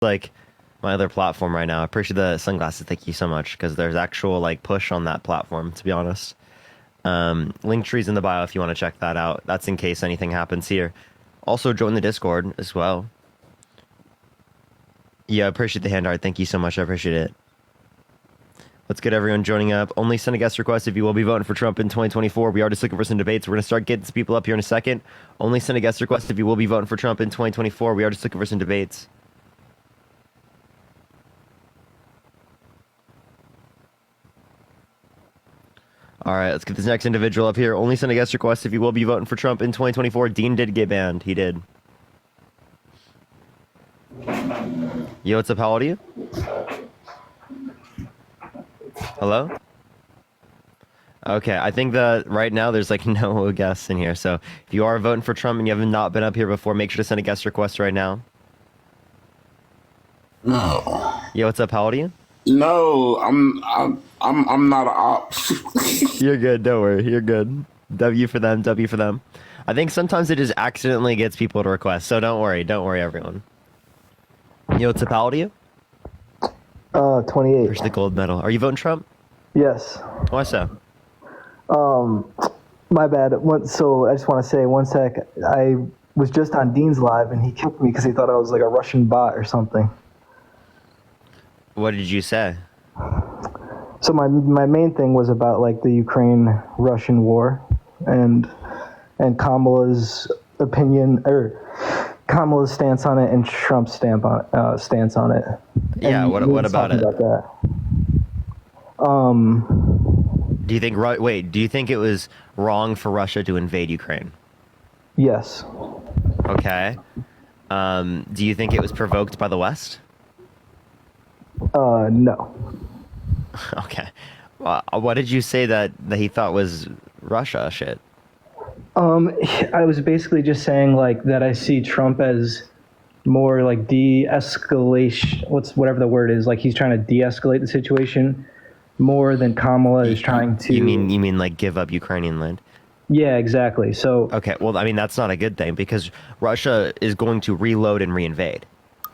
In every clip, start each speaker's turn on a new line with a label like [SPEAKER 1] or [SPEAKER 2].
[SPEAKER 1] like my other platform right now. I appreciate the sunglasses. Thank you so much, because there's actual like push on that platform, to be honest. Link tree's in the bio if you want to check that out. That's in case anything happens here. Also join the Discord as well. Yeah, I appreciate the hand art. Thank you so much. I appreciate it. Let's get everyone joining up. Only send a guest request if you will be voting for Trump in 2024. We are just looking for some debates. We're going to start getting some people up here in a second. Only send a guest request if you will be voting for Trump in 2024. We are just looking for some debates. All right, let's get this next individual up here. Only send a guest request if you will be voting for Trump in 2024. Dean did get banned. He did. Yo, what's up? How old are you? Hello? Okay, I think that right now there's like no guests in here. So if you are voting for Trump and you have not been up here before, make sure to send a guest request right now.
[SPEAKER 2] No.
[SPEAKER 1] Yo, what's up? How old are you?
[SPEAKER 2] No, I'm not an op.
[SPEAKER 1] You're good. Don't worry. You're good. W for them. W for them. I think sometimes it just accidentally gets people to request. So don't worry. Don't worry, everyone. Yo, what's up? How old are you?
[SPEAKER 3] 28.
[SPEAKER 1] Where's the gold medal? Are you voting Trump?
[SPEAKER 3] Yes.
[SPEAKER 1] Why so?
[SPEAKER 3] My bad. So I just want to say one sec. I was just on Dean's live and he kicked me because he thought I was like a Russian bot or something.
[SPEAKER 1] What did you say?
[SPEAKER 3] So my main thing was about like the Ukraine-Russian war and Kamala's opinion or Kamala's stance on it and Trump's stance on it.
[SPEAKER 1] Yeah.
[SPEAKER 3] And
[SPEAKER 1] What about it?
[SPEAKER 3] About that.
[SPEAKER 1] Do you think do you think it was wrong for Russia to invade Ukraine?
[SPEAKER 3] Yes.
[SPEAKER 1] Okay. Do you think it was provoked by the West?
[SPEAKER 3] No.
[SPEAKER 1] Okay. What did you say that he thought was Russia shit?
[SPEAKER 3] I was basically just saying like that I see Trump as more like de-escalation, whatever the word is, like he's trying to de-escalate the situation more than Kamala is trying to.
[SPEAKER 1] You mean like give up Ukrainian land?
[SPEAKER 3] Yeah, exactly. So
[SPEAKER 1] okay, well, I mean that's not a good thing because Russia is going to reload and reinvade,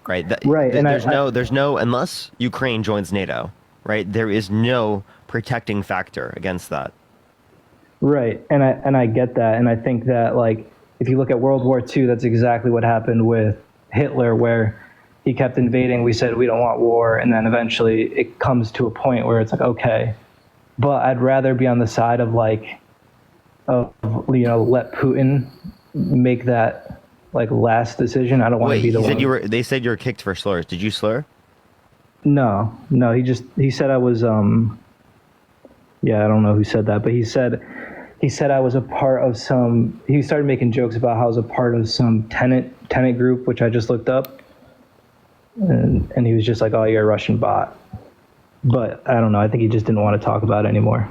[SPEAKER 1] right?
[SPEAKER 3] Right, and
[SPEAKER 1] there's no unless Ukraine joins NATO, right? There is no protecting factor against that.
[SPEAKER 3] Right, and I get that, and I think that like if you look at World War II, that's exactly what happened with Hitler, where he kept invading. We said we don't want war, and then eventually it comes to a point where it's like okay, but I'd rather be on the side of like, let Putin make that like last decision. I don't want to be the one.
[SPEAKER 1] They said you were kicked for slurs. Did you slur?
[SPEAKER 3] No. He said I was yeah, I don't know who said that, but he said I was a part of some. He started making jokes about how I was a part of some tenant group, which I just looked up, and he was just like, "Oh, you're a Russian bot." But I don't know. I think he just didn't want to talk about it anymore.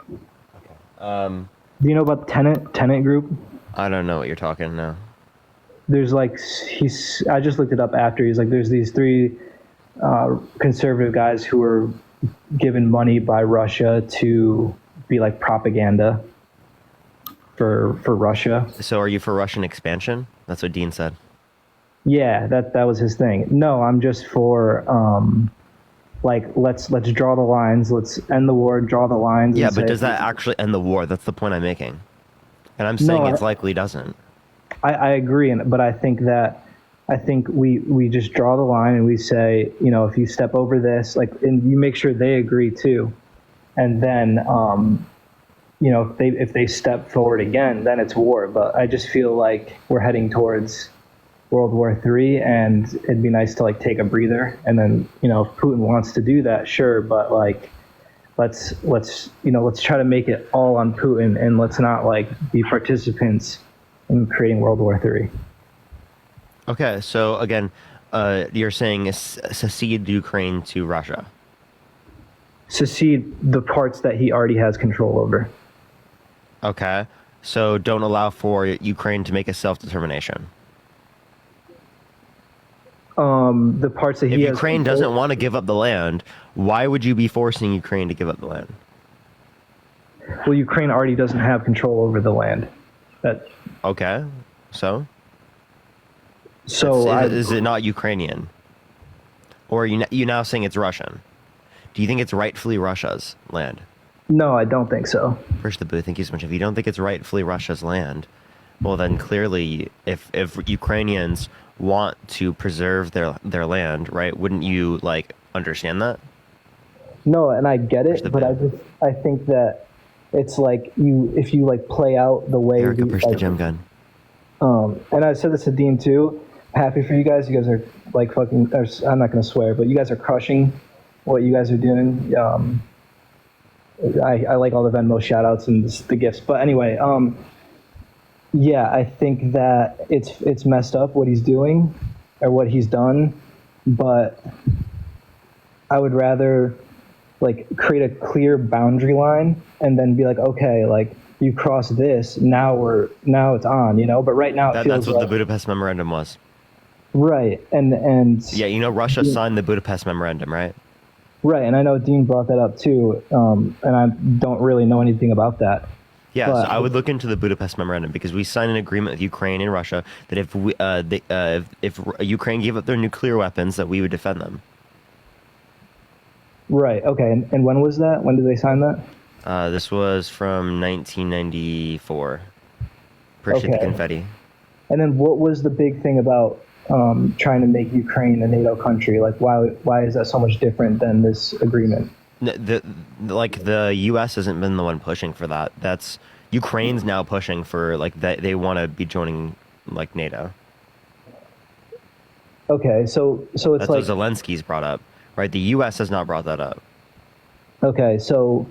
[SPEAKER 1] Okay.
[SPEAKER 3] Do you know about the tenant group?
[SPEAKER 1] I don't know what you're talking now.
[SPEAKER 3] There's like I just looked it up after. He's like, there's these three conservative guys who were given money by Russia to be like propaganda for Russia.
[SPEAKER 1] So are you for Russian expansion? That's what Dean said.
[SPEAKER 3] Yeah, that was his thing. No, I'm just for like let's draw the lines, let's end the war, draw the lines.
[SPEAKER 1] Yeah, but does that actually end the war? That's the point I'm making. And I'm saying it's likely doesn't.
[SPEAKER 3] I agree, but I think we just draw the line and we say, if you step over this, like, and you make sure they agree too, and then, if they step forward again, then it's war. But I just feel like we're heading towards World War III, and it'd be nice to like take a breather, and then if Putin wants to do that, sure, but like, let's try to make it all on Putin, and let's not like be participants in creating World War III.
[SPEAKER 1] Okay, so again, you're saying secede Ukraine to Russia.
[SPEAKER 3] Secede the parts that he already has control over.
[SPEAKER 1] Okay, so don't allow for Ukraine to make a self-determination.
[SPEAKER 3] The parts that
[SPEAKER 1] if Ukraine doesn't want to give up the land, why would you be forcing Ukraine to give up the land?
[SPEAKER 3] Well, Ukraine already doesn't have control over the land.
[SPEAKER 1] Okay, so?
[SPEAKER 3] So
[SPEAKER 1] Is it not Ukrainian? Or are you now saying it's Russian? Do you think it's rightfully Russia's land?
[SPEAKER 3] no, I don't think so.
[SPEAKER 1] Push the booth. Thank you so much. If you don't think it's rightfully Russia's land, well then clearly, if Ukrainians want to preserve their land, right? Wouldn't you like understand that?
[SPEAKER 3] No, and I get it, but I think that it's like if you like play out the way
[SPEAKER 1] Erica, push the gem gun.
[SPEAKER 3] And I said this to Dean too. Happy for you guys. You guys are like fucking. I'm not gonna swear, but you guys are crushing what you guys are doing. I like all the Venmo shout outs and the gifts. But anyway, yeah, I think that it's messed up what he's doing or what he's done, but I would rather like create a clear boundary line and then be like, okay, like you cross this, now it's on, you know. But right now
[SPEAKER 1] That's what the Budapest Memorandum was.
[SPEAKER 3] Right, and
[SPEAKER 1] yeah, you know, Russia signed the Budapest Memorandum, right?
[SPEAKER 3] Right, and I know Dean brought that up too, and I don't really know anything about that.
[SPEAKER 1] Yeah, so I would look into the Budapest Memorandum because we signed an agreement with Ukraine and Russia that if Ukraine gave up their nuclear weapons, that we would defend them.
[SPEAKER 3] Right. Okay. And when was that? When did they sign that?
[SPEAKER 1] This was from 1994. Appreciate the confetti.
[SPEAKER 3] And then what was the big thing about trying to make Ukraine a NATO country? Like, why is that so much different than this agreement?
[SPEAKER 1] The U.S. hasn't been the one pushing for that. That's Ukraine's now pushing for like that they want to be joining like NATO.
[SPEAKER 3] Okay, so it's
[SPEAKER 1] that's
[SPEAKER 3] like
[SPEAKER 1] what Zelensky's brought up, right? The U.S. has not brought that up.
[SPEAKER 3] Okay, so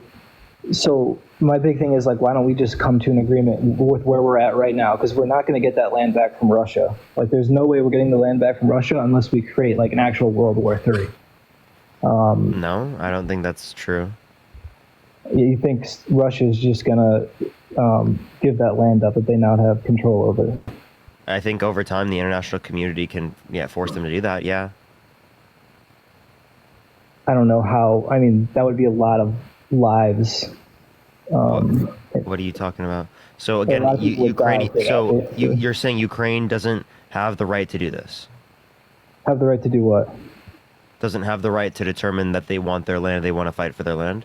[SPEAKER 3] my big thing is like, why don't we just come to an agreement with where we're at right now? Because we're not going to get that land back from Russia. Like, there's no way we're getting the land back from Russia unless we create like an actual World War III.
[SPEAKER 1] No, I don't think that's true.
[SPEAKER 3] You think Russia is just going to give that land up that they now have control over?
[SPEAKER 1] I think over time the international community can force them to do that. Yeah.
[SPEAKER 3] I don't know how. I mean, that would be a lot of lives.
[SPEAKER 1] What are you talking about? So again, Ukraine. So you're saying Ukraine doesn't have the right to do this?
[SPEAKER 3] Have the right to do what?
[SPEAKER 1] Doesn't have the right to determine that they want their land. They want to fight for their land.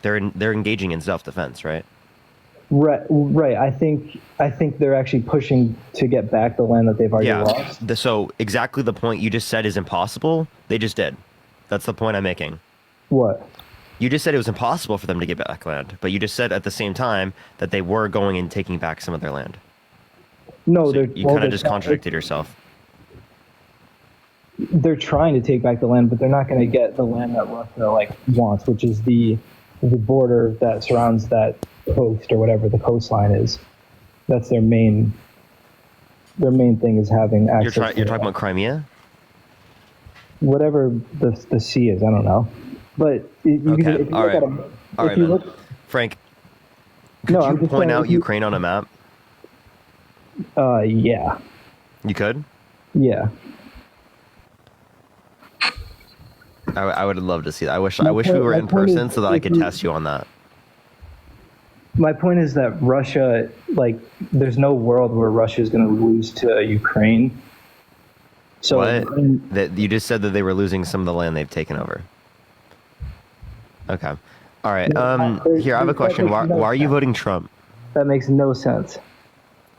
[SPEAKER 1] They're engaging in self-defense, right?
[SPEAKER 3] Right. I think they're actually pushing to get back the land that they've already lost.
[SPEAKER 1] So exactly the point you just said is impossible. They just did. That's the point I'm making.
[SPEAKER 3] What?
[SPEAKER 1] You just said it was impossible for them to get back land, but you just said at the same time that they were going and taking back some of their land.
[SPEAKER 3] No,
[SPEAKER 1] so you kind of just contradicted yourself.
[SPEAKER 3] They're trying to take back the land, but they're not going to get the land that Russia wants, which is the border that surrounds that coast or whatever the coastline is. That's their main thing is having access.
[SPEAKER 1] You're talking about Crimea?
[SPEAKER 3] Whatever the sea is, I don't know. But
[SPEAKER 1] Frank, could you point out Ukraine on a map?
[SPEAKER 3] Yeah.
[SPEAKER 1] You could?
[SPEAKER 3] Yeah.
[SPEAKER 1] I would love to see that. I wish we were in person so that I could test you on that.
[SPEAKER 3] My point is that Russia, there's no world where Russia is going to lose to Ukraine. So
[SPEAKER 1] what? That you just said that they were losing some of the land they've taken over. Okay. All right. Here, I have a question. Why are you voting Trump?
[SPEAKER 3] That makes no sense.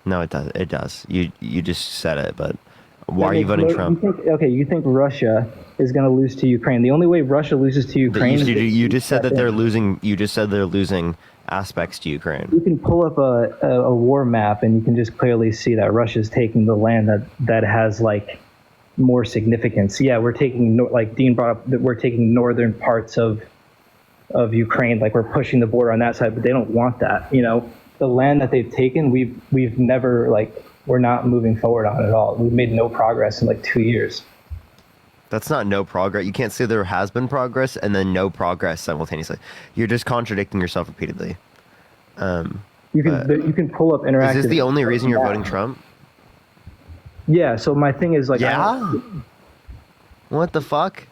[SPEAKER 1] No, it does. It does. You just said it, but why are you voting Trump?
[SPEAKER 3] You think Russia is going to lose to Ukraine? The only way Russia loses to Ukraine
[SPEAKER 1] you just said that they're losing. You just said they're losing aspects to Ukraine.
[SPEAKER 3] You can pull up a war map and you can just clearly see that Russia's taking the land that has more significance. Yeah, we're taking, like Dean brought up, that we're taking northern parts of Ukraine, we're pushing the border on that side, but they don't want that. You know, the land that they've taken, we've never we're not moving forward on at all. We've made no progress in 2 years.
[SPEAKER 1] That's not no progress. You can't say there has been progress and then no progress simultaneously. You're just contradicting yourself repeatedly.
[SPEAKER 3] You can pull up interactive.
[SPEAKER 1] Is this the only reason you're voting Trump?
[SPEAKER 3] Yeah. So my thing is
[SPEAKER 1] yeah. What the fuck?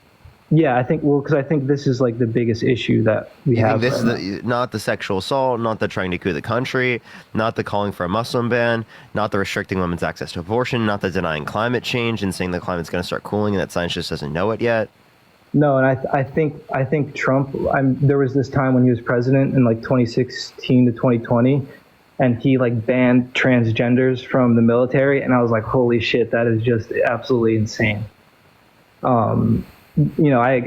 [SPEAKER 3] Yeah, because I think this is like the biggest issue that we
[SPEAKER 1] You
[SPEAKER 3] have.
[SPEAKER 1] think this
[SPEAKER 3] right
[SPEAKER 1] is not the sexual assault, not the trying to coup the country, not the calling for a Muslim ban, not the restricting women's access to abortion, not the denying climate change and saying the climate's going to start cooling and that science just doesn't know it yet?
[SPEAKER 3] No, and I think Trump. There was this time when he was president in like 2016 to 2020, and he like banned transgenders from the military, and I was like, holy shit, that is just absolutely insane. I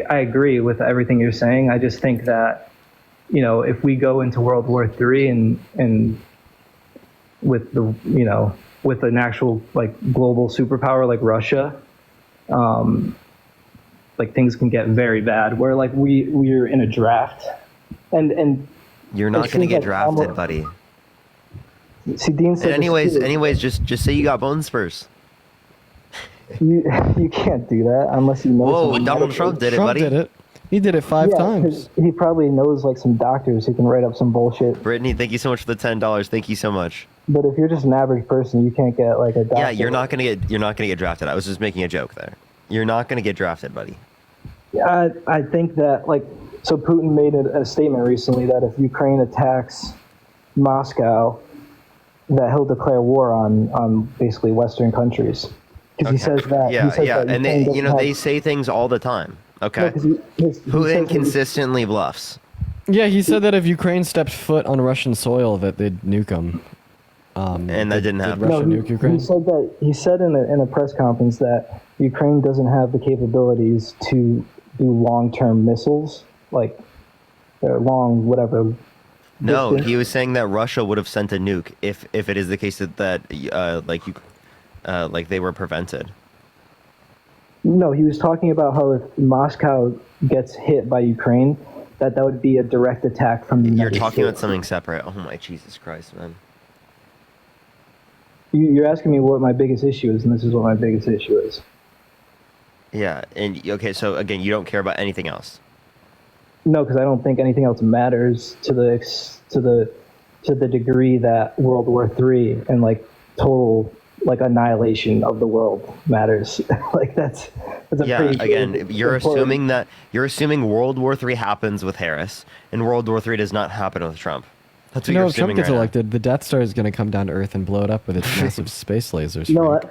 [SPEAKER 3] agree with everything you're saying. I just think that, if we go into World War III and with with an actual like global superpower like Russia, like things can get very bad. Where like we're in a draft, and
[SPEAKER 1] You're not going to get drafted, buddy.
[SPEAKER 3] See, Dean said.
[SPEAKER 1] And anyways, just say you got bone spurs.
[SPEAKER 3] You can't do that unless you know.
[SPEAKER 1] Whoa,
[SPEAKER 3] some
[SPEAKER 1] Donald Trump did it, buddy.
[SPEAKER 4] Did it. He did it 5 times.
[SPEAKER 3] 'Cause he probably knows like some doctors who can write up some bullshit.
[SPEAKER 1] Brittany, thank you so much for the $10. Thank you so much.
[SPEAKER 3] But if you're just an average person, you can't get like a doctor.
[SPEAKER 1] Yeah, you're not gonna get drafted. I was just making a joke there. You're not gonna get drafted, buddy.
[SPEAKER 3] Yeah, I think that so Putin made a statement recently that if Ukraine attacks Moscow, that he'll declare war on basically Western countries. Because he says that.
[SPEAKER 1] Yeah,
[SPEAKER 3] he says that
[SPEAKER 1] and
[SPEAKER 3] Ukraine
[SPEAKER 1] they
[SPEAKER 3] doesn't
[SPEAKER 1] they
[SPEAKER 3] have-
[SPEAKER 1] say things all the time. Okay.
[SPEAKER 3] No, 'cause he
[SPEAKER 1] Putin
[SPEAKER 3] says that
[SPEAKER 1] consistently bluffs.
[SPEAKER 4] Yeah, he said that if Ukraine stepped foot on Russian soil, that they'd nuke them.
[SPEAKER 1] And that didn't happen.
[SPEAKER 4] Russia
[SPEAKER 3] No,
[SPEAKER 4] nuke Ukraine?
[SPEAKER 3] He said in a press conference that Ukraine doesn't have the capabilities to do long-term missiles, like long whatever.
[SPEAKER 1] No,
[SPEAKER 3] distance.
[SPEAKER 1] he was saying that Russia would have sent a nuke if it is the case that they were prevented.
[SPEAKER 3] No, he was talking about how if Moscow gets hit by Ukraine, that would be a direct attack from the
[SPEAKER 1] You're
[SPEAKER 3] United
[SPEAKER 1] talking about
[SPEAKER 3] States.
[SPEAKER 1] something separate. Oh my Jesus Christ, man.
[SPEAKER 3] You're asking me what my biggest issue is, and this is what my biggest issue is.
[SPEAKER 1] Yeah, and okay, so again, you don't care about anything else.
[SPEAKER 3] No, because I don't think anything else matters to the degree that World War III and like total like annihilation of the world matters. Like that's a
[SPEAKER 1] Yeah,
[SPEAKER 3] pretty
[SPEAKER 1] again, you're
[SPEAKER 3] important-
[SPEAKER 1] assuming World War III happens with Harris, and World War III does not happen with Trump. That's what you're
[SPEAKER 4] No, if Trump
[SPEAKER 1] assuming
[SPEAKER 4] gets
[SPEAKER 1] right now.
[SPEAKER 4] elected, the Death Star is going to come down to Earth and blow it up with its massive space lasers.
[SPEAKER 3] No,
[SPEAKER 4] Frank.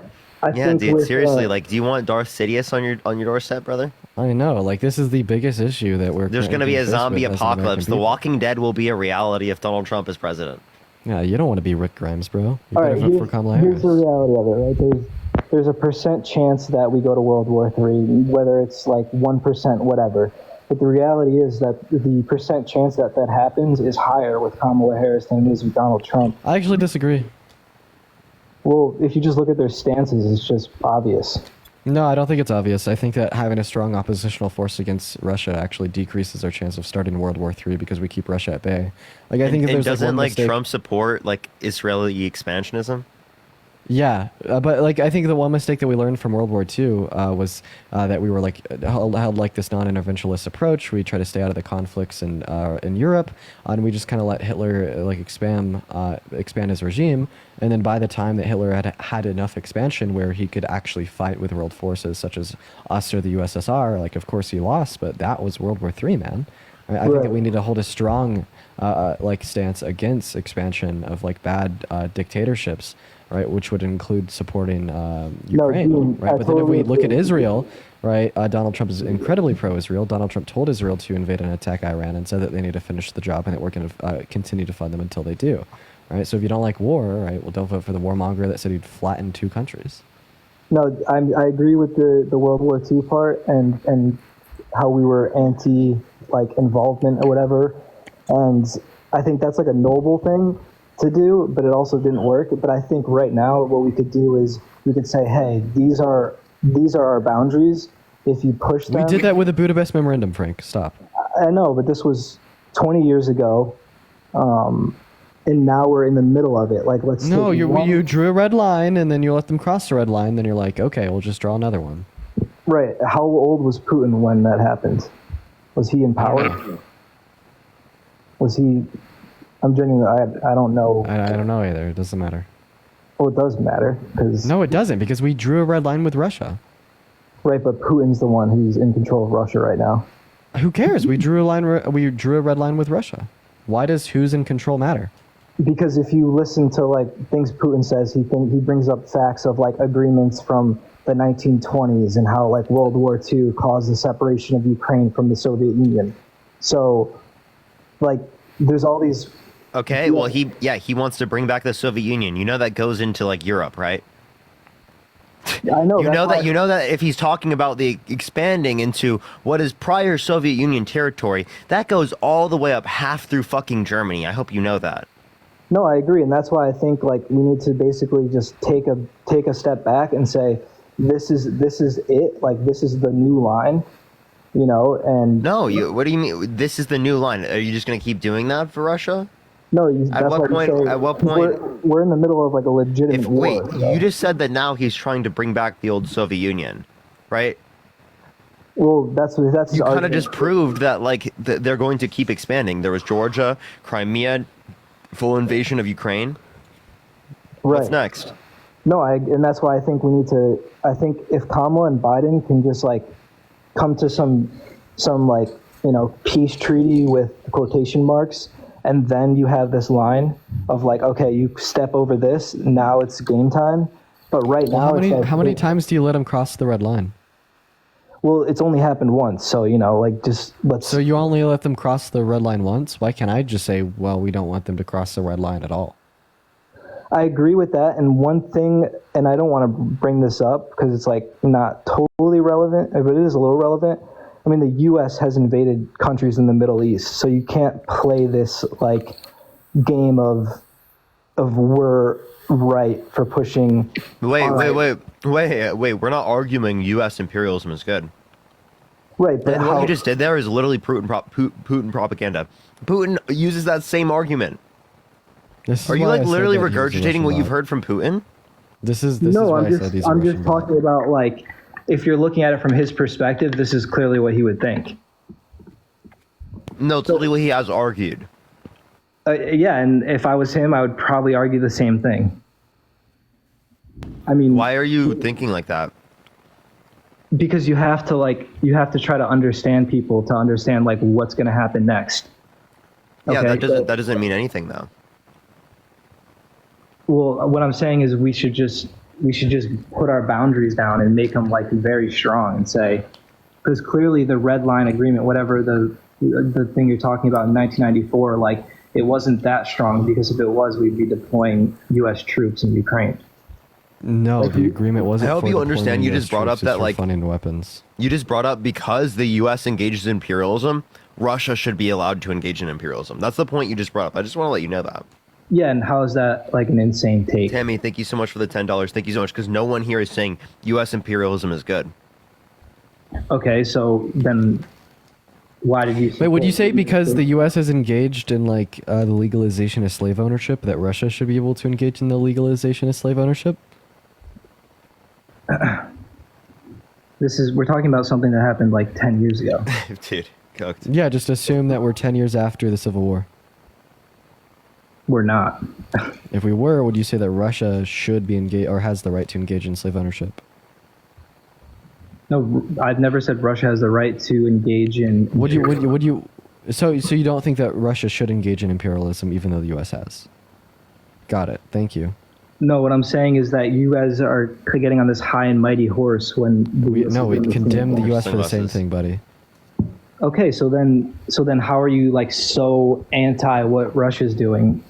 [SPEAKER 3] I
[SPEAKER 1] Yeah,
[SPEAKER 3] think
[SPEAKER 1] dude,
[SPEAKER 3] with,
[SPEAKER 1] seriously, like, do you want Darth Sidious on your doorstep, brother?
[SPEAKER 4] I know. Like, this is the biggest issue that we're.
[SPEAKER 1] There's going to
[SPEAKER 4] currently
[SPEAKER 1] be a
[SPEAKER 4] faced
[SPEAKER 1] zombie
[SPEAKER 4] with as an American
[SPEAKER 1] apocalypse. The
[SPEAKER 4] people.
[SPEAKER 1] Walking Dead will be a reality if Donald Trump is president.
[SPEAKER 4] Yeah, you don't want to be Rick Grimes, bro. You
[SPEAKER 3] all
[SPEAKER 4] better
[SPEAKER 3] right,
[SPEAKER 4] vote for Kamala
[SPEAKER 3] here's
[SPEAKER 4] Harris.
[SPEAKER 3] the reality of it, right? There's a percent chance that we go to World War III, whether it's like 1%, whatever. But the reality is that the percent chance that happens is higher with Kamala Harris than it is with Donald Trump.
[SPEAKER 4] I actually disagree.
[SPEAKER 3] Well, if you just look at their stances, it's just obvious.
[SPEAKER 4] No, I don't think it's obvious. I think that having a strong oppositional force against Russia actually decreases our chance of starting World War III because we keep Russia at bay. Like, I think if
[SPEAKER 1] And
[SPEAKER 4] there's
[SPEAKER 1] doesn't
[SPEAKER 4] one
[SPEAKER 1] like
[SPEAKER 4] mistake,
[SPEAKER 1] Trump support like Israeli expansionism?
[SPEAKER 4] Yeah, but like I think the one mistake that we learned from World War II was that we were like held like this non-interventionist approach. We try to stay out of the conflicts in Europe, and we just kind of let Hitler like expand his regime. And then by the time that Hitler had enough expansion where he could actually fight with world forces such as us or the USSR, like of course he lost, but that was World War III, man. I think that we need to hold a strong like stance against expansion of like bad dictatorships. Right, which would include supporting Ukraine,
[SPEAKER 3] Dean,
[SPEAKER 4] right?
[SPEAKER 3] I
[SPEAKER 4] But then if we
[SPEAKER 3] totally
[SPEAKER 4] look at
[SPEAKER 3] agree.
[SPEAKER 4] Israel, right, Donald Trump is incredibly pro-Israel. Donald Trump told Israel to invade and attack Iran and said that they need to finish the job and that we're going to continue to fund them until they do, right? So if you don't like war, right, well, don't vote for the warmonger that said he'd flatten 2 countries.
[SPEAKER 3] No, I agree with the World War II part and how we were anti like involvement or whatever, and I think that's like a noble thing to do, but it also didn't work. But I think right now what we could do is we could say, hey, these are our boundaries. If you push them,
[SPEAKER 4] We did that with the Budapest memorandum, Frank. Stop.
[SPEAKER 3] I know, but this was 20 years ago, and now we're in the middle of it. Like, let's
[SPEAKER 4] No,
[SPEAKER 3] take one-
[SPEAKER 4] you drew a red line and then you let them cross the red line. Then you're like, okay, we'll just draw another one.
[SPEAKER 3] Right. How old was Putin when that happened? Was he in power? Was he? I'm genuinely. I don't know.
[SPEAKER 4] I don't know either. It doesn't matter.
[SPEAKER 3] Well, it does matter because
[SPEAKER 4] No, it doesn't because we drew a red line with Russia.
[SPEAKER 3] Right, but Putin's the one who's in control of Russia right now.
[SPEAKER 4] Who cares? We drew a line. We drew a red line with Russia. Why does who's in control matter?
[SPEAKER 3] Because if you listen to like things Putin says, he brings up facts of like agreements from the 1920s and how like World War II caused the separation of Ukraine from the Soviet Union. So, like, there's all these.
[SPEAKER 1] Okay, well, he wants to bring back the Soviet Union. You know that goes into like Europe, right?
[SPEAKER 3] I know.
[SPEAKER 1] You know that if he's talking about the expanding into what is prior Soviet Union territory, that goes all the way up half through fucking Germany. I hope you know that.
[SPEAKER 3] No, I agree, and that's why I think like we need to basically just take a step back and say, this is it. Like, this is the new line, you know. And
[SPEAKER 1] no, what do you mean? This is the new line? Are you just gonna keep doing that for Russia?
[SPEAKER 3] No,
[SPEAKER 1] At what point?
[SPEAKER 3] We're in the middle of like a legitimate war.
[SPEAKER 1] Wait, you just said that now he's trying to bring back the old Soviet Union, right?
[SPEAKER 3] Well, that's
[SPEAKER 1] you kind of just proved that like they're going to keep expanding. There was Georgia, Crimea, full invasion of Ukraine.
[SPEAKER 3] Right.
[SPEAKER 1] What's next?
[SPEAKER 3] No, and that's why I think we need to. I think if Kamala and Biden can just like come to some like, you know, peace treaty with quotation marks. And then you have this line of like, okay, you step over this, now it's game time. But right now,
[SPEAKER 4] how many times do you let them cross the red line?
[SPEAKER 3] Well, it's only happened once, so you know, like just let's.
[SPEAKER 4] So you only let them cross the red line once? Why can't I just say, well, we don't want them to cross the red line at all?
[SPEAKER 3] I agree with that, and one thing, and I don't want to bring this up because it's like not totally relevant, but it is a little relevant. I mean, the U.S. has invaded countries in the Middle East, so you can't play this like game of we're right for pushing.
[SPEAKER 1] Wait. We're not arguing U.S. imperialism is good.
[SPEAKER 3] Right, but
[SPEAKER 1] what you just did there is literally Putin propaganda. Putin uses that same argument. Are you like literally regurgitating what you've heard from Putin?
[SPEAKER 4] This is why
[SPEAKER 3] I'm just talking about like. If you're looking at it from his perspective, this is clearly what he would think.
[SPEAKER 1] No, it's literally what he has argued.
[SPEAKER 3] Yeah, and if I was him, I would probably argue the same thing. I mean,
[SPEAKER 1] why are you thinking like that?
[SPEAKER 3] Because you have to try to understand people to understand like what's going to happen next.
[SPEAKER 1] Yeah,
[SPEAKER 3] okay?
[SPEAKER 1] that doesn't mean anything though.
[SPEAKER 3] Well, what I'm saying is we should just put our boundaries down and make them like very strong and say, because clearly the red line agreement, whatever the thing you're talking about in 1994, like it wasn't that strong, because if it was, we'd be deploying U.S. troops in Ukraine.
[SPEAKER 4] No, like, the agreement wasn't.
[SPEAKER 1] I hope you understand. You just brought up that like
[SPEAKER 4] funding weapons.
[SPEAKER 1] You just brought up because the U.S. engages in imperialism, Russia should be allowed to engage in imperialism. That's the point you just brought up. I just want to let you know that.
[SPEAKER 3] Yeah, and how is that like an insane take?
[SPEAKER 1] Tammy, thank you so much for the $10. Thank you so much, because no one here is saying U.S. imperialism is good.
[SPEAKER 3] Okay, so then why did you...
[SPEAKER 4] Wait, would you say because the U.S. has engaged in like the legalization of slave ownership that Russia should be able to engage in the legalization of slave ownership?
[SPEAKER 3] We're talking about something that happened like 10 years ago.
[SPEAKER 1] Dude, cooked.
[SPEAKER 4] Yeah, just assume that we're 10 years after the Civil War.
[SPEAKER 3] We're not.
[SPEAKER 4] If we were, would you say that Russia should be engaged or has the right to engage in slave ownership?
[SPEAKER 3] No, I've never said Russia has the right to engage in...
[SPEAKER 4] Would you? So you don't think that Russia should engage in imperialism even though the U.S. has? Got it. Thank you.
[SPEAKER 3] No, what I'm saying is that you guys are getting on this high and mighty horse when...
[SPEAKER 4] We condemn the U.S. for the same thing, buddy.
[SPEAKER 3] Okay, so then how are you like so anti what Russia's doing?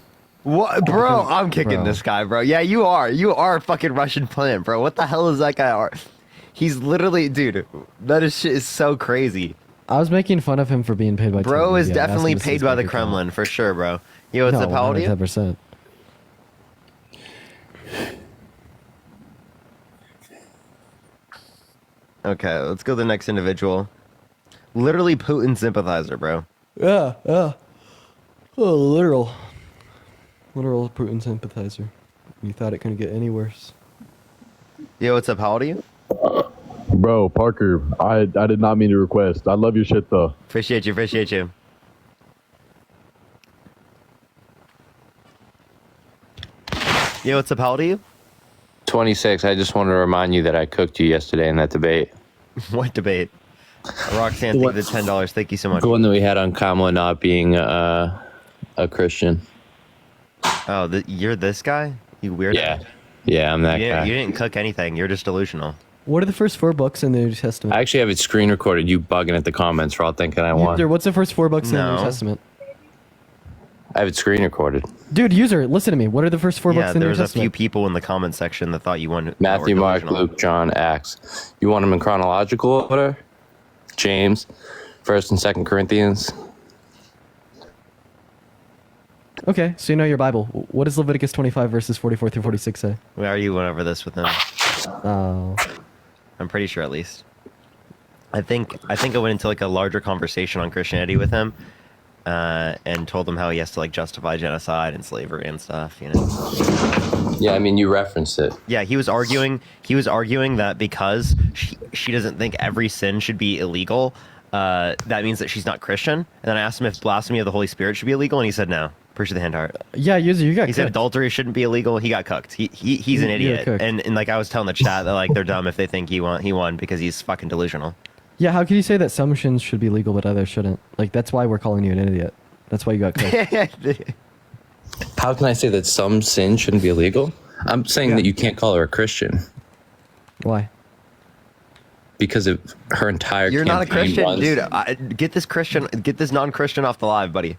[SPEAKER 1] What, bro? I'm kicking this guy, bro. Yeah, you are. You are a fucking Russian plant, bro. What the hell is that guy? He's literally, dude. That shit is so crazy.
[SPEAKER 4] I was making fun of him for being paid by.
[SPEAKER 1] Bro is definitely paid by the Kremlin for sure, bro. Yo, what's up? How old are you?
[SPEAKER 4] 110%.
[SPEAKER 1] Okay, let's go to the next individual. Literally Putin sympathizer, bro.
[SPEAKER 4] Yeah. Oh, literal Putin sympathizer. You thought it couldn't get any worse.
[SPEAKER 1] Yo, what's up? How old are you?
[SPEAKER 5] Bro, Parker, I did not mean to request. I love your shit, though.
[SPEAKER 1] Appreciate you. Yo, what's up? How old are you?
[SPEAKER 6] 26. I just wanted to remind you that I cooked you yesterday in that debate.
[SPEAKER 1] What debate? Roxanne, thank you the $10. Thank you so much.
[SPEAKER 6] The one that we had on Kamala not being a Christian.
[SPEAKER 1] Oh, you're this guy? You weirdo?
[SPEAKER 6] Yeah, I'm that guy.
[SPEAKER 1] You didn't cook anything. You're just delusional.
[SPEAKER 4] What are the first 4 books in the New Testament?
[SPEAKER 6] I actually have it screen recorded. You bugging at the comments for all thinking I won.
[SPEAKER 4] User, what's the first 4 books in the New
[SPEAKER 1] No.
[SPEAKER 4] Testament?
[SPEAKER 6] I have it screen recorded.
[SPEAKER 4] Dude, user, listen to me. What are the first 4 books
[SPEAKER 1] Yeah,
[SPEAKER 4] in the
[SPEAKER 1] there
[SPEAKER 4] New
[SPEAKER 1] was a
[SPEAKER 4] Testament?
[SPEAKER 1] few people in the comment section that thought you won.
[SPEAKER 6] Matthew,
[SPEAKER 1] were
[SPEAKER 6] Mark,
[SPEAKER 1] delusional.
[SPEAKER 6] Luke, John, Acts. You want them in chronological order? James, 1st and 2nd Corinthians.
[SPEAKER 4] Okay, so you know your Bible. What does Leviticus 25 verses 44 through 46 say?
[SPEAKER 1] We already went over this with him.
[SPEAKER 4] Oh.
[SPEAKER 1] I'm pretty sure, at least. I think I went into like a larger conversation on Christianity with him, and told him how he has to like justify genocide and slavery and stuff. You know.
[SPEAKER 6] Yeah, I mean, you referenced it.
[SPEAKER 1] Yeah, he was arguing that because she doesn't think every sin should be illegal, that means that she's not Christian. And then I asked him if blasphemy of the Holy Spirit should be illegal, and he said no. Appreciate the hand heart.
[SPEAKER 4] Yeah, user, you got
[SPEAKER 1] He said
[SPEAKER 4] cooked.
[SPEAKER 1] adultery shouldn't be illegal. He got cooked. He's an
[SPEAKER 4] You got
[SPEAKER 1] idiot.
[SPEAKER 4] cooked.
[SPEAKER 1] And like I was telling the chat that like they're dumb if they think he won because he's fucking delusional.
[SPEAKER 4] Yeah, how can you say that some sins should be legal but others shouldn't? Like, that's why we're calling you an idiot. That's why you got cooked.
[SPEAKER 6] How can I say that some sin shouldn't be illegal? I'm saying
[SPEAKER 4] Yeah.
[SPEAKER 6] that you can't call her a Christian
[SPEAKER 4] Why?
[SPEAKER 6] because of her entire
[SPEAKER 1] You're not a
[SPEAKER 6] campaign
[SPEAKER 1] Christian,
[SPEAKER 6] runs-
[SPEAKER 1] dude. Get this non-Christian off the live, buddy.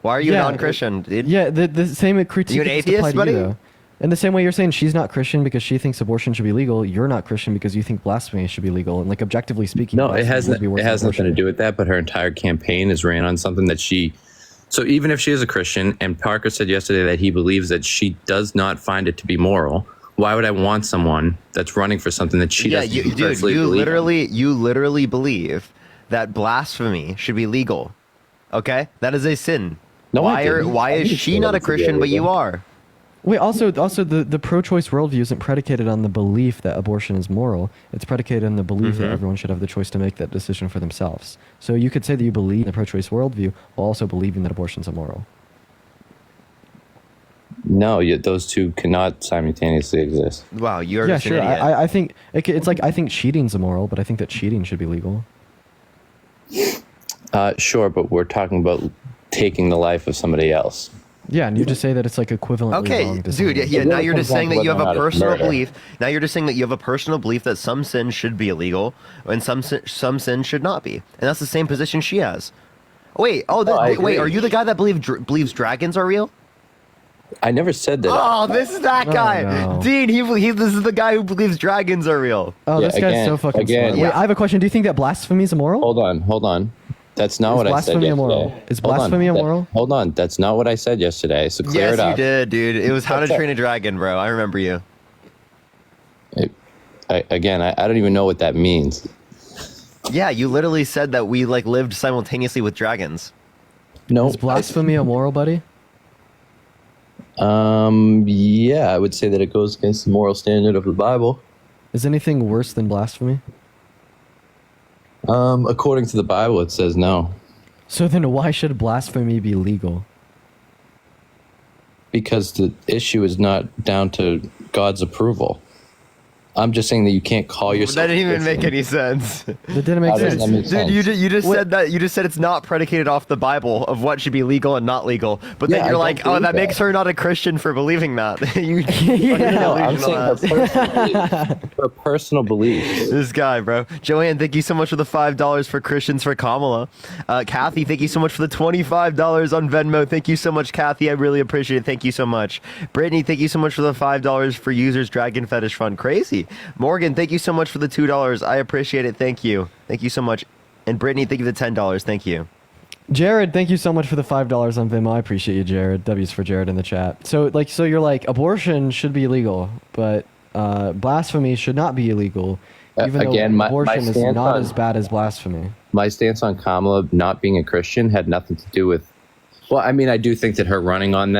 [SPEAKER 1] Why are you
[SPEAKER 4] Yeah,
[SPEAKER 1] non-Christian, dude?
[SPEAKER 4] Yeah, the same critique
[SPEAKER 1] You an
[SPEAKER 4] doesn't apply
[SPEAKER 1] atheist,
[SPEAKER 4] to
[SPEAKER 1] buddy?
[SPEAKER 4] you, though. In the same way you're saying she's not Christian because she thinks abortion should be legal, you're not Christian because you think blasphemy should be legal. And like objectively speaking,
[SPEAKER 6] No, it
[SPEAKER 4] blasphemy
[SPEAKER 6] has
[SPEAKER 4] would be worse
[SPEAKER 6] it
[SPEAKER 4] than
[SPEAKER 6] has nothing to
[SPEAKER 4] abortion.
[SPEAKER 6] do with that. But her entire campaign is ran on something that she. So even if she is a Christian, and Parker said yesterday that he believes that she does not find it to be moral, why would I want someone that's running for something that she doesn't
[SPEAKER 1] dude,
[SPEAKER 6] personally
[SPEAKER 1] you
[SPEAKER 6] believe in?
[SPEAKER 1] literally believe that blasphemy should be legal. Okay, that is a sin.
[SPEAKER 6] No, I
[SPEAKER 1] why
[SPEAKER 6] didn't.
[SPEAKER 1] why
[SPEAKER 6] I
[SPEAKER 1] is
[SPEAKER 6] didn't
[SPEAKER 1] she
[SPEAKER 6] say
[SPEAKER 1] not
[SPEAKER 6] that
[SPEAKER 1] a
[SPEAKER 6] it should be
[SPEAKER 1] Christian but you
[SPEAKER 6] illegal.
[SPEAKER 1] are?
[SPEAKER 4] Wait, also the pro-choice worldview isn't predicated on the belief that abortion is moral. It's predicated on the belief that everyone should have the choice to make that decision for themselves. So you could say that you believe in the pro-choice worldview while also believing that abortion's immoral.
[SPEAKER 6] No, those two cannot simultaneously exist.
[SPEAKER 1] Wow, you're
[SPEAKER 4] Yeah,
[SPEAKER 1] just
[SPEAKER 4] sure.
[SPEAKER 1] an idiot.
[SPEAKER 4] I think it's like I think cheating's immoral, but I think that cheating should be legal.
[SPEAKER 6] Sure, but we're talking about taking the life of somebody else.
[SPEAKER 4] Yeah, and you just say that it's like equivalently
[SPEAKER 1] Okay,
[SPEAKER 4] wrong to
[SPEAKER 1] dude.
[SPEAKER 4] someone.
[SPEAKER 1] Yeah,
[SPEAKER 6] It
[SPEAKER 1] now
[SPEAKER 6] really
[SPEAKER 1] you're just
[SPEAKER 6] comes down
[SPEAKER 1] saying
[SPEAKER 6] to
[SPEAKER 1] that you
[SPEAKER 6] whether
[SPEAKER 1] have
[SPEAKER 6] or
[SPEAKER 1] a
[SPEAKER 6] not it's
[SPEAKER 1] personal
[SPEAKER 6] murder.
[SPEAKER 1] belief. Now you're just saying that you have a personal belief that some sins should be illegal and some sins should not be, and that's the same position she has. Wait,
[SPEAKER 6] I
[SPEAKER 1] wait,
[SPEAKER 6] agree.
[SPEAKER 1] are you the guy that believes dragons are real?
[SPEAKER 6] I never said that.
[SPEAKER 1] Oh, this is that guy,
[SPEAKER 4] no.
[SPEAKER 1] Dean. This is the guy who believes dragons are real.
[SPEAKER 4] Oh,
[SPEAKER 6] Yeah,
[SPEAKER 4] this guy's
[SPEAKER 6] again,
[SPEAKER 4] so fucking
[SPEAKER 6] again.
[SPEAKER 4] smart. Wait, I have a question. Do you think that blasphemy is immoral?
[SPEAKER 6] Hold on. That's not
[SPEAKER 4] Is
[SPEAKER 6] what I said
[SPEAKER 4] blasphemy
[SPEAKER 6] yesterday.
[SPEAKER 4] immoral? Is
[SPEAKER 6] Hold on.
[SPEAKER 4] blasphemy immoral?
[SPEAKER 6] Hold on. That's not what I said yesterday. So clear
[SPEAKER 1] Yes,
[SPEAKER 6] it up.
[SPEAKER 1] you did, dude. It was How to
[SPEAKER 6] What's up?
[SPEAKER 1] Train a Dragon, bro. I remember you.
[SPEAKER 6] I don't even know what that means.
[SPEAKER 1] Yeah, you literally said that we like lived simultaneously with dragons.
[SPEAKER 6] No.
[SPEAKER 4] Is blasphemy immoral, buddy?
[SPEAKER 6] Yeah, I would say that it goes against the moral standard of the Bible.
[SPEAKER 4] Is anything worse than blasphemy?
[SPEAKER 6] According to the Bible, it says no.
[SPEAKER 4] So then why should blasphemy be legal?
[SPEAKER 6] Because the issue is not down to God's approval. I'm just saying that you can't call yourself.
[SPEAKER 1] That didn't
[SPEAKER 6] a
[SPEAKER 1] even make
[SPEAKER 6] Christian.
[SPEAKER 1] any sense.
[SPEAKER 4] That didn't make
[SPEAKER 6] How does
[SPEAKER 4] sense.
[SPEAKER 6] that make
[SPEAKER 1] Dude,
[SPEAKER 6] sense?
[SPEAKER 1] you just said that. You just said it's not predicated off the Bible of what should be legal and not legal. But then
[SPEAKER 6] Yeah, I
[SPEAKER 1] you're
[SPEAKER 6] don't
[SPEAKER 1] like, oh,
[SPEAKER 6] believe
[SPEAKER 1] that makes
[SPEAKER 6] that.
[SPEAKER 1] her not a Christian for believing that. you
[SPEAKER 6] No, I'm
[SPEAKER 1] delusional
[SPEAKER 6] saying
[SPEAKER 1] ass.
[SPEAKER 6] her personal beliefs.
[SPEAKER 1] This guy, bro. Joanne, thank you so much for the $5 for Christians for Kamala. Kathy, thank you so much for the $25 on Venmo. Thank you so much, Kathy. I really appreciate it. Thank you so much. Brittany, thank you so much for the $5 for Users Dragon Fetish Fund. Crazy. Morgan, thank you so much for the $2. I appreciate it. Thank you. Thank you so much. And Brittany, thank you for the $10. Thank you.
[SPEAKER 4] Jared, thank you so much for the $5 on Venmo. I appreciate you, Jared. W's for Jared in the chat. So you're like, abortion should be illegal, but blasphemy should not be illegal, even
[SPEAKER 6] Again,
[SPEAKER 4] though
[SPEAKER 6] my
[SPEAKER 4] abortion is
[SPEAKER 6] stance
[SPEAKER 4] not
[SPEAKER 6] on-
[SPEAKER 4] as bad as blasphemy.
[SPEAKER 6] My stance on Kamala not being a Christian had nothing to do with. Well, I mean, I do think that her running on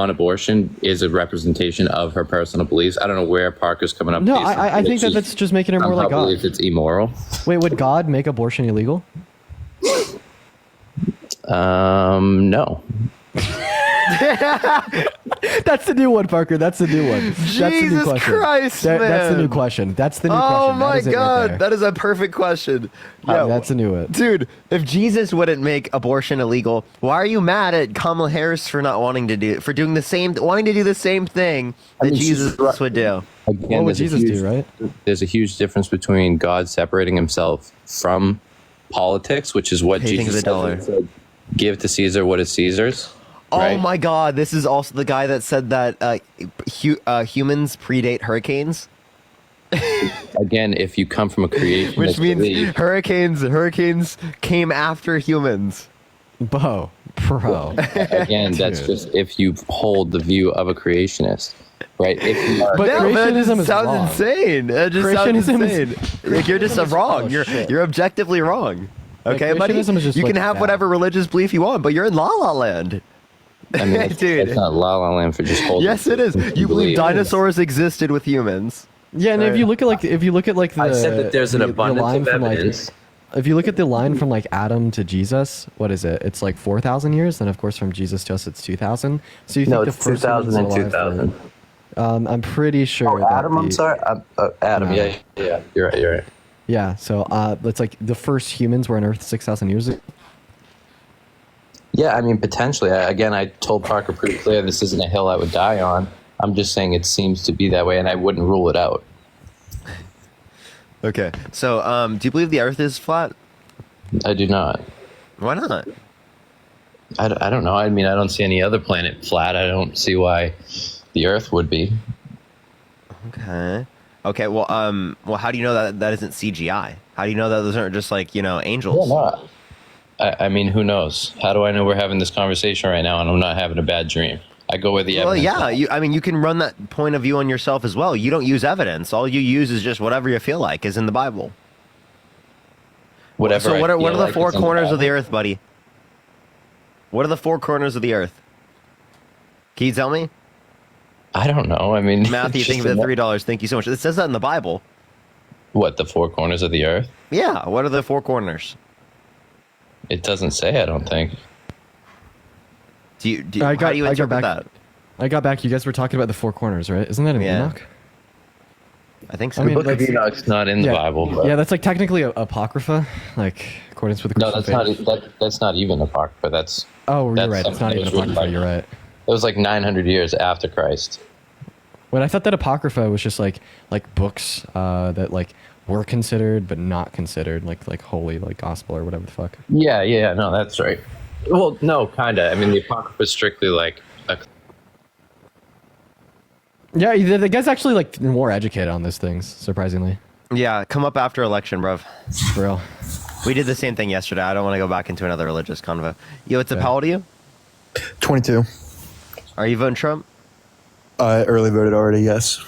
[SPEAKER 6] abortion is a representation of her personal beliefs. I don't know where Parker's coming up.
[SPEAKER 4] No,
[SPEAKER 6] based on
[SPEAKER 4] I think
[SPEAKER 6] she
[SPEAKER 4] that's just making her more
[SPEAKER 6] somehow
[SPEAKER 4] like God.
[SPEAKER 6] believes it's immoral.
[SPEAKER 4] Wait, would God make abortion illegal?
[SPEAKER 6] No.
[SPEAKER 4] That's the new one, Parker. That's the new one. That's the new
[SPEAKER 1] Jesus
[SPEAKER 4] question.
[SPEAKER 1] Christ,
[SPEAKER 4] That's the new
[SPEAKER 1] man.
[SPEAKER 4] question. That's the new
[SPEAKER 1] Oh
[SPEAKER 4] question. That
[SPEAKER 1] my
[SPEAKER 4] is it right
[SPEAKER 1] God,
[SPEAKER 4] there.
[SPEAKER 1] that is a perfect question. Yeah,
[SPEAKER 4] That's a new one.
[SPEAKER 1] dude. If Jesus wouldn't make abortion illegal, why are you mad at Kamala Harris for not wanting to do wanting to do the same thing that
[SPEAKER 6] mean, she's
[SPEAKER 1] Jesus
[SPEAKER 6] right.
[SPEAKER 1] would do?
[SPEAKER 6] Again,
[SPEAKER 4] What would
[SPEAKER 6] there's a
[SPEAKER 4] Jesus
[SPEAKER 6] huge-
[SPEAKER 4] do, right?
[SPEAKER 6] There's a huge difference between God separating himself from politics, which is what
[SPEAKER 1] Pay things
[SPEAKER 6] Jesus
[SPEAKER 1] a dollar.
[SPEAKER 6] said, give to Caesar what is Caesar's.
[SPEAKER 1] Oh
[SPEAKER 6] right?
[SPEAKER 1] my God, this is also the guy that said that humans predate hurricanes,
[SPEAKER 6] Again, if you come from a creationist
[SPEAKER 1] which means
[SPEAKER 6] belief,
[SPEAKER 1] hurricanes came after humans.
[SPEAKER 4] Bro.
[SPEAKER 6] again, that's
[SPEAKER 4] Dude.
[SPEAKER 6] just if you hold the view of a creationist, right? If you are,
[SPEAKER 4] But
[SPEAKER 1] No, that just
[SPEAKER 4] creationism is
[SPEAKER 1] sounds
[SPEAKER 4] wrong.
[SPEAKER 1] insane. It just sounds
[SPEAKER 4] Creationism is-
[SPEAKER 1] insane. Like you're just
[SPEAKER 4] creationism is
[SPEAKER 1] wrong.
[SPEAKER 4] full of
[SPEAKER 1] You're
[SPEAKER 4] shit.
[SPEAKER 1] you're objectively wrong. Okay, buddy.
[SPEAKER 4] creationism is just,
[SPEAKER 1] You can
[SPEAKER 4] like,
[SPEAKER 1] have
[SPEAKER 4] bad.
[SPEAKER 1] whatever religious belief you want, but you're in La La Land.
[SPEAKER 6] I mean, it's,
[SPEAKER 1] Dude.
[SPEAKER 6] it's not La La Land for just holding.
[SPEAKER 1] Yes, it is. You believe dinosaurs existed with humans.
[SPEAKER 4] Yeah, and if you look at like the
[SPEAKER 6] I said that there's an
[SPEAKER 4] the
[SPEAKER 6] abundance
[SPEAKER 4] line
[SPEAKER 6] of
[SPEAKER 4] from, like,
[SPEAKER 6] evidence.
[SPEAKER 4] if you look at the line from like Adam to Jesus, what is it? It's like 4,000 years, and of course from Jesus to us it's 2,000. So you think
[SPEAKER 6] No,
[SPEAKER 4] the
[SPEAKER 6] it's
[SPEAKER 4] first
[SPEAKER 6] 2000 and
[SPEAKER 4] humans alive
[SPEAKER 6] 2000.
[SPEAKER 4] were- I'm pretty sure. that
[SPEAKER 6] Adam, I'm
[SPEAKER 4] the-
[SPEAKER 6] sorry. Adam,
[SPEAKER 4] No.
[SPEAKER 6] yeah. You're right.
[SPEAKER 4] Yeah, so it's like the first humans were on Earth 6,000 years ago.
[SPEAKER 6] Yeah, I mean, potentially. Again, I told Parker pretty clear this isn't a hill I would die on. I'm just saying it seems to be that way, and I wouldn't rule it out.
[SPEAKER 1] Okay. So, do you believe the Earth is flat?
[SPEAKER 6] I do not.
[SPEAKER 1] Why not?
[SPEAKER 6] I don't know. I mean, I don't see any other planet flat. I don't see why the Earth would be.
[SPEAKER 1] Okay. Okay. Well, how do you know that that isn't CGI? How do you know that those aren't just like angels?
[SPEAKER 6] Well, I mean, who knows? How do I know we're having this conversation right now and I'm not having a bad dream? I go where the
[SPEAKER 1] Well,
[SPEAKER 6] evidence.
[SPEAKER 1] yeah. You can run that point of view on yourself as well. You don't use evidence. All you use is just whatever you feel like is in the Bible.
[SPEAKER 6] Whatever.
[SPEAKER 1] So
[SPEAKER 6] I
[SPEAKER 1] what are
[SPEAKER 6] feel
[SPEAKER 1] the
[SPEAKER 6] like
[SPEAKER 1] four
[SPEAKER 6] is in
[SPEAKER 1] corners of the
[SPEAKER 6] Bible.
[SPEAKER 1] Earth, buddy? What are the four corners of the Earth? Can you tell me?
[SPEAKER 6] I don't know. I mean,
[SPEAKER 1] Matthew,
[SPEAKER 6] it's
[SPEAKER 1] thank you for
[SPEAKER 6] just
[SPEAKER 1] the $3. Thank you so much. It says that in the Bible.
[SPEAKER 6] what, the four corners of the Earth?
[SPEAKER 1] Yeah. What are the four corners?
[SPEAKER 6] It doesn't say. I don't think.
[SPEAKER 1] How do you
[SPEAKER 4] I got
[SPEAKER 1] interpret
[SPEAKER 4] back-
[SPEAKER 1] that?
[SPEAKER 4] I got back. You guys were talking about the four corners, right? Isn't that in
[SPEAKER 1] Yeah.
[SPEAKER 4] Enoch?
[SPEAKER 1] I think so.
[SPEAKER 4] I mean,
[SPEAKER 6] Book of
[SPEAKER 4] that's-
[SPEAKER 6] Enoch's not in the Bible. But
[SPEAKER 4] Yeah, that's like technically a apocrypha, like accordance with the
[SPEAKER 6] no,
[SPEAKER 4] Christian
[SPEAKER 6] that's
[SPEAKER 4] faith.
[SPEAKER 6] not. That's not even apocrypha. That's.
[SPEAKER 4] Oh, you're
[SPEAKER 6] that's
[SPEAKER 4] right. It's not
[SPEAKER 6] something
[SPEAKER 4] even
[SPEAKER 6] that was written
[SPEAKER 4] apocrypha.
[SPEAKER 6] by-
[SPEAKER 4] You're right.
[SPEAKER 6] It was like 900 years after Christ.
[SPEAKER 4] When I thought that apocrypha was just like books that like were considered but not considered like holy, like gospel or whatever the fuck.
[SPEAKER 6] Yeah. No, that's right. Well, no, kinda. I mean, the apocrypha is strictly like a
[SPEAKER 4] Yeah, the guy's actually like more educated on these things, surprisingly.
[SPEAKER 1] Yeah, come up after election, bruv.
[SPEAKER 4] For real.
[SPEAKER 1] We did the same thing yesterday. I don't want to go back into another religious convo. Yo, what's up? How old are you?
[SPEAKER 7] 22.
[SPEAKER 1] Are you voting Trump?
[SPEAKER 7] I early voted already, yes.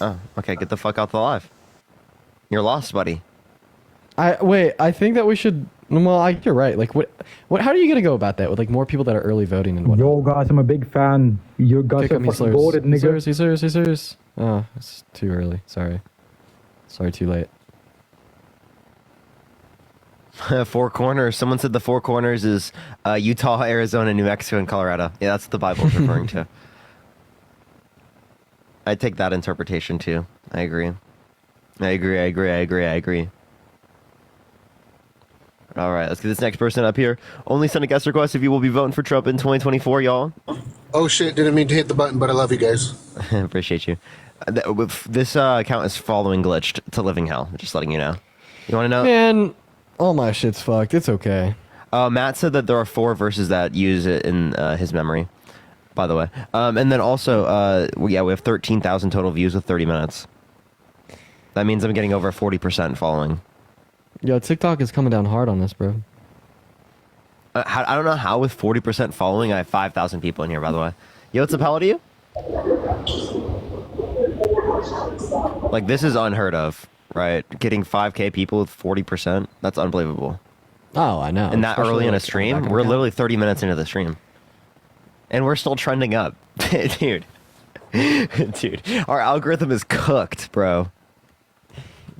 [SPEAKER 1] Oh, okay. Get the fuck out the live. You're lost, buddy.
[SPEAKER 4] I think that we should. Well, you're right. Like, what? How are you gonna go about that with like more people that are early voting and whatnot?
[SPEAKER 8] Yo, guys, I'm a big fan. You guys
[SPEAKER 4] Pick
[SPEAKER 8] are
[SPEAKER 4] up
[SPEAKER 8] fucking
[SPEAKER 4] Miscarriage.
[SPEAKER 8] voted, nigga.
[SPEAKER 4] Miscarriage. Oh, it's too early. Sorry, too late.
[SPEAKER 1] Four corners. Someone said the four corners is Utah, Arizona, New Mexico, and Colorado. Yeah, that's what the Bible's referring to. I take that interpretation too. I agree. All right, let's get this next person up here. Only send a guest request if you will be voting for Trump in 2024, y'all.
[SPEAKER 9] Oh shit, didn't mean to hit the button, but I love you guys.
[SPEAKER 1] Appreciate you. This account is following glitched to living hell. Just letting you know. You want to know?
[SPEAKER 4] Man, all my shit's fucked. It's okay.
[SPEAKER 1] Matt said that there are 4 verses that use it in his memory, by the way. And then also, we have 13,000 total views with 30 minutes. That means I'm getting over 40% following.
[SPEAKER 4] Yo, TikTok is coming down hard on this, bro.
[SPEAKER 1] I don't know how with 40% following, I have 5,000 people in here, by the way. Yo, what's up? How old are you? Like, this is unheard of, right? Getting 5K people with 40%, that's unbelievable.
[SPEAKER 4] Oh, I know.
[SPEAKER 1] And that
[SPEAKER 4] Especially,
[SPEAKER 1] early in a
[SPEAKER 4] like,
[SPEAKER 1] stream,
[SPEAKER 4] back in
[SPEAKER 1] we're
[SPEAKER 4] the
[SPEAKER 1] literally 30 minutes into the stream. And we're still trending up. Dude. Dude, our algorithm is cooked, bro.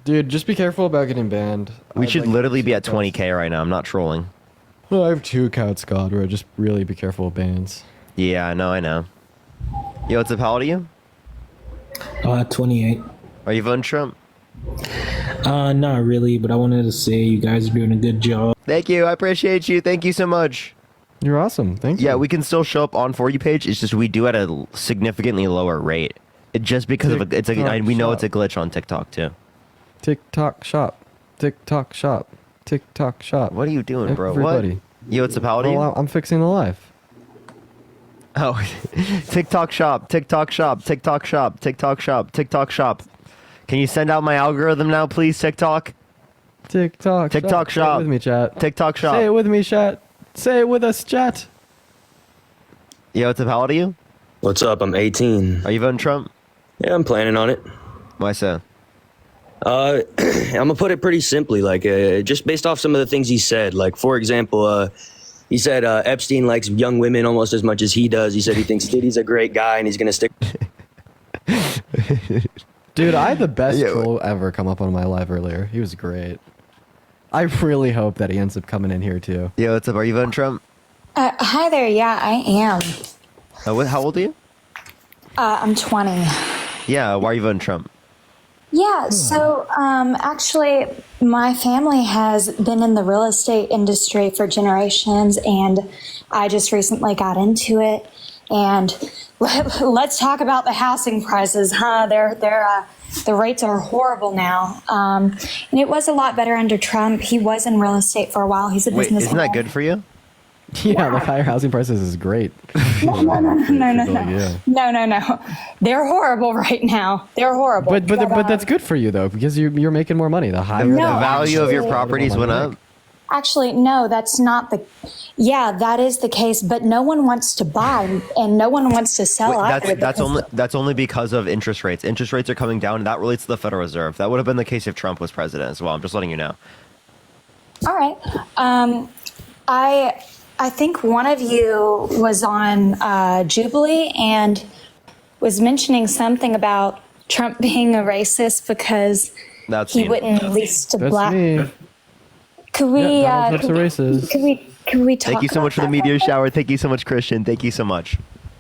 [SPEAKER 4] Dude, just be careful about getting banned.
[SPEAKER 1] We
[SPEAKER 4] I'd
[SPEAKER 1] should
[SPEAKER 4] like to
[SPEAKER 1] literally
[SPEAKER 4] see
[SPEAKER 1] be at
[SPEAKER 4] accounts.
[SPEAKER 1] 20K right now. I'm not trolling.
[SPEAKER 4] Well, I have 2 accounts, God, bro. Just really be careful with bans.
[SPEAKER 1] Yeah, I know. Yo, what's up? How old are you?
[SPEAKER 10] 28.
[SPEAKER 1] Are you voting Trump?
[SPEAKER 10] Not really, but I wanted to say you guys are doing a good job.
[SPEAKER 1] Thank you. I appreciate you. Thank you so much.
[SPEAKER 4] You're awesome. Thank you.
[SPEAKER 1] Yeah, we can still show up on For You page. It's just we do at a significantly lower rate. Just because of a, it's a,
[SPEAKER 4] TikTok
[SPEAKER 1] we know
[SPEAKER 4] shop.
[SPEAKER 1] it's a glitch on TikTok too.
[SPEAKER 4] TikTok shop. TikTok shop. TikTok shop.
[SPEAKER 1] What are you doing, bro?
[SPEAKER 4] Everybody.
[SPEAKER 1] What? Yo, what's up? How old are you?
[SPEAKER 4] Well, I'm fixing the live.
[SPEAKER 1] Oh, TikTok shop, TikTok shop, TikTok shop, TikTok shop, TikTok shop. Can you send out my algorithm now, please, TikTok?
[SPEAKER 4] TikTok.
[SPEAKER 1] TikTok
[SPEAKER 4] Say it
[SPEAKER 1] shop.
[SPEAKER 4] with me, chat.
[SPEAKER 1] TikTok shop.
[SPEAKER 4] Say it with me, chat. Say it with us, chat.
[SPEAKER 1] Yo, what's up? How old are you?
[SPEAKER 11] What's up? I'm 18.
[SPEAKER 1] Are you voting Trump?
[SPEAKER 11] Yeah, I'm planning on it.
[SPEAKER 1] Why so?
[SPEAKER 11] I'm gonna put it pretty simply, like just based off some of the things he said. Like, for example, he said Epstein likes young women almost as much as he does. He said he thinks Diddy's a great guy and he's gonna stick.
[SPEAKER 4] Dude, I had the best troll ever come up on my live earlier. He was great. I really hope that he ends up coming in here too.
[SPEAKER 1] Yo, what's up? Are you voting Trump?
[SPEAKER 12] Hi there. Yeah, I am.
[SPEAKER 1] How old are you?
[SPEAKER 12] I'm 20.
[SPEAKER 1] Yeah, why are you voting Trump?
[SPEAKER 12] Yeah, so actually, my family has been in the real estate industry for generations, and I just recently got into it. And let's talk about the housing prices, huh? The rates are horrible now. And it was a lot better under Trump. He was in real estate for a while. He's a
[SPEAKER 1] Wait,
[SPEAKER 12] businessman.
[SPEAKER 1] isn't that good for you?
[SPEAKER 4] Yeah, the higher housing prices is great.
[SPEAKER 12] No. They're horrible right now. They're horrible.
[SPEAKER 4] But that's good for you though, because you're making more money. The higher
[SPEAKER 1] The
[SPEAKER 4] the
[SPEAKER 1] value of your properties went up.
[SPEAKER 12] Actually, no, that's not the. Yeah, that is the case, but no one wants to buy and no one wants to sell either.
[SPEAKER 1] That's only because of interest rates. Interest rates are coming down, and that relates to the Federal Reserve. That would have been the case if Trump was president as well. I'm just letting you know.
[SPEAKER 12] All right. I think one of you was on Jubilee and was mentioning something about Trump being a racist because he wouldn't lease to black.
[SPEAKER 4] Me.
[SPEAKER 12] Could we?
[SPEAKER 4] Donald Trump's a racist.
[SPEAKER 12] Could we talk?
[SPEAKER 1] Thank you so much for the meteor shower. Thank you so much, Christian. Thank you so much.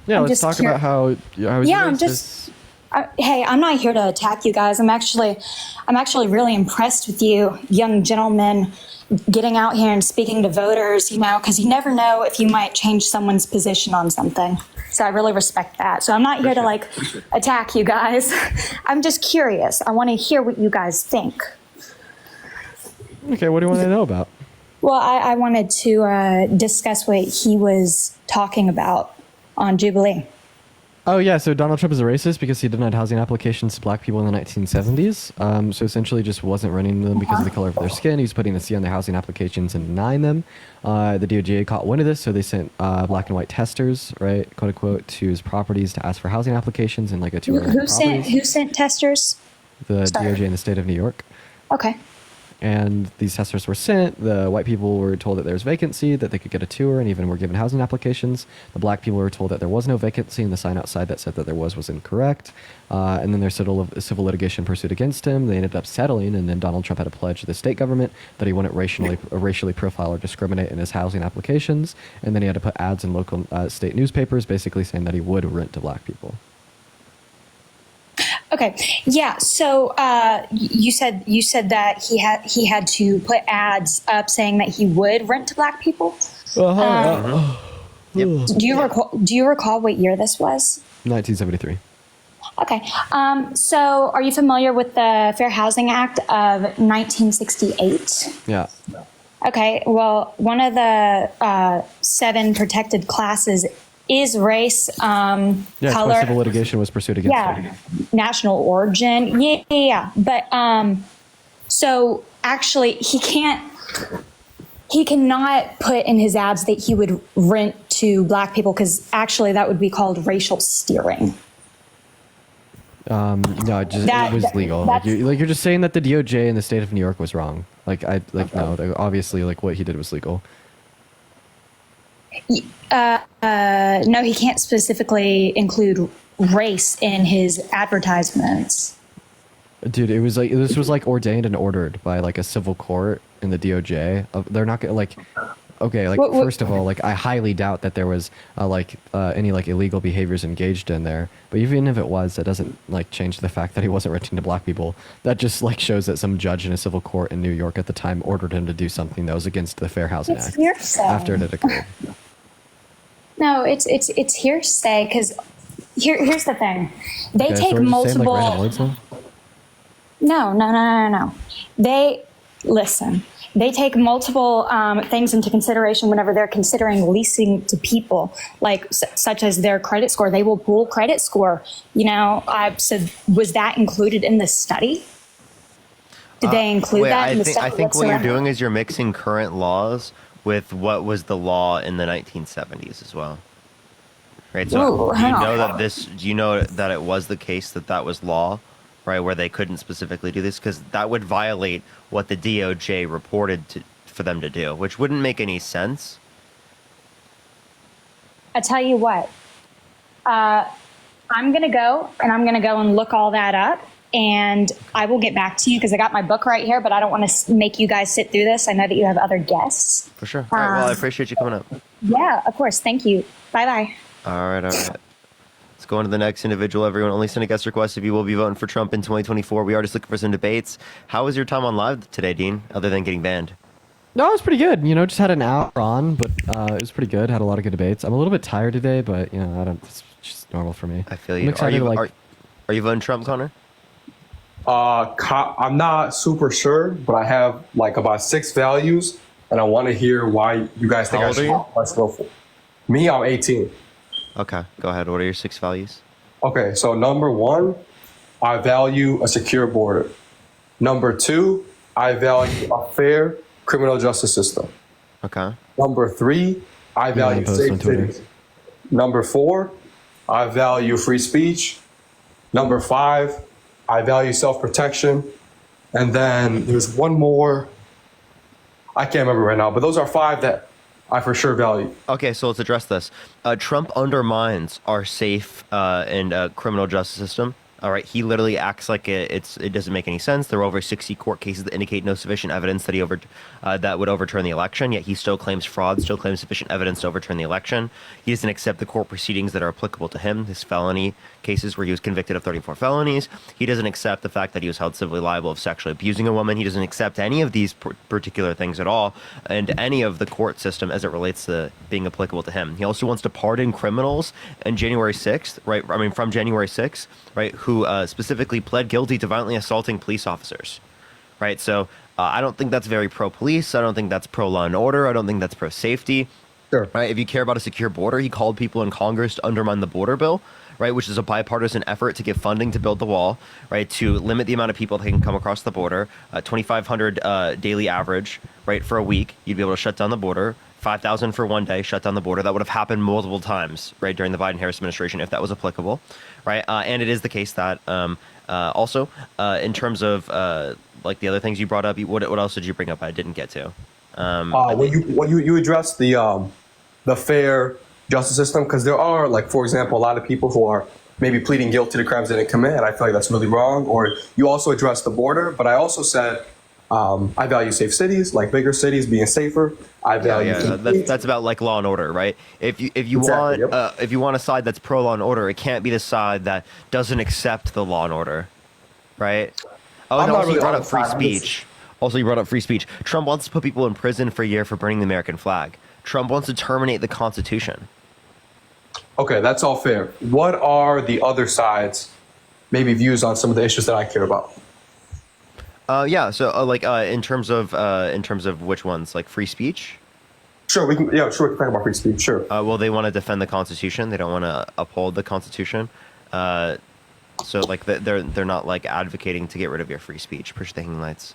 [SPEAKER 4] Yeah,
[SPEAKER 12] I'm
[SPEAKER 4] let's
[SPEAKER 12] just
[SPEAKER 4] talk about how he's
[SPEAKER 12] I'm
[SPEAKER 4] racist.
[SPEAKER 12] just. Hey, I'm not here to attack you guys. I'm actually really impressed with you, young gentlemen, getting out here and speaking to voters. You know, because you never know if you might change someone's position on something. So I really respect that. So I'm not here to attack you guys. I'm just curious. I want to hear what you guys think.
[SPEAKER 4] Okay, what do you want to know about?
[SPEAKER 12] Well, I wanted to discuss what he was talking about on Jubilee.
[SPEAKER 4] Oh yeah, so Donald Trump is a racist because he denied housing applications to black people in the 1970s. So essentially just wasn't running them because of the color of their skin. He was putting a C on their housing applications and denying them. The DOJ caught wind of this, so they sent black and white testers, right, quote unquote, to his properties to ask for housing applications and like a tour.
[SPEAKER 12] Who sent testers?
[SPEAKER 4] The DOJ in the state of New York.
[SPEAKER 12] Okay.
[SPEAKER 4] And these testers were sent. The white people were told that there was vacancy, that they could get a tour, and even were given housing applications. The black people were told that there was no vacancy, and the sign outside that said that there was incorrect. And then there's civil litigation pursued against him. They ended up settling, and then Donald Trump had to pledge to the state government that he wouldn't racially profile or discriminate in his housing applications. And then he had to put ads in local state newspapers, basically saying that he would rent to black people.
[SPEAKER 12] Okay. Yeah. So you said that he had to put ads up saying that he would rent to black people.
[SPEAKER 1] Yep.
[SPEAKER 12] Do you recall what year this was?
[SPEAKER 4] 1973.
[SPEAKER 12] Okay. So are you familiar with the Fair Housing Act of 1968?
[SPEAKER 4] Yeah.
[SPEAKER 12] Okay. Well, one of the 7 protected classes is race,
[SPEAKER 4] Yeah,
[SPEAKER 12] color,
[SPEAKER 4] civil litigation was pursued against him.
[SPEAKER 12] national origin. Yeah. But so actually, he cannot put in his ads that he would rent to black people because actually that would be called racial steering.
[SPEAKER 4] No, it was legal. You're just saying that the DOJ in the state of New York was wrong. No, obviously, what he did was legal.
[SPEAKER 12] No, he can't specifically include race in his advertisements.
[SPEAKER 4] Dude, it was this was ordained and ordered by a civil court in the DOJ. They're not gonna Okay, like first of all, like I highly doubt that there was any like illegal behaviors engaged in there. But even if it was, that doesn't like change the fact that he wasn't renting to black people. That just like shows that some judge in a civil court in New York at the time ordered him to do something that was against the Fair Housing
[SPEAKER 12] It's
[SPEAKER 4] Act
[SPEAKER 12] hearsay.
[SPEAKER 4] after it had occurred.
[SPEAKER 12] No, it's hearsay because here's the thing. They
[SPEAKER 4] Okay,
[SPEAKER 12] take
[SPEAKER 4] so we're just saying,
[SPEAKER 12] multiple.
[SPEAKER 4] like, random words now?
[SPEAKER 12] No. They take multiple things into consideration whenever they're considering leasing to people, like such as their credit score. They will pull credit score. So was that included in the study? Did they include that in the study?
[SPEAKER 1] I think what you're
[SPEAKER 12] whatsoever?
[SPEAKER 1] doing is you're mixing current laws with what was the law in the 1970s as well. Right. So
[SPEAKER 12] Ooh, hang on.
[SPEAKER 1] do you know that it was the case that was law, right, where they couldn't specifically do this because that would violate what the DOJ reported for them to do, which wouldn't make any sense.
[SPEAKER 12] I tell you what, I'm going to go and look all that up, and I will get back to you because I got my book right here, but I don't want to make you guys sit through this. I know that you have other guests.
[SPEAKER 1] For sure. All right, well, I appreciate you coming up.
[SPEAKER 12] Yeah, of course. Thank you. Bye-bye.
[SPEAKER 1] All right. Let's go on to the next individual. Everyone, only send a guest request if you will be voting for Trump in 2024. We are just looking for some debates. How was your time on live today, Dean, other than getting banned?
[SPEAKER 4] No, it was pretty good. Just had an hour on, but it was pretty good. Had a lot of good debates. I'm a little bit tired today, but it's just normal for me.
[SPEAKER 1] I feel you.
[SPEAKER 4] I'm excited
[SPEAKER 1] Are you voting Trump, Connor?
[SPEAKER 13] I'm not super sure, but I have like about 6 values, and I want to hear why you guys think
[SPEAKER 1] How
[SPEAKER 13] I
[SPEAKER 1] old
[SPEAKER 13] should.
[SPEAKER 1] are you?
[SPEAKER 13] Let's go for it. Me, I'm 18.
[SPEAKER 1] Okay, go ahead. What are your 6 values?
[SPEAKER 13] Okay, so number 1, I value a secure border. Number 2, I value a fair criminal justice system.
[SPEAKER 1] Okay.
[SPEAKER 13] Number 3, I value
[SPEAKER 4] post on
[SPEAKER 13] safe
[SPEAKER 4] Twitter.
[SPEAKER 13] cities. Number 4, I value free speech. Number 5, I value self-protection. And then there's one more. I can't remember right now, but those are 5 that I for sure value.
[SPEAKER 1] Okay, so let's address this. Trump undermines our safe and criminal justice system. All right, he literally acts like it doesn't make any sense. There are over 60 court cases that indicate no sufficient evidence that that would overturn the election. Yet he still claims fraud, still claims sufficient evidence to overturn the election. He doesn't accept the court proceedings that are applicable to him, his felony cases where he was convicted of 34 felonies. He doesn't accept the fact that he was held civilly liable of sexually abusing a woman. He doesn't accept any of these particular things at all, and any of the court system as it relates to being applicable to him. He also wants to pardon criminals on January 6th, right? I mean, from January 6th, right? Who specifically pled guilty to violently assaulting police officers, right? So I don't think that's very pro-police. I don't think that's pro-law and order. I don't think that's pro-safety.
[SPEAKER 13] Sure.
[SPEAKER 1] Right? If you care about a secure border, he called people in Congress to undermine the border bill, right? Which is a bipartisan effort to give funding to build the wall, right? To limit the amount of people that can come across the border, 2,500 daily average, right? For a week, you'd be able to shut down the border. 5,000 for one day, shut down the border. That would have happened multiple times, right, during the Biden-Harris administration, if that was applicable, right? And it is the case that also, in terms of like the other things you brought up, what else did you bring up I didn't get to?
[SPEAKER 13] When you address the fair justice system, because there are, like, for example, a lot of people who are maybe pleading guilty to crimes they didn't commit, and I feel like that's really wrong. Or you also address the border, but I also said I value safe cities, like bigger cities being safer. I value
[SPEAKER 1] that's about like law and order, right? If you
[SPEAKER 13] Exactly,
[SPEAKER 1] want if you want a side that's pro law and order, it can't be the side that doesn't accept the law and order, right? Oh,
[SPEAKER 13] I'm
[SPEAKER 1] and
[SPEAKER 13] not
[SPEAKER 1] also
[SPEAKER 13] really
[SPEAKER 1] you brought
[SPEAKER 13] on
[SPEAKER 1] up free
[SPEAKER 13] the side, I'm just-
[SPEAKER 1] speech. Also, you brought up free speech. Trump wants to put people in prison for a year for burning the American flag. Trump wants to terminate the Constitution.
[SPEAKER 13] Okay, that's all fair. What are the other sides, maybe views on some of the issues that I care about?
[SPEAKER 1] In terms of which ones, like free speech.
[SPEAKER 13] Sure, we can talk about free speech. Sure.
[SPEAKER 1] Well, they want to defend the Constitution. They don't want to uphold the Constitution. So like they're not like advocating to get rid of your free speech. Push the hanging lights.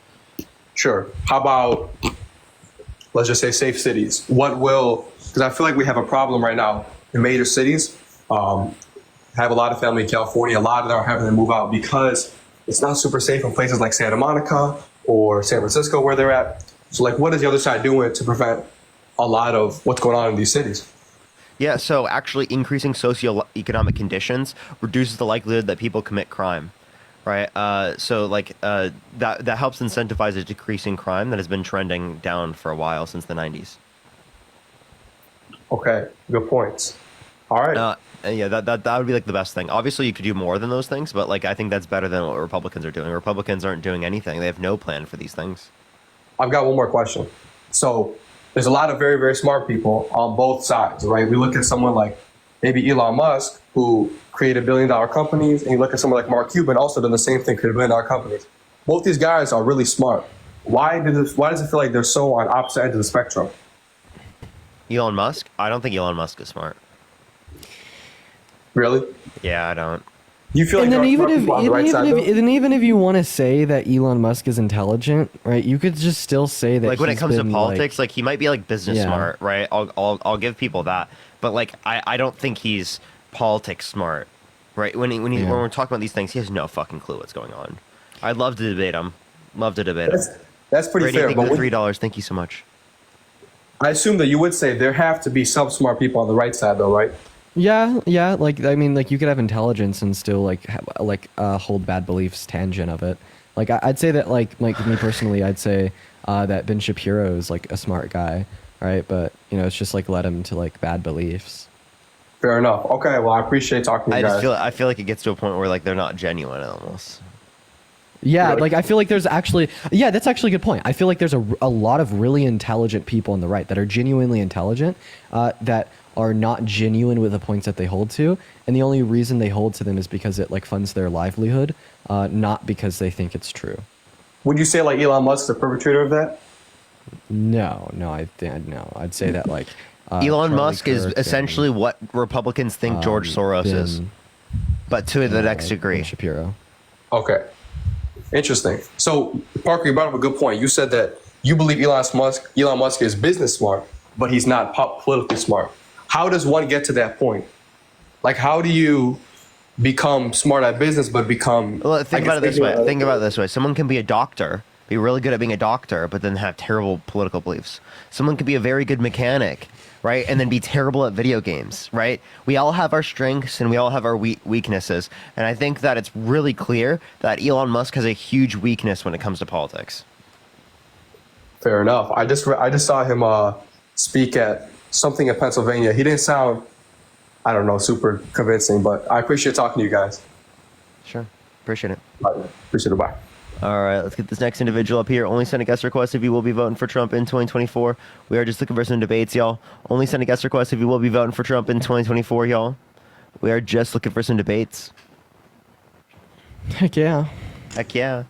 [SPEAKER 13] Sure. How about, let's just say, safe cities? Because I feel like we have a problem right now in major cities. Have a lot of family in California. A lot of them are having to move out because it's not super safe in places like Santa Monica or San Francisco where they're at. So like, what is the other side doing to prevent a lot of what's going on in these cities?
[SPEAKER 1] Yeah, so actually increasing socioeconomic conditions reduces the likelihood that people commit crime, right? That helps incentivize a decreasing crime that has been trending down for a while since the 90s.
[SPEAKER 13] Okay, good points. All right.
[SPEAKER 1] Yeah, that would be like the best thing. Obviously, you could do more than those things, but like I think that's better than what Republicans are doing. Republicans aren't doing anything. They have no plan for these things.
[SPEAKER 13] I've got one more question. So there's a lot of very, very smart people on both sides, right? We look at someone like maybe Elon Musk, who created billion-dollar companies, and you look at someone like Mark Cuban, also done the same thing, created billion-dollar companies. Both these guys are really smart. Why does it feel like they're so on opposite ends of the spectrum?
[SPEAKER 1] Elon Musk? I don't think Elon Musk is smart.
[SPEAKER 13] Really?
[SPEAKER 1] Yeah, I don't.
[SPEAKER 13] You feel like
[SPEAKER 4] And then
[SPEAKER 13] there are
[SPEAKER 4] even
[SPEAKER 13] smart
[SPEAKER 4] if
[SPEAKER 13] people on the right side, though?
[SPEAKER 4] even if you want to say that Elon Musk is intelligent, right? You could just still say that.
[SPEAKER 1] Like when it
[SPEAKER 4] he's
[SPEAKER 1] comes to
[SPEAKER 4] been,
[SPEAKER 1] politics, like he might be like business
[SPEAKER 4] Yeah.
[SPEAKER 1] smart, right? I'll give people that, but like I don't think he's politics smart, right? When we're talking about these things, he has no fucking clue what's going on. I'd love to debate him. Love to debate him.
[SPEAKER 13] That's pretty
[SPEAKER 1] Brady,
[SPEAKER 13] fair.
[SPEAKER 1] thank you
[SPEAKER 13] But
[SPEAKER 1] for $3. Thank you so much.
[SPEAKER 13] I assume that you would say there have to be some smart people on the right side, though, right?
[SPEAKER 4] Yeah. Like I mean, like you could have intelligence and still hold bad beliefs tangent of it. Like I'd say that like me personally, I'd say that Ben Shapiro is like a smart guy, right? But it's just like led him to like bad beliefs.
[SPEAKER 13] Fair enough. Okay, well, I appreciate talking to you guys.
[SPEAKER 1] I feel like it gets to a point where like they're not genuine almost.
[SPEAKER 4] Yeah, like I feel like there's actually that's actually a good point. I feel like there's a lot of really intelligent people on the right that are genuinely intelligent that are not genuine with the points that they hold to, and the only reason they hold to them is because it like funds their livelihood, not because they think it's true.
[SPEAKER 13] Would you say like Elon Musk's the perpetrator of that?
[SPEAKER 4] No, I'd say that like
[SPEAKER 1] Elon
[SPEAKER 4] Charlie
[SPEAKER 1] Musk is
[SPEAKER 4] Kirk
[SPEAKER 1] essentially what Republicans think George Soros is, but to the next degree.
[SPEAKER 4] Ben Shapiro.
[SPEAKER 13] Okay. Interesting. So, Parker, you brought up a good point. You said that you believe Elon Musk is business smart, but he's not politically smart. How does one get to that point? Like, how do you become smart at business, but become...
[SPEAKER 1] Well, think about it this way. Someone can be a doctor, be really good at being a doctor, but then have terrible political beliefs. Someone can be a very good mechanic, right? And then be terrible at video games, right? We all have our strengths and we all have our weaknesses. And I think that it's really clear that Elon Musk has a huge weakness when it comes to politics.
[SPEAKER 13] Fair enough. I just saw him speak at something in Pennsylvania. He didn't sound, I don't know, super convincing, but I appreciate talking to you guys.
[SPEAKER 1] Sure. Appreciate it.
[SPEAKER 13] Appreciate it. Bye.
[SPEAKER 1] All right, let's get this next individual up here. Only send a guest request if you will be voting for Trump in 2024. We are just looking for some debates, y'all. Only send a guest request if you will be voting for Trump in 2024, y'all. We are just looking for some debates.
[SPEAKER 4] Heck yeah.
[SPEAKER 1] Heck yeah.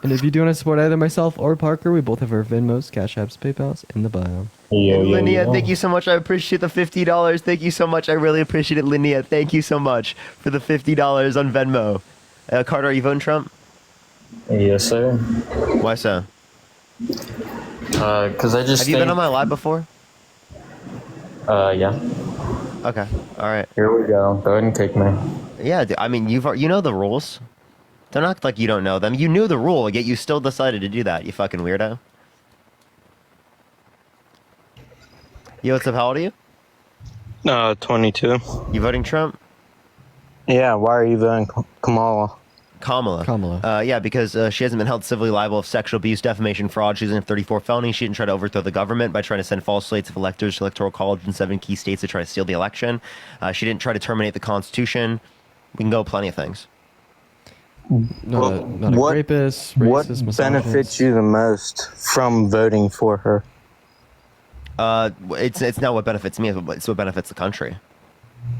[SPEAKER 4] And if you do want to support either myself or Parker, we both have our Venmos, Cash Apps, PayPals in the bio.
[SPEAKER 1] And Linnea, thank you so much. I appreciate the $50. Thank you so much. I really appreciate it, Linnea. Thank you so much for the $50 on Venmo. Carter, are you voting Trump?
[SPEAKER 14] Yes, sir.
[SPEAKER 1] Why so?
[SPEAKER 14] Because I just
[SPEAKER 1] Have you been on my live before?
[SPEAKER 14] Yeah.
[SPEAKER 1] Okay. All right.
[SPEAKER 14] Here we go. Go ahead and kick me.
[SPEAKER 1] Yeah, I mean, you know the rules. Don't act like you don't know them. You knew the rule, yet you still decided to do that, you fucking weirdo. Yo, what's up? How old are you?
[SPEAKER 14] 22.
[SPEAKER 1] You voting Trump?
[SPEAKER 14] Yeah, why are you voting Kamala?
[SPEAKER 1] Kamala. Yeah, because she hasn't been held civilly liable of sexual abuse, defamation, fraud. She's in 34 felonies. She didn't try to overthrow the government by trying to send false slates of electors to electoral college in 7 key states to try to steal the election. She didn't try to terminate the Constitution. We can go plenty of things.
[SPEAKER 4] Not a rapist,
[SPEAKER 14] what
[SPEAKER 4] racist,
[SPEAKER 14] benefits you the most from voting for her?
[SPEAKER 1] It's not what benefits me, it's what benefits the country.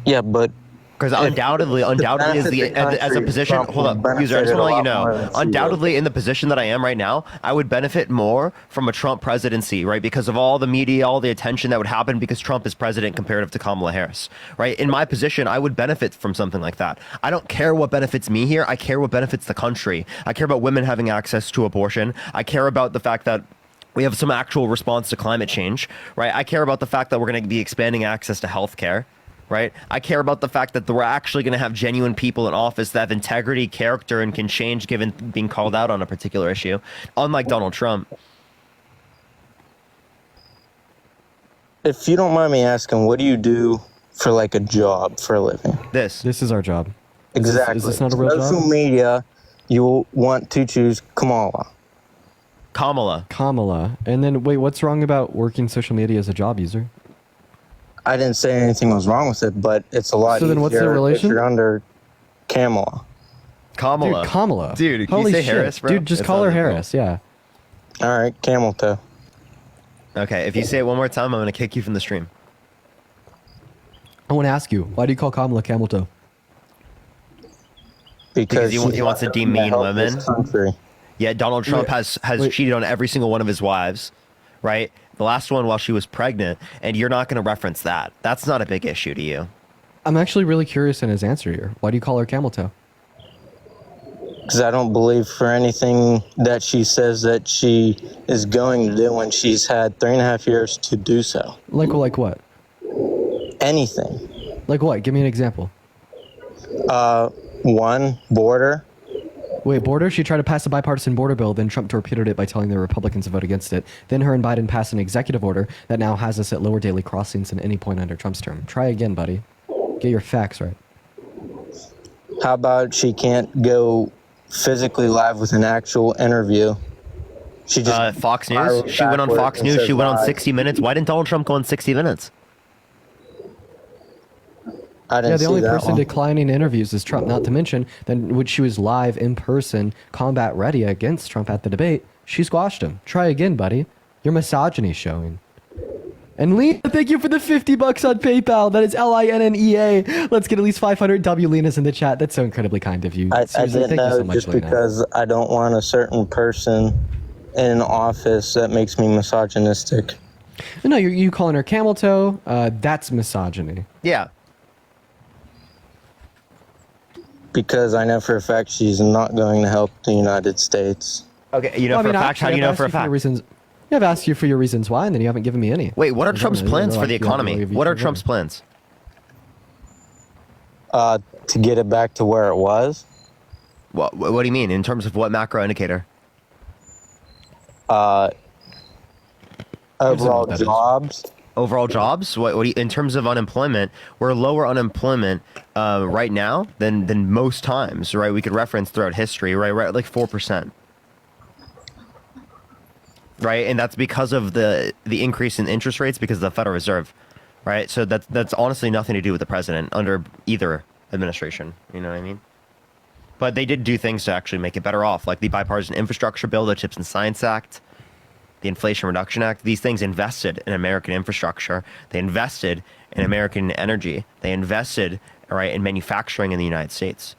[SPEAKER 14] Yeah, but
[SPEAKER 1] because undoubtedly is as a position. Hold up, user. I just want to let you know. Undoubtedly, in the position that I am right now, I would benefit more from a Trump presidency, right? Because of all the media, all the attention that would happen because Trump is president comparative to Kamala Harris, right? In my position, I would benefit from something like that. I don't care what benefits me here. I care what benefits the country. I care about women having access to abortion. I care about the fact that we have some actual response to climate change, right? I care about the fact that we're going to be expanding access to healthcare. Right? I care about the fact that we're actually going to have genuine people in office that have integrity, character, and can change given being called out on a particular issue, unlike Donald Trump.
[SPEAKER 14] If you don't mind me asking, what do you do for like a job for a living?
[SPEAKER 4] This is our job.
[SPEAKER 14] Exactly.
[SPEAKER 4] Is this not a real
[SPEAKER 14] Social
[SPEAKER 4] job?
[SPEAKER 14] media, you want to choose Kamala.
[SPEAKER 4] And then wait, what's wrong about working social media as a job, user?
[SPEAKER 14] I didn't say anything was wrong with it, but it's a lot
[SPEAKER 4] So then what's the
[SPEAKER 14] easier
[SPEAKER 4] relation?
[SPEAKER 14] if you're under Kamala.
[SPEAKER 1] Kamala.
[SPEAKER 4] Dude, Kamala.
[SPEAKER 1] Dude, can
[SPEAKER 4] Holy
[SPEAKER 1] you say
[SPEAKER 4] shit.
[SPEAKER 1] Harris, bro?
[SPEAKER 4] Dude, just
[SPEAKER 1] That
[SPEAKER 4] call her
[SPEAKER 1] sounded cool.
[SPEAKER 4] Harris, yeah.
[SPEAKER 14] All right, camel toe.
[SPEAKER 1] Okay, if you say it one more time, I'm going to kick you from the stream.
[SPEAKER 4] I want to ask you, why do you call Kamala camel toe?
[SPEAKER 1] Because
[SPEAKER 14] she's
[SPEAKER 1] he wants to
[SPEAKER 14] not
[SPEAKER 1] demean
[SPEAKER 14] gonna help
[SPEAKER 1] women.
[SPEAKER 14] this country.
[SPEAKER 1] Yeah, Donald Trump has cheated on every single one of his wives, right? The last one while she was pregnant, and you're not going to reference that. That's not a big issue to you.
[SPEAKER 4] I'm actually really curious in his answer here. Why do you call her camel toe?
[SPEAKER 14] Because I don't believe for anything that she says that she is going to do when she's had 3.5 years to do so.
[SPEAKER 4] Like what?
[SPEAKER 14] Anything.
[SPEAKER 4] Like what? Give me an example.
[SPEAKER 14] One, border.
[SPEAKER 4] Wait, border? She tried to pass a bipartisan border bill, then Trump torpedoed it by telling the Republicans to vote against it. Then her and Biden passed an executive order that now has us at lower daily crossings than any point under Trump's term. Try again, buddy. Get your facts right.
[SPEAKER 14] How about she can't go physically live with an actual interview? She just
[SPEAKER 1] Fox News. She went on Fox News. She went on 60 Minutes. Why didn't Donald Trump go on 60 Minutes?
[SPEAKER 14] I didn't
[SPEAKER 4] Yeah, the
[SPEAKER 14] see
[SPEAKER 4] only
[SPEAKER 14] that
[SPEAKER 4] person
[SPEAKER 14] one.
[SPEAKER 4] declining interviews is Trump. Not to mention, then when she was live in person, combat ready against Trump at the debate, she squashed him. Try again, buddy. Your misogyny showing. And Lena, thank you for the $50 on PayPal. That is LINNEA. Let's get at least 500 W Lena's in the chat. That's so incredibly kind of you.
[SPEAKER 14] I
[SPEAKER 4] Seriously,
[SPEAKER 14] didn't
[SPEAKER 4] thank you
[SPEAKER 14] know
[SPEAKER 4] so much,
[SPEAKER 14] just
[SPEAKER 4] Lena.
[SPEAKER 14] because I don't want a certain person in office that makes me misogynistic.
[SPEAKER 4] No, you calling her camel toe? That's misogyny.
[SPEAKER 1] Yeah.
[SPEAKER 14] Because I know for a fact she's not going to help the United States.
[SPEAKER 1] Okay, you know for a fact. How do you know for a fact?
[SPEAKER 4] I've asked you for your reasons why, and then you haven't given me any.
[SPEAKER 1] Wait, what are
[SPEAKER 4] I
[SPEAKER 1] Trump's
[SPEAKER 4] don't know,
[SPEAKER 1] plans for
[SPEAKER 4] like
[SPEAKER 1] the
[SPEAKER 4] you haven't
[SPEAKER 1] economy?
[SPEAKER 4] really
[SPEAKER 1] What are
[SPEAKER 4] given
[SPEAKER 1] Trump's plans?
[SPEAKER 14] To get it back to where it was.
[SPEAKER 1] What do you mean in terms of what macro indicator?
[SPEAKER 14] Overall jobs.
[SPEAKER 1] Overall jobs? What do you, in terms of unemployment, we're lower unemployment right now than most times, right? We could reference throughout history, right? Right, like 4%. Right, and that's because of the increase in interest rates because of the Federal Reserve, right? So that's honestly nothing to do with the president under either administration. You know what I mean? But they did do things to actually make it better off, like the bipartisan infrastructure bill, the Chips and Science Act, the Inflation Reduction Act. These things invested in American infrastructure. They invested in American energy. They invested, right, in manufacturing in the United States.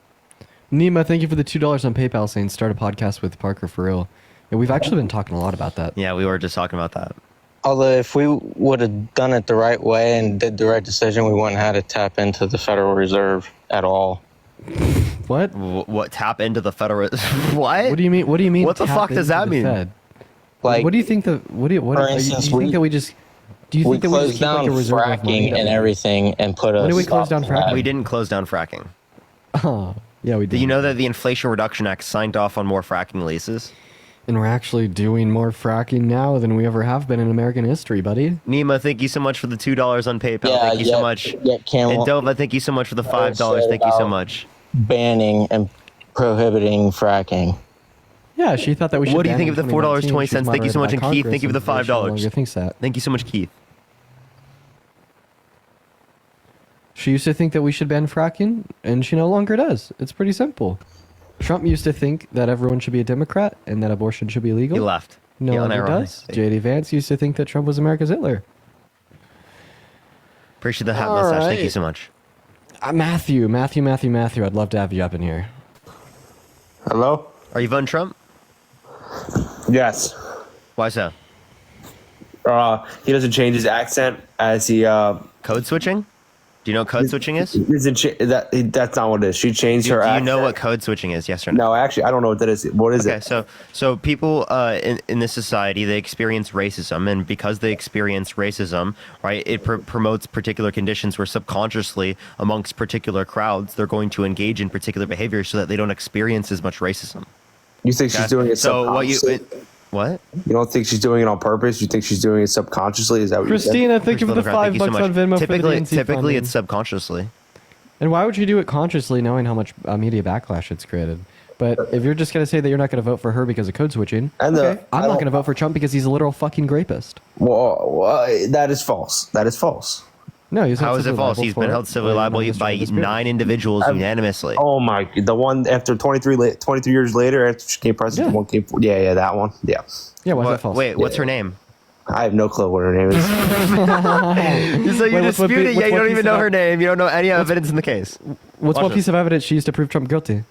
[SPEAKER 4] Nima, thank you for the $2 on PayPal saying start a podcast with Parker for real. Yeah, we've actually been talking a lot about that.
[SPEAKER 1] Yeah, we were just talking about that.
[SPEAKER 14] Although if we would have done it the right way and did the right decision, we wouldn't have had to tap into the Federal Reserve at all.
[SPEAKER 4] What?
[SPEAKER 1] What tap into the Federal? What?
[SPEAKER 4] What do you mean? What do you mean?
[SPEAKER 1] What the
[SPEAKER 4] tap
[SPEAKER 1] fuck does
[SPEAKER 4] into
[SPEAKER 1] that
[SPEAKER 4] the
[SPEAKER 1] mean?
[SPEAKER 4] Fed?
[SPEAKER 14] Like,
[SPEAKER 4] what do you think the? What do you? What?
[SPEAKER 14] for
[SPEAKER 4] Are you,
[SPEAKER 14] instance,
[SPEAKER 4] do you think that we just? Do you
[SPEAKER 14] we
[SPEAKER 4] think that we just
[SPEAKER 14] closed
[SPEAKER 4] keep
[SPEAKER 14] down
[SPEAKER 4] like a reserve of money?
[SPEAKER 14] fracking and everything and put a
[SPEAKER 4] When did we close
[SPEAKER 14] stop
[SPEAKER 4] down
[SPEAKER 14] to
[SPEAKER 4] fracking?
[SPEAKER 14] that.
[SPEAKER 1] We didn't close down fracking.
[SPEAKER 4] Oh, yeah, we did.
[SPEAKER 1] Do you know that the Inflation Reduction Act signed off on more fracking leases?
[SPEAKER 4] And we're actually doing more fracking now than we ever have been in American history, buddy.
[SPEAKER 1] Nima, thank you so much for the $2 on PayPal.
[SPEAKER 14] Yeah,
[SPEAKER 1] Thank you so much.
[SPEAKER 14] Yeah, Camel.
[SPEAKER 1] And Dova, thank you so much for the $5. Thank you so much.
[SPEAKER 14] Banning and prohibiting fracking.
[SPEAKER 4] Yeah, she thought that we should.
[SPEAKER 1] What do you
[SPEAKER 4] ban
[SPEAKER 1] think
[SPEAKER 4] it
[SPEAKER 1] of the
[SPEAKER 4] in 2019.
[SPEAKER 1] $4.20?
[SPEAKER 4] She was
[SPEAKER 1] Thank you so much,
[SPEAKER 4] moderated
[SPEAKER 1] and
[SPEAKER 4] by
[SPEAKER 1] Keith, thank you for the
[SPEAKER 4] Congress, and she no longer
[SPEAKER 1] $5.
[SPEAKER 4] thinks that.
[SPEAKER 1] Thank you so much, Keith.
[SPEAKER 4] She used to think that we should ban fracking, and she no longer does. It's pretty simple. Trump used to think that everyone should be a Democrat and that abortion should be legal.
[SPEAKER 1] He left.
[SPEAKER 4] No
[SPEAKER 1] He
[SPEAKER 4] longer does. JD Vance used to think that Trump was America's Hitler.
[SPEAKER 1] Appreciate the hat
[SPEAKER 4] All
[SPEAKER 1] mustache. Thank
[SPEAKER 4] right.
[SPEAKER 1] you so much.
[SPEAKER 4] Matthew. I'd love to have you up in here.
[SPEAKER 15] Hello?
[SPEAKER 1] Are you voting Trump?
[SPEAKER 15] Yes.
[SPEAKER 1] Why so?
[SPEAKER 15] He doesn't change his accent as he
[SPEAKER 1] code switching. Do you know what code switching is?
[SPEAKER 15] That's not what it is. She changed her
[SPEAKER 1] Do you
[SPEAKER 15] accent.
[SPEAKER 1] know what code switching is? Yes or no?
[SPEAKER 15] No, actually, I don't know what that is. What is it?
[SPEAKER 1] Okay, so people in this society, they experience racism, and because they experience racism, right, it promotes particular conditions where subconsciously amongst particular crowds, they're going to engage in particular behaviors so that they don't experience as much racism.
[SPEAKER 15] You think she's doing it
[SPEAKER 1] So
[SPEAKER 15] subconsciously?
[SPEAKER 1] What?
[SPEAKER 15] You don't think she's doing it on purpose? You think she's doing it subconsciously? Is that what
[SPEAKER 4] Christina,
[SPEAKER 15] you said?
[SPEAKER 4] thank you for the $5 on Venmo for the DNC
[SPEAKER 1] Typically,
[SPEAKER 4] funding.
[SPEAKER 1] it's subconsciously.
[SPEAKER 4] And why would you do it consciously, knowing how much media backlash it's created? But if you're just going to say that you're not going to vote for her because of code switching,
[SPEAKER 15] And
[SPEAKER 4] okay, I'm not going to vote for Trump because he's a literal fucking rapist.
[SPEAKER 15] Well, that is false. That is false.
[SPEAKER 4] No, he's not
[SPEAKER 1] How is it
[SPEAKER 4] civilly
[SPEAKER 1] false?
[SPEAKER 4] liable
[SPEAKER 1] He's
[SPEAKER 4] for
[SPEAKER 1] been
[SPEAKER 4] it.
[SPEAKER 1] held civilly liable by 9 individuals unanimously.
[SPEAKER 15] Oh my! The one after 23 years later, after she came president, the one came. Yeah, that one. Yeah.
[SPEAKER 4] Yeah, why is that false?
[SPEAKER 1] Wait, what's her name?
[SPEAKER 15] I have no clue what her name is.
[SPEAKER 1] So you dispute it, yeah, you don't even know her name. You don't know any evidence in the case.
[SPEAKER 4] What's one piece of evidence she used to prove Trump guilty?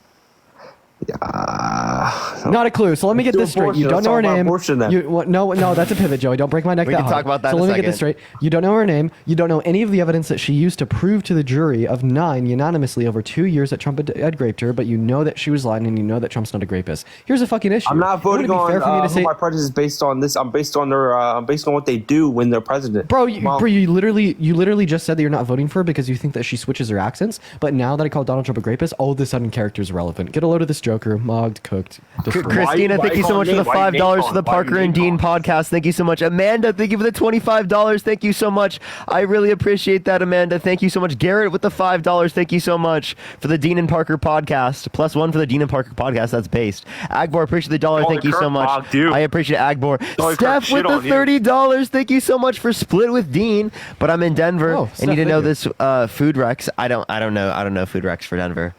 [SPEAKER 4] Not a clue. So let me get this straight. You don't know her name. No, that's a pivot, Joey. Don't break my neck.
[SPEAKER 1] We can talk about that
[SPEAKER 4] So
[SPEAKER 1] in a
[SPEAKER 4] let me get this
[SPEAKER 1] second.
[SPEAKER 4] straight. You don't know her name. You don't know any of the evidence that she used to prove to the jury of 9 unanimously over 2 years that Trump had raped her. But you know that she was lying, and you know that Trump's not a rapist. Here's a fucking issue.
[SPEAKER 15] I'm not voting
[SPEAKER 4] Wouldn't it be fair for me
[SPEAKER 15] on
[SPEAKER 4] to say,
[SPEAKER 15] my prejudice is based on this. I'm based on their. I'm based on what they do when they're president.
[SPEAKER 4] Bro, you literally just said that you're not voting for her because you think that she switches her accents. But now that I call Donald Trump a rapist, all of a sudden character is relevant. Get a load of this Joker, mugged, cooked.
[SPEAKER 1] Christina, thank you so much for the $5 for the Parker and Dean podcast. Thank you so much. Amanda, thank you for the $25. Thank you so much. I really appreciate that, Amanda. Thank you so much. Garrett with the $5. Thank you so much for the Dean and Parker podcast. +1 for the Dean and Parker podcast. That's based. Agbor, appreciate the $1. Thank you so much. I appreciate Agbor. Steph with the $30. Thank you so much for Split with Dean. But I'm in Denver. I need to know this food Rex. I don't know food Rex for Denver.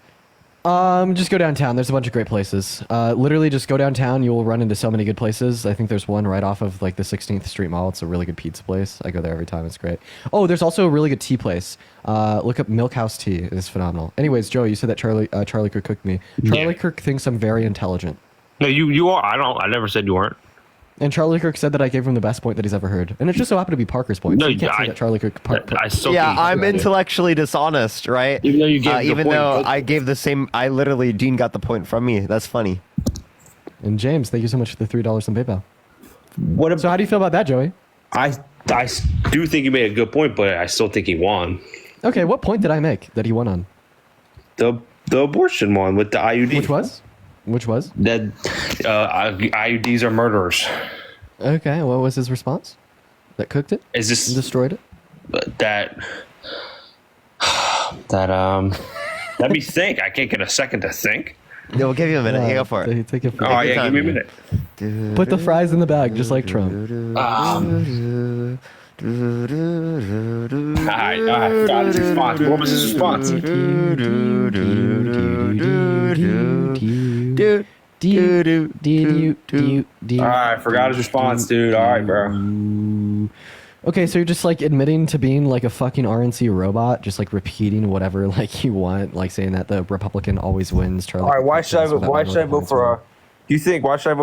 [SPEAKER 4] Just go downtown. There's a bunch of great places. Literally, just go downtown. You will run into so many good places. I think there's one right off of like the 16th Street Mall. It's a really good pizza place. I go there every time. It's great. Oh, there's also a really good tea place. Look up Milk House Tea. It's phenomenal. Anyways, Joey, you said that Charlie Kirk cooked me. Charlie Kirk thinks I'm very intelligent.
[SPEAKER 15] No, you are. I never said you weren't.
[SPEAKER 4] And Charlie Kirk said that I gave him the best point that he's ever heard. And it just so happened to be Parker's point.
[SPEAKER 15] No,
[SPEAKER 4] so you can't say that Charlie Kirk...
[SPEAKER 1] I'm intellectually dishonest, right?
[SPEAKER 15] Even though you gave
[SPEAKER 1] even though I gave the same... Dean got the point from me. That's funny.
[SPEAKER 4] And James, thank you so much for the $3 on PayPal. So how do you feel about that, Joey?
[SPEAKER 15] I do think you made a good point, but I still think he won.
[SPEAKER 4] Okay, what point did I make that he won on?
[SPEAKER 15] The abortion one with the IUD.
[SPEAKER 4] Which was?
[SPEAKER 15] That IUDs are murderers.
[SPEAKER 4] Okay, what was his response? That cooked it?
[SPEAKER 15] Is this
[SPEAKER 4] destroyed it?
[SPEAKER 15] That let me think. I can't get a second to think.
[SPEAKER 1] Yeah, we'll give you a minute. Go for it.
[SPEAKER 4] Take it.
[SPEAKER 15] Oh yeah, give me a minute.
[SPEAKER 4] Put the fries in the bag, just like Trump.
[SPEAKER 15] All right. Got his response. What was his response? All right, forgot his response, dude. All right, bro.
[SPEAKER 4] Okay, so you're just like admitting to being like a fucking RNC robot, just like repeating whatever like you want, like saying that the Republican always wins. Charlie.
[SPEAKER 15] All right, why should I vote for? Why should I vote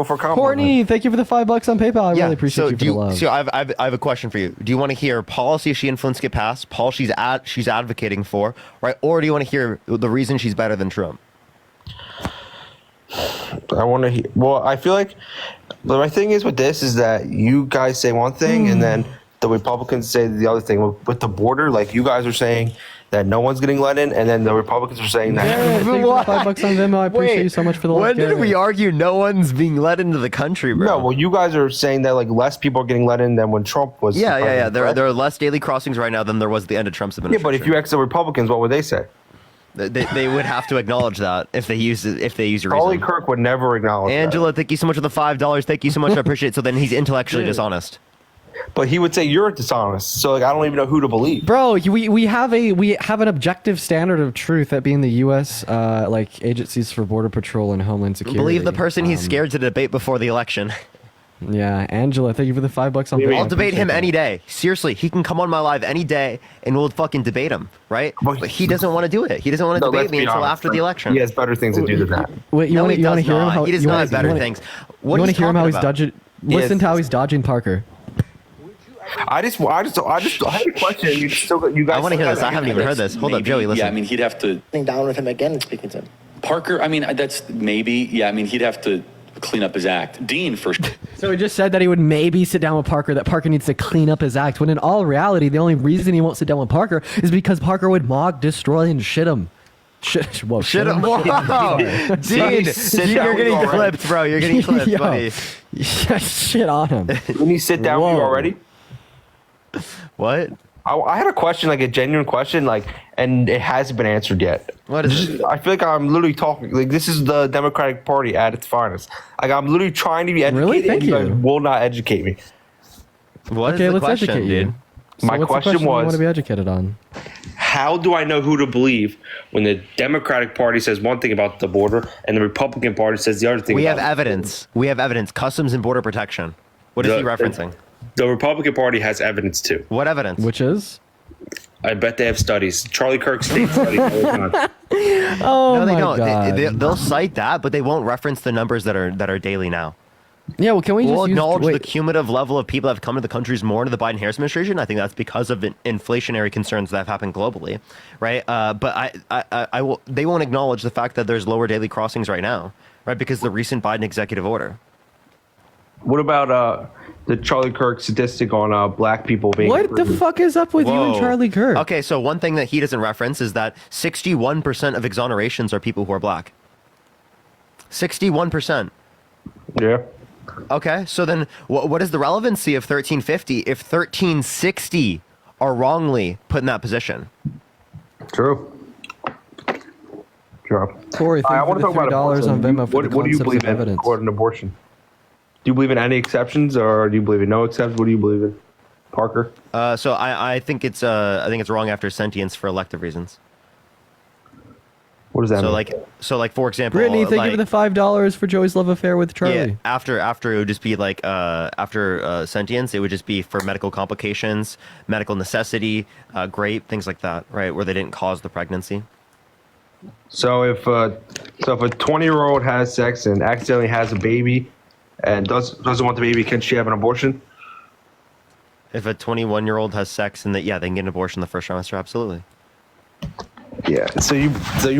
[SPEAKER 15] for Kamala?
[SPEAKER 4] Courtney, thank you for the $5 on PayPal. I really appreciate you for the love.
[SPEAKER 1] So I have a question for you. Do you want to hear policy she influenced get passed, she's advocating for, right? Or do you want to hear the reason she's better than Trump?
[SPEAKER 15] I want to hear. Well, I feel like my thing is with this is that you guys say one thing and then the Republicans say the other thing. With the border, like you guys are saying that no one's getting let in, and then the Republicans are saying that.
[SPEAKER 4] Thank you for $5 on Venmo. I appreciate you so much for the love.
[SPEAKER 1] When did we argue no one's being let into the country, bro?
[SPEAKER 15] No, well, you guys are saying that like less people are getting let in than when Trump was.
[SPEAKER 1] Yeah. There are less daily crossings right now than there was at the end of Trump's administration.
[SPEAKER 15] Yeah, but if you ask the Republicans, what would they say?
[SPEAKER 1] They would have to acknowledge that if they use your reason.
[SPEAKER 15] Charlie Kirk would never acknowledge
[SPEAKER 1] Angela,
[SPEAKER 15] that.
[SPEAKER 1] thank you so much for the $5. Thank you so much. I appreciate it. So then he's intellectually dishonest.
[SPEAKER 15] But he would say you're dishonest. So like I don't even know who to believe.
[SPEAKER 4] Bro, we have an objective standard of truth, that being the U.S. Like agencies for Border Patrol and Homeland Security.
[SPEAKER 1] Believe the person he's scared to debate before the election.
[SPEAKER 4] Yeah, Angela, thank you for the $5 on PayPal.
[SPEAKER 1] I'll debate him any day. Seriously, he can come on my live any day and we'll fucking debate him, right? But he doesn't want to do it. He doesn't want to debate me until after the election.
[SPEAKER 15] He has better things to do than that.
[SPEAKER 4] Wait, you want to hear him? How
[SPEAKER 1] he does not have better things.
[SPEAKER 4] What you want to hear him how he's dodging? Listen to how he's dodging Parker.
[SPEAKER 15] I had a question. You guys.
[SPEAKER 1] I want to hear this. I haven't even heard this. Hold up, Joey. Listen.
[SPEAKER 16] Yeah, I mean, he'd have to sit down with him again and speaking to him. Parker, I mean, that's maybe. Yeah, I mean, he'd have to clean up his act. Dean first.
[SPEAKER 4] So he just said that he would maybe sit down with Parker, that Parker needs to clean up his act, when in all reality, the only reason he won't sit down with Parker is because Parker would mock, destroy, and shit him. Shit him.
[SPEAKER 1] Wow. Dean, you're getting clipped, bro. You're getting clipped, buddy.
[SPEAKER 4] Shit on him.
[SPEAKER 15] Didn't he sit down with you already?
[SPEAKER 1] What?
[SPEAKER 15] I had a question, like a genuine question, like, and it hasn't been answered yet.
[SPEAKER 1] What is it?
[SPEAKER 15] I feel like I'm literally talking, like, this is the Democratic Party at its finest. Like, I'm literally trying to be educated,
[SPEAKER 4] Really? Thank
[SPEAKER 15] and you guys
[SPEAKER 4] you.
[SPEAKER 15] will not educate me.
[SPEAKER 1] What
[SPEAKER 4] Okay,
[SPEAKER 1] is the
[SPEAKER 4] let's
[SPEAKER 1] question,
[SPEAKER 4] educate you.
[SPEAKER 1] dude?
[SPEAKER 15] My
[SPEAKER 4] what's the
[SPEAKER 15] question
[SPEAKER 4] you want
[SPEAKER 15] was,
[SPEAKER 4] to be educated on?
[SPEAKER 15] how do I know who to believe when the Democratic Party says one thing about the border and the Republican Party says the other thing?
[SPEAKER 1] We have evidence. We have evidence. Customs and border protection. What is he referencing?
[SPEAKER 15] The Republican Party has evidence too.
[SPEAKER 1] What evidence?
[SPEAKER 4] Which is?
[SPEAKER 15] I bet they have studies. Charlie Kirk states studies all the time.
[SPEAKER 4] Oh
[SPEAKER 1] no, they
[SPEAKER 4] my
[SPEAKER 1] don't.
[SPEAKER 4] God.
[SPEAKER 1] They'll cite that, but they won't reference the numbers that are daily now.
[SPEAKER 4] Yeah, well, can we
[SPEAKER 1] We'll
[SPEAKER 4] just
[SPEAKER 1] acknowledge
[SPEAKER 4] wait.
[SPEAKER 1] the cumulative level of people that have come to the countries more into the Biden-Harris administration. I think that's because of inflationary concerns that have happened globally, right? But they won't acknowledge the fact that there's lower daily crossings right now, right? Because the recent Biden executive order.
[SPEAKER 15] What about the Charlie Kirk statistic on black people being?
[SPEAKER 4] What the fuck is up with you and
[SPEAKER 1] Whoa.
[SPEAKER 4] Charlie Kirk?
[SPEAKER 1] Okay, so one thing that he doesn't reference is that 61% of exonerations are people who are black. 61%.
[SPEAKER 15] Yeah.
[SPEAKER 1] Okay, so then what is the relevancy of 1350 if 1360 are wrongly put in that position?
[SPEAKER 15] True. True.
[SPEAKER 4] Corey,
[SPEAKER 15] I
[SPEAKER 4] thank you
[SPEAKER 15] want
[SPEAKER 4] for
[SPEAKER 15] to
[SPEAKER 4] the
[SPEAKER 15] talk about
[SPEAKER 4] $3 on
[SPEAKER 15] abortion.
[SPEAKER 4] Venmo for the
[SPEAKER 15] What do you
[SPEAKER 4] concepts
[SPEAKER 15] believe
[SPEAKER 4] of
[SPEAKER 15] in
[SPEAKER 4] evidence.
[SPEAKER 15] regarding abortion? Do you believe in any exceptions, or do you believe in no exceptions? What do you believe in, Parker?
[SPEAKER 1] So I think it's wrong after sentience for elective reasons.
[SPEAKER 15] What does that
[SPEAKER 1] mean? So like for example,
[SPEAKER 4] Brittany, thank
[SPEAKER 1] like,
[SPEAKER 4] you for the $5 for Joey's love affair with Charlie.
[SPEAKER 1] Yeah, after it would just be like after sentience, it would just be for medical complications, medical necessity, rape, things like that, right? Where they didn't cause the pregnancy.
[SPEAKER 15] So if a 20-year-old has sex and accidentally has a baby and doesn't want the baby, can she have an abortion?
[SPEAKER 1] If a 21-year-old has sex and they can get an abortion the first trimester, absolutely.
[SPEAKER 15] Yeah. So you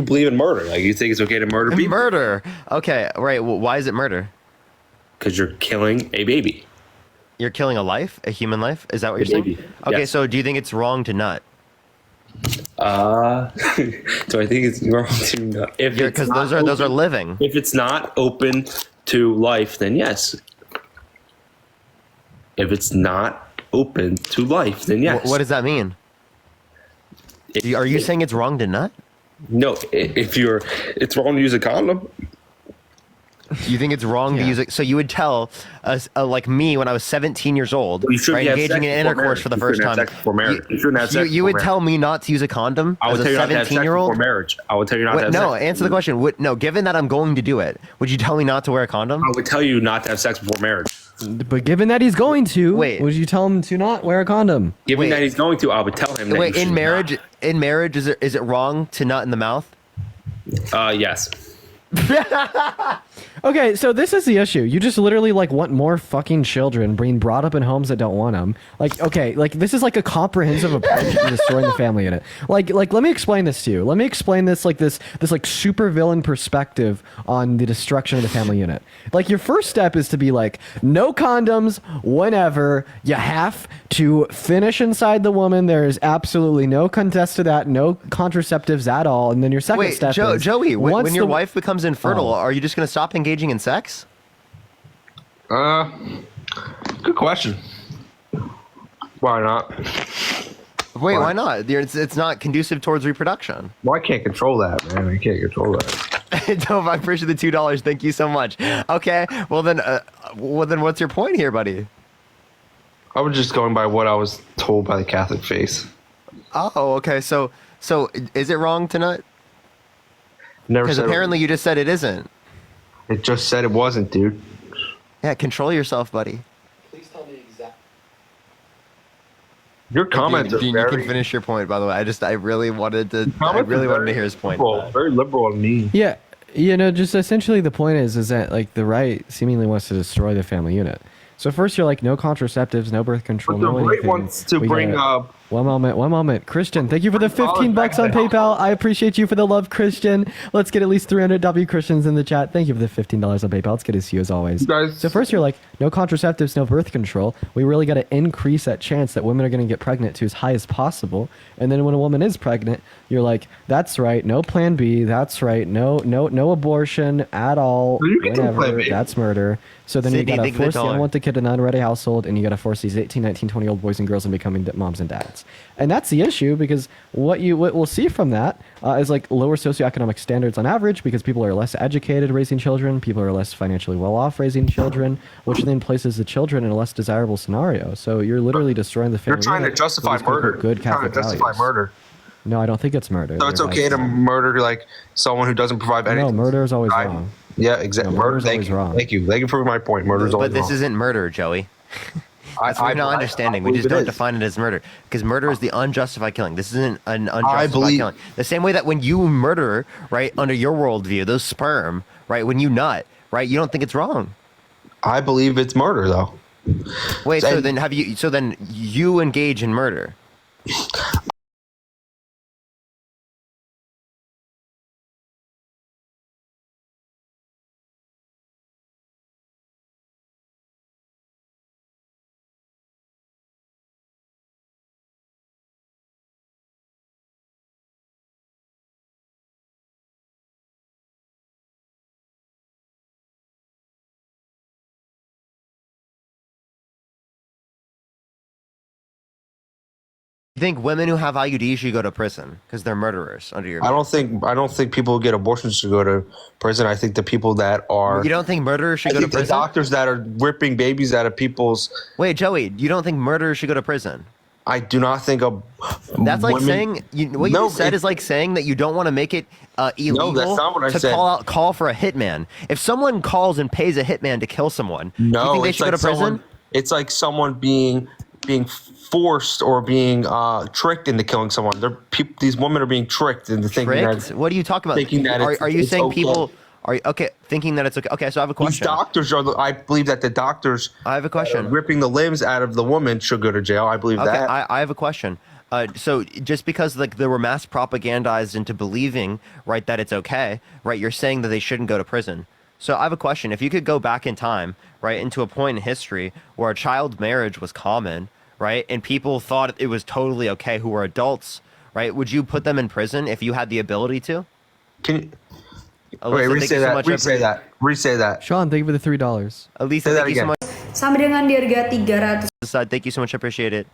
[SPEAKER 15] believe in murder? Like you think it's okay to murder people?
[SPEAKER 1] Murder. Okay. Right. Well, why is it murder?
[SPEAKER 15] Because you're killing a baby.
[SPEAKER 1] You're killing a life, a human life. Is that what you're saying?
[SPEAKER 15] Baby.
[SPEAKER 1] Okay.
[SPEAKER 15] Yes.
[SPEAKER 1] So do you think it's wrong to nut?
[SPEAKER 15] Do I think it's wrong to nut?
[SPEAKER 1] Because those are living.
[SPEAKER 15] If it's not open to life, then yes. If it's not open to life, then yes.
[SPEAKER 1] What does that mean? Are you saying it's wrong to nut?
[SPEAKER 15] No, it's wrong to use a condom.
[SPEAKER 1] You think it's wrong to use it? So you would tell like me when I was 17 years old, right, engaging in intercourse for the first time.
[SPEAKER 15] You shouldn't have sex.
[SPEAKER 1] You would tell me not to use a condom as a 17-year-old?
[SPEAKER 15] Marriage. I would tell you not to have sex.
[SPEAKER 1] No, answer the question. No, given that I'm going to do it, would you tell me not to wear a condom?
[SPEAKER 15] I would tell you not to have sex before marriage.
[SPEAKER 4] But given that he's going to, would you tell him to not wear a condom?
[SPEAKER 15] Given that he's going to, I would tell him that.
[SPEAKER 1] Wait, in marriage, is it wrong to nut in the mouth?
[SPEAKER 15] Yes.
[SPEAKER 4] Okay, so this is the issue. You just literally like want more fucking children being brought up in homes that don't want them. Like, okay, like this is like a comprehensive approach to destroying the family unit. Like let me explain this to you. Let me explain this like this like super villain perspective on the destruction of the family unit. Like your first step is to be like, no condoms whenever. You have to finish inside the woman. There is absolutely no contest to that. No contraceptives at all. And then your second step is
[SPEAKER 1] Joey, when your wife becomes infertile,
[SPEAKER 4] Oh.
[SPEAKER 1] are you just going to stop engaging in sex?
[SPEAKER 15] Good question. Why not?
[SPEAKER 1] Wait, why not? It's not conducive towards reproduction.
[SPEAKER 15] Well, I can't control that, man. I can't control that.
[SPEAKER 1] Dove, I appreciate the $2. Thank you so much. Okay, well then, what's your point here, buddy?
[SPEAKER 15] I was just going by what I was told by the Catholic faith.
[SPEAKER 1] Oh, okay. So is it wrong to nut?
[SPEAKER 15] Never
[SPEAKER 1] Because
[SPEAKER 15] said
[SPEAKER 1] apparently you just said it isn't.
[SPEAKER 15] It just said it wasn't, dude.
[SPEAKER 1] Yeah, control yourself, buddy.
[SPEAKER 4] Please tell me exactly.
[SPEAKER 15] Your comments
[SPEAKER 1] Dean,
[SPEAKER 15] are
[SPEAKER 1] you
[SPEAKER 15] very...
[SPEAKER 1] can finish your point, by the way. I really wanted to hear his point.
[SPEAKER 15] Very liberal and mean.
[SPEAKER 4] Yeah, just essentially the point is that like the right seemingly wants to destroy the family unit. So first you're like no contraceptives, no birth control,
[SPEAKER 15] But the
[SPEAKER 4] no
[SPEAKER 15] right
[SPEAKER 4] anything.
[SPEAKER 15] wants to bring up...
[SPEAKER 4] One moment. Christian, thank you for the $15 on PayPal. I appreciate you for the love, Christian. Let's get at least 300 W Christians in the chat. Thank you for the $15 on PayPal. It's good to see you as always. So first you're like, no contraceptives, no birth control. We really got to increase that chance that women are going to get pregnant to as high as possible. And then when a woman is pregnant, you're like, that's right, no plan B. That's right, no abortion at all. Whenever. That's murder. So then you got to force the unwanted kid in an unready household, and you got to force these 18, 19, 20-year-old boys and girls into becoming moms and dads. else. And that's the issue, because what we'll see from that is like lower socioeconomic standards on average, because people are less educated raising children, people are less financially well off raising children, which then places the children in a less desirable scenario. So you're literally destroying the family.
[SPEAKER 15] You're trying to justify murder.
[SPEAKER 4] Good Catholic values.
[SPEAKER 15] Murder.
[SPEAKER 4] No, I don't think it's murder.
[SPEAKER 15] So it's okay to murder like someone who doesn't provide anything.
[SPEAKER 4] No, murder is always wrong.
[SPEAKER 15] Yeah, exactly.
[SPEAKER 4] No, murder is always wrong.
[SPEAKER 15] Thank you for proving my point. Murder is always wrong.
[SPEAKER 1] But this isn't murder, Joey. That's what we're not understanding. We just don't define it as murder, because murder is the unjustified killing. This isn't an unjustified killing. The same way that when you murder, right, under your worldview, those sperm, right, when you nut, right, you don't think it's wrong.
[SPEAKER 15] I believe it's murder, though.
[SPEAKER 1] Wait, so then you engage in murder? You think women who have IUDs should go to prison because they're murderers under your?
[SPEAKER 15] I don't think people who get abortions should go to prison. I think the people that are.
[SPEAKER 1] You don't think murderers should go to prison?
[SPEAKER 15] The doctors that are ripping babies out of people's.
[SPEAKER 1] Wait, Joey, you don't think murderers should go to prison?
[SPEAKER 15] I do not think
[SPEAKER 1] that's like saying what you just said is like saying that you don't want to make it illegal
[SPEAKER 15] that's not what I said.
[SPEAKER 1] call for a hitman. If someone calls and pays a hitman to kill someone, you think they should go to prison?
[SPEAKER 15] It's like someone being forced or being tricked into killing someone. These women are being tricked into thinking that.
[SPEAKER 1] What are you talking about?
[SPEAKER 15] Thinking that
[SPEAKER 1] are you saying
[SPEAKER 15] okay.
[SPEAKER 1] people are thinking that it's okay? Okay, so I have a question.
[SPEAKER 15] These doctors are. I believe that the doctors.
[SPEAKER 1] I have a question.
[SPEAKER 15] Ripping the limbs out of the woman should go to jail. I believe that.
[SPEAKER 1] I have a question. So just because like they were mass propagandized into believing, right, that it's okay, right? You're saying that they shouldn't go to prison. So I have a question. If you could go back in time, right, into a point in history where a child marriage was common, right, and people thought it was totally okay who were adults, right, would you put them in prison if you had the ability to?
[SPEAKER 15] Can you wait, re-say that.
[SPEAKER 4] Sean, thank you for the $3.
[SPEAKER 1] Elisa, thank you so much.
[SPEAKER 17] Sama dengan di harga 300.
[SPEAKER 1] Thank you so much. I appreciate it.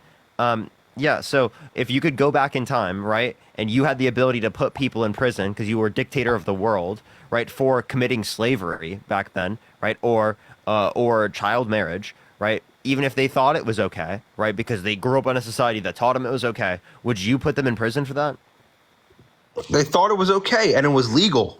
[SPEAKER 1] Yeah, so if you could go back in time, right, and you had the ability to put people in prison because you were dictator of the world, right, for committing slavery back then, right, or child marriage, right, even if they thought it was okay, right, because they grew up in a society that taught them it was okay, would you put them in prison for that?
[SPEAKER 15] They thought it was okay and it was legal.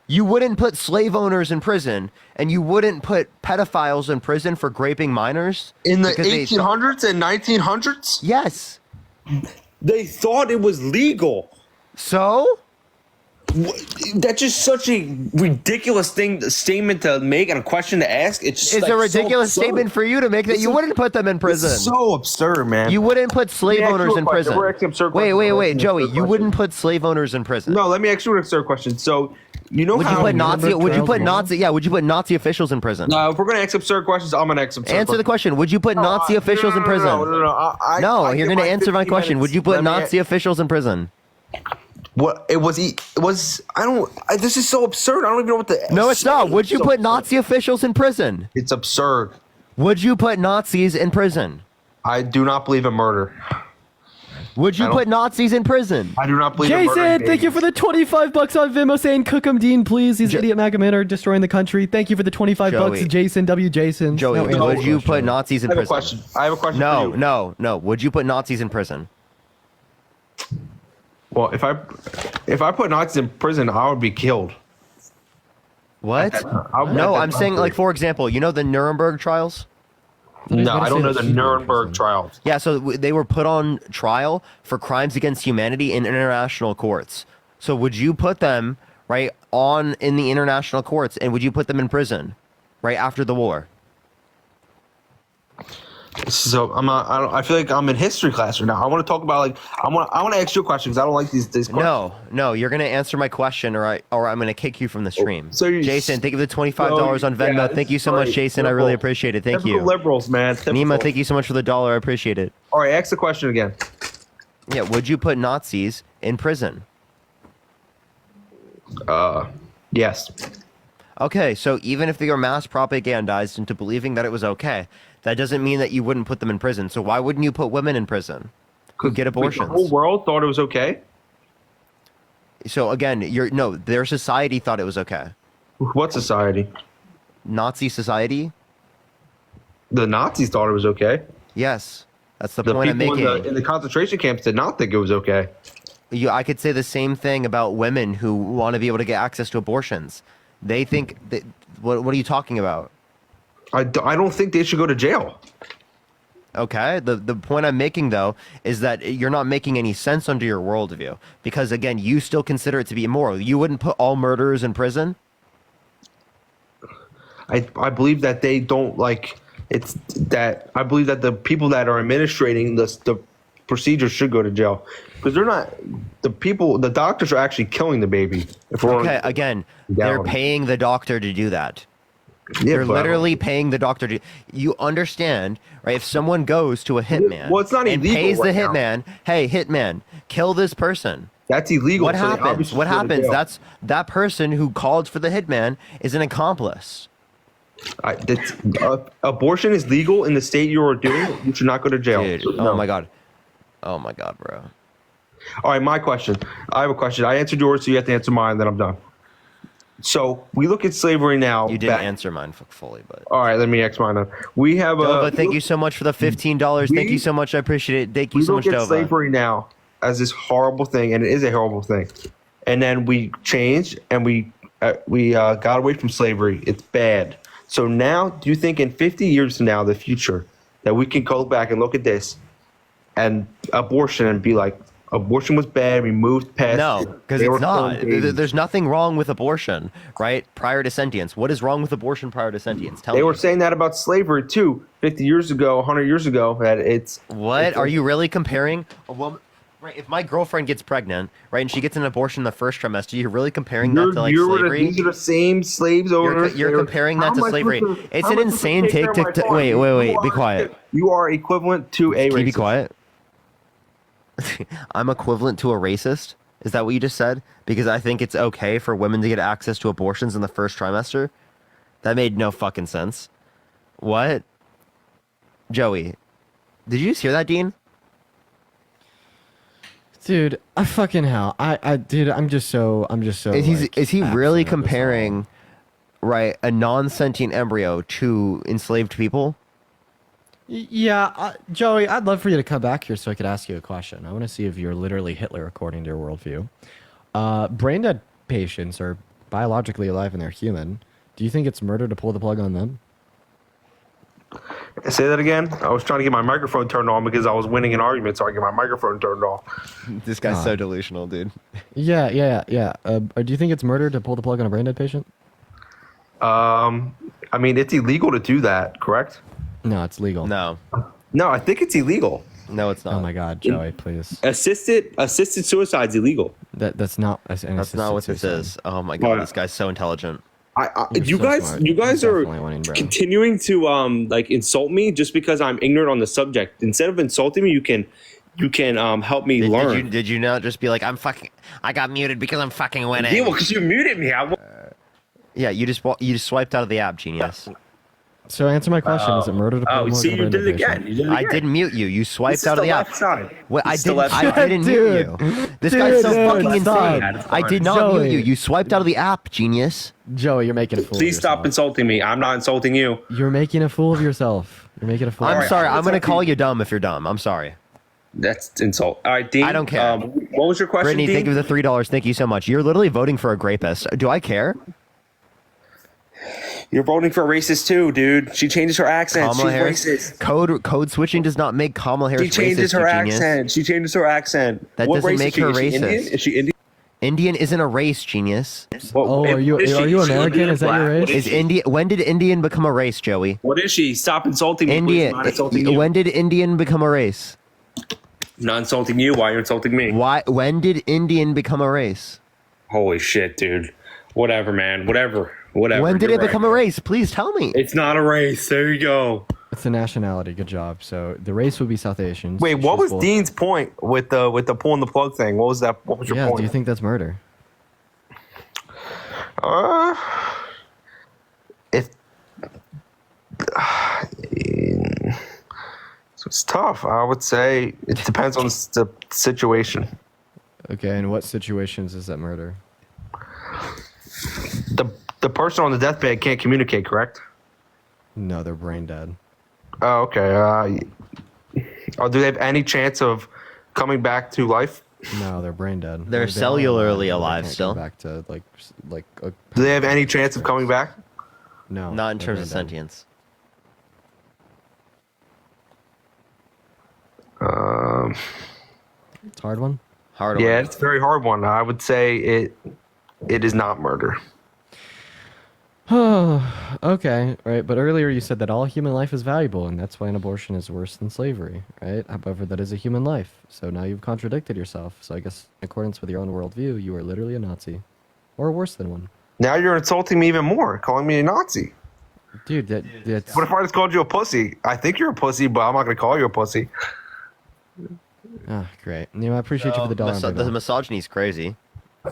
[SPEAKER 1] You wouldn't put slave owners in prison, and you wouldn't put pedophiles in prison for raping minors?
[SPEAKER 15] In the 1800s and 1900s?
[SPEAKER 1] Yes.
[SPEAKER 15] They thought it was legal.
[SPEAKER 1] So?
[SPEAKER 15] That's just such a ridiculous statement to make and a question to ask. It's
[SPEAKER 1] a ridiculous statement for you to make that you wouldn't put them in prison.
[SPEAKER 15] It's so absurd, man.
[SPEAKER 1] You wouldn't put slave owners in prison. Wait, Joey, you wouldn't put slave owners in prison.
[SPEAKER 15] No, let me ask you an absurd question. So, you know
[SPEAKER 1] would you put Nazi officials in prison?
[SPEAKER 15] No, if we're going to ask absurd questions, I'm going to ask absurd
[SPEAKER 1] Answer the question. Would you put Nazi officials in prison? No, you're going to answer my question. Would you put Nazi officials in prison?
[SPEAKER 15] What it was this is so absurd. I don't even know what the.
[SPEAKER 1] No, it's not. Would you put Nazi officials in prison?
[SPEAKER 15] It's absurd.
[SPEAKER 1] Would you put Nazis in prison?
[SPEAKER 15] I do not believe in murder.
[SPEAKER 1] Would you put Nazis in prison?
[SPEAKER 15] I do not believe in murder.
[SPEAKER 4] Jason, thank you for the $25 on Venmo saying cook 'em Dean, please. These idiot MAGA men are destroying the country. Thank you for the $25, Jason. W. Jason.
[SPEAKER 1] Joey, would you put Nazis in prison?
[SPEAKER 15] I have a question.
[SPEAKER 1] No. Would you put Nazis in prison?
[SPEAKER 15] Well, if I put Nazis in prison, I would be killed.
[SPEAKER 1] What? No, I'm saying, like, for example, you know the Nuremberg trials?
[SPEAKER 15] No, I don't know the Nuremberg trials.
[SPEAKER 1] Yeah, so they were put on trial for crimes against humanity in international courts. So would you put them, right, in the international courts, and would you put them in prison, right, after the war?
[SPEAKER 15] So I feel like I'm in history class right now. I want to talk about I want to ask you a question because I don't like these questions.
[SPEAKER 1] No, you're gonna answer my question, or I'm gonna kick you from the stream.
[SPEAKER 15] So
[SPEAKER 1] Jason, thank you for the $25 on Venmo. Thank you so much, Jason. I really appreciate it. Thank you.
[SPEAKER 15] Liberals, man.
[SPEAKER 1] Nima, thank you so much for the $1. I appreciate it.
[SPEAKER 15] All right, ask the question again.
[SPEAKER 1] Yeah, would you put Nazis in prison?
[SPEAKER 15] Yes.
[SPEAKER 1] Okay, so even if they were mass propagandized into believing that it was okay, that doesn't mean that you wouldn't put them in prison. So why wouldn't you put women in prison? who get abortions.
[SPEAKER 15] The whole world thought it was okay.
[SPEAKER 1] So again, their society thought it was okay.
[SPEAKER 15] What society?
[SPEAKER 1] Nazi society.
[SPEAKER 15] The Nazis thought it was okay.
[SPEAKER 1] Yes, that's the point I'm making.
[SPEAKER 15] In the concentration camps did not think it was okay.
[SPEAKER 1] I could say the same thing about women who want to be able to get access to abortions. They think that. What are you talking about?
[SPEAKER 15] I don't think they should go to jail.
[SPEAKER 1] Okay. The point I'm making, though, is that you're not making any sense under your worldview. Because, again, you still consider it to be immoral. You wouldn't put all murderers in prison?
[SPEAKER 15] I believe that they don't like it's that I believe that the people that are administrating the procedures should go to jail because they're not the doctors are actually killing the baby.
[SPEAKER 1] Okay, again, they're paying the doctor to do that.
[SPEAKER 15] Yeah,
[SPEAKER 1] they're literally paying the doctor to. You understand, right? If someone goes to a hitman,
[SPEAKER 15] well, it's not
[SPEAKER 1] and
[SPEAKER 15] illegal
[SPEAKER 1] pays the
[SPEAKER 15] right now.
[SPEAKER 1] hitman, hey, hitman, kill this person.
[SPEAKER 15] That's illegal.
[SPEAKER 1] What
[SPEAKER 15] so they
[SPEAKER 1] happens?
[SPEAKER 15] obviously
[SPEAKER 1] What
[SPEAKER 15] should go to
[SPEAKER 1] happens?
[SPEAKER 15] jail.
[SPEAKER 1] That's that person who called for the hitman is an accomplice.
[SPEAKER 15] Abortion is legal in the state you are doing it. You should not go to jail.
[SPEAKER 1] Dude,
[SPEAKER 15] No.
[SPEAKER 1] oh my god, bro.
[SPEAKER 15] All right, my question. I have a question. I answered yours, so you have to answer mine. Then I'm done. So we look at slavery now.
[SPEAKER 1] You didn't answer mine fully, but
[SPEAKER 15] all right, let me ask mine then. We have
[SPEAKER 1] Dova, thank you so much for the $15. Thank you so much. I appreciate it. Thank you so much,
[SPEAKER 15] We look at
[SPEAKER 1] Dova.
[SPEAKER 15] slavery now as this horrible thing, and it is a horrible thing. And then we changed, and we got away from slavery. It's bad. So now, do you think in 50 years from now, the future, that we can go back and look at this and abortion and be like, abortion was bad, we moved past
[SPEAKER 1] No,
[SPEAKER 15] it.
[SPEAKER 1] because
[SPEAKER 15] They were
[SPEAKER 1] it's not.
[SPEAKER 15] killing babies.
[SPEAKER 1] There's nothing wrong with abortion, right? Prior to sentience. What is wrong with abortion prior to sentience? Tell
[SPEAKER 15] They
[SPEAKER 1] me.
[SPEAKER 15] were saying that about slavery too, 50 years ago, 100 years ago, that it's...
[SPEAKER 1] What? Are you really comparing a woman? Right, if my girlfriend gets pregnant, right, and she gets an abortion in the first trimester, you're really comparing that to, like, slavery?
[SPEAKER 15] These are the same slaves owners.
[SPEAKER 1] You're comparing that to slavery. It's an insane take to... Wait, be quiet.
[SPEAKER 15] You are equivalent to a
[SPEAKER 1] Can you be
[SPEAKER 15] racist.
[SPEAKER 1] quiet? I'm equivalent to a racist? Is that what you just said? Because I think it's okay for women to get access to abortions in the first trimester? That made no fucking sense. What? Joey, did you just hear that, Dean?
[SPEAKER 4] Dude, fucking hell. Dude, I'm just so.
[SPEAKER 1] Is he really
[SPEAKER 4] absent of this
[SPEAKER 1] comparing, right, a non-sentient embryo to enslaved people?
[SPEAKER 4] Yeah, Joey, I'd love for you to come back here so I could ask you a question. I want to see if you're literally Hitler according to your worldview. Brain dead patients are biologically alive and they're human. Do you think it's murder to pull the plug on them?
[SPEAKER 15] Say that again. I was trying to get my microphone turned on because I was winning an argument, so I get my microphone turned off.
[SPEAKER 1] This guy's so delusional, dude.
[SPEAKER 4] Yeah. Do you think it's murder to pull the plug on a brain dead patient?
[SPEAKER 15] I mean, it's illegal to do that, correct?
[SPEAKER 4] No, it's legal.
[SPEAKER 1] No,
[SPEAKER 15] I think it's illegal.
[SPEAKER 1] No, it's not.
[SPEAKER 4] Oh my God, Joey, please.
[SPEAKER 15] Assisted suicide's illegal.
[SPEAKER 4] That's not.
[SPEAKER 1] That's not what this is. Oh my god, this guy's so intelligent.
[SPEAKER 15] You guys are continuing to like insult me just because I'm ignorant on the subject. Instead of insulting me, you can help me learn.
[SPEAKER 1] Did you not just be like, I got muted because I'm fucking winning?
[SPEAKER 15] Yeah, well, because you muted me.
[SPEAKER 1] Yeah, you just swiped out of the app, genius.
[SPEAKER 4] So answer my question: is it murder to pull the plug on a brain dead patient?
[SPEAKER 1] I didn't mute you. You swiped out of the app. What, I didn't
[SPEAKER 4] Dude.
[SPEAKER 1] mute you. This guy's so fucking
[SPEAKER 4] stop.
[SPEAKER 1] insane. I did not mute you. You swiped out of the app, genius.
[SPEAKER 4] Joey, you're making a fool.
[SPEAKER 15] Please stop insulting me. I'm not insulting you.
[SPEAKER 4] You're making a fool of yourself. You're making a fool.
[SPEAKER 1] I'm sorry. I'm gonna call you dumb if you're dumb. I'm sorry.
[SPEAKER 15] That's insult. All right, Dean.
[SPEAKER 1] I don't care.
[SPEAKER 15] What was your question,
[SPEAKER 1] Brittany,
[SPEAKER 15] Dean?
[SPEAKER 1] thank you for the $3. Thank you so much. You're literally voting for a rapist. Do I care?
[SPEAKER 15] You're voting for a racist too, dude. She changes her accent.
[SPEAKER 1] Kamala
[SPEAKER 15] She's
[SPEAKER 1] Harris?
[SPEAKER 15] racist.
[SPEAKER 1] Code switching does not make Kamala Harris
[SPEAKER 15] She changes
[SPEAKER 1] racist,
[SPEAKER 15] her
[SPEAKER 1] you genius.
[SPEAKER 15] accent. She changes her accent.
[SPEAKER 1] That
[SPEAKER 15] What
[SPEAKER 1] doesn't
[SPEAKER 15] race
[SPEAKER 1] make
[SPEAKER 15] is
[SPEAKER 1] her
[SPEAKER 15] she? Is she
[SPEAKER 1] racist.
[SPEAKER 15] Indian? Is she Indian?
[SPEAKER 1] Indian isn't a race, genius.
[SPEAKER 4] Are you American? Is that your race?
[SPEAKER 1] Is India? When did Indian become a race, Joey?
[SPEAKER 15] What is she? Stop insulting me.
[SPEAKER 1] India.
[SPEAKER 15] Please. I'm not insulting you.
[SPEAKER 1] When did Indian become a race?
[SPEAKER 15] I'm not insulting you. Why are you insulting me?
[SPEAKER 1] Why? When did Indian become a race?
[SPEAKER 15] Holy shit, dude. Whatever, man. Whatever.
[SPEAKER 1] When did
[SPEAKER 15] You're
[SPEAKER 1] it become
[SPEAKER 15] right.
[SPEAKER 1] a race? Please tell me.
[SPEAKER 15] It's not a race. There you go.
[SPEAKER 4] It's a nationality. Good job. So the race would be South Asians.
[SPEAKER 15] Wait, what
[SPEAKER 4] She's
[SPEAKER 15] was Dean's point with the pulling the plug thing? What was that? What was your
[SPEAKER 4] Yeah.
[SPEAKER 15] point?
[SPEAKER 4] Do you think that's murder?
[SPEAKER 15] If It's tough. I would say it depends on the situation.
[SPEAKER 4] Okay, and what situations is that murder?
[SPEAKER 15] The person on the deathbed can't communicate, correct?
[SPEAKER 4] No, they're brain dead.
[SPEAKER 15] Oh, okay. Do they have any chance of coming back to life?
[SPEAKER 4] No, they're brain dead.
[SPEAKER 1] They're
[SPEAKER 4] They are
[SPEAKER 1] cellularly
[SPEAKER 4] but they
[SPEAKER 1] alive
[SPEAKER 4] can't
[SPEAKER 1] still.
[SPEAKER 4] come back to
[SPEAKER 15] Do they have any chance of coming back?
[SPEAKER 4] No,
[SPEAKER 1] Not in
[SPEAKER 4] they're
[SPEAKER 1] terms of
[SPEAKER 4] brain dead.
[SPEAKER 1] sentience.
[SPEAKER 4] It's a hard one.
[SPEAKER 1] Hard
[SPEAKER 15] Yeah,
[SPEAKER 1] one.
[SPEAKER 15] it's a very hard one. I would say it is not murder.
[SPEAKER 4] Okay, right. But earlier you said that all human life is valuable, and that's why an abortion is worse than slavery, right? However, that is a human life. So now you've contradicted yourself. So I guess in accordance with your own worldview, you are literally a Nazi. Or worse than one.
[SPEAKER 15] Now you're insulting me even more, calling me a Nazi.
[SPEAKER 4] Dude, that's...
[SPEAKER 15] What if I just called you a pussy? I think you're a pussy, but I'm not going to call you a pussy.
[SPEAKER 4] Ah, great. You know, I appreciate you for the dollar.
[SPEAKER 1] The misogyny is crazy.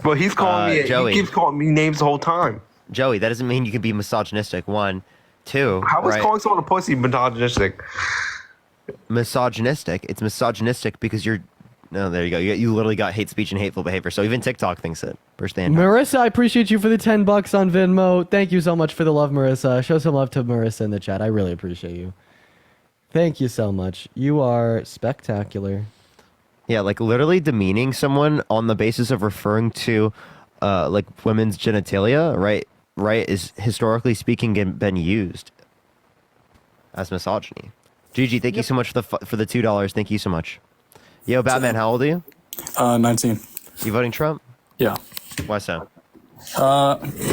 [SPEAKER 15] But he's calling me.
[SPEAKER 1] Joey.
[SPEAKER 15] He keeps calling me names the whole time.
[SPEAKER 1] Joey, that doesn't mean you can be misogynistic. One, two.
[SPEAKER 15] How is
[SPEAKER 1] right?
[SPEAKER 15] calling someone a pussy misogynistic?
[SPEAKER 1] Misogynistic. It's misogynistic because you're. No, there you go. You literally got hate speech and hateful behavior. So even TikTok thinks it. First stand.
[SPEAKER 4] Marissa, I appreciate you for the $10 on Venmo. Thank you so much for the love, Marissa. Show some love to Marissa in the chat. I really appreciate you. Thank you so much. You are spectacular.
[SPEAKER 1] Yeah, like literally demeaning someone on the basis of referring to, like women's genitalia, right, is historically speaking been used as misogyny. Gigi, thank you so much for the $2. Thank you so much. Yo, Batman, how old are you?
[SPEAKER 18] 19.
[SPEAKER 1] You voting Trump?
[SPEAKER 18] Yeah.
[SPEAKER 1] Why so?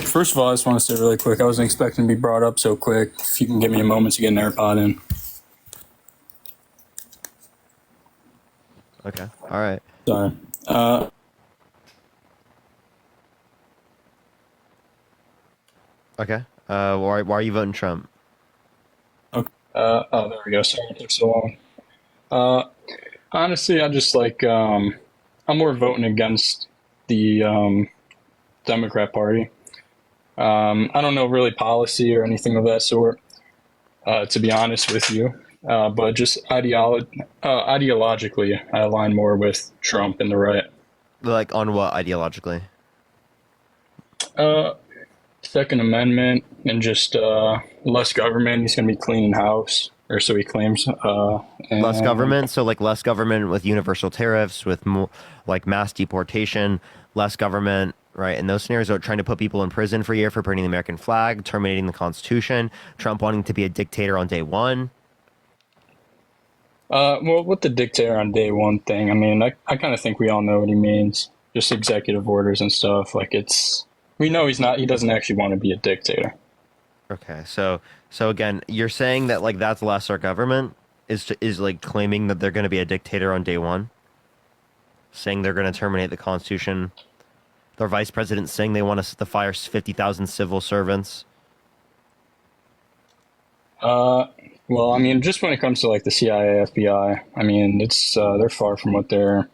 [SPEAKER 18] First of all, I just want to say really quick, I wasn't expecting to be brought up so quick. If you can give me a moment to get an AirPod in.
[SPEAKER 1] Okay. All right.
[SPEAKER 18] Sorry.
[SPEAKER 1] Okay. Why are you voting Trump?
[SPEAKER 18] Okay. Oh, there we go. Sorry it took so long. Honestly, I just I'm more voting against the Democrat Party. I don't know really policy or anything of that sort, to be honest with you. But just ideologically, I align more with Trump and the right.
[SPEAKER 1] Like on what ideologically?
[SPEAKER 18] Second Amendment and just less government. He's going to be cleaning house, or so he claims.
[SPEAKER 1] Less government, so like less government with universal tariffs, with more like mass deportation, less government, right? In those scenarios, trying to put people in prison for a year for burning the American flag, terminating the Constitution, Trump wanting to be a dictator on day one.
[SPEAKER 18] Well, with the dictator on day one thing, I mean, I kind of think we all know what he means. Just executive orders and stuff. Like we know he doesn't actually want to be a dictator.
[SPEAKER 1] Okay, so again, you're saying that like that's lesser government is like claiming that they're going to be a dictator on day one, saying they're going to terminate the Constitution. Their vice president saying they want to fire 50,000 civil servants.
[SPEAKER 18] Well, I mean, just when it comes to like the CIA, FBI, I mean, it's they're far from what they're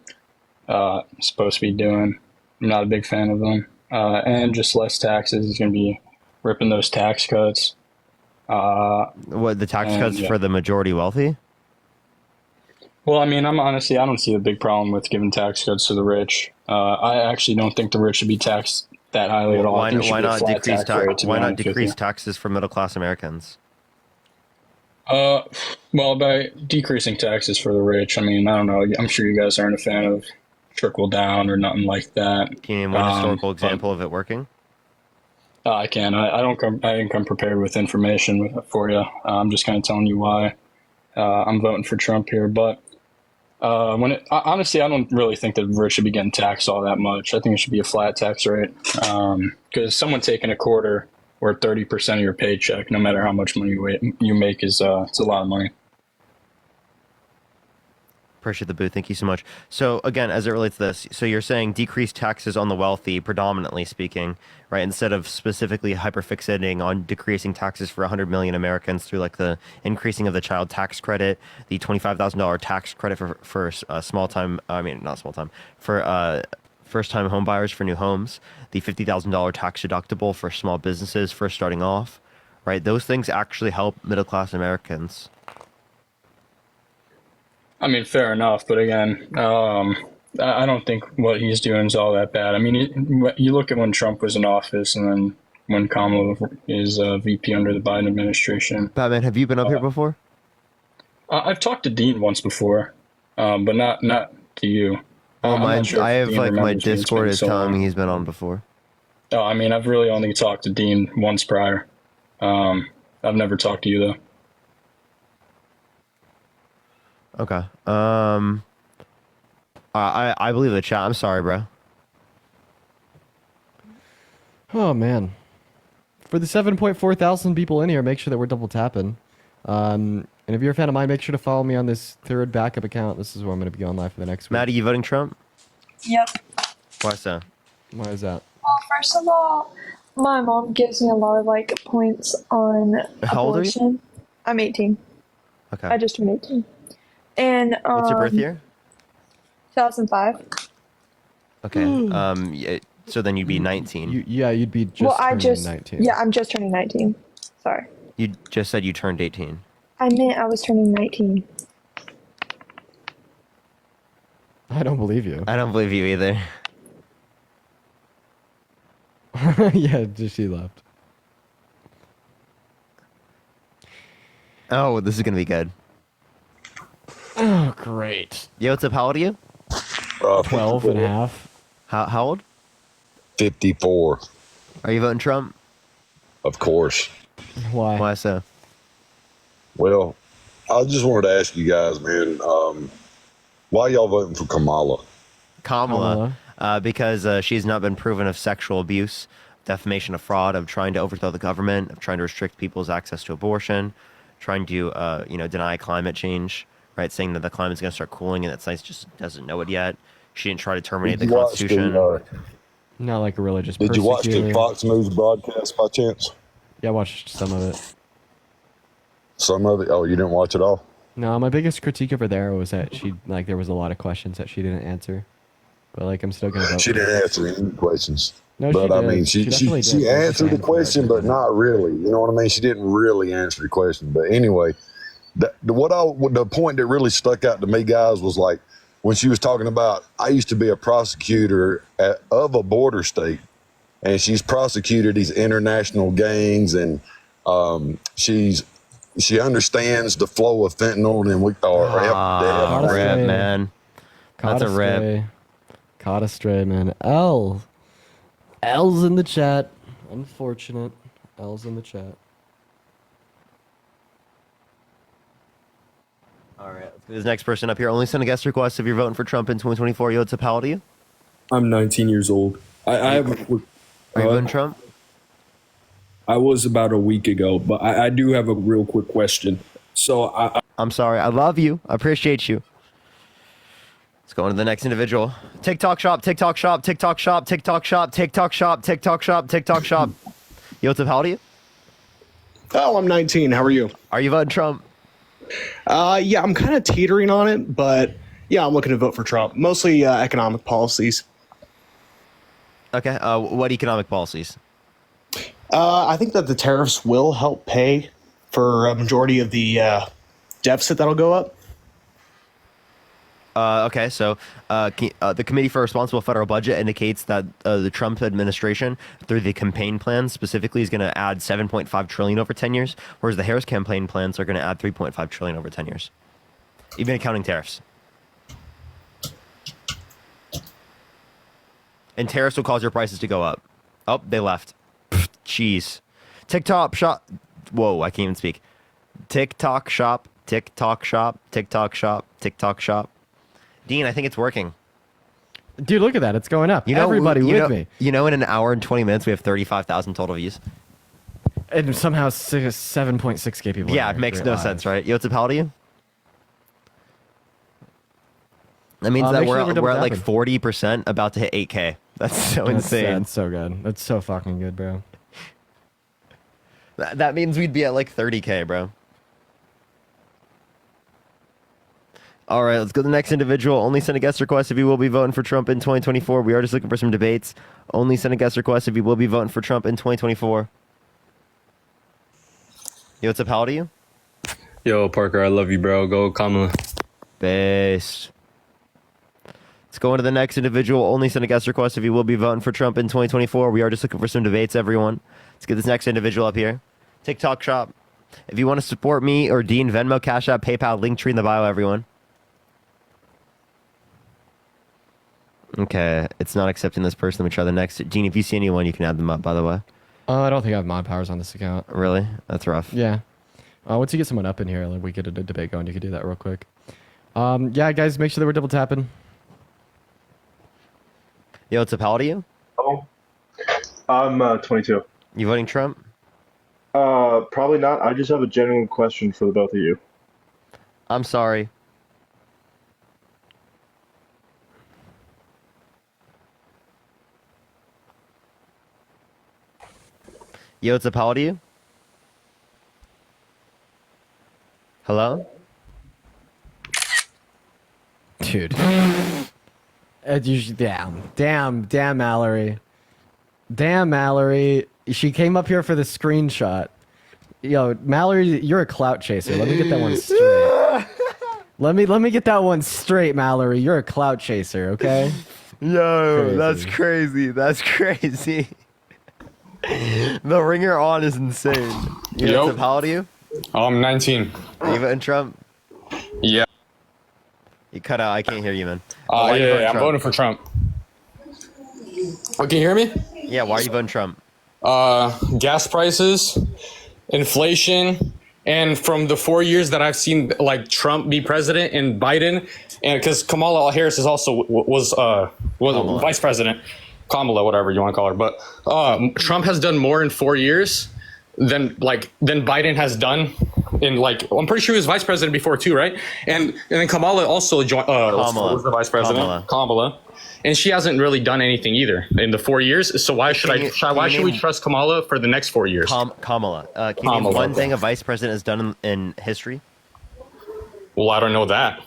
[SPEAKER 18] supposed to be doing. I'm not a big fan of them. And just less taxes. He's going to be ripping those tax cuts.
[SPEAKER 1] What, the tax cuts for the majority wealthy?
[SPEAKER 18] Well, I mean, I don't see a big problem with giving tax cuts to the rich. I actually don't think the rich should be taxed that highly at all.
[SPEAKER 1] Why not decrease taxes for middle class Americans?
[SPEAKER 18] Well, by decreasing taxes for the rich, I mean, I don't know. I'm sure you guys aren't a fan of trickle down or nothing like that.
[SPEAKER 1] Can you name one historical example of it working?
[SPEAKER 18] I can. I didn't come prepared with information for you. I'm just kind of telling you why I'm voting for Trump here. But honestly, I don't really think that rich should be getting taxed all that much. I think it should be a flat tax rate because someone taking a quarter or 30% of your paycheck, no matter how much money you make, it's a lot of money.
[SPEAKER 1] Appreciate the booth. Thank you so much. So again, as it relates to this, so you're saying decrease taxes on the wealthy, predominantly speaking, right? Instead of specifically hyperfixating on decreasing taxes for 100 million Americans through like the increasing of the child tax credit, the $25,000 tax credit for first-time home buyers for new homes, the $50,000 tax deductible for small businesses first starting off, right? Those things actually help middle-class Americans.
[SPEAKER 18] I mean, fair enough, but again, I don't think what he's doing is all that bad. I mean, you look at when Trump was in office and then when Kamala is VP under the Biden administration.
[SPEAKER 1] Batman, have you been up here before?
[SPEAKER 18] I've talked to Dean once before, but not to you.
[SPEAKER 1] Oh,
[SPEAKER 18] I'm not sure
[SPEAKER 1] I
[SPEAKER 18] if
[SPEAKER 1] have
[SPEAKER 18] Dean
[SPEAKER 1] like my
[SPEAKER 18] remembers me. It's
[SPEAKER 1] Discord
[SPEAKER 18] been
[SPEAKER 1] is
[SPEAKER 18] so
[SPEAKER 1] telling
[SPEAKER 18] long.
[SPEAKER 1] me he's been on before.
[SPEAKER 18] Oh, I mean, I've really only talked to Dean once prior. I've never talked to you though.
[SPEAKER 1] Okay. I believe the chat. I'm sorry, bro.
[SPEAKER 4] Oh man. For the 7.4 thousand people in here, make sure that we're double tapping. And if you're a fan of mine, make sure to follow me on this third backup account. This is where I'm going to be on live for the next week.
[SPEAKER 1] Maddie, you voting Trump?
[SPEAKER 19] Yep.
[SPEAKER 1] Why so?
[SPEAKER 4] Why is that?
[SPEAKER 19] Well, first of all, my mom gives me a lot of like points on
[SPEAKER 1] How old are you?
[SPEAKER 19] abortion. I'm 18.
[SPEAKER 1] Okay.
[SPEAKER 19] I just turned 18. And
[SPEAKER 1] What's your birth year?
[SPEAKER 19] 2005.
[SPEAKER 1] Okay. Yeah, so then you'd be 19.
[SPEAKER 4] You'd be just
[SPEAKER 19] Well,
[SPEAKER 4] turning 19.
[SPEAKER 19] Yeah, I'm just turning 19. Sorry.
[SPEAKER 1] You just said you turned 18.
[SPEAKER 19] I meant I was turning 19.
[SPEAKER 4] I don't believe you.
[SPEAKER 1] I don't believe you either.
[SPEAKER 4] Yeah, she left.
[SPEAKER 1] Oh, this is gonna be good.
[SPEAKER 4] Oh, great.
[SPEAKER 1] Yo, what's up? How old are you?
[SPEAKER 4] 12 and a half.
[SPEAKER 1] How old?
[SPEAKER 20] 54.
[SPEAKER 1] Are you voting Trump?
[SPEAKER 20] Of course.
[SPEAKER 4] Why?
[SPEAKER 1] Why so?
[SPEAKER 20] Well, I just wanted to ask you guys, man, why y'all voting for Kamala?
[SPEAKER 1] Kamala. Because she's not been proven of sexual abuse, defamation of fraud, of trying to overthrow the government, of trying to restrict people's access to abortion, trying to deny climate change, right? Saying that the climate's going to start cooling and that science just doesn't know it yet. She didn't try to terminate the Constitution.
[SPEAKER 4] Not like a religious
[SPEAKER 20] Did you watch the
[SPEAKER 4] persecutor.
[SPEAKER 20] Fox News broadcast by chance?
[SPEAKER 4] Yeah, I watched some of it.
[SPEAKER 20] Some of it? Oh, you didn't watch it all?
[SPEAKER 4] No, my biggest critique of her there was that there was a lot of questions that she didn't answer. But I'm still gonna vote.
[SPEAKER 20] She
[SPEAKER 4] for her.
[SPEAKER 20] didn't answer any questions.
[SPEAKER 4] No,
[SPEAKER 20] but
[SPEAKER 4] she
[SPEAKER 20] I
[SPEAKER 4] did.
[SPEAKER 20] mean,
[SPEAKER 4] She definitely did.
[SPEAKER 20] she answered the question, but not really. You know what I mean? She didn't really answer the question. But anyway, the point that really stuck out to me, guys, was like when she was talking about, I used to be a prosecutor of a border state, and she's prosecuted these international gangs, and she understands the flow of fentanyl, and
[SPEAKER 1] rip, man. That's a rip.
[SPEAKER 4] Caught a stray, man. L's in the chat. Unfortunate. L's in the chat.
[SPEAKER 1] All right, let's get this next person up here. Only send a guest request if you're voting for Trump in 2024. Yo, what's up? How old are you?
[SPEAKER 21] I'm 19 years old.
[SPEAKER 1] Are you voting Trump?
[SPEAKER 21] I was about a week ago, but I do have a real quick question. So
[SPEAKER 1] I'm sorry. I love you. I appreciate you. Let's go on to the next individual. TikTok shop, TikTok shop, TikTok shop, TikTok shop, TikTok shop, TikTok shop, TikTok shop. Yo, what's up? How old are you?
[SPEAKER 22] Oh, I'm 19. How are you?
[SPEAKER 1] Are you voting Trump?
[SPEAKER 22] Yeah, I'm kind of teetering on it, but yeah, I'm looking to vote for Trump. Mostly economic policies.
[SPEAKER 1] Okay. What economic policies?
[SPEAKER 22] I think that the tariffs will help pay for a majority of the deficit that'll go up.
[SPEAKER 1] Okay, so the Committee for Responsible Federal Budget indicates that the Trump administration, through the campaign plan specifically, is going to add $7.5 trillion over 10 years, whereas the Harris campaign plans are going to add $3.5 trillion over 10 years, even accounting tariffs. And tariffs will cause your prices to go up. Oh, they left. Jeez. TikTok shop. Whoa, I can't even speak. TikTok shop, TikTok shop, TikTok shop, TikTok shop. Dean, I think it's working.
[SPEAKER 4] Dude, look at that. It's going up. Everybody with me.
[SPEAKER 1] You know, in an hour and 20 minutes, we have 35,000 total views.
[SPEAKER 4] And somehow 7.6K people.
[SPEAKER 1] Yeah, it makes no sense, right? Yo, what's up? How old are you? That means that we're at like 40%, about to hit 8K. That's so insane.
[SPEAKER 4] That's so good. That's so fucking good, bro.
[SPEAKER 1] That means we'd be at like 30K, bro. All right, let's go to the next individual. Only send a guest request if you will be voting for Trump in 2024. We are just looking for some debates. Only send a guest request if you will be voting for Trump in 2024. Yo, what's up? How old are you?
[SPEAKER 23] Yo, Parker, I love you, bro. Go Kamala.
[SPEAKER 1] Based. Let's go on to the next individual. Only send a guest request if you will be voting for Trump in 2024. We are just looking for some debates, everyone. Let's get this next individual up here. TikTok shop. If you want to support me or Dean, Venmo, Cash App, PayPal, link tree in the bio, everyone. Okay, it's not accepting this person. Let me try the next. Dean, if you see anyone, you can add them up, by the way.
[SPEAKER 4] I don't think I have mod powers on this account.
[SPEAKER 1] Really? That's rough.
[SPEAKER 4] Yeah. Once you get someone up in here, like, we get a debate going, you can do that real quick. Yeah, guys, make sure that we're double tapping.
[SPEAKER 1] Yo, what's up? How old are you?
[SPEAKER 2] Oh, I'm 22.
[SPEAKER 1] You voting Trump?
[SPEAKER 2] Probably not. I just have a genuine question for the both of you.
[SPEAKER 1] I'm sorry. Yo, what's up? How old are you? Hello?
[SPEAKER 4] Dude. Damn, Mallory. Damn, Mallory. She came up here for the screenshot. Yo, Mallory, you're a clout chaser. Let me get that one straight. let me get that one straight, Mallory. You're a clout chaser, okay?
[SPEAKER 1] Yo,
[SPEAKER 4] Crazy.
[SPEAKER 1] that's crazy. That's crazy. The ringer on is insane. Yo,
[SPEAKER 18] Yo.
[SPEAKER 1] what's up? How old are you?
[SPEAKER 18] I'm 19.
[SPEAKER 1] Are you voting Trump?
[SPEAKER 18] Yeah.
[SPEAKER 1] You cut out. I can't hear you, man. Why are you
[SPEAKER 18] Yeah, I'm voting for Trump. Oh, can you hear me?
[SPEAKER 1] Yeah, why are you voting Trump?
[SPEAKER 18] Gas prices, inflation, and from the 4 years that I've seen like Trump be president and Biden, and because Kamala Harris is also was vice president, Kamala, whatever you want to call her, but Trump has done more in 4 years than Biden has done in I'm pretty sure he was vice president before too, right? And then Kamala also was the vice president. Kamala. And she hasn't really done anything either in the 4 years. So why should we trust Kamala for the next 4 years?
[SPEAKER 1] Kamala. Can you name one thing a vice president has done in history?
[SPEAKER 18] Well, I don't know that.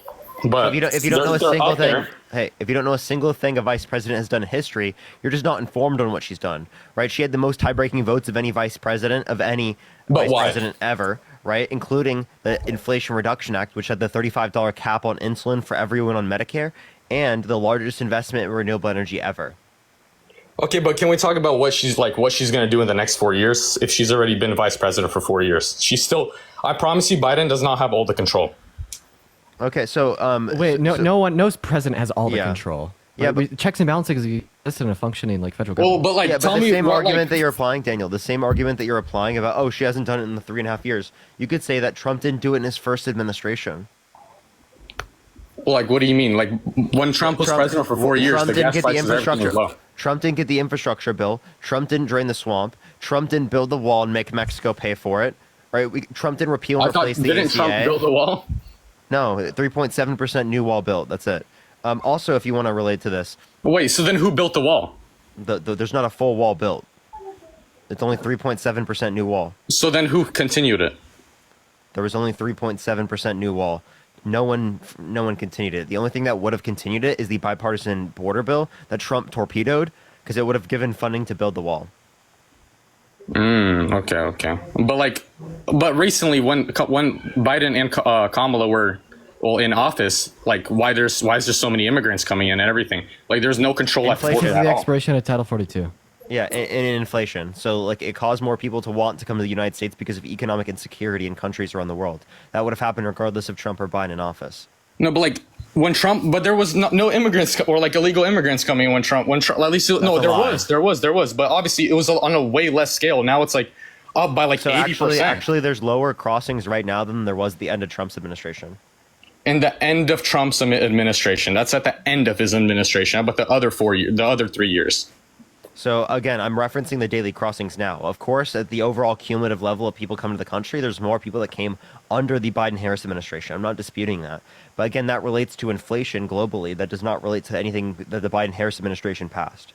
[SPEAKER 18] But
[SPEAKER 1] if you don't know a single thing, if you don't know a single thing a vice president has done in history, you're just not informed on what she's done, right? She had the most tie-breaking votes of any vice president president ever, right? Including the Inflation Reduction Act, which had the $35 cap on insulin for everyone on Medicare, and the largest investment in renewable energy ever.
[SPEAKER 18] Okay, but can we talk about what she's going to do in the next 4 years if she's already been vice president for 4 years? She's still. I promise you, Biden does not have all the control.
[SPEAKER 1] Okay, so
[SPEAKER 4] wait, no president has all the
[SPEAKER 1] Yeah.
[SPEAKER 4] control.
[SPEAKER 1] Yeah,
[SPEAKER 4] Right? Checks and balances exist in a functioning federal government.
[SPEAKER 18] Well, but tell
[SPEAKER 1] the
[SPEAKER 18] me
[SPEAKER 1] same
[SPEAKER 18] what,
[SPEAKER 1] argument that you're applying, Daniel, the same argument that you're applying about, she hasn't done it in the 3.5 years. You could say that Trump didn't do it in his first administration.
[SPEAKER 18] what do you mean? When Trump was president for 4 years,
[SPEAKER 1] Trump
[SPEAKER 18] the
[SPEAKER 1] didn't
[SPEAKER 18] gas
[SPEAKER 1] get the
[SPEAKER 18] prices, everything was
[SPEAKER 1] infrastructure.
[SPEAKER 18] low.
[SPEAKER 1] Trump didn't get the infrastructure bill. Trump didn't drain the swamp. Trump didn't build the wall and make Mexico pay for it. Right? Trump didn't repeal and replace the
[SPEAKER 18] Didn't
[SPEAKER 1] ACA.
[SPEAKER 18] Trump build the wall?
[SPEAKER 1] No, 3.7% new wall built. That's it. Also, if you want to relate to this,
[SPEAKER 18] Wait, so then who built the wall?
[SPEAKER 1] There's not a full wall built. It's only 3.7% new wall.
[SPEAKER 18] So then who continued it?
[SPEAKER 1] There was only 3.7% new wall. No one continued it. The only thing that would have continued it is the bipartisan border bill that Trump torpedoed because it would have given funding to build the wall.
[SPEAKER 18] Okay. But recently when Biden and Kamala were in office, why is there so many immigrants coming in and everything? There's no control at
[SPEAKER 4] Inflation is
[SPEAKER 18] at
[SPEAKER 4] the
[SPEAKER 18] all.
[SPEAKER 4] expiration of Title 42.
[SPEAKER 1] Yeah, and inflation. So it caused more people to want to come to the United States because of economic insecurity in countries around the world. That would have happened regardless of Trump or Biden in office.
[SPEAKER 18] No, but when Trump, but there was no immigrants or illegal immigrants coming when Trump, at least there was, but obviously it was on a way less scale. Now it's up by 80%.
[SPEAKER 1] Actually, there's lower crossings right now than there was at the end of Trump's administration.
[SPEAKER 18] And the end of Trump's administration. That's at the end of his administration. How about the other 3 years?
[SPEAKER 1] So again, I'm referencing the daily crossings now. Of course, at the overall cumulative level of people coming to the country, there's more people that came under the Biden-Harris administration. I'm not disputing that. But again, that relates to inflation globally. That does not relate to anything that the Biden-Harris administration passed.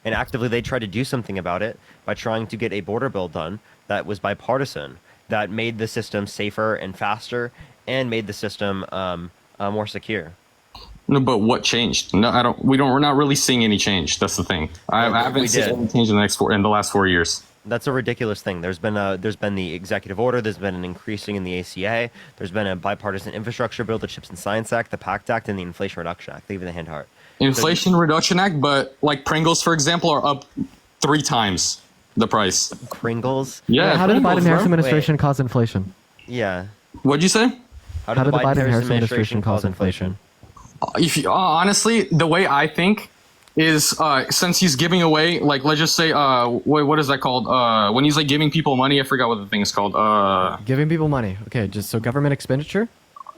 [SPEAKER 1] And actively, they tried to do something about it by trying to get a border bill done that was bipartisan, that made the system safer and faster, and made the system more secure.
[SPEAKER 18] No, but what changed? No, we're not really seeing any change. That's the thing. I haven't seen any change in the last 4 years.
[SPEAKER 1] That's a ridiculous thing. There's been the executive order. There's been an increasing in the ACA. There's been a bipartisan infrastructure bill, the Chips and Science Act, the PACT Act, and the Inflation Reduction Act. They even the hand heart.
[SPEAKER 18] Inflation Reduction Act, but like Pringles, for example, are up 3 times the price.
[SPEAKER 1] Pringles?
[SPEAKER 18] Yeah.
[SPEAKER 4] How did the
[SPEAKER 18] Pringles,
[SPEAKER 4] Biden-Harris
[SPEAKER 18] bro.
[SPEAKER 4] administration cause inflation?
[SPEAKER 1] Yeah.
[SPEAKER 18] What'd you say?
[SPEAKER 1] How did the Biden-Harris administration cause
[SPEAKER 4] inflation?
[SPEAKER 18] If you, honestly, the way I think is since he's giving away, like, let's just say, what is that called? When he's like giving people money, I forgot what the thing is called.
[SPEAKER 4] Giving people money. Okay, just so government expenditure.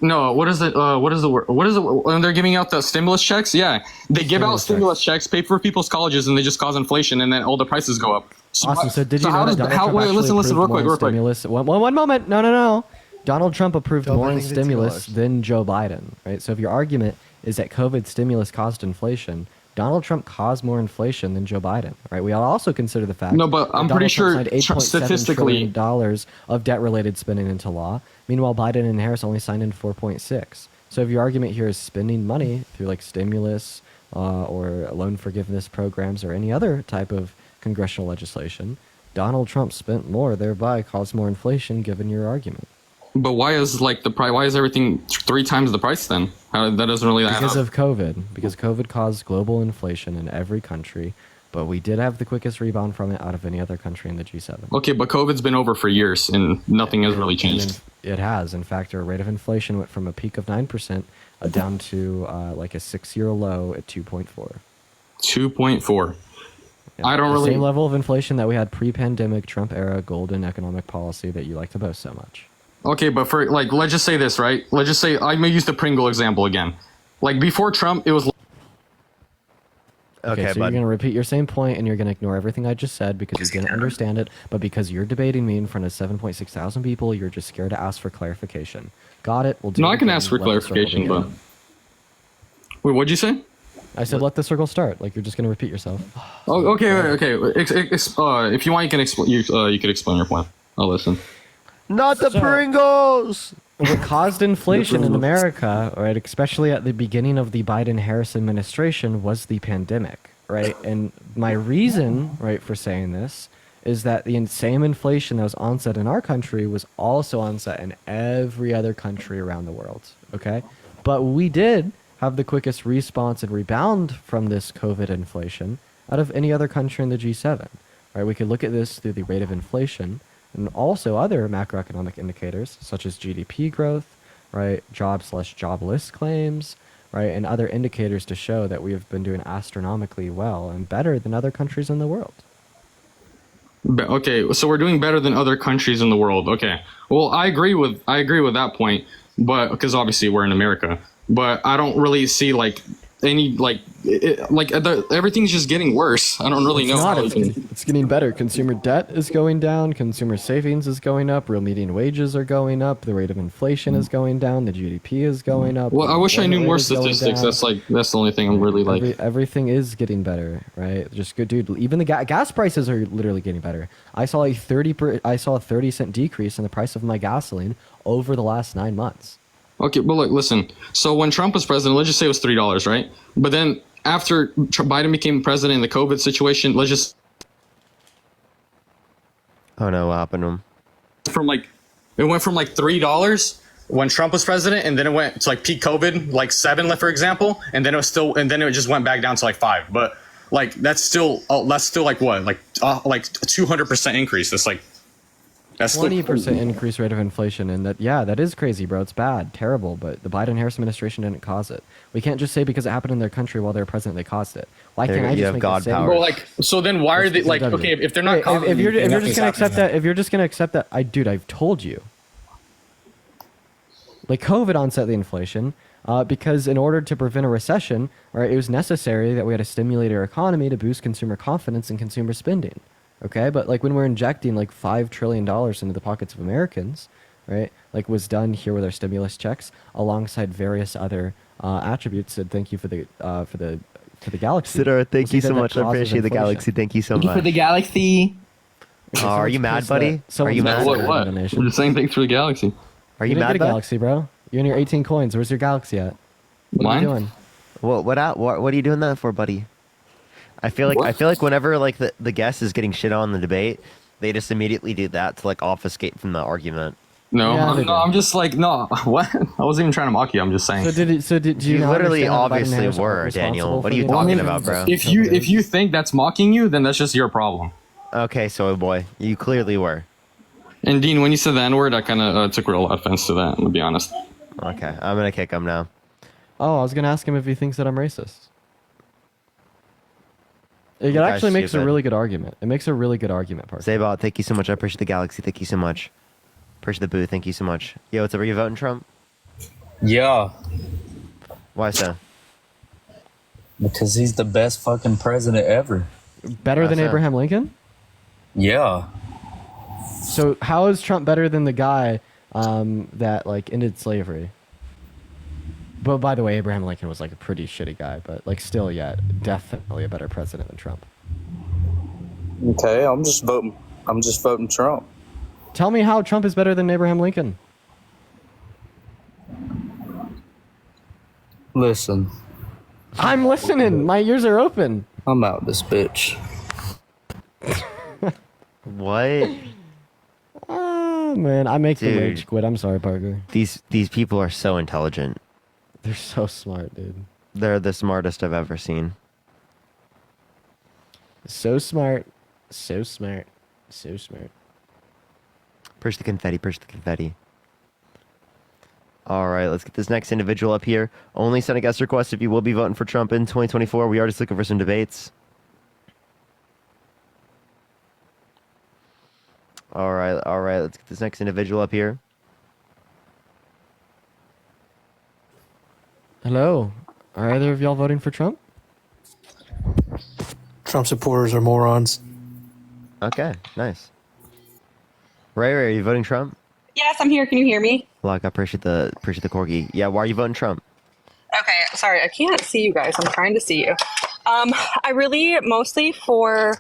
[SPEAKER 18] No, what is it? What is the word? What is it when they're giving out the stimulus checks? Yeah, they give out stimulus checks, pay for people's colleges, and they just cause inflation, and then all the prices go up. So
[SPEAKER 4] Awesome. So did you know
[SPEAKER 18] how
[SPEAKER 4] that
[SPEAKER 18] does,
[SPEAKER 4] Donald
[SPEAKER 18] how,
[SPEAKER 4] Trump
[SPEAKER 18] wait,
[SPEAKER 4] actually
[SPEAKER 18] listen,
[SPEAKER 4] approved
[SPEAKER 18] real
[SPEAKER 4] more
[SPEAKER 18] quick.
[SPEAKER 4] stimulus? One moment. No. Donald Trump approved
[SPEAKER 7] Don't
[SPEAKER 4] more in
[SPEAKER 7] believe it,
[SPEAKER 4] stimulus
[SPEAKER 7] $2.
[SPEAKER 4] than Joe Biden, right? So if your argument is that COVID stimulus caused inflation, Donald Trump caused more inflation than Joe Biden, right? We also consider the fact.
[SPEAKER 18] No, but
[SPEAKER 4] that
[SPEAKER 18] I'm
[SPEAKER 4] Donald
[SPEAKER 18] pretty
[SPEAKER 4] Trump
[SPEAKER 18] sure
[SPEAKER 4] signed $8.7
[SPEAKER 18] statistically-
[SPEAKER 4] trillion of debt-related spending into law. Meanwhile, Biden and Harris only signed in 4.6. So if your argument here is spending money through like stimulus or loan forgiveness programs or any other type of congressional legislation, Donald Trump spent more, thereby caused more inflation. Given your argument.
[SPEAKER 18] But why is like the price? Why is everything 3 times the price then? That doesn't really add
[SPEAKER 4] Because
[SPEAKER 18] up.
[SPEAKER 4] of COVID. Because COVID caused global inflation in every country, but we did have the quickest rebound from it out of any other country in the G7.
[SPEAKER 18] Okay, but COVID's been over for years and nothing has really changed.
[SPEAKER 4] It has. In fact, our rate of inflation went from a peak of 9% down to like a 6-year low at 2.4.
[SPEAKER 18] 2.4. I don't
[SPEAKER 4] the
[SPEAKER 18] really.
[SPEAKER 4] same level of inflation that we had pre-pandemic Trump era golden economic policy that you like to boast so much.
[SPEAKER 18] Okay, but for like, let's just say this, right? Let's just say I may use the Pringle example again. Like before Trump, it was.
[SPEAKER 4] Okay, so you're going to repeat your same point and you're going to ignore everything I just said because you didn't understand it, but because you're debating me in front of 7.6 thousand people, you're just scared to ask for clarification. Got it? We'll do
[SPEAKER 18] No,
[SPEAKER 4] it
[SPEAKER 18] I can
[SPEAKER 4] again.
[SPEAKER 18] ask for
[SPEAKER 4] Let the circle
[SPEAKER 18] clarification, but.
[SPEAKER 4] begin.
[SPEAKER 18] Wait, what'd you say?
[SPEAKER 4] I said let the circle start. Like you're just going to repeat yourself.
[SPEAKER 18] Oh, okay. If you want, you can explain. You could explain your point. I'll listen.
[SPEAKER 1] Not the Pringles!
[SPEAKER 4] What caused inflation in America, right, especially at the beginning of the Biden-Harris administration, was the pandemic, right? And my reason, right, for saying this is that the same inflation that was onset in our country was also onset in every other country around the world, okay? But we did have the quickest response and rebound from this COVID inflation out of any other country in the G7, right? We could look at this through the rate of inflation and also other macroeconomic indicators such as GDP growth, right, jobless claims, right, and other indicators to show that we have been doing astronomically well and better than other countries in the world.
[SPEAKER 18] Okay, so we're doing better than other countries in the world. Okay, well, I agree with that point, but because obviously we're in America, but I don't really see like any everything's just getting worse. I don't really know.
[SPEAKER 4] It's getting better. Consumer debt is going down. Consumer savings is going up. Real median wages are going up. The rate of inflation is going down. The GDP is going up.
[SPEAKER 18] Well, I wish I knew more
[SPEAKER 4] is going
[SPEAKER 18] statistics.
[SPEAKER 4] down.
[SPEAKER 18] That's the only thing I'm really like.
[SPEAKER 4] Everything is getting better, right? Just good, dude. Even the gas prices are literally getting better. I saw a 30-cent decrease in the price of my gasoline over the last 9 months.
[SPEAKER 18] Okay, but look, listen. So when Trump was president, let's just say it was $3, right? But then after Biden became president in the COVID situation, let's just.
[SPEAKER 1] Oh no, what happened to him?
[SPEAKER 18] It went from like $3 when Trump was president, and then it went to like peak COVID, like 7, for example, and then it just went back down to like 5. But like that's still like what, like a 200% increase. That's
[SPEAKER 4] 20% increased rate of inflation, and that is crazy, bro. It's bad, terrible, but the Biden-Harris administration didn't cause it. We can't just say because it happened in their country while they were president, they caused it. Why can't I just make the same?
[SPEAKER 18] Well, so then why are they like, okay, if they're not causing
[SPEAKER 4] if you're just gonna accept
[SPEAKER 18] happening.
[SPEAKER 4] if you're just gonna accept that, I've told you. Like COVID onset the inflation because in order to prevent a recession, right, it was necessary that we had to stimulate our economy to boost consumer confidence and consumer spending. Okay, but like when we're injecting like $5 trillion into the pockets of Americans, right, like was done here with our stimulus checks alongside various other attributes. And thank you for the galaxy.
[SPEAKER 1] Sidor, thank you so much. I appreciate the galaxy. Thank you so much.
[SPEAKER 3] Thank you for the galaxy.
[SPEAKER 1] Oh, are you mad, buddy? Are you mad?
[SPEAKER 18] What? I'm just saying thanks for the galaxy.
[SPEAKER 1] Are you
[SPEAKER 4] didn't
[SPEAKER 1] mad,
[SPEAKER 4] get a
[SPEAKER 1] bud?
[SPEAKER 4] galaxy, bro? You're in your 18 coins. Where's your galaxy at? What are you doing?
[SPEAKER 1] What are you doing that for, buddy? I feel like whenever like the guest is getting shit on in the debate, They just immediately do that to like obfuscate from the argument.
[SPEAKER 3] No,
[SPEAKER 4] Yeah, they
[SPEAKER 3] no, I'm just like, no, what? I wasn't even trying to mock you. I'm just saying.
[SPEAKER 4] So did you
[SPEAKER 1] You
[SPEAKER 4] not
[SPEAKER 1] literally
[SPEAKER 4] understand that Biden
[SPEAKER 1] obviously
[SPEAKER 4] Harris
[SPEAKER 1] were,
[SPEAKER 4] responsible
[SPEAKER 1] Daniel.
[SPEAKER 4] for
[SPEAKER 1] What are you
[SPEAKER 4] the
[SPEAKER 1] talking
[SPEAKER 4] election?
[SPEAKER 1] about, bro?
[SPEAKER 3] If you think that's mocking you, then that's just your problem.
[SPEAKER 1] Okay, soy boy, you clearly were.
[SPEAKER 3] And Dean, when you said the N-word, I kind of took real offense to that, to be honest.
[SPEAKER 1] Okay, I'm gonna kick him now.
[SPEAKER 4] Oh, I was gonna ask him if he thinks that I'm racist. It
[SPEAKER 1] guy's
[SPEAKER 4] actually makes a
[SPEAKER 1] stupid.
[SPEAKER 4] really good argument. It makes a really good argument, Parker.
[SPEAKER 1] Zaybot, thank you so much. I appreciate the galaxy. Thank you so much. Appreciate the boo. Thank you so much. Yo, what's up? Are you voting Trump?
[SPEAKER 5] Yeah,
[SPEAKER 1] Why so?
[SPEAKER 5] because he's the best fucking president ever.
[SPEAKER 4] Better than
[SPEAKER 1] How's that?
[SPEAKER 4] Abraham Lincoln?
[SPEAKER 5] Yeah.
[SPEAKER 4] So how is Trump better than the guy that like ended slavery? But by the way, Abraham Lincoln was like a pretty shitty guy, but like still, yeah, definitely a better president than Trump.
[SPEAKER 5] Okay, I'm just voting Trump.
[SPEAKER 4] Tell me how Trump is better than Abraham Lincoln.
[SPEAKER 5] Listen,
[SPEAKER 4] I'm listening. My ears are open.
[SPEAKER 5] I'm out this bitch.
[SPEAKER 1] What?
[SPEAKER 4] Ah, man, I make the
[SPEAKER 1] Dude.
[SPEAKER 4] rage quit. I'm sorry, Parker.
[SPEAKER 1] These people are so intelligent.
[SPEAKER 4] They're so smart, dude.
[SPEAKER 1] They're the smartest I've ever seen.
[SPEAKER 4] So smart. So smart. So smart.
[SPEAKER 1] Push the confetti. Push the confetti. All right, let's get this next individual up here. Only send a guest request if you will be voting for Trump in 2024. We are just looking for some debates. All right, let's get this next individual up here.
[SPEAKER 4] Hello. Are either of y'all voting for Trump?
[SPEAKER 14] Trump supporters are morons.
[SPEAKER 1] Okay, nice. Ray, are you voting Trump?
[SPEAKER 23] Yes, I'm here. Can you hear me?
[SPEAKER 1] Look, I appreciate the corgi. Yeah, why are you voting Trump?
[SPEAKER 23] Okay, sorry, I can't see you guys. I'm trying to see you. I really mostly for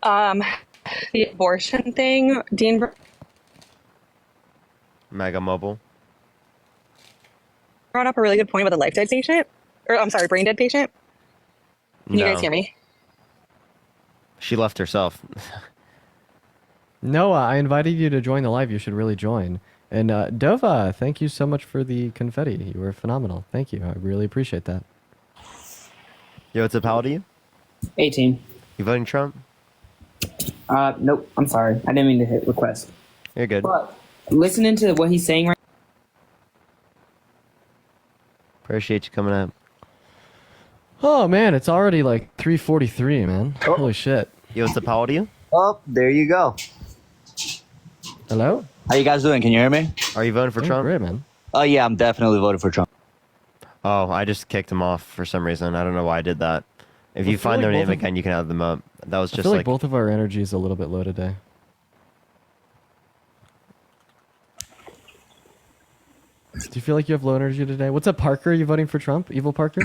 [SPEAKER 23] the abortion thing. Dean
[SPEAKER 1] Mega Mobile.
[SPEAKER 23] brought up a really good point about the life dead patient, or I'm sorry, brain dead patient. Can you
[SPEAKER 1] No.
[SPEAKER 23] guys hear me?
[SPEAKER 1] She left herself.
[SPEAKER 4] Noah, I invited you to join the live. You should really join. And Dova, thank you so much for the confetti. You were phenomenal. Thank you. I really appreciate that.
[SPEAKER 1] Yo, what's up? How old are you?
[SPEAKER 24] 18.
[SPEAKER 1] You voting Trump?
[SPEAKER 24] Nope. I'm sorry. I didn't mean to hit request.
[SPEAKER 1] You're good.
[SPEAKER 24] But listening to what he's saying right
[SPEAKER 1] Appreciate you coming up.
[SPEAKER 4] Oh, man, it's already like 3:43, man. Holy shit.
[SPEAKER 1] Yo, what's up? How old are you?
[SPEAKER 25] Oh, there you go.
[SPEAKER 4] Hello?
[SPEAKER 25] How you guys doing? Can you hear me?
[SPEAKER 1] Are you voting for Trump?
[SPEAKER 4] Great, man.
[SPEAKER 25] Oh, yeah, I'm definitely voting for Trump.
[SPEAKER 1] Oh, I just kicked him off for some reason. I don't know why I did that. If
[SPEAKER 4] I
[SPEAKER 1] you
[SPEAKER 4] feel
[SPEAKER 1] find their
[SPEAKER 4] like
[SPEAKER 1] name
[SPEAKER 4] both of-
[SPEAKER 1] again, you can add them up. That was
[SPEAKER 4] I
[SPEAKER 1] just
[SPEAKER 4] feel like
[SPEAKER 1] like
[SPEAKER 4] both of our energy is a little bit low today. Do you feel like you have low energy today? What's up, Parker? Are you voting for Trump? Evil Parker?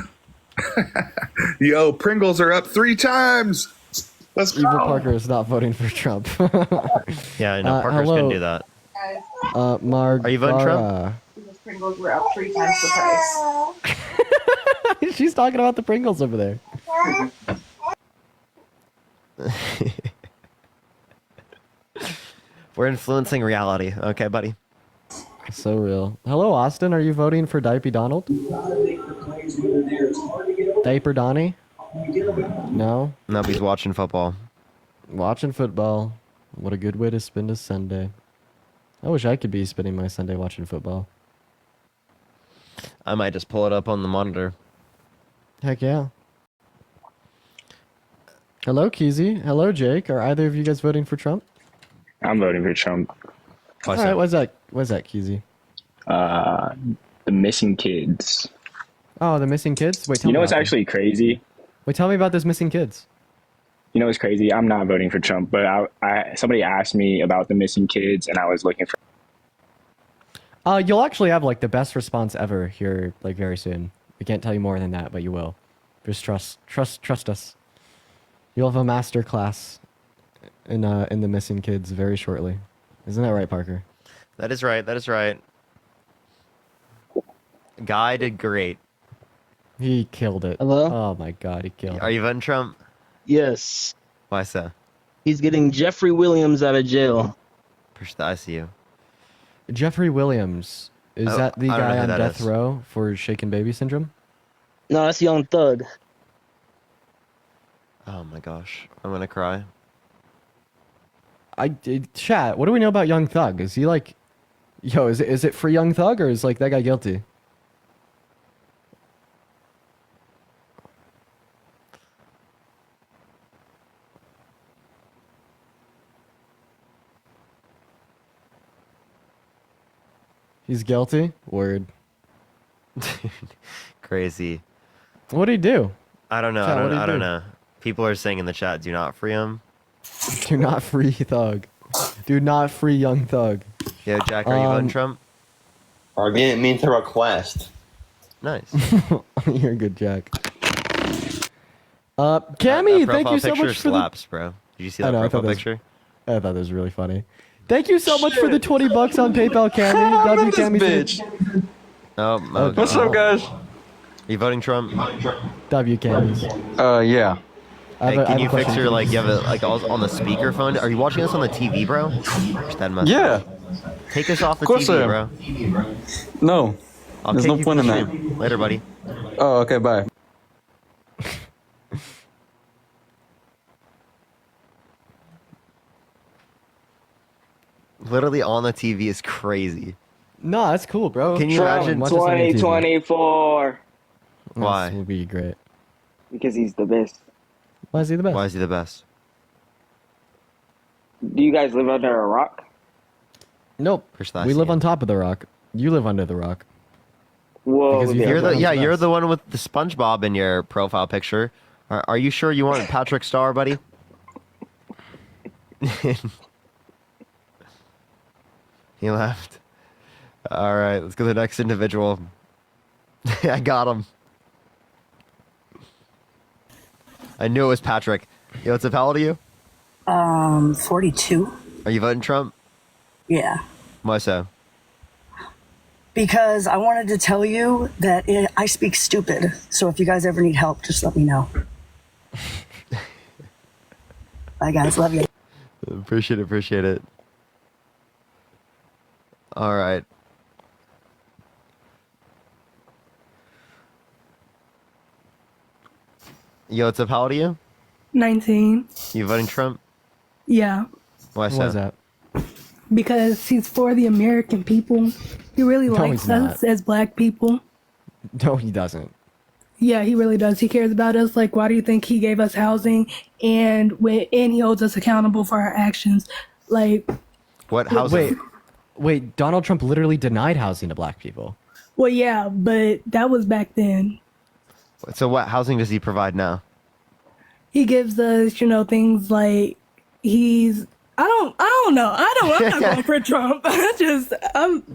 [SPEAKER 26] Yo, Pringles are up 3 times. Let's go.
[SPEAKER 4] Evil Parker is not voting for Trump.
[SPEAKER 1] Yeah, no, Parker's
[SPEAKER 4] hello.
[SPEAKER 1] gonna do that.
[SPEAKER 4] Mark.
[SPEAKER 1] Are you voting Trump?
[SPEAKER 23] Those Pringles were up 3 times the price.
[SPEAKER 4] She's talking about the Pringles over there.
[SPEAKER 1] We're influencing reality. Okay, buddy.
[SPEAKER 4] So real. Hello, Austin. Are you voting for Diaper Donald? Diaper Donnie? No?
[SPEAKER 1] No, he's watching football.
[SPEAKER 4] Watching football. What a good way to spend a Sunday. I wish I could be spending my Sunday watching football.
[SPEAKER 1] I might just pull it up on the monitor.
[SPEAKER 4] Heck yeah. Hello, Keezy. Hello, Jake. Are either of you guys voting for Trump?
[SPEAKER 27] I'm voting for Trump.
[SPEAKER 4] All right, what's that, Keezy?
[SPEAKER 27] The missing kids.
[SPEAKER 4] Oh, the missing kids? Wait, tell
[SPEAKER 27] You
[SPEAKER 4] me
[SPEAKER 27] know what's
[SPEAKER 4] about them.
[SPEAKER 27] actually crazy?
[SPEAKER 4] Wait, tell me about those missing kids.
[SPEAKER 27] You know what's crazy? I'm not voting for Trump, but somebody asked me about the missing kids, and I was looking for.
[SPEAKER 4] You'll actually have like the best response ever here, like very soon. We can't tell you more than that, but you will. Just trust us. You'll have a master class in the missing kids very shortly. Isn't that right, Parker?
[SPEAKER 1] That is right. That is right. Guy did great.
[SPEAKER 4] He killed it.
[SPEAKER 25] Hello?
[SPEAKER 4] Oh my god, he killed it.
[SPEAKER 1] Are you voting Trump?
[SPEAKER 25] Yes.
[SPEAKER 1] Why so?
[SPEAKER 6] He's getting Jeffrey Williams out of jail.
[SPEAKER 1] Push the ICU.
[SPEAKER 4] Jeffrey Williams. Is
[SPEAKER 1] Oh,
[SPEAKER 4] that the
[SPEAKER 1] I don't know
[SPEAKER 4] guy
[SPEAKER 1] who
[SPEAKER 4] on
[SPEAKER 1] that
[SPEAKER 4] death
[SPEAKER 1] is.
[SPEAKER 4] row for shaken baby syndrome?
[SPEAKER 6] No, that's Young Thug.
[SPEAKER 1] Oh my gosh, I'm gonna cry.
[SPEAKER 4] Chat, what do we know about Young Thug? Is he like, yo, is it for Young Thug or is like that guy guilty? He's guilty? Word.
[SPEAKER 1] Crazy.
[SPEAKER 4] What'd he do?
[SPEAKER 1] I don't know.
[SPEAKER 4] Chat, what'd he
[SPEAKER 1] I don't
[SPEAKER 4] do?
[SPEAKER 1] know. People are saying in the chat, do not free him.
[SPEAKER 4] Do not free Thug. Do not free Young Thug.
[SPEAKER 1] Yo, Jack, are you voting Trump?
[SPEAKER 15] I didn't mean to request.
[SPEAKER 1] Nice.
[SPEAKER 4] You're good, Jack. Cammy,
[SPEAKER 1] That
[SPEAKER 4] thank you so
[SPEAKER 1] profile
[SPEAKER 4] much
[SPEAKER 1] picture
[SPEAKER 4] for the...
[SPEAKER 1] slaps, bro. Did you see
[SPEAKER 4] I
[SPEAKER 1] that
[SPEAKER 4] know, I
[SPEAKER 1] profile
[SPEAKER 4] thought that was-
[SPEAKER 1] picture?
[SPEAKER 4] I thought that was really funny. Thank you so much for the $20 on PayPal, Cammy. W Cammy.
[SPEAKER 1] bitch. Oh,
[SPEAKER 4] What's up,
[SPEAKER 1] guys? Are you voting Trump?
[SPEAKER 4] W Cammy.
[SPEAKER 8] Yeah.
[SPEAKER 1] Hey, can you fix your like? You have it like all on the speakerphone. Are you watching this on the TV, bro? That must
[SPEAKER 8] Yeah.
[SPEAKER 1] Take us off the
[SPEAKER 8] Of course I
[SPEAKER 1] TV,
[SPEAKER 8] am.
[SPEAKER 1] bro.
[SPEAKER 8] No.
[SPEAKER 1] I'll
[SPEAKER 8] There's
[SPEAKER 1] take
[SPEAKER 8] no
[SPEAKER 1] you
[SPEAKER 8] point
[SPEAKER 1] from
[SPEAKER 8] in
[SPEAKER 1] the
[SPEAKER 8] that.
[SPEAKER 1] stream. Later, buddy.
[SPEAKER 8] Oh, okay, bye.
[SPEAKER 1] Literally on the TV is crazy.
[SPEAKER 4] No, that's cool, bro.
[SPEAKER 1] Can you imagine?
[SPEAKER 24] 2024.
[SPEAKER 1] Why?
[SPEAKER 4] This will be great.
[SPEAKER 24] Because he's the best.
[SPEAKER 4] Why is he the best?
[SPEAKER 1] Why is he the best?
[SPEAKER 24] Do you guys live under a rock?
[SPEAKER 4] Nope.
[SPEAKER 1] Persuasive.
[SPEAKER 4] We live on top of the rock. You live under the rock.
[SPEAKER 24] Whoa.
[SPEAKER 4] Because
[SPEAKER 1] You're the
[SPEAKER 4] think
[SPEAKER 1] you're
[SPEAKER 4] that's-
[SPEAKER 1] the one with the SpongeBob in your profile picture. Are you sure you want Patrick Star, buddy? He left. All right, let's go to the next individual. I got him. I knew it was Patrick. Yo, what's up? How old are you?
[SPEAKER 9] 42.
[SPEAKER 1] Are you voting Trump?
[SPEAKER 9] Yeah.
[SPEAKER 1] Why so?
[SPEAKER 9] Because I wanted to tell you that I speak stupid. So if you guys ever need help, just let me know. Bye, guys. Love you.
[SPEAKER 1] Appreciate it. Appreciate it. All right. Yo, what's up? How old are you?
[SPEAKER 10] 19.
[SPEAKER 1] You voting Trump?
[SPEAKER 10] Yeah.
[SPEAKER 1] Why so?
[SPEAKER 4] Why is that?
[SPEAKER 10] Because he's for the American people. He really
[SPEAKER 4] No,
[SPEAKER 10] likes
[SPEAKER 4] he's not.
[SPEAKER 10] us as black people.
[SPEAKER 4] No, he doesn't.
[SPEAKER 10] Yeah, he really does. He cares about us. Like, why do you think he gave us housing and he holds us accountable for our actions? Like,
[SPEAKER 1] What housing?
[SPEAKER 4] Wait, Donald Trump literally denied housing to black people.
[SPEAKER 10] well, yeah, but that was back then.
[SPEAKER 1] So what housing does he provide now?
[SPEAKER 10] He gives us, things like I don't know. I'm not going for Trump. I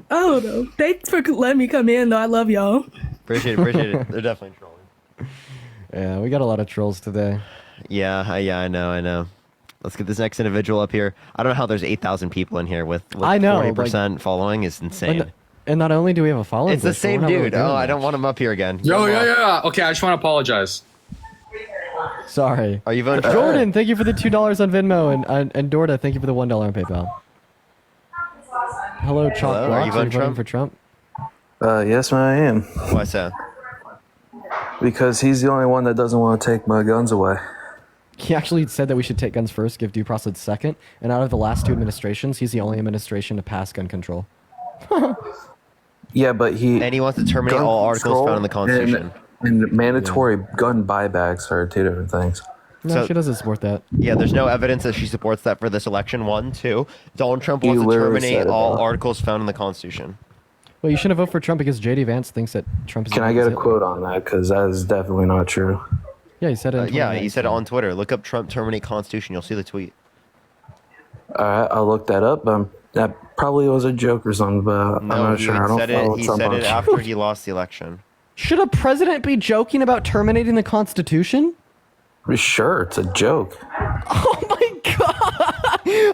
[SPEAKER 10] don't know. Thanks for letting me come in, though. I love y'all.
[SPEAKER 1] Appreciate it. They're definitely trolling.
[SPEAKER 4] Yeah, we got a lot of trolls today.
[SPEAKER 1] Yeah, I know. Let's get this next individual up here. I don't know how there's 8,000 people in here with
[SPEAKER 4] I know,
[SPEAKER 1] 40% following is insane.
[SPEAKER 4] And not only do we have a following,
[SPEAKER 1] It's the
[SPEAKER 4] list, but we're
[SPEAKER 1] same
[SPEAKER 4] not really
[SPEAKER 1] dude.
[SPEAKER 4] doing
[SPEAKER 1] Oh, I
[SPEAKER 4] much.
[SPEAKER 1] don't want him up here again.
[SPEAKER 11] Yeah. Okay, I just want to apologize.
[SPEAKER 4] Sorry.
[SPEAKER 1] Are you voting?
[SPEAKER 4] Jordan, thank you for the $2 on Venmo, and Dorda, thank you for the $1 on PayPal. Hello, Chalk
[SPEAKER 1] Hello, are
[SPEAKER 4] Blocks.
[SPEAKER 1] you voting Trump?
[SPEAKER 4] for Trump?
[SPEAKER 12] Yes, I am.
[SPEAKER 1] Why so?
[SPEAKER 12] Because he's the only one that doesn't want to take my guns away.
[SPEAKER 4] He actually said that we should take guns first, give due process second, and out of the last two administrations, he's the only administration to pass gun control.
[SPEAKER 12] Yeah, but
[SPEAKER 1] And he wants to terminate
[SPEAKER 12] gun
[SPEAKER 1] all articles
[SPEAKER 12] control
[SPEAKER 1] found in the Constitution.
[SPEAKER 12] And mandatory gun buybacks are two different things.
[SPEAKER 4] No, she doesn't support that.
[SPEAKER 1] Yeah, there's no evidence that she supports that for this election. 1, 2. Donald Trump
[SPEAKER 12] You
[SPEAKER 1] wants to
[SPEAKER 12] literally said
[SPEAKER 1] terminate
[SPEAKER 12] it,
[SPEAKER 1] all
[SPEAKER 12] bro.
[SPEAKER 1] articles found in the Constitution.
[SPEAKER 4] Well, you shouldn't vote for Trump because J.D. Vance thinks that Trump is...
[SPEAKER 12] Can I get a quote on that? Because that is definitely not true.
[SPEAKER 4] Yeah, he said it.
[SPEAKER 1] Yeah, he said it on Twitter. Look up Trump terminate Constitution. You'll see the tweet.
[SPEAKER 12] All right, I'll look that up. That probably was a joke or something, but I'm not
[SPEAKER 1] he
[SPEAKER 12] sure. I don't
[SPEAKER 1] said
[SPEAKER 12] follow
[SPEAKER 1] it. He
[SPEAKER 12] Trump
[SPEAKER 1] said
[SPEAKER 12] on
[SPEAKER 1] it after he lost the election.
[SPEAKER 4] Should a president be joking about terminating the Constitution?
[SPEAKER 12] Sure, it's a joke.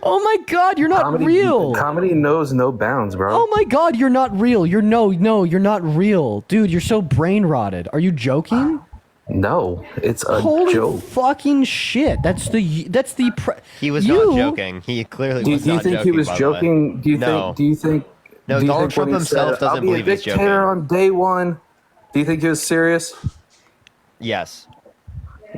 [SPEAKER 4] Oh my God, you're not real.
[SPEAKER 12] Comedy knows no bounds, bro.
[SPEAKER 4] Oh my God, you're not real. You're not real. Dude, you're so brain rotted. Are you joking?
[SPEAKER 12] No, it's a
[SPEAKER 4] Holy
[SPEAKER 12] joke.
[SPEAKER 4] fucking shit!
[SPEAKER 1] He was not joking. He clearly
[SPEAKER 12] Do
[SPEAKER 1] was
[SPEAKER 12] you
[SPEAKER 1] not
[SPEAKER 12] think
[SPEAKER 1] joking.
[SPEAKER 12] he was
[SPEAKER 1] by the way.
[SPEAKER 12] joking? Do you
[SPEAKER 1] No.
[SPEAKER 12] think? Do you think?
[SPEAKER 1] No,
[SPEAKER 12] do you
[SPEAKER 1] Donald
[SPEAKER 12] think when
[SPEAKER 1] Trump
[SPEAKER 12] he
[SPEAKER 1] himself
[SPEAKER 12] said,
[SPEAKER 1] doesn't
[SPEAKER 12] I'll be
[SPEAKER 1] believe
[SPEAKER 12] a
[SPEAKER 1] he's joking.
[SPEAKER 12] dictator on day one? Do you think he was serious?
[SPEAKER 1] Yes.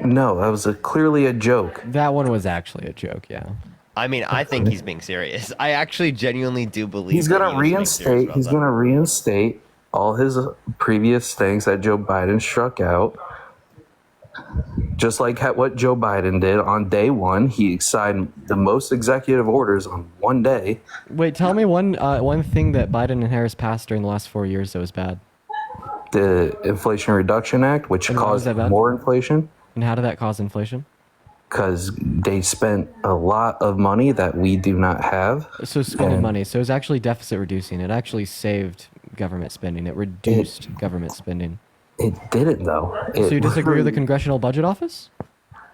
[SPEAKER 12] No, that was clearly a joke.
[SPEAKER 4] That one was actually a joke. Yeah.
[SPEAKER 1] I mean, I think he's being serious. I actually genuinely do believe
[SPEAKER 12] He's
[SPEAKER 1] that
[SPEAKER 12] gonna
[SPEAKER 1] he was being serious
[SPEAKER 12] reinstate.
[SPEAKER 1] about
[SPEAKER 12] He's
[SPEAKER 1] that.
[SPEAKER 12] gonna reinstate all his previous things that Joe Biden struck out. Just like what Joe Biden did on day one, he signed the most executive orders on one day.
[SPEAKER 4] Wait, tell me one thing that Biden and Harris passed during the last 4 years that was bad.
[SPEAKER 12] The Inflation Reduction Act, which
[SPEAKER 4] And why was
[SPEAKER 12] caused
[SPEAKER 4] that bad?
[SPEAKER 12] more inflation.
[SPEAKER 4] And how did that cause inflation?
[SPEAKER 12] Because they spent a lot of money that we do not have.
[SPEAKER 4] So spending
[SPEAKER 12] And
[SPEAKER 4] money. So it was actually deficit reducing. It actually saved government spending. It reduced government spending.
[SPEAKER 12] It didn't, though.
[SPEAKER 4] So you disagree with the Congressional Budget Office?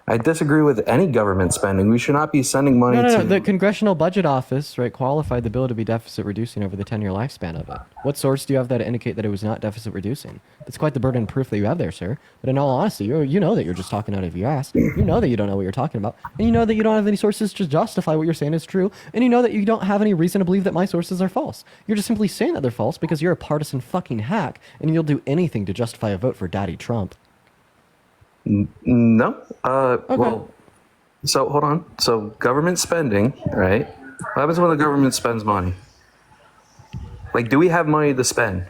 [SPEAKER 12] I disagree with any government spending. We should not be sending money
[SPEAKER 4] No.
[SPEAKER 12] to...
[SPEAKER 4] The Congressional Budget Office, right, qualified the bill to be deficit reducing over the 10-year lifespan of it. What source do you have that to indicate that it was not deficit reducing? That's quite the burden of proof that you have there, sir. But in all honesty, you know that you're just talking out of your ass. You know that you don't know what you're talking about. And you know that you don't have any sources to justify what you're saying is true. And you know that you don't have any reason to believe that my sources are false. You're just simply saying that they're false because you're a partisan fucking hack and you'll do anything to justify a vote for Daddy Trump.
[SPEAKER 12] No. Well, so hold on. So government spending, right? What happens when the government spends money? Like, do we have money to spend?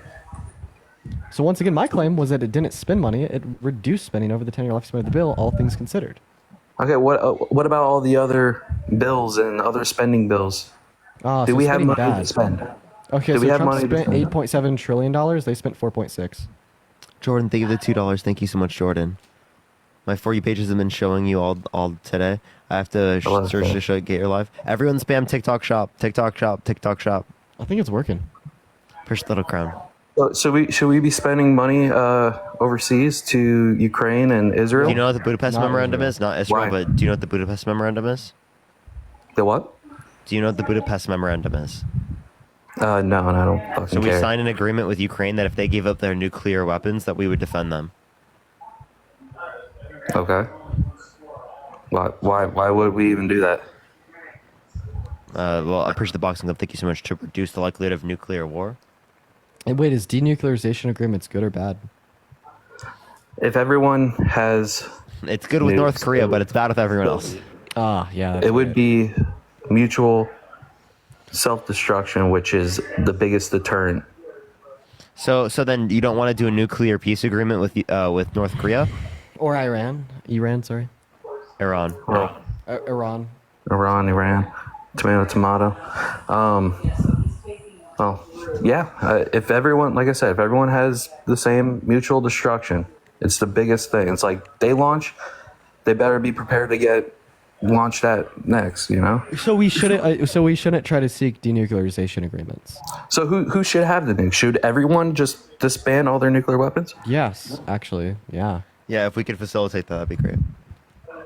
[SPEAKER 4] So once again, my claim was that it didn't spend money. It reduced spending over the 10-year lifespan of the bill, all things considered.
[SPEAKER 12] Okay, what about all the other bills and other spending bills? Do we have money to spend?
[SPEAKER 4] Okay,
[SPEAKER 12] Do
[SPEAKER 4] so
[SPEAKER 12] we have
[SPEAKER 4] Trump
[SPEAKER 12] money to
[SPEAKER 4] spent
[SPEAKER 12] spend?
[SPEAKER 4] $8.7 trillion. They spent 4.6.
[SPEAKER 1] Jordan, thank you for the $2. Thank you so much, Jordan. My For You pages have been showing you all today. I have to search to get your live. Everyone spam TikTok shop, TikTok shop, TikTok shop.
[SPEAKER 4] I think it's working.
[SPEAKER 1] Push the little crown.
[SPEAKER 12] So should we be spending money overseas to Ukraine and Israel?
[SPEAKER 1] Do you know what the Budapest
[SPEAKER 12] Not
[SPEAKER 1] Memorandum
[SPEAKER 12] Israel.
[SPEAKER 1] is? Not Israel,
[SPEAKER 12] Why?
[SPEAKER 1] but do you know what the Budapest Memorandum is?
[SPEAKER 12] The what?
[SPEAKER 1] Do you know what the Budapest Memorandum is?
[SPEAKER 12] No, and I don't fucking
[SPEAKER 1] So we
[SPEAKER 12] care.
[SPEAKER 1] signed an agreement with Ukraine that if they gave up their nuclear weapons, that we would defend them.
[SPEAKER 12] Okay. Why would we even do that?
[SPEAKER 1] Well, I appreciate the boxing club. Thank you so much to reduce the likelihood of nuclear war.
[SPEAKER 4] And wait, is denuclearization agreements good or bad?
[SPEAKER 12] If everyone has...
[SPEAKER 1] It's good with North Korea, but it's bad with everyone else.
[SPEAKER 4] Ah, yeah.
[SPEAKER 12] It would be mutual self-destruction, which is the biggest deterrent.
[SPEAKER 1] So then you don't want to do a nuclear peace agreement with North Korea?
[SPEAKER 4] Or Iran. Sorry.
[SPEAKER 1] Iran.
[SPEAKER 12] Well,
[SPEAKER 4] Iran.
[SPEAKER 12] Iran. Tomato. Well, yeah. If everyone, like I said, if everyone has the same mutual destruction, it's the biggest thing. It's like they launch, they better be prepared to get launched at next. You know.
[SPEAKER 4] So we shouldn't try to seek denuclearization agreements.
[SPEAKER 12] So who should have the nuke? Should everyone just disband all their nuclear weapons?
[SPEAKER 4] Yes, actually, yeah.
[SPEAKER 1] Yeah, if we could facilitate that, that'd be great.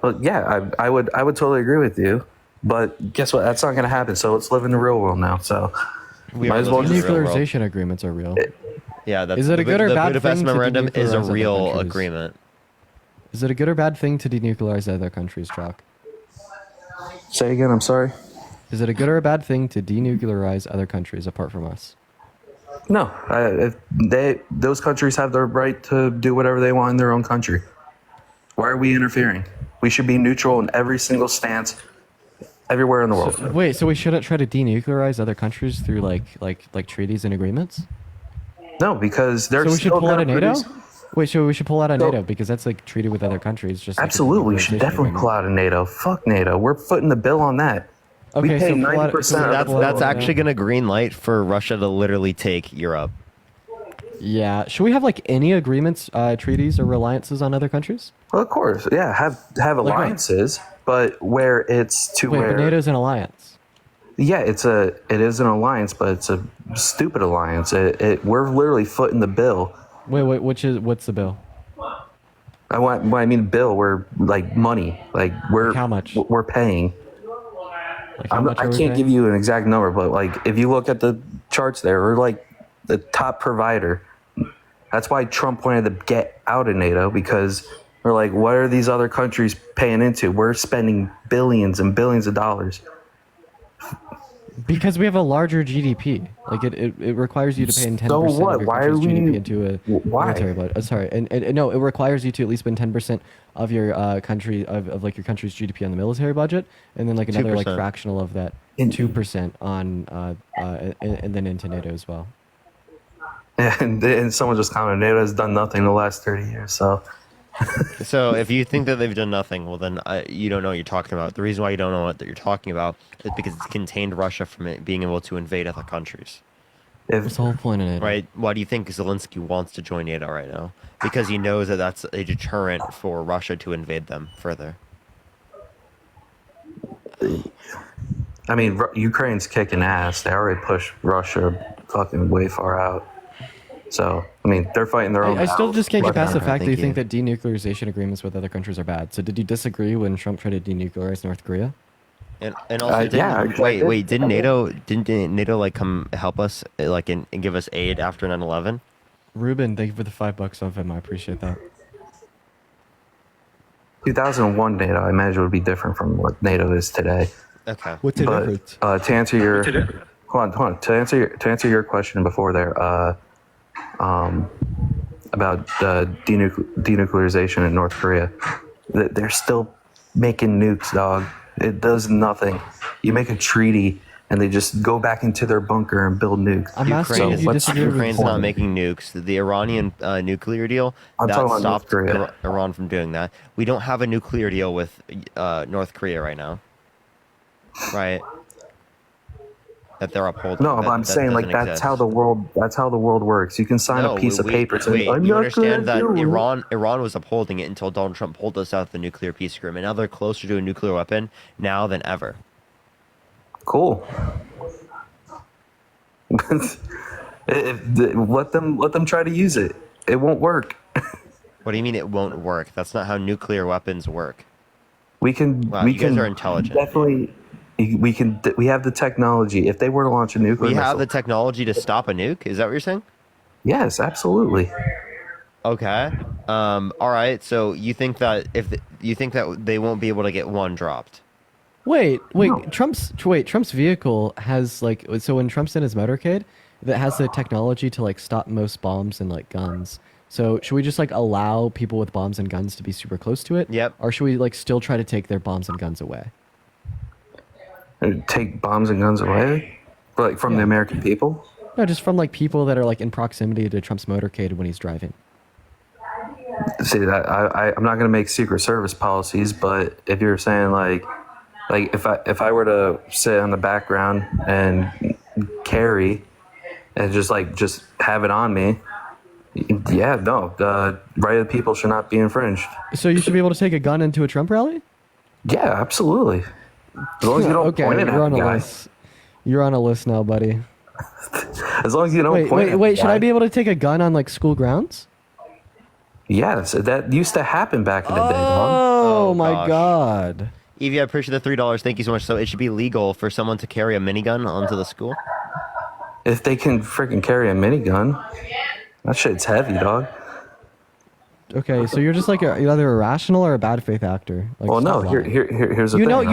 [SPEAKER 12] Well, yeah, I would totally agree with you. But guess what? That's not going to happen. So let's live in the real world now. So might as well just
[SPEAKER 4] Denuclearization agreements are real.
[SPEAKER 1] Yeah, that's
[SPEAKER 4] Is it a good or
[SPEAKER 1] the
[SPEAKER 4] bad
[SPEAKER 1] Budapest
[SPEAKER 4] thing to
[SPEAKER 1] Memorandum is a
[SPEAKER 4] denuclearize other
[SPEAKER 1] real
[SPEAKER 4] countries?
[SPEAKER 1] agreement.
[SPEAKER 4] Is it a good or bad thing to denuclearize other countries, Chuck?
[SPEAKER 12] Say again. I'm sorry.
[SPEAKER 4] Is it a good or a bad thing to denuclearize other countries apart from us?
[SPEAKER 12] No, those countries have the right to do whatever they want in their own country. Why are we interfering? We should be neutral in every single stance, everywhere in the world.
[SPEAKER 4] Wait, so we shouldn't try to denuclearize other countries through like treaties and agreements?
[SPEAKER 12] No, because they're
[SPEAKER 4] So we should
[SPEAKER 12] still
[SPEAKER 4] pull out
[SPEAKER 12] gonna
[SPEAKER 4] of NATO?
[SPEAKER 12] produce-
[SPEAKER 4] Wait, so we should pull out of
[SPEAKER 12] So-
[SPEAKER 4] NATO because that's like treated with other countries. Just like a
[SPEAKER 12] Absolutely, we should
[SPEAKER 4] denuclearization
[SPEAKER 12] definitely
[SPEAKER 4] agreement.
[SPEAKER 12] pull out of NATO. Fuck NATO. We're footing the bill on that. We
[SPEAKER 4] Okay,
[SPEAKER 12] pay
[SPEAKER 4] so pull out-
[SPEAKER 12] 90%
[SPEAKER 4] so
[SPEAKER 12] of the
[SPEAKER 1] That's actually going to green light for Russia to literally take Europe.
[SPEAKER 4] Yeah. Should we have like any agreements, treaties, or alliances on other countries?
[SPEAKER 12] Well, of course, yeah, have
[SPEAKER 4] what?
[SPEAKER 12] alliances, but where it's to
[SPEAKER 4] Wait,
[SPEAKER 12] where
[SPEAKER 4] but NATO's an alliance.
[SPEAKER 12] yeah, it is an alliance, but it's a stupid alliance. We're literally footing the bill.
[SPEAKER 4] Wait, what's the bill?
[SPEAKER 12] When I mean bill, we're like money, like we're
[SPEAKER 4] how much?
[SPEAKER 12] we're paying.
[SPEAKER 4] Like how much
[SPEAKER 12] I
[SPEAKER 4] are we
[SPEAKER 12] can't
[SPEAKER 4] paying?
[SPEAKER 12] give you an exact number, but like if you look at the charts there, we're like the top provider. That's why Trump wanted to get out of NATO, because We're like, what are these other countries paying into? We're spending billions and billions of dollars.
[SPEAKER 4] Because we have a larger GDP. Like it requires you to pay in 10%
[SPEAKER 12] So
[SPEAKER 4] of
[SPEAKER 12] what?
[SPEAKER 4] your
[SPEAKER 12] Why
[SPEAKER 4] country's
[SPEAKER 12] are we-
[SPEAKER 4] GDP into a
[SPEAKER 12] why?
[SPEAKER 4] military budget. Sorry, and no, it requires you to at least spend 10% of your country of like your country's GDP on the military budget, and then like another like
[SPEAKER 1] 2%.
[SPEAKER 4] fractional of that 2% on and then into NATO as well.
[SPEAKER 12] And someone just commented, NATO has done nothing in the last 30 years. So
[SPEAKER 1] So if you think that they've done nothing, well then you don't know what you're talking about. The reason why you don't know what that you're talking about is because it's contained Russia from it being able to invade other countries.
[SPEAKER 4] That's the whole point of it.
[SPEAKER 1] Right? Why do you think Zelensky wants to join NATO right now? Because he knows that that's a deterrent for Russia to invade them further.
[SPEAKER 12] I mean, Ukraine's kicking ass. They already pushed Russia fucking way far out. So, I mean, they're fighting their own
[SPEAKER 4] I still just can't get past the fact that you
[SPEAKER 1] Thank
[SPEAKER 4] think that denuclearization agreements with other countries are bad. So did you disagree when Trump tried to denuclearize North Korea?
[SPEAKER 1] And also, didn't NATO like come help us like and give us aid after 9/11?
[SPEAKER 4] Ruben, thank you for the $5 on Venmo. I appreciate that.
[SPEAKER 12] 2001 NATO, I imagine, would be different from what NATO is today.
[SPEAKER 1] Okay.
[SPEAKER 4] What's the
[SPEAKER 12] But
[SPEAKER 4] difference?
[SPEAKER 12] to answer your hold on. To answer your question before there, about denuclearization in North Korea, they're still making nukes, dog. It does nothing. You make a treaty, and they just go back into their bunker and build nukes.
[SPEAKER 4] I'm asking if you disagree with
[SPEAKER 1] Ukraine's
[SPEAKER 4] the
[SPEAKER 1] not
[SPEAKER 4] point.
[SPEAKER 1] making nukes. The Iranian nuclear deal
[SPEAKER 12] I'm
[SPEAKER 1] that
[SPEAKER 12] talking about North
[SPEAKER 1] stopped
[SPEAKER 12] Korea.
[SPEAKER 1] Iran from doing that. We don't have a nuclear deal with North Korea right now, right? That they're upholding.
[SPEAKER 12] No, but
[SPEAKER 1] that-
[SPEAKER 12] I'm
[SPEAKER 1] that
[SPEAKER 12] saying like
[SPEAKER 1] doesn't
[SPEAKER 12] that's
[SPEAKER 1] exist.
[SPEAKER 12] how the world works. You can sign a piece of paper saying,
[SPEAKER 1] Wait,
[SPEAKER 12] "I'm
[SPEAKER 1] you
[SPEAKER 12] not
[SPEAKER 1] understand that
[SPEAKER 12] gonna do it."
[SPEAKER 1] Iran was upholding it until Donald Trump pulled us out of the nuclear peace agreement. Now they're closer to a nuclear weapon now than ever.
[SPEAKER 12] Cool. Let them try to use it. It won't work.
[SPEAKER 1] What do you mean it won't work? That's not how nuclear weapons work.
[SPEAKER 12] We can.
[SPEAKER 1] Wow,
[SPEAKER 12] we
[SPEAKER 1] you guys
[SPEAKER 12] can
[SPEAKER 1] are intelligent.
[SPEAKER 12] Definitely. We can. We have the technology. If they were to launch a nuclear
[SPEAKER 1] We have
[SPEAKER 12] missile,
[SPEAKER 1] the technology to stop a nuke. Is that what you're saying?
[SPEAKER 12] yes, absolutely.
[SPEAKER 1] Okay. All right. So you think that you think that they won't be able to get one dropped?
[SPEAKER 4] Wait. Trump's vehicle has like, so when Trump's in his motorcade, that has the technology to like stop most bombs and like guns. So should we just like allow people with bombs and guns to be super close to it?
[SPEAKER 1] Yep.
[SPEAKER 4] Or should we like still try to take their bombs and guns away?
[SPEAKER 12] Take bombs and guns away, like from the American people.
[SPEAKER 4] No, just from like people that are like in proximity to Trump's motorcade when he's driving.
[SPEAKER 12] See that I'm not going to make Secret Service policies, but if you're saying like if I were to sit on the background and carry and just have it on me, yeah, no, the right of the people should not be infringed.
[SPEAKER 4] So you should be able to take a gun into a Trump rally?
[SPEAKER 12] Yeah, absolutely. As long as you don't
[SPEAKER 4] Okay,
[SPEAKER 12] point it at
[SPEAKER 4] you're on
[SPEAKER 12] the
[SPEAKER 4] a
[SPEAKER 12] guy.
[SPEAKER 4] list. You're on a list now, buddy.
[SPEAKER 12] As long as you don't point at
[SPEAKER 4] Wait,
[SPEAKER 12] the
[SPEAKER 4] should
[SPEAKER 12] guy.
[SPEAKER 4] I be able to take a gun on like school grounds?
[SPEAKER 12] Yes, that used to happen back in the day, dog.
[SPEAKER 4] Oh my
[SPEAKER 1] gosh.
[SPEAKER 4] god.
[SPEAKER 1] Evie, I appreciate the $3. Thank you so much. So it should be legal for someone to carry a minigun onto the school?
[SPEAKER 12] If they can freaking carry a minigun, that shit's heavy, dog.
[SPEAKER 4] Okay, so you're just like you're either a rational or a bad faith actor. Like,
[SPEAKER 12] Well, no.
[SPEAKER 4] stop lying.
[SPEAKER 12] Here's the
[SPEAKER 4] you
[SPEAKER 12] thing.
[SPEAKER 4] know,
[SPEAKER 12] right?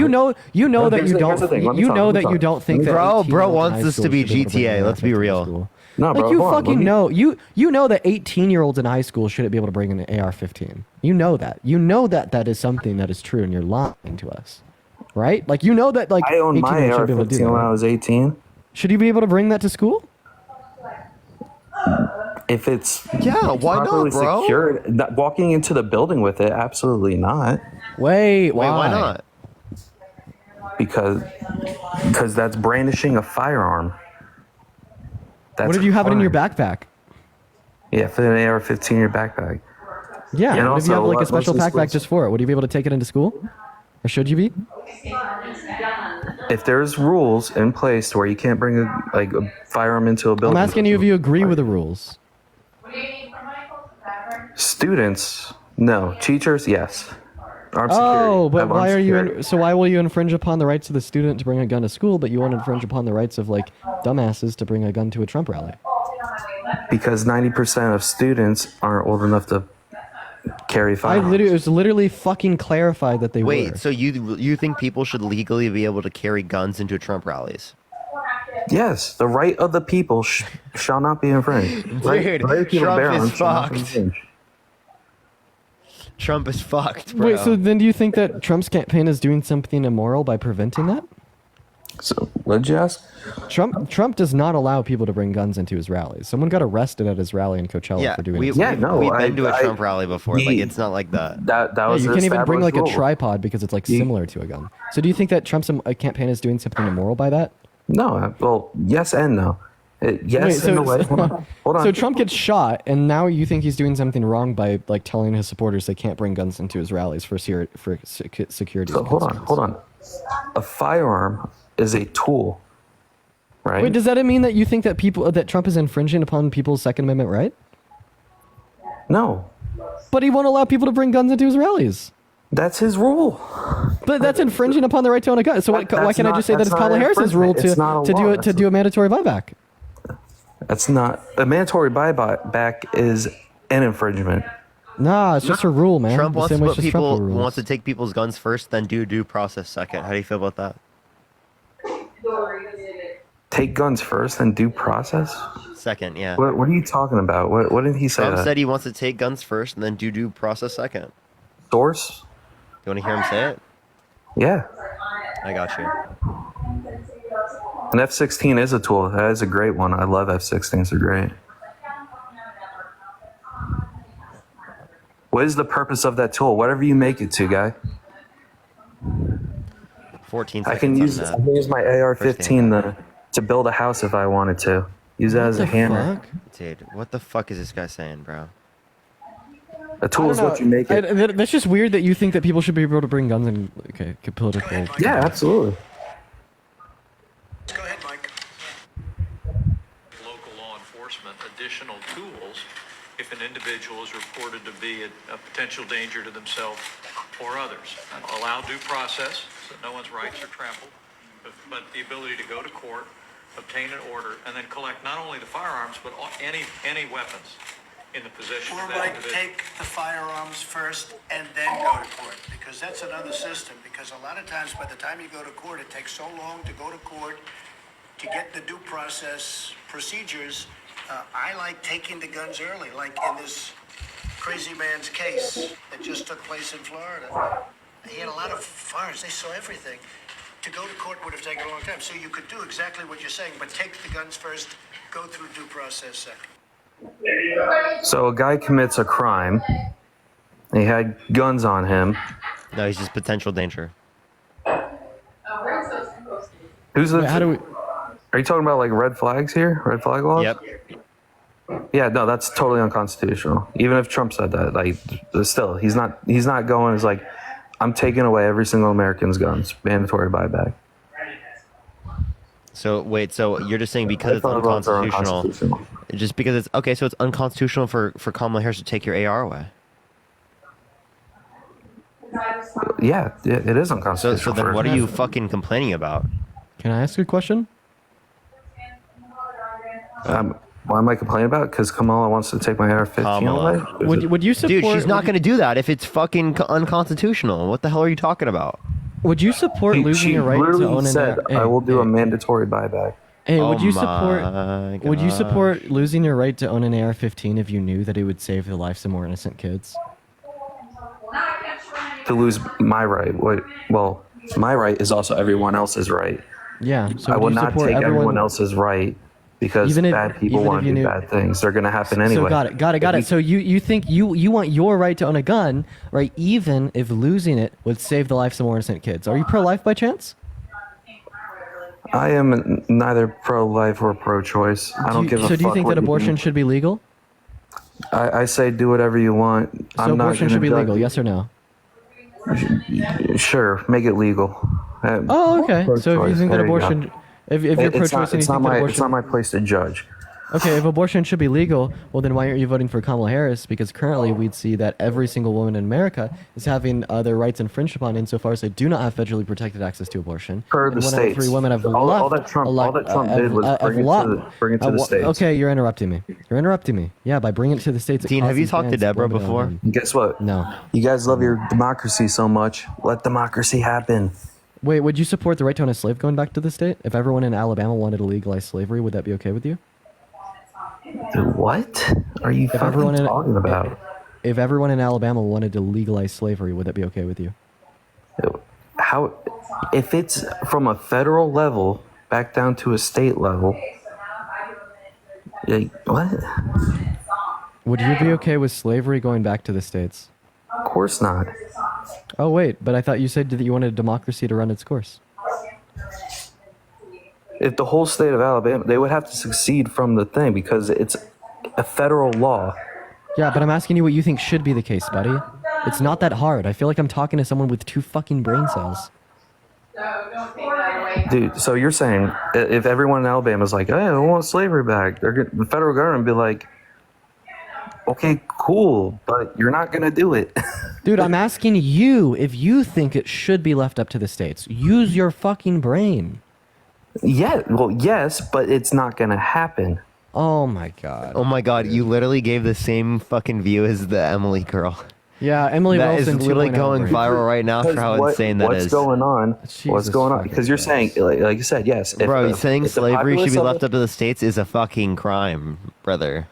[SPEAKER 4] you know that
[SPEAKER 12] Here's
[SPEAKER 4] you
[SPEAKER 12] the
[SPEAKER 4] don't.
[SPEAKER 12] thing. Let me
[SPEAKER 4] You
[SPEAKER 12] talk,
[SPEAKER 4] know
[SPEAKER 12] let me
[SPEAKER 4] that you
[SPEAKER 12] talk.
[SPEAKER 4] don't think that.
[SPEAKER 1] Bro
[SPEAKER 4] 18-year-olds in
[SPEAKER 1] wants
[SPEAKER 4] high
[SPEAKER 1] this to
[SPEAKER 4] school
[SPEAKER 1] be
[SPEAKER 4] should be able to bring
[SPEAKER 1] GTA.
[SPEAKER 4] an
[SPEAKER 1] Let's be
[SPEAKER 4] AR-15 to
[SPEAKER 1] real.
[SPEAKER 4] school.
[SPEAKER 12] No,
[SPEAKER 4] Like
[SPEAKER 12] bro,
[SPEAKER 4] you
[SPEAKER 12] hold on, let
[SPEAKER 4] fucking
[SPEAKER 12] me-
[SPEAKER 4] know. You know that 18-year-olds in high school shouldn't be able to bring an AR-15. You know that. You know that that is something that is true, and you're lying to us, right? Like you know that like
[SPEAKER 12] I owned my
[SPEAKER 4] 18-year-olds should be able to do
[SPEAKER 12] AR-15 when I
[SPEAKER 4] that.
[SPEAKER 12] was 18.
[SPEAKER 4] Should you be able to bring that to school?
[SPEAKER 12] If it's
[SPEAKER 1] why not,
[SPEAKER 12] properly
[SPEAKER 1] bro?
[SPEAKER 12] secured, walking into the building with it, absolutely not.
[SPEAKER 4] Wait,
[SPEAKER 1] why not?
[SPEAKER 12] Because that's brandishing a firearm. That's
[SPEAKER 4] What if you have it in your
[SPEAKER 12] crime.
[SPEAKER 4] backpack?
[SPEAKER 12] Yeah, for an AR-15 in your backpack.
[SPEAKER 4] Yeah.
[SPEAKER 12] And
[SPEAKER 4] What if you
[SPEAKER 12] also,
[SPEAKER 4] have like a
[SPEAKER 12] let's
[SPEAKER 4] special
[SPEAKER 12] just-
[SPEAKER 4] backpack just for it? Would you be able to take it into school? Or should you be?
[SPEAKER 12] If there's rules in place where you can't bring a firearm into a
[SPEAKER 4] I'm
[SPEAKER 12] building,
[SPEAKER 4] asking you if you agree with the rules.
[SPEAKER 12] students, no. Teachers, yes. Armed
[SPEAKER 4] Oh,
[SPEAKER 12] security.
[SPEAKER 4] but
[SPEAKER 12] Have
[SPEAKER 4] why
[SPEAKER 12] armed
[SPEAKER 4] are you?
[SPEAKER 12] security.
[SPEAKER 4] So why will you infringe upon the rights of the student to bring a gun to school, but you won't infringe upon the rights of like dumbasses to bring a gun to a Trump rally?
[SPEAKER 12] Because 90% of students aren't old enough to carry
[SPEAKER 4] I
[SPEAKER 12] firearms.
[SPEAKER 4] literally, it was literally fucking clarified that they were.
[SPEAKER 1] Wait, so you think people should legally be able to carry guns into Trump rallies?
[SPEAKER 12] Yes, the right of the people shall not be infringed.
[SPEAKER 1] Dude,
[SPEAKER 12] right of the people to bear
[SPEAKER 1] Trump is
[SPEAKER 12] arms shall not be
[SPEAKER 1] fucked.
[SPEAKER 12] infringed.
[SPEAKER 1] Trump is fucked, bro.
[SPEAKER 4] Wait, so then do you think that Trump's campaign is doing something immoral by preventing that?
[SPEAKER 12] So, what did you ask?
[SPEAKER 4] Trump does not allow people to bring guns into his rallies. Someone got arrested at his rally in Coachella
[SPEAKER 1] yeah,
[SPEAKER 4] for doing
[SPEAKER 1] we've
[SPEAKER 4] it.
[SPEAKER 1] been to a Trump rally before. Like, it's not like that.
[SPEAKER 12] That
[SPEAKER 4] Yeah,
[SPEAKER 12] was
[SPEAKER 4] you
[SPEAKER 12] an
[SPEAKER 4] can't even bring like
[SPEAKER 12] established
[SPEAKER 4] a
[SPEAKER 12] rule.
[SPEAKER 4] tripod because it's like similar to a gun. So do you think that Trump's campaign is doing something immoral by that?
[SPEAKER 12] No, well, yes and no. Yes,
[SPEAKER 4] Wait,
[SPEAKER 12] in a way. Hold on.
[SPEAKER 4] So Trump gets shot, and now you think he's doing something wrong by like telling his supporters they can't bring guns into his rallies for security.
[SPEAKER 12] So hold on. A firearm is a tool, right?
[SPEAKER 4] Wait, does that mean that you think that that Trump is infringing upon people's Second Amendment right?
[SPEAKER 12] No.
[SPEAKER 4] But he won't allow people to bring guns into his rallies.
[SPEAKER 12] That's his rule.
[SPEAKER 4] But that's infringing upon the right to own a gun. So why
[SPEAKER 12] That's
[SPEAKER 4] can't I
[SPEAKER 12] not-
[SPEAKER 4] just say that
[SPEAKER 12] that's
[SPEAKER 4] it's
[SPEAKER 12] not
[SPEAKER 4] Kamala
[SPEAKER 12] an
[SPEAKER 4] Harris's rule
[SPEAKER 12] infringement. It's not a law.
[SPEAKER 4] to do a mandatory buyback?
[SPEAKER 12] That's not a mandatory buyback is an infringement.
[SPEAKER 4] Nah, it's just a rule, man.
[SPEAKER 1] Trump
[SPEAKER 4] The
[SPEAKER 1] wants
[SPEAKER 4] same
[SPEAKER 1] to
[SPEAKER 4] way
[SPEAKER 1] put
[SPEAKER 4] it's just Trump
[SPEAKER 1] people
[SPEAKER 4] rules.
[SPEAKER 1] wants to take people's guns first, then do due process second. How do you feel about that?
[SPEAKER 12] Take guns first and due process?
[SPEAKER 1] Second, yeah.
[SPEAKER 12] What are you talking about? What did he say?
[SPEAKER 1] Trump
[SPEAKER 12] that?
[SPEAKER 1] said he wants to take guns first and then do due process second.
[SPEAKER 12] Source?
[SPEAKER 1] You want to hear him say it?
[SPEAKER 12] Yeah.
[SPEAKER 1] I got you.
[SPEAKER 12] An F-16 is a tool. That is a great one. I love F-16s. They're great. What is the purpose of that tool? Whatever you make it to, guy.
[SPEAKER 1] 14
[SPEAKER 12] I
[SPEAKER 1] seconds
[SPEAKER 12] can use
[SPEAKER 1] on
[SPEAKER 12] I
[SPEAKER 1] that.
[SPEAKER 12] can use my AR-15 to build a house if I wanted to. Use that as a hammer.
[SPEAKER 1] Dude, what the fuck is this guy saying, bro?
[SPEAKER 12] A tool is what you make it.
[SPEAKER 4] That's just weird that you think that people should be able to bring guns in political.
[SPEAKER 12] Yeah, absolutely.
[SPEAKER 13] Local law enforcement additional tools if an individual is reported to be a potential danger to themselves or others. Allow due process so no one's rights are trampled, but the ability to go to court, obtain an order, and then collect not only the firearms but any weapons in the possession
[SPEAKER 16] Or
[SPEAKER 13] of that
[SPEAKER 16] like
[SPEAKER 13] individual.
[SPEAKER 16] take the firearms first and then go to court, because that's another system, because a lot of times by the time you go to court, it takes so long to go to court to get the due process procedures. I like taking the guns early, like in this crazy man's case that just took place in Florida. He had a lot of firearms, they saw everything. To go to court would have taken a long time, so you could do exactly what you're saying, but take the guns first, go through due process second.
[SPEAKER 12] So a guy commits a crime. He had guns on him.
[SPEAKER 1] No, he's just potential danger.
[SPEAKER 12] Who's the?
[SPEAKER 4] Wait, how do we?
[SPEAKER 12] Are you talking about like red flags here? Red flag laws?
[SPEAKER 1] Yep.
[SPEAKER 12] Yeah, no, that's totally unconstitutional. Even if Trump said that, like, still, he's not going as like, I'm taking away every single American's guns. Mandatory buyback.
[SPEAKER 1] So wait, so you're just saying because it's unconstitutional, just because it's okay, so it's unconstitutional for Kamala Harris to take your AR away.
[SPEAKER 12] Yeah, it is
[SPEAKER 1] So
[SPEAKER 12] unconstitutional.
[SPEAKER 1] then what are you fucking complaining about?
[SPEAKER 4] Can I ask you a question?
[SPEAKER 12] Why am I complaining about it? Because Kamala wants to take my AR-15 away?
[SPEAKER 4] Would you support?
[SPEAKER 1] Dude, she's not going to do that if it's fucking unconstitutional. What the hell are you talking about?
[SPEAKER 4] Would you support losing
[SPEAKER 12] She
[SPEAKER 4] your right to
[SPEAKER 12] literally
[SPEAKER 4] own an
[SPEAKER 12] said,
[SPEAKER 4] AR?
[SPEAKER 12] I will do a mandatory buyback.
[SPEAKER 4] Hey,
[SPEAKER 1] Oh
[SPEAKER 4] would you
[SPEAKER 1] my
[SPEAKER 4] support? Would you
[SPEAKER 1] God.
[SPEAKER 4] support losing your right to own an AR-15 if you knew that it would save the lives of more innocent kids?
[SPEAKER 12] To lose my right. Well, my right is also everyone else's right.
[SPEAKER 4] Yeah. So
[SPEAKER 12] I
[SPEAKER 4] would
[SPEAKER 12] will
[SPEAKER 4] you
[SPEAKER 12] not
[SPEAKER 4] support
[SPEAKER 12] take
[SPEAKER 4] everyone
[SPEAKER 12] everyone else's right because
[SPEAKER 4] Even if-
[SPEAKER 12] bad people
[SPEAKER 4] even
[SPEAKER 12] want
[SPEAKER 4] if
[SPEAKER 12] to
[SPEAKER 4] you
[SPEAKER 12] do
[SPEAKER 4] knew-
[SPEAKER 12] bad things. They're going to happen anyway.
[SPEAKER 4] So got it. So you think you want your right to own a gun, right? Even if losing it would save the lives of more innocent kids. Are you pro-life by chance?
[SPEAKER 12] I am neither pro-life or pro-choice. I don't give a fuck.
[SPEAKER 4] So do you think
[SPEAKER 12] what
[SPEAKER 4] that abortion should be legal?
[SPEAKER 12] I say do whatever you want.
[SPEAKER 4] So
[SPEAKER 12] I'm not
[SPEAKER 4] abortion
[SPEAKER 12] gonna
[SPEAKER 4] should be
[SPEAKER 12] judge
[SPEAKER 4] legal,
[SPEAKER 12] you.
[SPEAKER 4] yes or no?
[SPEAKER 12] Sure, make it legal.
[SPEAKER 4] Oh, okay. So if you
[SPEAKER 12] Pro-choice,
[SPEAKER 4] think that
[SPEAKER 12] there you go.
[SPEAKER 4] abortion, if you're pro-choice and you
[SPEAKER 12] it's
[SPEAKER 4] think
[SPEAKER 12] not
[SPEAKER 4] that
[SPEAKER 12] it's
[SPEAKER 4] abortion,
[SPEAKER 12] not my place to judge.
[SPEAKER 4] Okay, if abortion should be legal, well then why aren't you voting for Kamala Harris? Because currently we'd see that every single woman in America is having their rights infringed upon insofar as they do not have federally protected access to abortion.
[SPEAKER 12] Per the
[SPEAKER 4] and one out of
[SPEAKER 12] states.
[SPEAKER 4] 3 women have
[SPEAKER 12] All that Trump did was bring it to the states.
[SPEAKER 4] Okay, you're interrupting me. You're interrupting me. Yeah, by bringing it to the states.
[SPEAKER 1] Dean, have you talked to Deborah before?
[SPEAKER 12] Guess what?
[SPEAKER 4] No.
[SPEAKER 12] You guys love your democracy so much. Let democracy happen.
[SPEAKER 4] Wait, would you support the right to own a slave going back to the state? If everyone in Alabama wanted to legalize slavery, would that be okay with you?
[SPEAKER 12] What are you talking about?
[SPEAKER 4] If everyone in Alabama wanted to legalize slavery, would that be okay with you?
[SPEAKER 12] How, if it's from a federal level back down to a state level, what?
[SPEAKER 4] Would you be okay with slavery going back to the states?
[SPEAKER 12] Of course not.
[SPEAKER 4] Oh wait, but I thought you said that you wanted democracy to run its course.
[SPEAKER 12] If the whole state of Alabama, they would have to succeed from the thing because it's a federal law.
[SPEAKER 4] Yeah, but I'm asking you what you think should be the case, buddy. It's not that hard. I feel like I'm talking to someone with 2 fucking brain cells.
[SPEAKER 12] Dude, so you're saying if everyone in Alabama is like, hey, I want slavery back, the federal government would be like, okay, cool, but you're not going to do it.
[SPEAKER 4] Dude, I'm asking you if you think it should be left up to the states. Use your fucking brain.
[SPEAKER 12] Yeah, well, yes, but it's not going to happen.
[SPEAKER 4] Oh my god.
[SPEAKER 1] Oh my god, you literally gave the same fucking view as the Emily girl.
[SPEAKER 4] Yeah, Emily
[SPEAKER 1] that
[SPEAKER 4] Wilson.
[SPEAKER 1] That is literally
[SPEAKER 4] 2.0
[SPEAKER 1] going viral right now for how insane that is.
[SPEAKER 12] What's going on? What's going on? Because you're saying, like you said, yes.
[SPEAKER 1] Bro, saying slavery should be left up to the states is a fucking crime, brother.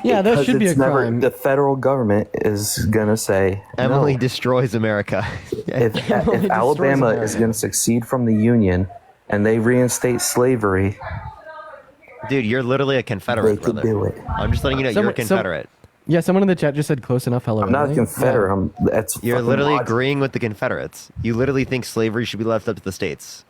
[SPEAKER 4] Yeah, that should be a crime.
[SPEAKER 12] The federal government is gonna say
[SPEAKER 1] Emily destroys America.
[SPEAKER 12] if Alabama is gonna succeed from the Union and they reinstate slavery,
[SPEAKER 1] dude, you're literally a Confederate,
[SPEAKER 12] they could
[SPEAKER 1] brother.
[SPEAKER 12] do it.
[SPEAKER 1] I'm just letting you know you're a Confederate.
[SPEAKER 4] Yeah, someone in the chat just said close enough. Hello.
[SPEAKER 12] I'm not a Confederate.
[SPEAKER 4] Yeah.
[SPEAKER 1] You're literally agreeing with the Confederates. You literally think slavery should be left up to the states.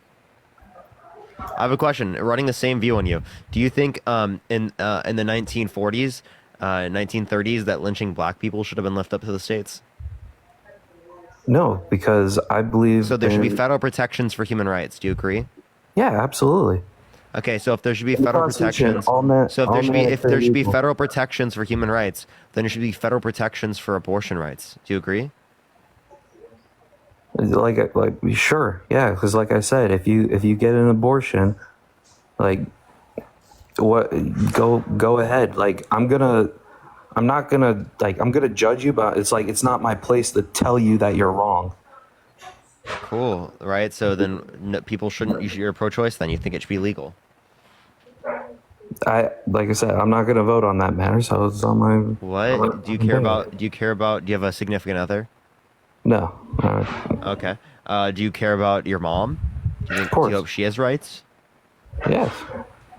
[SPEAKER 1] I have a question. Running the same view on you. Do you think in the 1940s, 1930s, that lynching black people should have been left up to the states?
[SPEAKER 12] No, because I believe
[SPEAKER 1] so. There should be federal protections for human rights. Do you agree?
[SPEAKER 12] Yeah, absolutely.
[SPEAKER 1] Okay, so if there should be federal protections, if there should be federal protections for human rights, then there should be federal protections for abortion rights. Do you agree?
[SPEAKER 12] Like sure, yeah, because like I said, if you get an abortion, like what, go ahead. Like I'm gonna judge you, but it's like it's not my place to tell you that you're wrong.
[SPEAKER 1] Cool, right? So then people shouldn't. You're pro-choice. Then you think it should be legal.
[SPEAKER 12] Like I said, I'm not gonna vote on that matter. So it's on my.
[SPEAKER 1] What do you care about? Do you care about? Do you have a significant other?
[SPEAKER 12] No.
[SPEAKER 1] Okay. Do you care about your mom? Do you hope she has rights?
[SPEAKER 12] Yes.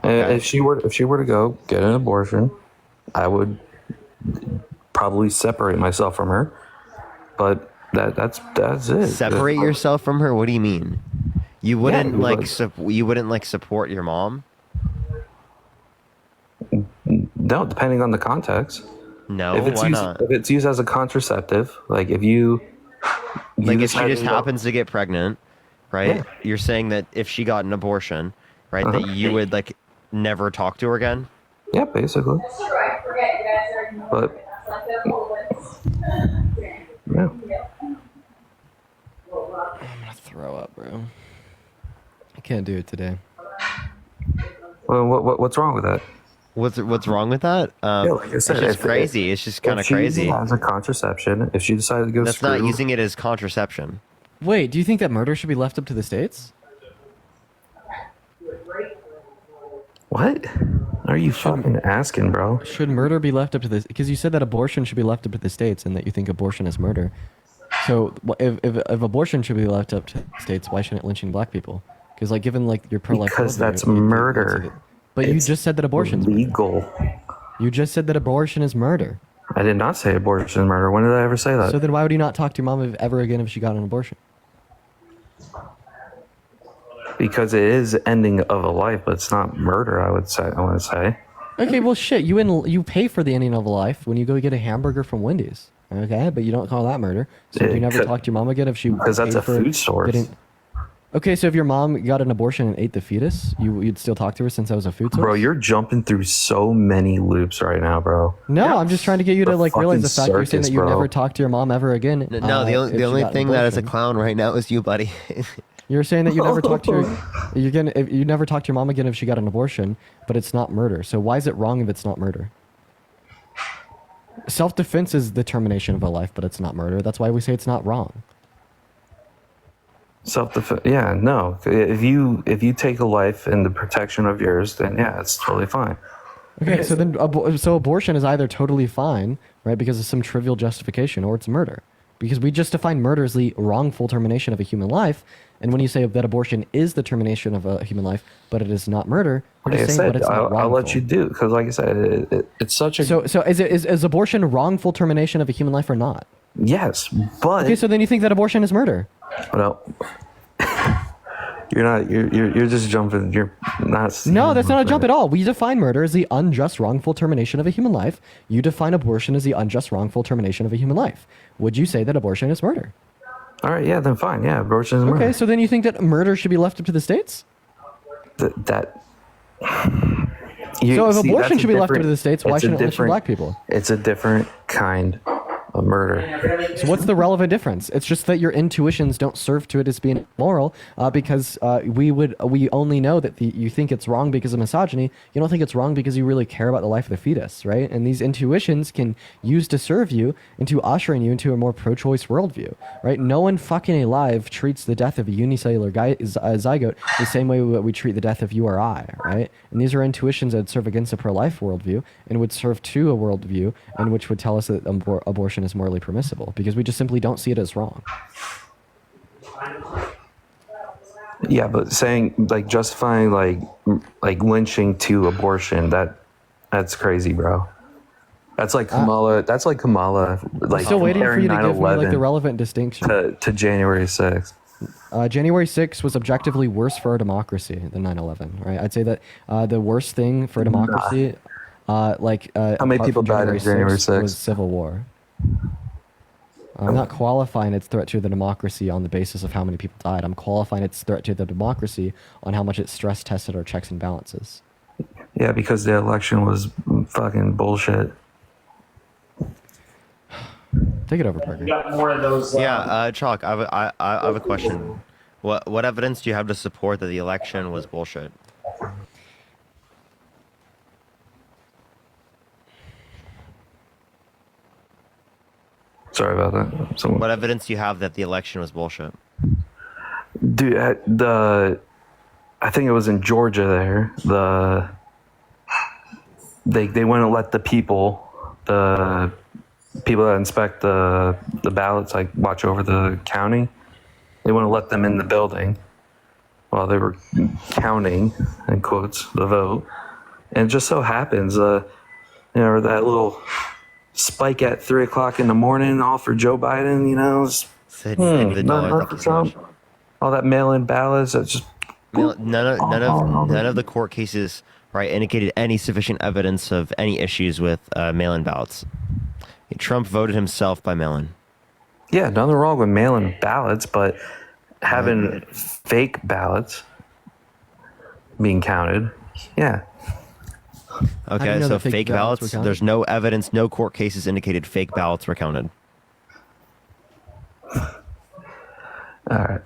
[SPEAKER 1] Okay.
[SPEAKER 12] If she were to go get an abortion, I would probably separate myself from her. But that's it.
[SPEAKER 1] Separate yourself from her? What do you mean? You wouldn't support your mom?
[SPEAKER 12] No, depending on the context.
[SPEAKER 1] No,
[SPEAKER 12] if it's
[SPEAKER 1] why
[SPEAKER 12] used,
[SPEAKER 1] not?
[SPEAKER 12] If it's used as a contraceptive, like if you
[SPEAKER 1] if she just happens to get pregnant, right? Yeah. You're saying that if she got an abortion, right, that you would never talk to her again?
[SPEAKER 12] Yeah, basically. But yeah.
[SPEAKER 4] I'm gonna throw up, bro. I can't do it today.
[SPEAKER 12] Well, what's wrong with that?
[SPEAKER 1] What's wrong with that?
[SPEAKER 12] Like I said,
[SPEAKER 1] it's just crazy. It's just kind of crazy.
[SPEAKER 12] As a contraception, if she decided to go,
[SPEAKER 1] that's not using it as contraception.
[SPEAKER 4] Wait, do you think that murder should be left up to the states?
[SPEAKER 12] What are you fucking asking, bro?
[SPEAKER 4] Should murder be left up to the? Because you said that abortion should be left up to the states, and that you think abortion is murder. So if abortion should be left up to the states, why shouldn't lynching black people? Because given your pro-life.
[SPEAKER 12] Because that's murder.
[SPEAKER 4] But you just said that abortion's
[SPEAKER 12] legal.
[SPEAKER 4] You just said that abortion is murder.
[SPEAKER 12] I did not say abortion is murder. When did I ever say that?
[SPEAKER 4] So then why would you not talk to your mom ever again if she got an abortion?
[SPEAKER 12] Because it is ending of a life, but it's not murder. I want to say.
[SPEAKER 4] Okay, well, shit. You pay for the ending of a life when you go get a hamburger from Wendy's. Okay, but you don't call that murder. So do you never talk to your mom again if she?
[SPEAKER 12] Because that's a food source.
[SPEAKER 4] Okay, so if your mom got an abortion and ate the fetus, you'd still talk to her since that was a food source?
[SPEAKER 12] Bro, you're jumping through so many loops right now, bro.
[SPEAKER 4] No, I'm just trying to get you to like realize the fact you're saying that you
[SPEAKER 12] bro.
[SPEAKER 4] never talk to your mom ever again.
[SPEAKER 1] No, the
[SPEAKER 4] if she
[SPEAKER 1] only
[SPEAKER 4] got an
[SPEAKER 1] thing that is a
[SPEAKER 4] abortion.
[SPEAKER 1] clown right now is you, buddy.
[SPEAKER 4] You're saying that you never talk to you never talk to your mom again if she got an abortion, but it's not murder. So why is it wrong if it's not murder? Self-defense is the termination of a life, but it's not murder. That's why we say it's not wrong.
[SPEAKER 12] Self-defense. Yeah, no. If you take a life in the protection of yours, then yeah, it's totally fine.
[SPEAKER 4] Okay, so then so abortion is either totally fine, right, because of some trivial justification, or it's murder. Because we just define murder as the wrongful termination of a human life, and when you say that abortion is the termination of a human life, but it is not murder, you're
[SPEAKER 12] Like I
[SPEAKER 4] just saying,
[SPEAKER 12] said,
[SPEAKER 4] but it's not wrongful.
[SPEAKER 12] I'll let you do, because like I said, it's such a...
[SPEAKER 4] So is abortion wrongful termination of a human life or not?
[SPEAKER 12] Yes, but...
[SPEAKER 4] Okay, so then you think that abortion is murder?
[SPEAKER 12] No. You're just jumping. You're not...
[SPEAKER 4] No, that's not a jump at all. We define murder as the unjust wrongful termination of a human life. You define abortion as the unjust wrongful termination of a human life. Would you say that abortion is murder?
[SPEAKER 12] All right, yeah, then fine. Yeah, abortion is murder.
[SPEAKER 4] Okay, so then you think that murder should be left up to the states?
[SPEAKER 12] So
[SPEAKER 4] if abortion should be left up to the states, why shouldn't it let black people?
[SPEAKER 12] It's a different kind of murder.
[SPEAKER 4] So what's the relevant difference? It's just that your intuitions don't serve to it as being moral, because we only know that you think it's wrong because of misogyny. You don't think it's wrong because you really care about the life of the fetus, right? And these intuitions can use to serve you into ushering you into a more pro-choice worldview, right? No one fucking alive treats the death of a unicellular zygote the same way we treat the death of you or I, right? And these are intuitions that would serve against a pro-life worldview and would serve to a worldview and which would tell us that abortion is morally permissible, because we just simply don't see it as wrong.
[SPEAKER 12] Yeah, but saying like justifying like lynching to abortion, that's crazy, bro. That's like Kamala. That's like Kamala. Like
[SPEAKER 4] I'm still waiting for you to give me like the
[SPEAKER 12] 9/11
[SPEAKER 4] relevant distinction.
[SPEAKER 12] to January 6th.
[SPEAKER 4] January 6th was objectively worse for our democracy than 9/11, right? I'd say that the worst thing for democracy,
[SPEAKER 12] how many people died on January 6th?
[SPEAKER 4] was civil war. I'm not qualifying its threat to the democracy on the basis of how many people died. I'm qualifying its threat to the democracy on how much it stress tested our checks and balances.
[SPEAKER 12] Yeah, because the election was fucking bullshit.
[SPEAKER 4] Take it over, Parker.
[SPEAKER 2] Got more of those.
[SPEAKER 1] Yeah, Chalk, I have a question. What evidence do you have to support that the election was bullshit?
[SPEAKER 12] Sorry about that.
[SPEAKER 1] What evidence do you have that the election was bullshit?
[SPEAKER 12] Dude, I think it was in Georgia there. They wouldn't let the people that inspect the ballots, like watch over the counting. They wouldn't let them in the building while they were counting, in quotes, the vote. And it just so happens, that little spike at 3 o'clock in the morning, all for Joe Biden, not for Trump. All that mail-in ballots, that's just
[SPEAKER 1] None of the court cases, right, indicated any sufficient evidence of any issues with mail-in ballots. Trump voted himself by mail-in.
[SPEAKER 12] Yeah, nothing wrong with mail-in ballots, but having fake ballots being counted, yeah.
[SPEAKER 1] Okay, so fake ballots, there's no evidence, no court cases indicated fake ballots were counted.
[SPEAKER 12] All right.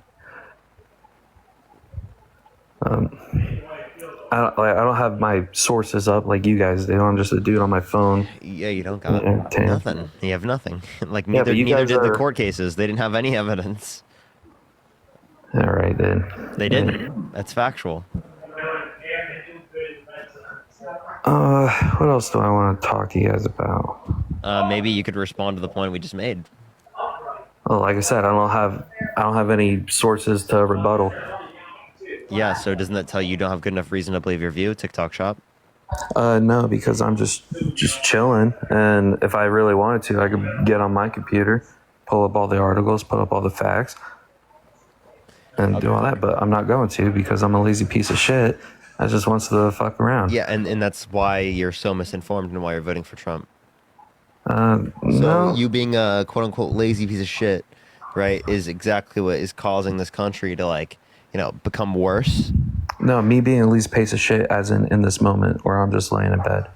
[SPEAKER 12] I don't have my sources up like you guys do. I'm just a dude on my phone.
[SPEAKER 1] Yeah, you don't got nothing. You have nothing. Like
[SPEAKER 12] Yeah, but
[SPEAKER 1] neither
[SPEAKER 12] you
[SPEAKER 1] did
[SPEAKER 12] guys
[SPEAKER 1] the
[SPEAKER 12] are-
[SPEAKER 1] court cases. They didn't have any evidence.
[SPEAKER 12] All right, then.
[SPEAKER 1] They didn't. That's factual.
[SPEAKER 12] What else do I want to talk to you guys about?
[SPEAKER 1] Maybe you could respond to the point we just made.
[SPEAKER 12] Well, like I said, I don't have any sources to rebuttal.
[SPEAKER 1] Yeah, so doesn't that tell you don't have good enough reason to believe your view, TikTok shop?
[SPEAKER 12] No, because I'm just chilling, and if I really wanted to, I could get on my computer, pull up all the articles, put up all the facts, and do all that. But I'm not going to because I'm a lazy piece of shit that just wants to fuck around.
[SPEAKER 1] Yeah, and that's why you're so misinformed and why you're voting for Trump.
[SPEAKER 12] No.
[SPEAKER 1] So you being a quote-unquote lazy piece of shit, right, is exactly what is causing this country to, like, become worse?
[SPEAKER 12] No, me being the least piece of shit as in this moment where I'm just laying in bed.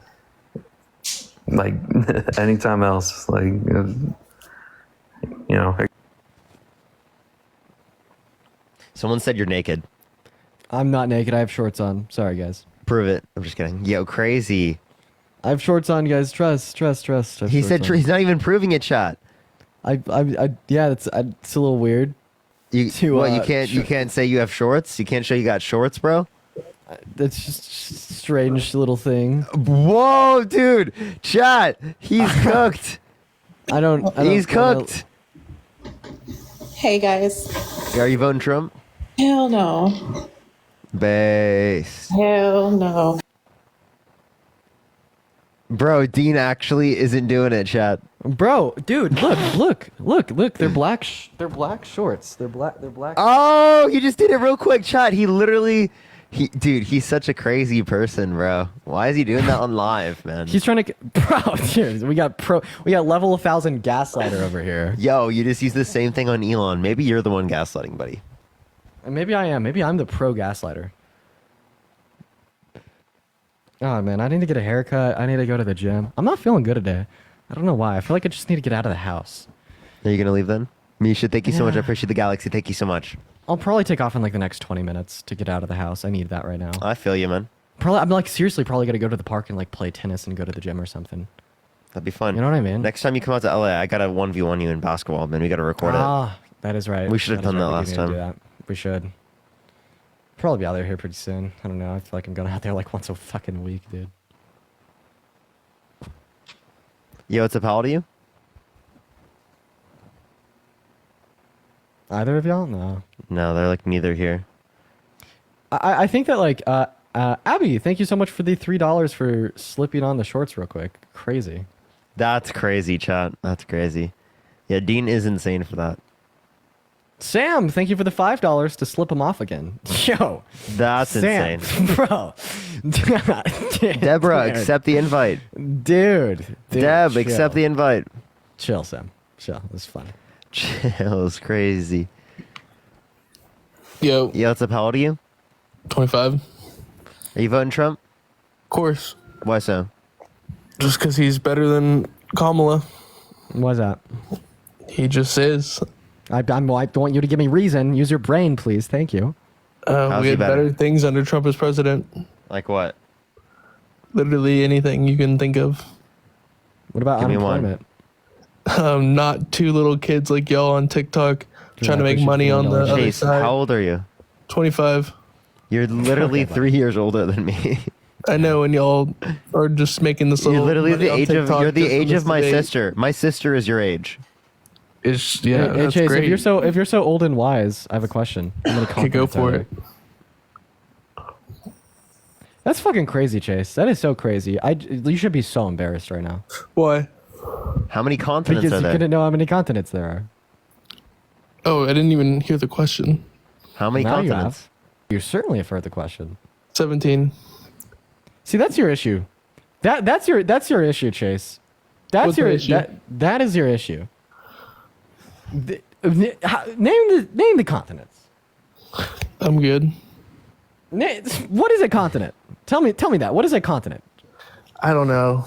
[SPEAKER 12] Like anytime else, like,
[SPEAKER 1] Someone said you're naked.
[SPEAKER 4] I'm not naked. I have shorts on. Sorry, guys.
[SPEAKER 1] Prove it. I'm just kidding. Yo, crazy.
[SPEAKER 4] I have shorts on, guys. Trust.
[SPEAKER 1] He said he's not even proving it, chat.
[SPEAKER 4] Yeah, it's a little weird.
[SPEAKER 1] You can't say you have shorts? You can't show you got shorts, bro?
[SPEAKER 4] That's just strange little thing.
[SPEAKER 1] Whoa, dude. Chat. He's cooked. He's cooked.
[SPEAKER 2] Hey guys.
[SPEAKER 1] Are you voting Trump?
[SPEAKER 2] Hell no.
[SPEAKER 1] Base.
[SPEAKER 2] Hell no.
[SPEAKER 1] Bro, Dean actually isn't doing it, chat.
[SPEAKER 4] Bro, dude, look. They're black. They're black shorts. They're black.
[SPEAKER 1] Oh, he just did it real quick, chat. Dude, he's such a crazy person, bro. Why is he doing that on live, man?
[SPEAKER 4] He's trying to, bro. Dude, we got level 1000 gaslighter over here.
[SPEAKER 1] Yo, you just use the same thing on Elon. Maybe you're the one gaslighting, buddy.
[SPEAKER 4] And maybe I am. Maybe I'm the pro gaslighter. Oh man, I need to get a haircut. I need to go to the gym. I'm not feeling good today. I don't know why. I feel like I just need to get out of the house.
[SPEAKER 1] Are you gonna leave then? Misha, thank you so much. I appreciate the galaxy. Thank you so much.
[SPEAKER 4] I'll probably take off in like the next 20 minutes to get out of the house. I need that right now.
[SPEAKER 1] I feel you, man.
[SPEAKER 4] I'm like seriously probably gonna go to the park and like play tennis and go to the gym or something.
[SPEAKER 1] That'd be fun.
[SPEAKER 4] You know what I mean?
[SPEAKER 1] Next time you come out to LA, I got a 1v1 you in basketball, man. We gotta record it.
[SPEAKER 4] Ah, that is right.
[SPEAKER 1] We should have done that last time.
[SPEAKER 4] We should. Probably be out there here pretty soon. I don't know. I feel like I'm going out there like once a fucking week, dude.
[SPEAKER 1] Yo, what's up? How old are you?
[SPEAKER 4] Either of y'all? No.
[SPEAKER 1] No, they're like neither here.
[SPEAKER 4] I think that like Abby, thank you so much for the $3 for slipping on the shorts real quick. Crazy.
[SPEAKER 1] That's crazy, chat. That's crazy. Yeah, Dean is insane for that.
[SPEAKER 4] Sam, thank you for the $5 to slip him off again. Yo,
[SPEAKER 1] that's
[SPEAKER 4] Sam,
[SPEAKER 1] insane,
[SPEAKER 4] bro.
[SPEAKER 1] Deborah, accept the invite.
[SPEAKER 4] Dude,
[SPEAKER 1] Deb,
[SPEAKER 4] chill.
[SPEAKER 1] accept the invite.
[SPEAKER 4] Chill, Sam. Chill. It's fun.
[SPEAKER 1] Chill is crazy.
[SPEAKER 7] Yo,
[SPEAKER 1] what's up? How old are you?
[SPEAKER 7] 25.
[SPEAKER 1] Are you voting Trump?
[SPEAKER 7] Of course.
[SPEAKER 1] Why so?
[SPEAKER 7] Just because he's better than Kamala.
[SPEAKER 4] Why's that?
[SPEAKER 7] He just is.
[SPEAKER 4] I want you to give me reason. Use your brain, please. Thank you.
[SPEAKER 7] We had better things under Trump as president.
[SPEAKER 1] Like what?
[SPEAKER 7] Literally anything you can think of.
[SPEAKER 4] What about unemployment?
[SPEAKER 7] Not two little kids like y'all on TikTok trying to make money on the other side.
[SPEAKER 1] How old are you?
[SPEAKER 7] 25.
[SPEAKER 1] You're literally 3 years older than me.
[SPEAKER 7] I know, and y'all are just making this little.
[SPEAKER 1] You're literally
[SPEAKER 7] money
[SPEAKER 1] the
[SPEAKER 7] on
[SPEAKER 1] age of.
[SPEAKER 7] TikTok
[SPEAKER 1] You're the
[SPEAKER 7] just from
[SPEAKER 1] age
[SPEAKER 7] this
[SPEAKER 1] of my
[SPEAKER 7] debate.
[SPEAKER 1] sister. My sister is your age.
[SPEAKER 7] Hey,
[SPEAKER 4] Chase,
[SPEAKER 7] that's great.
[SPEAKER 4] if you're so old and wise, I have a question. How many
[SPEAKER 7] Okay, go
[SPEAKER 4] continents
[SPEAKER 7] for
[SPEAKER 4] are
[SPEAKER 7] it.
[SPEAKER 4] there? That's fucking crazy, Chase. That is so crazy. You should be so embarrassed right now.
[SPEAKER 7] Why?
[SPEAKER 1] How many continents
[SPEAKER 4] Because
[SPEAKER 1] are
[SPEAKER 4] you
[SPEAKER 1] there?
[SPEAKER 4] couldn't know how many continents there are.
[SPEAKER 7] Oh, I didn't even hear the question.
[SPEAKER 1] How many
[SPEAKER 4] Now
[SPEAKER 1] continents?
[SPEAKER 4] You certainly have heard the question.
[SPEAKER 7] 17.
[SPEAKER 4] See, that's your issue. That's your issue, Chase. That's
[SPEAKER 7] What's
[SPEAKER 4] your
[SPEAKER 7] my issue?
[SPEAKER 4] that is your issue. Name the continents.
[SPEAKER 7] I'm good.
[SPEAKER 4] What is a continent? Tell me that. What is a continent?
[SPEAKER 7] I don't know.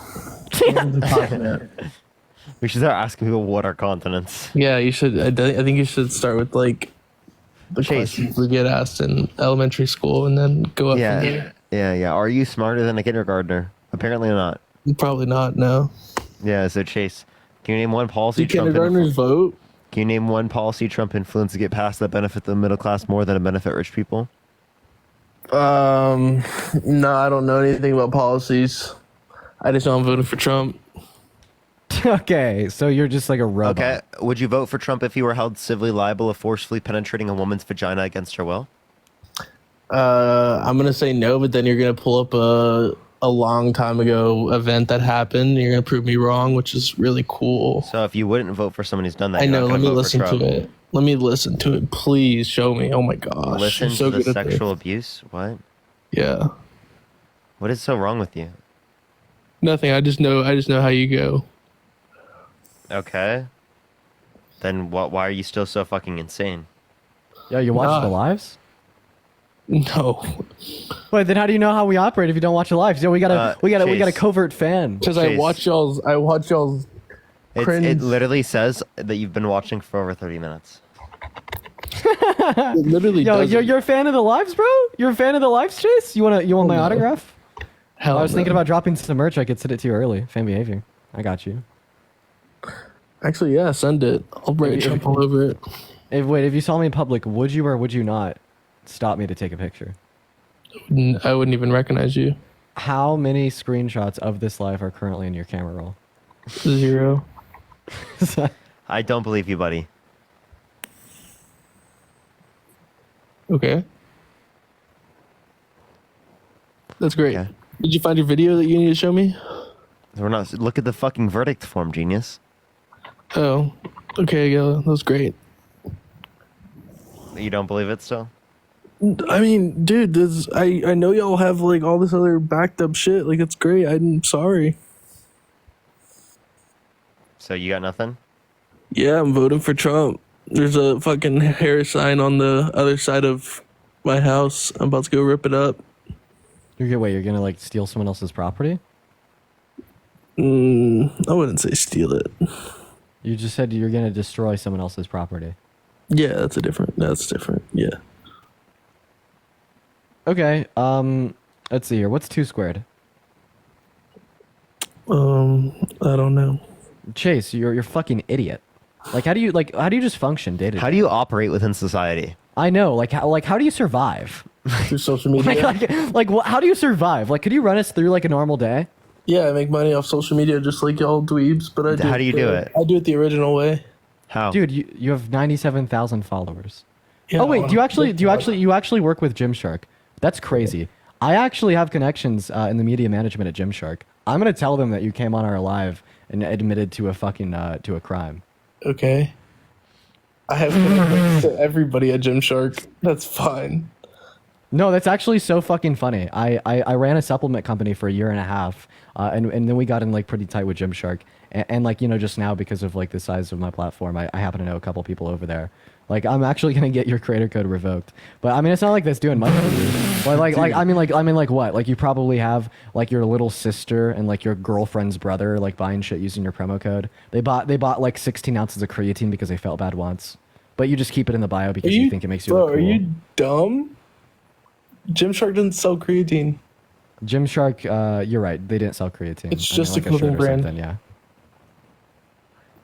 [SPEAKER 1] We should start asking people what are continents.
[SPEAKER 7] Yeah, you should. I think you should start with like the questions we get asked in elementary school, and then go up. From there.
[SPEAKER 1] Yeah. Are you smarter than a kindergartner? Apparently not.
[SPEAKER 7] Probably not. No.
[SPEAKER 1] Yeah. So Chase, can you name one policy?
[SPEAKER 7] Do kindergartners vote?
[SPEAKER 1] Can you name one policy Trump influenced to get passed that benefit the middle class more than to benefit rich people?
[SPEAKER 7] No, I don't know anything about policies. I just know I'm voting for Trump.
[SPEAKER 4] Okay, so you're just like a robot.
[SPEAKER 1] Okay. Would you vote for Trump if he were held civilly liable of forcefully penetrating a woman's vagina against her will?
[SPEAKER 7] I'm gonna say no, but then you're gonna pull up a long time ago event that happened. You're gonna prove me wrong, which is really cool.
[SPEAKER 1] So if you wouldn't vote for someone who's done that,
[SPEAKER 7] I
[SPEAKER 1] you're
[SPEAKER 7] know.
[SPEAKER 1] not
[SPEAKER 7] Let
[SPEAKER 1] gonna
[SPEAKER 7] me
[SPEAKER 1] vote
[SPEAKER 7] listen
[SPEAKER 1] for Trump.
[SPEAKER 7] to it. Let me listen to it. Please show me. Oh my gosh.
[SPEAKER 1] Listen
[SPEAKER 7] you're so
[SPEAKER 1] to the
[SPEAKER 7] good at this.
[SPEAKER 1] sexual abuse? What?
[SPEAKER 7] Yeah.
[SPEAKER 1] What is so wrong with you?
[SPEAKER 7] Nothing. I just know how you go.
[SPEAKER 1] Okay. Then why are you still so fucking insane?
[SPEAKER 4] Yeah, you watch
[SPEAKER 7] Nah.
[SPEAKER 4] the lives?
[SPEAKER 7] No.
[SPEAKER 4] Wait, then how do you know how we operate if you don't watch the live? We got a covert fan.
[SPEAKER 7] Because I watch y'all's
[SPEAKER 1] It literally says that you've been watching for over 30 minutes.
[SPEAKER 7] It literally
[SPEAKER 4] Yo,
[SPEAKER 7] doesn't.
[SPEAKER 4] you're a fan of the lives, bro? You're a fan of the lives, Chase? You want my autograph?
[SPEAKER 7] Hell
[SPEAKER 4] I was thinking
[SPEAKER 7] no.
[SPEAKER 4] about dropping some merch. I could send it to you early. Fan behavior. I got you.
[SPEAKER 7] Actually, yeah, send it. I'll bring a Trump all over it.
[SPEAKER 4] If you saw me in public, would you or would you not stop me to take a picture?
[SPEAKER 7] I wouldn't even recognize you.
[SPEAKER 4] How many screenshots of this live are currently in your camera roll?
[SPEAKER 7] 0.
[SPEAKER 1] I don't believe you, buddy.
[SPEAKER 7] Okay. That's great.
[SPEAKER 1] Okay.
[SPEAKER 7] Did you find your video that you need to show me?
[SPEAKER 1] We're not. Look at the fucking verdict form, genius.
[SPEAKER 7] Oh, okay, yeah, that's great.
[SPEAKER 1] You don't believe it still?
[SPEAKER 7] I mean, dude, I know y'all have like all this other backed up shit. Like, it's great. I'm sorry.
[SPEAKER 1] So you got nothing?
[SPEAKER 7] Yeah, I'm voting for Trump. There's a fucking Harris sign on the other side of my house. I'm about to go rip it up.
[SPEAKER 4] You're gonna like steal someone else's property?
[SPEAKER 7] I wouldn't say steal it.
[SPEAKER 4] You just said you're gonna destroy someone else's property.
[SPEAKER 7] Yeah, that's different. Yeah.
[SPEAKER 4] Okay. Let's see here. What's 2 squared?
[SPEAKER 7] I don't know.
[SPEAKER 4] Chase, you're a fucking idiot. Like, how do you just function day to day?
[SPEAKER 1] How do you operate within society?
[SPEAKER 4] I know. How do you survive?
[SPEAKER 7] Through social media.
[SPEAKER 4] How do you survive? Like, could you run us through like a normal day?
[SPEAKER 7] Yeah, I make money off social media just like y'all dweebs, but
[SPEAKER 1] How do you do it?
[SPEAKER 7] I do it the original way.
[SPEAKER 1] How?
[SPEAKER 4] Dude, you have 97,000 followers.
[SPEAKER 7] Yeah,
[SPEAKER 4] Oh wait, do you actually work with Gymshark? That's crazy. I actually have connections in the media management at Gymshark. I'm gonna tell them that you came on our live and admitted to a fucking to a crime.
[SPEAKER 7] Okay. I have connections to everybody at Gymshark. That's fine.
[SPEAKER 4] No, that's actually so fucking funny. I ran a supplement company for a year and a half, and then we got in like pretty tight with Gymshark, and like just now because of like the size of my platform, I happen to know a couple people over there. Like, I'm actually gonna get your creator code revoked, but I mean it's not like that's doing much for you. I mean what? Like you probably have like your little sister and like your girlfriend's brother like buying shit using your promo code. They bought like 16 ounces of creatine because they felt bad once, but you just keep it in the bio because you think it makes you look cool.
[SPEAKER 7] Are you dumb? Gymshark doesn't sell creatine.
[SPEAKER 4] Gymshark, you're right. They didn't sell creatine.
[SPEAKER 7] It's just
[SPEAKER 4] like
[SPEAKER 7] a clothing brand.
[SPEAKER 4] Yeah.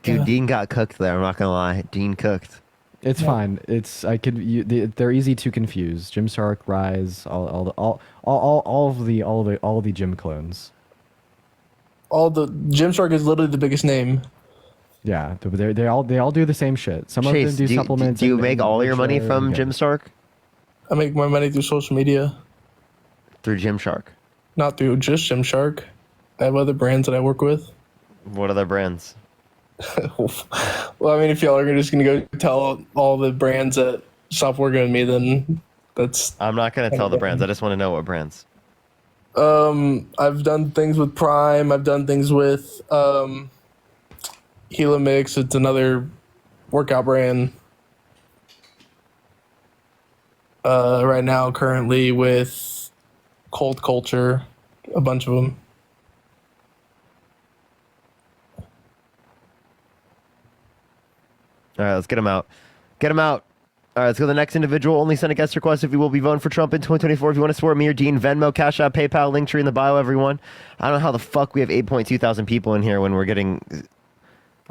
[SPEAKER 1] Dude, Dean got cooked there. I'm not gonna lie. Dean cooked.
[SPEAKER 4] It's fine. They're easy to confuse. Gymshark, Rise, all of the gym clones.
[SPEAKER 7] All the Gymshark is literally the biggest name.
[SPEAKER 4] Yeah, they all do the same shit. Some
[SPEAKER 1] Chase,
[SPEAKER 4] of them do supplements.
[SPEAKER 1] Do you make all your money from Gymshark?
[SPEAKER 7] I make my money through social media.
[SPEAKER 1] Through Gymshark?
[SPEAKER 7] Not through just Gymshark. I have other brands that I work with.
[SPEAKER 1] What other brands?
[SPEAKER 7] Well, I mean, if y'all are just gonna go tell all the brands that stop working with me, then that's.
[SPEAKER 1] I'm not gonna tell the brands. I just want to know what brands.
[SPEAKER 7] I've done things with Prime. I've done things with Gila Mix. It's another workout brand. Right now, currently with Cold Culture, a bunch of them.
[SPEAKER 1] All right, let's get him out. Get him out. All right, let's go to the next individual. Only send a guest request if you will be voting for Trump in 2024. If you want to support me or Dean, Venmo, Cash App, PayPal, link tree in the bio, everyone. I don't know how the fuck we have 8.2 thousand people in here when we're getting,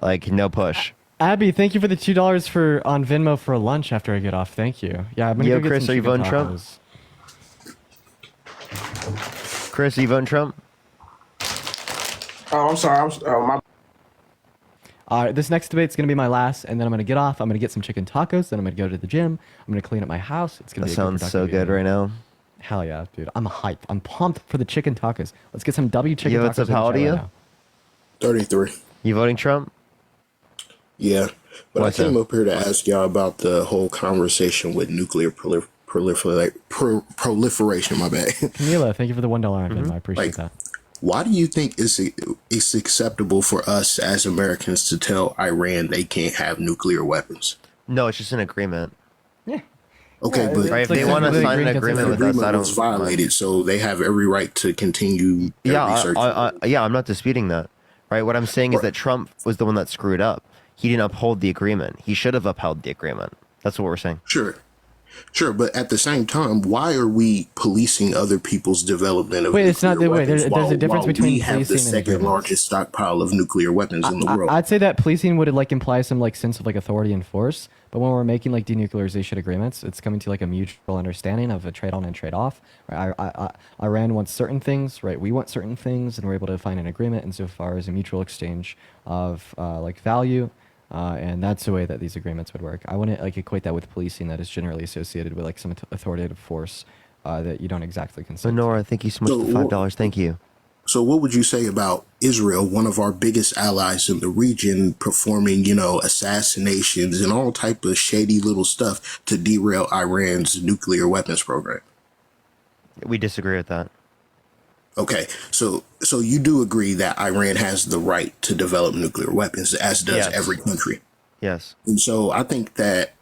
[SPEAKER 1] like, no push.
[SPEAKER 4] Abby, thank you for the $2 on Venmo for lunch after I get off. Thank you. Yeah, I'm gonna go get
[SPEAKER 1] Chris,
[SPEAKER 4] some
[SPEAKER 1] are you
[SPEAKER 4] chicken
[SPEAKER 1] voting Trump? Chris, are you voting Trump?
[SPEAKER 3] Oh, I'm sorry. My
[SPEAKER 4] This next debate's gonna be my last, and then I'm gonna get off. I'm gonna get some chicken tacos. Then I'm gonna go to the gym. I'm gonna clean up my house. It's gonna
[SPEAKER 1] That
[SPEAKER 4] be
[SPEAKER 1] sounds so good right now.
[SPEAKER 4] Hell yeah, dude! I'm hyped. I'm pumped for the chicken tacos. Let's get some W chicken tacos.
[SPEAKER 1] What's up? How old are you?
[SPEAKER 3] 33.
[SPEAKER 1] You voting Trump?
[SPEAKER 3] Yeah, but
[SPEAKER 1] What's
[SPEAKER 3] I came
[SPEAKER 1] up?
[SPEAKER 3] up here to ask y'all about the whole conversation with nuclear proliferation. My bad.
[SPEAKER 4] Camila, thank you for the $1 on Venmo. I appreciate that.
[SPEAKER 3] Why do you think it's acceptable for us as Americans to tell Iran they can't have nuclear weapons?
[SPEAKER 1] No, it's just an agreement.
[SPEAKER 4] Yeah.
[SPEAKER 3] Okay, but
[SPEAKER 1] right, if they want to sign an agreement with us, I don't
[SPEAKER 3] was violated, so they have every right to continue their research.
[SPEAKER 1] Yeah, I'm not disputing that. Right, what I'm saying is that Trump was the one that screwed up. He didn't uphold the agreement. He should have upheld the agreement. That's what we're saying.
[SPEAKER 3] Sure, but at the same time, why are we policing other people's development of
[SPEAKER 4] Wait, it's not
[SPEAKER 3] nuclear
[SPEAKER 4] the way.
[SPEAKER 3] weapons
[SPEAKER 4] There's a difference
[SPEAKER 3] while
[SPEAKER 4] between
[SPEAKER 3] we have the
[SPEAKER 4] policing and
[SPEAKER 3] second
[SPEAKER 4] agreements.
[SPEAKER 3] largest stockpile of nuclear weapons in the world?
[SPEAKER 4] I'd say that policing would like imply some like sense of like authority and force, but when we're making like denuclearization agreements, it's coming to like a mutual understanding of a trade on and trade off. Right? Iran wants certain things, right? We want certain things, and we're able to find an agreement insofar as a mutual exchange of like value. And that's the way that these agreements would work. I wouldn't like equate that with policing that is generally associated with like some authoritative force that you don't exactly consider.
[SPEAKER 1] Nora, thank you so much for the $5. Thank you.
[SPEAKER 3] So what would you say about Israel, one of our biggest allies in the region, performing, assassinations and all type of shady little stuff to derail Iran's nuclear weapons program?
[SPEAKER 1] We disagree with that.
[SPEAKER 3] Okay, so you do agree that Iran has the right to develop nuclear weapons, as does every country.
[SPEAKER 1] Yes.
[SPEAKER 3] And so I think that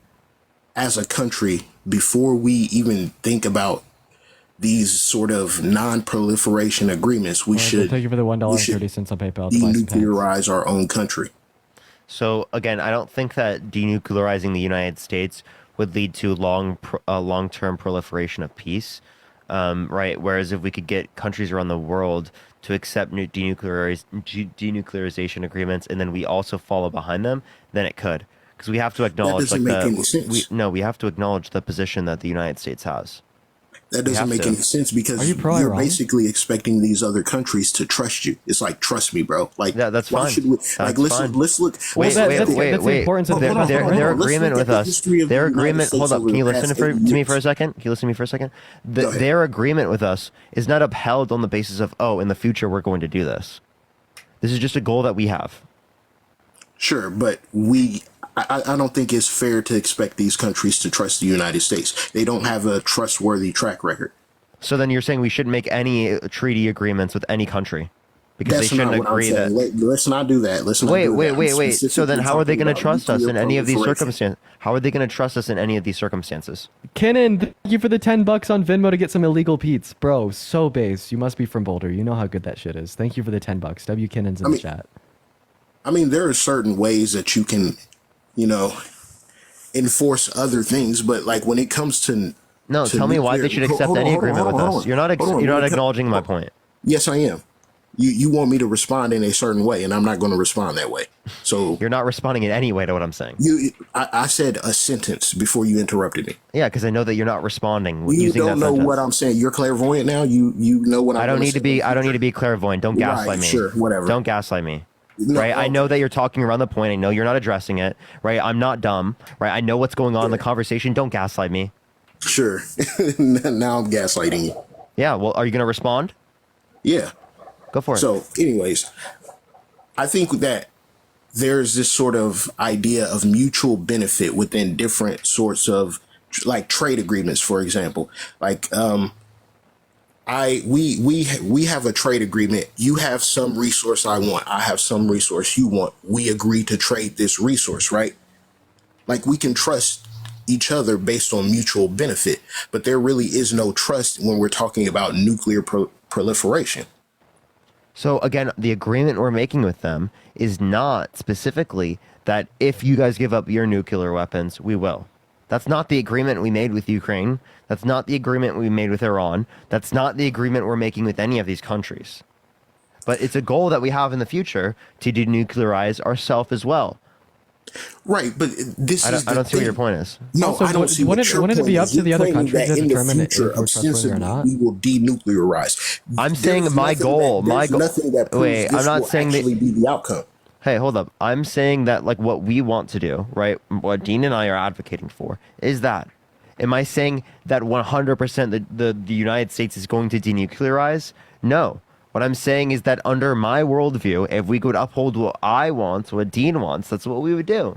[SPEAKER 3] as a country, before we even think about these sort of non-proliferation agreements, we should
[SPEAKER 4] thank you for the $1.30 on PayPal.
[SPEAKER 3] denuclearize our own country.
[SPEAKER 1] So again, I don't think that denuclearizing the United States would lead to long-term proliferation of peace. Right. Whereas if we could get countries around the world to accept denuclearization agreements, and then we also follow behind them, then it could, because we have to acknowledge we have to acknowledge the position that the United States has.
[SPEAKER 3] That doesn't make any sense, because you're basically expecting these other countries to trust you. It's like, trust me, bro. Like,
[SPEAKER 1] that's
[SPEAKER 3] why
[SPEAKER 1] fine.
[SPEAKER 3] should we?
[SPEAKER 1] That's
[SPEAKER 3] let's look.
[SPEAKER 1] Wait. Their agreement with us. Their agreement. Hold up. Can you listen to me for a second? Can you listen to me for a second? Their agreement with us is not upheld on the basis of, in the future we're going to do this. This is just a goal that we have.
[SPEAKER 3] Sure, but I don't think it's fair to expect these countries to trust the United States. They don't have a trustworthy track record.
[SPEAKER 1] So then you're saying we shouldn't make any treaty agreements with any country because
[SPEAKER 3] That's
[SPEAKER 1] they shouldn't
[SPEAKER 3] not what
[SPEAKER 1] agree
[SPEAKER 3] I'm saying. Let's not do that.
[SPEAKER 1] Wait. So then how are they going to trust us in any of these circumstances? How are they going to trust us in any of these circumstances?
[SPEAKER 4] Kenan, thank you for the $10 on Venmo to get some illegal Pete's. Bro, so base. You must be from Boulder. You know how good that shit is. Thank you for the $10. W. Kenan's in the chat.
[SPEAKER 3] I mean, there are certain ways that you can, enforce other things, but like when it comes to
[SPEAKER 1] tell me why they should accept any agreement with us. You're not acknowledging my point.
[SPEAKER 3] Yes, I am. You want me to respond in a certain way, and I'm not going to respond that way. So
[SPEAKER 1] you're not responding in any way to what I'm saying.
[SPEAKER 3] I said a sentence before you interrupted me.
[SPEAKER 1] Yeah, because I know that you're not responding.
[SPEAKER 3] You don't know what I'm saying. You're clairvoyant now. You know what
[SPEAKER 1] I don't need to be. I don't need to be clairvoyant. Don't gaslight me.
[SPEAKER 3] Sure, whatever.
[SPEAKER 1] Don't gaslight me.
[SPEAKER 3] No,
[SPEAKER 1] right, I know that you're talking around the point. I know you're not addressing it. Right, I'm not dumb. Right, I know what's going on in the conversation. Don't gaslight me.
[SPEAKER 3] Sure. Now I'm gaslighting you.
[SPEAKER 1] Yeah. Well, are you going to respond?
[SPEAKER 3] Yeah.
[SPEAKER 1] Go for it.
[SPEAKER 3] So, anyways, I think that there's this sort of idea of mutual benefit within different sorts of like trade agreements, for example. Like, we have a trade agreement. You have some resource I want. I have some resource you want. We agree to trade this resource, right? Like, we can trust each other based on mutual benefit, but there really is no trust when we're talking about nuclear proliferation.
[SPEAKER 1] So again, the agreement we're making with them is not specifically that if you guys give up your nuclear weapons, we will. That's not the agreement we made with Ukraine. That's not the agreement we made with Iran. That's not the agreement we're making with any of these countries. But it's a goal that we have in the future to denuclearize ourselves as well.
[SPEAKER 3] Right, but this
[SPEAKER 1] I don't see what your point is.
[SPEAKER 3] No,
[SPEAKER 4] also,
[SPEAKER 3] I don't see what your
[SPEAKER 4] wouldn't
[SPEAKER 3] point
[SPEAKER 4] it be up
[SPEAKER 3] is.
[SPEAKER 4] to the
[SPEAKER 3] You're
[SPEAKER 4] other
[SPEAKER 3] claiming
[SPEAKER 4] countries
[SPEAKER 3] that
[SPEAKER 4] to
[SPEAKER 3] in the
[SPEAKER 4] determine
[SPEAKER 3] future,
[SPEAKER 4] if we're trustworthy or not?
[SPEAKER 3] we will denuclearize.
[SPEAKER 1] I'm saying my goal.
[SPEAKER 3] Nothing that proves
[SPEAKER 1] Wait,
[SPEAKER 3] this
[SPEAKER 1] I'm not
[SPEAKER 3] will
[SPEAKER 1] saying
[SPEAKER 3] actually be the outcome.
[SPEAKER 1] Hey, hold up. I'm saying that like what we want to do, right? What Dean and I are advocating for is that. Am I saying that 100% the United States is going to denuclearize? No. What I'm saying is that under my worldview, if we could uphold what I want, what Dean wants, that's what we would do.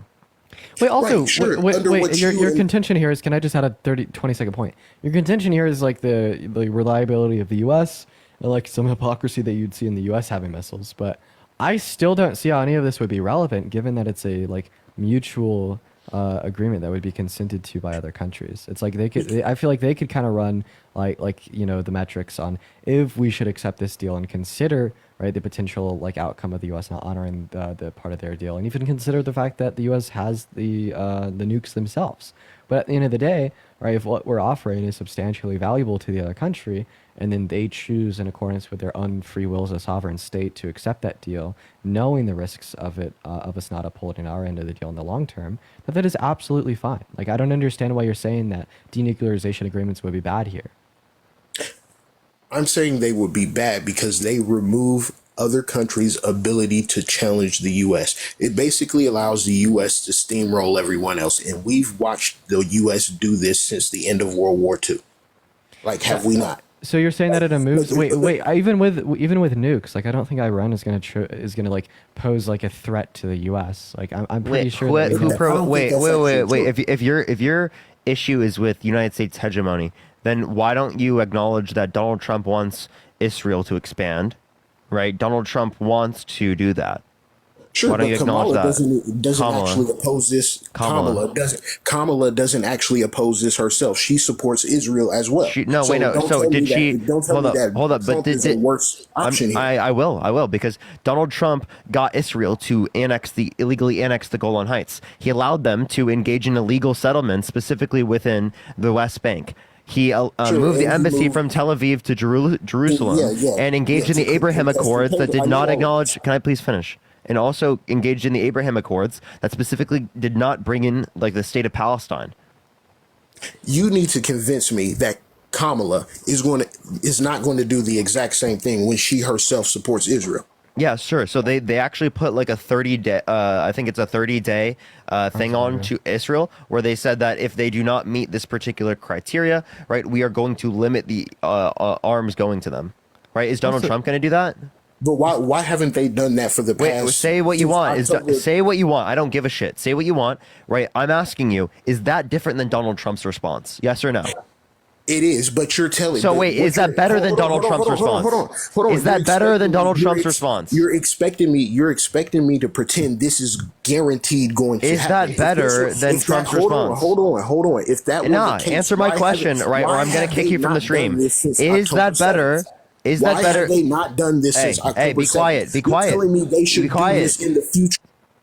[SPEAKER 4] Wait, also,
[SPEAKER 3] Right, sure.
[SPEAKER 4] wait, your contention here is, can I just add a 20-second point? Your contention here is like the reliability of the U.S. and like some hypocrisy that you'd see in the U.S. having missiles, but I still don't see how any of this would be relevant given that it's a like mutual agreement that would be consented to by other countries. It's like I feel like they could kind of run the metrics on if we should accept this deal and consider the potential outcome of the U.S. not honoring the part of their deal, and even consider the fact that the U.S. has the nukes themselves. But at the end of the day, if what we're offering is substantially valuable to the other country, and then they choose in accordance with their own free will as a sovereign state to accept that deal, knowing the risks of it, of us not upholding our end of the deal in the long term, that is absolutely fine. I don't understand why you're saying that denuclearization agreements would be bad here.
[SPEAKER 3] I'm saying they would be bad because they remove other countries' ability to challenge the U.S. It basically allows the U.S. to steamroll everyone else. And we've watched the U.S. do this since the end of World War II. Have we not?
[SPEAKER 4] So you're saying that it moves? Wait. Even with nukes, I don't think Iran is gonna pose a threat to the U.S. I'm pretty sure.
[SPEAKER 1] Wait. If your issue is with United States hegemony, then why don't you acknowledge that Donald Trump wants Israel to expand? Right? Donald Trump wants to do that.
[SPEAKER 3] Sure,
[SPEAKER 1] why don't you
[SPEAKER 3] but Kamala
[SPEAKER 1] acknowledge that?
[SPEAKER 3] doesn't actually oppose this. Kamala doesn't actually oppose this herself. She supports Israel as well.
[SPEAKER 1] So did she? Hold up. But
[SPEAKER 3] did the worst option here?
[SPEAKER 1] I will, because Donald Trump got Israel to illegally annex the Golan Heights. He allowed them to engage in illegal settlements, specifically within the West Bank. He moved the embassy from Tel Aviv to Jerusalem and engaged in the Abraham Accords that did not acknowledge. Can I please finish? And also engaged in the Abraham Accords that specifically did not bring in the state of Palestine.
[SPEAKER 3] You need to convince me that Kamala is not going to do the exact same thing when she herself supports Israel.
[SPEAKER 1] Yeah, sure. So they actually put a 30-day, I think it's a 30-day thing on to Israel, where they said that if they do not meet this particular criteria, we are going to limit the arms going to them. Right? Is Donald Trump going to do that?
[SPEAKER 3] But why haven't they done that for the past?
[SPEAKER 1] Wait, say what you want. Say what you want. I don't give a shit. Say what you want. Right? I'm asking you, is that different than Donald Trump's response? Yes or no?
[SPEAKER 3] It is, but you're telling.
[SPEAKER 1] So wait, is that better than Donald Trump's response? Hold on. Is that better than Donald Trump's response?
[SPEAKER 3] You're expecting me to pretend this is guaranteed going to happen.
[SPEAKER 1] Is that better than Trump's response?
[SPEAKER 3] Hold on. If that was the case,
[SPEAKER 1] answer my question, or I'm going to kick you from the stream. Is that better? Is that better?
[SPEAKER 3] Have they not done this since October 7th?
[SPEAKER 1] Hey, be quiet. Be quiet.
[SPEAKER 3] You're telling me they should do this in the future.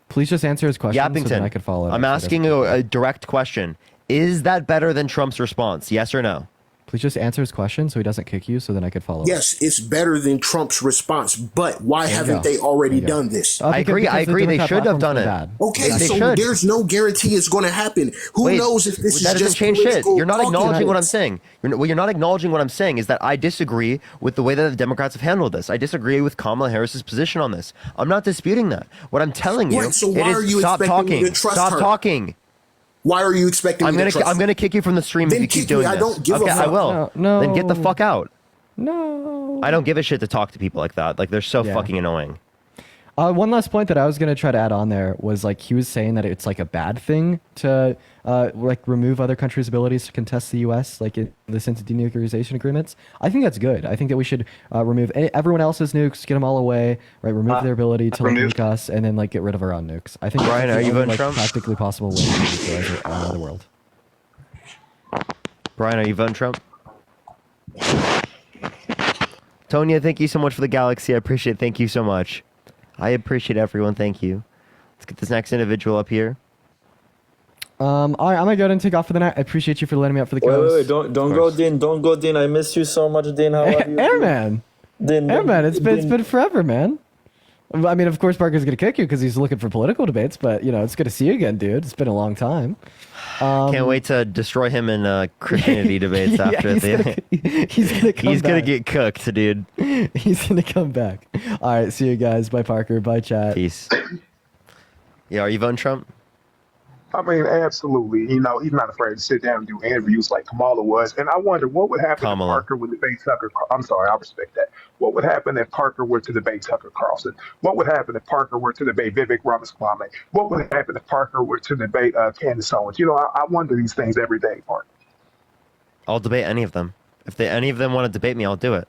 [SPEAKER 4] Please just answer his question so that I could follow.
[SPEAKER 1] I'm asking you a direct question. Is that better than Trump's response? Yes or no?
[SPEAKER 4] Please just answer his question so he doesn't kick you so then I could follow.
[SPEAKER 3] Yes, it's better than Trump's response, but why haven't they already done this?
[SPEAKER 1] I agree. They should have done it.
[SPEAKER 3] Okay, so there's no guarantee it's going to happen. Who knows if this is just
[SPEAKER 1] change shit? You're not acknowledging what I'm
[SPEAKER 3] points.
[SPEAKER 1] saying. You're not acknowledging what I'm saying is that I disagree with the way that the Democrats have handled this. I disagree with Kamala Harris's position on this. I'm not disputing that. What I'm telling you
[SPEAKER 3] so why are you
[SPEAKER 1] stop
[SPEAKER 3] expecting me
[SPEAKER 1] talking.
[SPEAKER 3] to trust
[SPEAKER 1] Stop
[SPEAKER 3] her?
[SPEAKER 1] talking.
[SPEAKER 3] Why are you expecting me to trust
[SPEAKER 1] I'm gonna kick you from the stream if you keep doing this.
[SPEAKER 3] I don't give a fuck.
[SPEAKER 1] I will.
[SPEAKER 4] No.
[SPEAKER 1] Then get the fuck out.
[SPEAKER 4] No.
[SPEAKER 1] I don't give a shit to talk to people like that. They're so fucking annoying.
[SPEAKER 4] One last point that I was going to try to add on there was he was saying that it's a bad thing to remove other countries' abilities to contest the U.S. In the sense of denuclearization agreements. I think that's good. I think that we should remove everyone else's nukes, get them all away, remove their ability to nuke us, and then get rid of our own nukes. I think
[SPEAKER 1] Brian, are you voting Trump?
[SPEAKER 4] Practically possible way to denuclearize the world.
[SPEAKER 1] Brian, are you voting Trump? Tonya, thank you so much for the galaxy. I appreciate it. Thank you so much. I appreciate everyone. Thank you. Let's get this next individual up here.
[SPEAKER 4] All right, I'm gonna go ahead and take off for the night. I appreciate you for letting me up for the ghost.
[SPEAKER 5] Wait, don't go, Dean. Don't go, Dean. I miss you so much, Dean. How are you?
[SPEAKER 4] Airman. Airman, it's been forever, man. I mean, of course, Parker's gonna kick you because he's looking for political debates, but it's good to see you again, dude. It's been a long time.
[SPEAKER 1] Can't wait to destroy him in Christianity debates after
[SPEAKER 4] he's gonna come
[SPEAKER 1] He's
[SPEAKER 4] back.
[SPEAKER 1] gonna get cooked, dude.
[SPEAKER 4] He's gonna come back. All right, see you guys. Bye, Parker. Bye, chat.
[SPEAKER 1] Peace. Yeah, are you voting Trump?
[SPEAKER 17] I mean, absolutely. He's not afraid to sit down and do interviews like Kamala was. And I wonder what would happen if Parker would debate Tucker. I'm sorry, I respect that. What would happen if Parker were to debate Tucker Carlson? What would happen if Parker were to debate Vivek Ramaswamy? What would happen if Parker were to debate Candace Owens? I wonder these things every day, Mark.
[SPEAKER 1] I'll debate any of them. If any of them want to debate me, I'll do it.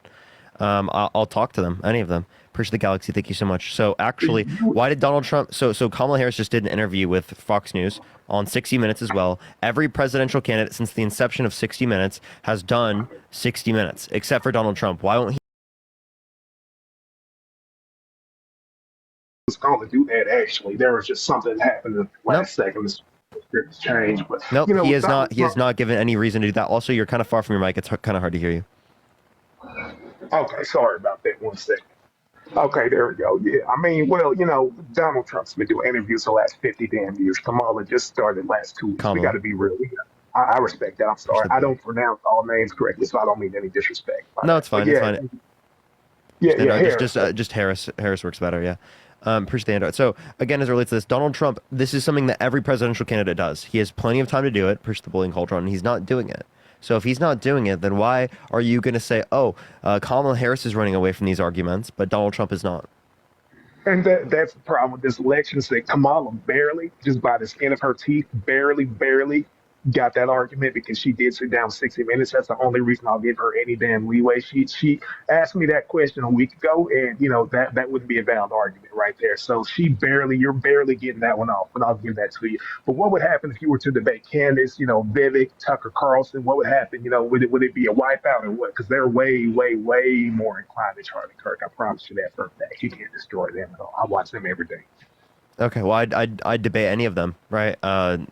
[SPEAKER 1] I'll talk to them, any of them. Appreciate the galaxy. Thank you so much. So actually, why did Donald Trump? So Kamala Harris just did an interview with Fox News on 60 Minutes as well. Every presidential candidate since the inception of 60 Minutes has done 60 Minutes, except for Donald Trump. Why won't he?
[SPEAKER 17] Was going to do that actually. There was just something that happened in the last second. The script changed, but
[SPEAKER 1] Nope,
[SPEAKER 17] you know,
[SPEAKER 1] he has
[SPEAKER 17] Donald
[SPEAKER 1] not. He has
[SPEAKER 17] Trump-
[SPEAKER 1] not given any reason to do that. Also, you're kind of far from your mic. It's kind of hard to hear you.
[SPEAKER 17] Okay, sorry about that. 1 second. Okay, there we go. Yeah, I mean, well, you know, Donald Trump's been doing interviews the last 50 damn years. Kamala just started last 2 weeks. We got to be real. I respect that. I'm sorry. I don't pronounce all names correctly, so I don't mean any disrespect.
[SPEAKER 1] No, it's fine.
[SPEAKER 17] But
[SPEAKER 1] It's
[SPEAKER 17] yeah,
[SPEAKER 1] fine.
[SPEAKER 17] Yeah,
[SPEAKER 1] No,
[SPEAKER 17] Harris.
[SPEAKER 1] just Harris. Harris works better. Yeah. Appreciate the Android. So again, as it relates to this, Donald Trump, this is something that every presidential candidate does. He has plenty of time to do it. Push the bullying culture on, and he's not doing it. So if he's not doing it, then why are you going to say, oh, Kamala Harris is running away from these arguments, but Donald Trump is not?
[SPEAKER 17] And that's the problem with this election is that Kamala barely, just by the skin of her teeth, barely got that argument because she did sit down 60 minutes. That's the only reason I'll give her any damn leeway. She asked me that question a week ago, and you know that wouldn't be a valid argument right there. So you're barely getting that one off, and I'll give that to you. But what would happen if you were to debate Candace, you know, Vivek, Tucker Carlson? What would happen? You know, would it be a wipeout or what? Because they're way more inclined to Charlie Kirk. I promise you that for a fact. You can't destroy them at all. I watch them every day.
[SPEAKER 1] Okay, well, I'd debate any of them, right?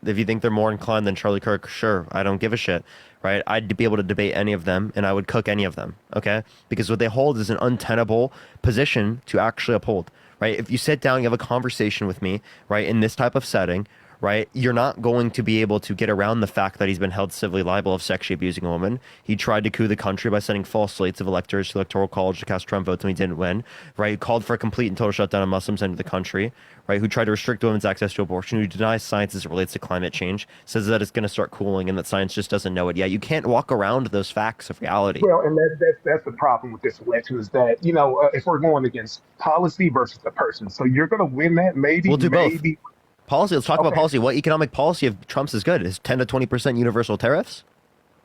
[SPEAKER 1] If you think they're more inclined than Charlie Kirk, sure, I don't give a shit, right? I'd be able to debate any of them, and I would cook any of them, okay? Because what they hold is an untenable position to actually uphold, right? If you sit down, you have a conversation with me, right, in this type of setting, right, you're not going to be able to get around the fact that he's been held civilly liable of sexually abusing a woman. He tried to coup the country by sending false slates of electors to the Electoral College to cast Trump votes when he didn't win, right? He called for a complete and total shutdown of Muslims into the country, right? Who tried to restrict women's access to abortion, who denies science as it relates to climate change, says that it's going to start cooling and that science just doesn't know it yet. You can't walk around those facts of reality.
[SPEAKER 17] Well, and that's the problem with this election is that, you know, if we're going against policy versus the person, so you're going to win that maybe.
[SPEAKER 1] We'll do both.
[SPEAKER 17] Maybe.
[SPEAKER 1] Policy, let's talk about policy. What economic policy of Trump's is good? Is 10 to 20% universal tariffs?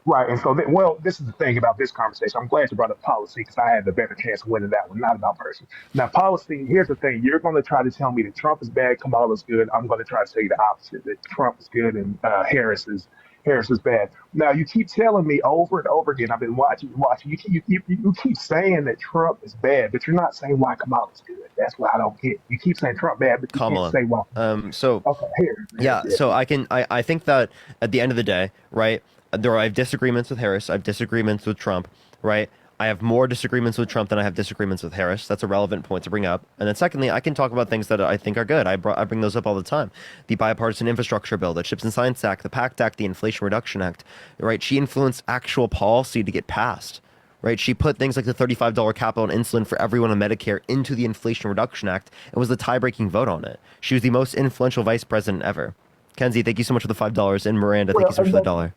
[SPEAKER 17] Right, and so, this is the thing about this conversation. I'm glad you brought up policy because I had the better chance of winning that one, not about person. Now, policy, here's the thing. You're going to try to tell me that Trump is bad, Kamala's good. I'm going to try to tell you the opposite, that Trump is good and Harris is bad. Now, you keep telling me over and over again, I've been watching. You keep saying that Trump is bad, but you're not saying why Kamala's good. That's what I don't get. You keep saying Trump bad, but you
[SPEAKER 1] Kamala.
[SPEAKER 17] can't say why.
[SPEAKER 1] I think that at the end of the day, right, I have disagreements with Harris. I have disagreements with Trump, right? I have more disagreements with Trump than I have disagreements with Harris. That's a relevant point to bring up. And then secondly, I can talk about things that I think are good. I bring those up all the time. The bipartisan infrastructure bill, the Chips and Science Act, the PACT Act, the Inflation Reduction Act, right? She influenced actual policy to get passed, right? She put things like the $35 cap on insulin for everyone on Medicare into the Inflation Reduction Act and was the tie-breaking vote on it. She was the most influential vice president ever. Kenzie, thank you so much for the $5. And Miranda, thank you so much for the $1.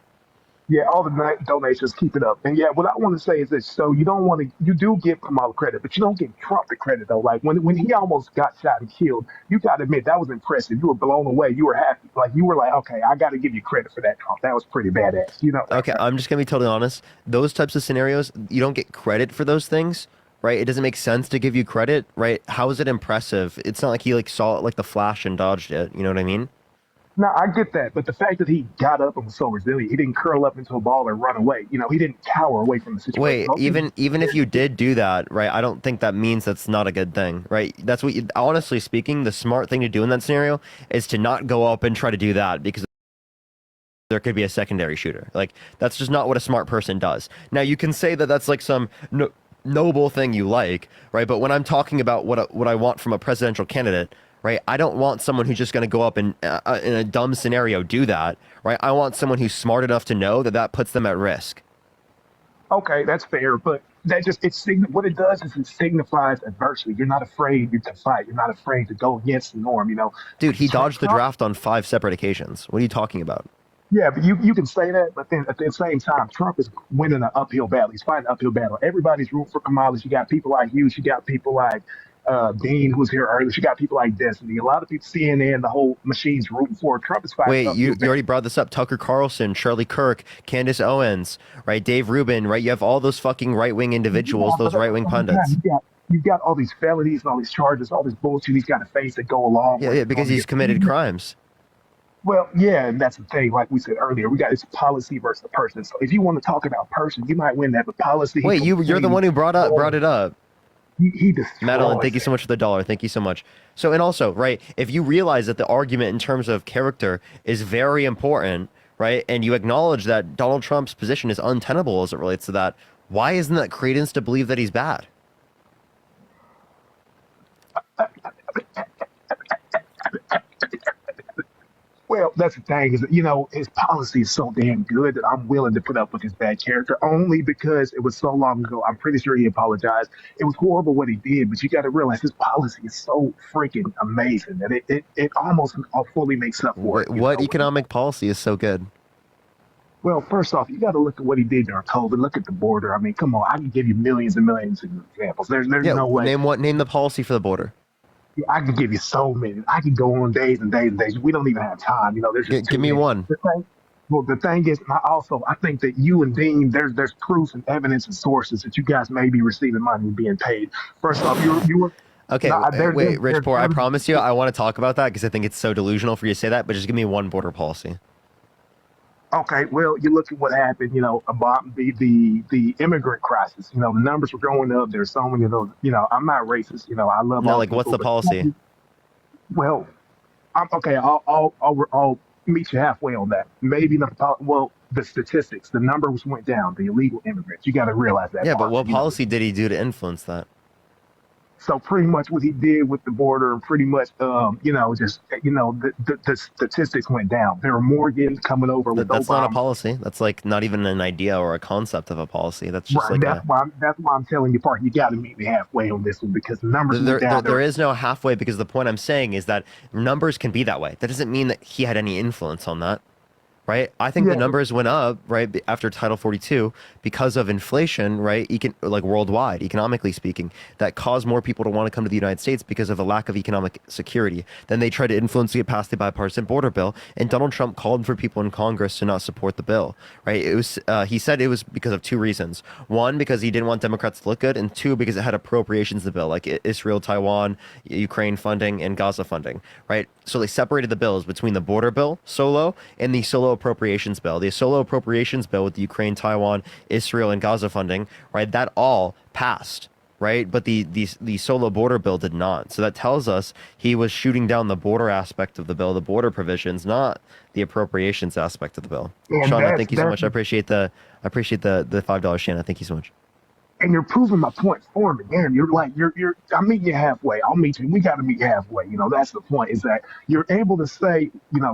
[SPEAKER 17] Yeah, all the donations, keep it up. And yeah, what I want to say is this. So you do give Kamala credit, but you don't give Trump the credit, though. Like when he almost got shot and killed, you got to admit, that was impressive. You were blown away. You were happy. Like, you were like, okay, I got to give you credit for that, Trump. That was pretty badass, you know?
[SPEAKER 1] Okay, I'm just going to be totally honest. Those types of scenarios, you don't get credit for those things, right? It doesn't make sense to give you credit, right? How is it impressive? It's not like he saw it like the Flash and dodged it. You know what I mean?
[SPEAKER 17] No, I get that, but the fact that he got up and was so resilient, he didn't curl up into a ball and run away. You know, he didn't cower away from the situation.
[SPEAKER 1] Wait, even if you did do that, right? I don't think that means that's not a good thing, right? That's what, honestly speaking, the smart thing to do in that scenario is to not go up and try to do that because there could be a secondary shooter. Like, that's just not what a smart person does. Now, you can say that that's like some noble thing you like, right? But when I'm talking about what I want from a presidential candidate, right? I don't want someone who's just going to go up and in a dumb scenario do that, right? I want someone who's smart enough to know that that puts them at risk.
[SPEAKER 17] Okay, that's fair, but that just what it does is it signifies adversity. You're not afraid to fight. You're not afraid to go against the norm. You know,
[SPEAKER 1] dude, he dodged the draft on 5 separate occasions. What are you talking about?
[SPEAKER 17] Yeah, but you can say that, but then at the same time, Trump is winning an uphill battle. He's fighting an uphill battle. Everybody's rooting for Kamala. You got people like you. You got people like Dean, who's here earlier. You got people like Destiny. A lot of people, CNN, the whole machine's rooting for Trump is fighting.
[SPEAKER 1] Wait, you already brought this up. Tucker Carlson, Charlie Kirk, Candace Owens, right? Dave Rubin, right? You have all those fucking right-wing individuals, those right-wing pundits.
[SPEAKER 17] You've got all these felonies and all these charges, all this bullshit he's got to face that go along.
[SPEAKER 1] Yeah, because he's committed crimes.
[SPEAKER 17] Well, yeah, and that's the thing. Like we said earlier, we got it's policy versus person. So if you want to talk about person, you might win that. But policy.
[SPEAKER 1] Wait, you're the one who brought it up.
[SPEAKER 17] He
[SPEAKER 1] Madeline, thank you so much for the $1. Thank you so much. So, and also, right, if you realize that the argument in terms of character is very important, right, and you acknowledge that Donald Trump's position is untenable as it relates to that, why isn't that credence to believe that he's bad?
[SPEAKER 17] Well, that's the thing is that, his policy is so damn good that I'm willing to put up with his bad character only because it was so long ago. I'm pretty sure he apologized. It was horrible what he did, but you got to realize his policy is so freaking amazing that it almost fully makes up for it.
[SPEAKER 1] What economic policy is so good?
[SPEAKER 17] Well, first off, you got to look at what he did during COVID. Look at the border. I mean, come on. I can give you millions and millions of examples. There's no way.
[SPEAKER 1] Name the policy for the border.
[SPEAKER 17] I can give you so many. I can go on days and days and days. We don't even have time. There's just
[SPEAKER 1] give me one.
[SPEAKER 17] The thing is, I think that you and Dean, there's proof and evidence and sources that you guys may be receiving money and being paid. First off, you were.
[SPEAKER 1] Okay, wait, Rich Poor, I promise you, I want to talk about that because I think it's so delusional for you to say that, but just give me one border policy.
[SPEAKER 17] Okay, well, you look at what happened, about the immigrant crisis. The numbers were going up. There's so many of those. I'm not racist. I love.
[SPEAKER 1] No, like, what's the policy?
[SPEAKER 17] Well, okay. I'll meet you halfway on that. Maybe not. Well, the statistics, the numbers went down. The illegal immigrants. You got to realize that.
[SPEAKER 1] Yeah, but what policy did he do to influence that?
[SPEAKER 17] So pretty much what he did with the border, pretty much, the statistics went down. There were more kids coming over.
[SPEAKER 1] That's not a policy. That's like not even an idea or a concept of a policy. That's just
[SPEAKER 17] right, that's why I'm telling you, Park. You got to meet me halfway on this one because the numbers went down.
[SPEAKER 1] There is no halfway because the point I'm saying is that numbers can be that way. That doesn't mean that he had any influence on that. Right, I think the numbers went up right after Title 42 because of inflation, right? Like worldwide, economically speaking, that caused more people to want to come to the United States because of a lack of economic security. Then they tried to influence to get past the bipartisan border bill, and Donald Trump called for people in Congress to not support the bill. Right? It was he said it was because of two reasons: one, because he didn't want Democrats to look good, and two, because it had appropriations the bill, like Israel, Taiwan, Ukraine funding, and Gaza funding. Right? So they separated the bills between the border bill solo and the solo appropriations bill. The solo appropriations bill with the Ukraine, Taiwan, Israel, and Gaza funding, right? That all passed, right? But the solo border bill did not. So that tells us he was shooting down the border aspect of the bill, the border provisions, not the appropriations aspect of the bill. Shauna, thank you so much. I appreciate the $5, Shanna. Thank you so much.
[SPEAKER 17] And you're proving my point for me. Damn, I'm meeting you halfway. I'll meet you. We got to meet halfway. That's the point is that you're able to say,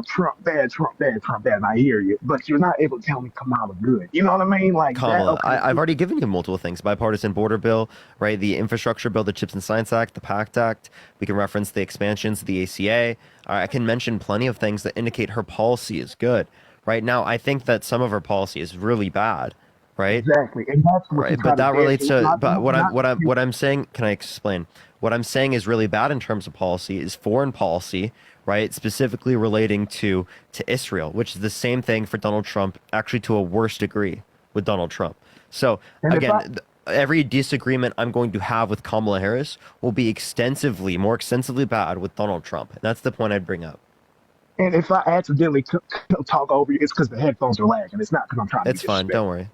[SPEAKER 17] Trump bad, Trump bad, Trump bad, and I hear you, but you're not able to tell me Kamala good. You know what I mean? Like
[SPEAKER 1] Kamala,
[SPEAKER 17] okay.
[SPEAKER 1] I've already given you multiple things. Bipartisan border bill, right? The infrastructure bill, the Chips and Science Act, the PACT Act. We can reference the expansions of the ACA. I can mention plenty of things that indicate her policy is good. Right now, I think that some of her policy is really bad. Right.
[SPEAKER 17] Exactly, and that's what
[SPEAKER 1] right. But that relates to. But what I'm saying. Can I explain? What I'm saying is really bad in terms of policy is foreign policy, right? Specifically relating to Israel, which is the same thing for Donald Trump, actually to a worse degree with Donald Trump. So again, every disagreement I'm going to have with Kamala Harris will be more extensively bad with Donald Trump. And that's the point I'd bring up.
[SPEAKER 17] And if I accidentally talk over you, it's because the headphones are lagging. It's not because I'm trying to.
[SPEAKER 1] It's fine. Don't worry.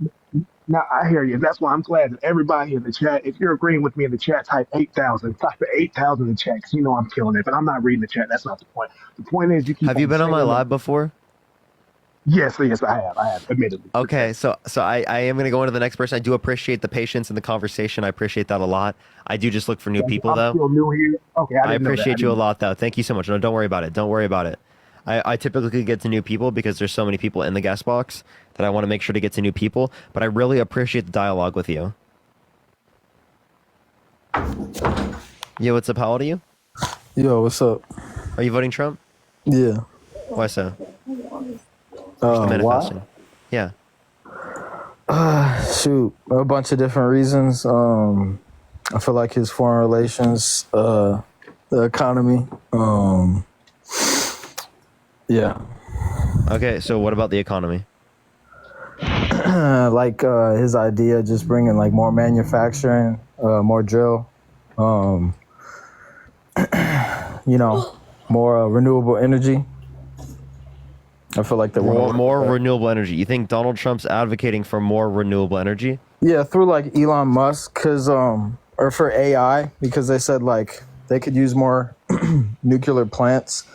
[SPEAKER 17] Now, I hear you. That's why I'm glad that everybody in the chat, if you're agreeing with me in the chat, type 8,000. Type 8,000 in the chat because I'm killing it. But I'm not reading the chat. That's not the point. The point is you keep.
[SPEAKER 1] Have you been on my live before?
[SPEAKER 17] Yes, I have, admittedly.
[SPEAKER 1] Okay, so I am going to go into the next person. I do appreciate the patience in the conversation. I appreciate that a lot. I do just look for new people, though.
[SPEAKER 17] I'm still new here. Okay,
[SPEAKER 1] I appreciate you a lot, though. Thank you so much. No, don't worry about it. Don't worry about it. I typically get to new people because there's so many people in the guest box that I want to make sure to get to new people. But I really appreciate the dialogue with you. Yo, what's up? How old are you?
[SPEAKER 14] Yo, what's up?
[SPEAKER 1] Are you voting Trump?
[SPEAKER 14] Yeah.
[SPEAKER 1] Why so?
[SPEAKER 14] Why?
[SPEAKER 1] Yeah.
[SPEAKER 14] Shoot, a bunch of different reasons. I feel like his foreign relations, the economy, yeah.
[SPEAKER 1] Okay, so what about the economy?
[SPEAKER 14] Like his idea, just bringing like more manufacturing, more drill, more renewable energy. I feel like
[SPEAKER 1] more renewable energy. You think Donald Trump's advocating for more renewable energy?
[SPEAKER 14] Yeah, through like Elon Musk, or for AI, because they said like they could use more nuclear plants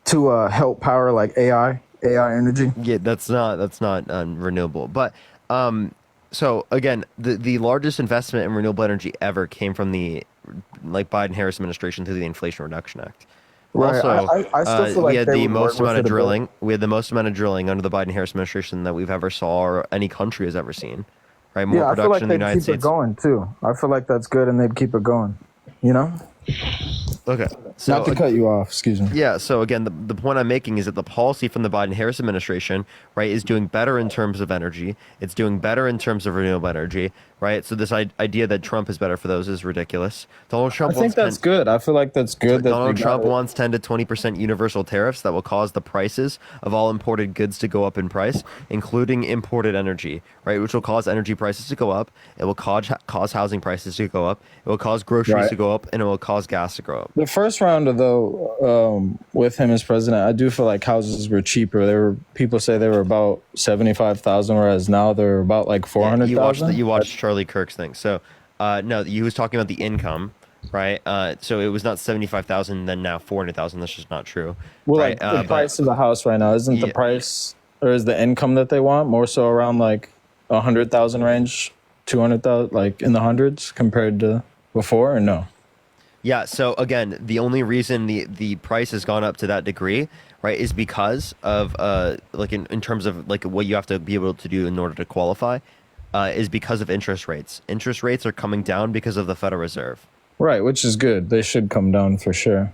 [SPEAKER 14] to help power like AI energy.
[SPEAKER 1] Yeah, that's not renewable. But so again, the largest investment in renewable energy ever came from the Biden-Harris administration through the Inflation Reduction Act.
[SPEAKER 14] Right.
[SPEAKER 1] Also,
[SPEAKER 14] I still feel like
[SPEAKER 1] we had
[SPEAKER 14] they
[SPEAKER 1] the
[SPEAKER 14] would
[SPEAKER 1] most
[SPEAKER 14] work
[SPEAKER 1] amount of
[SPEAKER 14] with it a bit.
[SPEAKER 1] drilling. We had the most amount of drilling under the Biden-Harris administration that we've ever saw or any country has ever seen. Right? More
[SPEAKER 14] Yeah, I feel
[SPEAKER 1] production
[SPEAKER 14] like
[SPEAKER 1] in the
[SPEAKER 14] they'd
[SPEAKER 1] United
[SPEAKER 14] keep
[SPEAKER 1] States.
[SPEAKER 14] it going too. I feel like that's good, and they'd keep it going. You know.
[SPEAKER 1] Okay. So,
[SPEAKER 14] Not to cut you off. Excuse me.
[SPEAKER 1] yeah, so again, the point I'm making is that the policy from the Biden-Harris administration, right, is doing better in terms of energy. It's doing better in terms of renewable energy, right? So this idea that Trump is better for those is ridiculous. Donald Trump
[SPEAKER 14] I think that's good. I feel like that's good. That
[SPEAKER 1] Donald
[SPEAKER 14] they got
[SPEAKER 1] Trump
[SPEAKER 14] it.
[SPEAKER 1] wants 10 to 20% universal tariffs that will cause the prices of all imported goods to go up in price, including imported energy, right, which will cause energy prices to go up. It will cause housing prices to go up. It will cause groceries
[SPEAKER 14] Right.
[SPEAKER 1] to go up, and it will cause gas to go up.
[SPEAKER 14] The first round of though, with him as president, I do feel like houses were cheaper. People say they were about 75,000, whereas now they're about like 400,000.
[SPEAKER 1] You watched Charlie Kirk's thing. So, no, he was talking about the income, right? So it was not 75,000, then now 400,000. That's just not true.
[SPEAKER 14] Well,
[SPEAKER 1] right?
[SPEAKER 14] like the price of the house right now isn't the price, or is the income that they want more so around like 100,000 range, 200,000, like in the hundreds compared to before, or no?
[SPEAKER 1] Yeah, so again, the only reason the price has gone up to that degree, right, is because of in terms of like what you have to be able to do in order to qualify, is because of interest rates. Interest rates are coming down because of the Federal Reserve.
[SPEAKER 14] Right, which is good. They should come down for sure.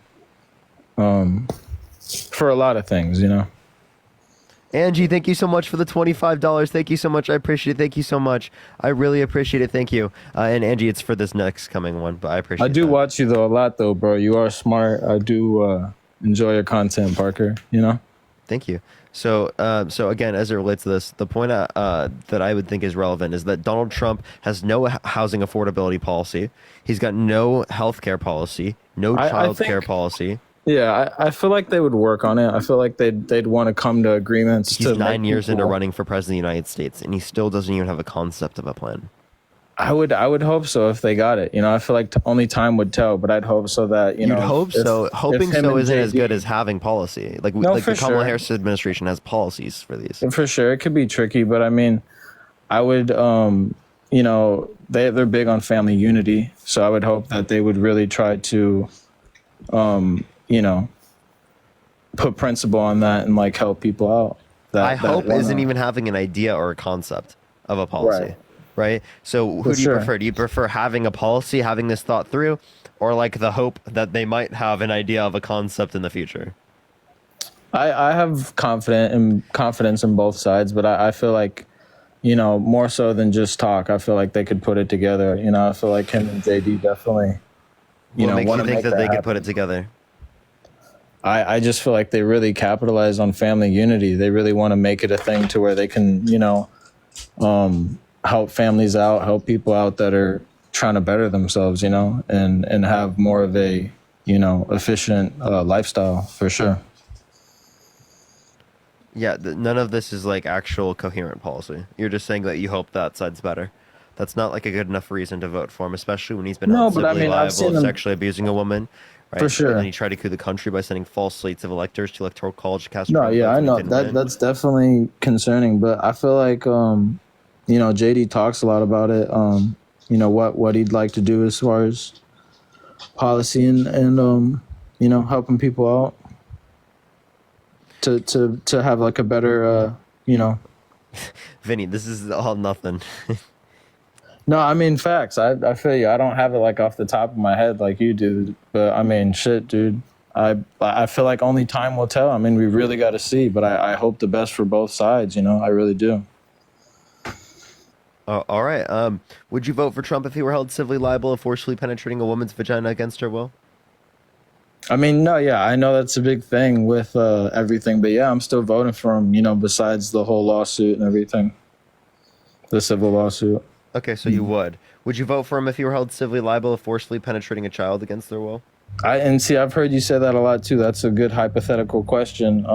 [SPEAKER 14] For a lot of things, you know.
[SPEAKER 1] Angie, thank you so much for the $25. Thank you so much. I appreciate it. Thank you so much. I really appreciate it. Thank you. And Angie, it's for this next coming one, but I appreciate it.
[SPEAKER 14] I do watch you though a lot though, bro. You are smart. I do enjoy your content, Parker. You know.
[SPEAKER 1] Thank you. So again, as it relates to this, the point that I would think is relevant is that Donald Trump has no housing affordability policy. He's got no healthcare policy, no child care policy.
[SPEAKER 14] Yeah, I feel like they would work on it. I feel like they'd want to come to agreements.
[SPEAKER 1] He's 9 years into running for president of the United States, and he still doesn't even have a concept of a plan.
[SPEAKER 14] I would hope so if they got it. You know, I feel like only time would tell, but I'd hope so that
[SPEAKER 1] You'd hope so. Hoping so isn't as good as having policy. Like the Kamala Harris administration has policies for these.
[SPEAKER 14] For sure, it could be tricky, but I mean, I would, you know, they're big on family unity, so I would hope that they would really try to, you know, put principle on that and like help people out.
[SPEAKER 1] I hope isn't even having an idea or a concept of a policy. Right. So who do you prefer? Do you prefer having a policy, having this thought through, or like the hope that they might have an idea of a concept in the future?
[SPEAKER 14] I have confidence in both sides, but I feel like, you know, more so than just talk, I feel like they could put it together. You know, I feel like him and JD definitely,
[SPEAKER 1] What makes you think that they could put it together?
[SPEAKER 14] I just feel like they really capitalize on family unity. They really want to make it a thing to where they can, you know, help families out, help people out that are trying to better themselves, you know, and have more of a, you know, efficient lifestyle for sure.
[SPEAKER 1] Yeah, none of this is like actual coherent policy. You're just saying that you hope that side's better. That's not like a good enough reason to vote for him, especially when he's been held civilly liable of sexually abusing a woman. Right?
[SPEAKER 14] For sure.
[SPEAKER 1] And then he tried to coup the country by sending false slates of electors to electoral college to cast.
[SPEAKER 14] No, yeah, I know that's definitely concerning, but I feel like, you know, JD talks a lot about it. You know, what he'd like to do as far as policy and you know, helping people out to have like a better, you know.
[SPEAKER 1] Vinny, this is all nothing.
[SPEAKER 14] No, I mean, facts. I feel you. I don't have it like off the top of my head like you do, but I mean, shit, dude. I feel like only time will tell. I mean, we really got to see, but I hope the best for both sides, you know. I really do.
[SPEAKER 1] All right. Would you vote for Trump if he were held civilly liable of forcefully penetrating a woman's vagina against her will?
[SPEAKER 14] I mean, no, yeah, I know that's a big thing with everything, but yeah, I'm still voting for him, besides the whole lawsuit and everything, the civil lawsuit.
[SPEAKER 1] Okay, so you would. Would you vote for him if he were held civilly liable of forcefully penetrating a child against their will?
[SPEAKER 14] And see, I've heard you say that a lot too. That's a good hypothetical question.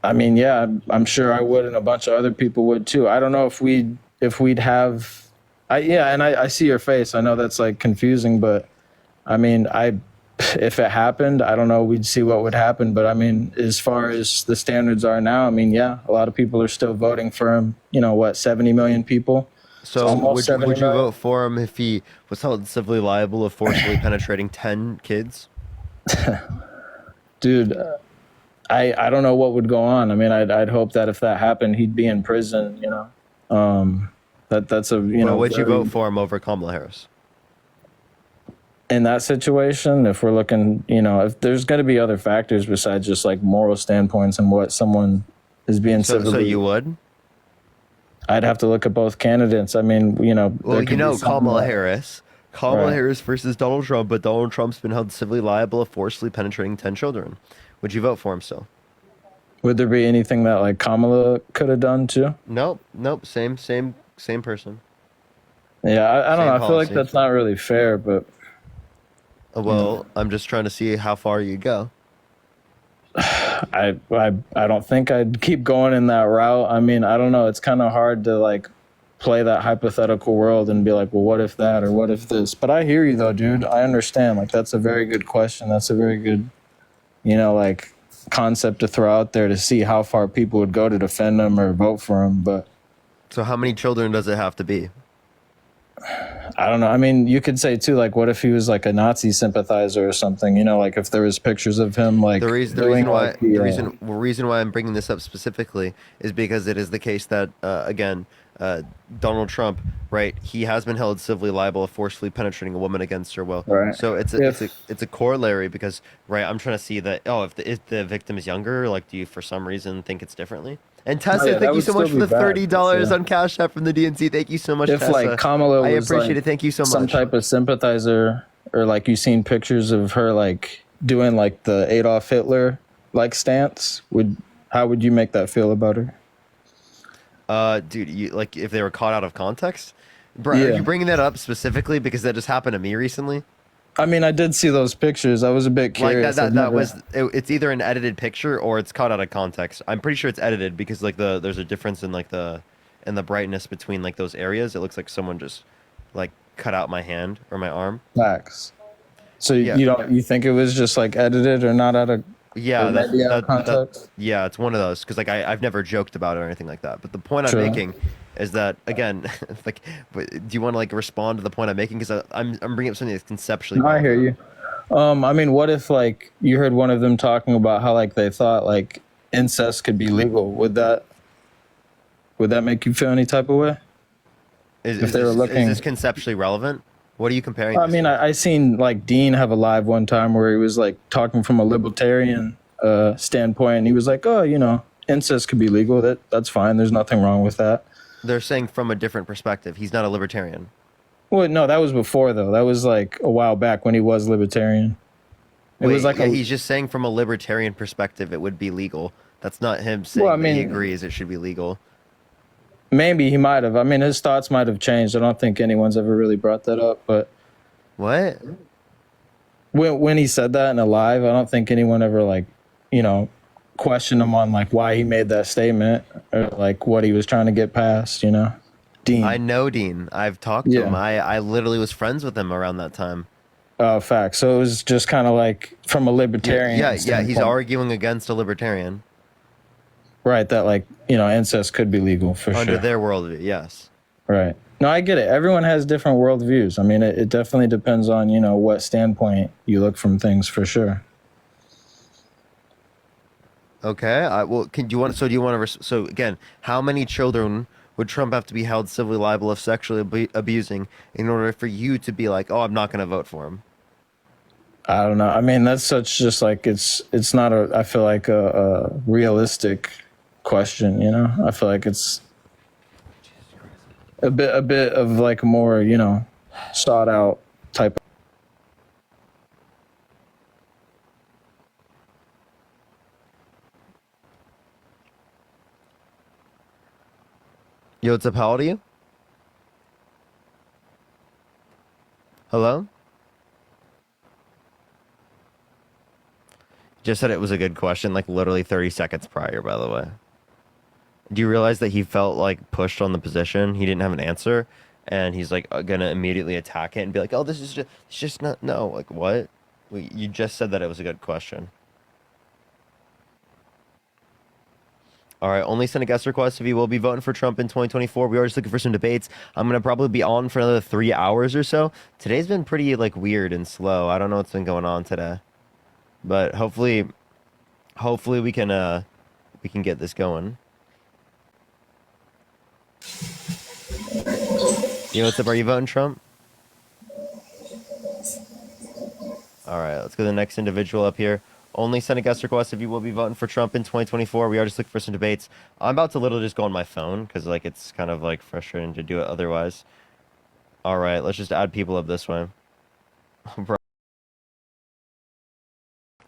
[SPEAKER 14] I mean, yeah, I'm sure I would, and a bunch of other people would too. I don't know if we'd have, I see your face. I know that's like confusing, but I mean, if it happened, I don't know, we'd see what would happen. But I mean, as far as the standards are now, I mean, yeah, a lot of people are still voting for him. 70 million people.
[SPEAKER 1] So would you vote for him if he was held civilly liable of forcefully penetrating 10 kids?
[SPEAKER 14] Dude, I don't know what would go on. I mean, I'd hope that if that happened, he'd be in prison, That's a,
[SPEAKER 1] would you vote for him over Kamala Harris?
[SPEAKER 14] In that situation, if we're looking, if there's going to be other factors besides just like moral standpoints and what someone is being
[SPEAKER 1] civilly. So you would?
[SPEAKER 14] I'd have to look at both candidates. I mean,
[SPEAKER 1] Kamala Harris. Kamala Harris versus Donald Trump, but Donald Trump's been held civilly liable of forcefully penetrating 10 children. Would you vote for him still?
[SPEAKER 14] Would there be anything that like Kamala could have done too?
[SPEAKER 1] Nope. Same person.
[SPEAKER 14] Yeah, I don't know. I feel like that's not really fair, but.
[SPEAKER 1] Well, I'm just trying to see how far you go.
[SPEAKER 14] I don't think I'd keep going in that route. I mean, I don't know. It's kind of hard to like play that hypothetical world and be like, well, what if that or what if this? But I hear you though, dude. I understand. Like, that's a very good question. That's a very good, like concept to throw out there to see how far people would go to defend him or vote for him. But
[SPEAKER 1] so how many children does it have to be?
[SPEAKER 14] I don't know. I mean, you could say too, like, what if he was like a Nazi sympathizer or something? Like if there was pictures of him, like
[SPEAKER 1] the reason why I'm bringing this up specifically is because it is the case that Donald Trump, right? He has been held civilly liable of forcefully penetrating a woman against her will.
[SPEAKER 14] Right.
[SPEAKER 1] So it's a corollary because I'm trying to see that if the victim is younger, like, do you for some reason think it's differently? And Tessa, thank you so much for the $30 on Cash App from the DNC. Thank you so much,
[SPEAKER 14] Tessa. If like Kamala was, I appreciate it. Thank you so much. Some type of sympathizer, or like you seen pictures of her like doing like the Adolf Hitler like stance. How would you make that feel about her?
[SPEAKER 1] Dude, if they were caught out of context, bro. Yeah. Are you bringing that up specifically because that just happened to me recently?
[SPEAKER 14] I mean, I did see those pictures. I was a bit curious.
[SPEAKER 1] It's either an edited picture or it's caught out of context. I'm pretty sure it's edited because like there's a difference in like the brightness between like those areas. It looks like someone just like cut out my hand or my arm.
[SPEAKER 14] Facts. So you think it was just like edited or not out of context?
[SPEAKER 1] Yeah, it's one of those because like I've never joked about it or anything like that. But the point I'm making is that again, like, do you want to like respond to the point I'm making? Because I'm bringing up something that's conceptually.
[SPEAKER 14] No, I hear you. I mean, what if like you heard one of them talking about how like they thought like incest could be legal? Would that make you feel any type of way?
[SPEAKER 1] Is this conceptually relevant? What are you comparing?
[SPEAKER 14] I mean, I seen like Dean have a live one time where he was like talking from a libertarian standpoint, and he was like, "Oh, incest could be legal. That's fine. There's nothing wrong with that."
[SPEAKER 1] They're saying from a different perspective. He's not a libertarian.
[SPEAKER 14] Well, no, that was before though. That was like a while back when he was libertarian.
[SPEAKER 1] He's just saying from a libertarian perspective it would be legal. That's not him saying that he agrees it should be legal.
[SPEAKER 14] Maybe he might have. I mean, his thoughts might have changed. I don't think anyone's ever really brought that up. But
[SPEAKER 1] what?
[SPEAKER 14] When he said that in a live, I don't think anyone ever like, questioned him on like why he made that statement or like what he was trying to get past. Dean.
[SPEAKER 1] I know Dean. I've talked to him. I literally was friends with him around that time.
[SPEAKER 14] Oh, fact. So it was just kind of like from a libertarian.
[SPEAKER 1] Yeah. He's arguing against a libertarian.
[SPEAKER 14] Right, that like, incest could be legal for sure.
[SPEAKER 1] Under their worldview, yes.
[SPEAKER 14] Right. No, I get it. Everyone has different worldviews. I mean, it definitely depends on, what standpoint you look from things for sure.
[SPEAKER 1] Okay. So again, how many children would Trump have to be held civilly liable of sexually abusing in order for you to be like, oh, I'm not going to vote for him?
[SPEAKER 14] I don't know. I mean, that's such just like, it's not I feel like a realistic question, I feel like it's a bit of like more, you know, sought out type.
[SPEAKER 1] Yo, what's up? How old are you? Hello? Just said it was a good question, like literally 30 seconds prior, by the way. Do you realize that he felt like pushed on the position? He didn't have an answer, and he's like gonna immediately attack it and be like, "Oh, this is just, it's just not, no, like what? You just said that it was a good question." All right, only send a guest request if you will be voting for Trump in 2024. We are just looking for some debates. I'm gonna probably be on for another 3 hours or so. Today's been pretty like weird and slow. I don't know what's been going on today, but hopefully we can get this going. Yo, what's up? Are you voting Trump? All right, let's go to the next individual up here. Only send a guest request if you will be voting for Trump in 2024. We are just looking for some debates. I'm about to literally just go on my phone because like it's kind of like frustrating to do it otherwise. All right, let's just add people up this way. Let's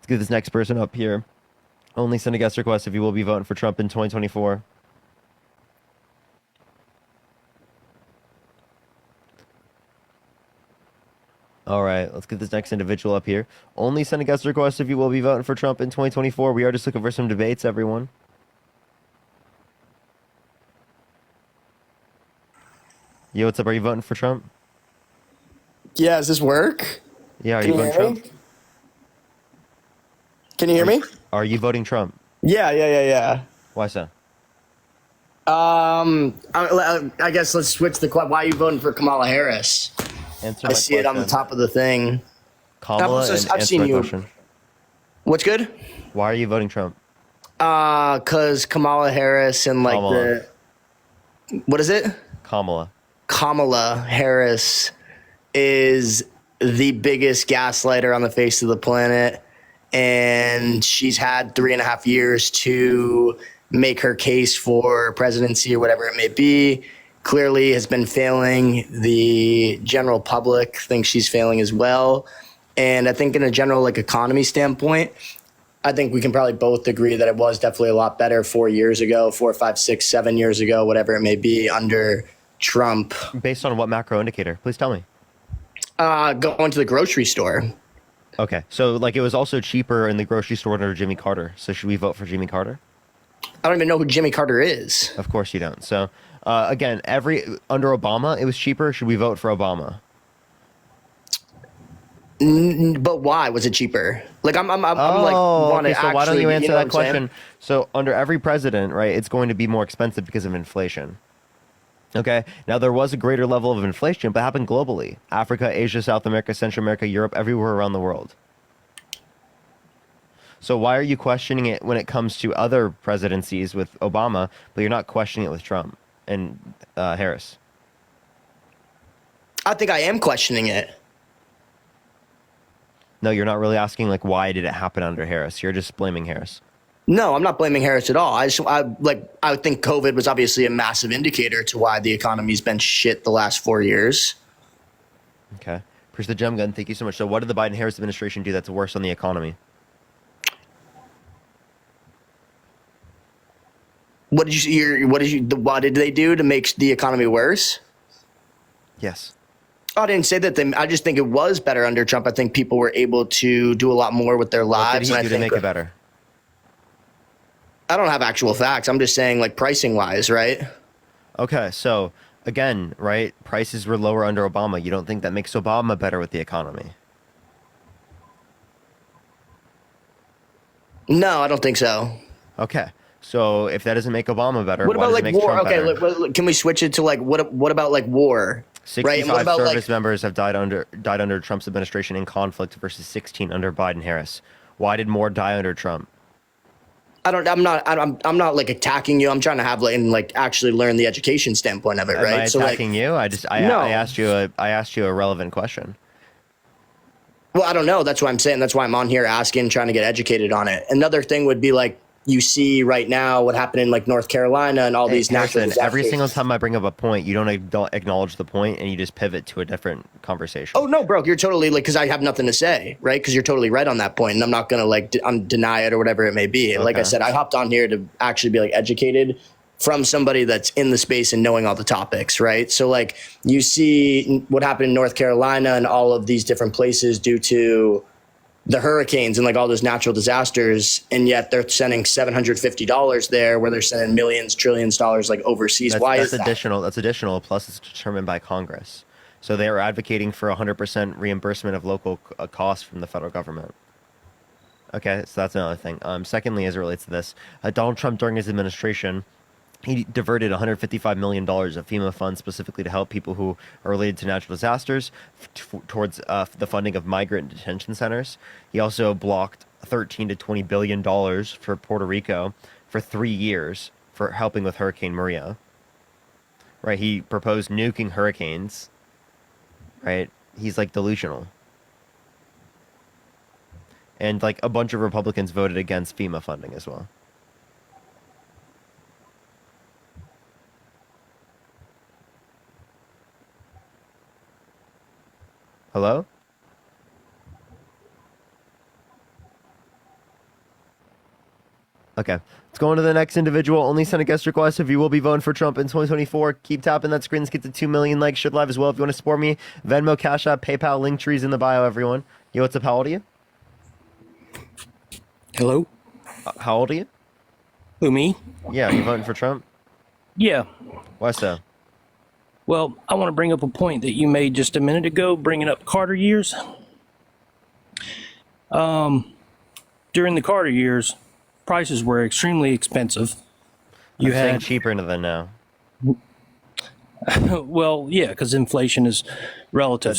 [SPEAKER 1] get this next person up here. Only send a guest request if you will be voting for Trump in 2024. All right, let's get this next individual up here. Only send a guest request if you will be voting for Trump in 2024. We are just looking for some debates, everyone. Yo, what's up? Are you voting for Trump?
[SPEAKER 18] Yeah, does this work?
[SPEAKER 1] Yeah, are you voting Trump?
[SPEAKER 18] Can you hear me?
[SPEAKER 1] Are you voting Trump?
[SPEAKER 18] Yeah.
[SPEAKER 1] Why so?
[SPEAKER 18] I guess let's switch the why are you voting for Kamala Harris?
[SPEAKER 1] Answer
[SPEAKER 18] I see it on the top of the thing.
[SPEAKER 1] Kamala, I've seen you. Question.
[SPEAKER 18] What's good?
[SPEAKER 1] Why are you voting Trump?
[SPEAKER 18] Cause Kamala Harris and like
[SPEAKER 1] Kamala.
[SPEAKER 18] What is it?
[SPEAKER 1] Kamala
[SPEAKER 18] Harris is the biggest gaslighter on the face of the planet, and she's had 3.5 years to make her case for presidency or whatever it may be. Clearly has been failing. The general public thinks she's failing as well. And I think in a general like economy standpoint, I think we can probably both agree that it was definitely a lot better 4 years ago, 4, 5, 6, 7 years ago, whatever it may be under Trump.
[SPEAKER 1] Based on what macro indicator? Please tell me.
[SPEAKER 18] Going to the grocery store.
[SPEAKER 1] Okay. So like it was also cheaper in the grocery store under Jimmy Carter. So should we vote for Jimmy Carter?
[SPEAKER 18] I don't even know who Jimmy Carter is.
[SPEAKER 1] Of course you don't. So again, under Obama, it was cheaper. Should we vote for Obama?
[SPEAKER 18] But why was it cheaper? Like I'm like want to
[SPEAKER 1] so why don't you answer that question?
[SPEAKER 18] Saying?
[SPEAKER 1] So under every president, right, it's going to be more expensive because of inflation. Okay. Now there was a greater level of inflation, but it happened globally: Africa, Asia, South America, Central America, Europe, everywhere around the world. So why are you questioning it when it comes to other presidencies with Obama, but you're not questioning it with Trump and Harris?
[SPEAKER 18] I think I am questioning it.
[SPEAKER 1] No, you're not really asking like why did it happen under Harris. You're just blaming Harris.
[SPEAKER 18] No, I'm not blaming Harris at all. I would think COVID was obviously a massive indicator to why the economy's been shit the last 4 years.
[SPEAKER 1] Okay. Appreciate the gem gun. Thank you so much. So what did the Biden-Harris administration do that's worse on the economy?
[SPEAKER 18] What did they do to make the economy worse?
[SPEAKER 1] Yes.
[SPEAKER 18] I didn't say that. I just think it was better under Trump. I think people were able to do a lot more with their lives.
[SPEAKER 1] What did he do to make it better?
[SPEAKER 18] I don't have actual facts. I'm just saying, like, pricing wise, right?
[SPEAKER 1] Okay, so again, right? Prices were lower under Obama. You don't think that makes Obama better with the economy?
[SPEAKER 18] No, I don't think so.
[SPEAKER 1] Okay. So if that doesn't make Obama better,
[SPEAKER 18] what about like war?
[SPEAKER 1] Trump
[SPEAKER 18] Okay,
[SPEAKER 1] better?
[SPEAKER 18] can we switch it to like what about like war?
[SPEAKER 1] 65
[SPEAKER 18] right? About,
[SPEAKER 1] service members have died under Trump's administration in conflict versus 16 under Biden-Harris. Why did more die under Trump?
[SPEAKER 18] I'm not like attacking you. I'm trying to have actually learn the education standpoint of it, right?
[SPEAKER 1] Am I attacking you? I asked you a relevant question.
[SPEAKER 18] Well, I don't know. That's what I'm saying. That's why I'm on here asking, trying to get educated on it. Another thing would be like, you see right now what happened in like North Carolina and all these natural
[SPEAKER 1] Harrison,
[SPEAKER 18] disasters.
[SPEAKER 1] every single time I bring up a point, you don't acknowledge the point, and you just pivot to a different conversation.
[SPEAKER 18] Oh no, bro, you're totally like, because I have nothing to say, right? Because you're totally right on that point, and I'm not gonna like deny it or whatever it may be. Like I said, I hopped on here to actually be like educated from somebody that's in the space and knowing all the topics, right? So like you see what happened in North Carolina and all of these different places due to the hurricanes and like all those natural disasters, and yet they're sending $750 there where they're sending millions, trillions of dollars like overseas. Why is that?
[SPEAKER 1] That's additional. Plus, it's determined by Congress. So they are advocating for 100% reimbursement of local costs from the federal government. Okay, so that's another thing. Secondly, as it relates to this, Donald Trump during his administration, he diverted $155 million of FEMA funds specifically to help people who are related to natural disasters towards the funding of migrant detention centers. He also blocked $13 to $20 billion for Puerto Rico for 3 years for helping with Hurricane Maria. Right? He proposed nuking hurricanes. Right? He's like delusional. And like a bunch of Republicans voted against FEMA funding as well. Hello? Okay, let's go on to the next individual. Only send a guest request if you will be voting for Trump in 2024. Keep tapping that screen. Let's get to 2 million likes. Should live as well. If you want to support me, Venmo, Cash App, PayPal, link trees in the bio, everyone. Yo, what's up? How old are you?
[SPEAKER 19] Hello?
[SPEAKER 1] How old are you?
[SPEAKER 19] Who, me?
[SPEAKER 1] Yeah, you voting for Trump?
[SPEAKER 19] Yeah.
[SPEAKER 1] Why so?
[SPEAKER 19] Well, I want to bring up a point that you made just a minute ago, bringing up Carter years. During the Carter years, prices were extremely expensive.
[SPEAKER 1] You had cheaper than now.
[SPEAKER 19] Well, yeah, because inflation is relative.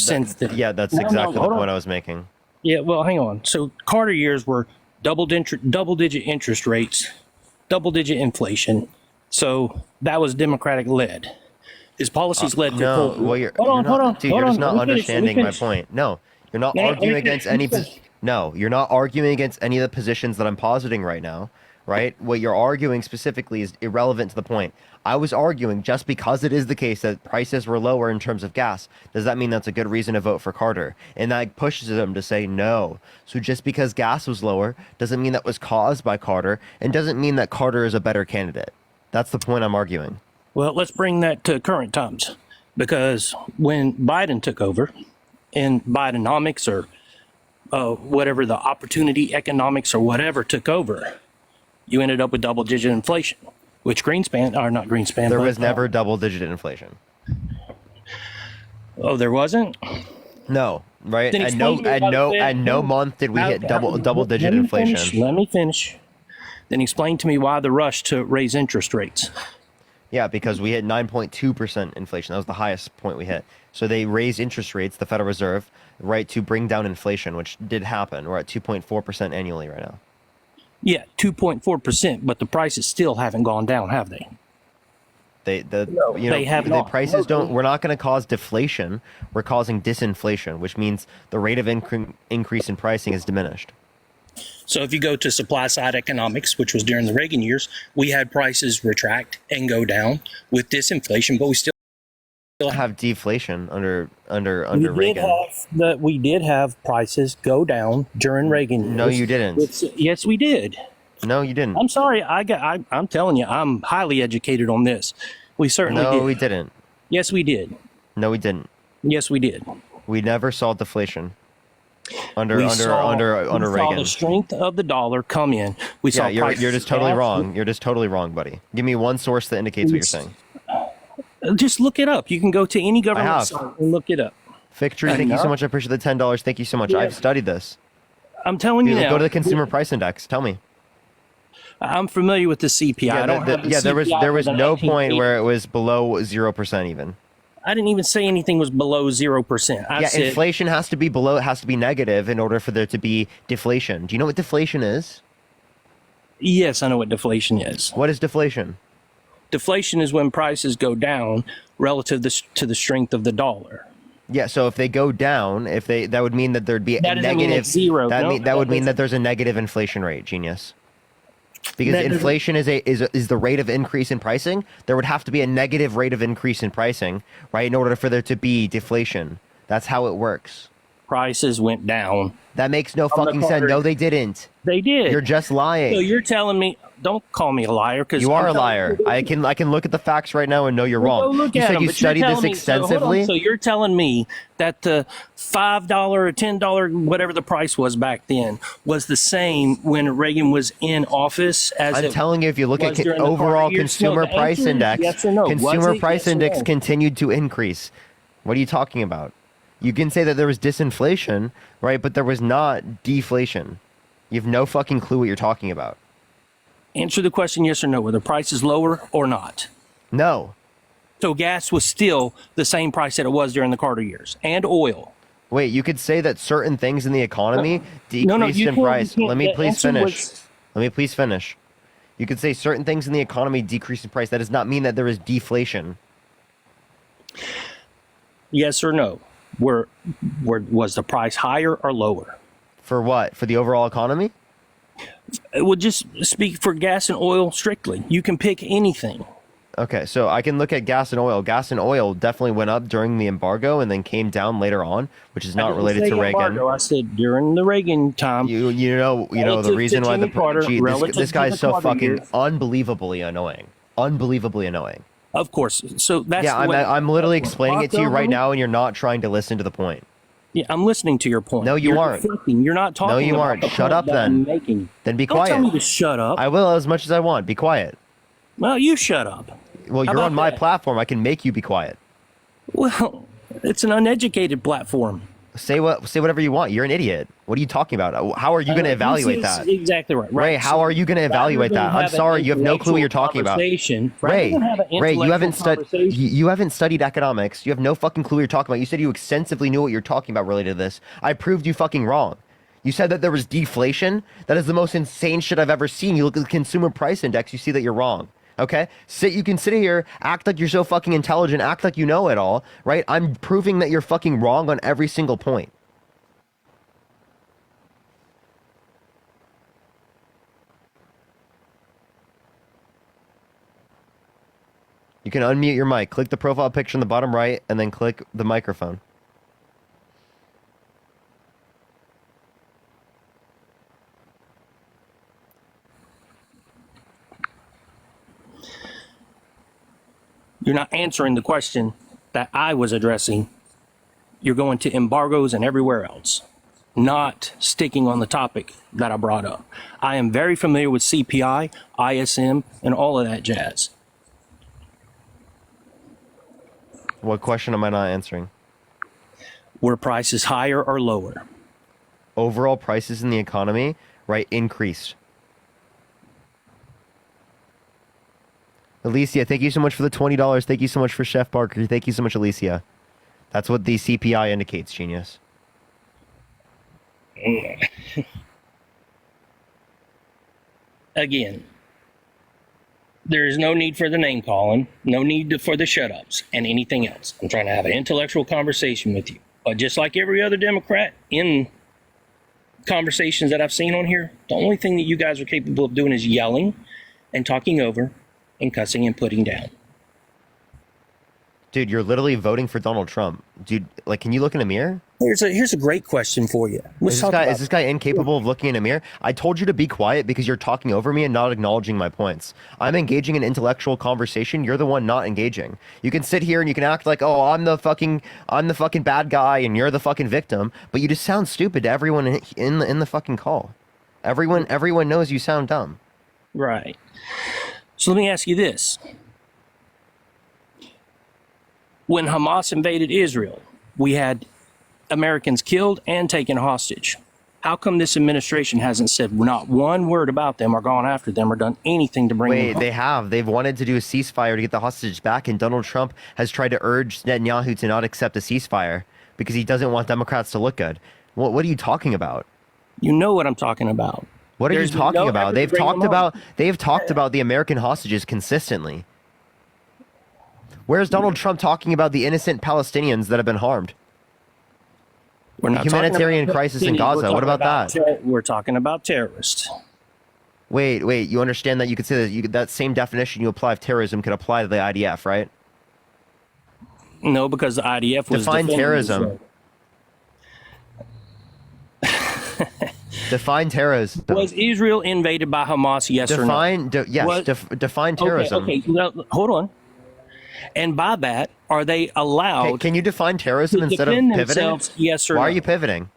[SPEAKER 1] Yeah, that's exactly the point I was making.
[SPEAKER 19] Yeah, well, hang on. So Carter years were double-digit interest rates, double-digit inflation. So that was Democratic led. His policies led to
[SPEAKER 1] no. Well, hold on. Dude, you're just not understanding my point. No, you're not arguing against any. No, you're not arguing against any of the positions that I'm positing right now. Right? What you're arguing specifically is irrelevant to the point. I was arguing just because it is the case that prices were lower in terms of gas, does that mean that's a good reason to vote for Carter? And that pushes them to say no. So just because gas was lower doesn't mean that was caused by Carter, and doesn't mean that Carter is a better candidate. That's the point I'm arguing.
[SPEAKER 19] Well, let's bring that to current times, because when Biden took over and Bidenomics or whatever, the opportunity economics or whatever took over, you ended up with double-digit inflation, which Greenspan.
[SPEAKER 1] There was never double-digit inflation.
[SPEAKER 19] Oh, there wasn't?
[SPEAKER 1] No, right? At no month did we hit double-digit inflation.
[SPEAKER 19] Let me finish. Then explain to me why the rush to raise interest rates.
[SPEAKER 1] Yeah, because we hit 9.2% inflation. That was the highest point we hit. So they raised interest rates, the Federal Reserve, right, to bring down inflation, which did happen. We're at 2.4% annually right now.
[SPEAKER 19] Yeah, 2.4%, but the prices still haven't gone down, have they?
[SPEAKER 1] They have not. Prices don't. We're not going to cause deflation. We're causing disinflation, which means the rate of increase in pricing is diminished.
[SPEAKER 19] So if you go to supply side economics, which was during the Reagan years, we had prices retract and go down with disinflation, but we still
[SPEAKER 1] have deflation under Reagan.
[SPEAKER 19] We did have prices go down during Reagan years.
[SPEAKER 1] No, you didn't.
[SPEAKER 19] Yes, we did.
[SPEAKER 1] No, you didn't.
[SPEAKER 19] I'm sorry. I'm telling you, I'm highly educated on this. We certainly did.
[SPEAKER 1] No, we didn't.
[SPEAKER 19] Yes, we did.
[SPEAKER 1] No, we didn't.
[SPEAKER 19] Yes, we did.
[SPEAKER 1] We never saw deflation under
[SPEAKER 19] We
[SPEAKER 1] Reagan.
[SPEAKER 19] saw the strength of the dollar come in. We saw
[SPEAKER 1] you're just totally wrong. You're just totally wrong, buddy. Give me one source that indicates what you're saying.
[SPEAKER 19] Just look it up. You can go to any government site and look it up.
[SPEAKER 1] Victory, thank you so much. I appreciate the $10. Thank you so much.
[SPEAKER 19] Yeah.
[SPEAKER 1] I've studied this.
[SPEAKER 19] I'm telling you now.
[SPEAKER 1] Go to the Consumer Price Index. Tell me.
[SPEAKER 19] I'm familiar with the CPI.
[SPEAKER 1] There was no point where it was below 0% even.
[SPEAKER 19] I didn't even say anything was below 0%. I said
[SPEAKER 1] inflation has to be below. It has to be negative in order for there to be deflation. Do you know what deflation is?
[SPEAKER 19] Yes, I know what deflation is.
[SPEAKER 1] What is deflation?
[SPEAKER 19] Deflation is when prices go down relative to the strength of the dollar.
[SPEAKER 1] Yeah, so if they go down, that would mean that there'd be a negative.
[SPEAKER 19] Zero.
[SPEAKER 1] That would mean that there's a negative inflation rate. Genius. Because
[SPEAKER 10] That doesn't-
[SPEAKER 1] inflation is the rate of increase in pricing. There would have to be a negative rate of increase in pricing, right, in order for there to be deflation. That's how it works.
[SPEAKER 19] Prices went down.
[SPEAKER 1] That makes no
[SPEAKER 19] From the
[SPEAKER 1] fucking sense.
[SPEAKER 19] quarter.
[SPEAKER 1] No, they didn't.
[SPEAKER 19] They did.
[SPEAKER 1] You're just lying.
[SPEAKER 19] So you're telling me? Don't call me a liar, because
[SPEAKER 1] You are a liar. I can look at the facts right now and know you're
[SPEAKER 19] Well,
[SPEAKER 1] wrong.
[SPEAKER 19] go look
[SPEAKER 1] You
[SPEAKER 19] at
[SPEAKER 1] said
[SPEAKER 19] them,
[SPEAKER 1] you
[SPEAKER 19] but you're
[SPEAKER 1] studied this
[SPEAKER 19] telling me- so hold on.
[SPEAKER 1] extensively.
[SPEAKER 19] So you're telling me that the $5 or $10, whatever the price was back then, was the same when Reagan was in office as
[SPEAKER 1] I'm telling you, if you look at
[SPEAKER 19] was during the
[SPEAKER 1] overall
[SPEAKER 19] Carter years? No,
[SPEAKER 1] consumer
[SPEAKER 19] the
[SPEAKER 1] price
[SPEAKER 19] answer is
[SPEAKER 1] index,
[SPEAKER 19] yes or no. Was
[SPEAKER 1] consumer
[SPEAKER 19] it
[SPEAKER 1] price
[SPEAKER 19] yes or
[SPEAKER 1] index
[SPEAKER 19] no?
[SPEAKER 1] continued to increase. What are you talking about? You can say that there was disinflation, right? But there was not deflation. You have no fucking clue what you're talking about.
[SPEAKER 19] Answer the question yes or no. Were the prices lower or not?
[SPEAKER 1] No.
[SPEAKER 19] So gas was still the same price that it was during the Carter years, and oil.
[SPEAKER 1] Wait, you could say that certain things in the economy decreased
[SPEAKER 19] No, you
[SPEAKER 1] in
[SPEAKER 19] can't-
[SPEAKER 1] price.
[SPEAKER 19] you can't.
[SPEAKER 1] Let me
[SPEAKER 19] The
[SPEAKER 1] please
[SPEAKER 19] answer
[SPEAKER 1] finish.
[SPEAKER 19] was-
[SPEAKER 1] Let me please finish. You could say certain things in the economy decreased in price. That does not mean that there is deflation.
[SPEAKER 19] Yes or no? Was the price higher or lower?
[SPEAKER 1] For what? For the overall economy?
[SPEAKER 19] It would just speak for gas and oil strictly. You can pick anything.
[SPEAKER 1] Okay, so I can look at gas and oil. Gas and oil definitely went up during the embargo and then came down later on, which is
[SPEAKER 19] I
[SPEAKER 1] not
[SPEAKER 19] didn't
[SPEAKER 1] related
[SPEAKER 19] say
[SPEAKER 1] to Reagan.
[SPEAKER 19] embargo. I said during the Reagan time.
[SPEAKER 1] You know the
[SPEAKER 19] Relative
[SPEAKER 1] reason
[SPEAKER 19] to
[SPEAKER 1] why
[SPEAKER 19] Jimmy Carter,
[SPEAKER 1] this guy is so fucking
[SPEAKER 19] years.
[SPEAKER 1] unbelievably annoying. Unbelievably annoying.
[SPEAKER 19] Of course. So that's
[SPEAKER 1] Yeah,
[SPEAKER 19] the way
[SPEAKER 1] I'm literally explaining it to you
[SPEAKER 19] Talk
[SPEAKER 1] right
[SPEAKER 19] over
[SPEAKER 1] now, and you're not trying to listen to the point.
[SPEAKER 19] Yeah, I'm listening to your point.
[SPEAKER 1] No, you
[SPEAKER 19] You're
[SPEAKER 1] aren't.
[SPEAKER 19] deflecting. You're not talking.
[SPEAKER 1] No, you
[SPEAKER 19] about
[SPEAKER 1] aren't.
[SPEAKER 19] the
[SPEAKER 1] Shut
[SPEAKER 19] point
[SPEAKER 1] up
[SPEAKER 19] that I'm
[SPEAKER 1] then.
[SPEAKER 19] making.
[SPEAKER 1] Then be
[SPEAKER 19] Don't
[SPEAKER 1] quiet.
[SPEAKER 19] tell me to shut up.
[SPEAKER 1] I will as much as I want. Be quiet.
[SPEAKER 19] Well, you shut up.
[SPEAKER 1] Well,
[SPEAKER 19] How
[SPEAKER 1] you're
[SPEAKER 19] about
[SPEAKER 1] on my
[SPEAKER 19] that?
[SPEAKER 1] platform. I can make you be quiet.
[SPEAKER 19] Well, it's an uneducated platform.
[SPEAKER 1] Say whatever you want. You're an idiot. What are you talking about? How are you going to evaluate
[SPEAKER 19] This is
[SPEAKER 1] that?
[SPEAKER 19] Exactly right.
[SPEAKER 1] Ray, how are you going to evaluate that? I'm sorry, you have no clue what you're talking about. Ray, you haven't studied. You haven't studied economics. You have no fucking clue what you're talking about. You said you extensively knew what you're talking about related to this. I proved you fucking wrong. You said that there was deflation. That is the most insane shit I've ever seen. You look at the consumer price index. You see that you're wrong. Okay? You can sit here, act like you're so fucking intelligent, act like you know it all, right? I'm proving that you're fucking wrong on every single point. You can unmute your mic. Click the profile picture in the bottom right, and then click the microphone.
[SPEAKER 19] You're not answering the question that I was addressing. You're going to embargoes and everywhere else, not sticking on the topic that I brought up. I am very familiar with CPI, ISM, and all of that jazz.
[SPEAKER 1] What question am I not answering?
[SPEAKER 19] Were prices higher or lower?
[SPEAKER 1] Overall prices in the economy, right, increased. Alicia, thank you so much for the $20. Thank you so much for Chef Barker. Thank you so much, Alicia. That's what the CPI indicates, genius.
[SPEAKER 19] Again, there is no need for the name calling, no need for the shut ups and anything else. I'm trying to have an intellectual conversation with you. But just like every other Democrat in conversations that I've seen on here, the only thing that you guys are capable of doing is yelling and talking over and cussing and putting down.
[SPEAKER 1] Dude, you're literally voting for Donald Trump. Dude, like, can you look in a mirror?
[SPEAKER 19] Here's a great question for you.
[SPEAKER 1] Is this guy incapable of looking in a mirror? I told you to be quiet because you're talking over me and not acknowledging my points. I'm engaging in intellectual conversation. You're the one not engaging. You can sit here and you can act like, oh, I'm the fucking bad guy and you're the fucking victim, but you just sound stupid to everyone in the fucking call. Everyone knows you sound dumb.
[SPEAKER 19] Right. So let me ask you this. When Hamas invaded Israel, we had Americans killed and taken hostage. How come this administration hasn't said not one word about them or gone after them or done anything to bring them home?
[SPEAKER 1] They have. They've wanted to do a ceasefire to get the hostages back, and Donald Trump has tried to urge Netanyahu to not accept a ceasefire because he doesn't want Democrats to look good. What are you talking about?
[SPEAKER 19] You know what I'm talking about.
[SPEAKER 1] What are
[SPEAKER 19] There's
[SPEAKER 1] you talking
[SPEAKER 19] no
[SPEAKER 1] about?
[SPEAKER 19] effort to
[SPEAKER 1] They've
[SPEAKER 19] bring
[SPEAKER 1] talked
[SPEAKER 19] them home.
[SPEAKER 1] about the American hostages consistently. Where's Donald Trump talking about the innocent Palestinians that have been harmed?
[SPEAKER 19] We're
[SPEAKER 1] The
[SPEAKER 19] not
[SPEAKER 1] humanitarian
[SPEAKER 19] talking about
[SPEAKER 1] crisis in
[SPEAKER 19] Palestinians.
[SPEAKER 1] Gaza. What about that?
[SPEAKER 19] We're talking about terrorists.
[SPEAKER 1] Wait. You understand that you could say that that same definition you apply of terrorism could apply to the IDF, right?
[SPEAKER 19] No, because the IDF was
[SPEAKER 1] define
[SPEAKER 19] defending
[SPEAKER 1] terrorism.
[SPEAKER 19] itself.
[SPEAKER 1] Define terrorism.
[SPEAKER 19] Was Israel invaded by Hamas? Yes or no?
[SPEAKER 1] Yes. Define terrorism.
[SPEAKER 19] Okay. Well, hold on. And by that, are they allowed?
[SPEAKER 1] Can you define terrorism
[SPEAKER 19] to
[SPEAKER 1] instead of
[SPEAKER 19] defend
[SPEAKER 1] pivoting?
[SPEAKER 19] themselves, yes or
[SPEAKER 1] Why
[SPEAKER 19] no?
[SPEAKER 1] are you pivoting?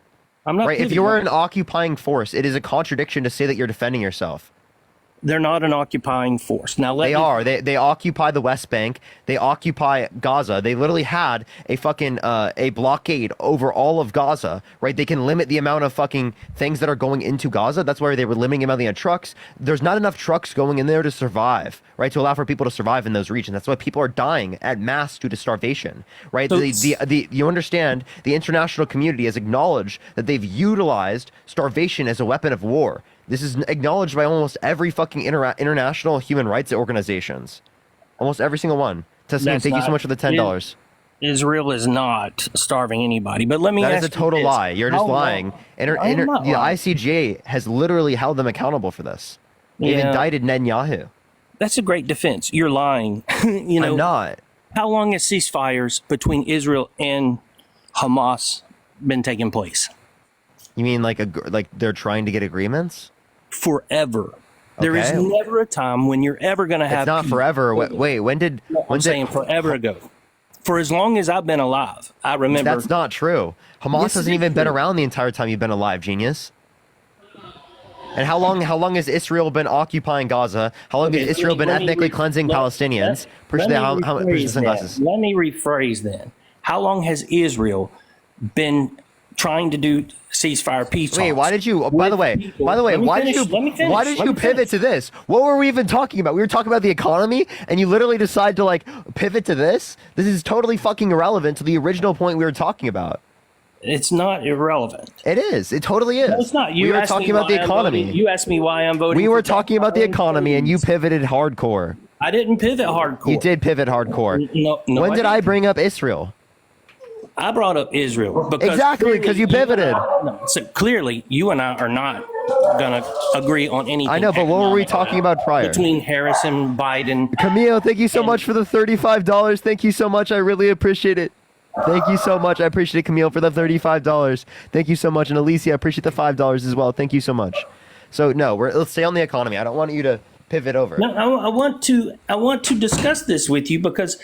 [SPEAKER 19] I'm not.
[SPEAKER 1] Right. If
[SPEAKER 19] pivoting.
[SPEAKER 1] you are an occupying force, it is a contradiction to say that you're defending yourself.
[SPEAKER 19] They're not an occupying force. Now
[SPEAKER 1] They are. They occupy the West Bank. They occupy Gaza. They literally had a fucking a blockade over all of Gaza. Right. They can limit the amount of fucking things that are going into Gaza. That's why they were limiting the amount of trucks. There's not enough trucks going in there to survive. Right. To allow for people to survive in those regions. That's why people are dying at mass due to starvation. Right.
[SPEAKER 19] So
[SPEAKER 1] You understand? The international community has acknowledged that they've utilized starvation as a weapon of war. This is acknowledged by almost every fucking international human rights organizations. Almost every single one. Tasneem, thank you so much for the $10.
[SPEAKER 19] Israel is not starving anybody. But let me ask you
[SPEAKER 1] That is a total
[SPEAKER 19] this.
[SPEAKER 1] lie. You're just
[SPEAKER 19] How
[SPEAKER 1] lying.
[SPEAKER 19] long- I'm not
[SPEAKER 1] The
[SPEAKER 19] lying.
[SPEAKER 1] ICJ has literally held them accountable for this. They've
[SPEAKER 19] Yeah.
[SPEAKER 1] indicted Netanyahu.
[SPEAKER 19] That's a great defense. You're lying. You know,
[SPEAKER 1] I'm not.
[SPEAKER 19] How long has ceasefires between Israel and Hamas been taking place?
[SPEAKER 1] You mean like they're trying to get agreements?
[SPEAKER 19] Forever. There is
[SPEAKER 1] Okay.
[SPEAKER 19] never a time when you're ever going to have.
[SPEAKER 1] It's not
[SPEAKER 19] peace.
[SPEAKER 1] forever. Wait, when did?
[SPEAKER 19] I'm saying forever ago. For as long as I've been alive, I remember.
[SPEAKER 1] That's not true. Hamas
[SPEAKER 19] Yes, it
[SPEAKER 1] hasn't
[SPEAKER 19] is
[SPEAKER 1] even been
[SPEAKER 19] true.
[SPEAKER 1] around the entire time you've been alive, genius. And how long has Israel been occupying Gaza? How long has Israel been ethnically cleansing Palestinians? Push the sunglasses.
[SPEAKER 19] Let me rephrase then. How long has Israel been trying to do ceasefire peace talks?
[SPEAKER 1] Wait, why did you? By the way, why did you pivot to this? What were we even talking about? We were talking about the economy, and you literally decide to like pivot to this. This is totally fucking irrelevant to the original point we were talking about.
[SPEAKER 19] It's not irrelevant.
[SPEAKER 1] It is. It totally is.
[SPEAKER 19] No, it's not.
[SPEAKER 1] We were talking about the economy.
[SPEAKER 19] You asked me why I'm voting.
[SPEAKER 1] We
[SPEAKER 19] for
[SPEAKER 1] were talking about the economy, and you
[SPEAKER 19] Democrats.
[SPEAKER 1] pivoted hardcore.
[SPEAKER 19] I didn't pivot hardcore.
[SPEAKER 1] You did pivot hardcore.
[SPEAKER 19] No,
[SPEAKER 1] When did I bring up Israel?
[SPEAKER 19] I brought up Israel because
[SPEAKER 1] Exactly, 'cause you pivoted.
[SPEAKER 19] So clearly, you and I are not gonna agree on anything.
[SPEAKER 1] I know, but what were we talking about prior?
[SPEAKER 19] Between Harris and Biden.
[SPEAKER 1] Camille, thank you so much for the $35. Thank you so much. I really appreciate it. Thank you so much. I appreciate it, Camille, for the $35. Thank you so much. And Alicia, I appreciate the $5 as well. Thank you so much. So no, let's stay on the economy. I don't want you to pivot over.
[SPEAKER 19] No, I want to discuss this with you because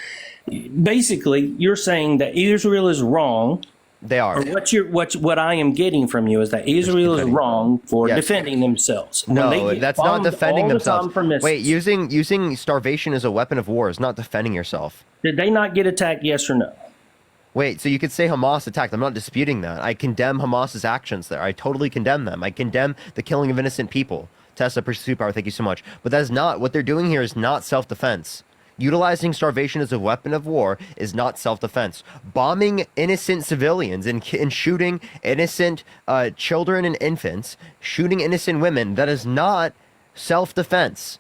[SPEAKER 19] basically you're saying that Israel is wrong.
[SPEAKER 1] They are.
[SPEAKER 19] Or what I am getting from you is that Israel is wrong for defending themselves. When they
[SPEAKER 1] No,
[SPEAKER 19] get
[SPEAKER 1] that's not
[SPEAKER 19] bombed
[SPEAKER 1] defending
[SPEAKER 19] all the
[SPEAKER 1] themselves.
[SPEAKER 19] time for missiles.
[SPEAKER 1] Wait, using starvation as a weapon of war is not defending yourself.
[SPEAKER 19] Did they not get attacked? Yes or no?
[SPEAKER 1] Wait, so you could say Hamas attacked. I'm not disputing that. I condemn Hamas's actions there. I totally condemn them. I condemn the killing of innocent people. Tessa, appreciate superpower. Thank you so much. But that is not what they're doing here. Is not self-defense. Utilizing starvation as a weapon of war is not self-defense. Bombing innocent civilians and shooting innocent children and infants, shooting innocent women, that is not self-defense.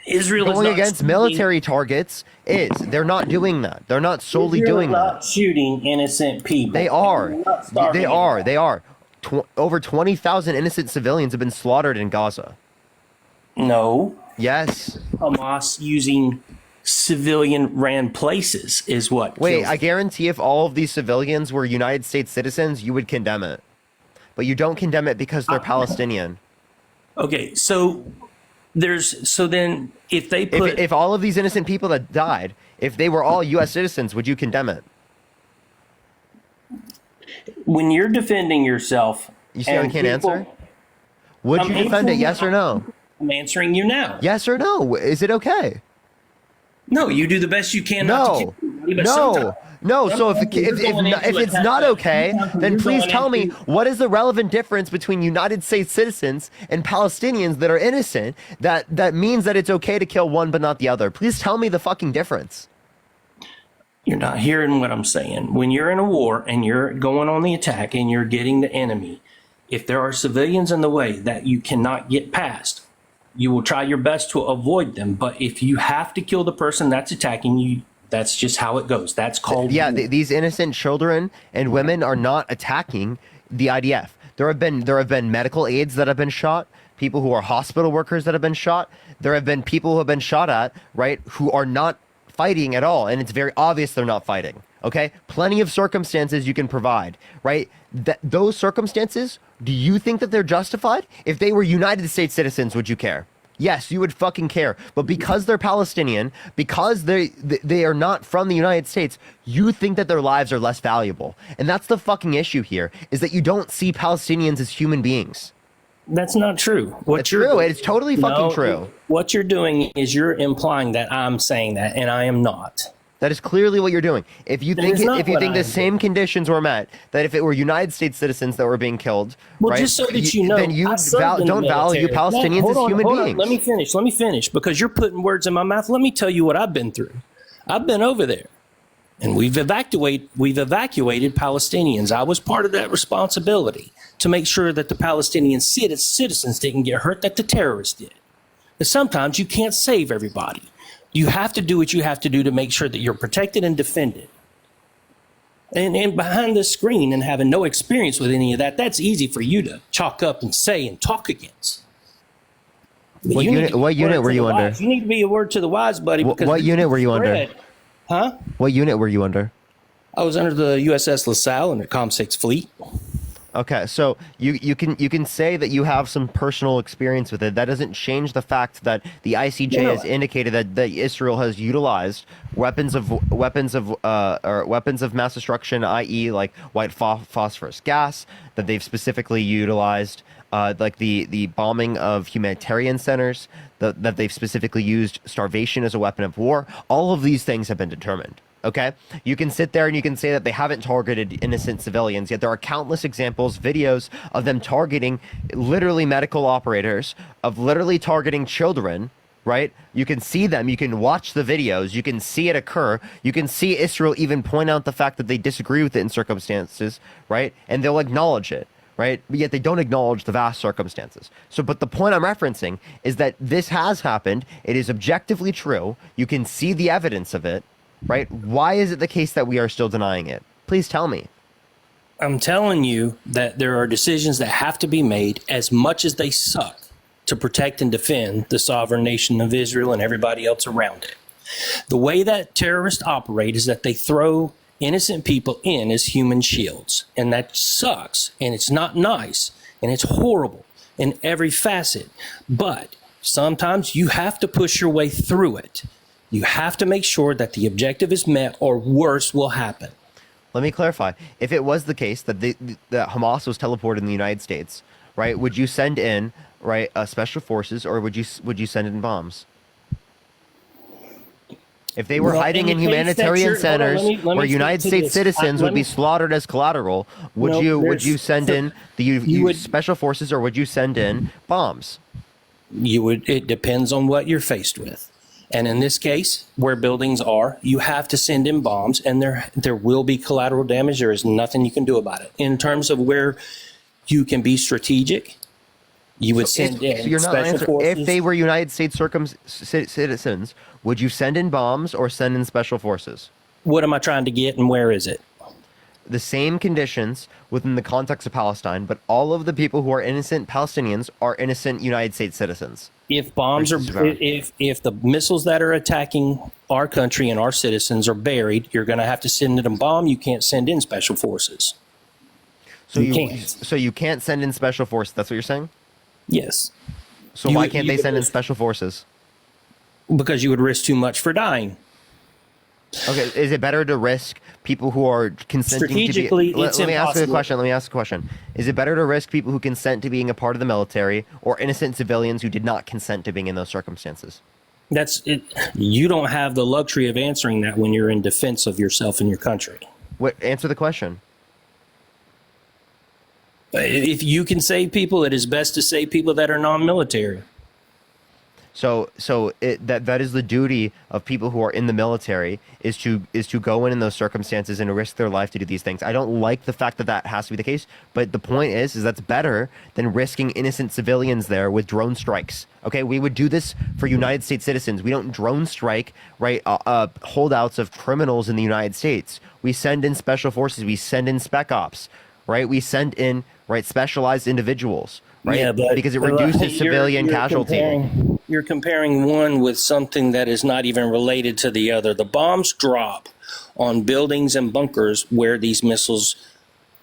[SPEAKER 19] Israel is
[SPEAKER 1] Going
[SPEAKER 19] not
[SPEAKER 1] against
[SPEAKER 19] shooting-
[SPEAKER 1] military targets is. They're not doing that. They're not solely
[SPEAKER 19] Israel
[SPEAKER 1] doing
[SPEAKER 19] is
[SPEAKER 1] that.
[SPEAKER 19] not shooting innocent people.
[SPEAKER 1] They are.
[SPEAKER 19] They're not starving
[SPEAKER 1] They are.
[SPEAKER 19] anybody.
[SPEAKER 1] They are. Over 20,000 innocent civilians have been slaughtered in Gaza.
[SPEAKER 19] No.
[SPEAKER 1] Yes.
[SPEAKER 19] Hamas using civilian ran places is what.
[SPEAKER 1] Wait,
[SPEAKER 19] kills
[SPEAKER 1] I guarantee if all of these civilians were United States citizens, you would condemn it. But you don't condemn it because they're Palestinian.
[SPEAKER 19] Okay, so then if they put
[SPEAKER 1] If all of these innocent people that died, if they were all U.S. citizens, would you condemn it?
[SPEAKER 19] when you're defending yourself,
[SPEAKER 1] You see how I can't answer? Would you defend it? Yes or no?
[SPEAKER 19] I'm answering you now.
[SPEAKER 1] Yes or no? Is it okay?
[SPEAKER 19] No, you do the best you can. Not to kill anybody, but
[SPEAKER 1] No.
[SPEAKER 19] sometimes-
[SPEAKER 1] No, so if
[SPEAKER 19] Sometimes you're going into
[SPEAKER 1] it's
[SPEAKER 19] attack
[SPEAKER 1] not
[SPEAKER 19] that-
[SPEAKER 1] okay,
[SPEAKER 19] sometimes
[SPEAKER 1] then
[SPEAKER 19] you're
[SPEAKER 1] please
[SPEAKER 19] going
[SPEAKER 1] tell me
[SPEAKER 19] into-
[SPEAKER 1] what is the relevant difference between United States citizens and Palestinians that are innocent that means that it's okay to kill one but not the other. Please tell me the fucking difference.
[SPEAKER 19] You're not hearing what I'm saying. When you're in a war and you're going on the attack and you're getting the enemy, if there are civilians in the way that you cannot get past, you will try your best to avoid them. But if you have to kill the person that's attacking you, that's just how it goes. That's called war.
[SPEAKER 1] These innocent children and women are not attacking the IDF. There have been medical aids that have been shot. people who are hospital workers that have been shot. There have been people who have been shot at, right, who are not fighting at all, and it's very obvious they're not fighting. Okay, plenty of circumstances you can provide, right? Those circumstances, do you think that they're justified? If they were United States citizens, would you care? Yes, you would fucking care. But because they're Palestinian, because they are not from the United States, you think that their lives are less valuable. And that's the fucking issue here, is that you don't see Palestinians as human beings.
[SPEAKER 19] That's not true.
[SPEAKER 1] It's true. It's totally fucking true.
[SPEAKER 19] What you're doing is you're implying that I'm saying that, and I am not.
[SPEAKER 1] That is clearly what you're doing. If you think the same
[SPEAKER 19] doing.
[SPEAKER 1] conditions were met, that if it were United States citizens that were being killed,
[SPEAKER 19] Well,
[SPEAKER 1] right,
[SPEAKER 19] just so that you know,
[SPEAKER 1] then you
[SPEAKER 19] I served in the
[SPEAKER 1] don't value
[SPEAKER 19] military.
[SPEAKER 1] Palestinians
[SPEAKER 19] Hold
[SPEAKER 1] as
[SPEAKER 19] on,
[SPEAKER 1] human
[SPEAKER 19] hold on.
[SPEAKER 1] beings.
[SPEAKER 19] Let me finish, because you're putting words in my mouth. Let me tell you what I've been through. I've been over there, and we've evacuated Palestinians. I was part of that responsibility to make sure that the Palestinian citizens didn't get hurt, that the terrorists did. But sometimes you can't save everybody. You have to do what you have to do to make sure that you're protected and defended. And behind the screen and having no experience with any of that, that's easy for you to chalk up and say and talk against.
[SPEAKER 1] What unit were you under?
[SPEAKER 19] You need to be a word to the wise, buddy.
[SPEAKER 1] What unit were you under?
[SPEAKER 19] Huh?
[SPEAKER 1] What unit were you under?
[SPEAKER 19] I was under the USS LaSalle and the Com-6 fleet.
[SPEAKER 1] Okay, so you can say that you have some personal experience with it. That doesn't change the fact that the ICJ has indicated that Israel has utilized weapons of mass destruction, i.e., like white phosphorus gas. That they've specifically utilized, like the bombing of humanitarian centers. That they've specifically used starvation as a weapon of war. All of these things have been determined. Okay, you can sit there and you can say that they haven't targeted innocent civilians, yet there are countless examples, videos of them targeting literally medical operators, of literally targeting children, right? You can see them, you can watch the videos, you can see it occur, you can see Israel even point out the fact that they disagree with it in circumstances, right? And they'll acknowledge it, right? But yet they don't acknowledge the vast circumstances. So, but the point I'm referencing is that this has happened, it is objectively true, you can see the evidence of it, right? Why is it the case that we are still denying it? Please tell me.
[SPEAKER 19] I'm telling you that there are decisions that have to be made, as much as they suck, to protect and defend the sovereign nation of Israel and everybody else around it. The way that terrorists operate is that they throw innocent people in as human shields, and that sucks, and it's not nice, and it's horrible in every facet. But sometimes you have to push your way through it. You have to make sure that the objective is met, or worse will happen.
[SPEAKER 1] Let me clarify. If it was the case that that Hamas was teleported in the United States, right, would you send in, right, special forces, or would you send in bombs? If they were hiding in humanitarian centers where United States citizens would be slaughtered as collateral, would you send in the special forces, or would you send in bombs?
[SPEAKER 19] You would. It depends on what you're faced with. And in this case, where buildings are, you have to send in bombs, and there will be collateral damage. There is nothing you can do about it. In terms of where you can be strategic, you would send in special forces.
[SPEAKER 1] If they were United States citizens, would you send in bombs or send in special forces?
[SPEAKER 19] What am I trying to get, and where is it?
[SPEAKER 1] The same conditions within the context of Palestine, but all of the people who are innocent Palestinians are innocent United States citizens.
[SPEAKER 19] If bombs if the missiles that are attacking our country and our citizens are buried, you're going to have to send in a bomb. You can't send in special forces.
[SPEAKER 1] So you can't send in special forces. That's what you're saying?
[SPEAKER 19] Yes.
[SPEAKER 1] So why can't they send in special forces?
[SPEAKER 19] Because you would risk too much for dying.
[SPEAKER 1] Okay, is it better to risk people who are consenting
[SPEAKER 19] Strategically,
[SPEAKER 1] to be...
[SPEAKER 19] it's
[SPEAKER 1] let me ask you a
[SPEAKER 19] impossible.
[SPEAKER 1] question. Let me ask a question. Is it better to risk people who consent to being a part of the military, or innocent civilians who did not consent to being in those circumstances?
[SPEAKER 19] That's it. You don't have the luxury of answering that when you're in defense of yourself and your country.
[SPEAKER 1] Answer the question.
[SPEAKER 19] If you can save people, it is best to save people that are non-military.
[SPEAKER 1] So that is the duty of people who are in the military, is to go in those circumstances and risk their life to do these things. I don't like the fact that has to be the case, but the point is that's better than risking innocent civilians there with drone strikes. Okay, we would do this for United States citizens. We don't drone strike, right, holdouts of criminals in the United States. We send in special forces. We send in spec ops, right? We send in, right, specialized individuals, right?
[SPEAKER 19] Yeah, but
[SPEAKER 1] because it reduces civilian casualty.
[SPEAKER 19] You're comparing one with something that is not even related to the other. The bombs drop on buildings and bunkers where these missiles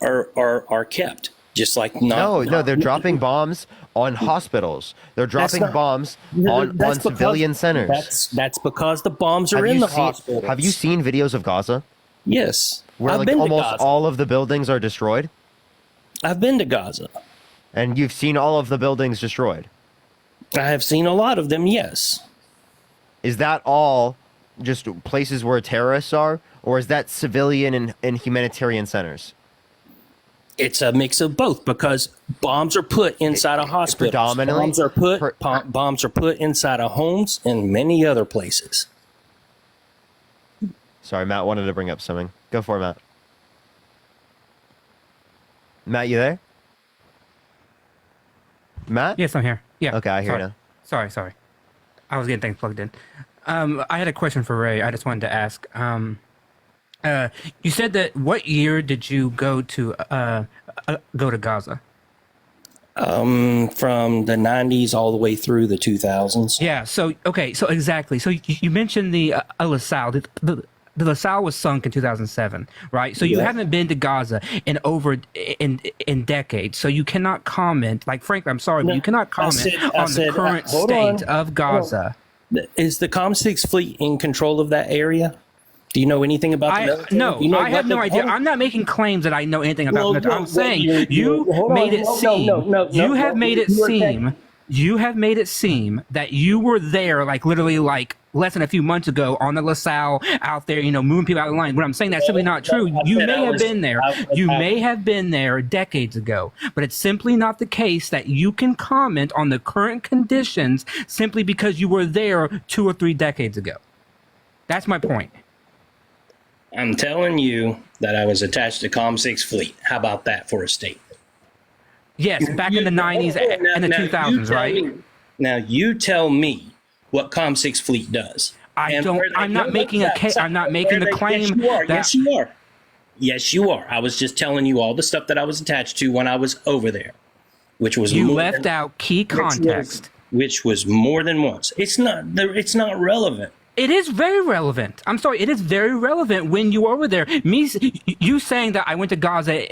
[SPEAKER 19] are kept. Just like
[SPEAKER 1] no, they're dropping bombs on hospitals. They're dropping bombs on civilian centers.
[SPEAKER 19] That's because the bombs are in the hospitals.
[SPEAKER 1] Have you seen videos of Gaza?
[SPEAKER 19] Yes.
[SPEAKER 1] Where
[SPEAKER 19] I've been
[SPEAKER 1] almost
[SPEAKER 19] to Gaza.
[SPEAKER 1] all of the buildings are destroyed?
[SPEAKER 19] I've been to Gaza.
[SPEAKER 1] And you've seen all of the buildings destroyed?
[SPEAKER 19] I have seen a lot of them, yes.
[SPEAKER 1] Is that all just places where terrorists are? Or is that civilian and humanitarian centers?
[SPEAKER 19] It's a mix of both because bombs are put inside of hospitals.
[SPEAKER 1] Predominantly?
[SPEAKER 19] Bombs are put inside of homes and many other places.
[SPEAKER 1] Sorry, Matt wanted to bring up something. Go for it, Matt. Matt, you there? Matt?
[SPEAKER 20] Yes, I'm here. Yeah.
[SPEAKER 1] Okay, I hear you now.
[SPEAKER 20] Sorry. I was getting things plugged in. I had a question for Ray. I just wanted to ask. You said that what year did you go to Gaza?
[SPEAKER 19] From the 90s all the way through the 2000s.
[SPEAKER 20] Yeah. So exactly. So you mentioned the LaSalle. The LaSalle was sunk in 2007, right? So you haven't been to Gaza in decades. So you cannot comment. Like, frankly, I'm sorry, but you cannot comment on the current state of Gaza.
[SPEAKER 19] Is the COM6 fleet in control of that area? Do you know anything about the military?
[SPEAKER 20] No, I have no idea. I'm not making claims that I know anything about the military. I'm saying you made it seem. You have made it seem. You have made it seem that you were there, like literally, like less than a few months ago on the LaSalle out there, moving people out of the line. But I'm saying that's simply not true. You may have been there. You may have been there decades ago, but it's simply not the case that you can comment on the current conditions simply because you were there 2 or 3 decades ago. That's my point.
[SPEAKER 19] I'm telling you that I was attached to COM6 fleet. How about that for a statement?
[SPEAKER 20] Yes, back in the 90s and the 2000s, right?
[SPEAKER 19] Now you tell me what COM6 fleet does.
[SPEAKER 20] I'm not making a case. I'm not making the claim.
[SPEAKER 19] Yes, you are. Yes, you are. I was just telling you all the stuff that I was attached to when I was over there, which was
[SPEAKER 20] you left out key context,
[SPEAKER 19] which was more than once. It's not relevant.
[SPEAKER 20] It is very relevant. I'm sorry. It is very relevant when you were over there. You saying that I went to Gaza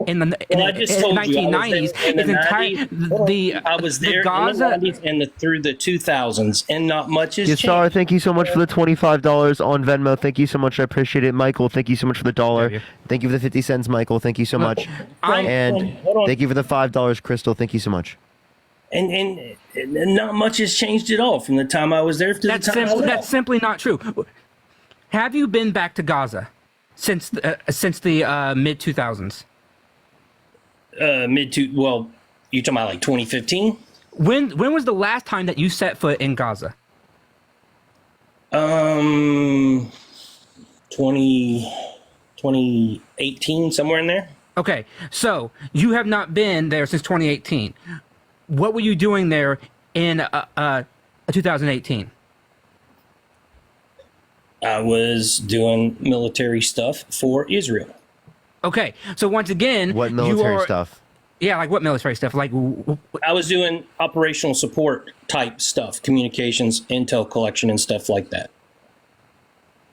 [SPEAKER 20] in the 1990s is entirely
[SPEAKER 19] I was there
[SPEAKER 20] Gaza
[SPEAKER 19] in the 90s and through the 2000s, and not much has changed.
[SPEAKER 1] Yasar, thank you so much for the $25 on Venmo. Thank you so much. I appreciate it. Michael, thank you so much for the $1. Thank you for the 50 cents, Michael. Thank you so much. And thank you for the $5, Crystal. Thank you so much.
[SPEAKER 19] And not much has changed at all from the time I was there to the time I left.
[SPEAKER 20] That's simply not true. Have you been back to Gaza since the mid 2000s?
[SPEAKER 19] Well, you talking about like 2015?
[SPEAKER 20] When was the last time that you set foot in Gaza?
[SPEAKER 19] 2018, somewhere in there.
[SPEAKER 20] Okay, so you have not been there since 2018. What were you doing there in 2018?
[SPEAKER 19] I was doing military stuff for Israel.
[SPEAKER 20] Okay, so once again,
[SPEAKER 1] what military stuff?
[SPEAKER 20] Yeah, like what military stuff? Like
[SPEAKER 19] I was doing operational support type stuff, communications, intel collection, and stuff like that.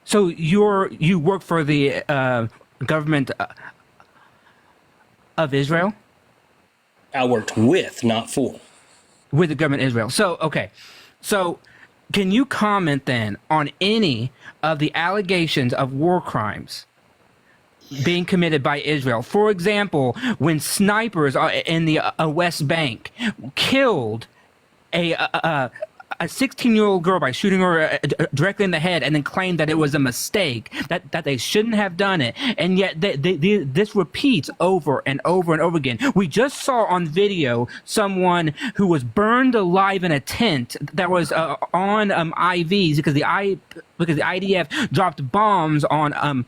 [SPEAKER 20] So you work for the government of Israel?
[SPEAKER 19] I worked with, not for.
[SPEAKER 20] With the government of Israel. So, okay. So, can you comment then on any of the allegations of war crimes being committed by Israel? For example, when snipers in the West Bank killed a 16-year-old girl by shooting her directly in the head and then claimed that it was a mistake, that they shouldn't have done it. And yet this repeats over and over and over again. We just saw on video someone who was burned alive in a tent that was on IVs because the IDF dropped bombs on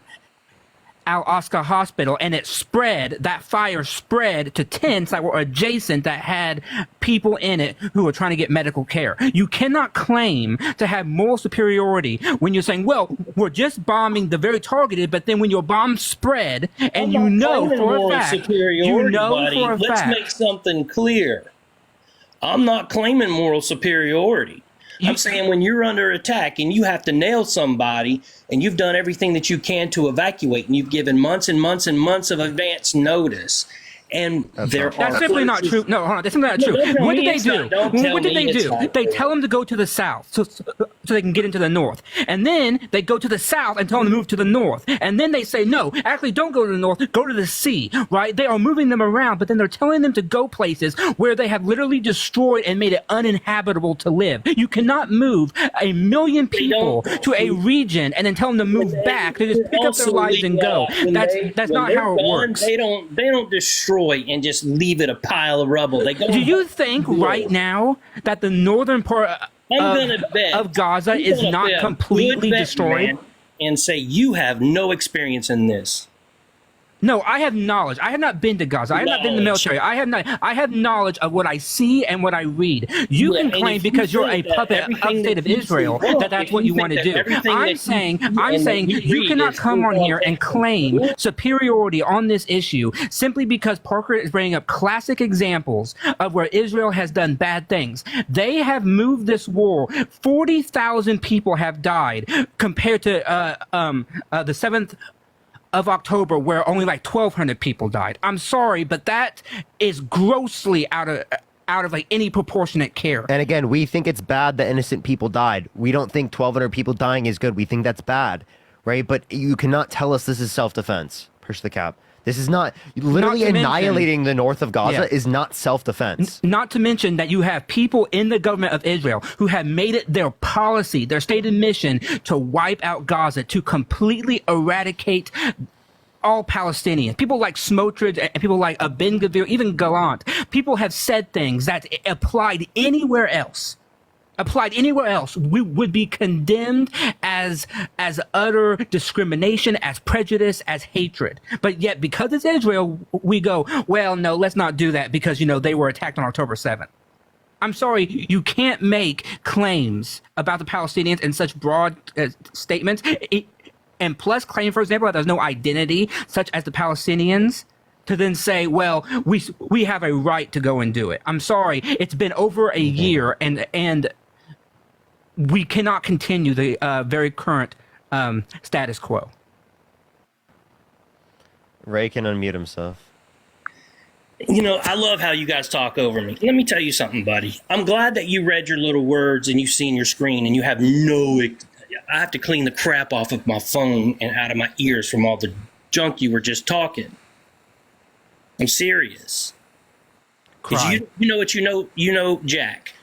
[SPEAKER 20] Al-Aqsa Hospital, and that fire spread to tents that were adjacent that had people in it who were trying to get medical care. You cannot claim to have moral superiority when you're saying, well, we're just bombing the very targeted, but then when your bombs spread, and you know for a fact,
[SPEAKER 19] Let's make something clear. I'm not claiming moral superiority. I'm saying when you're under attack and you have to nail somebody and you've done everything that you can to evacuate and you've given months and months and months of advance notice. And
[SPEAKER 20] that's simply not true. No, hold on. That's simply not true. What did they do? What did they do? They tell them to go to the south so they can get into the north. And then they go to the south and tell them to move to the north. And then they say, no, actually don't go to the north, go to the sea, right? They are moving them around, but then they're telling them to go places where they have literally destroyed and made it uninhabitable to live. You cannot move 1 million people to a region and then tell them to move back. They just pick up their lives and go. That's not how it works.
[SPEAKER 19] They don't destroy and just leave it a pile of rubble. They go.
[SPEAKER 20] Do you think right now that the northern part of Gaza is not completely destroyed?
[SPEAKER 19] And say you have no experience in this.
[SPEAKER 20] No, I have knowledge. I have not been to Gaza. I have not been in the military. I have knowledge of what I see and what I read. You can claim because you're a puppet of the state of Israel that that's what you want to do. I'm saying you cannot come on here and claim superiority on this issue simply because Parker is bringing up classic examples of where Israel has done bad things. They have moved this war. 40,000 people have died compared to the 7th of October, where only like 1,200 people died. I'm sorry, but that is grossly out of like any proportionate care.
[SPEAKER 1] And again, we think it's bad that innocent people died. We don't think 1,200 people dying is good. We think that's bad, right? But you cannot tell us this is self-defense. Push the cap. This is not literally annihilating the north of Gaza is not self-defense.
[SPEAKER 20] Not to mention that you have people in the government of Israel who have made it their policy, their stated mission to wipe out Gaza, to completely eradicate all Palestinians. People like Smotrich and people like Ben Gvir, even Gallant. People have said things that applied anywhere else. We would be condemned as utter discrimination, as prejudice, as hatred. But yet, because it's Israel, we go, well, no, let's not do that because, they were attacked on October 7th. I'm sorry, you can't make claims about the Palestinians in such broad statements, and plus claim, for example, that there's no identity, such as the Palestinians, to then say, well, we have a right to go and do it. I'm sorry, it's been over a year, and we cannot continue the very current status quo.
[SPEAKER 1] Ray can unmute himself.
[SPEAKER 19] I love how you guys talk over me. Let me tell you something, buddy. I'm glad that you read your little words and you've seen your screen and you have I have to clean the crap off of my phone and out of my ears from all the junk you were just talking. I'm serious. Because you know what you know, Jack.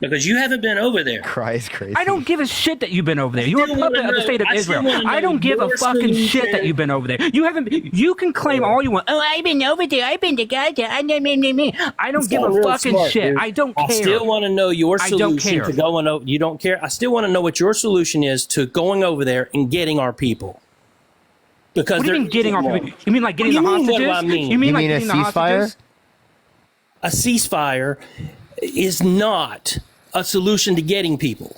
[SPEAKER 19] Because you haven't been over there.
[SPEAKER 1] Cry is crazy.
[SPEAKER 20] I don't give a shit that you've been over there. You're a puppet of the state of Israel. I don't give a fucking shit that you've been over there. You can claim all you want. Oh, I've been over there. I've been to Gaza. I don't give a fucking shit. I don't care.
[SPEAKER 19] I still want to know your solution to going over. You don't care. I still want to know what your solution is to going over there and getting our people. Because
[SPEAKER 20] what do you mean getting our people? You mean like getting the hostages?
[SPEAKER 19] What do I mean?
[SPEAKER 20] You mean like
[SPEAKER 1] a
[SPEAKER 20] getting the
[SPEAKER 1] ceasefire?
[SPEAKER 20] hostages?
[SPEAKER 19] A ceasefire is not a solution to getting people.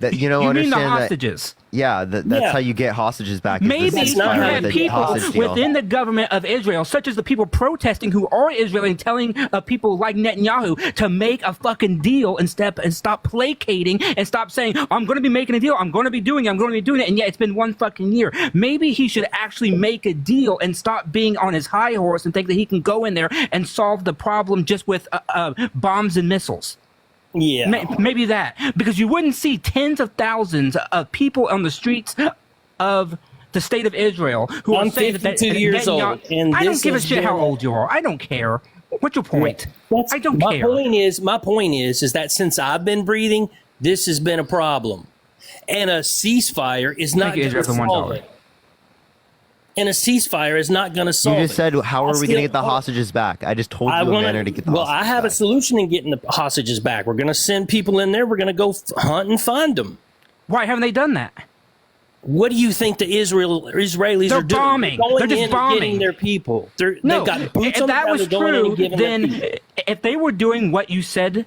[SPEAKER 1] That
[SPEAKER 20] you mean the hostages?
[SPEAKER 1] That's how you get hostages back.
[SPEAKER 20] Maybe you have people within the government of Israel, such as the people protesting who are Israeli, telling people like Netanyahu to make a fucking deal and stop placating and stop saying, I'm going to be making a deal, I'm going to be doing it, and yet it's been 1 fucking year. Maybe he should actually make a deal and stop being on his high horse and think that he can go in there and solve the problem just with bombs and missiles.
[SPEAKER 19] Yeah,
[SPEAKER 20] maybe that, because you wouldn't see tens of thousands of people on the streets of the state of Israel who are saying that
[SPEAKER 19] 52 years old. And
[SPEAKER 20] I don't give a shit how old you are. I don't care. What's your point? I don't care.
[SPEAKER 19] My point is that since I've been breathing, this has been a problem, and a ceasefire is not going to solve it. And a ceasefire is not going to solve it.
[SPEAKER 1] You just said, how are we going to get the hostages back? I just told you a manner to get the hostages back.
[SPEAKER 19] Well, I have a solution in getting the hostages back. We're going to send people in there. We're going to go hunt and find them.
[SPEAKER 20] Why haven't they done that?
[SPEAKER 19] What do you think the Israelis are doing?
[SPEAKER 20] Bombing. They're just bombing.
[SPEAKER 19] Getting their people. They've got boots
[SPEAKER 20] if
[SPEAKER 19] on the
[SPEAKER 20] that
[SPEAKER 19] ground.
[SPEAKER 20] was true, then if they were doing what you said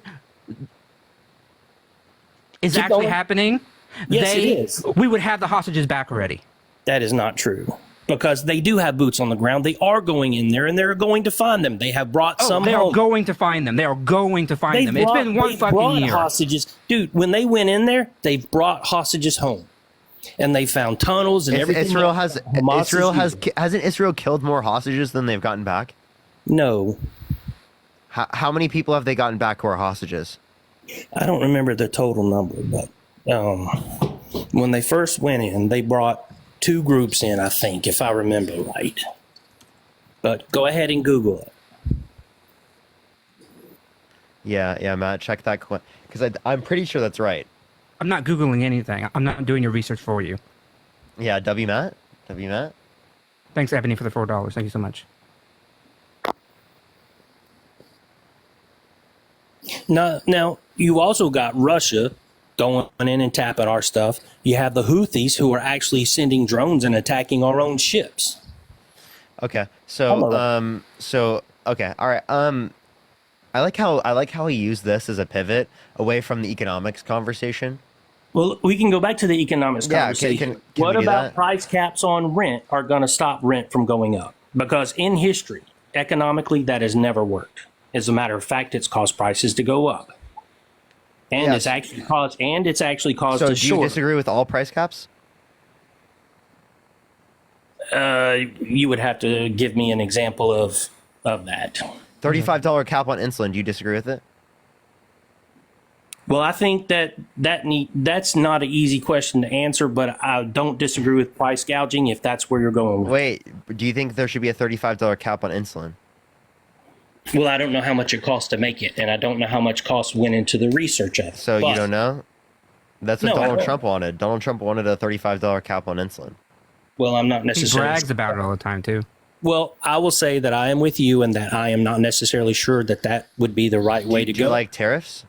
[SPEAKER 20] is actually happening,
[SPEAKER 19] yes, it is.
[SPEAKER 20] We would have the hostages back already.
[SPEAKER 19] That is not true. because they do have boots on the ground. They are going in there and they're going to find them. They have brought some
[SPEAKER 20] They
[SPEAKER 19] home.
[SPEAKER 20] are going to find them. They are going to find them. It's been one fucking year.
[SPEAKER 19] Hostages. Dude, when they went in there, they've brought hostages home. And they found tunnels and everything.
[SPEAKER 1] Hasn't Israel killed more hostages than they've gotten back?
[SPEAKER 19] No.
[SPEAKER 1] How many people have they gotten back who are hostages?
[SPEAKER 19] I don't remember the total number, but when they first went in, they brought 2 groups in, I think, if I remember right. But go ahead and Google it.
[SPEAKER 1] Yeah, Matt, check that because I'm pretty sure that's right.
[SPEAKER 20] I'm not Googling anything. I'm not doing your research for you.
[SPEAKER 1] Yeah, W Matt.
[SPEAKER 20] Thanks, Ebony, for the $4. Thank you so much.
[SPEAKER 19] Now, you also got Russia going in and tapping our stuff. You have the Houthis who are actually sending drones and attacking our own ships.
[SPEAKER 1] Okay, okay, all right. I like how he used this as a pivot away from the economics conversation.
[SPEAKER 19] Well, we can go back to the economics conversation.
[SPEAKER 1] Can
[SPEAKER 19] what
[SPEAKER 1] we do
[SPEAKER 19] about
[SPEAKER 1] that?
[SPEAKER 19] price caps on rent are going to stop rent from going up? Because in history, economically, that has never worked. As a matter of fact, it's caused prices to go up, and it's actually caused
[SPEAKER 1] So,
[SPEAKER 19] a
[SPEAKER 1] do you disagree with all price caps?
[SPEAKER 19] You would have to give me an example of that.
[SPEAKER 1] $35 cap on insulin. Do you disagree with it?
[SPEAKER 19] Well, I think that's not an easy question to answer, but I don't disagree with price gouging if that's where you're going with.
[SPEAKER 1] Wait, do you think there should be a $35 cap on insulin?
[SPEAKER 19] Well, I don't know how much it costs to make it, and I don't know how much cost went into the research of it.
[SPEAKER 1] So you don't know? That's what
[SPEAKER 19] No, I
[SPEAKER 1] Donald
[SPEAKER 19] don't.
[SPEAKER 1] Trump wanted. Donald Trump wanted a $35 cap on insulin.
[SPEAKER 19] Well, I'm not
[SPEAKER 20] He
[SPEAKER 19] necessarily.
[SPEAKER 20] brags about it all the time, too.
[SPEAKER 19] Well, I will say that I am with you and that I am not necessarily sure that would be the right way to
[SPEAKER 1] Do
[SPEAKER 19] go.
[SPEAKER 1] you like tariffs?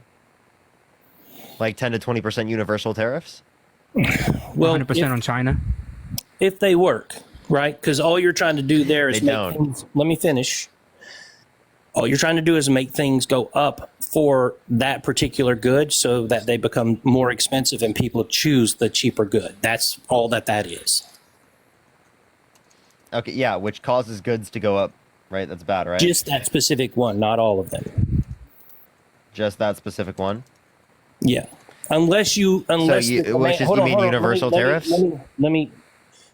[SPEAKER 1] Like 10 to 20% universal tariffs?
[SPEAKER 19] Well,
[SPEAKER 20] 100% on China?
[SPEAKER 19] If they work, right? Because all you're trying to do there is
[SPEAKER 1] They
[SPEAKER 19] make
[SPEAKER 1] don't.
[SPEAKER 19] things. Let me finish. All you're trying to do is make things go up for that particular good so that they become more expensive and people choose the cheaper good. That's all that is.
[SPEAKER 1] Okay, yeah, which causes goods to go up, right? That's bad, right?
[SPEAKER 19] Just that specific one, not all of them.
[SPEAKER 1] Just that specific one?
[SPEAKER 19] Yeah. Unless you
[SPEAKER 1] which is, you mean universal tariffs?
[SPEAKER 19] Let me.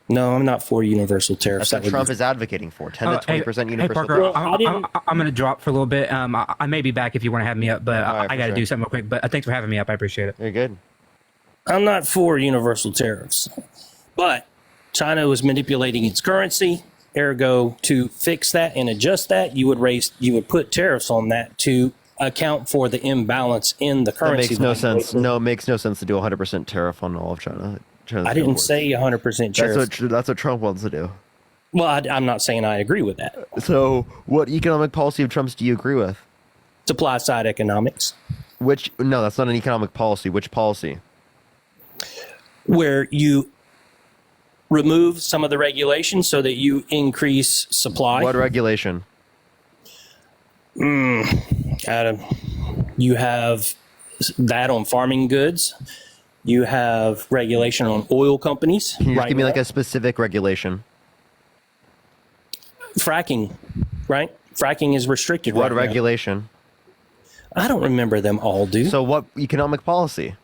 [SPEAKER 19] No, I'm not for universal tariffs.
[SPEAKER 1] That's what Trump is advocating for. 10 to 20%
[SPEAKER 20] Hey,
[SPEAKER 1] universal
[SPEAKER 20] Parker,
[SPEAKER 1] tariffs.
[SPEAKER 20] I'm going to drop for a little bit. I may be back if you want to have me up, but
[SPEAKER 1] All right,
[SPEAKER 20] I got to
[SPEAKER 1] for
[SPEAKER 20] do
[SPEAKER 1] sure.
[SPEAKER 20] something real quick. But thanks for having me up. I appreciate it.
[SPEAKER 1] You're good.
[SPEAKER 19] I'm not for universal tariffs, but China was manipulating its currency. Ergo, to fix that and adjust that, you would put tariffs on that to account for the imbalance in the
[SPEAKER 1] That
[SPEAKER 19] currency.
[SPEAKER 1] makes no sense. No, it makes no sense to do 100% tariff on all of China.
[SPEAKER 19] I didn't say 100% tariff.
[SPEAKER 1] That's what Trump wants to do.
[SPEAKER 19] Well, I'm not saying I agree with that.
[SPEAKER 1] So, what economic policy of Trump's do you agree with?
[SPEAKER 19] Supply side economics.
[SPEAKER 1] No, that's not an economic policy. Which policy?
[SPEAKER 19] Where you remove some of the regulations so that you increase supply.
[SPEAKER 1] What regulation?
[SPEAKER 19] Adam, you have that on farming goods. You have regulation on oil companies.
[SPEAKER 1] Can you just give me
[SPEAKER 19] now.
[SPEAKER 1] like a specific regulation?
[SPEAKER 19] Fracking, right? Fracking is restricted.
[SPEAKER 1] What
[SPEAKER 19] right now.
[SPEAKER 1] regulation?
[SPEAKER 19] I don't remember them all, dude.
[SPEAKER 1] So what economic policy?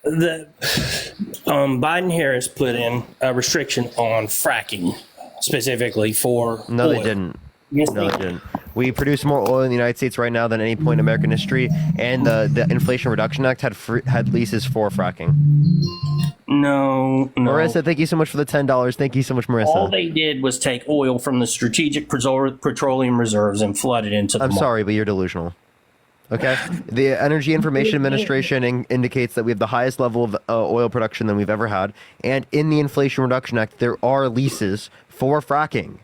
[SPEAKER 19] The Biden Harris put in a restriction on fracking specifically for
[SPEAKER 1] No,
[SPEAKER 19] oil.
[SPEAKER 1] they didn't.
[SPEAKER 19] Yes,
[SPEAKER 1] No,
[SPEAKER 19] they
[SPEAKER 1] they didn't. We produce more oil in the United States right now than any point in American history, and the Inflation Reduction Act had leases for fracking.
[SPEAKER 19] No.
[SPEAKER 1] Marissa, thank you so much for the $10. Thank you so much, Marissa.
[SPEAKER 19] All they did was take oil from the strategic petroleum reserves and flood it into the
[SPEAKER 1] I'm
[SPEAKER 19] market.
[SPEAKER 1] sorry, but you're delusional. Okay? The Energy Information Administration indicates that we have the highest level of oil production than we've ever had, and in the Inflation Reduction Act, there are leases for fracking.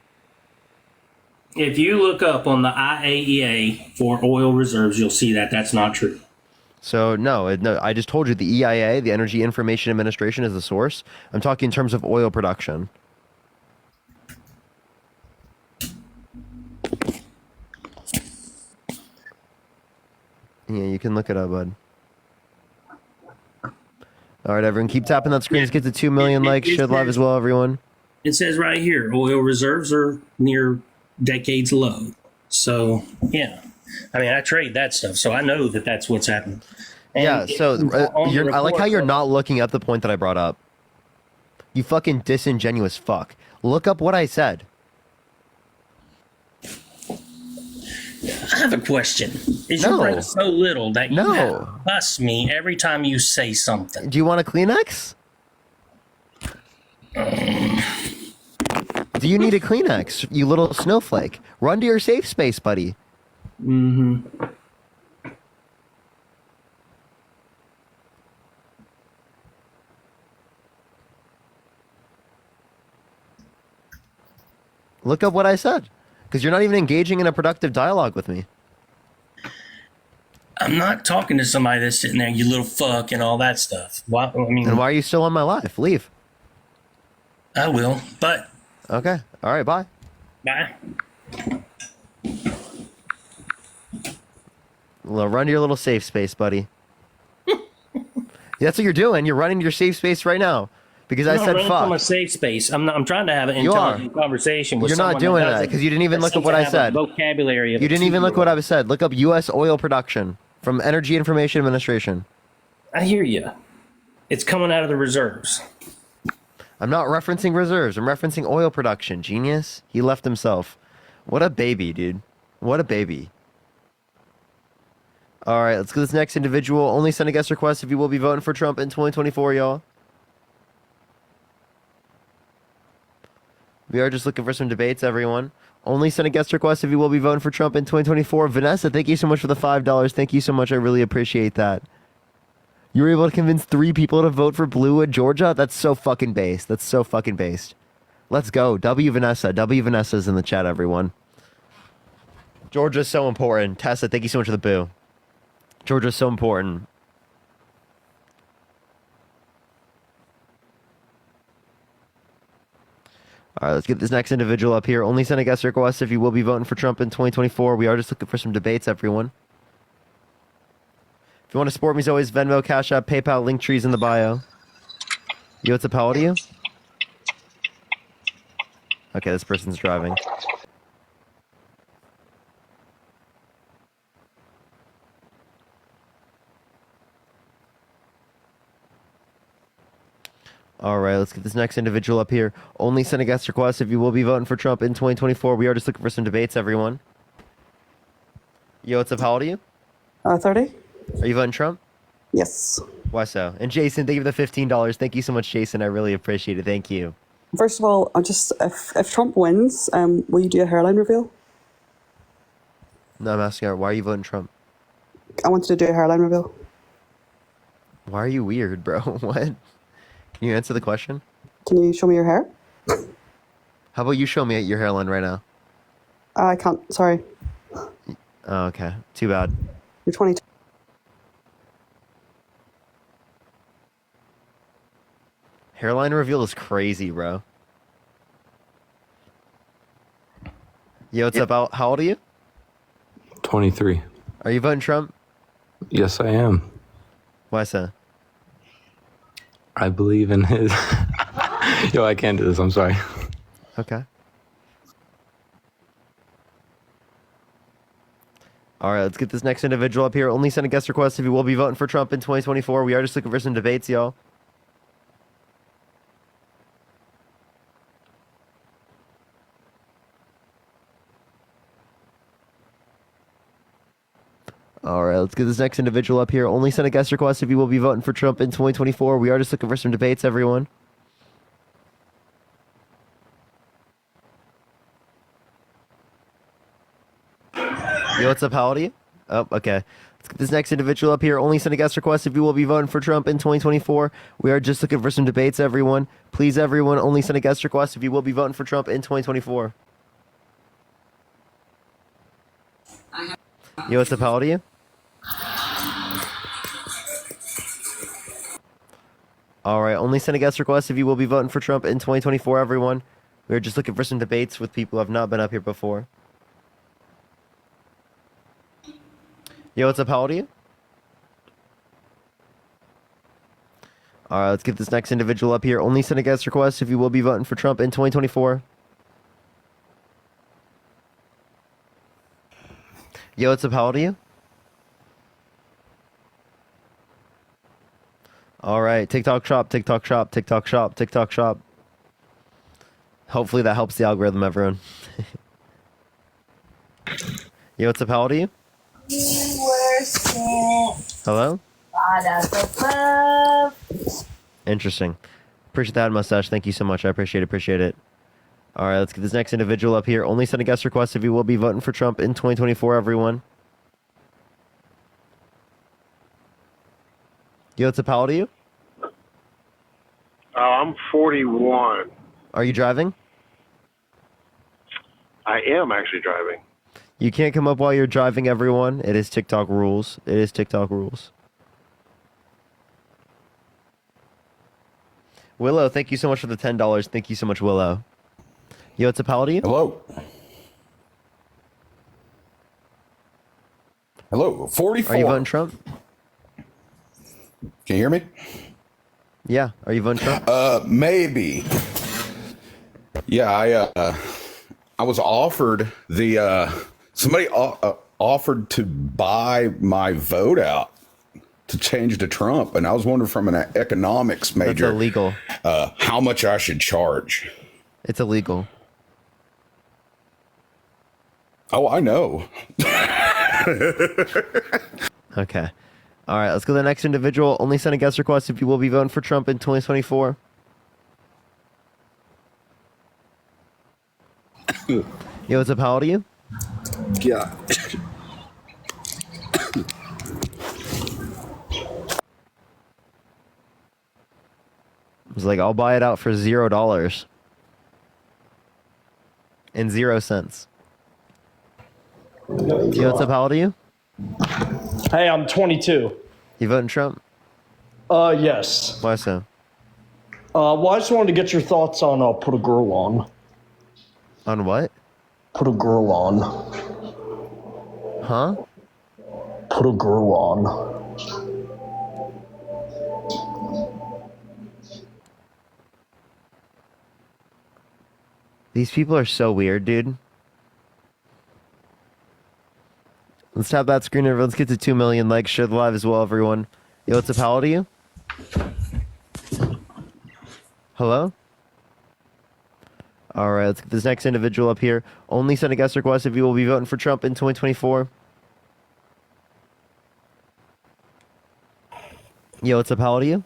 [SPEAKER 19] If you look up on the IAEA for oil reserves, you'll see that that's not true.
[SPEAKER 1] So, no, I just told you the EIA, the Energy Information Administration, is the source. I'm talking in terms of oil production. Yeah, you can look it up, bud. All right, everyone, keep tapping that screen. Let's get to 2 million likes. Shed love as well, everyone.
[SPEAKER 19] It says right here, oil reserves are near decades low. So, yeah. I mean, I trade that stuff, so I know that that's what's happening. And
[SPEAKER 1] Yeah, so I like how you're not looking up the point that I brought up. You fucking disingenuous fuck. Look up what I said.
[SPEAKER 19] I have a question. Is your brain so little that you have to bust me every time you say something?
[SPEAKER 1] Do you want a Kleenex? Do you need a Kleenex, you little snowflake? Run to your safe space, buddy.
[SPEAKER 19] Mm-hmm.
[SPEAKER 1] Look up what I said. Because you're not even engaging in a productive dialogue with me.
[SPEAKER 19] I'm not talking to somebody that's sitting there, you little fuck, and all that stuff. Why, I mean,
[SPEAKER 1] And why are you still on my live? Leave.
[SPEAKER 19] I will, but...
[SPEAKER 1] Okay. All right, bye.
[SPEAKER 19] Bye.
[SPEAKER 1] Well, run to your little safe space, buddy. That's what you're doing. You're running to your safe space right now. Because I said fuck.
[SPEAKER 19] From a safe space. I'm trying to have an intelligent conversation with
[SPEAKER 1] You're not doing that because you didn't even look up what I said.
[SPEAKER 19] Vocabulary.
[SPEAKER 1] You didn't even look what I said. Look up U.S. oil production from Energy Information Administration.
[SPEAKER 19] I hear you. It's coming out of the reserves.
[SPEAKER 1] I'm not referencing reserves. I'm referencing oil production. Genius. He left himself. What a baby, dude. What a baby. All right, let's go to this next individual. Only send a guest request if you will be voting for Trump in 2024, y'all. We are just looking for some debates, everyone. Only send a guest request if you will be voting for Trump in 2024. Vanessa, thank you so much for the $5. Thank you so much. I really appreciate that. You were able to convince 3 people to vote for blue in Georgia? That's so fucking based. That's so fucking based. Let's go. W Vanessa. W Vanessa's in the chat, everyone. Georgia's so important. Tessa, thank you so much for the boo. Georgia's so important. All right, let's get this next individual up here. Only send a guest request if you will be voting for Trump in 2024. We are just looking for some debates, everyone. If you want to support me, as always, Venmo, Cash App, PayPal, link trees in the bio. Yo, what's up, how old are you? Okay, this person's driving. All right, let's get this next individual up here. Only send a guest request if you will be voting for Trump in 2024. We are just looking for some debates, everyone. Yo, what's up? How old are you?
[SPEAKER 6] 30.
[SPEAKER 1] Are you voting Trump?
[SPEAKER 6] Yes.
[SPEAKER 1] Why so? And Jason, thank you for the $15. Thank you so much, Jason. I really appreciate it. Thank you.
[SPEAKER 6] First of all, if Trump wins, will you do a hairline reveal?
[SPEAKER 1] No, I'm asking her, why are you voting Trump?
[SPEAKER 6] I wanted to do a hairline reveal.
[SPEAKER 1] Why are you weird, bro? What? Can you answer the question?
[SPEAKER 6] Can you show me your hair?
[SPEAKER 1] How about you show me your hairline right now?
[SPEAKER 6] I can't. Sorry.
[SPEAKER 1] Oh, okay. Too bad.
[SPEAKER 6] You're 22.
[SPEAKER 1] Hairline reveal is crazy, bro. Yo, what's up? How old are you?
[SPEAKER 21] 23.
[SPEAKER 1] Are you voting Trump?
[SPEAKER 21] Yes, I am.
[SPEAKER 1] Why so?
[SPEAKER 21] I believe in his... Yo, I can't do this. I'm sorry.
[SPEAKER 1] Okay. All right, let's get this next individual up here. Only send a guest request if you will be voting for Trump in 2024. We are just looking for some debates, y'all. All right, let's get this next individual up here. Only send a guest request if you will be voting for Trump in 2024. We are just looking for some debates, everyone. Yo, what's up? How old are you? Oh, okay. Let's get this next individual up here. Only send a guest request if you will be voting for Trump in 2024. We are just looking for some debates, everyone. Please, everyone, only send a guest request if you will be voting for Trump in 2024. Yo, what's up? How old are you? All right, only send a guest request if you will be voting for Trump in 2024, everyone. We're just looking for some debates with people who have not been up here before. Yo, what's up? How old are you? All right, let's get this next individual up here. Only send a guest request if you will be voting for Trump in 2024. Yo, what's up? How old are you? All right, TikTok shop, TikTok shop, TikTok shop, TikTok shop. Hopefully that helps the algorithm, everyone. Yo, what's up? How old are you? Hello? Interesting. Appreciate that mustache. Thank you so much. I appreciate it. All right, let's get this next individual up here. Only send a guest request if you will be voting for Trump in 2024, everyone. Yo, what's up? How old are you?
[SPEAKER 8] I'm 41.
[SPEAKER 1] Are you driving?
[SPEAKER 8] I am actually driving.
[SPEAKER 1] You can't come up while you're driving, everyone. It is TikTok rules. Willow, thank you so much for the $10. Thank you so much, Willow. Yo, what's up? How old are you?
[SPEAKER 15] Hello, 44.
[SPEAKER 1] Are you voting Trump?
[SPEAKER 15] Can you hear me?
[SPEAKER 1] Yeah. Are you voting Trump?
[SPEAKER 15] Maybe. Yeah, I was offered somebody offered to buy my vote out to change to Trump, and I was wondering from an economics major,
[SPEAKER 1] That's illegal.
[SPEAKER 15] How much I should charge.
[SPEAKER 1] It's illegal.
[SPEAKER 15] Oh, I know.
[SPEAKER 1] Okay. All right, let's go to the next individual. Only send a guest request if you will be voting for Trump in 2024. Yo, what's up? How old are you?
[SPEAKER 15] Yeah.
[SPEAKER 1] I was like, I'll buy it out for $0 and 0 cents. Yo, what's up? How old are you?
[SPEAKER 22] Hey, I'm 22.
[SPEAKER 1] You voting Trump?
[SPEAKER 22] Yes.
[SPEAKER 1] Why so?
[SPEAKER 22] Well, I just wanted to get your thoughts on Put a Girl On.
[SPEAKER 1] On what?
[SPEAKER 22] Put a Girl On.
[SPEAKER 1] Huh?
[SPEAKER 22] Put a Girl On.
[SPEAKER 1] These people are so weird, dude. Let's tap that screen, everyone. Let's get to 2 million likes. Share the live as well, everyone. Yo, what's up? How old are you? Hello? All right, let's get this next individual up here. Only send a guest request if you will be voting for Trump in 2024. Yo, what's up? How old are you?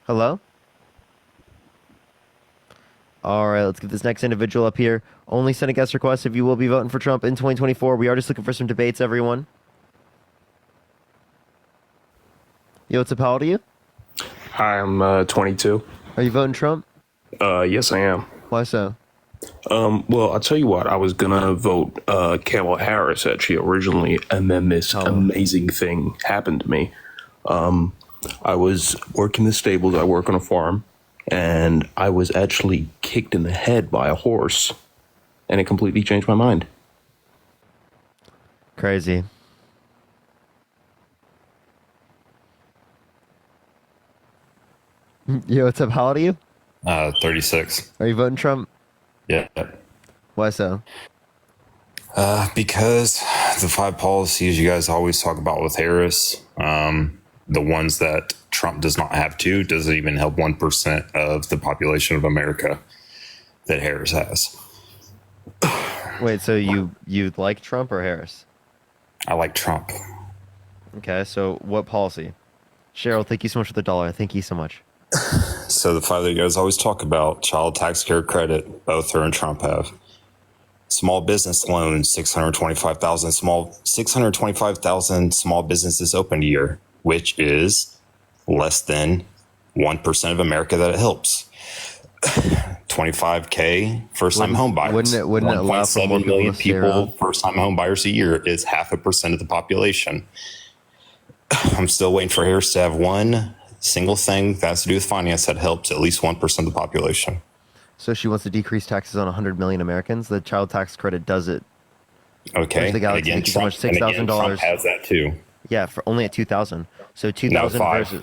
[SPEAKER 1] Hello? All right, let's get this next individual up here. Only send a guest request if you will be voting for Trump in 2024. We are just looking for some debates, everyone. Yo, what's up? How old are you?
[SPEAKER 23] Hi, I'm 22.
[SPEAKER 1] Are you voting Trump?
[SPEAKER 23] Yes, I am.
[SPEAKER 1] Why so?
[SPEAKER 23] Well, I'll tell you what. I was gonna vote Kamala Harris actually originally, and then this amazing thing happened to me. I was working the stables. I work on a farm, and I was actually kicked in the head by a horse, and it completely changed my mind.
[SPEAKER 1] Crazy. Yo, what's up? How old are you?
[SPEAKER 25] 36.
[SPEAKER 1] Are you voting Trump?
[SPEAKER 25] Yeah.
[SPEAKER 1] Why so?
[SPEAKER 25] Because the 5 policies you guys always talk about with Harris, the ones that Trump does not have to, doesn't even help 1% of the population of America that Harris has.
[SPEAKER 1] Wait, so you like Trump or Harris?
[SPEAKER 25] I like Trump.
[SPEAKER 1] Okay, so what policy? Cheryl, thank you so much for the $1. Thank you so much.
[SPEAKER 25] So the 5 that you guys always talk about, child tax care credit, both her and Trump have. Small business loans, 625,000 small businesses opened a year, which is less than 1% of America that it helps. 25K first-time home buyers.
[SPEAKER 1] Wouldn't it allow for more
[SPEAKER 25] 1.7 million
[SPEAKER 1] people to stay around?
[SPEAKER 25] first-time home buyers a year is 0.5% of the population. I'm still waiting for Harris to have one single thing that has to do with finance that helps at least 1% of the population.
[SPEAKER 1] So she wants to decrease taxes on 100 million Americans. The child tax credit does it.
[SPEAKER 25] Okay.
[SPEAKER 1] The
[SPEAKER 25] And
[SPEAKER 1] Galaxy,
[SPEAKER 25] again,
[SPEAKER 1] thank you so much.
[SPEAKER 25] Trump
[SPEAKER 1] $6,000.
[SPEAKER 25] has that too.
[SPEAKER 1] Yeah, for only at 2,000. So
[SPEAKER 25] No,
[SPEAKER 1] 2,000
[SPEAKER 25] 5.
[SPEAKER 1] versus.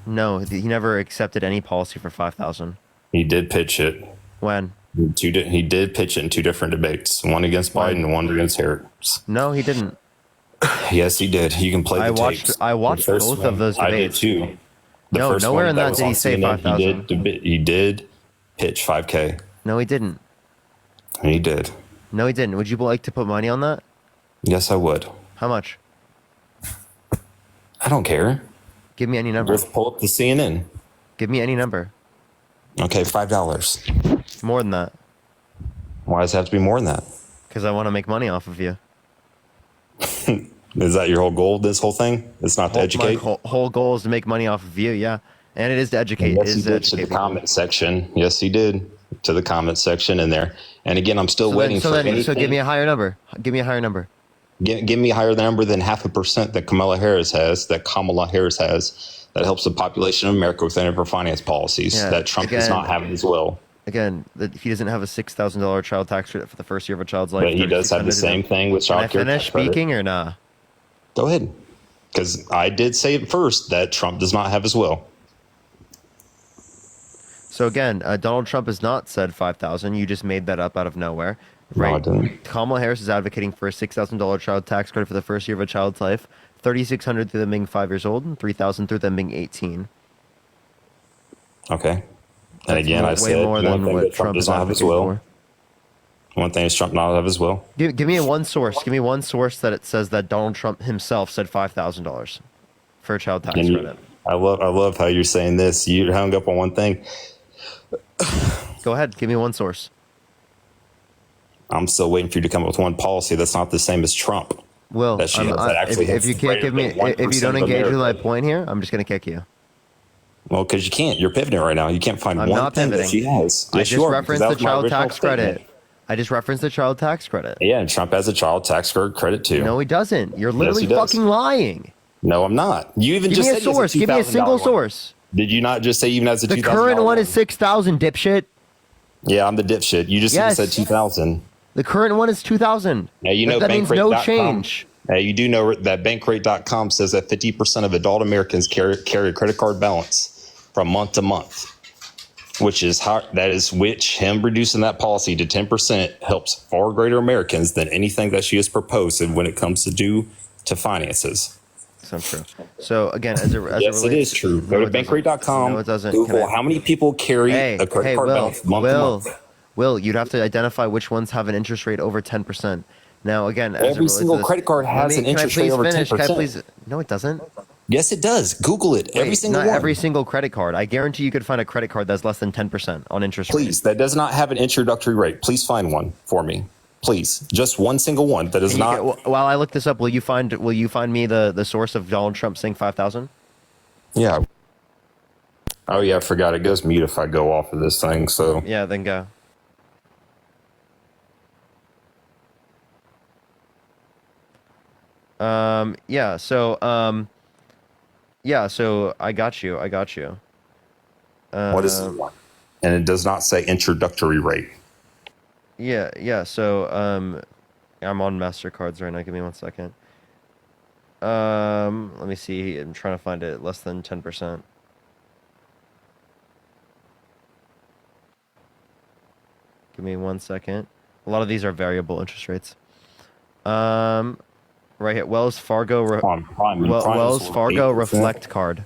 [SPEAKER 1] No, he never accepted any policy for 5,000.
[SPEAKER 25] He did pitch it.
[SPEAKER 1] When?
[SPEAKER 25] He did pitch it in 2 different debates, one against Biden and one against Harris.
[SPEAKER 1] No, he didn't.
[SPEAKER 25] Yes, he did. You can play the tapes.
[SPEAKER 1] I watched
[SPEAKER 25] The first
[SPEAKER 1] both
[SPEAKER 25] one,
[SPEAKER 1] of those debates.
[SPEAKER 25] I did too. The
[SPEAKER 1] No,
[SPEAKER 25] first
[SPEAKER 1] nowhere
[SPEAKER 25] one
[SPEAKER 1] in that
[SPEAKER 25] was
[SPEAKER 1] did he
[SPEAKER 25] on
[SPEAKER 1] say
[SPEAKER 25] CNN,
[SPEAKER 1] 5,000.
[SPEAKER 25] He did pitch 5K.
[SPEAKER 1] No, he didn't.
[SPEAKER 25] He did.
[SPEAKER 1] No, he didn't. Would you like to put money on that?
[SPEAKER 25] Yes, I would.
[SPEAKER 1] How much?
[SPEAKER 25] I don't care.
[SPEAKER 1] Give me any number.
[SPEAKER 25] Just pull up the CNN.
[SPEAKER 1] Give me any number.
[SPEAKER 25] Okay, $5.
[SPEAKER 1] More than that.
[SPEAKER 25] Why does it have to be more than that?
[SPEAKER 1] Because I want to make money off of you.
[SPEAKER 25] Is that your whole goal? This whole thing? It's not to educate.
[SPEAKER 1] My whole goal is to make money off of you. Yeah, and it is to educate.
[SPEAKER 25] Yes,
[SPEAKER 1] It
[SPEAKER 25] he
[SPEAKER 1] is to
[SPEAKER 25] did
[SPEAKER 1] educate
[SPEAKER 25] to the
[SPEAKER 1] people.
[SPEAKER 25] comment section. Yes, he did to the comment section in there. And again, I'm still waiting for anything.
[SPEAKER 1] So give me a higher number. Give me a higher number.
[SPEAKER 25] Give me a higher number than 0.5% that Kamala Harris has. That helps the population of America with any of her finance policies
[SPEAKER 1] Yeah,
[SPEAKER 25] that Trump does
[SPEAKER 1] again-
[SPEAKER 25] not have as well.
[SPEAKER 1] Again, that he doesn't have a $6,000 child tax credit for the first year of a child's life.
[SPEAKER 25] But he does have the
[SPEAKER 1] 3,600
[SPEAKER 25] same thing with
[SPEAKER 1] Can I
[SPEAKER 25] child care
[SPEAKER 1] finish
[SPEAKER 25] tax credit.
[SPEAKER 1] speaking or nah?
[SPEAKER 25] Go ahead. Because I did say it first that Trump does not have as well.
[SPEAKER 1] So again, Donald Trump has not said 5,000. You just made that up out of nowhere.
[SPEAKER 25] No, I didn't.
[SPEAKER 1] Kamala Harris is advocating for a $6,000 child tax credit for the first year of a child's life, 3,600 through them being 5 years old, and 3,000 through them being 18.
[SPEAKER 25] Okay. And again,
[SPEAKER 1] way
[SPEAKER 25] I said
[SPEAKER 1] more
[SPEAKER 25] one
[SPEAKER 1] than
[SPEAKER 25] thing
[SPEAKER 1] what
[SPEAKER 25] that Trump
[SPEAKER 1] Trump
[SPEAKER 25] does
[SPEAKER 1] is
[SPEAKER 25] not have as
[SPEAKER 1] advocating
[SPEAKER 25] well.
[SPEAKER 1] for.
[SPEAKER 25] One thing is Trump not have as well.
[SPEAKER 1] Give me one source. Give me one source that it says that Donald Trump himself said $5,000 for a child tax
[SPEAKER 25] And
[SPEAKER 1] credit.
[SPEAKER 25] I love how you're saying this. You hung up on one thing.
[SPEAKER 1] Go ahead. Give me one source.
[SPEAKER 25] I'm still waiting for you to come up with one policy that's not the same as Trump.
[SPEAKER 1] Will,
[SPEAKER 25] That she has that actually
[SPEAKER 1] if
[SPEAKER 25] has
[SPEAKER 1] you can't
[SPEAKER 25] greater
[SPEAKER 1] give me,
[SPEAKER 25] than 1%
[SPEAKER 1] if you don't
[SPEAKER 25] of
[SPEAKER 1] engage with my
[SPEAKER 25] America.
[SPEAKER 1] point here, I'm just gonna kick you.
[SPEAKER 25] Well, because you can't. You're pivoting right now. You can't find
[SPEAKER 1] I'm
[SPEAKER 25] one
[SPEAKER 1] not
[SPEAKER 25] thing
[SPEAKER 1] pivoting.
[SPEAKER 25] that she has.
[SPEAKER 1] I
[SPEAKER 25] Yes,
[SPEAKER 1] just
[SPEAKER 25] you are,
[SPEAKER 1] referenced
[SPEAKER 25] because
[SPEAKER 1] the
[SPEAKER 25] that was my
[SPEAKER 1] child
[SPEAKER 25] original
[SPEAKER 1] tax credit.
[SPEAKER 25] statement.
[SPEAKER 1] I just referenced the child tax credit.
[SPEAKER 25] Yeah, and Trump has a child tax credit too.
[SPEAKER 1] No, he doesn't. You're
[SPEAKER 25] Yes,
[SPEAKER 1] literally
[SPEAKER 25] he does.
[SPEAKER 1] fucking lying.
[SPEAKER 25] No, I'm not. You even
[SPEAKER 1] Give
[SPEAKER 25] just
[SPEAKER 1] me a
[SPEAKER 25] said he has
[SPEAKER 1] source. Give me a
[SPEAKER 25] $2,000
[SPEAKER 1] single
[SPEAKER 25] one.
[SPEAKER 1] source.
[SPEAKER 25] Did you not just say even as a
[SPEAKER 1] The
[SPEAKER 25] $2,000
[SPEAKER 1] current one is 6,000, dipshit.
[SPEAKER 25] Yeah, I'm the dipshit. You just
[SPEAKER 1] Yes.
[SPEAKER 25] said 2,000.
[SPEAKER 1] The current one is 2,000.
[SPEAKER 25] Now, you know
[SPEAKER 1] that means no
[SPEAKER 25] bankrate.com.
[SPEAKER 1] change.
[SPEAKER 25] Now, you do know that bankrate.com says that 50% of adult Americans carry a credit card balance from month to month, which is him reducing that policy to 10% helps far greater Americans than anything that she has proposed when it comes to finances.
[SPEAKER 1] So true. So again, as
[SPEAKER 25] Yes, it is true. Go to bankrate.com.
[SPEAKER 1] No, it doesn't.
[SPEAKER 25] Google how many people carry a credit card balance month to month.
[SPEAKER 1] Will, you'd have to identify which ones have an interest rate over 10%. Now, again, as it
[SPEAKER 25] Every
[SPEAKER 1] relates
[SPEAKER 25] single
[SPEAKER 1] to this-
[SPEAKER 25] credit card has an
[SPEAKER 1] Can I
[SPEAKER 25] interest rate
[SPEAKER 1] please
[SPEAKER 25] over
[SPEAKER 1] finish? Can I
[SPEAKER 25] 10%.
[SPEAKER 1] please? No, it doesn't.
[SPEAKER 25] Yes, it does. Google it. Every
[SPEAKER 1] Wait,
[SPEAKER 25] single
[SPEAKER 1] not
[SPEAKER 25] one.
[SPEAKER 1] every single credit card. I guarantee you could find a credit card that's less than 10% on interest rate.
[SPEAKER 25] Please, that does not have an introductory rate. Please find one for me. Please, just one single one that is
[SPEAKER 1] Can you
[SPEAKER 25] not.
[SPEAKER 1] get- while I look this up, will you find me the source of Donald Trump saying 5,000?
[SPEAKER 25] Yeah. Oh yeah, I forgot. It goes mute if I go off of this thing. So
[SPEAKER 1] Yeah, then go. So I got you.
[SPEAKER 25] what is this one? And it does not say introductory rate.
[SPEAKER 1] Yeah. So I'm on MasterCards right now. Give me 1 second. Let me see. I'm trying to find it less than 10%. Give me 1 second. A lot of these are variable interest rates. Right here, Wells Fargo. Wells Fargo
[SPEAKER 25] 8%.
[SPEAKER 1] Reflect Card.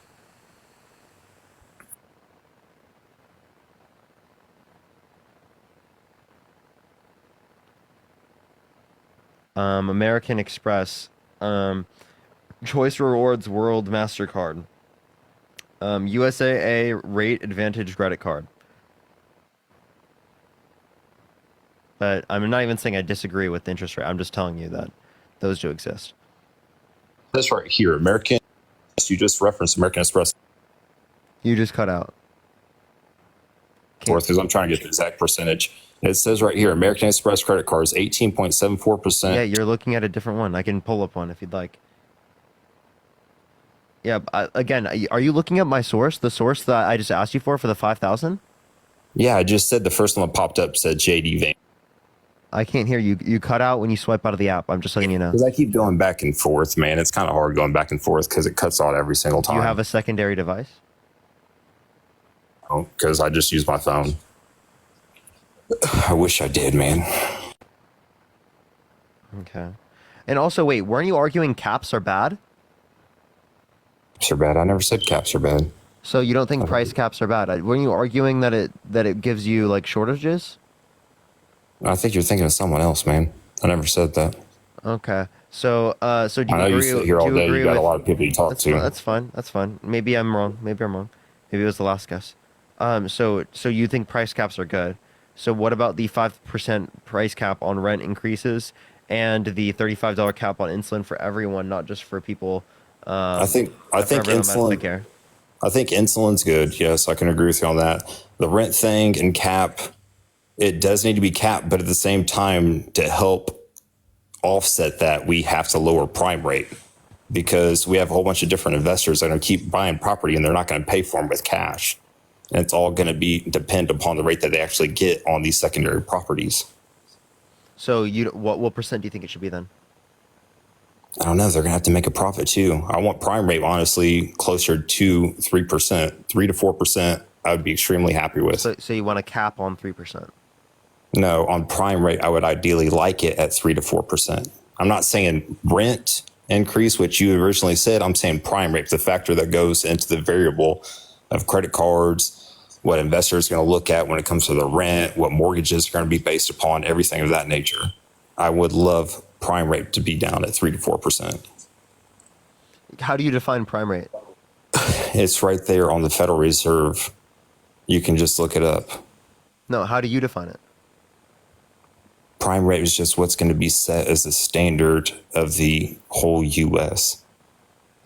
[SPEAKER 1] American Express. Choice Rewards World MasterCard. USAA Rate Advantage Credit Card. But I'm not even saying I disagree with the interest rate. I'm just telling you that those do exist.
[SPEAKER 25] That's right here, American. You just referenced American Express.
[SPEAKER 1] You just cut out.
[SPEAKER 25] Because I'm trying to get the exact percentage. It says right here, American Express credit cards, 18.74%.
[SPEAKER 1] Yeah, you're looking at a different one. I can pull up one if you'd like. Yeah, again, are you looking at my source? The source that I just asked you for the 5,000?
[SPEAKER 25] Yeah, I just said the first one that popped up said JD Van.
[SPEAKER 1] I can't hear you. You cut out when you swipe out of the app. I'm just letting you know.
[SPEAKER 25] Because I keep going back and forth, man. It's kind of hard going back and forth because it cuts out every single
[SPEAKER 1] Do
[SPEAKER 25] time.
[SPEAKER 1] you have a secondary device?
[SPEAKER 25] Because I just use my phone. I wish I did, man.
[SPEAKER 1] Okay. And also, wait, weren't you arguing caps are bad?
[SPEAKER 25] Caps are bad. I never said caps are bad.
[SPEAKER 1] So you don't think price caps are bad? Weren't you arguing that it gives you like shortages?
[SPEAKER 25] I think you're thinking of someone else, man. I never said that.
[SPEAKER 1] Okay. So do you
[SPEAKER 25] I know
[SPEAKER 1] agree?
[SPEAKER 25] you sit here all day. You got a lot of people you talk
[SPEAKER 1] that's
[SPEAKER 25] to.
[SPEAKER 1] That's fine. That's fine. Maybe I'm wrong. Maybe I'm wrong. Maybe it was the last guess. So you think price caps are good? So what about the 5% price cap on rent increases and the $35 cap on insulin for everyone, not just for people?
[SPEAKER 25] I think insulin. I think insulin's good. Yes, I can agree with you on that. The rent thing and cap, it does need to be capped, but at the same time, to help offset that, we have to lower prime rate because we have a whole bunch of different investors that are going to keep buying property and they're not going to pay for them with cash. And it's all going to depend upon the rate that they actually get on these secondary properties.
[SPEAKER 1] So what percent do you think it should be then?
[SPEAKER 25] I don't know. They're going to have to make a profit too. I want prime rate, honestly, closer to 3%, 3 to 4%. I would be extremely happy with.
[SPEAKER 1] So you want a cap on 3%?
[SPEAKER 25] No, on prime rate, I would ideally like it at 3 to 4%. I'm not saying rent increase, which you originally said. I'm saying prime rate, the factor that goes into the variable of credit cards, what investors are going to look at when it comes to the rent, what mortgages are going to be based upon, everything of that nature. I would love prime rate to be down at 3 to 4%.
[SPEAKER 1] How do you define prime rate?
[SPEAKER 25] It's right there on the Federal Reserve. You can just look it up.
[SPEAKER 1] No, how do you define it?
[SPEAKER 25] Prime rate is just what's going to be set as the standard of the whole U.S.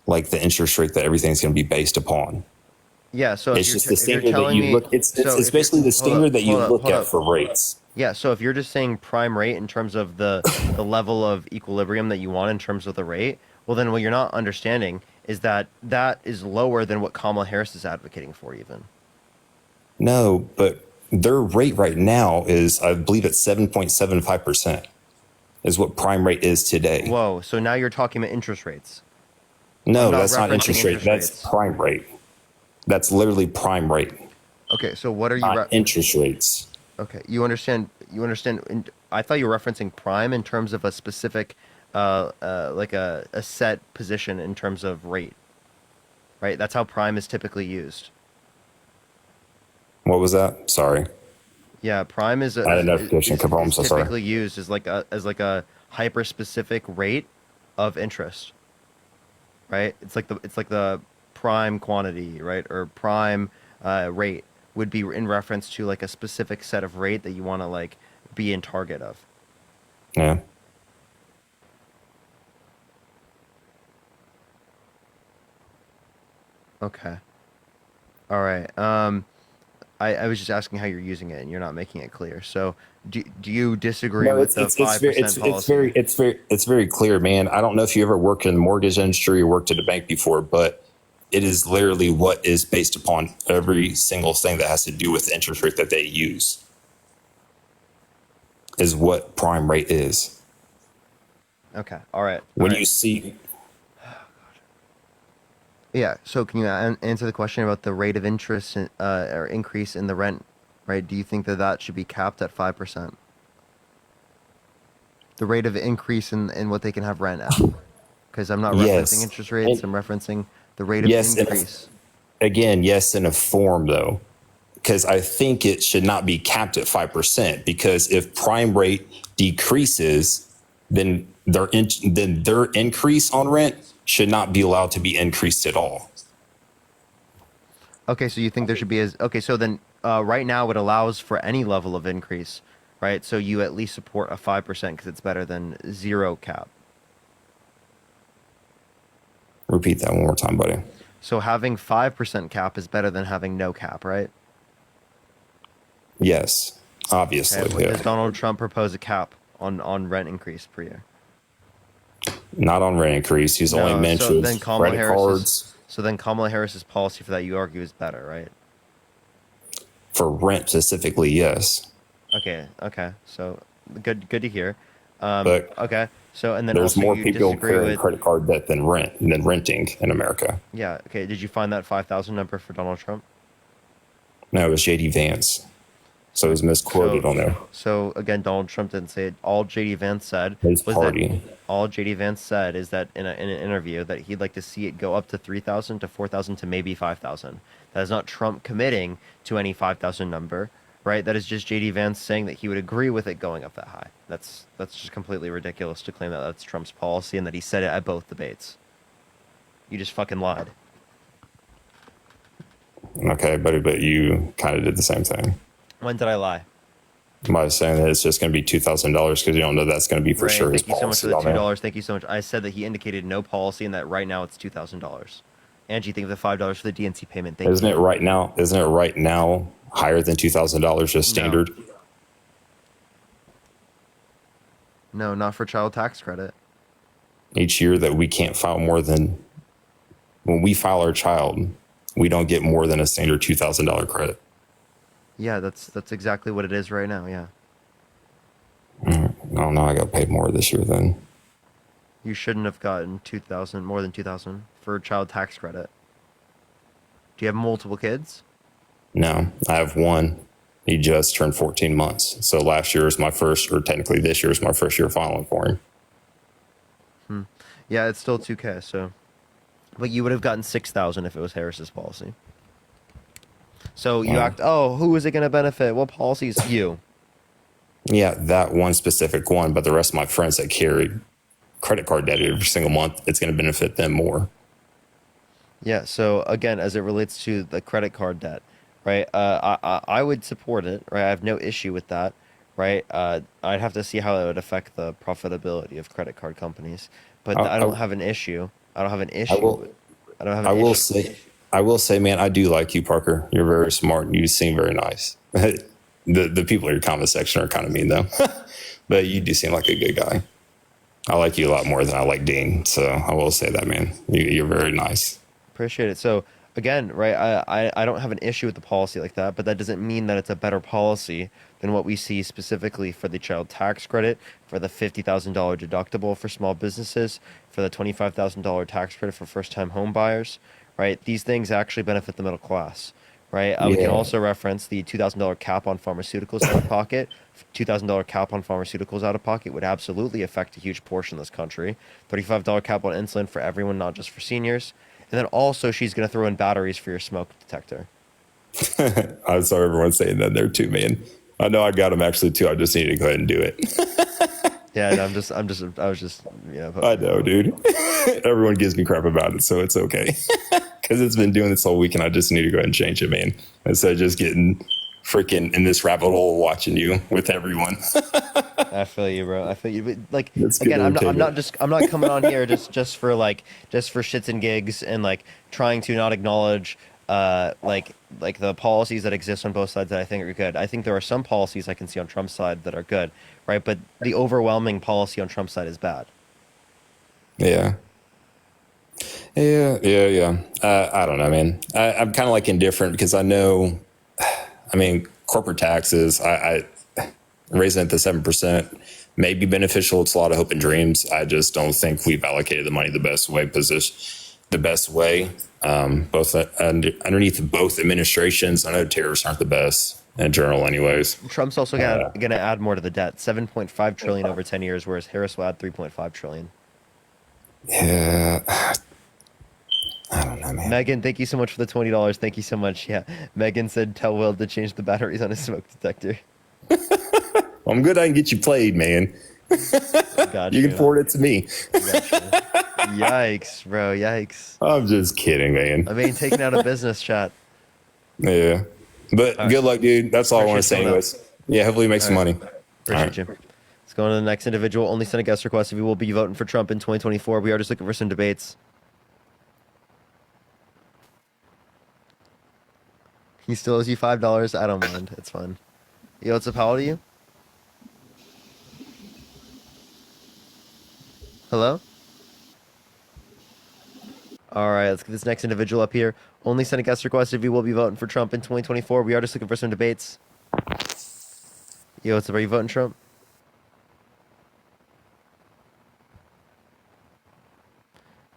[SPEAKER 25] Like the interest rate that everything's going to be based upon.
[SPEAKER 1] Yeah, so
[SPEAKER 25] it's just the standard that you look. It's basically the standard that you look at for rates.
[SPEAKER 1] Yeah, so if you're just saying prime rate in terms of the level of equilibrium that you want in terms of the rate, well then what you're not understanding is that is lower than what Kamala Harris is advocating for even.
[SPEAKER 25] No, but their rate right now is, I believe it's 7.75% is what prime rate is today.
[SPEAKER 1] Whoa, so now you're talking about interest rates.
[SPEAKER 25] No, that's not interest rate. That's prime rate. That's literally prime rate.
[SPEAKER 1] Okay, so what are you
[SPEAKER 25] interest rates?
[SPEAKER 1] Okay, you understand. I thought you were referencing prime in terms of a specific, like a set position in terms of rate, right? That's how prime is typically used.
[SPEAKER 25] What was that? Sorry.
[SPEAKER 1] Yeah, prime is
[SPEAKER 25] I had a notification come home, so sorry.
[SPEAKER 1] Typically used as like a hyper specific rate of interest, right? It's like the prime quantity, right, or prime rate would be in reference to like a specific set of rate that you want to like be in target of.
[SPEAKER 25] Yeah.
[SPEAKER 1] Okay. All right. I was just asking how you're using it, and you're not making it clear. So, do you disagree with the 5% policy?
[SPEAKER 25] It's very clear, man. I don't know if you ever worked in the mortgage industry or worked at a bank before, but it is literally what is based upon every single thing that has to do with the interest rate that they use is what prime rate is.
[SPEAKER 1] Okay. All right.
[SPEAKER 25] When you see...
[SPEAKER 1] Yeah. So can you answer the question about the rate of interest or increase in the rent, right? Do you think that should be capped at 5%? The rate of increase in what they can have rent at? Because I'm not referencing interest rates. I'm referencing the rate of increase.
[SPEAKER 25] Yes, in a form though, because I think it should not be capped at 5%. Because if prime rate decreases, then their increase on rent should not be allowed to be increased at all.
[SPEAKER 1] Okay, so you think there should be so then right now it allows for any level of increase, right? So you at least support a 5% because it's better than zero cap.
[SPEAKER 25] Repeat that one more time, buddy.
[SPEAKER 1] So having 5% cap is better than having no cap, right?
[SPEAKER 25] Yes, obviously.
[SPEAKER 1] Okay, does Donald Trump propose a cap on rent increase per year?
[SPEAKER 25] Not on rent increase. He's only mentioned credit cards.
[SPEAKER 1] So then Kamala Harris's policy for that you argue is better, right?
[SPEAKER 25] For rent specifically, yes.
[SPEAKER 1] Okay. So Good to hear.
[SPEAKER 25] But
[SPEAKER 1] Okay. So and then
[SPEAKER 25] there's
[SPEAKER 1] also
[SPEAKER 25] more
[SPEAKER 1] you
[SPEAKER 25] people
[SPEAKER 1] disagree
[SPEAKER 25] carrying
[SPEAKER 1] with.
[SPEAKER 25] credit card debt than renting in America.
[SPEAKER 1] Yeah. Okay. Did you find that 5,000 number for Donald Trump?
[SPEAKER 25] No, it was JD Vance. So it was misquoted on there.
[SPEAKER 1] So again, Donald Trump didn't say it. All JD Vance said
[SPEAKER 25] His
[SPEAKER 1] was
[SPEAKER 25] party.
[SPEAKER 1] that all JD Vance said is that in an interview that he'd like to see it go up to 3,000 to 4,000 to maybe 5,000. That is not Trump committing to any 5,000 number, right? That is just JD Vance saying that he would agree with it going up that high. That's just completely ridiculous to claim that that's Trump's policy and that he said it at both debates. You just fucking lied.
[SPEAKER 25] Okay, but you kind of did the same thing.
[SPEAKER 1] When did I lie?
[SPEAKER 25] By saying that it's just going to be $2,000 because you don't know that's going to be for
[SPEAKER 1] Right,
[SPEAKER 25] sure his
[SPEAKER 1] thank you so much for
[SPEAKER 25] policy
[SPEAKER 1] the
[SPEAKER 25] on there.
[SPEAKER 1] $2. Thank you so much. I said that he indicated no policy and that right now it's $2,000. Angie, thank you for the $5 for the DNC payment. Thank
[SPEAKER 25] Isn't
[SPEAKER 1] you.
[SPEAKER 25] it right now? Isn't it right now higher than $2,000 just standard?
[SPEAKER 1] No, not for child tax credit.
[SPEAKER 25] Each year that we can't file more than when we file our child, we don't get more than a standard $2,000 credit.
[SPEAKER 1] Yeah, that's exactly what it is right now. Yeah,
[SPEAKER 25] I don't know. I got paid more this year then.
[SPEAKER 1] you shouldn't have gotten 2,000 more than 2,000 for child tax credit. Do you have multiple kids?
[SPEAKER 25] No, I have one. He just turned 14 months. So last year is my first, or technically this year is my first year filing for him.
[SPEAKER 1] Yeah, it's still 2K. So, but you would have gotten 6,000 if it was Harris's policy. So you act. Oh, who is it going to benefit? What policies? You.
[SPEAKER 25] Yeah, that one specific one, but the rest of my friends that carry credit card debt every single month, it's going to benefit them more.
[SPEAKER 1] Yeah. So again, as it relates to the credit card debt, right? I would support it. Right. I have no issue with that. Right. I'd have to see how it would affect the profitability of credit card companies, but I don't have an issue. I don't have an issue. I don't have an issue.
[SPEAKER 25] I will say, man, I do like you, Parker. You're very smart. You seem very nice. The people in your comment section are kind of mean though, but you do seem like a good guy. I like you a lot more than I like Dean. So I will say that, man. You're very nice.
[SPEAKER 1] Appreciate it. So again, right, I don't have an issue with the policy like that, but that doesn't mean that it's a better policy than what we see specifically for the child tax credit, for the $50,000 deductible for small businesses, for the $25,000 tax credit for first-time home buyers, right? These things actually benefit the middle class, right? We can also reference the $2,000 cap on pharmaceuticals out of pocket. $2,000 cap on pharmaceuticals out of pocket would absolutely affect a huge portion of this country. $35 cap on insulin for everyone, not just for seniors. And then also she's going to throw in batteries for your smoke detector.
[SPEAKER 25] I saw everyone saying that there too, man. I know I got them actually too. I just need to go ahead and do it.
[SPEAKER 1] Yeah, no, I was just,
[SPEAKER 25] I know, dude. Everyone gives me crap about it, so it's okay. Because it's been doing this all week, and I just need to go ahead and change it, man. Instead of just getting freaking in this rabbit hole watching you with everyone.
[SPEAKER 1] I feel you, bro. I feel you. But like
[SPEAKER 25] It's good
[SPEAKER 1] again, I'm not
[SPEAKER 25] entertainment.
[SPEAKER 1] I'm not coming on here just for shits and gigs and like trying to not acknowledge like the policies that exist on both sides that I think are good. I think there are some policies I can see on Trump's side that are good, right? But the overwhelming policy on Trump's side is bad.
[SPEAKER 25] Yeah. I don't know, man. I'm kind of like indifferent because I know, I mean, corporate taxes, I raising it to 7% may be beneficial. It's a lot of hope and dreams. I just don't think we've allocated the money the best way, both underneath both administrations. I know tariffs aren't the best in general anyways.
[SPEAKER 1] Trump's also going to add more to the debt, 7.5 trillion over 10 years, whereas Harris will add 3.5 trillion.
[SPEAKER 25] Yeah. I don't know, man.
[SPEAKER 1] Megan, thank you so much for the $20. Thank you so much. Yeah. Megan said tell Will to change the batteries on his smoke detector.
[SPEAKER 25] I'm good. I can get you played, man.
[SPEAKER 1] Gotcha.
[SPEAKER 25] You can forward it to me.
[SPEAKER 1] Yikes, bro. Yikes.
[SPEAKER 25] I'm just kidding, man.
[SPEAKER 1] I mean, taken out of business, chat.
[SPEAKER 25] Yeah. But good luck, dude. That's all I want to say anyways. Yeah, hopefully you make some money.
[SPEAKER 1] Appreciate you. Let's go on to the next individual. Only send a guest request if you will be voting for Trump in 2024. We are just looking for some debates. He still owes you $5. I don't mind. It's fun. Yo, what's up? How old are you? Hello? All right, let's get this next individual up here. Only send a guest request if you will be voting for Trump in 2024. We are just looking for some debates. Yo, what's up? Are you voting Trump?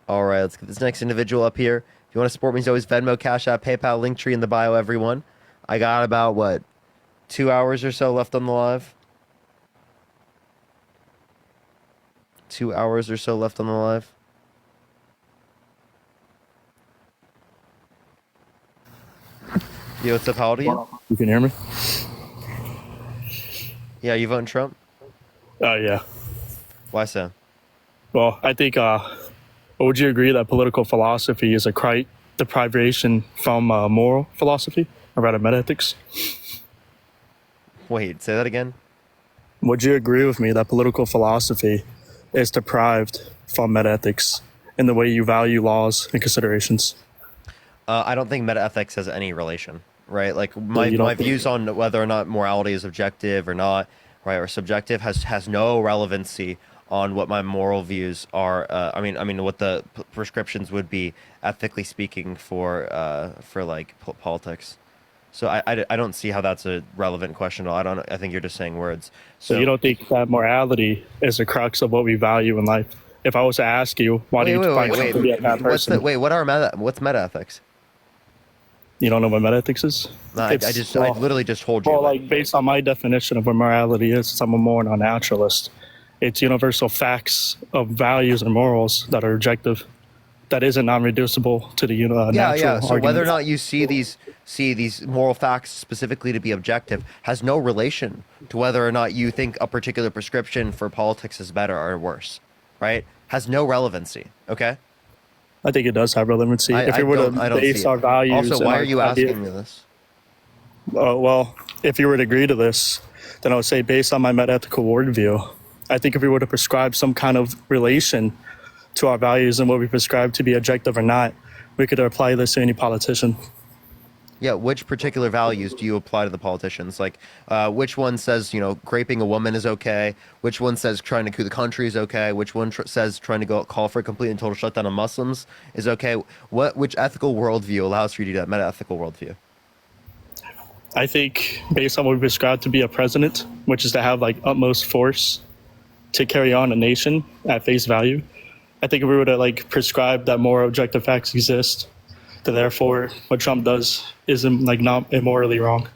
[SPEAKER 1] All right, let's get this next individual up here. If you want to support me, as always, Venmo, Cash App, PayPal, Linktree in the bio, everyone. I got about, 2 hours or so left on the live? 2 hours or so left on the live? Yo, what's up? How old are you?
[SPEAKER 9] You can hear me?
[SPEAKER 1] Yeah, you voting Trump?
[SPEAKER 9] Yeah.
[SPEAKER 1] Why so?
[SPEAKER 9] Well, I think, would you agree that political philosophy is a deprivation from moral philosophy, or rather metaethics?
[SPEAKER 1] Wait, say that again?
[SPEAKER 9] Would you agree with me that political philosophy is deprived from metaethics in the way you value laws and considerations?
[SPEAKER 1] I don't think metaethics has any relation, right? Like my views on whether or not morality is objective or not, right, or subjective has no relevancy on what my moral views are. I mean, what the prescriptions would be, ethically speaking, for politics. So I don't see how that's a relevant question at all. I think you're just saying words.
[SPEAKER 9] So you don't think that morality is the crux of what we value in life? If I was to ask you, why do you find yourself to be a bad person?
[SPEAKER 1] What's metaethics?
[SPEAKER 9] You don't know what metaethics is?
[SPEAKER 1] No, I literally just told you.
[SPEAKER 9] Well, like based on my definition of what morality is, I'm a moral naturalist. It's universal facts of values and morals that are objective, that isn't non-reducible to the natural.
[SPEAKER 1] Yeah. So
[SPEAKER 9] arguments.
[SPEAKER 1] whether or not you see these moral facts specifically to be objective has no relation to whether or not you think a particular prescription for politics is better or worse, right? Has no relevancy. Okay.
[SPEAKER 9] I think it does have relevancy. If we were to base our values.
[SPEAKER 1] Also, why are you asking me this?
[SPEAKER 9] Well, if you were to agree to this, then I would say, based on my metaethical worldview, I think if we were to prescribe some kind of relation to our values and what we prescribe to be objective or not, we could apply this to any politician.
[SPEAKER 1] Yeah, which particular values do you apply to the politicians? Like, which one says, raping a woman is okay? Which one says trying to coup the country is okay? Which one says trying to call for a complete and total shutdown of Muslims is okay? Which ethical worldview allows for you to do that, meta-ethical worldview?
[SPEAKER 9] I think based on what we prescribe to be a president, which is to have utmost force to carry on a nation at face value, I think if we were to prescribe that more objective facts exist, then therefore what Trump does isn't not immorally wrong.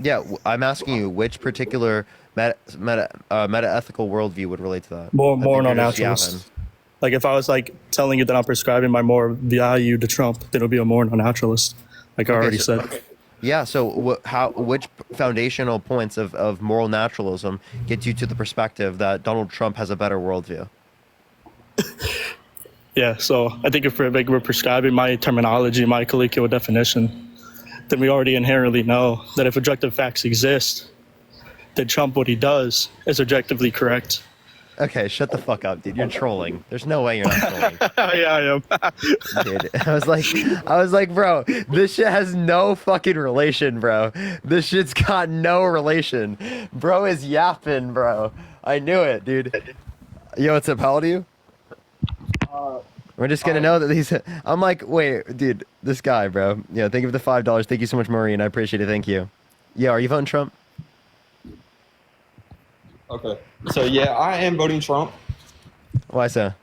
[SPEAKER 1] Yeah, I'm asking you which particular meta-ethical worldview would relate to that.
[SPEAKER 9] More non-naturalist. Like if I was telling you that I'm prescribing my moral value to Trump, then it would be a more non-naturalist, I already said.
[SPEAKER 1] Okay. Yeah, so which foundational points of moral naturalism get you to the perspective that Donald Trump has a better worldview?
[SPEAKER 9] Yeah, so I think if we're prescribing my terminology, my colloquial definition, then we already inherently know that if objective facts exist, then Trump, what he does, is objectively correct.
[SPEAKER 1] Okay, shut the fuck up, dude. You're trolling. There's no way you're not trolling.
[SPEAKER 9] Yeah, I am.
[SPEAKER 1] Dude, I was like, bro, this shit has no fucking relation, bro. This shit's got no relation. Bro is yapping, bro. I knew it, dude. Yo, what's up? How old are you? We're just gonna know that he's. I'm like, wait, dude, this guy, bro. Yeah, thank you for the $5. Thank you so much, Maureen. I appreciate it. Thank you. Yeah, are you voting Trump?
[SPEAKER 11] Okay. So yeah, I am voting Trump.
[SPEAKER 1] Why so?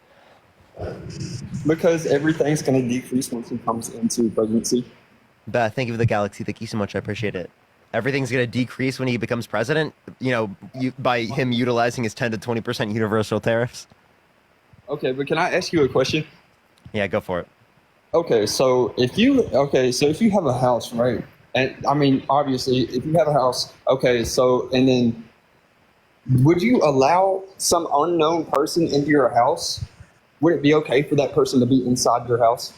[SPEAKER 11] Because everything's going to decrease once he comes into presidency.
[SPEAKER 1] Beth, thank you for the galaxy. Thank you so much. I appreciate it. Everything's going to decrease when he becomes president, by him utilizing his 10 to 20% universal tariffs.
[SPEAKER 11] Okay, but can I ask you a question?
[SPEAKER 1] Yeah, go for it.
[SPEAKER 11] Okay, so if you have a house, right? And I mean, obviously, if you have a house, okay, so, and then would you allow some unknown person into your house? Would it be okay for that person to be inside your house?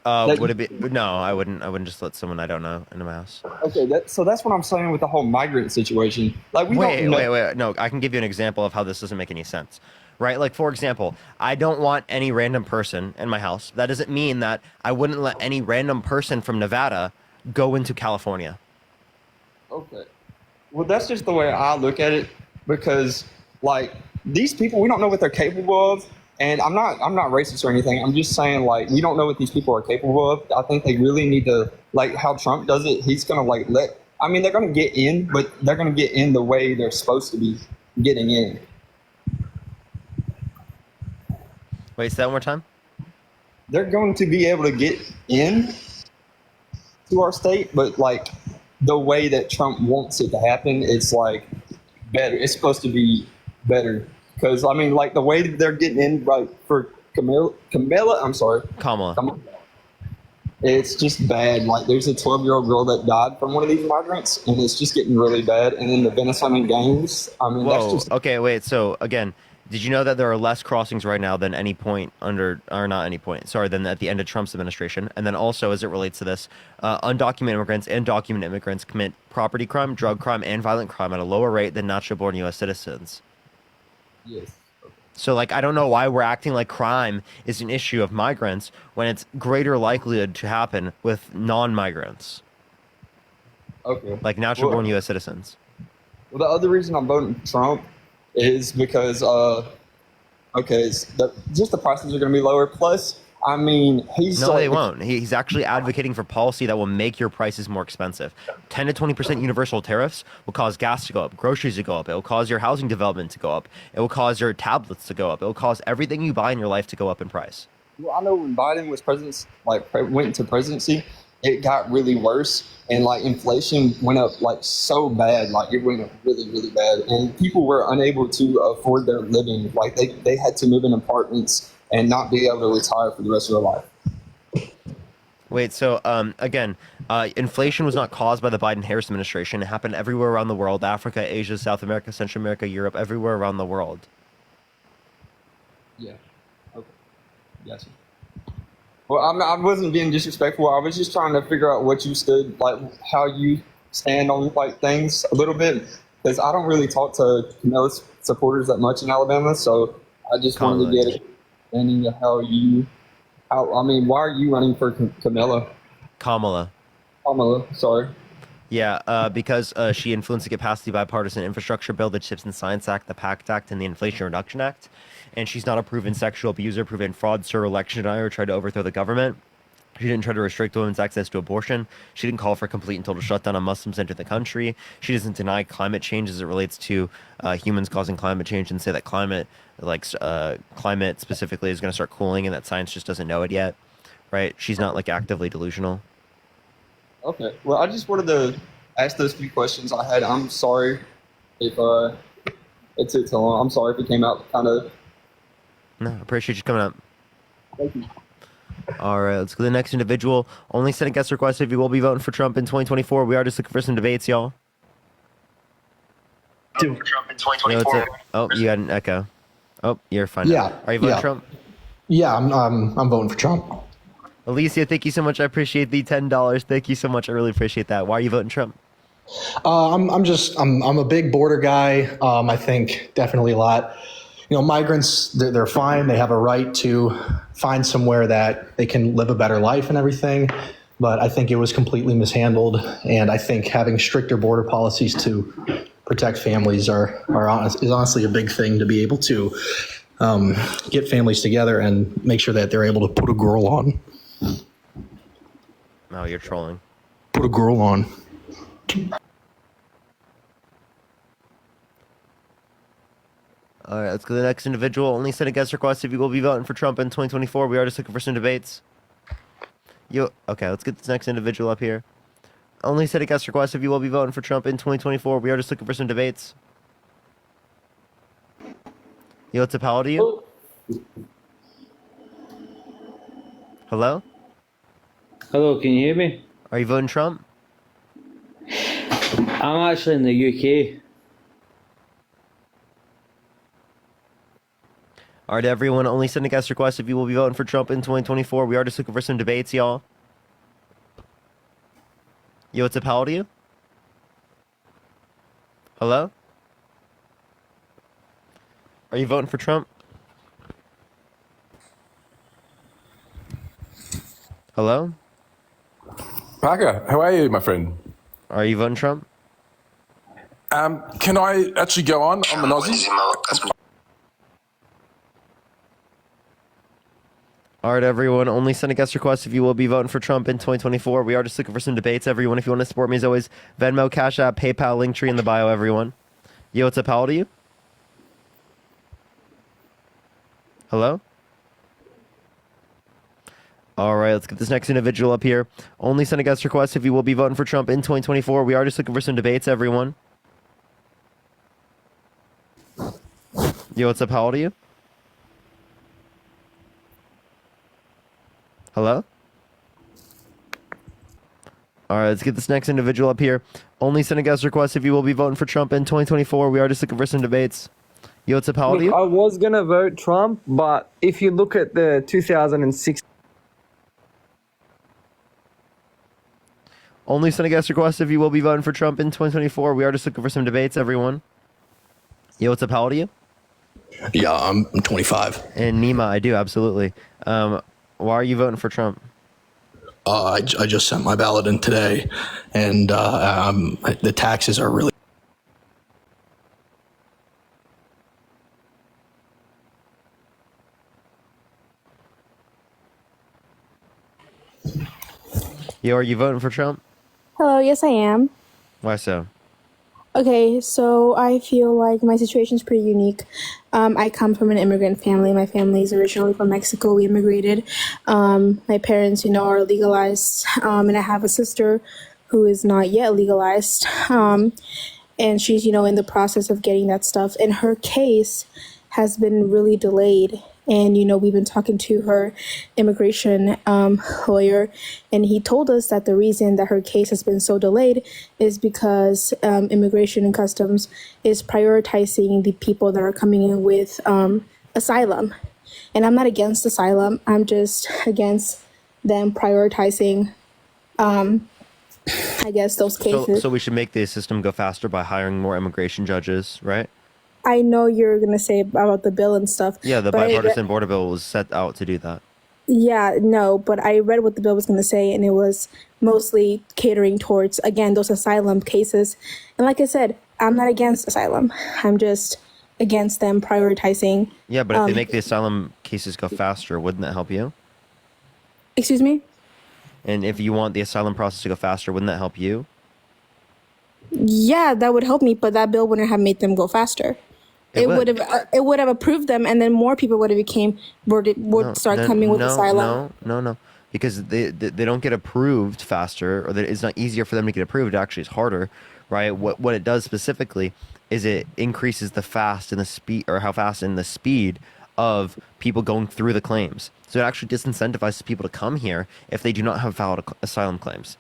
[SPEAKER 1] Would it be? No, I wouldn't. I wouldn't just let someone I don't know into my house.
[SPEAKER 11] Okay, so that's what I'm saying with the whole migrant situation. Wait.
[SPEAKER 1] No, I can give you an example of how this doesn't make any sense. Right? Like, for example, I don't want any random person in my house. That doesn't mean that I wouldn't let any random person from Nevada go into California.
[SPEAKER 11] Okay. Well, that's just the way I look at it, because these people, we don't know what they're capable of. And I'm not racist or anything. I'm just saying we don't know what these people are capable of. I think they really need to, how Trump does it. He's going to they're going to get in, but they're going to get in the way they're supposed to be getting in.
[SPEAKER 1] Wait, say that one more time.
[SPEAKER 11] They're going to be able to get in to our state, but like the way that Trump wants it to happen, it's like better. It's supposed to be better because I mean, like the way that they're getting in, right for Kamala. It's just bad. Like there's a 12-year-old girl that died from one of these migrants, and it's just getting really bad. And then the Venezuelan gangs. I mean, that's just
[SPEAKER 1] Okay, wait. So again, did you know that there are less crossings right now than any point under, or not any point, sorry, than at the end of Trump's administration? And then also, as it relates to this, undocumented immigrants and documented immigrants commit property crime, drug crime, and violent crime at a lower rate than natural-born U.S. citizens.
[SPEAKER 11] yes.
[SPEAKER 1] So, like, I don't know why we're acting like crime is an issue of migrants when it's greater likelihood to happen with non-migrants.
[SPEAKER 11] Okay.
[SPEAKER 1] Like natural-born U.S. citizens.
[SPEAKER 11] Well, the other reason I'm voting for Trump is because, just the prices are going to be lower. Plus, I mean,
[SPEAKER 1] No, they won't. He's actually advocating for policy that will make your prices more expensive. 10 to 20% universal tariffs will cause gas to go up, groceries to go up. It will cause your housing development to go up. It will cause your tablets to go up. It will cause everything you buy in your life to go up in price.
[SPEAKER 11] Well, I know when Biden was president, went into presidency, it got really worse, and like inflation went up like so bad, like it went up really, really bad, and people were unable to afford their living. Like they had to move in apartments and not be able to retire for the rest of their life.
[SPEAKER 1] Wait, so again, inflation was not caused by the Biden-Harris administration. It happened everywhere around the world: Africa, Asia, South America, Central America, Europe, everywhere around the world.
[SPEAKER 11] Yeah. Okay. Gotcha. Well, I wasn't being disrespectful. I was just trying to figure out what you stood, like how you stand on like things a little bit, because I don't really talk to Kamala's supporters that much in Alabama, so I just wanted to get a understanding of why are you running for Kamala?
[SPEAKER 1] Kamala,
[SPEAKER 11] sorry.
[SPEAKER 1] Yeah, because she influenced to get past the bipartisan infrastructure bill, the CHIPS and Science Act, the PACT Act, and the Inflation Reduction Act. And she's not a proven sexual abuser, proven fraudster, election denier, or tried to overthrow the government. She didn't try to restrict women's access to abortion. She didn't call for a complete and total shutdown on Muslims entering the country. She doesn't deny climate change as it relates to humans causing climate change and say that climate specifically is going to start cooling and that science just doesn't know it yet, right? She's not like actively delusional.
[SPEAKER 11] Okay. Well, I just wanted to ask those few questions I had. I'm sorry if it took so long. I'm sorry if it came out kind of.
[SPEAKER 1] No, I appreciate you coming up.
[SPEAKER 11] Thank you.
[SPEAKER 1] All right, let's go to the next individual. Only Senate guest requested if you will be voting for Trump in 2024. We are just looking for some debates, y'all.
[SPEAKER 2] Trump in 2024.
[SPEAKER 1] Oh, you got an echo. Oh, you're fine.
[SPEAKER 2] Yeah.
[SPEAKER 1] Are you voting Trump?
[SPEAKER 2] Yeah, I'm voting for Trump.
[SPEAKER 1] Alicia, thank you so much. I appreciate the $10. Thank you so much. I really appreciate that. Why are you voting Trump?
[SPEAKER 2] I'm a big border guy. I think definitely a lot. Migrants, they're fine. They have a right to find somewhere that they can live a better life and everything. But I think it was completely mishandled. And I think having stricter border policies to protect families is honestly a big thing to be able to get families together and make sure that they're able to put a girl on.
[SPEAKER 1] No, you're trolling.
[SPEAKER 2] Put a girl on.
[SPEAKER 1] All right, let's go to the next individual. Only Senate guest request if you will be voting for Trump in 2024. We are just looking for some debates. Okay, let's get this next individual up here. Only Senate guest request if you will be voting for Trump in 2024. We are just looking for some debates. What's up, how old are you? Hello?
[SPEAKER 12] Hello, can you hear me?
[SPEAKER 1] Are you voting Trump?
[SPEAKER 12] I'm actually in the UK.
[SPEAKER 1] All right, everyone. Only Senate guest request if you will be voting for Trump in 2024. We are just looking for some debates, y'all. What's up, how old are you? Hello? Are you voting for Trump? Hello?
[SPEAKER 13] Parker, how are you, my friend?
[SPEAKER 1] Are you voting Trump?
[SPEAKER 13] Can I actually go on? I'm an Aussie.
[SPEAKER 1] All right, everyone. Only Senate guest request if you will be voting for Trump in 2024. We are just looking for some debates, everyone. If you want to support me, as always, Venmo, Cash App, PayPal, Linktree in the bio, everyone. What's up, how old are you? Hello? All right, let's get this next individual up here. Only send a guest request if you will be voting for Trump in 2024. We are just looking for some debates, everyone. Yo, what's up? How old are you? Hello? All right, let's get this next individual up here. Only send a guest request if you will be voting for Trump in 2024. We are just looking for some debates. Yo, what's up? How old are you?
[SPEAKER 3] I was going to vote Trump, but if you look at the 2006...
[SPEAKER 1] Only send a guest request if you will be voting for Trump in 2024. We are just looking for some debates, everyone. Yo, what's up? How old are you?
[SPEAKER 5] Yeah, I'm 25.
[SPEAKER 1] And Nima, I do, absolutely. Why are you voting for Trump?
[SPEAKER 5] I just sent my ballot in today, and the taxes are really...
[SPEAKER 1] Yo, are you voting for Trump?
[SPEAKER 7] Hello, yes I am.
[SPEAKER 1] Why so?
[SPEAKER 7] Okay, so I feel like my situation is pretty unique. I come from an immigrant family. My family is originally from Mexico. We immigrated. My parents, are legalized, and I have a sister who is not yet legalized, and she's, in the process of getting that stuff. And her case has been really delayed. And, we've been talking to her immigration lawyer, and he told us that the reason that her case has been so delayed is because Immigration and Customs is prioritizing the people that are coming in with asylum. And I'm not against asylum. I'm just against them prioritizing, I guess, those cases.
[SPEAKER 1] So we should make the system go faster by hiring more immigration judges, right?
[SPEAKER 7] I know you're going to say about the bill and stuff.
[SPEAKER 1] Yeah, the bipartisan border bill was set out to do that.
[SPEAKER 7] Yeah, no, but I read what the bill was going to say, and it was mostly catering towards, again, those asylum cases. And like I said, I'm not against asylum. I'm just against them prioritizing.
[SPEAKER 1] Yeah, but if they make the asylum cases go faster, wouldn't that help you?
[SPEAKER 7] Excuse me?
[SPEAKER 1] And if you want the asylum process to go faster, wouldn't that help you?
[SPEAKER 7] Yeah, that would help me, but that bill wouldn't have made them go faster. It would have approved them, and then more people would start coming with asylum.
[SPEAKER 1] No, because they don't get approved faster, or it's not easier for them to get approved. Actually, it's harder, right? What it does specifically is it increases the fast and the speed, or how fast and the speed of people going through the claims. So it actually disincentivizes people to come here if they do not have valid asylum claims.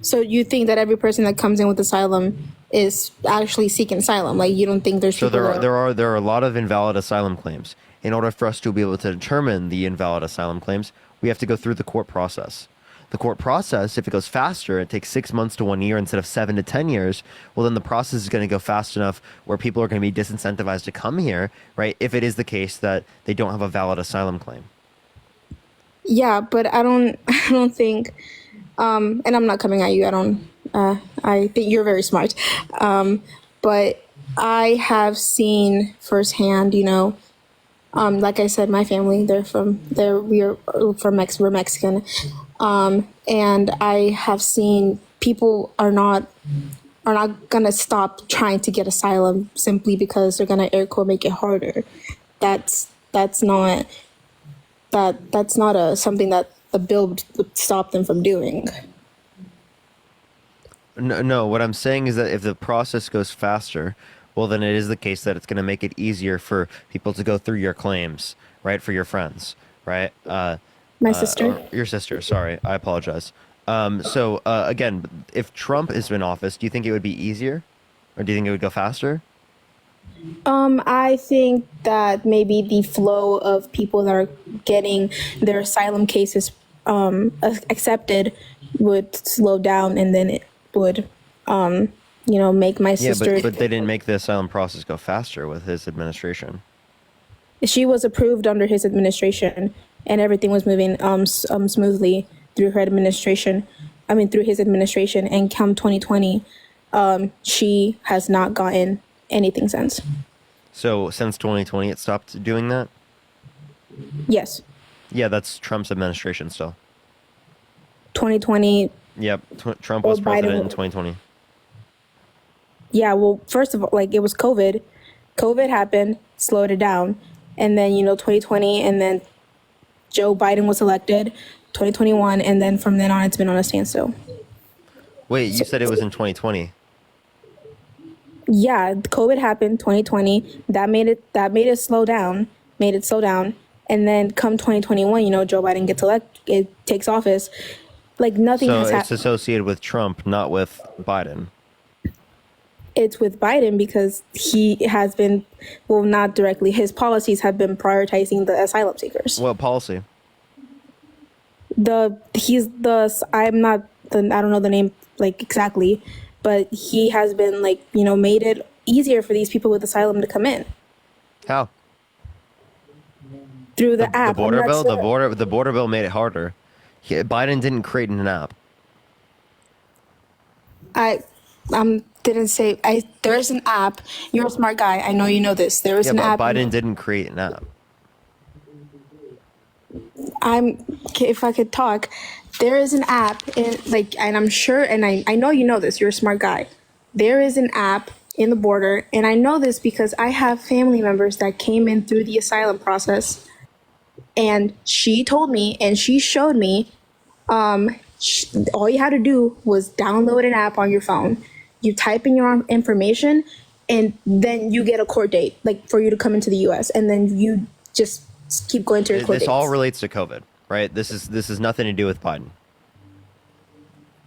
[SPEAKER 7] So you think that every person that comes in with asylum is actually seeking asylum? Like, you don't think there's
[SPEAKER 1] so
[SPEAKER 7] people
[SPEAKER 1] there are a lot of invalid asylum claims. In order for us to be able to determine the invalid asylum claims, we have to go through the court process. The court process, if it goes faster, it takes 6 months to 1 year instead of 7 to 10 years. Well, then the process is going to go fast enough where people are going to be disincentivized to come here, right? If it is the case that they don't have a valid asylum claim.
[SPEAKER 7] Yeah, but I don't think. And I'm not coming at you. I think you're very smart. But I have seen firsthand, like I said, my family, we're Mexican. And I have seen people are not going to stop trying to get asylum simply because they're going to air quote make it harder. That's not something that the bill would stop them from doing.
[SPEAKER 1] No, what I'm saying is that if the process goes faster, well, then it is the case that it's going to make it easier for people to go through your claims, right? For your friends, right?
[SPEAKER 7] My sister.
[SPEAKER 1] Your sister, sorry. I apologize. So again, if Trump is in office, do you think it would be easier? Or do you think it would go faster?
[SPEAKER 7] I think that maybe the flow of people that are getting their asylum cases accepted would slow down, and then it would, make my sister.
[SPEAKER 1] Yeah, but they didn't make the asylum process go faster with his administration.
[SPEAKER 7] She was approved under his administration, and everything was moving smoothly through her administration. Through his administration, and come 2020, she has not gotten anything since.
[SPEAKER 1] So since 2020, it stopped doing that?
[SPEAKER 7] Yes.
[SPEAKER 1] Yeah, that's Trump's administration still.
[SPEAKER 7] 2020.
[SPEAKER 1] Yep, Trump was president in 2020.
[SPEAKER 7] Yeah, well, first of all, it was COVID. COVID happened, slowed it down. And then, 2020, and then Joe Biden was elected, 2021, and then from then on, it's been on a standstill.
[SPEAKER 1] Wait, you said it was in 2020.
[SPEAKER 7] Yeah, COVID happened 2020. That made it slow down. And then come 2021, you know, Joe Biden gets elected, it takes office. Like nothing has
[SPEAKER 1] So
[SPEAKER 7] happened.
[SPEAKER 1] it's associated with Trump, not with Biden.
[SPEAKER 7] It's with Biden because he has been, well, not directly. His policies have been prioritizing the asylum seekers.
[SPEAKER 1] What policy?
[SPEAKER 7] I don't know the name like exactly, but he has been like, you know, made it easier for these people with asylum to come in.
[SPEAKER 1] How?
[SPEAKER 7] Through the app.
[SPEAKER 1] The border
[SPEAKER 7] I'm not
[SPEAKER 1] bill.
[SPEAKER 7] sure.
[SPEAKER 1] The border bill made it harder. Biden didn't create an app.
[SPEAKER 7] Didn't say there is an app. You're a smart guy. I know you know this. There is an app.
[SPEAKER 1] Biden didn't create an app.
[SPEAKER 7] If I could talk, there is an app and I'm sure, and I know you know this. You're a smart guy. There is an app in the border, and I know this because I have family members that came in through the asylum process, and she told me and she showed me, all you had to do was download an app on your phone. You type in your information, and then you get a court date, like for you to come into the U.S. And then you just keep going to your court
[SPEAKER 1] This
[SPEAKER 7] dates.
[SPEAKER 1] all relates to COVID, right? This is nothing to do with Biden.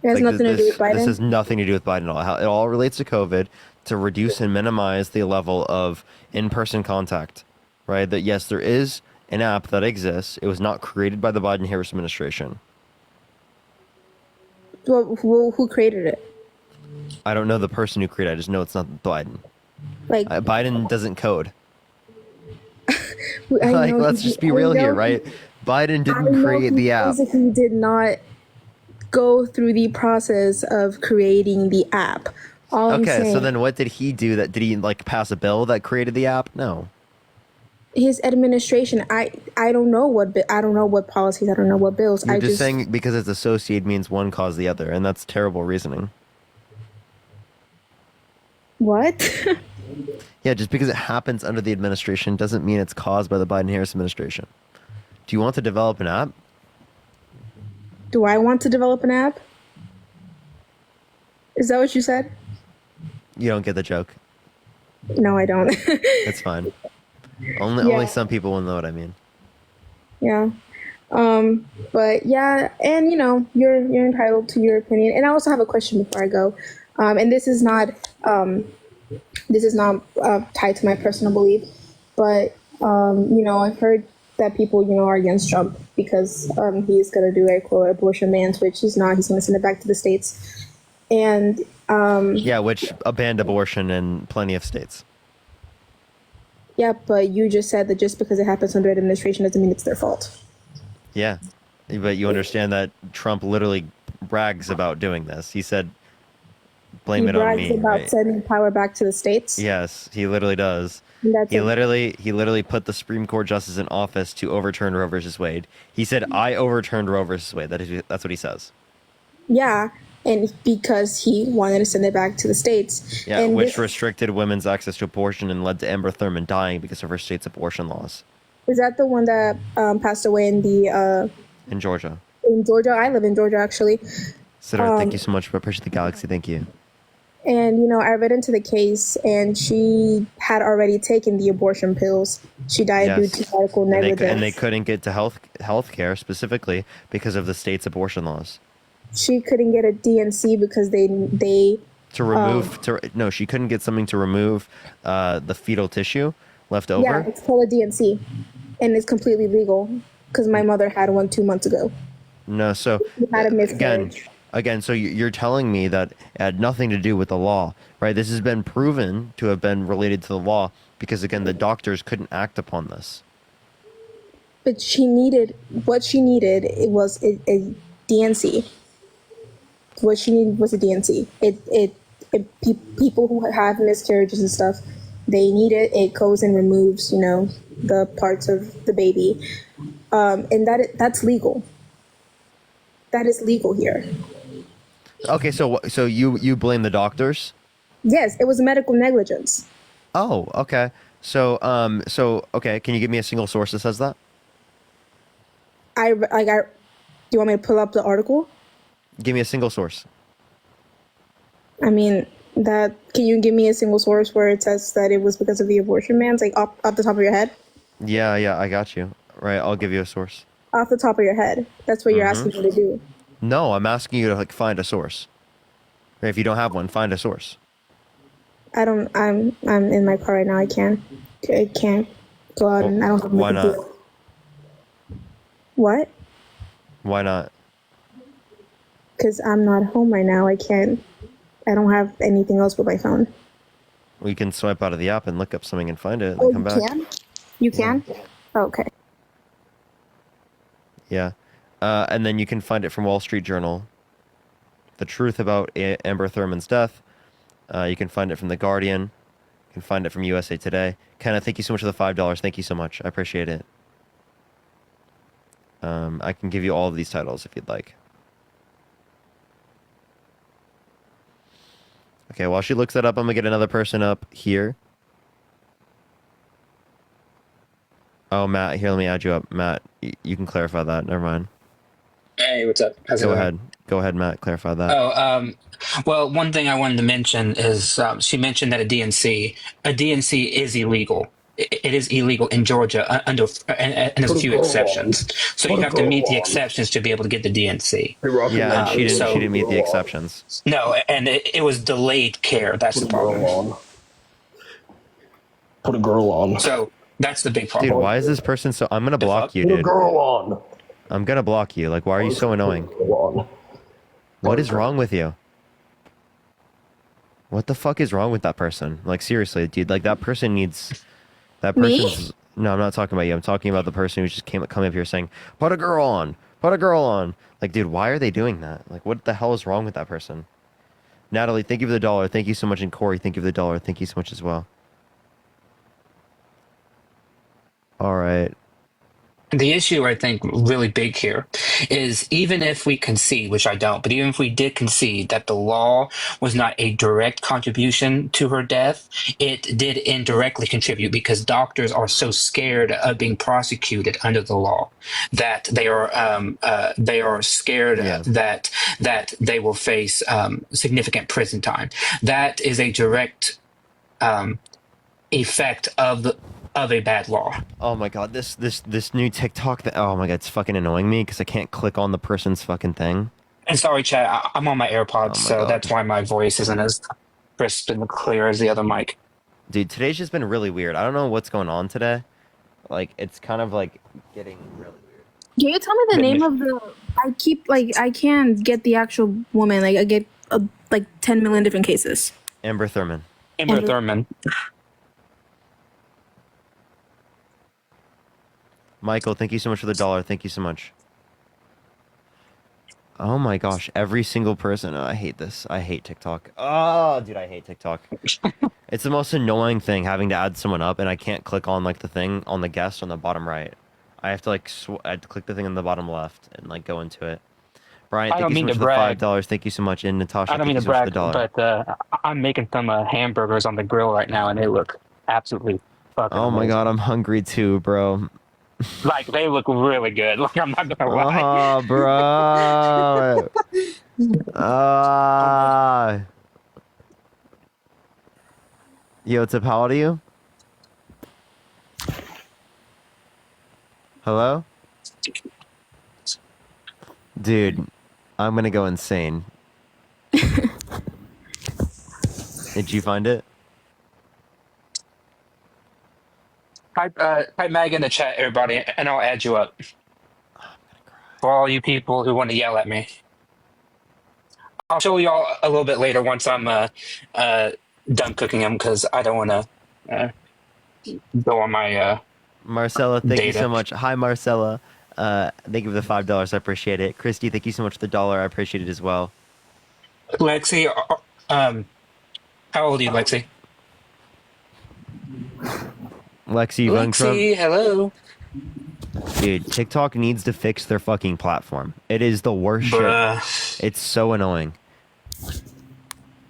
[SPEAKER 7] It has nothing to do with Biden.
[SPEAKER 1] This has nothing to do with Biden at all. It all relates to COVID to reduce and minimize the level of in-person contact, right? That yes, there is an app that exists. It was not created by the Biden-Harris administration.
[SPEAKER 7] Well, who created it?
[SPEAKER 1] I don't know the person who created it. I just know it's not Biden.
[SPEAKER 7] Like
[SPEAKER 1] Biden doesn't code.
[SPEAKER 7] I know
[SPEAKER 1] Let's just be real here, right? Biden didn't create the app.
[SPEAKER 7] Basically, did not go through the process of creating the app.
[SPEAKER 1] Okay, so then what did he do? Did he like pass a bill that created the app? No.
[SPEAKER 7] His administration. I don't know what policies. I don't know what bills.
[SPEAKER 1] You're just saying because it's associated means one caused the other, and that's terrible reasoning.
[SPEAKER 7] What?
[SPEAKER 1] Yeah, just because it happens under the administration doesn't mean it's caused by the Biden-Harris administration. Do you want to develop an app?
[SPEAKER 7] Do I want to develop an app? Is that what you said?
[SPEAKER 1] You don't get the joke.
[SPEAKER 7] No, I don't.
[SPEAKER 1] It's fine. Only some people will know what I mean.
[SPEAKER 7] Yeah. But yeah, and you know, you're entitled to your opinion. And I also have a question before I go. And this is not tied to my personal belief, but you know, I've heard that people, you know, are against Trump because he's going to do a quote abortion ban, which he's not. He's going to send it back to the states. And
[SPEAKER 1] yeah, which banned abortion in plenty of states.
[SPEAKER 7] Yeah, but you just said that just because it happens under administration doesn't mean it's their fault.
[SPEAKER 1] Yeah, but you understand that Trump literally brags about doing this. He said, "Blame it on me."
[SPEAKER 7] He brags about sending power back to the states.
[SPEAKER 1] Yes, he literally does. He literally put the Supreme Court justice in office to overturn Roe versus Wade. He said, "I overturned Roe versus Wade." That's what he says.
[SPEAKER 7] Yeah, and because he wanted to send it back to the states.
[SPEAKER 1] Yeah,
[SPEAKER 7] and
[SPEAKER 1] which restricted women's access to abortion and led to Amber Thurman dying because of her state's abortion laws.
[SPEAKER 7] Is that the one that passed away in
[SPEAKER 1] in Georgia?
[SPEAKER 7] In Georgia, I live in Georgia actually.
[SPEAKER 1] Siddharth, thank you so much for Appreciate the Galaxy. Thank you.
[SPEAKER 7] And you know, I read into the case, and she had already taken the abortion pills. She died due to medical negligence,
[SPEAKER 1] and they couldn't get to health care specifically because of the state's abortion laws.
[SPEAKER 7] She couldn't get a DNC because
[SPEAKER 1] she couldn't get something to remove the fetal tissue left over.
[SPEAKER 7] Yeah, it's called a DNC, and it's completely legal because my mother had one 2 months ago.
[SPEAKER 1] No, so
[SPEAKER 7] She had a miscarriage.
[SPEAKER 1] Again, so you're telling me that it had nothing to do with the law, right? This has been proven to have been related to the law because, again, the doctors couldn't act upon this.
[SPEAKER 7] But what she needed, it was a DNC. What she needed was a DNC. People who have miscarriages and stuff, they need it. It goes and removes, you know, the parts of the baby, and that's legal. That is legal here.
[SPEAKER 1] Okay, so you blame the doctors?
[SPEAKER 7] Yes, it was medical negligence.
[SPEAKER 1] Oh, okay. So okay, can you give me a single source that says that?
[SPEAKER 7] Do you want me to pull up the article?
[SPEAKER 1] Give me a single source.
[SPEAKER 7] I mean, can you give me a single source where it says that it was because of the abortion bans, like off the top of your head?
[SPEAKER 1] Yeah, I got you. Right, I'll give you a source.
[SPEAKER 7] Off the top of your head. That's what you're asking me to do.
[SPEAKER 1] No, I'm asking you to like find a source. Or if you don't have one, find a source.
[SPEAKER 7] I'm in my car right now. I can't go out and I don't have my
[SPEAKER 1] Why
[SPEAKER 7] computer.
[SPEAKER 1] not?
[SPEAKER 7] What?
[SPEAKER 1] Why not?
[SPEAKER 7] Because I'm not home right now. I don't have anything else but my phone.
[SPEAKER 1] We can swipe out of the app and look up something and find it and
[SPEAKER 7] Oh,
[SPEAKER 1] then come
[SPEAKER 7] you
[SPEAKER 1] back.
[SPEAKER 7] can? You can? Oh, okay.
[SPEAKER 1] Yeah. And then you can find it from Wall Street Journal. The truth about Amber Thurman's death. You can find it from The Guardian. You can find it from USA Today. Kenna, thank you so much for the $5. Thank you so much. I appreciate it. I can give you all of these titles if you'd like. Okay, while she looks that up, I'm going to get another person up here. Oh, Matt, here, let me add you up. Matt, you can clarify that. Never mind.
[SPEAKER 4] Hey, what's up? How's it
[SPEAKER 1] Go
[SPEAKER 4] going?
[SPEAKER 1] ahead. Go ahead, Matt. Clarify that.
[SPEAKER 4] Well, one thing I wanted to mention is she mentioned that a DNC is illegal. It is illegal in Georgia and there's a few exceptions. So you have to meet the exceptions to be able to get the DNC.
[SPEAKER 1] Yeah, and she didn't meet the exceptions.
[SPEAKER 4] No, and it was delayed care. That's the problem.
[SPEAKER 22] Put a girl on.
[SPEAKER 4] So that's the big problem.
[SPEAKER 1] Dude, why is this person so... I'm going to block you,
[SPEAKER 22] Put a
[SPEAKER 1] dude.
[SPEAKER 22] girl on.
[SPEAKER 1] I'm going to block you. Like, why are you so annoying? What is wrong with you? What the fuck is wrong with that person? Like, seriously, dude, like, that person needs... That person's...
[SPEAKER 7] Me?
[SPEAKER 1] No, I'm not talking about you. I'm talking about the person who just come up here saying, put a girl on. Put a girl on. Like, dude, why are they doing that? Like, what the hell is wrong with that person? Natalie, thank you for the $1. Thank you so much. And Corey, thank you for the $1. Thank you so much as well. All right.
[SPEAKER 4] The issue, I think, really big here is even if we concede, which I don't, but even if we did concede that the law was not a direct contribution to her death, it did indirectly contribute because doctors are so scared of being prosecuted under the law that they are scared that they will face significant prison time. That is a direct effect of a bad law.
[SPEAKER 1] Oh my god, this new TikTok oh my god, it's fucking annoying me because I can't click on the person's fucking thing.
[SPEAKER 4] And sorry, chat, I'm on my AirPods, so that's why my voice isn't as crisp and clear as the other mic.
[SPEAKER 1] Dude, today's just been really weird. I don't know what's going on today. Like, it's kind of like getting really weird.
[SPEAKER 7] Can you tell me the name of the... I can't get the actual woman. Like, I get, 10 million different cases.
[SPEAKER 1] Amber Thurman.
[SPEAKER 4] Amber Thurman.
[SPEAKER 1] Michael, thank you so much for the $1. Thank you so much. Oh my gosh, every single person. Oh, I hate this. I hate TikTok. Oh, dude, I hate TikTok. It's the most annoying thing having to add someone up and I can't click on like the thing on the guest on the bottom right. I have to like I have to click the thing on the bottom left and like go into it. Brian, thank you so much for the $5. Thank you so much. And Natasha,
[SPEAKER 4] I don't
[SPEAKER 1] thank
[SPEAKER 4] mean
[SPEAKER 1] you
[SPEAKER 4] to
[SPEAKER 1] so much
[SPEAKER 4] brag,
[SPEAKER 1] for the $1.
[SPEAKER 4] but I'm making some hamburgers on the grill right now, and they look absolutely fucking
[SPEAKER 1] Oh my
[SPEAKER 4] amazing.
[SPEAKER 1] god, I'm hungry too, bro.
[SPEAKER 4] Like, they look really good. Like, I'm not gonna lie.
[SPEAKER 1] Oh, bro. Yo, Tip, how old are you? Hello? Dude, I'm gonna go insane. Did you find it?
[SPEAKER 4] Type Mag in the chat, everybody, and I'll add you up. For all you people who want to yell at me. I'll show y'all a little bit later once I'm done cooking them, because I don't want to go on my
[SPEAKER 1] Marcella, thank you
[SPEAKER 4] data.
[SPEAKER 1] so much. Hi, Marcella. Thank you for the $5. I appreciate it. Christy, thank you so much for the $1. I appreciate it as well.
[SPEAKER 4] Lexi, how old are you, Lexi?
[SPEAKER 1] Lexi, you voting Trump?
[SPEAKER 4] Lexi, hello.
[SPEAKER 1] Dude, TikTok needs to fix their fucking platform. It is the worst shit. It's so annoying.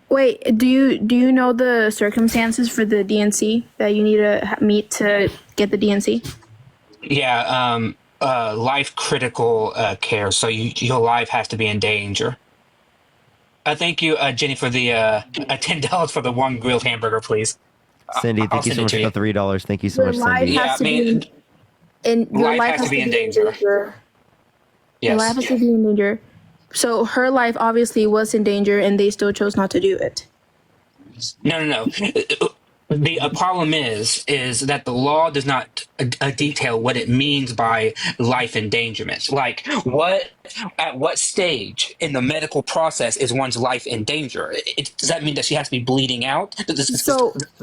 [SPEAKER 7] Wait, do you know the circumstances for the DNC that you need to meet to get the DNC?
[SPEAKER 4] Yeah, life critical care. So your life has to be in danger. Thank you, Jenny, for the $10 for the one grilled hamburger, please.
[SPEAKER 1] Cindy,
[SPEAKER 4] I'll
[SPEAKER 1] thank you
[SPEAKER 4] send
[SPEAKER 1] so
[SPEAKER 4] it
[SPEAKER 1] much
[SPEAKER 4] to
[SPEAKER 1] for
[SPEAKER 4] you.
[SPEAKER 1] the $3. Thank you so
[SPEAKER 7] Your
[SPEAKER 1] much,
[SPEAKER 7] life
[SPEAKER 1] Cindy.
[SPEAKER 4] Yeah,
[SPEAKER 7] has
[SPEAKER 4] I
[SPEAKER 7] to
[SPEAKER 4] mean,
[SPEAKER 7] be in your
[SPEAKER 4] life has to be in danger.
[SPEAKER 7] Your life
[SPEAKER 4] Yes.
[SPEAKER 7] has to be in danger. So her life obviously was in danger, and they still chose not to do it.
[SPEAKER 4] No. The problem is that the law does not detail what it means by life endangerment. Like, at what stage in the medical process is one's life in danger? Does that mean that she has to be bleeding out? Does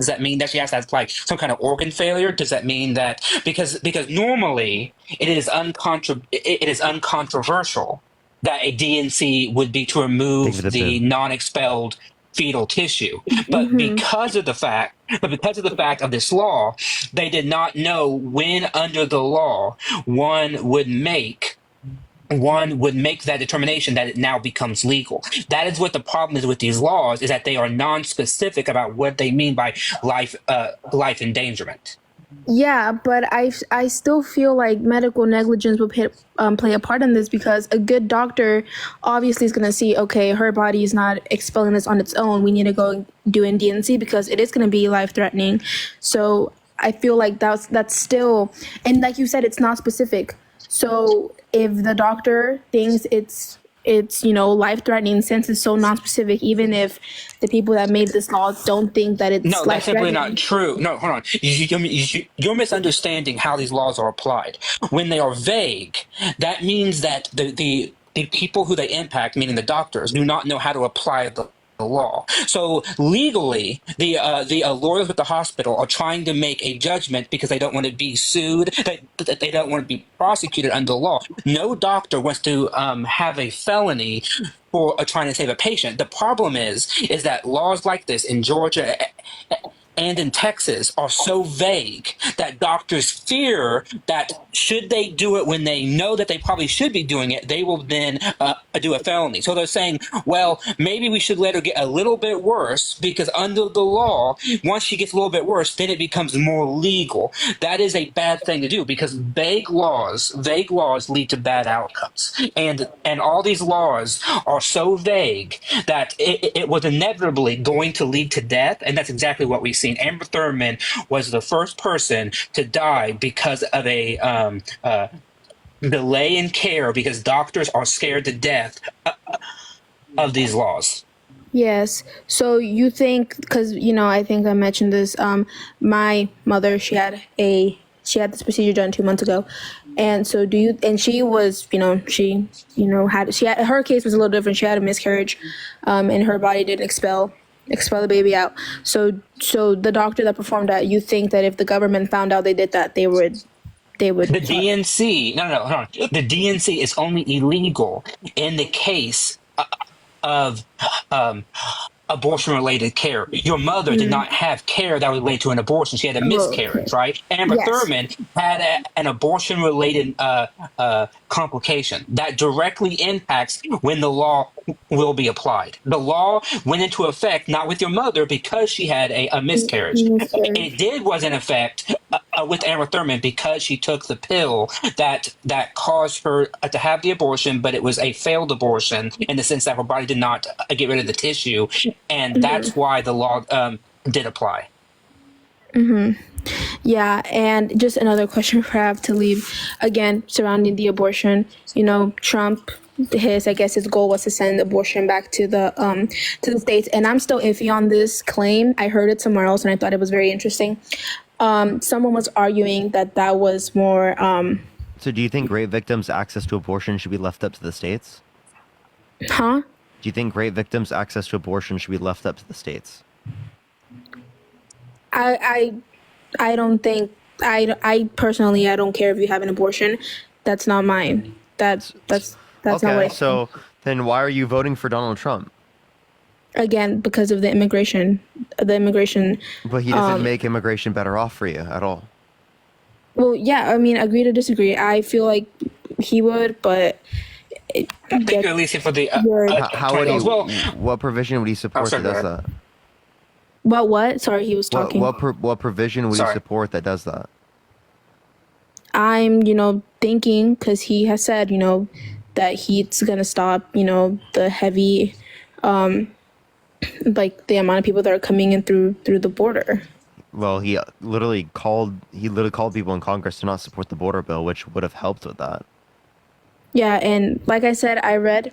[SPEAKER 4] that mean that she has to have like some kind of organ failure? Does that mean that because normally it is uncontroversial that a DNC would be to remove the non-expelled fetal tissue, but because of the fact of this law, they did not know when under the law one would make that determination that it now becomes legal. That is what the problem is with these laws, is that they are non-specific about what they mean by life endangerment.
[SPEAKER 7] Yeah, but I still feel like medical negligence will play a part in this, because a good doctor obviously is going to see, okay, her body is not expelling this on its own. We need to go do an DNC because it is going to be life-threatening. So I feel like that's still, and like you said, it's not specific. So if the doctor thinks it's life-threatening, since it's so non-specific, even if the people that made this law don't think that it's
[SPEAKER 4] No, that's simply
[SPEAKER 7] life-threatening.
[SPEAKER 4] not true. No, hold on. You're misunderstanding how these laws are applied. When they are vague, that means that the people who they impact, meaning the doctors, do not know how to apply the law. So legally, the lawyers at the hospital are trying to make a judgment because they don't want to be sued. They don't want to be prosecuted under the law. No doctor wants to have a felony for trying to save a patient. The problem is that laws like this in Georgia and in Texas are so vague that doctors fear that should they do it when they know that they probably should be doing it, they will then do a felony. So they're saying, well, maybe we should let her get a little bit worse, because under the law, once she gets a little bit worse, then it becomes more legal. That is a bad thing to do, because vague laws lead to bad outcomes. And all these laws are so vague that it was inevitably going to lead to death, and that's exactly what we've seen. Amber Thurman was the first person to die because of a delay in care, because doctors are scared to death of these laws.
[SPEAKER 7] Yes. So you think, because I think I mentioned this. My mother, she had this procedure done 2 months ago, and so she was, her case was a little different. She had a miscarriage, and her body didn't expel the baby out. So the doctor that performed that, you think that if the government found out they did that, they would. The
[SPEAKER 4] DNC, no, hold on. The DNC is only illegal in the case of abortion-related care. Your mother did not have care that was related to an abortion. She had a miscarriage, right? Amber Thurman had an abortion-related complication that directly impacts when the law will be applied. The law went into effect not with your mother because she had a miscarriage. It was in effect with Amber Thurman because she took the pill that caused her to have the abortion, but it was a failed abortion in the sense that her body did not get rid of the tissue, and that's why the law did apply.
[SPEAKER 7] Yeah, and just another question for Av to leave, again, surrounding the abortion. Trump, his goal was to send abortion back to the states, and I'm still iffy on this claim. I heard it somewhere else, and I thought it was very interesting. Someone was arguing that was more.
[SPEAKER 1] So, do you think rape victims' access to abortion should be left up to the states?
[SPEAKER 7] Huh?
[SPEAKER 1] Do you think rape victims' access to abortion should be left up to the states?
[SPEAKER 7] I don't think. I personally, I don't care if you have an abortion. That's not mine. That's not what I think.
[SPEAKER 1] So then why are you voting for Donald Trump?
[SPEAKER 7] Again, because of the immigration.
[SPEAKER 1] But he doesn't make immigration better off for you at all.
[SPEAKER 7] Well, yeah, I mean, agree to disagree. I feel like he would, but
[SPEAKER 4] I think at least for the
[SPEAKER 1] how would he? What provision would he support that does that?
[SPEAKER 7] What? Sorry, he was talking.
[SPEAKER 1] What provision would he support that does that?
[SPEAKER 7] I'm, thinking, because he has said, that he's going to stop, the heavy, like the amount of people that are coming in through the border.
[SPEAKER 1] Well, he literally called people in Congress to not support the border bill, which would have helped with that.
[SPEAKER 7] Yeah, and like I said, I read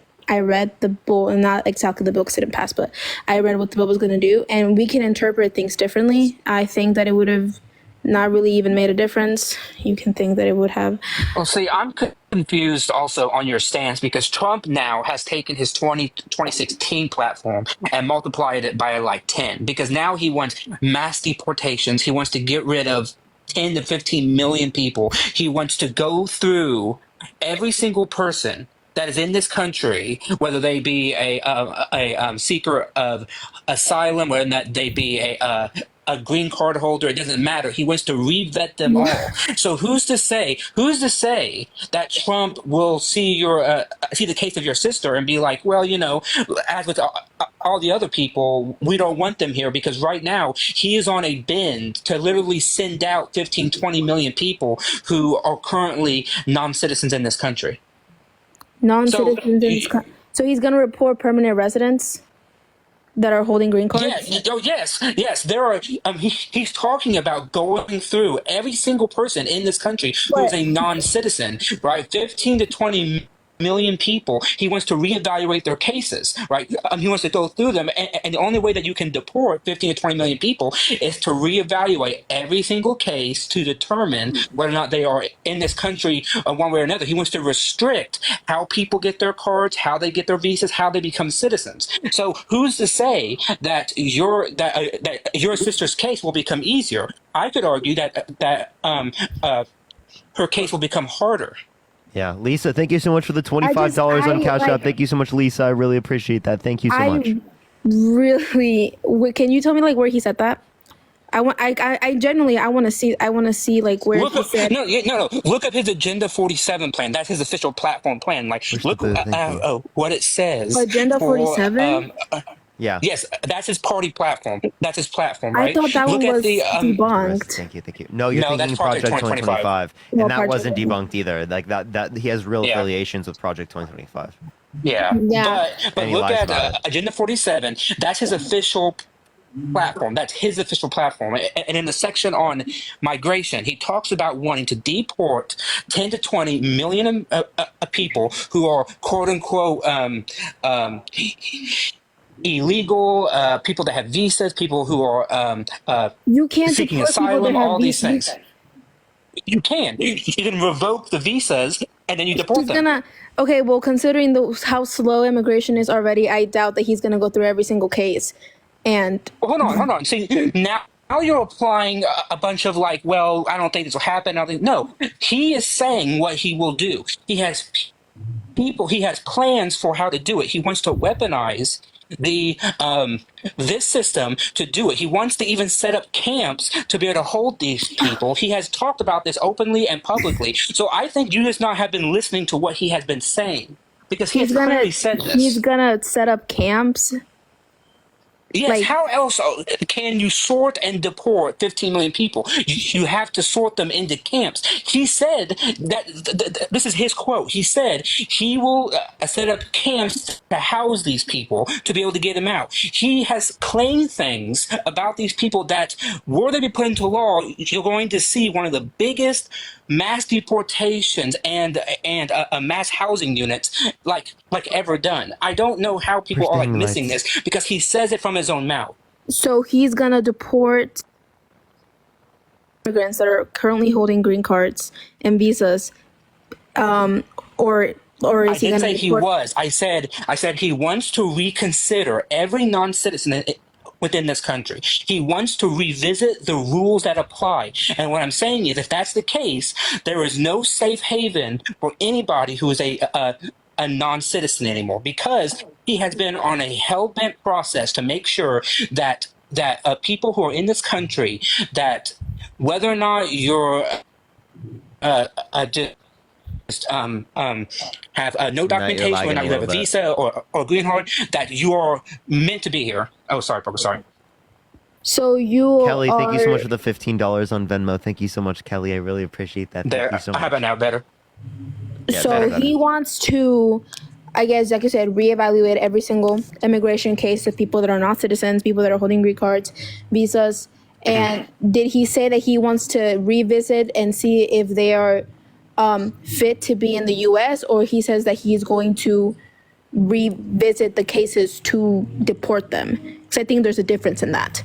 [SPEAKER 7] the bill, and not exactly the bill because it didn't pass, but I read what the bill was going to do, and we can interpret things differently. I think that it would have not really even made a difference. You can think that it would have.
[SPEAKER 4] Well, see, I'm confused also on your stance because Trump now has taken his 2016 platform and multiplied it by like 10 because now he wants mass deportations. He wants to get rid of 10 to 15 million people. He wants to go through every single person that is in this country, whether they be a seeker of asylum, whether that they be a green card holder, it doesn't matter. He wants to re-vet them all. So who's to say that Trump will see the case of your sister and be like, well, as with all the other people, we don't want them here because right now he is on a bend to literally send out 15, 20 million people who are currently non-citizens in this country.
[SPEAKER 7] Non-citizens in this country. So he's going to report permanent residents that are holding green cards?
[SPEAKER 4] Yes. There are. He's talking about going through every single person in this country who is a non-citizen, right? 15 to 20 million people. He wants to reevaluate their cases, right? He wants to go through them, and the only way that you can deport 15 to 20 million people is to reevaluate every single case to determine whether or not they are in this country one way or another. He wants to restrict how people get their cards, how they get their visas, how they become citizens. So who's to say that your sister's case will become easier? I could argue that her case will become harder.
[SPEAKER 1] Yeah, Lisa, thank you so much for the $25 on Cash App. Thank you so much, Lisa. I really appreciate that. Thank you so much.
[SPEAKER 7] Really, can you tell me where he said that? I genuinely want to see where he said.
[SPEAKER 4] No. Look up his Agenda 47 plan. That's his official platform plan. Look what it says.
[SPEAKER 7] Agenda 47.
[SPEAKER 1] Yeah.
[SPEAKER 4] Yes, that's his party platform. That's his platform, right?
[SPEAKER 7] I thought that one was debunked.
[SPEAKER 1] Thank you. No, you're thinking Project 2025. And that wasn't debunked either. Like that he has real affiliations with Project 2025.
[SPEAKER 4] Yeah. But look at Agenda 47. That's his official platform. That's his official platform. And in the section on migration, he talks about wanting to deport 10 to 20 million people who are quote unquote illegal, people that have visas, people who are
[SPEAKER 7] you can't
[SPEAKER 4] seeking asylum, all these things. You can revoke the visas and then you deport them.
[SPEAKER 7] Okay, well, considering how slow immigration is already, I doubt that he's gonna go through every single case. And
[SPEAKER 4] hold on. See, now you're applying a bunch of I don't think this will happen. No, he is saying what he will do. He has plans for how to do it. He wants to weaponize this system to do it. He wants to even set up camps to be able to hold these people. He has talked about this openly and publicly. So I think you just not have been listening to what he has been saying because he's clearly said this.
[SPEAKER 7] He's gonna set up camps.
[SPEAKER 4] Yes, how else can you sort and deport 15 million people? You have to sort them into camps. He said that, this is his quote, he said he will set up camps to house these people to be able to get them out. He has claimed things about these people that, were they be put into law, you're going to see one of the biggest mass deportations and mass housing units like ever done. I don't know how people are missing this because he says it from his own mouth.
[SPEAKER 7] So he's gonna deport immigrants that are currently holding green cards and visas, or is he gonna?
[SPEAKER 4] I didn't say he was. I said he wants to reconsider every non-citizen within this country. He wants to revisit the rules that apply. And what I'm saying is, if that's the case, there is no safe haven for anybody who is a non-citizen anymore, because he has been on a hell-bent process to make sure that people who are in this country, that whether or not you're have no documentation, whether you have a visa or green card, that you are meant to be here. Oh, sorry, Parker, sorry.
[SPEAKER 7] So you
[SPEAKER 1] Kelly, thank you so
[SPEAKER 7] are-
[SPEAKER 1] much for the $15 on Venmo. Thank you so much, Kelly. I really appreciate that. Thank you so much.
[SPEAKER 4] How about now? Better.
[SPEAKER 1] Yeah,
[SPEAKER 7] so
[SPEAKER 1] better.
[SPEAKER 7] he wants to, I guess, like you said, reevaluate every single immigration case of people that are not citizens, people that are holding green cards, visas. And did he say that he wants to revisit and see if they are fit to be in the U.S., or he says that he's going to revisit the cases to deport them? Because I think there's a difference in that.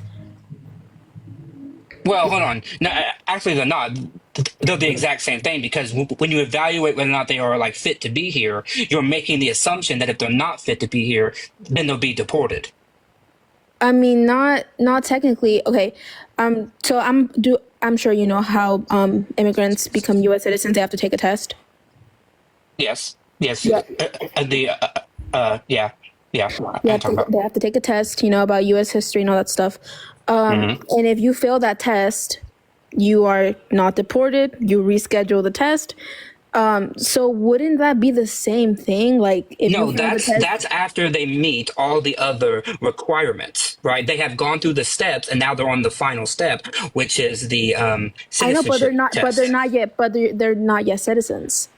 [SPEAKER 4] Well, hold on. No, actually, they're not. They're the exact same thing, because when you evaluate whether or not they are like fit to be here, you're making the assumption that if they're not fit to be here, then they'll be deported.
[SPEAKER 7] I mean, not technically. Okay, so I'm sure you know how immigrants become U.S. citizens. They have to take a test.
[SPEAKER 4] Yes. Yes.
[SPEAKER 7] Yeah.
[SPEAKER 4] Yeah.
[SPEAKER 7] They have to take a test, about U.S. history and all that stuff. And if you fail that test, you are not deported. You reschedule the test. So wouldn't that be the same thing? Like, if
[SPEAKER 4] No,
[SPEAKER 7] you fail the
[SPEAKER 4] that's
[SPEAKER 7] test,
[SPEAKER 4] that's after they meet all the other requirements, right? They have gone through the steps, and now they're on the final step, which is the
[SPEAKER 7] I know,
[SPEAKER 4] citizenship
[SPEAKER 7] but they're not.
[SPEAKER 4] test.
[SPEAKER 7] But they're not yet citizens.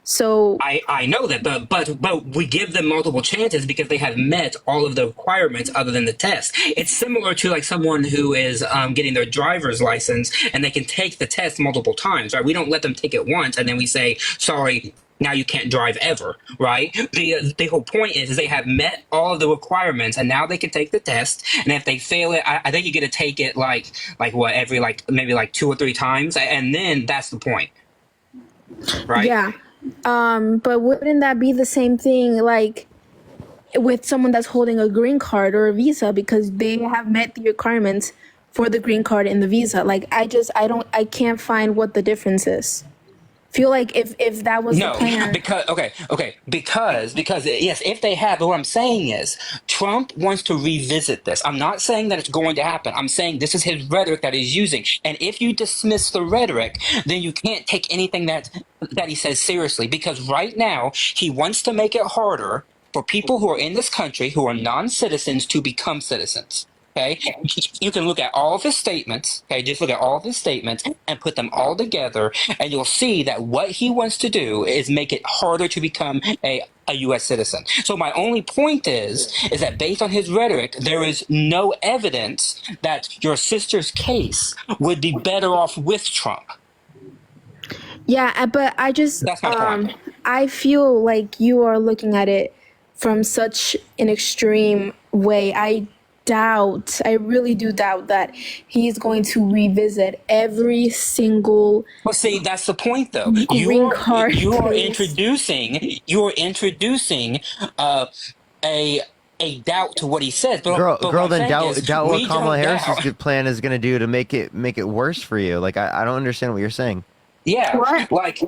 [SPEAKER 7] So
[SPEAKER 4] I know that, but we give them multiple chances because they have met all of the requirements other than the test. It's similar to like someone who is getting their driver's license and they can take the test multiple times, right? We don't let them take it once and then we say, sorry, now you can't drive ever, right? The whole point is they have met all of the requirements and now they can take the test. And if they fail it, I think you get to take it like what, every maybe 2 or 3 times, and then that's the point, right?
[SPEAKER 7] yeah. But wouldn't that be the same thing, like, with someone that's holding a green card or a visa, because they have met the requirements for the green card and the visa? Like, I can't find what the difference is. Feel like if that was the plan.
[SPEAKER 4] because yes, if they have, but what I'm saying is Trump wants to revisit this. I'm not saying that it's going to happen. I'm saying this is his rhetoric that he's using. And if you dismiss the rhetoric, then you can't take anything that he says seriously, because right now he wants to make it harder for people who are in this country who are non-citizens to become citizens. Okay, you can look at all of his statements. Okay, just look at all of his statements and put them all together, and you'll see that what he wants to do is make it harder to become a U.S. citizen. So my only point is that based on his rhetoric, there is no evidence that your sister's case would be better off with Trump.
[SPEAKER 7] Yeah, but
[SPEAKER 4] That's my point.
[SPEAKER 7] I feel like you are looking at it from such an extreme way. I really do doubt that he's going to revisit every single.
[SPEAKER 4] Well, see, that's the point, though.
[SPEAKER 7] Green card
[SPEAKER 4] You are
[SPEAKER 7] case.
[SPEAKER 4] introducing a doubt to what he says. But
[SPEAKER 1] Girl,
[SPEAKER 4] what I'm
[SPEAKER 1] then
[SPEAKER 4] saying
[SPEAKER 1] doubt
[SPEAKER 4] is
[SPEAKER 1] what
[SPEAKER 4] we
[SPEAKER 1] Kamala
[SPEAKER 4] don't
[SPEAKER 1] Harris's
[SPEAKER 4] doubt.
[SPEAKER 1] good plan is going to do to make it worse for you. Like, I don't understand what you're saying.
[SPEAKER 4] Yeah, like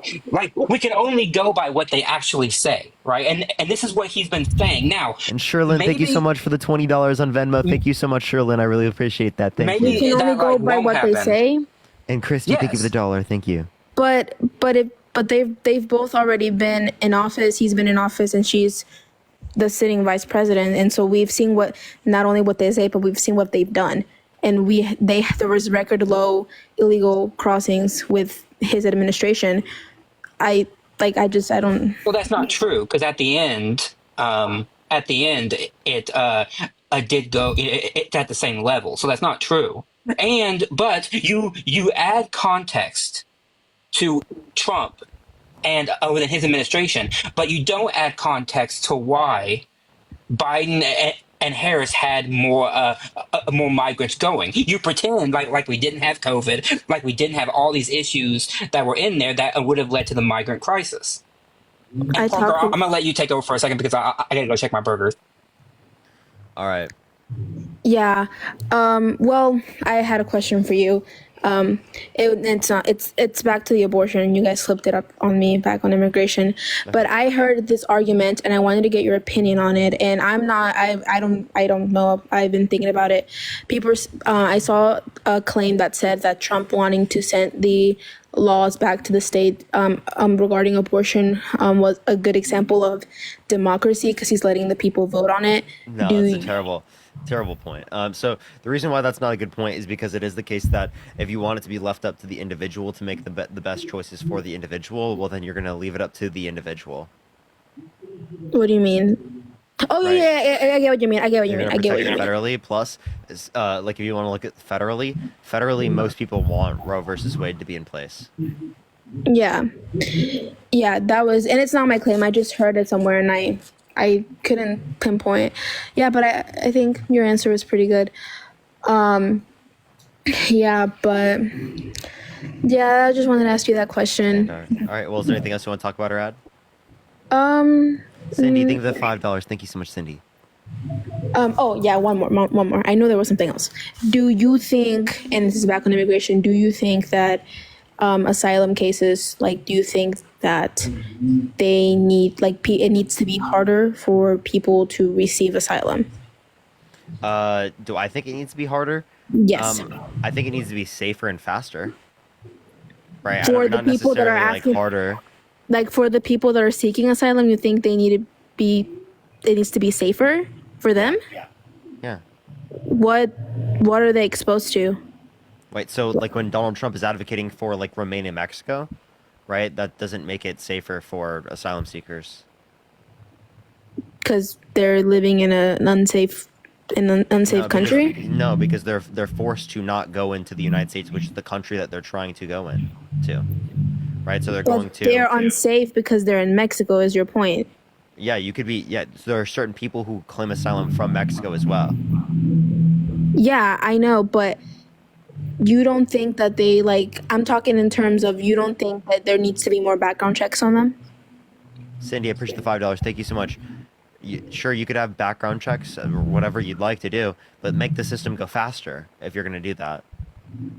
[SPEAKER 4] we can only go by what they actually say, right? And this is what he's been saying now.
[SPEAKER 1] And Sherlyn, thank you so much for the $20 on Venmo. Thank you so much, Sherlyn. I really appreciate that. Thank
[SPEAKER 7] We
[SPEAKER 1] you.
[SPEAKER 7] can only go by what they say.
[SPEAKER 1] And Christy, thank you for the $1. Thank you.
[SPEAKER 7] But they've both already been in office. He's been in office, and she's the sitting vice president. And so we've seen not only what they say, but we've seen what they've done. And there was record low illegal crossings with his administration. I don't.
[SPEAKER 4] Well, that's not true, because at the end, it did go. It's at the same level, so that's not true. But you add context to Trump and within his administration, but you don't add context to why Biden and Harris had more migrants going. You pretend like we didn't have COVID, like we didn't have all these issues that were in there that would have led to the migrant crisis. And Parker, I'm gonna let you take over for a second because I gotta go check my burgers.
[SPEAKER 1] All right.
[SPEAKER 7] Yeah. Well, I had a question for you. It's back to the abortion. You guys flipped it up on me back on immigration, but I heard this argument and I wanted to get your opinion on it. And I don't know. I've been thinking about it. I saw a claim that said that Trump wanting to send the laws back to the state regarding abortion was a good example of democracy because he's letting the people vote on it.
[SPEAKER 1] No, that's terrible. Terrible point. So the reason why that's not a good point is because it is the case that if you want it to be left up to the individual to make the best choices for the individual, well, then you're going to leave it up to the individual.
[SPEAKER 7] What do you mean? Oh
[SPEAKER 1] Right.
[SPEAKER 7] yeah, I get what you mean. I get what you
[SPEAKER 1] You're
[SPEAKER 7] mean.
[SPEAKER 1] going
[SPEAKER 7] I
[SPEAKER 1] to
[SPEAKER 7] get what
[SPEAKER 1] protect
[SPEAKER 7] you
[SPEAKER 1] it
[SPEAKER 7] mean.
[SPEAKER 1] federally. Plus, like if you want to look at federally, most people want Roe versus Wade to be in place.
[SPEAKER 7] Yeah, yeah, that was, and it's not my claim. I just heard it somewhere, and I couldn't pinpoint. Yeah, but I think your answer was pretty good. Yeah, but yeah, I just wanted to ask you that question.
[SPEAKER 1] All right. Well, is there anything else you want to talk about or add?
[SPEAKER 7] Um,
[SPEAKER 1] Cindy, thank you for the $5. Thank you so much, Cindy.
[SPEAKER 7] Oh yeah, one more. I know there was something else. Do you think, and this is back on immigration, do you think that asylum cases, like, do you think that they need, like, it needs to be harder for people to receive asylum?
[SPEAKER 1] Do I think it needs to be harder?
[SPEAKER 7] Yes.
[SPEAKER 1] I think it needs to be safer and faster. Right.
[SPEAKER 7] For the
[SPEAKER 1] not
[SPEAKER 7] people that are
[SPEAKER 1] necessarily,
[SPEAKER 7] asking,
[SPEAKER 1] like, harder.
[SPEAKER 7] like for the people that are seeking asylum, you think it needs to be safer for them?
[SPEAKER 1] Yeah.
[SPEAKER 7] What are they exposed to?
[SPEAKER 1] Wait, so like when Donald Trump is advocating for like remain in Mexico, right? That doesn't make it safer for asylum seekers.
[SPEAKER 7] Because they're living in an unsafe country?
[SPEAKER 1] No, because they're forced to not go into the United States, which is the country that they're trying to go into. Right? So they're going to.
[SPEAKER 7] They're unsafe because they're in Mexico, is your point.
[SPEAKER 1] Yeah, you could be. Yeah, so there are certain people who claim asylum from Mexico as well.
[SPEAKER 7] Yeah, I know, but you don't think that they, like, I'm talking in terms of, you don't think that there needs to be more background checks on them?
[SPEAKER 1] Cindy, I appreciate the $5. Thank you so much. Sure, you could have background checks or whatever you'd like to do, but make the system go faster if you're going to do that.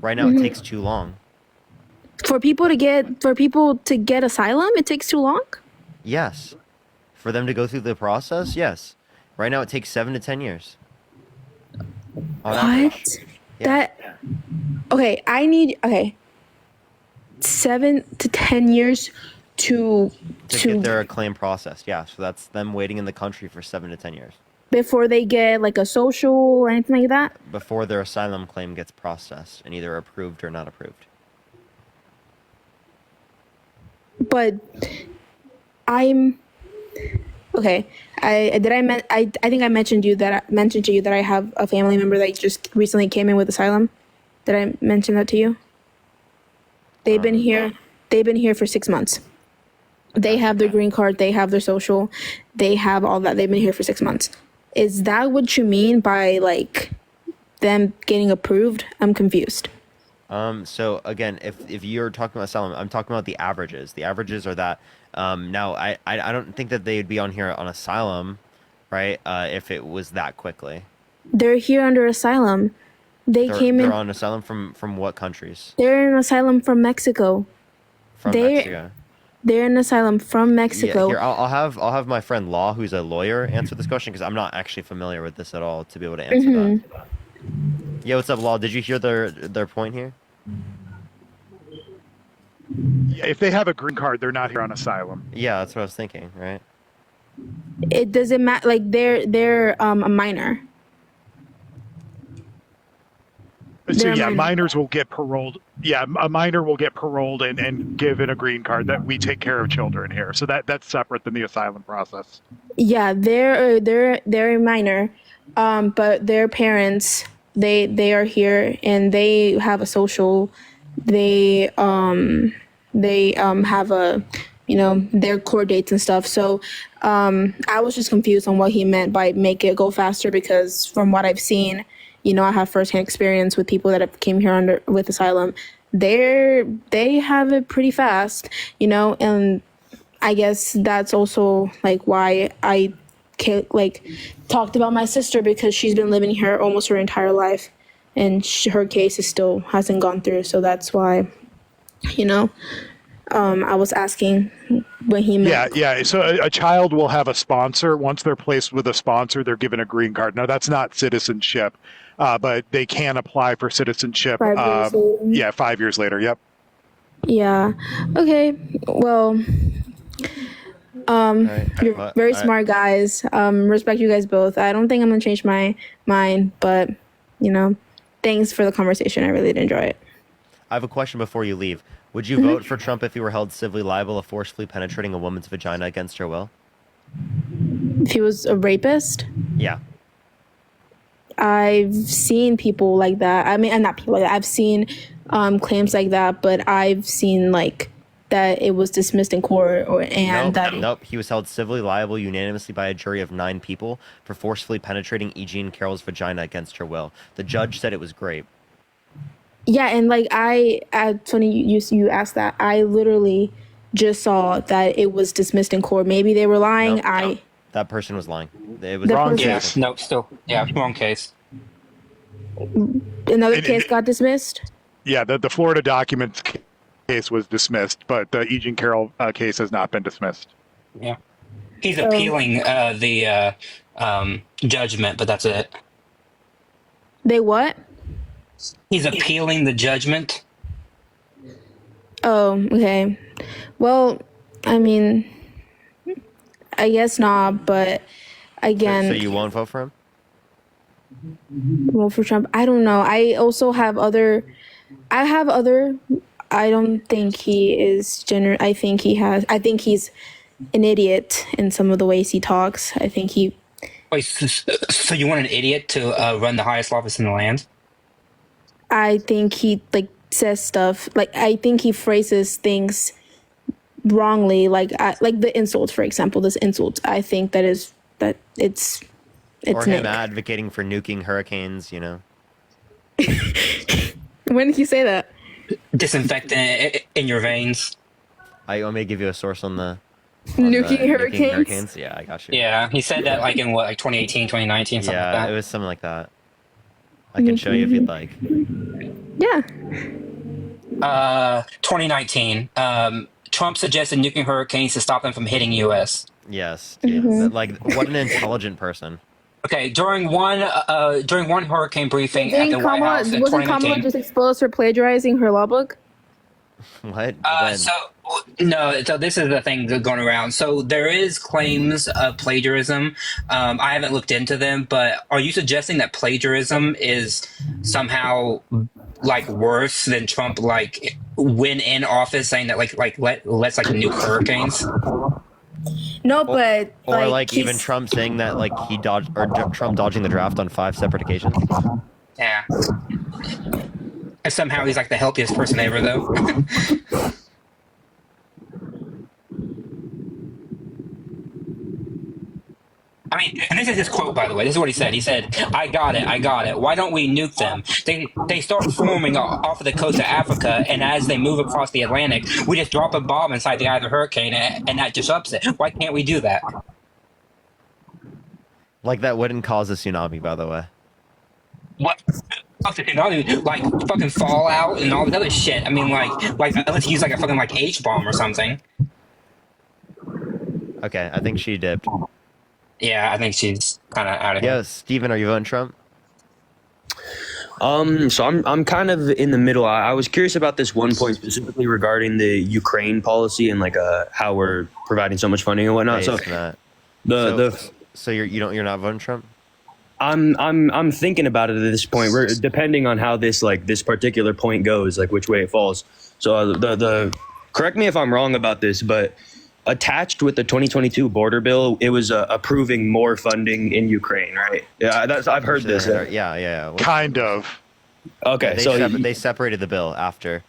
[SPEAKER 1] Right now, it takes too long.
[SPEAKER 7] For people to get asylum, it takes too long?
[SPEAKER 1] Yes. For them to go through the process, yes. Right now, it takes 7 to 10 years. On average.
[SPEAKER 7] Yeah. Okay, 7 to 10 years to
[SPEAKER 1] get their claim processed. Yeah, so that's them waiting in the country for 7 to 10 years
[SPEAKER 7] before they get like a social or anything like that.
[SPEAKER 1] Before their asylum claim gets processed and either approved or not approved.
[SPEAKER 7] But I'm okay. I think I mentioned to you that I have a family member that just recently came in with asylum. Did I mention that to you? They've been here for 6 months. They have their green card, they have their social, they have all that. They've been here for 6 months. Is that what you mean by, like, them getting approved? I'm confused.
[SPEAKER 1] So again, if you're talking about asylum, I'm talking about the averages. The averages are that now I don't think that they'd be on here on asylum, right? If it was that quickly.
[SPEAKER 7] They're here under asylum. They're
[SPEAKER 1] on asylum from what countries?
[SPEAKER 7] They're in asylum from Mexico.
[SPEAKER 1] Mexico.
[SPEAKER 7] They're in asylum from Mexico.
[SPEAKER 1] Yeah, here, I'll have my friend Law, who's a lawyer, answer this question because I'm not actually familiar with this at all to be able to answer that. Yeah, what's up, Law? Did you hear their point here?
[SPEAKER 14] If they have a green card, they're not here on asylum.
[SPEAKER 1] Yeah, that's what I was thinking, right?
[SPEAKER 7] It doesn't matter. Like, they're a minor.
[SPEAKER 14] So yeah, minors will get paroled. Yeah, a minor will get paroled and given a green card. That we take care of children here, so that's separate than the asylum process.
[SPEAKER 7] Yeah, they're a minor, but their parents they are here and they have a social. They have a, their court dates and stuff. So I was just confused on what he meant by make it go faster, because from what I've seen, I have firsthand experience with people that have came here with asylum. They have it pretty fast, and I guess that's also like why I talked about my sister, because she's been living here almost her entire life, and her case still hasn't gone through. So that's why, I was asking when he meant.
[SPEAKER 14] Yeah. So a child will have a sponsor. Once they're placed with a sponsor, they're given a green card. Now, that's not citizenship, but they can apply for citizenship.
[SPEAKER 7] 5 years later.
[SPEAKER 14] Yeah, 5 years later. Yep.
[SPEAKER 7] Yeah. Okay. Well, You're very smart guys. Respect you guys both. I don't think I'm gonna change my mind, but thanks for the conversation. I really did enjoy it.
[SPEAKER 1] I have a question before you leave. Would you vote for Trump if he were held civilly liable of forcefully penetrating a woman's vagina against her will?
[SPEAKER 7] If he was a rapist?
[SPEAKER 1] Yeah.
[SPEAKER 7] I've seen people like that. I mean, not people like that. I've seen claims like that, but I've seen that it was dismissed in court,
[SPEAKER 1] Nope. He was held civilly liable unanimously by a jury of 9 people for forcefully penetrating E. Jean Carroll's vagina against her will. The judge said it was great.
[SPEAKER 7] Yeah, and funny you asked that. I literally just saw that it was dismissed in court. Maybe they were lying.
[SPEAKER 1] Nope. That person was lying. It was
[SPEAKER 14] wrong
[SPEAKER 4] case.
[SPEAKER 14] case.
[SPEAKER 4] Nope, still. Yeah, wrong case.
[SPEAKER 7] Another case got dismissed?
[SPEAKER 14] Yeah, the Florida documents case was dismissed, but the E. Jean Carroll case has not been dismissed.
[SPEAKER 4] Yeah. He's appealing the judgment, but that's it.
[SPEAKER 7] They what?
[SPEAKER 4] He's appealing the judgment.
[SPEAKER 7] Oh, okay. Well, I mean, I guess not, but again...
[SPEAKER 1] So you won't vote for him?
[SPEAKER 7] Vote for Trump? I don't know. I don't think he is I think he's an idiot in some of the ways he talks. I think he...
[SPEAKER 4] Wait, so you want an idiot to run the highest office in the land?
[SPEAKER 7] I think he says stuff I think he phrases things wrongly, like the insults, for example. This insult, I think it's
[SPEAKER 1] or him
[SPEAKER 7] Nick.
[SPEAKER 1] advocating for nuking hurricanes,
[SPEAKER 7] When did he say that?
[SPEAKER 4] Disinfectant in your veins.
[SPEAKER 1] I want me to give you a source on the
[SPEAKER 7] nuking hurricanes.
[SPEAKER 1] Yeah, I got you.
[SPEAKER 4] Yeah, he said that in 2018, 2019, something like that.
[SPEAKER 1] It was something like that. I can show you if you'd like.
[SPEAKER 7] Yeah.
[SPEAKER 4] 2019. Trump suggested nuking hurricanes to stop them from hitting U.S.
[SPEAKER 1] Yes. What an intelligent person.
[SPEAKER 4] Okay, during one hurricane briefing at the White House in 2019.
[SPEAKER 7] Wasn't Kamala just exposed for plagiarizing her law book?
[SPEAKER 1] What?
[SPEAKER 4] So this is the thing going around. So there is claims of plagiarism. I haven't looked into them, but are you suggesting that plagiarism is somehow worse than Trump when in office saying that let's nuke hurricanes?
[SPEAKER 7] No, but
[SPEAKER 1] even Trump saying that he dodged, or Trump dodging the draft on 5 separate occasions.
[SPEAKER 4] Yeah. And somehow he's the healthiest person ever, though. I mean, and this is his quote, by the way. This is what he said. He said, I got it. Why don't we nuke them? They start forming off of the coast of Africa, and as they move across the Atlantic, we just drop a bomb inside the eye of the hurricane, and that disrupts it. Why can't we do that?
[SPEAKER 1] That wouldn't cause a tsunami, by the way.
[SPEAKER 4] What? Fucking fallout and all this other shit. I mean, let's use a fucking H-bomb or something.
[SPEAKER 1] Okay, I think she dipped.
[SPEAKER 4] Yeah, I think she's kind of out of here.
[SPEAKER 1] Yeah, Steven, are you voting Trump?
[SPEAKER 10] So I'm kind of in the middle. I was curious about this one point specifically regarding the Ukraine policy and how we're providing so much funding and whatnot. So
[SPEAKER 1] you're not voting Trump?
[SPEAKER 10] I'm thinking about it at this point. We're depending on how this this particular point goes, which way it falls. So the correct me if I'm wrong about this, but attached with the 2022 border bill, it was approving more funding in Ukraine, right? Yeah, I've heard this.
[SPEAKER 1] Yeah.
[SPEAKER 14] Kind of.
[SPEAKER 10] Okay,
[SPEAKER 1] they separated the bill after.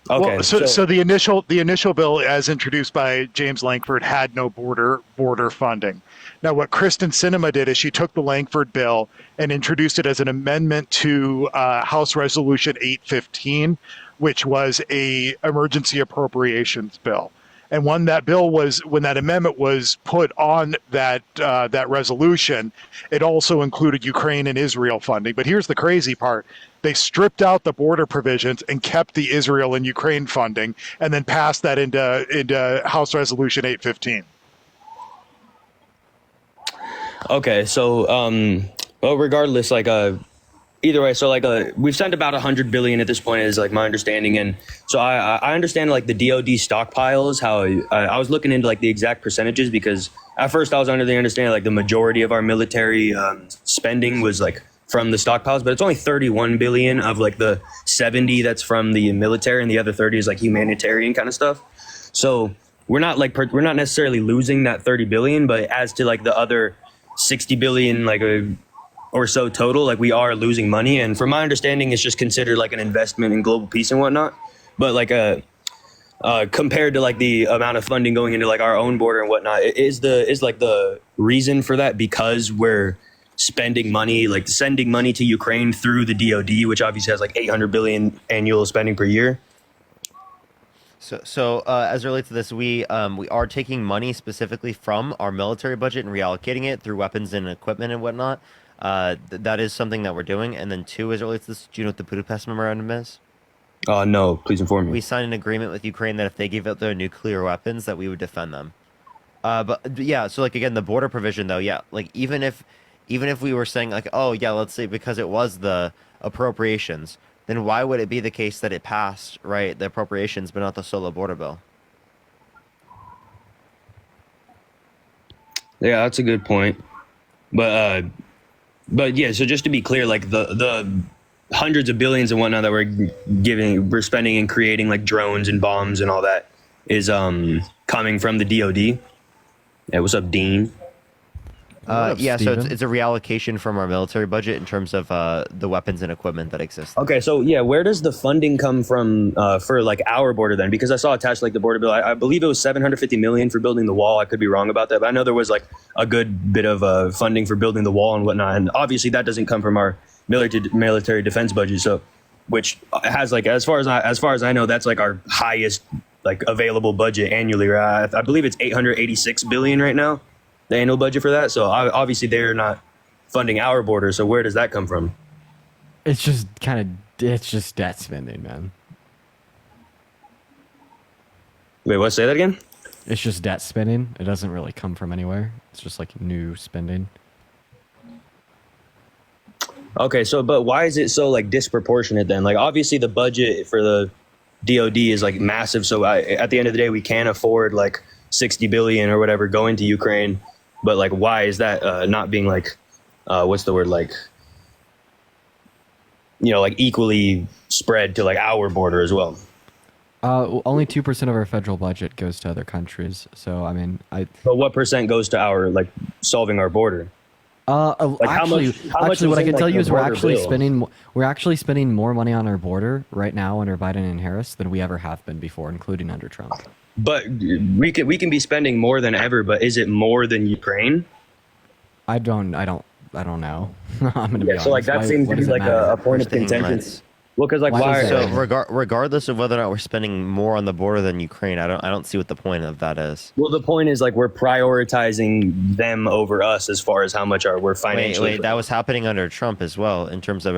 [SPEAKER 14] Okay, so the initial bill, as introduced by James Lankford, had no border funding. Now, what Kristen Sinema did is she took the Lankford bill and introduced it as an amendment to House Resolution 815, which was a emergency appropriations bill. And when that amendment was put on that resolution, it also included Ukraine and Israel funding. But here's the crazy part. They stripped out the border provisions and kept the Israel and Ukraine funding, and then passed that into House Resolution 815.
[SPEAKER 10] Okay, so regardless, either way, so like we've sent about 100 billion at this point is like my understanding, and so I understand like the DoD stockpiles. How I was looking into like the exact percentages, because at first I was under the understanding like the majority of our military spending was like from the stockpiles, but it's only 31 billion of like the 70 that's from the military, and the other 30 is like humanitarian kind of stuff. So we're not necessarily losing that 30 billion, but as to like the other 60 billion like or so total, like we are losing money. And from my understanding, it's just considered like an investment in global peace and whatnot. But like compared to like the amount of funding going into like our own border and whatnot, is like the reason for that because we're spending money, like sending money to Ukraine through the DoD, which obviously has like 800 billion annual spending per year.
[SPEAKER 1] So as it relates to this, we are taking money specifically from our military budget and reallocating it through weapons and equipment and whatnot. That is something that we're doing. And then two, as it relates to this, do you know what the Budapest memorandum is?
[SPEAKER 10] No, please inform me.
[SPEAKER 1] We signed an agreement with Ukraine that if they gave up their nuclear weapons, that we would defend them. But yeah, so like again, the border provision though, yeah, like even if we were saying like, oh yeah, let's say because it was the appropriations, then why would it be the case that it passed, right, the appropriations, but not the solo border bill?
[SPEAKER 10] Yeah, that's a good point. But yeah, so just to be clear, like the hundreds of billions and whatnot that we're spending and creating like drones and bombs and all that is coming from the DoD. Yeah, what's up, Dean?
[SPEAKER 1] Yeah, so it's a reallocation from our military budget in terms of the weapons and equipment that exist.
[SPEAKER 10] Okay, so yeah, where does the funding come from for like our border then? Because I saw attached like the border bill, I believe it was 750 million for building the wall. I could be wrong about that, but I know there was like a good bit of funding for building the wall and whatnot. And obviously that doesn't come from our military defense budget. So, which has like as far as I know, that's like our highest like available budget annually. Right? I believe it's 886 billion right now, the annual budget for that. So obviously they're not funding our border. So where does that come from?
[SPEAKER 16] It's just it's just debt spending, man.
[SPEAKER 10] Wait, what? Say that again?
[SPEAKER 16] It's just debt spending. It doesn't really come from anywhere. It's just like new spending.
[SPEAKER 10] Okay, so but why is it so like disproportionate then? Like obviously the budget for the DoD is like massive. So at the end of the day, we can't afford like 60 billion or whatever going to Ukraine. But like, why is that not being like, what's the word, like, you know, like equally spread to like our border as well?
[SPEAKER 16] Only 2% of our federal budget goes to other countries. So I mean,
[SPEAKER 10] But what percent goes to our like solving our border?
[SPEAKER 16] Like actually, what I can tell you is we're actually spending more money on our border right now under Biden and Harris than we ever have been before, including under Trump.
[SPEAKER 10] But we can be spending more than ever. But is it more than Ukraine?
[SPEAKER 16] I don't know. I'm gonna be honest.
[SPEAKER 10] So like that seems to be like a point of contention. Well, because like why?
[SPEAKER 1] So regardless of whether or not we're spending more on the border than Ukraine, I don't see what the point of that is.
[SPEAKER 10] Well, the point is like we're prioritizing them over us as far as how much we're financially.
[SPEAKER 1] Wait, that was happening under Trump as well in terms of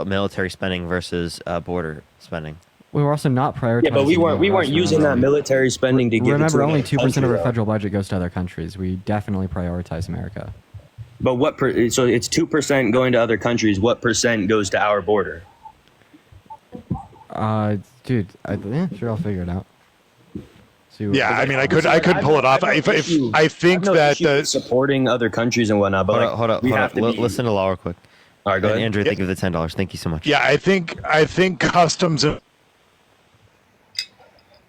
[SPEAKER 1] military spending versus border spending.
[SPEAKER 16] We were also not prioritizing.
[SPEAKER 10] Yeah, but we weren't using that military spending to give.
[SPEAKER 16] Remember, only 2% of our federal budget goes to other countries. We definitely prioritize America.
[SPEAKER 10] But so it's 2% going to other countries. What percent goes to our border?
[SPEAKER 16] Dude, sure, I'll figure it out.
[SPEAKER 14] Yeah, I mean, I could pull it off. I think that
[SPEAKER 10] supporting other countries and whatnot. But
[SPEAKER 1] hold up. Listen to Law real quick.
[SPEAKER 10] All right, go ahead.
[SPEAKER 1] Andrew, thank you for the $10. Thank you so much.
[SPEAKER 14] Yeah, I think customs and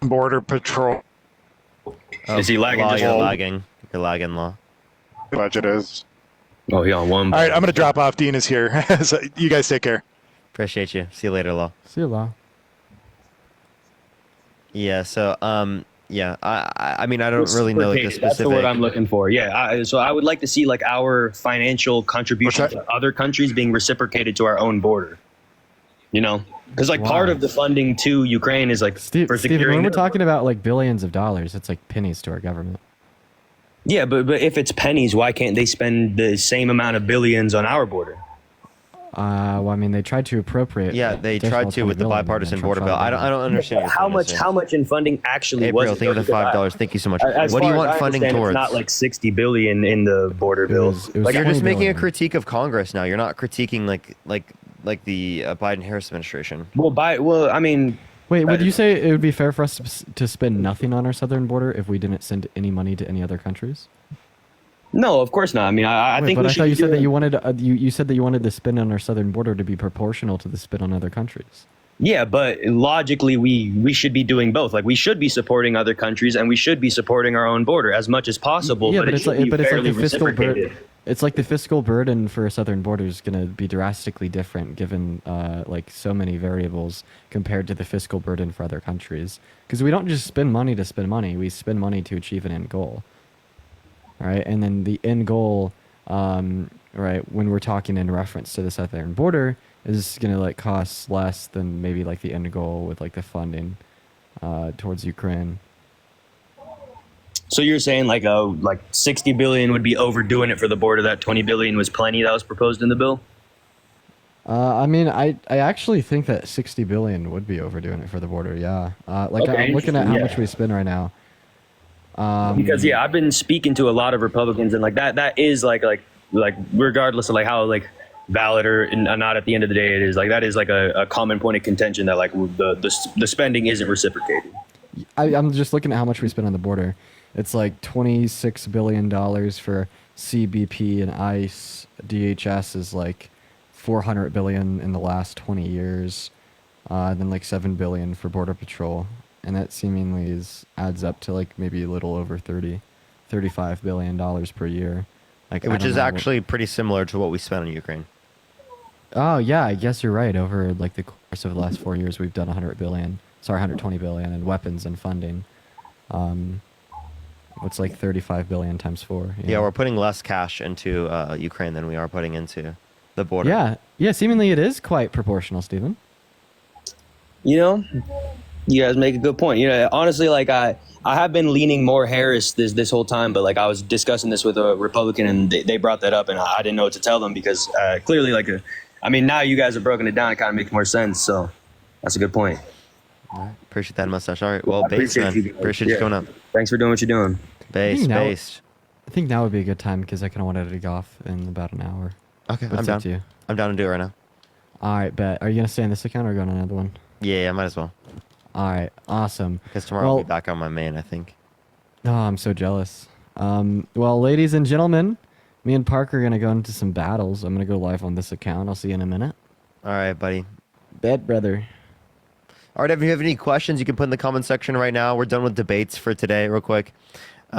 [SPEAKER 14] border patrol.
[SPEAKER 10] Is he lagging?
[SPEAKER 1] You're lagging, Law.
[SPEAKER 14] Budget is.
[SPEAKER 10] Oh, yeah, on one.
[SPEAKER 14] All right, I'm going to drop off. Dean is here. So you guys take care.
[SPEAKER 1] Appreciate you. See you later, Law.
[SPEAKER 16] See you, Law.
[SPEAKER 1] Yeah, so, yeah, I mean, I don't really know like, the specific.
[SPEAKER 10] That's the word I'm looking for. Yeah, so I would like to see like our financial contribution to other countries being reciprocated to our own border. You know, because like part of the funding to Ukraine is like for securing.
[SPEAKER 16] Steven, when we're talking about like billions of dollars, it's like pennies to our government.
[SPEAKER 10] Yeah, but if it's pennies, why can't they spend the same amount of billions on our border?
[SPEAKER 16] Well, I mean, they tried to appropriate.
[SPEAKER 1] Yeah, they
[SPEAKER 16] additional
[SPEAKER 1] tried to with the
[SPEAKER 16] 20 billion,
[SPEAKER 1] bipartisan
[SPEAKER 16] and then
[SPEAKER 1] border
[SPEAKER 16] Trump
[SPEAKER 1] bill.
[SPEAKER 16] shot it
[SPEAKER 1] I don't understand what
[SPEAKER 10] How
[SPEAKER 1] you're trying to
[SPEAKER 10] much?
[SPEAKER 1] say.
[SPEAKER 10] How much in funding actually was
[SPEAKER 1] April,
[SPEAKER 10] it?
[SPEAKER 1] thank you for the $5. Thank you so much.
[SPEAKER 10] As
[SPEAKER 1] What do you
[SPEAKER 10] far
[SPEAKER 1] want
[SPEAKER 10] as I
[SPEAKER 1] funding
[SPEAKER 10] understand,
[SPEAKER 1] towards?
[SPEAKER 10] It's not like 60 billion in the border bill.
[SPEAKER 1] Like you're just
[SPEAKER 16] 20
[SPEAKER 1] making a
[SPEAKER 16] billion.
[SPEAKER 1] critique of Congress now. You're not critiquing like the Biden-Harris administration.
[SPEAKER 10] Well, I mean,
[SPEAKER 16] Wait, would you say it would be fair for us to spend nothing on our southern border if we didn't send any money to any other countries?
[SPEAKER 10] no, of course not. I mean, I
[SPEAKER 16] Wait,
[SPEAKER 10] think
[SPEAKER 16] but
[SPEAKER 10] we
[SPEAKER 16] I
[SPEAKER 10] should
[SPEAKER 16] thought
[SPEAKER 10] be
[SPEAKER 16] you said that
[SPEAKER 10] doing-
[SPEAKER 16] you wanted you said that you wanted the spend on our southern border to be proportional to the spend on other countries.
[SPEAKER 10] Yeah, but logically, we should be doing both. Like, we should be supporting other countries, and we should be supporting our own border as much as possible.
[SPEAKER 16] Yeah,
[SPEAKER 10] but,
[SPEAKER 16] but
[SPEAKER 10] it
[SPEAKER 16] it's
[SPEAKER 10] should
[SPEAKER 16] like
[SPEAKER 10] be
[SPEAKER 16] but it's like
[SPEAKER 10] fairly
[SPEAKER 16] the fiscal
[SPEAKER 10] reciprocated.
[SPEAKER 16] burden. It's like the fiscal burden for a southern border is going to be drastically different given like so many variables compared to the fiscal burden for other countries. Because we don't just spend money to spend money; we spend money to achieve an end goal. Right, and then the end goal, right, when we're talking in reference to the southern border, is going to like cost less than maybe like the end goal with like the funding towards Ukraine.
[SPEAKER 10] So you're saying like 60 billion would be overdoing it for the border? That 20 billion was plenty that was proposed in the bill?
[SPEAKER 16] I mean, I actually think that 60 billion would be overdoing it for the border. Yeah, like
[SPEAKER 10] Okay,
[SPEAKER 16] I'm looking at how
[SPEAKER 10] yeah.
[SPEAKER 16] much we spend right now.
[SPEAKER 10] Because yeah, I've been speaking to a lot of Republicans, and like that is like regardless of like how like valid or not at the end of the day it is, like that is like a common point of contention that like the spending isn't reciprocated.
[SPEAKER 16] I'm just looking at how much we spend on the border. It's like $26 billion for CBP and ICE. DHS is like $400 billion in the last 20 years. Then like $7 billion for Border Patrol. And that seemingly adds up to like maybe a little over $35 billion per year. Like,
[SPEAKER 1] Which is actually pretty similar to what we spent on Ukraine.
[SPEAKER 16] Oh yeah, I guess you're right. Over like the course of the last 4 years, we've done 120 billion in weapons and funding. What's like 35 billion times 4?
[SPEAKER 1] Yeah, we're putting less cash into Ukraine than we are putting into the border.
[SPEAKER 16] Yeah. Seemingly, it is quite proportional, Stephen.
[SPEAKER 10] You know, you guys make a good point. You know, honestly, like I have been leaning more Harris this whole time, but like I was discussing this with a Republican, and they brought that up, and I didn't know what to tell them because clearly, like, I mean, now you guys have broken it down, it kind of makes more sense. So that's a good point.
[SPEAKER 1] All right. Appreciate that, mustache. All right, well,
[SPEAKER 10] I
[SPEAKER 1] based, man.
[SPEAKER 10] you guys.
[SPEAKER 1] Appreciate you coming up.
[SPEAKER 10] Thanks for doing what you're doing.
[SPEAKER 1] Based.
[SPEAKER 16] I think now would be a good time because I kind of wanted to go off in about an hour.
[SPEAKER 1] Okay,
[SPEAKER 16] But
[SPEAKER 1] I'm
[SPEAKER 16] it's
[SPEAKER 1] down.
[SPEAKER 16] up to you.
[SPEAKER 1] I'm down to do it right now.
[SPEAKER 16] All right, bet. Are you gonna stay on this account or go on another one?
[SPEAKER 1] Yeah, I might as well.
[SPEAKER 16] All right, awesome.
[SPEAKER 1] Because tomorrow I'll be back on my main, I think.
[SPEAKER 16] Oh, I'm so jealous. Well, ladies and gentlemen, me and Parker are gonna go into some battles. I'm gonna go live on this account. I'll see you in a minute.
[SPEAKER 1] All right, buddy.
[SPEAKER 16] Bet, brother.
[SPEAKER 1] All right, if you have any questions, you can put in the comment section right now. We're done with debates for today, real quick. We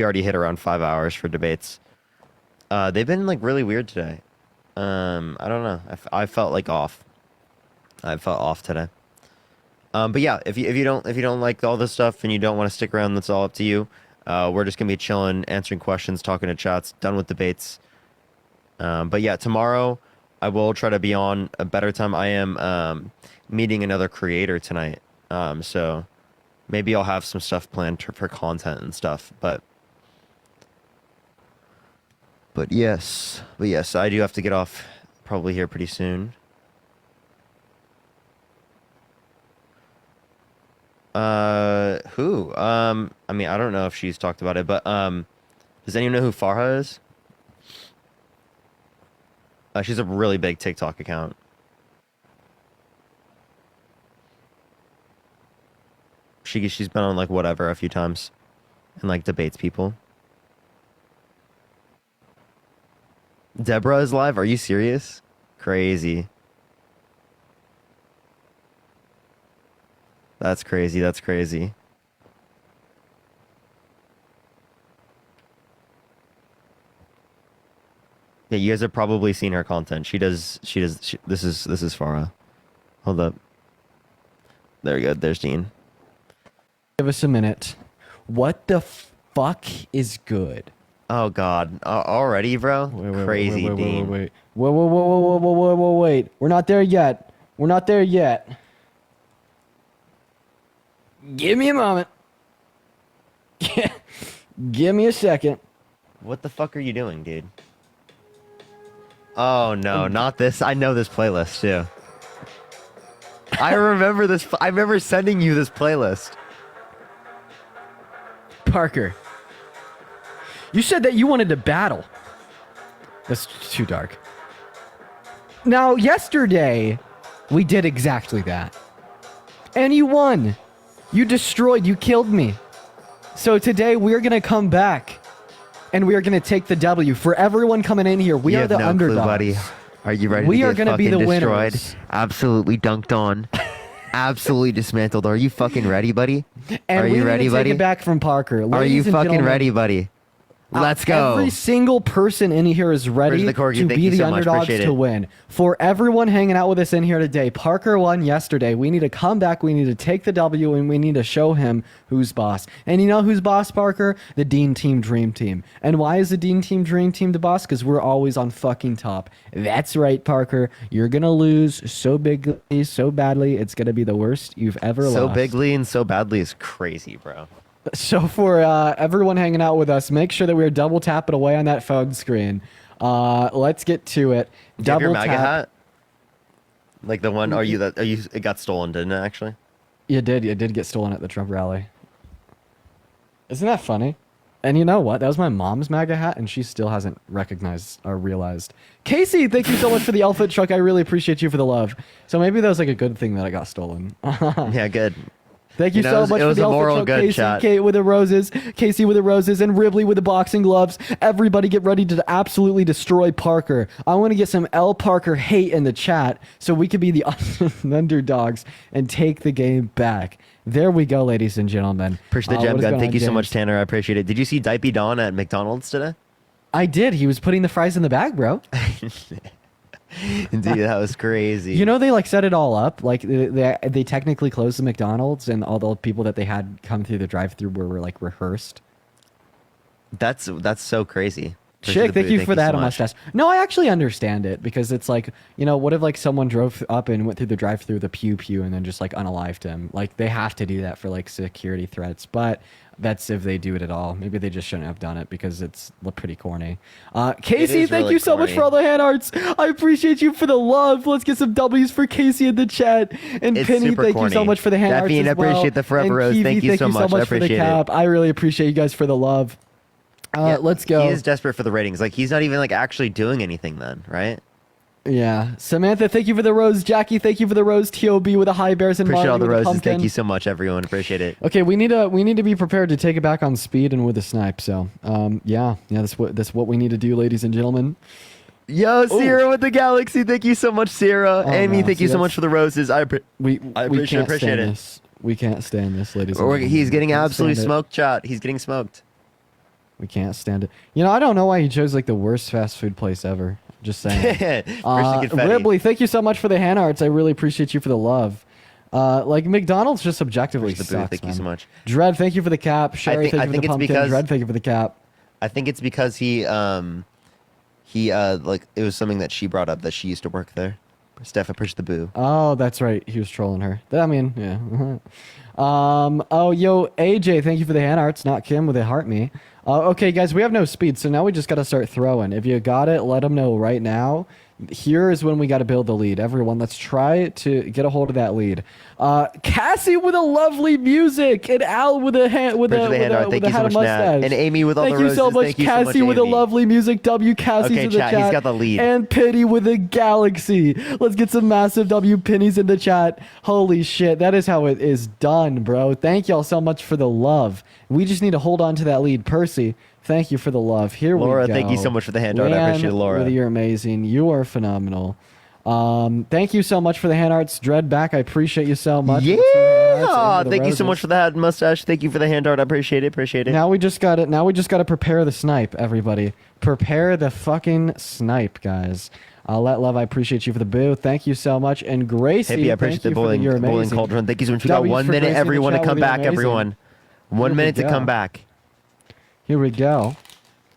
[SPEAKER 1] already hit around 5 hours for debates. They've been like really weird today. I don't know. I felt like off. I felt off today. But yeah, if you don't like all this stuff and you don't want to stick around, that's all up to you. We're just gonna be chilling, answering questions, talking to chats. Done with debates. But yeah, tomorrow I will try to be on a better time. I am meeting another creator tonight, so maybe I'll have some stuff planned for content and stuff. But yes, I do have to get off probably here pretty soon. Who? I mean, I don't know if she's talked about it, but does anyone know who Farha is? She's a really big TikTok account. She's been on like whatever a few times, and like debates people. Deborah is live. Are you serious? Crazy. That's crazy. That's crazy. Yeah, you guys have probably seen her content. This is Farah. Hold up. There we go. There's Dean.
[SPEAKER 16] Give us a minute. What the fuck is good?
[SPEAKER 1] Oh God. Already, bro? Crazy, Dean.
[SPEAKER 16] Wait. Wait. We're not there yet. Give me a moment. Give me a second.
[SPEAKER 1] What the fuck are you doing, dude? Oh no, not this. I know this playlist too. I remember this. I remember sending you this playlist.
[SPEAKER 17] Parker, you said that you wanted to battle. That's too dark. Now, yesterday, we did exactly that. And you won. You destroyed, you killed me. So today, we're going to come back. And we are going to take the W. For everyone coming in here, we
[SPEAKER 1] You
[SPEAKER 17] are
[SPEAKER 1] have
[SPEAKER 17] the
[SPEAKER 1] no
[SPEAKER 17] underdogs.
[SPEAKER 1] clue, buddy. Are you ready
[SPEAKER 17] We
[SPEAKER 1] to
[SPEAKER 17] are
[SPEAKER 1] get
[SPEAKER 17] gonna be
[SPEAKER 1] fucking
[SPEAKER 17] the
[SPEAKER 1] destroyed?
[SPEAKER 17] winners.
[SPEAKER 1] Absolutely dunked on. Absolutely dismantled. Are you fucking ready, buddy?
[SPEAKER 17] And
[SPEAKER 1] Are
[SPEAKER 17] we
[SPEAKER 1] you
[SPEAKER 17] need
[SPEAKER 1] ready,
[SPEAKER 17] to take
[SPEAKER 1] buddy?
[SPEAKER 17] it back from Parker.
[SPEAKER 1] Are you
[SPEAKER 17] Ladies and
[SPEAKER 1] fucking
[SPEAKER 17] gentlemen,
[SPEAKER 1] ready, buddy? Let's go.
[SPEAKER 17] Every single person in here is ready
[SPEAKER 1] Where's the corgi?
[SPEAKER 17] to
[SPEAKER 1] Thank
[SPEAKER 17] be
[SPEAKER 1] you
[SPEAKER 17] the
[SPEAKER 1] so much.
[SPEAKER 17] underdogs
[SPEAKER 1] Appreciate
[SPEAKER 17] to
[SPEAKER 1] it.
[SPEAKER 17] win. For everyone hanging out with us in here today, Parker won yesterday. We need to come back. We need to take the W, and we need to show him who's boss. And you know who's boss, Parker? The Dean Team Dream Team. And why is the Dean Team Dream Team the boss? Because we're always on fucking top. That's right, Parker. You're going to lose so bigly, so badly. It's going to be the worst you've ever lost.
[SPEAKER 1] So bigly and so badly is crazy, bro.
[SPEAKER 17] So for everyone hanging out with us, make sure that we're double tapping away on that phone screen. Let's get to it.
[SPEAKER 1] Do you have your
[SPEAKER 17] Double
[SPEAKER 1] MAGA
[SPEAKER 17] tap.
[SPEAKER 1] hat? Like the one? Are you that? Are you? It got stolen, didn't it? Actually.
[SPEAKER 17] You did. You did get stolen at the Trump rally. Isn't that funny? And you know what? That was my mom's MAGA hat, and she still hasn't recognized or realized. Casey, thank you so much for the elephant truck. I really appreciate you for the love. So maybe that was like a good thing that I got stolen.
[SPEAKER 1] Yeah, good.
[SPEAKER 17] Thank you so much
[SPEAKER 1] it
[SPEAKER 17] for
[SPEAKER 1] was
[SPEAKER 17] the
[SPEAKER 1] a
[SPEAKER 17] elephant
[SPEAKER 1] moral
[SPEAKER 17] truck,
[SPEAKER 1] good
[SPEAKER 17] Casey,
[SPEAKER 1] chat.
[SPEAKER 17] Kate with the roses, Casey with the roses, and Ribley with the boxing gloves. Everybody get ready to absolutely destroy Parker. I want to get some L. Parker hate in the chat so we can be the underdogs and take the game back. There we go, ladies and gentlemen.
[SPEAKER 1] Appreciate the
[SPEAKER 17] What
[SPEAKER 1] gem
[SPEAKER 17] is
[SPEAKER 1] gun.
[SPEAKER 17] going
[SPEAKER 1] Thank
[SPEAKER 17] on,
[SPEAKER 1] you so
[SPEAKER 17] James?
[SPEAKER 1] much, Tanner. I appreciate it. Did you see Dipey Don at McDonald's today?
[SPEAKER 17] I did. He was putting the fries in the bag, bro.
[SPEAKER 1] Dude, that was crazy.
[SPEAKER 17] You know, they like set it all up. Like they technically closed the McDonald's, and all the people that they had come through the drive-through were like rehearsed.
[SPEAKER 1] That's so crazy.
[SPEAKER 17] Chick, thank you for that,
[SPEAKER 1] so
[SPEAKER 17] a
[SPEAKER 1] much.
[SPEAKER 17] mustache. No, I actually understand it because it's like, you know, what if like someone drove up and went through the drive-through, the pew and then just like unalived him? Like they have to do that for like security threats, but that's if they do it at all. Maybe they just shouldn't have done it because it's pretty corny. Casey,
[SPEAKER 1] is
[SPEAKER 17] thank
[SPEAKER 1] really
[SPEAKER 17] you so much
[SPEAKER 1] corny.
[SPEAKER 17] for all the hand arts. I appreciate you for the love. Let's get some W's for Casey in the chat. And
[SPEAKER 1] It's
[SPEAKER 17] Penny,
[SPEAKER 1] super
[SPEAKER 17] thank you so
[SPEAKER 1] corny.
[SPEAKER 17] much for the hand arts
[SPEAKER 1] Daphne,
[SPEAKER 17] as
[SPEAKER 1] I
[SPEAKER 17] well.
[SPEAKER 1] appreciate the Forever
[SPEAKER 17] And
[SPEAKER 1] Rose.
[SPEAKER 17] Kiwi,
[SPEAKER 1] Thank you so much. I
[SPEAKER 17] for the
[SPEAKER 1] appreciate it.
[SPEAKER 17] cap. I really appreciate you guys for the love. Let's go.
[SPEAKER 1] He is desperate for the ratings. Like he's not even like actually doing anything then, right?
[SPEAKER 17] Yeah. Samantha, thank you for the rose. Jackie, thank you for the rose. T.O.B. with the high bears and
[SPEAKER 1] Appreciate
[SPEAKER 17] Marley
[SPEAKER 1] all the
[SPEAKER 17] with
[SPEAKER 1] roses.
[SPEAKER 17] pumpkin.
[SPEAKER 1] Thank you so much, everyone. Appreciate it.
[SPEAKER 17] Okay, we need to be prepared to take it back on speed and with a snipe. So, yeah, that's what we need to do, ladies and gentlemen.
[SPEAKER 1] Yo, Sierra with the galaxy. Thank you so much, Sierra.
[SPEAKER 17] Oh,
[SPEAKER 1] Amy,
[SPEAKER 17] no,
[SPEAKER 1] thank
[SPEAKER 17] see,
[SPEAKER 1] you so
[SPEAKER 17] that's-
[SPEAKER 1] much for the roses. I
[SPEAKER 17] We
[SPEAKER 1] appreciate
[SPEAKER 17] can't stand
[SPEAKER 1] it.
[SPEAKER 17] this. We can't stand this, ladies and gentlemen.
[SPEAKER 1] He's getting
[SPEAKER 17] We can't
[SPEAKER 1] absolutely
[SPEAKER 17] stand it.
[SPEAKER 1] smoked, chat. He's getting smoked.
[SPEAKER 17] We can't stand it. You know, I don't know why he chose like the worst fast food place ever. Just saying.
[SPEAKER 1] First confetti.
[SPEAKER 17] Ribley, thank you so much for the hand arts. I really appreciate you for the love. Like McDonald's just objectively
[SPEAKER 1] Push the booth.
[SPEAKER 17] sucks.
[SPEAKER 1] Thank you
[SPEAKER 17] man.
[SPEAKER 1] so much.
[SPEAKER 17] Dread, thank you for the cap. Sherry,
[SPEAKER 1] think- I
[SPEAKER 17] thank you
[SPEAKER 1] think
[SPEAKER 17] for the
[SPEAKER 1] it's
[SPEAKER 17] pumpkin.
[SPEAKER 1] because-
[SPEAKER 17] Dread, thank you for the cap.
[SPEAKER 1] I think it's because he like it was something that she brought up that she used to work there. Steph, I pushed the boo.
[SPEAKER 17] Oh, that's right. He was trolling her. I mean, yeah. Oh, yo, AJ, thank you for the hand arts. Not Kim with a heart me. Okay, guys, we have no speed, so now we just got to start throwing. If you got it, let them know right now. Here is when we got to build the lead. Everyone, let's try to get a hold of that lead. Cassie with a lovely music, and Al with a hand with
[SPEAKER 1] Appreciate the hand art.
[SPEAKER 17] a
[SPEAKER 1] Thank you so
[SPEAKER 17] hat
[SPEAKER 1] much,
[SPEAKER 17] of
[SPEAKER 1] Nat.
[SPEAKER 17] mustache.
[SPEAKER 1] And Amy with all
[SPEAKER 17] Thank
[SPEAKER 1] the
[SPEAKER 17] you so
[SPEAKER 1] roses.
[SPEAKER 17] much,
[SPEAKER 1] Thank you so much,
[SPEAKER 17] Cassie with a
[SPEAKER 1] Amy.
[SPEAKER 17] lovely music. W Cassie's
[SPEAKER 1] Okay,
[SPEAKER 17] in the
[SPEAKER 1] chat,
[SPEAKER 17] chat.
[SPEAKER 1] he's got the lead.
[SPEAKER 17] And Penny with a galaxy. Let's get some massive W pennies in the chat. Holy shit, that is how it is done, bro. Thank y'all so much for the love. We just need to hold on to that lead. Percy, thank you for the love. Here
[SPEAKER 1] Laura,
[SPEAKER 17] we go.
[SPEAKER 1] thank you so much for the hand art. I appreciate it, Laura.
[SPEAKER 17] You're amazing. You are phenomenal. Thank you so much for the hand arts. Dread back. I appreciate you so much.
[SPEAKER 1] Yeah.
[SPEAKER 17] For the
[SPEAKER 1] Thank you so
[SPEAKER 17] roses.
[SPEAKER 1] much for the hat and mustache. Thank you for the hand art. I appreciate it. Appreciate it.
[SPEAKER 17] Now we just got it. Now we just got to prepare the snipe, everybody. Prepare the fucking snipe, guys. Let love. I appreciate you for the boo. Thank you so much. And Gracie,
[SPEAKER 1] Hippie, I appreciate
[SPEAKER 17] thank
[SPEAKER 1] the
[SPEAKER 17] you for
[SPEAKER 1] bowling,
[SPEAKER 17] you're
[SPEAKER 1] bowling
[SPEAKER 17] amazing.
[SPEAKER 1] cauldron. Thank you so much. We got
[SPEAKER 17] W's
[SPEAKER 1] 1
[SPEAKER 17] for
[SPEAKER 1] minute,
[SPEAKER 17] Gracie in the
[SPEAKER 1] everyone, to
[SPEAKER 17] chat
[SPEAKER 1] come
[SPEAKER 17] with the
[SPEAKER 1] back,
[SPEAKER 17] amazing.
[SPEAKER 1] everyone. 1
[SPEAKER 17] Here we
[SPEAKER 1] minute to
[SPEAKER 17] go.
[SPEAKER 1] come back.
[SPEAKER 17] Here we go.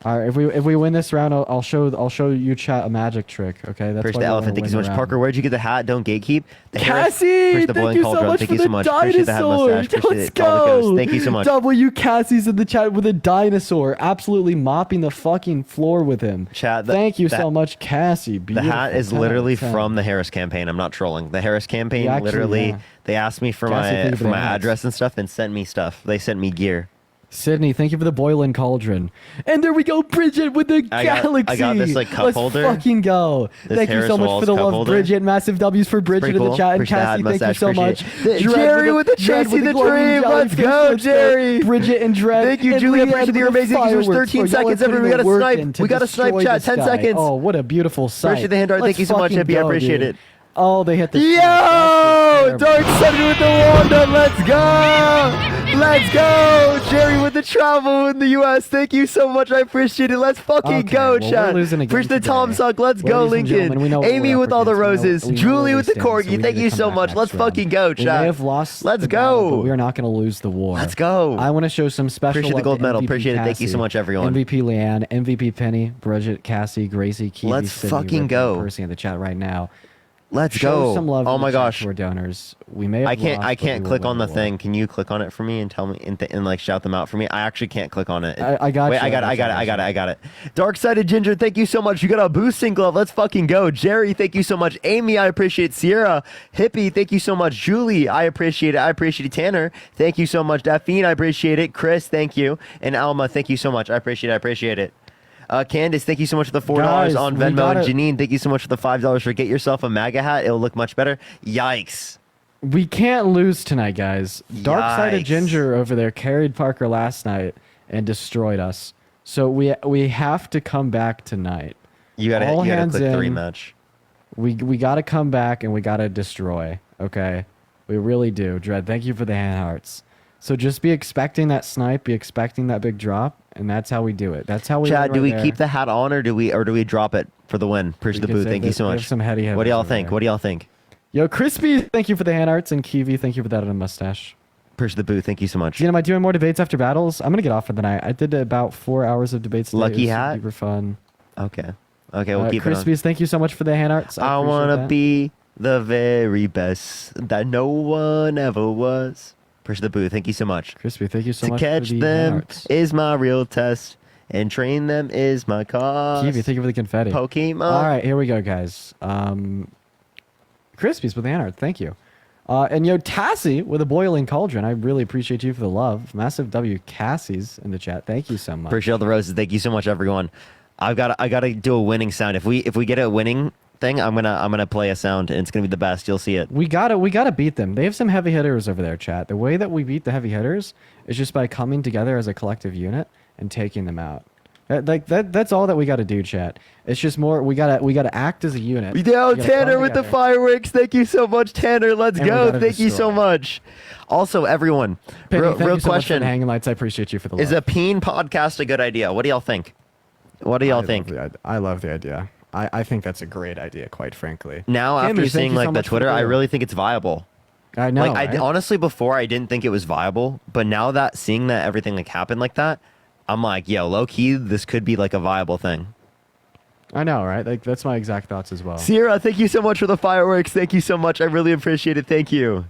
[SPEAKER 17] All right, if we win this round, I'll show you chat a magic trick. Okay, that's
[SPEAKER 1] First
[SPEAKER 17] why
[SPEAKER 1] the
[SPEAKER 17] we
[SPEAKER 1] elephant.
[SPEAKER 17] wanna
[SPEAKER 1] Thank you so
[SPEAKER 17] win
[SPEAKER 1] much,
[SPEAKER 17] the
[SPEAKER 1] Parker.
[SPEAKER 17] round.
[SPEAKER 1] Where'd you get the hat? Don't gatekeep. The
[SPEAKER 17] Cassie,
[SPEAKER 1] First the
[SPEAKER 17] thank
[SPEAKER 1] boiling
[SPEAKER 17] you so
[SPEAKER 1] cauldron.
[SPEAKER 17] much
[SPEAKER 1] Thank
[SPEAKER 17] for
[SPEAKER 1] you so
[SPEAKER 17] the
[SPEAKER 1] much. Appreciate the hat mustache.
[SPEAKER 17] dinosaur.
[SPEAKER 1] Appreciate
[SPEAKER 17] Let's
[SPEAKER 1] it. All the
[SPEAKER 17] go.
[SPEAKER 1] ghosts. Thank you so much.
[SPEAKER 17] W Cassie's in the chat with a dinosaur, absolutely mopping the fucking floor with him.
[SPEAKER 1] Chat.
[SPEAKER 17] Thank you so much, Cassie.
[SPEAKER 1] The hat is literally from the Harris campaign. I'm not trolling. The Harris campaign
[SPEAKER 17] Yeah, actually,
[SPEAKER 1] literally.
[SPEAKER 17] yeah.
[SPEAKER 1] They asked me for
[SPEAKER 17] Cassie, thank you for
[SPEAKER 1] my
[SPEAKER 17] the hats.
[SPEAKER 1] address and stuff, and sent me stuff. They sent me gear.
[SPEAKER 17] Sydney, thank you for the boiling cauldron. And there we go, Bridget with the galaxy.
[SPEAKER 1] I got this like cup
[SPEAKER 17] Let's
[SPEAKER 1] holder.
[SPEAKER 17] fucking go.
[SPEAKER 1] This
[SPEAKER 17] Thank you
[SPEAKER 1] Harris
[SPEAKER 17] so much
[SPEAKER 1] Walls
[SPEAKER 17] for the
[SPEAKER 1] cup
[SPEAKER 17] love,
[SPEAKER 1] holder.
[SPEAKER 17] Bridget. Massive W's for Bridget
[SPEAKER 1] Pretty
[SPEAKER 17] in the
[SPEAKER 1] cool.
[SPEAKER 17] chat. And
[SPEAKER 1] Appreciate the hat
[SPEAKER 17] Cassie, thank you
[SPEAKER 1] mustache.
[SPEAKER 17] so much.
[SPEAKER 1] Appreciate it.
[SPEAKER 17] Dread
[SPEAKER 1] Jerry with the
[SPEAKER 17] Dread
[SPEAKER 1] Tracy the
[SPEAKER 17] glowing
[SPEAKER 1] Dream.
[SPEAKER 17] jelly.
[SPEAKER 1] Let's go, Jerry.
[SPEAKER 17] Bridget and Dread.
[SPEAKER 1] Thank you,
[SPEAKER 17] and
[SPEAKER 1] Julia.
[SPEAKER 17] Leanne
[SPEAKER 1] Appreciate
[SPEAKER 17] with
[SPEAKER 1] you're
[SPEAKER 17] the
[SPEAKER 1] amazing. Thank you for
[SPEAKER 17] fireworks.
[SPEAKER 1] 13
[SPEAKER 17] Y'all are
[SPEAKER 1] seconds.
[SPEAKER 17] putting
[SPEAKER 1] Everyone, we
[SPEAKER 17] the
[SPEAKER 1] got a
[SPEAKER 17] work
[SPEAKER 1] snipe.
[SPEAKER 17] in to
[SPEAKER 1] We got a snipe,
[SPEAKER 17] destroy
[SPEAKER 1] chat.
[SPEAKER 17] this
[SPEAKER 1] 10
[SPEAKER 17] guy.
[SPEAKER 1] seconds.
[SPEAKER 17] Oh, what a beautiful sight.
[SPEAKER 1] Appreciate the hand art. Thank
[SPEAKER 17] Let's
[SPEAKER 1] you so much,
[SPEAKER 17] fucking
[SPEAKER 1] Hippie. I
[SPEAKER 17] go,
[SPEAKER 1] appreciate
[SPEAKER 17] dude.
[SPEAKER 1] it.
[SPEAKER 17] Oh, they hit the
[SPEAKER 1] Yo! Dark Center with the Wanda. Let's go! Let's go! Jerry with the travel in the U.S. Thank you so much. I appreciate it. Let's fucking go,
[SPEAKER 17] well,
[SPEAKER 1] chat.
[SPEAKER 17] we're losing again
[SPEAKER 1] First the
[SPEAKER 17] today.
[SPEAKER 1] Tom Suck. Let's
[SPEAKER 17] Well,
[SPEAKER 1] go,
[SPEAKER 17] ladies and gentlemen, we know
[SPEAKER 1] Lincoln.
[SPEAKER 17] what
[SPEAKER 1] Amy
[SPEAKER 17] we're
[SPEAKER 1] with
[SPEAKER 17] up
[SPEAKER 1] all the
[SPEAKER 17] against.
[SPEAKER 1] roses.
[SPEAKER 17] We know
[SPEAKER 1] Julie
[SPEAKER 17] where
[SPEAKER 1] with
[SPEAKER 17] we
[SPEAKER 1] the
[SPEAKER 17] stand, so we
[SPEAKER 1] corgi.
[SPEAKER 17] need
[SPEAKER 1] Thank
[SPEAKER 17] to
[SPEAKER 1] you
[SPEAKER 17] come
[SPEAKER 1] so
[SPEAKER 17] back
[SPEAKER 1] much.
[SPEAKER 17] next
[SPEAKER 1] Let's
[SPEAKER 17] round.
[SPEAKER 1] fucking go,
[SPEAKER 17] We may
[SPEAKER 1] chat.
[SPEAKER 17] have lost
[SPEAKER 1] Let's
[SPEAKER 17] the battle, but
[SPEAKER 1] go.
[SPEAKER 17] we are not going to lose the war.
[SPEAKER 1] Let's go.
[SPEAKER 17] I want to show some special
[SPEAKER 1] Appreciate the
[SPEAKER 17] love
[SPEAKER 1] gold
[SPEAKER 17] to
[SPEAKER 1] medal.
[SPEAKER 17] MVP
[SPEAKER 1] Appreciate it. Thank you so
[SPEAKER 17] Cassie,
[SPEAKER 1] much, everyone.
[SPEAKER 17] MVP Leanne, MVP Penny, Bridget, Cassie, Gracie, Kiwi,
[SPEAKER 1] Let's
[SPEAKER 17] Sydney,
[SPEAKER 1] fucking
[SPEAKER 17] Ripley,
[SPEAKER 1] go.
[SPEAKER 17] Percy in the chat right now.
[SPEAKER 1] Let's
[SPEAKER 17] Show
[SPEAKER 1] go.
[SPEAKER 17] some love
[SPEAKER 1] Oh
[SPEAKER 17] in the
[SPEAKER 1] my
[SPEAKER 17] chat
[SPEAKER 1] gosh.
[SPEAKER 17] to our donors. We may have
[SPEAKER 1] I can't.
[SPEAKER 17] lost,
[SPEAKER 1] I
[SPEAKER 17] but
[SPEAKER 1] can't
[SPEAKER 17] we will
[SPEAKER 1] click
[SPEAKER 17] win
[SPEAKER 1] on the
[SPEAKER 17] war.
[SPEAKER 1] thing. Can you click on it for me and tell me and like shout them out for me? I actually can't click on it.
[SPEAKER 17] I got
[SPEAKER 1] Wait,
[SPEAKER 17] you,
[SPEAKER 1] I got it. Dark Sided Ginger, thank you so much. You got a boosting glove. Let's fucking go. Jerry, thank you so much. Amy, I appreciate it. Sierra, Hippie, thank you so much. Julie, I appreciate it. I appreciate it. Tanner, thank you so much. Daphne, I appreciate it. Chris, thank you. And Alma, thank you so much. I appreciate it. I appreciate it. Candace, thank you so much for the $4
[SPEAKER 17] Guys,
[SPEAKER 1] on
[SPEAKER 17] we
[SPEAKER 1] Venmo.
[SPEAKER 17] gotta-
[SPEAKER 1] And Janine, thank you so much for the $5 for get yourself a MAGA hat. It'll look much better. Yikes.
[SPEAKER 17] We can't lose tonight, guys. Dark Sided
[SPEAKER 1] Yikes.
[SPEAKER 17] Ginger over there carried Parker last night and destroyed us. So we have to come back tonight.
[SPEAKER 1] You gotta
[SPEAKER 17] All
[SPEAKER 1] click
[SPEAKER 17] hands
[SPEAKER 1] the
[SPEAKER 17] in.
[SPEAKER 1] rematch.
[SPEAKER 17] We got to come back and we got to destroy. Okay, we really do. Dread, thank you for the hand hearts. So just be expecting that snipe, be expecting that big drop, and that's how we do it. That's how we.
[SPEAKER 1] Chad,
[SPEAKER 17] win
[SPEAKER 1] do
[SPEAKER 17] right
[SPEAKER 1] we
[SPEAKER 17] there.
[SPEAKER 1] keep the hat on or do we drop it for the win? Appreciate the
[SPEAKER 17] Because
[SPEAKER 1] booth. Thank you so
[SPEAKER 17] we have
[SPEAKER 1] much.
[SPEAKER 17] some heady
[SPEAKER 1] What do y'all
[SPEAKER 17] hitters
[SPEAKER 1] think?
[SPEAKER 17] over
[SPEAKER 1] What do y'all think?
[SPEAKER 17] Yo, Crispy, thank you for the hand arts, and Kiwi, thank you for that on a mustache.
[SPEAKER 1] Appreciate the booth. Thank you so much.
[SPEAKER 17] Gina, am I doing more debates after battles? I'm gonna get off for the night. I did about 4 hours of debates today.
[SPEAKER 1] Lucky
[SPEAKER 17] It was
[SPEAKER 1] hat?
[SPEAKER 17] super fun.
[SPEAKER 1] Okay. Okay, we'll keep it on.
[SPEAKER 17] Crispies, thank you so much for the hand arts.
[SPEAKER 1] I
[SPEAKER 17] appreciate
[SPEAKER 1] wanna
[SPEAKER 17] that.
[SPEAKER 1] be the very best that no one ever was. Appreciate the booth. Thank you so much.
[SPEAKER 17] Crispy, thank you so
[SPEAKER 1] to
[SPEAKER 17] much
[SPEAKER 1] catch
[SPEAKER 17] for the hand
[SPEAKER 1] them
[SPEAKER 17] arts.
[SPEAKER 1] is my real test, and train them is my cause.
[SPEAKER 17] Kiwi, thank you for the confetti.
[SPEAKER 1] Pokemon.
[SPEAKER 17] All right, here we go, guys. Crispies with the hand art, thank you. And yo, Tassie with a boiling cauldron. I really appreciate you for the love. Massive W Cassie's in the chat. Thank you so much.
[SPEAKER 1] Appreciate all the roses. Thank you so much, everyone. I gotta do a winning sound. If we get a winning thing, I'm gonna play a sound, and it's gonna be the best. You'll see it.
[SPEAKER 17] We gotta beat them. They have some heavy hitters over there, chat. The way that we beat the heavy hitters is just by coming together as a collective unit and taking them out. That's all that we gotta do, chat. It's just more we gotta act as a unit.
[SPEAKER 1] Yo,
[SPEAKER 17] We gotta
[SPEAKER 1] Tanner
[SPEAKER 17] come
[SPEAKER 1] with the
[SPEAKER 17] together.
[SPEAKER 1] fireworks. Thank you so much, Tanner. Let's
[SPEAKER 17] And we
[SPEAKER 1] go.
[SPEAKER 17] gotta
[SPEAKER 1] Thank you so
[SPEAKER 17] destroy.
[SPEAKER 1] much. Also, everyone,
[SPEAKER 17] Penny,
[SPEAKER 1] real
[SPEAKER 17] thank you so much for
[SPEAKER 1] question:
[SPEAKER 17] the hanging lights. I appreciate you for the love.
[SPEAKER 1] is a peen podcast a good idea? What do y'all think? What do y'all think?
[SPEAKER 17] I love the idea. I think that's a great idea, quite frankly.
[SPEAKER 1] Now, after
[SPEAKER 17] Gamers, thank
[SPEAKER 1] seeing
[SPEAKER 17] you so
[SPEAKER 1] like the
[SPEAKER 17] much for
[SPEAKER 1] Twitter, I
[SPEAKER 17] deal.
[SPEAKER 1] really think it's viable.
[SPEAKER 17] I know.
[SPEAKER 1] Like
[SPEAKER 17] right?
[SPEAKER 1] honestly, before I didn't think it was viable, but now that seeing that everything like happened like that, I'm like, yo, low key, this could be like a viable thing.
[SPEAKER 17] I know, right? Like that's my exact thoughts as well.
[SPEAKER 1] Sierra, thank you so much for the fireworks. Thank you so much. I really appreciate it. Thank you.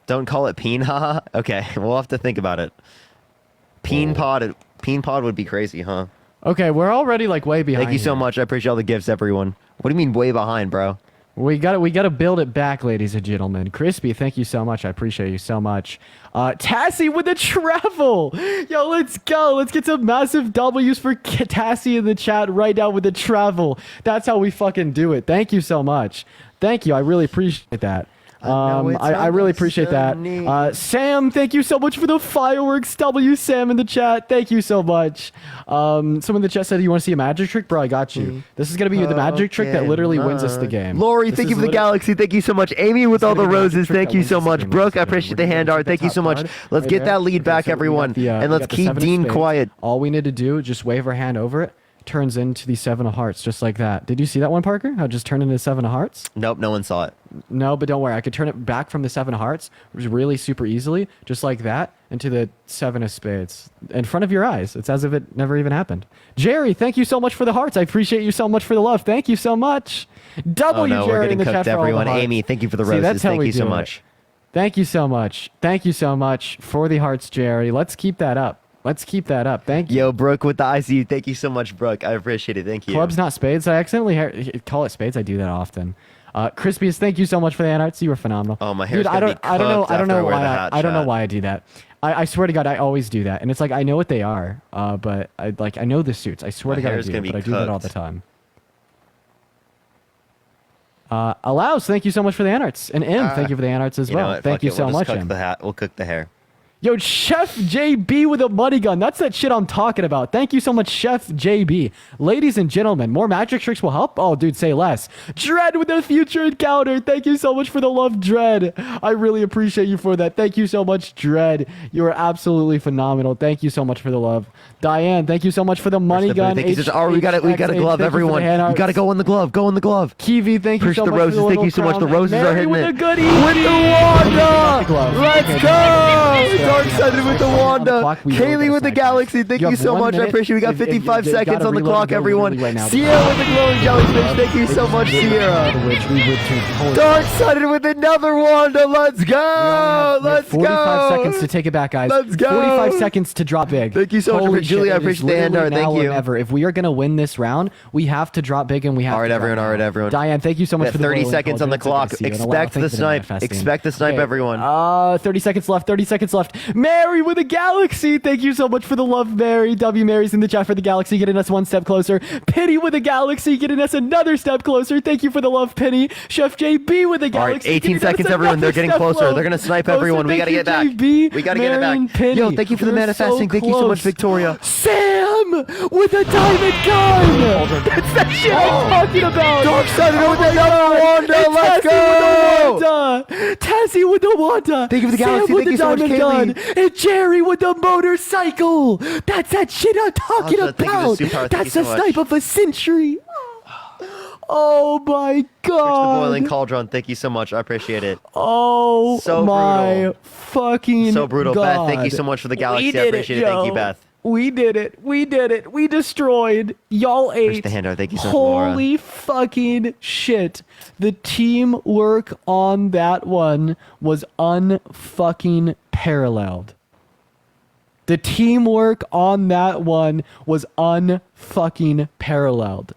[SPEAKER 1] Don't call it peen, haha. Okay, we'll have to think about it. Peen pod would be crazy, huh?
[SPEAKER 17] Okay, we're already like way behind.
[SPEAKER 1] Thank you so
[SPEAKER 17] here.
[SPEAKER 1] much. I appreciate all the gifts, everyone. What do you mean way behind, bro?
[SPEAKER 17] We gotta build it back, ladies and gentlemen. Crispy, thank you so much. I appreciate you so much. Tassie with the travel. Yo, let's go. Let's get some massive W's for Tassie in the chat right now with the travel. That's how we fucking do it. Thank you so much. Thank you. I really appreciate that. I really appreciate that. Sam, thank you so much for the fireworks. W Sam in the chat. Thank you so much. Someone in the chat said, you want to see a magic trick? Bro, I got you. This is going to be the magic trick that literally wins us the game.
[SPEAKER 1] Lori,
[SPEAKER 17] This
[SPEAKER 1] thank you
[SPEAKER 17] is
[SPEAKER 1] for the galaxy. Thank you so much. Amy with all the roses. Thank you so much. Brooke, I appreciate the hand art. Thank you so much. Let's get that lead back, everyone. And let's keep Dean quiet.
[SPEAKER 17] All we need to do is just wave our hand over it,
[SPEAKER 16] turns into the 7 of hearts, just like that. Did you see that one, Parker? How it just turned into 7 of hearts?
[SPEAKER 1] Nope, no one saw it.
[SPEAKER 16] No, but don't worry. I could turn it back from the 7 of hearts really super easily, just like that, into the 7 of spades in front of your eyes. It's as if it never even happened. Jerry, thank you so much for the hearts. I appreciate you so much for the love. Thank you so much.
[SPEAKER 1] Oh no, we're
[SPEAKER 16] Jerry in
[SPEAKER 1] getting
[SPEAKER 16] the chat
[SPEAKER 1] cooked,
[SPEAKER 16] for all the
[SPEAKER 1] everyone.
[SPEAKER 16] hearts.
[SPEAKER 1] Amy, thank you for the
[SPEAKER 16] See,
[SPEAKER 1] roses.
[SPEAKER 16] that's how
[SPEAKER 1] Thank
[SPEAKER 16] we
[SPEAKER 1] you so
[SPEAKER 16] do it.
[SPEAKER 1] much.
[SPEAKER 16] Thank you so much. Thank you so much for the hearts, Jerry. Let's keep that up. Let's keep that up. Thank you.
[SPEAKER 1] Yo, Brooke with the ICU. Thank you so much, Brooke. I appreciate it. Thank you.
[SPEAKER 16] Clubs, not spades. I accidentally call it spades. I do that often. Crispies, thank you so much for the anarts. You were phenomenal.
[SPEAKER 1] Oh, my hair's
[SPEAKER 16] Dude,
[SPEAKER 1] gonna be
[SPEAKER 16] I don't know.
[SPEAKER 1] cooked
[SPEAKER 16] I don't know
[SPEAKER 1] after I wear
[SPEAKER 16] why.
[SPEAKER 1] the hat,
[SPEAKER 16] I don't know
[SPEAKER 1] chat.
[SPEAKER 16] why I do that. I swear to God, I always do that, and it's like I know what they are, but I know the suits. I swear
[SPEAKER 1] My
[SPEAKER 16] to God, I
[SPEAKER 1] hair's
[SPEAKER 16] do.
[SPEAKER 1] gonna be
[SPEAKER 16] But I do that all
[SPEAKER 1] cooked.
[SPEAKER 16] the time. Allows, thank you so much for the anarts, and M, thank you for the anarts as
[SPEAKER 1] You know
[SPEAKER 16] well.
[SPEAKER 1] what?
[SPEAKER 16] Thank
[SPEAKER 1] Fuck
[SPEAKER 16] you
[SPEAKER 1] it.
[SPEAKER 16] so
[SPEAKER 1] We'll
[SPEAKER 16] much.
[SPEAKER 1] just cook
[SPEAKER 16] M.
[SPEAKER 1] the hat. We'll cook the hair.
[SPEAKER 16] Yo, Chef JB with a money gun. That's that shit I'm talking about. Thank you so much, Chef JB. Ladies and gentlemen, more magic tricks will help. Oh, dude, say less. Dread with the future encounter. Thank you so much for the love, Dread. I really appreciate you for that. Thank you so much, Dread. You are absolutely phenomenal. Thank you so much for the love. Diane, thank you so much for the money gun.
[SPEAKER 1] Thank you so- oh, we got a glove,
[SPEAKER 16] HXH, thank you for the
[SPEAKER 1] everyone.
[SPEAKER 16] hand
[SPEAKER 1] You
[SPEAKER 16] arts.
[SPEAKER 1] got to go on the glove. Go on the glove.
[SPEAKER 16] Kiwi, thank you
[SPEAKER 1] Push
[SPEAKER 16] so
[SPEAKER 1] the
[SPEAKER 16] much
[SPEAKER 1] roses.
[SPEAKER 16] for the
[SPEAKER 1] Thank you
[SPEAKER 16] little
[SPEAKER 1] so much. The
[SPEAKER 16] crown.
[SPEAKER 1] roses are
[SPEAKER 16] Mary
[SPEAKER 1] hitting
[SPEAKER 16] with
[SPEAKER 1] it.
[SPEAKER 16] the goodie.
[SPEAKER 1] With the Wanda. Let's go. Dark-sided with the Wanda.
[SPEAKER 16] clock, we will
[SPEAKER 1] Kaylee
[SPEAKER 16] get
[SPEAKER 1] with the
[SPEAKER 16] a snack.
[SPEAKER 1] Galaxy. Thank
[SPEAKER 16] You
[SPEAKER 1] you
[SPEAKER 16] have
[SPEAKER 1] so
[SPEAKER 16] 1
[SPEAKER 1] much. I
[SPEAKER 16] minute.
[SPEAKER 1] appreciate it. We got
[SPEAKER 16] If- if-
[SPEAKER 1] 55
[SPEAKER 16] you gotta
[SPEAKER 1] seconds on the
[SPEAKER 16] reload
[SPEAKER 1] clock,
[SPEAKER 16] and go
[SPEAKER 1] everyone.
[SPEAKER 16] literally right now.
[SPEAKER 1] Sierra with the glowing jellyfish. Thank you so much, Sierra.
[SPEAKER 16] Which we would totally
[SPEAKER 1] Dark-sided with another Wanda. Let's go.
[SPEAKER 16] We have
[SPEAKER 1] Let's
[SPEAKER 16] 45
[SPEAKER 1] go.
[SPEAKER 16] seconds to take it back, guys.
[SPEAKER 1] Let's go.
[SPEAKER 16] 45 seconds to drop big.
[SPEAKER 1] Thank you so much,
[SPEAKER 16] Holy
[SPEAKER 1] Julie.
[SPEAKER 16] shit,
[SPEAKER 1] I
[SPEAKER 16] it is
[SPEAKER 1] appreciate the hand
[SPEAKER 16] literally
[SPEAKER 1] art. Thank
[SPEAKER 16] now or
[SPEAKER 1] you.
[SPEAKER 16] never. If we are going to win this round, we have to drop big, and we have
[SPEAKER 1] All right,
[SPEAKER 16] to drop
[SPEAKER 1] everyone.
[SPEAKER 16] now.
[SPEAKER 1] All right, everyone.
[SPEAKER 16] Diane, thank you so much
[SPEAKER 1] We
[SPEAKER 16] for
[SPEAKER 1] got
[SPEAKER 16] the
[SPEAKER 1] 30
[SPEAKER 16] rolling
[SPEAKER 1] seconds on the
[SPEAKER 16] cauldron.
[SPEAKER 1] clock.
[SPEAKER 16] Good to see you. And
[SPEAKER 1] Expect
[SPEAKER 16] thank
[SPEAKER 1] the
[SPEAKER 16] you for
[SPEAKER 1] snipe.
[SPEAKER 16] manifesting.
[SPEAKER 1] Expect the snipe,
[SPEAKER 16] Okay,
[SPEAKER 1] everyone.
[SPEAKER 16] 30 seconds left. 30 seconds left. Mary with a galaxy. Thank you so much for the love, Mary. W Mary's in the chat for the galaxy, getting us 1 step closer. Penny with a galaxy, getting us another step closer. Thank you for the love, Penny. Chef JB with a
[SPEAKER 1] All
[SPEAKER 16] galaxy.
[SPEAKER 1] right, 18
[SPEAKER 16] getting us
[SPEAKER 1] seconds, everyone. They're
[SPEAKER 16] another
[SPEAKER 1] getting
[SPEAKER 16] step
[SPEAKER 1] closer. They're going to snipe
[SPEAKER 16] closer.
[SPEAKER 1] everyone. We
[SPEAKER 16] Thank
[SPEAKER 1] got to
[SPEAKER 16] you,
[SPEAKER 1] get back.
[SPEAKER 16] JB,
[SPEAKER 1] We got to get it
[SPEAKER 16] Mary, and
[SPEAKER 1] back.
[SPEAKER 16] Penny.
[SPEAKER 1] Yo, thank you for the
[SPEAKER 16] You're
[SPEAKER 1] manifesting.
[SPEAKER 16] so
[SPEAKER 1] Thank you so much,
[SPEAKER 16] close.
[SPEAKER 1] Victoria.
[SPEAKER 16] Sam with a diamond gun. That's that shit I'm talking about.
[SPEAKER 1] Dark-sided with another Wanda.
[SPEAKER 16] It's
[SPEAKER 1] Let's
[SPEAKER 16] Tassie
[SPEAKER 1] go.
[SPEAKER 16] with the Wanda. Tassie with the Wanda.
[SPEAKER 1] Thank you for the
[SPEAKER 16] Sam
[SPEAKER 1] galaxy.
[SPEAKER 16] with
[SPEAKER 1] Thank you
[SPEAKER 16] the
[SPEAKER 1] so much,
[SPEAKER 16] diamond
[SPEAKER 1] Kaylee.
[SPEAKER 16] gun. And Jerry with the motorcycle. That's that shit I'm talking
[SPEAKER 1] Also, thank you for
[SPEAKER 16] about.
[SPEAKER 1] the superpower. Thank
[SPEAKER 16] That's
[SPEAKER 1] you
[SPEAKER 16] the
[SPEAKER 1] so
[SPEAKER 16] snipe
[SPEAKER 1] much.
[SPEAKER 16] of a century. Oh my
[SPEAKER 1] The
[SPEAKER 16] god.
[SPEAKER 1] boiling cauldron. Thank you so much. I appreciate it.
[SPEAKER 16] Oh
[SPEAKER 1] So
[SPEAKER 16] my
[SPEAKER 1] brutal.
[SPEAKER 16] fucking
[SPEAKER 1] So brutal.
[SPEAKER 16] god.
[SPEAKER 1] Beth, thank you so much for the galaxy.
[SPEAKER 16] We
[SPEAKER 1] I
[SPEAKER 16] did
[SPEAKER 1] appreciate
[SPEAKER 16] it,
[SPEAKER 1] it. Thank you,
[SPEAKER 16] yo.
[SPEAKER 1] Beth.
[SPEAKER 16] We did it. We did it. We destroyed. Y'all ate.
[SPEAKER 1] the hand art. Thank you so much, Laura.
[SPEAKER 16] Holy fucking shit. The teamwork on that one was unfucking paralleled. The teamwork on that one was unfucking paralleled.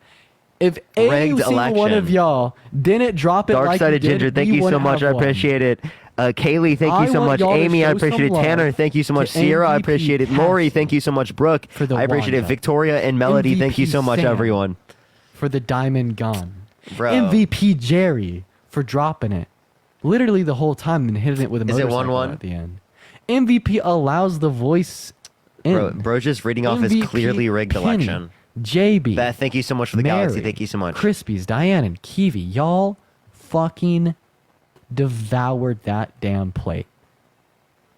[SPEAKER 16] If any
[SPEAKER 1] Rigged
[SPEAKER 16] single one
[SPEAKER 1] election.
[SPEAKER 16] of y'all didn't drop it like you
[SPEAKER 1] Dark-sided
[SPEAKER 16] did,
[SPEAKER 1] Ginger, thank
[SPEAKER 16] we
[SPEAKER 1] you so
[SPEAKER 16] wouldn't
[SPEAKER 1] much. I
[SPEAKER 16] have won.
[SPEAKER 1] appreciate it. Kaylee, thank
[SPEAKER 16] I
[SPEAKER 1] you so
[SPEAKER 16] want
[SPEAKER 1] much.
[SPEAKER 16] y'all to
[SPEAKER 1] Amy, I
[SPEAKER 16] show
[SPEAKER 1] appreciate it.
[SPEAKER 16] some love
[SPEAKER 1] Tanner, thank you so much.
[SPEAKER 16] to
[SPEAKER 1] Sierra, I
[SPEAKER 16] MVP
[SPEAKER 1] appreciate it. Lori, thank you so much. Brooke,
[SPEAKER 16] For the
[SPEAKER 1] I appreciate it.
[SPEAKER 16] Wanda.
[SPEAKER 1] Victoria and Melody, thank you
[SPEAKER 16] MVP
[SPEAKER 1] so much,
[SPEAKER 16] Sam.
[SPEAKER 1] everyone.
[SPEAKER 16] For the diamond gun.
[SPEAKER 1] Bro.
[SPEAKER 16] MVP Jerry for dropping it. Literally the whole time and hitting it with a
[SPEAKER 1] Is it
[SPEAKER 16] motorcycle
[SPEAKER 1] 1-1?
[SPEAKER 16] at the end. MVP allows the voice in.
[SPEAKER 1] Bro, just reading off his
[SPEAKER 16] MVP
[SPEAKER 1] clearly rigged
[SPEAKER 16] Penny,
[SPEAKER 1] election.
[SPEAKER 16] JB.
[SPEAKER 1] Beth, thank you so much for the
[SPEAKER 16] Mary,
[SPEAKER 1] galaxy. Thank you so much.
[SPEAKER 16] Crispies, Diane, and Kiwi. Y'all fucking devoured that damn plate.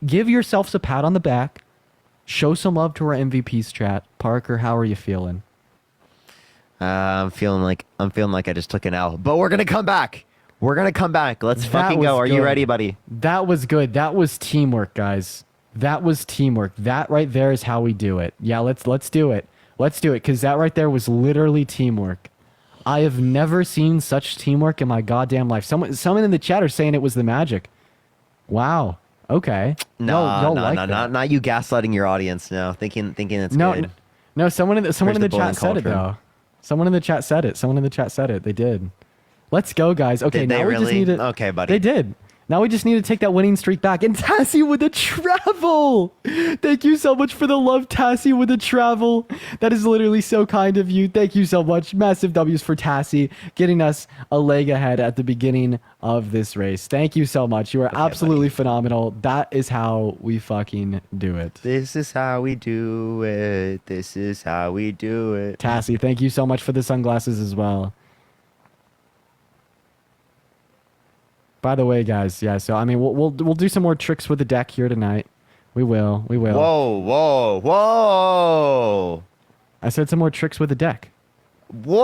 [SPEAKER 16] Give yourselves a pat on the back. Show some love to our MVPs chat. Parker, how are you feeling?
[SPEAKER 1] I'm feeling like I just took an L, but we're gonna come back. We're gonna come back. Let's
[SPEAKER 16] That
[SPEAKER 1] fucking go.
[SPEAKER 16] was
[SPEAKER 1] Are you
[SPEAKER 16] good.
[SPEAKER 1] ready, buddy?
[SPEAKER 16] That was good. That was teamwork, guys. That was teamwork. That right there is how we do it. Yeah, let's do it. Let's do it, because that right there was literally teamwork. I have never seen such teamwork in my goddamn life. Someone in the chat are saying it was the magic. Wow. Okay.
[SPEAKER 1] No,
[SPEAKER 16] Y'all like that.
[SPEAKER 1] not you gaslighting your audience now, thinking it's good.
[SPEAKER 16] No, someone in the
[SPEAKER 1] Where's
[SPEAKER 16] chat
[SPEAKER 1] boiling
[SPEAKER 16] said it
[SPEAKER 1] cauldron?
[SPEAKER 16] though. Someone in the chat said it. Someone in the chat said it. They did. Let's go, guys. Okay,
[SPEAKER 1] Did
[SPEAKER 16] now
[SPEAKER 1] they
[SPEAKER 16] we just
[SPEAKER 1] really?
[SPEAKER 16] need to.
[SPEAKER 1] Okay, buddy.
[SPEAKER 16] They did. Now we just need to take that winning streak back. And Tassie with the travel. Thank you so much for the love, Tassie with the travel. That is literally so kind of you. Thank you so much. Massive W's for Tassie, getting us a leg ahead at the beginning of this race. Thank you so much. You are absolutely phenomenal. That is how we fucking do it.
[SPEAKER 1] This is how we do it. This is how we do it.
[SPEAKER 16] Tassie, thank you so much for the sunglasses as well. By the way, guys, yeah. So I mean, we'll do some more tricks with the deck here tonight. We will.
[SPEAKER 1] Whoa, whoa, whoa!
[SPEAKER 16] I said some more tricks with the deck.
[SPEAKER 1] Whoa!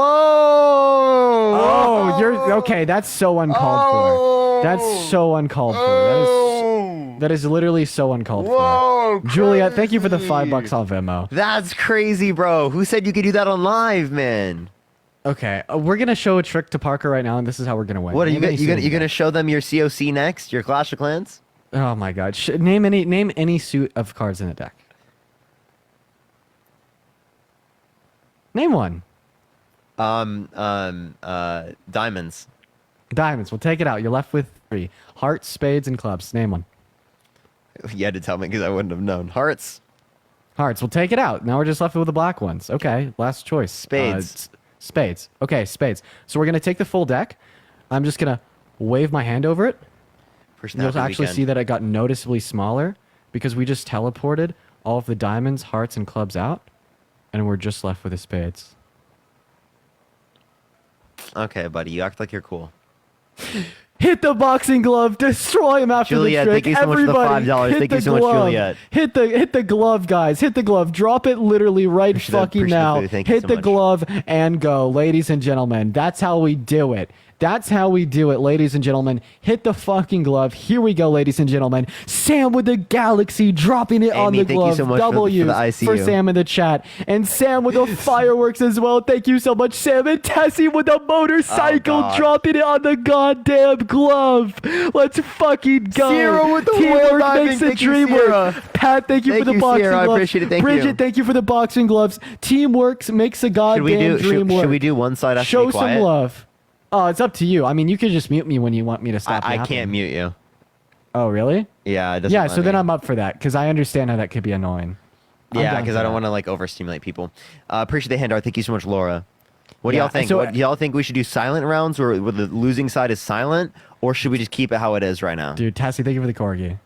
[SPEAKER 16] Oh, you're okay. That's so uncalled for. That's so uncalled for. That is literally so uncalled for. Juliet, thank you for the $5 on Venmo.
[SPEAKER 1] That's crazy, bro. Who said you could do that on live, man?
[SPEAKER 16] Okay, we're gonna show a trick to Parker right now, and this is how we're gonna win.
[SPEAKER 1] What are you gonna show them your COC next? Your Clash of Clans?
[SPEAKER 16] Oh my God! Name any suit of cards in the deck. Name one.
[SPEAKER 1] Diamonds.
[SPEAKER 16] Diamonds. We'll take it out. You're left with 3: hearts, spades, and clubs. Name one.
[SPEAKER 1] You had to tell me because I wouldn't have known. Hearts.
[SPEAKER 16] Hearts. We'll take it out. Now we're just left with the black ones. Okay, last choice.
[SPEAKER 1] Spades.
[SPEAKER 16] Spades. Okay, spades. So we're gonna take the full deck. I'm just gonna wave my hand over it. You'll actually see that it got noticeably smaller because we just teleported all of the diamonds, hearts, and clubs out, and we're just left with the spades.
[SPEAKER 1] Okay, buddy, you act like you're cool.
[SPEAKER 16] Hit the boxing glove, destroy him after
[SPEAKER 1] Juliet,
[SPEAKER 16] the trick.
[SPEAKER 1] thank you so much for the $5. Thank you so much, Juliet.
[SPEAKER 16] Hit the glove, guys. Hit the glove. Drop it literally right fucking now. Hit the glove and go, ladies and gentlemen. That's how we do it. That's how we do it, ladies and gentlemen. Hit the fucking glove. Here we go, ladies and gentlemen. Sam with the galaxy, dropping it on the glove.
[SPEAKER 1] Thank you so much
[SPEAKER 16] W
[SPEAKER 1] for the ICU.
[SPEAKER 16] for Sam in the chat. And Sam with the fireworks as well. Thank you so much, Sam. And Tessie with the motorcycle, dropping it on the goddamn glove. Let's fucking go.
[SPEAKER 1] Sierra with the
[SPEAKER 16] Teamwork
[SPEAKER 1] whale
[SPEAKER 16] makes
[SPEAKER 1] diving.
[SPEAKER 16] the
[SPEAKER 1] Thank you,
[SPEAKER 16] dream
[SPEAKER 1] Sierra.
[SPEAKER 16] work. Pat, thank you for the boxing
[SPEAKER 1] Sierra.
[SPEAKER 16] gloves.
[SPEAKER 1] I appreciate it. Thank
[SPEAKER 16] Bridget,
[SPEAKER 1] you.
[SPEAKER 16] thank you for the boxing gloves. Teamwork makes a goddamn dream work.
[SPEAKER 1] Should we do one side after
[SPEAKER 16] Show
[SPEAKER 1] be quiet?
[SPEAKER 16] some love. Oh, it's up to you. I mean, you can just mute me when you want me to stop.
[SPEAKER 1] I can't mute you.
[SPEAKER 16] Oh, really?
[SPEAKER 1] Yeah, it doesn't
[SPEAKER 16] Yeah,
[SPEAKER 1] let
[SPEAKER 16] so then
[SPEAKER 1] me.
[SPEAKER 16] I'm up for that because I understand how that could be annoying.
[SPEAKER 1] Yeah, because I don't want to like overstimulate people. Appreciate the hand art. Thank you so much, Laura. What do y'all think?
[SPEAKER 16] so-
[SPEAKER 1] Do y'all think we should do silent rounds where the losing side is silent, or should we just keep it how it is right now?
[SPEAKER 16] Dude, Tassie, thank you for the corgi.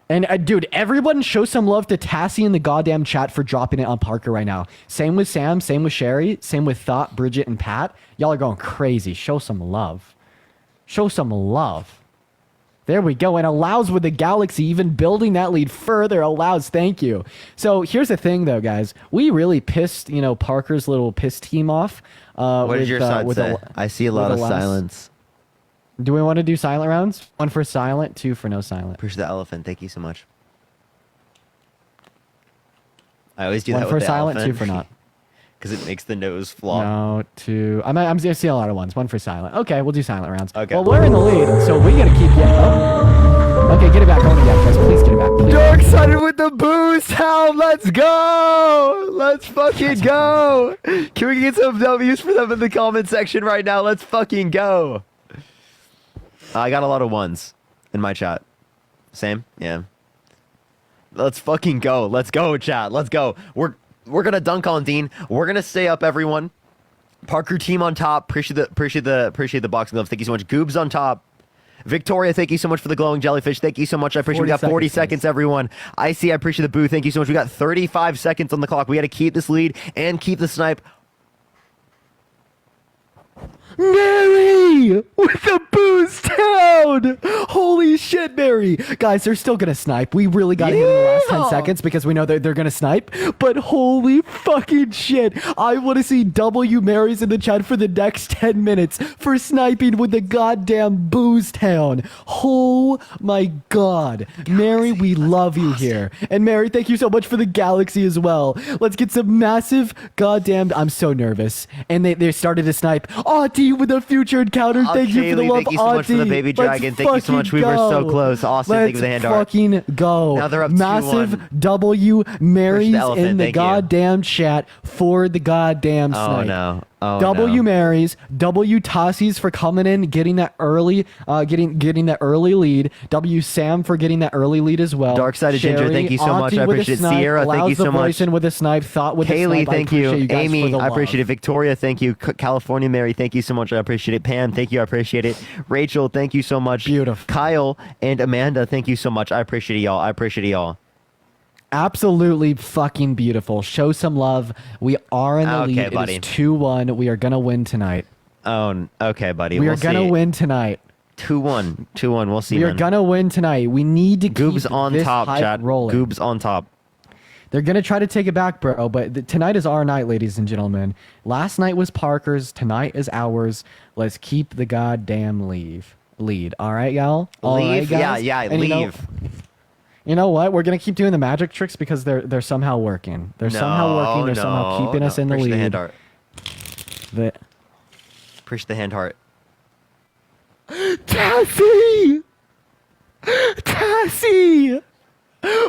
[SPEAKER 16] And dude, everyone show some love to Tassie in the goddamn chat for dropping it on Parker right now. Same with Sam, same with Sherry, same with Thought, Bridget, and Pat. Y'all are going crazy. Show some love. Show some love. There we go. And allows with the galaxy, even building that lead further. Allows, thank you. So here's the thing, though, guys. We really pissed, Parker's little piss team off.
[SPEAKER 1] What did your side say? I see a lot of silence.
[SPEAKER 16] Do we want to do silent rounds? 1 for silent, 2 for no silent.
[SPEAKER 1] Appreciate the elephant. Thank you so much. I always do
[SPEAKER 16] 1
[SPEAKER 1] that
[SPEAKER 16] for
[SPEAKER 1] with the
[SPEAKER 16] silent,
[SPEAKER 1] elephant.
[SPEAKER 16] 2 for not.
[SPEAKER 1] Because it makes the nose flop.
[SPEAKER 16] No, 2. I'm seeing a lot of ones. 1 for silent. Okay, we'll do silent rounds.
[SPEAKER 1] Okay.
[SPEAKER 16] Well, we're in the lead, so we gotta keep getting. Oh. Okay, get it back on again, guys. Please get it back. Please.
[SPEAKER 1] Dark-sided with the boost, Hal. Let's go. Let's fucking go. Can we get some W's for them in the comment section right now? Let's fucking go. I got a lot of 1s in my chat. Same? Yeah. Let's fucking go. Let's go, chat. Let's go. We're gonna dunk on Dean. We're gonna stay up, everyone. Parker team on top. Appreciate the boxing gloves. Thank you so much. Goobs on top. Victoria, thank you so much for the glowing jellyfish. Thank you so much. I appreciate we got 40 seconds, everyone. I appreciate the boo. Thank you so much. We got 35 seconds on the clock. We got to keep this lead and keep the snipe.
[SPEAKER 16] Mary with the boost down. Holy shit, Mary. Guys, they're still going to snipe. We really got to hit in the last 10 seconds because we know that they're going to snipe. But holy fucking shit. I want to see W Marys in the chat for the next 10 minutes for sniping with the goddamn boost town. Oh my God. Mary, we love you here. And Mary, thank you so much for the galaxy as well. Let's get some massive goddamn. I'm so nervous. And they started to snipe. Auntie with the future encounter. Thank you for the love,
[SPEAKER 1] Thank you so much for the baby dragon. Thank you so much. We were so close. Austin, thank you for the hand art.
[SPEAKER 16] Let's fucking go.
[SPEAKER 1] Now they're up
[SPEAKER 16] Massive
[SPEAKER 1] 2-1.
[SPEAKER 16] W Marys
[SPEAKER 1] elephant,
[SPEAKER 16] in the
[SPEAKER 1] thank you.
[SPEAKER 16] goddamn chat for the goddamn snipe.
[SPEAKER 1] Oh no. Oh,
[SPEAKER 16] W
[SPEAKER 1] no.
[SPEAKER 16] Marys, W Tossies for coming in, getting that early, getting that early lead. W Sam for getting that early lead as well.
[SPEAKER 1] Dark-sided Ginger,
[SPEAKER 16] Sherry,
[SPEAKER 1] thank you so much.
[SPEAKER 16] Auntie
[SPEAKER 1] I
[SPEAKER 16] with a
[SPEAKER 1] appreciate it.
[SPEAKER 16] snipe,
[SPEAKER 1] Sierra, thank
[SPEAKER 16] allows
[SPEAKER 1] you so
[SPEAKER 16] the
[SPEAKER 1] much.
[SPEAKER 16] voice in with a snipe. Thought with
[SPEAKER 1] Kaylee,
[SPEAKER 16] a snipe.
[SPEAKER 1] thank
[SPEAKER 16] I
[SPEAKER 1] you.
[SPEAKER 16] appreciate you guys
[SPEAKER 1] Amy,
[SPEAKER 16] for the
[SPEAKER 1] I
[SPEAKER 16] love.
[SPEAKER 1] appreciate it. Victoria, thank you. California Mary, thank you so much. I appreciate it. Pam, thank you. I appreciate it. Rachel, thank you so much.
[SPEAKER 16] Beautiful.
[SPEAKER 1] Kyle and Amanda, thank you so much. I appreciate it, y'all. I appreciate it, y'all.
[SPEAKER 16] Absolutely fucking beautiful. Show some love. We are in the
[SPEAKER 1] Okay,
[SPEAKER 16] lead.
[SPEAKER 1] buddy.
[SPEAKER 16] It is 2-1. We are gonna win tonight.
[SPEAKER 1] Oh, okay, buddy.
[SPEAKER 16] We
[SPEAKER 1] We'll
[SPEAKER 16] are gonna
[SPEAKER 1] see.
[SPEAKER 16] win tonight.
[SPEAKER 1] 2-1. 2-1. We'll see,
[SPEAKER 16] We are
[SPEAKER 1] man.
[SPEAKER 16] gonna win tonight. We need to
[SPEAKER 1] Goobs
[SPEAKER 16] keep
[SPEAKER 1] on
[SPEAKER 16] this
[SPEAKER 1] top,
[SPEAKER 16] hype
[SPEAKER 1] chat.
[SPEAKER 16] rolling.
[SPEAKER 1] Goobs on top.
[SPEAKER 16] They're going to try to take it back, bro. But tonight is our night, ladies and gentlemen. Last night was Parker's. Tonight is ours. Let's keep the goddamn lead. All right, y'all? All right,
[SPEAKER 1] Leave?
[SPEAKER 16] guys?
[SPEAKER 1] Yeah,
[SPEAKER 16] And
[SPEAKER 1] leave.
[SPEAKER 16] You know what? We're going to keep doing the magic tricks because they're somehow working. They're somehow working. They're somehow keeping us in the lead.
[SPEAKER 1] The hand heart.
[SPEAKER 16] The-
[SPEAKER 1] Push the hand heart.
[SPEAKER 16] Tassie! Tassie!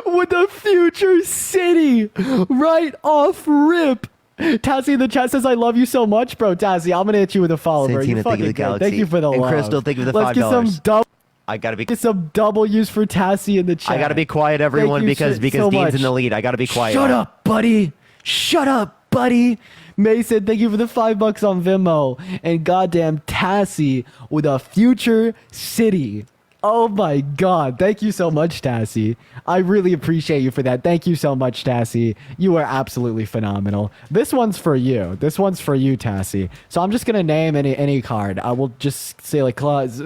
[SPEAKER 16] With the future city! Right off rip! Tassie in the chat says, I love you so much, bro. Tassie, I'm gonna hit you with a follow, bro.
[SPEAKER 1] Santina,
[SPEAKER 16] You
[SPEAKER 1] thank you
[SPEAKER 16] fucking
[SPEAKER 1] for the
[SPEAKER 16] good.
[SPEAKER 1] galaxy.
[SPEAKER 16] Thank you for the
[SPEAKER 1] And
[SPEAKER 16] love.
[SPEAKER 1] Crystal, thank you for the
[SPEAKER 16] Let's
[SPEAKER 1] $5.
[SPEAKER 16] I gotta get some W's for Tassie in the chat.
[SPEAKER 1] I gotta be quiet, everyone,
[SPEAKER 16] Thank you
[SPEAKER 1] because
[SPEAKER 16] so
[SPEAKER 1] Dean's
[SPEAKER 16] much.
[SPEAKER 1] in the lead. I gotta be quiet.
[SPEAKER 16] Shut up, buddy. Shut up, buddy. Mason, thank you for the $5 on Venmo. And goddamn Tassie with a future city. Oh my God. Thank you so much, Tassie. I really appreciate you for that. Thank you so much, Tassie. You are absolutely phenomenal. This one's for you. This one's for you, Tassie. So I'm just going to name any card. I will just say like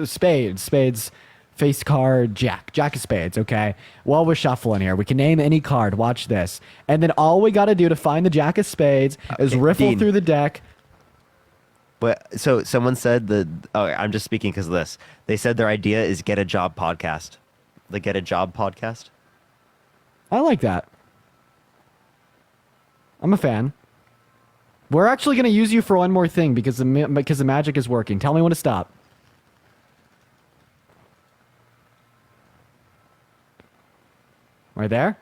[SPEAKER 16] spades, face card, jack of spades, okay? While we're shuffling here, we can name any card. Watch this. And then all we got to do to find the jack of spades is riffle
[SPEAKER 1] Dean.
[SPEAKER 16] through the deck.
[SPEAKER 1] But so someone said I'm just speaking because of this. They said their idea is Get a Job podcast. The Get a Job podcast.
[SPEAKER 16] I like that. I'm a fan. We're actually going to use you for one more thing because the magic is working. Tell me when to stop. Right there?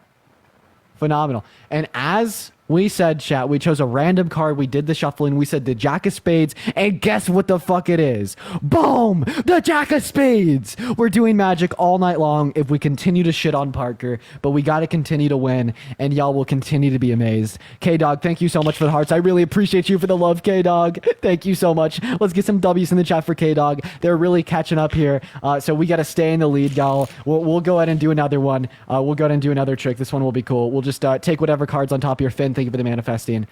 [SPEAKER 16] Phenomenal. And as we said, chat, we chose a random card. We did the shuffling. We said the Jack of Spades. And guess what the fuck it is? Boom! The Jack of Spades! We're doing magic all night long if we continue to shit on Parker. But we got to continue to win. And y'all will continue to be amazed. K-Dog, thank you so much for the hearts. I really appreciate you for the love, K-Dog. Thank you so much. Let's get some W's in the chat for K-Dog. They're really catching up here. So we got to stay in the lead, y'all. We'll go ahead and do another one. We'll go ahead and do another trick. This one will be cool. We'll just take whatever card's on top of your fin. Thank you for the manifesting.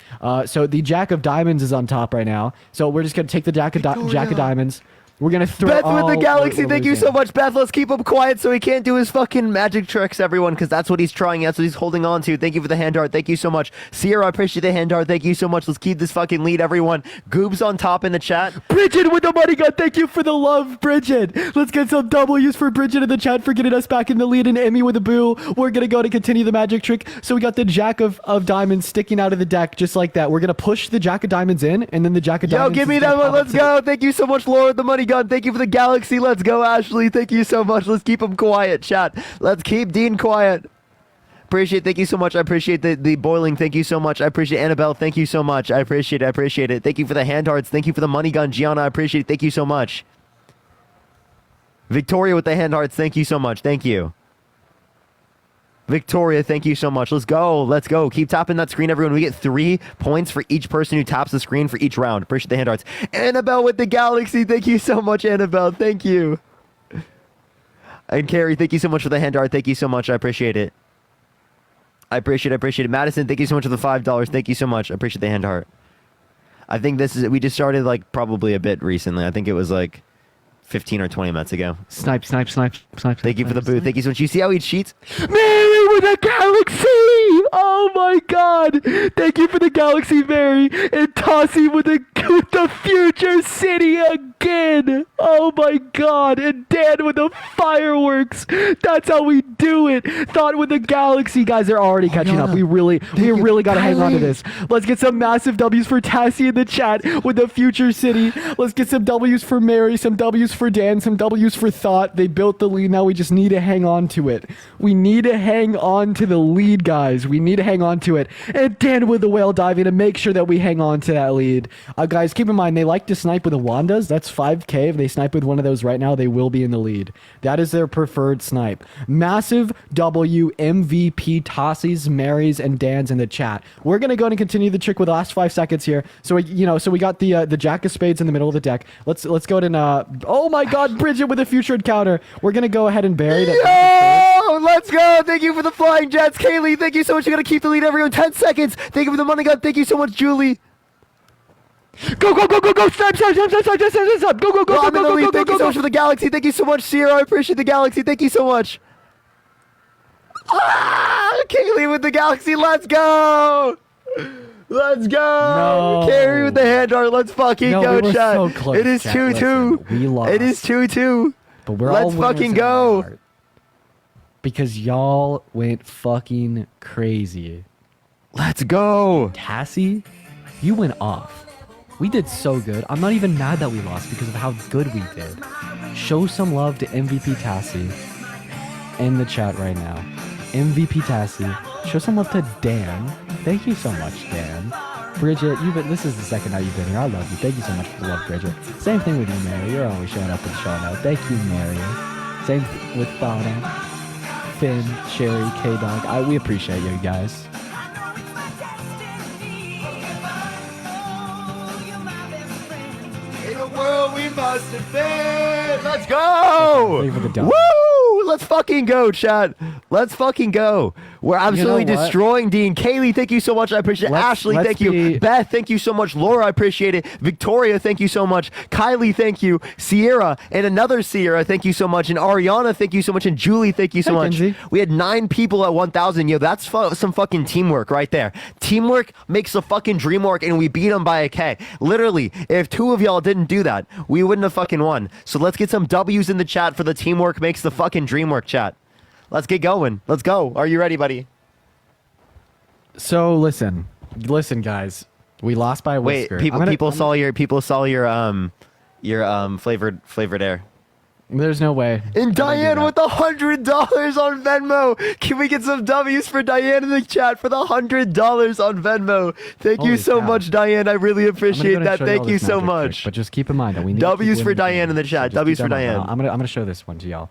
[SPEAKER 16] So the Jack of Diamonds is on top right now. So we're just going to take the Jack of Diamonds. We're going to throw
[SPEAKER 1] Beth with the galaxy, thank you so much, Beth. Let's keep him quiet so he can't do his fucking magic tricks, everyone, because that's what he's trying. That's what he's holding on to. Thank you for the hand art. Thank you so much. Sierra, I appreciate the hand art. Thank you so much. Let's keep this fucking lead, everyone. Goob's on top in the chat.
[SPEAKER 16] Bridget with the money gun. Thank you for the love, Bridget. Let's get some W's for Bridget in the chat for getting us back in the lead, and Emmy with a boo. We're going to go to continue the magic trick. So we got the Jack of Diamonds sticking out of the deck just like that. We're going to push the Jack of Diamonds in, and then the Jack of Diamonds.
[SPEAKER 1] Yo, give me that one. Let's go. Thank you so much, Laura with the money gun. Thank you for the galaxy. Let's go, Ashley. Thank you so much. Let's keep him quiet, chat. Let's keep Dean quiet. Appreciate. Thank you so much. I appreciate the boiling. Thank you so much. I appreciate Annabelle. Thank you so much. I appreciate it. Thank you for the hand hearts. Thank you for the money gun, Gianna. I appreciate it. Thank you so much. Victoria with the hand hearts. Thank you so much. Thank you. Victoria, thank you so much. Let's go. Let's go. Keep tapping that screen, everyone. We get 3 points for each person who taps the screen for each round. Appreciate the hand arts. Annabelle with the galaxy. Thank you so much, Annabelle. Thank you. And Carrie, thank you so much for the hand art. Thank you so much. I appreciate it. I appreciate it. Madison, thank you so much for the $5. Thank you so much. I appreciate the hand art. I think we just started like probably a bit recently. I think it was like 15 or 20 minutes ago.
[SPEAKER 16] Snipe.
[SPEAKER 1] Thank you for the booth. Thank you so much. You see how he cheats?
[SPEAKER 16] Mary with a galaxy! Oh my God! Thank you for the galaxy, Mary. And Tossie with the future city again. Oh my God! And Dan with the fireworks. That's how we do it. Thought with the galaxy, guys. They're already catching up. We really got to hang on to this. Let's get some massive W's for Tassie in the chat with the future city. Let's get some W's for Mary, some W's for Dan, some W's for Thought. They built the lead. Now we just need to hang on to it. We need to hang on to the lead, guys. We need to hang on to it. And Dan with the whale diving to make sure that we hang on to that lead. Guys, keep in mind, they like to snipe with the Wandas. That's 5K. If they snipe with one of those right now, they will be in the lead. That is their preferred snipe. Massive W MVP Tossies, Marys, and Dans in the chat. We're going to go and continue the trick with the last 5 seconds here. So, we got the Jack of Spades in the middle of the deck. Let's go ahead and, oh my God, Bridget with a future encounter. We're going to go ahead and bury that.
[SPEAKER 1] Yo, let's go. Thank you for the flying jets. Kaylee, thank you so much. You got to keep the lead, everyone. 10 seconds. Thank you for the money gun. Thank you so much, Julie.
[SPEAKER 16] Go, snipe, go,
[SPEAKER 1] I'm in the lead. Thank you so much for the galaxy. Thank you so much, Sierra. I appreciate the galaxy. Thank you so much. Kaylee with the galaxy. Let's go. Let's go.
[SPEAKER 17] No.
[SPEAKER 1] Carrie with the hand art. Let's fucking
[SPEAKER 17] No,
[SPEAKER 1] go,
[SPEAKER 17] we were
[SPEAKER 1] chat.
[SPEAKER 17] so close,
[SPEAKER 1] It is
[SPEAKER 17] chat.
[SPEAKER 1] 2-2.
[SPEAKER 17] Listen, we lost.
[SPEAKER 1] It is 2-2.
[SPEAKER 17] But we're
[SPEAKER 1] Let's
[SPEAKER 17] all winners
[SPEAKER 1] fucking
[SPEAKER 17] in
[SPEAKER 1] go.
[SPEAKER 17] my heart. Because y'all went fucking crazy.
[SPEAKER 1] Let's go.
[SPEAKER 17] Tassie, you went off. We did so good. I'm not even mad that we lost because of how good we did. Show some love to MVP Tassie in the chat right now. MVP Tassie. Show some love to Dan. Thank you so much, Dan. Bridget, this is the second night you've been here. I love you. Thank you so much for the love, Bridget. Same thing with you, Mary. You're always showing up and showing out. Thank you, Mary. Same with Fauna, Finn, Sherry, K-Dog. We appreciate you guys.
[SPEAKER 1] In a world we must defend. Let's go. Woo! Let's fucking go, chat. Let's fucking go. We're absolutely destroying Dean. Kaylee, thank you so much. I appreciate it. Ashley, thank you. Beth, thank you so much. Laura, I appreciate it. Victoria, thank you so much. Kylie, thank you. Sierra and another Sierra, thank you so much. And Ariana, thank you so much. And Julie, thank you so much.
[SPEAKER 17] Kenzie.
[SPEAKER 1] We had 9 people at 1,000. Yo, that's some fucking teamwork right there. Teamwork makes the fucking dream work, and we beat them by a K. Literally, if 2 of y'all didn't do that, we wouldn't have fucking won. So let's get some W's in the chat for the teamwork makes the fucking dream work, chat. Let's get going. Let's go. Are you ready, buddy?
[SPEAKER 17] So listen, guys. We lost by a whisker.
[SPEAKER 1] Wait, people saw your flavored air.
[SPEAKER 17] There's no way.
[SPEAKER 1] And Diane with $100 on Venmo. Can we get some W's for Diane in the chat for the $100 on Venmo? Thank you so much, Diane. I really appreciate that. Thank you so much.
[SPEAKER 17] But just keep in mind that we need
[SPEAKER 1] W's for Diane in the chat. W's for Diane.
[SPEAKER 17] I'm gonna show this one to y'all.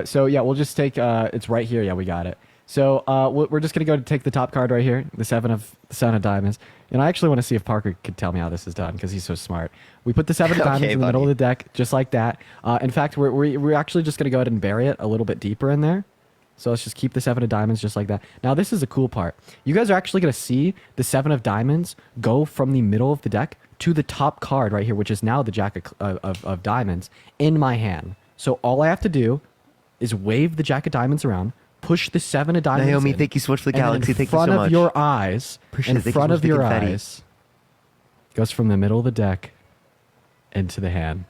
[SPEAKER 17] So yeah, we'll just take. It's right here. Yeah, we got it. So we're just gonna go to take the top card right here, the seven of diamonds. And I actually want to see if Parker could tell me how this is done because he's so smart. We put the 7 of diamonds in the middle of the deck, just like that. In fact, we're actually just gonna go ahead and bury it a little bit deeper in there. So let's just keep the 7 of diamonds just like that. Now this is a cool part. You guys are actually gonna see the 7 of diamonds go from the middle of the deck to the top card right here, which is now the jack of diamonds in my hand. So all I have to do is wave the jack of diamonds around, push the 7 of diamonds.
[SPEAKER 1] Naomi,
[SPEAKER 17] in,
[SPEAKER 1] thank you so much for the galaxy. Thank you so
[SPEAKER 17] much. In front of your eyes,
[SPEAKER 1] Appreciate it.
[SPEAKER 17] in front of your
[SPEAKER 1] confetti.
[SPEAKER 17] eyes, goes from the middle of the deck into the hand.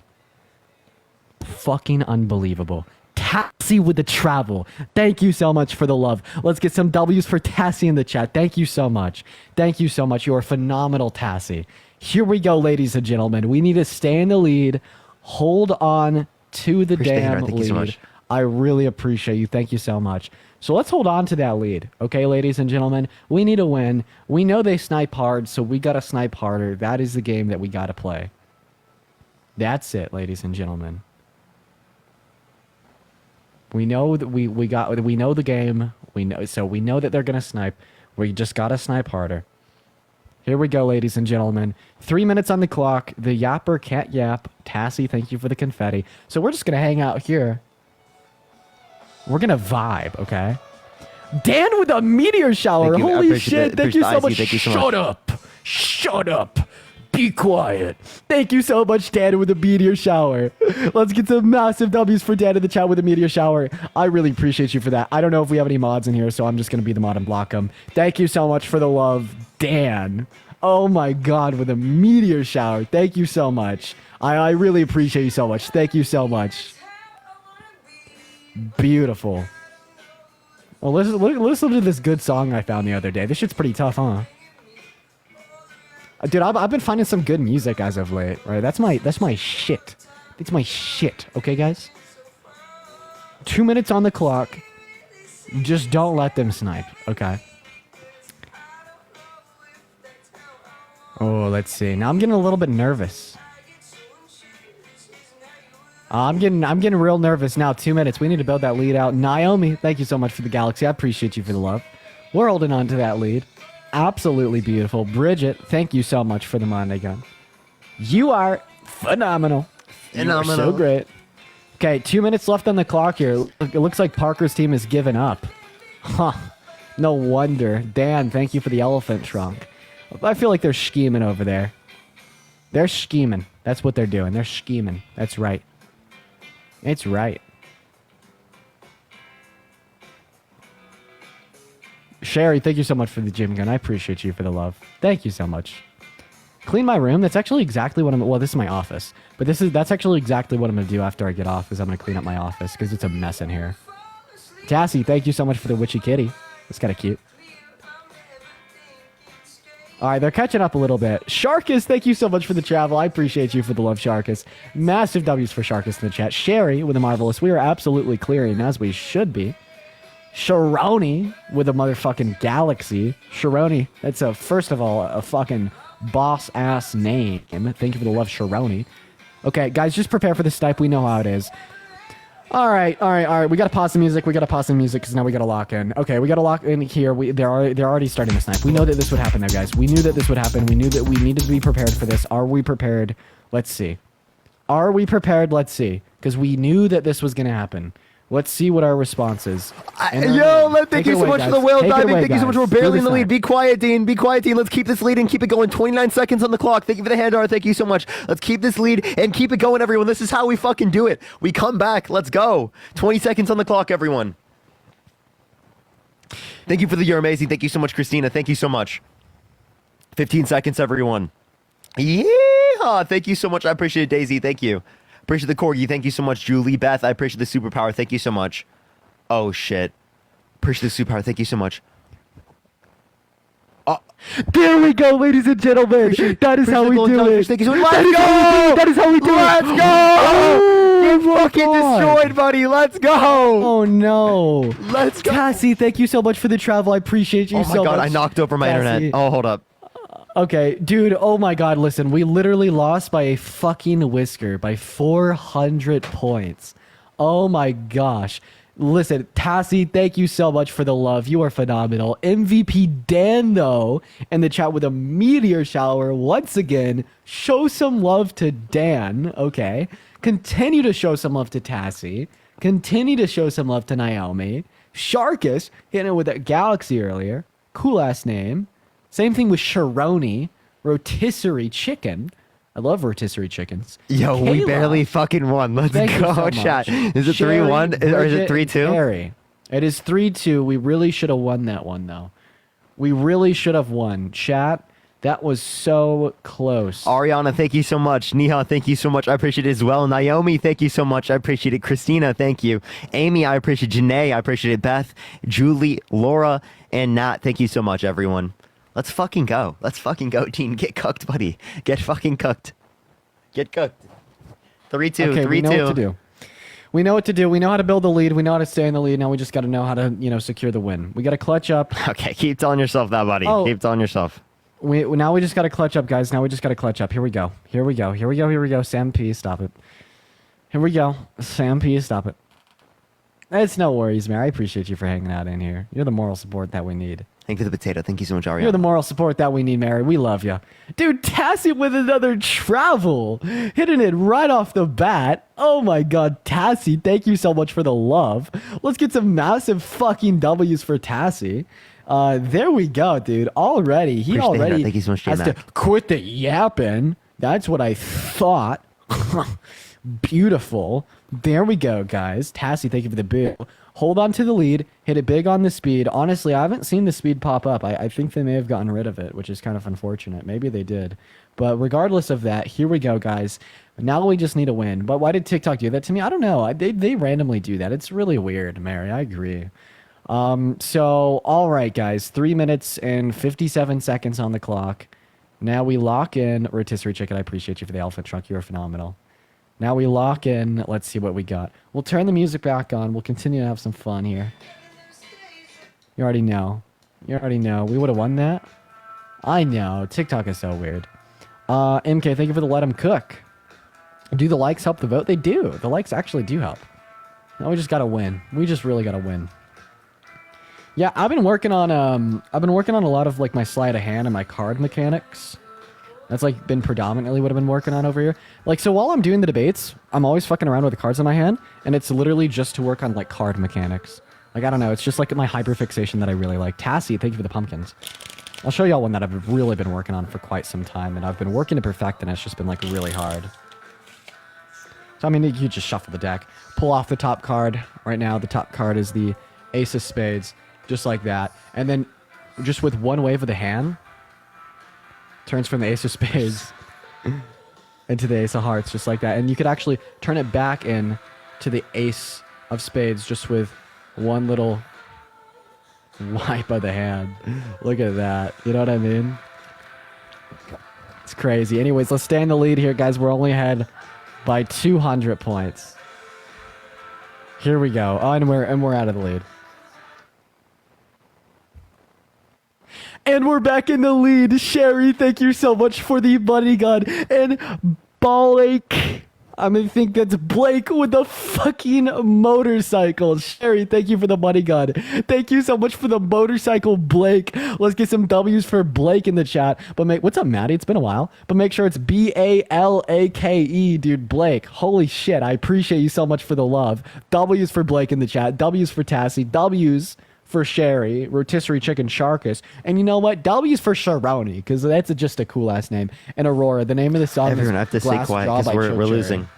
[SPEAKER 17] Fucking unbelievable. Tassie with the travel. Thank you so much for the love. Let's get some W's for Tassie in the chat. Thank you so much. Thank you so much. You are phenomenal, Tassie. Here we go, ladies and gentlemen. We need to stay in the lead. Hold on to the damn
[SPEAKER 1] Thank you so
[SPEAKER 17] lead.
[SPEAKER 1] much.
[SPEAKER 17] I really appreciate you. Thank you so much. So let's hold on to that lead. Okay, ladies and gentlemen, we need a win. We know they snipe hard, so we got to snipe harder. That is the game that we got to play. That's it, ladies and gentlemen. We know that we know the game. We know that they're going to snipe. We just got to snipe harder. Here we go, ladies and gentlemen. 3 minutes on the clock. The yapper can't yap. Tassie, thank you for the confetti. So we're just going to hang out here. We're going to vibe, okay? Dan with a meteor shower.
[SPEAKER 1] Thank you.
[SPEAKER 17] Holy shit. Thank you so much.
[SPEAKER 1] Thank you so
[SPEAKER 17] Shut
[SPEAKER 1] much.
[SPEAKER 17] up. Shut up. Be quiet. Thank you so much, Dan, with a meteor shower. Let's get some massive W's for Dan in the chat with a meteor shower. I really appreciate you for that. I don't know if we have any mods in here, so I'm just going to be the mod and block them. Thank you so much for the love, Dan. Oh my God, with a meteor shower. Thank you so much. I really appreciate you so much. Thank you so much. Beautiful. Well, listen to this good song I found the other day. This shit's pretty tough, huh? Dude, I've been finding some good music as of late, right? That's my shit. It's my shit, okay, guys? 2 minutes on the clock. Just don't let them snipe, okay? Oh, let's see. Now I'm getting a little bit nervous. I'm getting real nervous now. 2 minutes. We need to build that lead out. Naomi, thank you so much for the galaxy. I appreciate you for the love. We're holding on to that lead. Absolutely beautiful. Bridget, thank you so much for the Monday gun. You are phenomenal. You are so great. Okay, 2 minutes left on the clock here. It looks like Parker's team has given up. Huh. No wonder. Dan, thank you for the elephant trunk. I feel like they're scheming over there. They're scheming. That's what they're doing. They're scheming. That's right. It's right. Sherry, thank you so much for the gym gun. I appreciate you for the love. Thank you so much. Clean my room. That's actually exactly what I'm. Well, this is my office, but that's actually exactly what I'm gonna do after I get off. Is I'm gonna clean up my office because it's a mess in here. Tassie, thank you so much for the witchy kitty. That's kind of cute. All right, they're catching up a little bit. Sharkus, thank you so much for the travel. I appreciate you for the love, Sharkus. Massive W's for Sharkus in the chat. Sherry with a marvelous. We are absolutely clearing as we should be. Sharoni with a motherfucking galaxy. Sharoni, that's first of all, a fucking boss-ass name. Thank you for the love, Sharoni. Okay, guys, just prepare for the snipe. We know how it is. All right. We gotta pause the music. Because now we gotta lock in. Okay, we gotta lock in here. They're already starting to snipe. We know that this would happen, though, guys. We knew that this would happen. We knew that we needed to be prepared for this. Are we prepared? Let's see. Are we prepared? Let's see. Because we knew that this was gonna happen. Let's see what our response is.
[SPEAKER 1] Thank you so much for the whale diving. Thank you so much. We're barely in the lead. Be quiet, Dean. Be quiet, Dean. Let's keep this lead and keep it going. 29 seconds on the clock. Thank you for the hand art. Thank you so much. Let's keep this lead and keep it going, everyone. This is how we fucking do it. We come back. Let's go. 20 seconds on the clock, everyone. Thank you for the you're amazing. Thank you so much, Christina. Thank you so much. 15 seconds, everyone. Yeah. Thank you so much. I appreciate it, Daisy. Thank you. Appreciate the corgi. Thank you so much, Julie. Beth, I appreciate the superpower. Thank you so much. Oh, shit. Appreciate the superpower. Thank you so much.
[SPEAKER 17] There we go, ladies and gentlemen. That is how we do it.
[SPEAKER 1] Thank you so much. Let's go!
[SPEAKER 17] That is how we do it.
[SPEAKER 1] Let's go! Get fucking destroyed, buddy. Let's go!
[SPEAKER 17] Oh, no.
[SPEAKER 1] Let's go.
[SPEAKER 17] Cassie, thank you so much for the travel. I appreciate you so much.
[SPEAKER 1] Oh, my God. I knocked over my
[SPEAKER 17] Cassie.
[SPEAKER 1] internet. Oh, hold up.
[SPEAKER 17] Okay, dude, oh my God, listen, we literally lost by a fucking whisker, by 400 points. Oh my gosh. Listen, Tassie, thank you so much for the love. You are phenomenal. MVP Dan, though, in the chat with a meteor shower. Once again, show some love to Dan, okay? Continue to show some love to Tassie. Continue to show some love to Naomi. Sharkus, hitting it with that galaxy earlier. Cool-ass name. Same thing with Sharoni, rotisserie chicken. I love rotisserie chickens.
[SPEAKER 1] Yo,
[SPEAKER 17] Kayla,
[SPEAKER 1] we barely fucking won. Let's go, chat. Is it 3-1? Or is it 3-2?
[SPEAKER 17] It is 3-2. We really should have won that one, though. We really should have won. Chat, that was so close.
[SPEAKER 1] Ariana, thank you so much. Neha, thank you so much. I appreciate it as well. Naomi, thank you so much. I appreciate it. Christina, thank you. Amy, I appreciate it. Janae, I appreciate it. Beth, Julie, Laura, and Nat, thank you so much, everyone. Let's fucking go. Let's fucking go, Dean. Get cooked, buddy. Get fucking cooked. Get cooked. 3-2.
[SPEAKER 17] Okay,
[SPEAKER 1] 3-2.
[SPEAKER 17] we know what to do. We know what to do. We know how to build the lead. We know how to stay in the lead. Now we just got to know how to, secure the win. We got to clutch up.
[SPEAKER 1] Okay, keep telling yourself that, buddy.
[SPEAKER 17] Oh.
[SPEAKER 1] Keep telling yourself.
[SPEAKER 17] Now we just got to clutch up, guys. Now we just got to clutch up. Here we go. Here we go. Sam P, stop it. Here we go. Sam P, stop it. It's no worries, man. I appreciate you for hanging out in here. You're the moral support that we need.
[SPEAKER 1] Thank you for the potato. Thank you so much, Ariana.
[SPEAKER 17] You're the moral support that we need, Mary. We love you. Dude, Tassie with another travel. Hitting it right off the bat. Oh my God, Tassie, thank you so much for the love. Let's get some massive fucking W's for Tassie. There we go, dude. Already. He already
[SPEAKER 1] Thank you so much,
[SPEAKER 17] has to quit the yapping. That's what I thought. Beautiful. There we go, guys. Tassie, thank you for the boo. Hold on to the lead. Hit it big on the speed. Honestly, I haven't seen the speed pop up. I think they may have gotten rid of it, which is kind of unfortunate. Maybe they did. But regardless of that, here we go, guys. Now we just need a win. But why did TikTok do that to me? I don't know. They randomly do that. It's really weird, Mary. I agree. So, all right, guys. 3 minutes and 57 seconds on the clock. Now we lock in. Rotisserie chicken, I appreciate you for the elephant trunk. You are phenomenal. Now we lock in. Let's see what we got. We'll turn the music back on. We'll continue to have some fun here. You already know. You already know. We would have won that. I know. TikTok is so weird. MK, thank you for the let them cook. Do the likes help the vote? They do. The likes actually do help. Now we just gotta win. We just really gotta win. Yeah, I've been working on a lot of like my sleight of hand and my card mechanics. That's like been predominantly what I've been working on over here. Like, so while I'm doing the debates, I'm always fucking around with the cards in my hand, and it's literally just to work on like card mechanics. Like, I don't know, it's just like my hyperfixation that I really like. Tassie, thank you for the pumpkins. I'll show y'all one that I've really been working on for quite some time, and I've been working to perfect, and it's just been like really hard. So I mean, you just shuffle the deck, pull off the top card. Right now, the top card is the Ace of Spades, just like that, and then just with one wave of the hand, turns from the ace of spades into the ace of hearts, just like that. And you could actually turn it back in to the ace of spades just with one little wipe of the hand. Look at that. You know what I mean? It's crazy. Anyways, let's stay in the lead here, guys. We're only ahead by 200 points. Here we go. Oh, and we're out of the lead. And we're back in the lead. Sherry, thank you so much for the money gun. And Blake, I think that's Blake with the fucking motorcycle. Sherry, thank you for the money gun. Thank you so much for the motorcycle, Blake. Let's get some W's for Blake in the chat. But what's up, Maddie? It's been a while. But make sure it's BALAKE, dude. Blake. Holy shit. I appreciate you so much for the love. W's for Blake in the chat. W's for Tassie. W's for Sherry, rotisserie chicken Sharkus, and you know what? W's for Sharoni, because that's just a cool ass name. And Aurora, the name of the song
[SPEAKER 1] Everyone,
[SPEAKER 17] is
[SPEAKER 1] I have to stay
[SPEAKER 17] Glass
[SPEAKER 1] quiet
[SPEAKER 17] Jaw
[SPEAKER 1] because
[SPEAKER 17] by
[SPEAKER 1] we're
[SPEAKER 17] Chokecherry.
[SPEAKER 1] losing.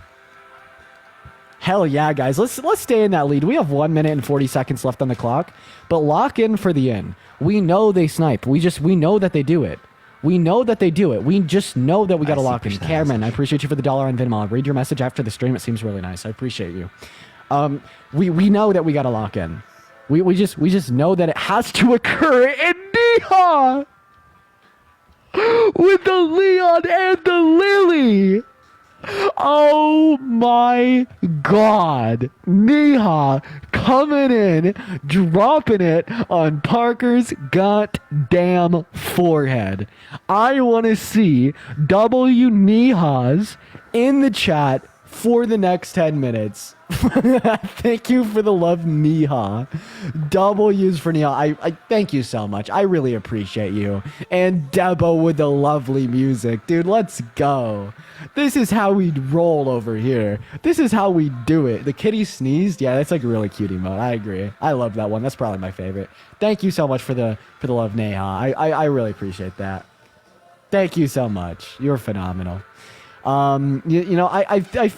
[SPEAKER 17] Hell yeah, guys. Let's stay in that lead. We have 1 minute and 40 seconds left on the clock, but lock in for the end. We know they snipe. We know that they do it. We know that they do it. We just know that we got to lock in. Cameron, I appreciate you for the $1 on Venmo. I'll read your message after the stream. It seems really nice. I appreciate you. We know that we got to lock in. We just know that it has to occur in Neha with the Leon and the Lily. Oh my God. Neha coming in, dropping it on Parker's goddamn forehead. I want to see W Nehas in the chat for the next 10 minutes. Thank you for the love, Neha. W's for Neha. I thank you so much. I really appreciate you. And Debo with the lovely music. Dude, let's go. This is how we roll over here. This is how we do it. The kitty sneezed. Yeah, that's like a really cute emote. I agree. I love that one. That's probably my favorite. Thank you so much for the love, Neha. I really appreciate that. Thank you so much. You're phenomenal. I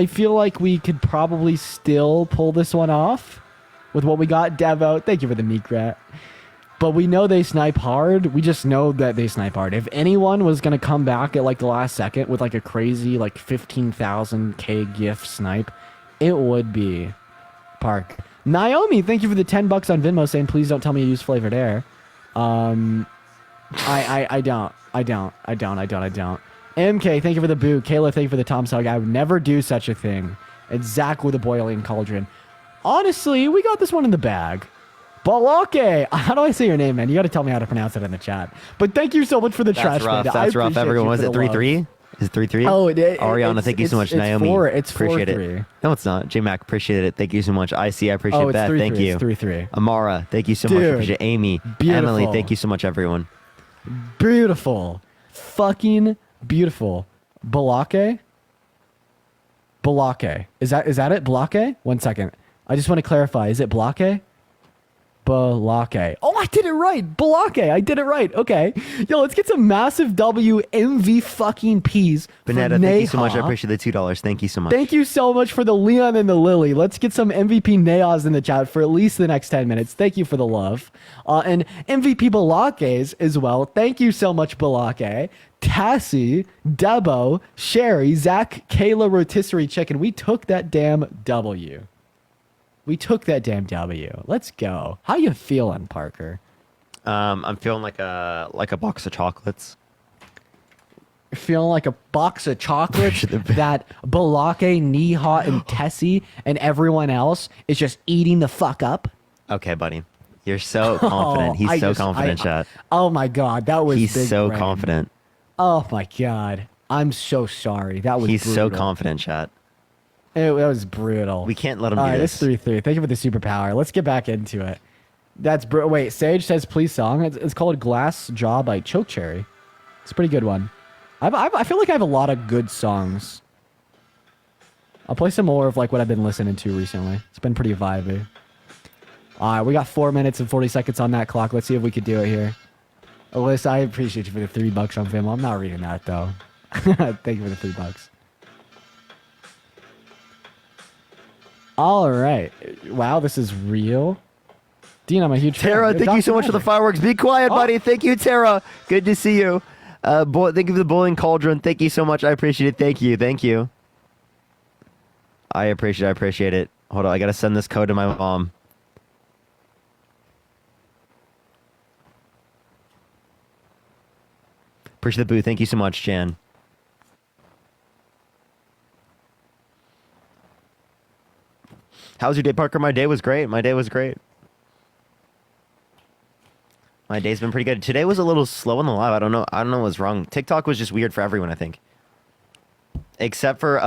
[SPEAKER 17] feel like we could probably still pull this one off with what we got. Devo, thank you for the meat rat. But we know they snipe hard. We just know that they snipe hard. If anyone was going to come back at like the last second with like a crazy like 15,000k GIF snipe, it would be Park. Naomi, thank you for the $10 on Venmo saying, please don't tell me you use flavored air. I don't. MK, thank you for the boo. Kayla, thank you for the Tom's hug. I would never do such a thing. And Zach with a boiling cauldron. Honestly, we got this one in the bag. Balake. How do I say your name, man? You got to tell me how to pronounce it in the chat. But thank you so much for the trash.
[SPEAKER 1] That's rough, everyone. Was it 3-3? Is it 3-3?
[SPEAKER 17] Oh,
[SPEAKER 1] Ariana, thank you so much. Naomi,
[SPEAKER 17] it's
[SPEAKER 1] appreciate
[SPEAKER 17] 4-3.
[SPEAKER 1] it. No, it's not. J-Mac, appreciate it. Thank you so much. IC, I appreciate that.
[SPEAKER 17] 3-3.
[SPEAKER 1] Thank you.
[SPEAKER 17] It's 3-3.
[SPEAKER 1] Amara, thank you so much. Appreciate it. Amy,
[SPEAKER 17] beautiful.
[SPEAKER 1] Emily, thank you so much, everyone.
[SPEAKER 17] Beautiful. Fucking beautiful. Balake? Is that it? Balake? 1 second. I just want to clarify. Is it Balake? Balake. Oh, I did it right. Balake. I did it right. Okay. Yo, let's get some massive W MV fucking P's.
[SPEAKER 1] Benetta, thank you so much. I appreciate the $2. Thank you so much.
[SPEAKER 17] Thank you so much for the Leon and the Lily. Let's get some MVP Neas in the chat for at least the next 10 minutes. Thank you for the love. And MVP Balakes as well. Thank you so much, Balake. Tassie, Debo, Sherry, Zach, Kayla, Rotisserie Chicken. We took that damn W. Let's go. How you feeling, Parker?
[SPEAKER 1] I'm feeling like a box of chocolates.
[SPEAKER 17] You're feeling like a box of chocolates that Balake, Neha, and Tessie and everyone else is just eating the fuck up?
[SPEAKER 1] Okay, buddy. You're so confident. He's so confident, chat.
[SPEAKER 17] Oh my God, that was
[SPEAKER 1] He's
[SPEAKER 17] big
[SPEAKER 1] so
[SPEAKER 17] brain.
[SPEAKER 1] confident.
[SPEAKER 17] Oh my God. I'm so sorry. That was
[SPEAKER 1] He's
[SPEAKER 17] brutal.
[SPEAKER 1] so confident, chat.
[SPEAKER 17] It was brutal.
[SPEAKER 1] We can't let him
[SPEAKER 17] All
[SPEAKER 1] do
[SPEAKER 17] right,
[SPEAKER 1] this.
[SPEAKER 17] it's 3-3. Thank you for the superpower. Let's get back into it. That's wait, Sage says please song. It's called Glass Jaw by Chokecherry. It's a pretty good one. I feel like I have a lot of good songs. I'll play some more of like what I've been listening to recently. It's been pretty vibey. All right, we got 4 minutes and 40 seconds on that clock. Let's see if we could do it here. Alyssa, I appreciate you for the $3 on Venmo. I'm not reading that though. Thank you for the $3. All right. Wow, this is real. Dean, I'm a huge
[SPEAKER 1] Tara,
[SPEAKER 17] fan.
[SPEAKER 1] thank you so much for the fireworks. Be quiet, buddy. Thank you, Tara. Good to see you. Thank you for the bullying cauldron. Thank you so much. I appreciate it. Thank you. Thank you. I appreciate it. Hold on. I got to send this code to my mom. Appreciate the boo. Thank you so much, Jan. How was your day, Parker? My day was great. My day's been pretty good. Today was a little slow on the live. I don't know what's wrong. TikTok was just weird for everyone, I think. Except for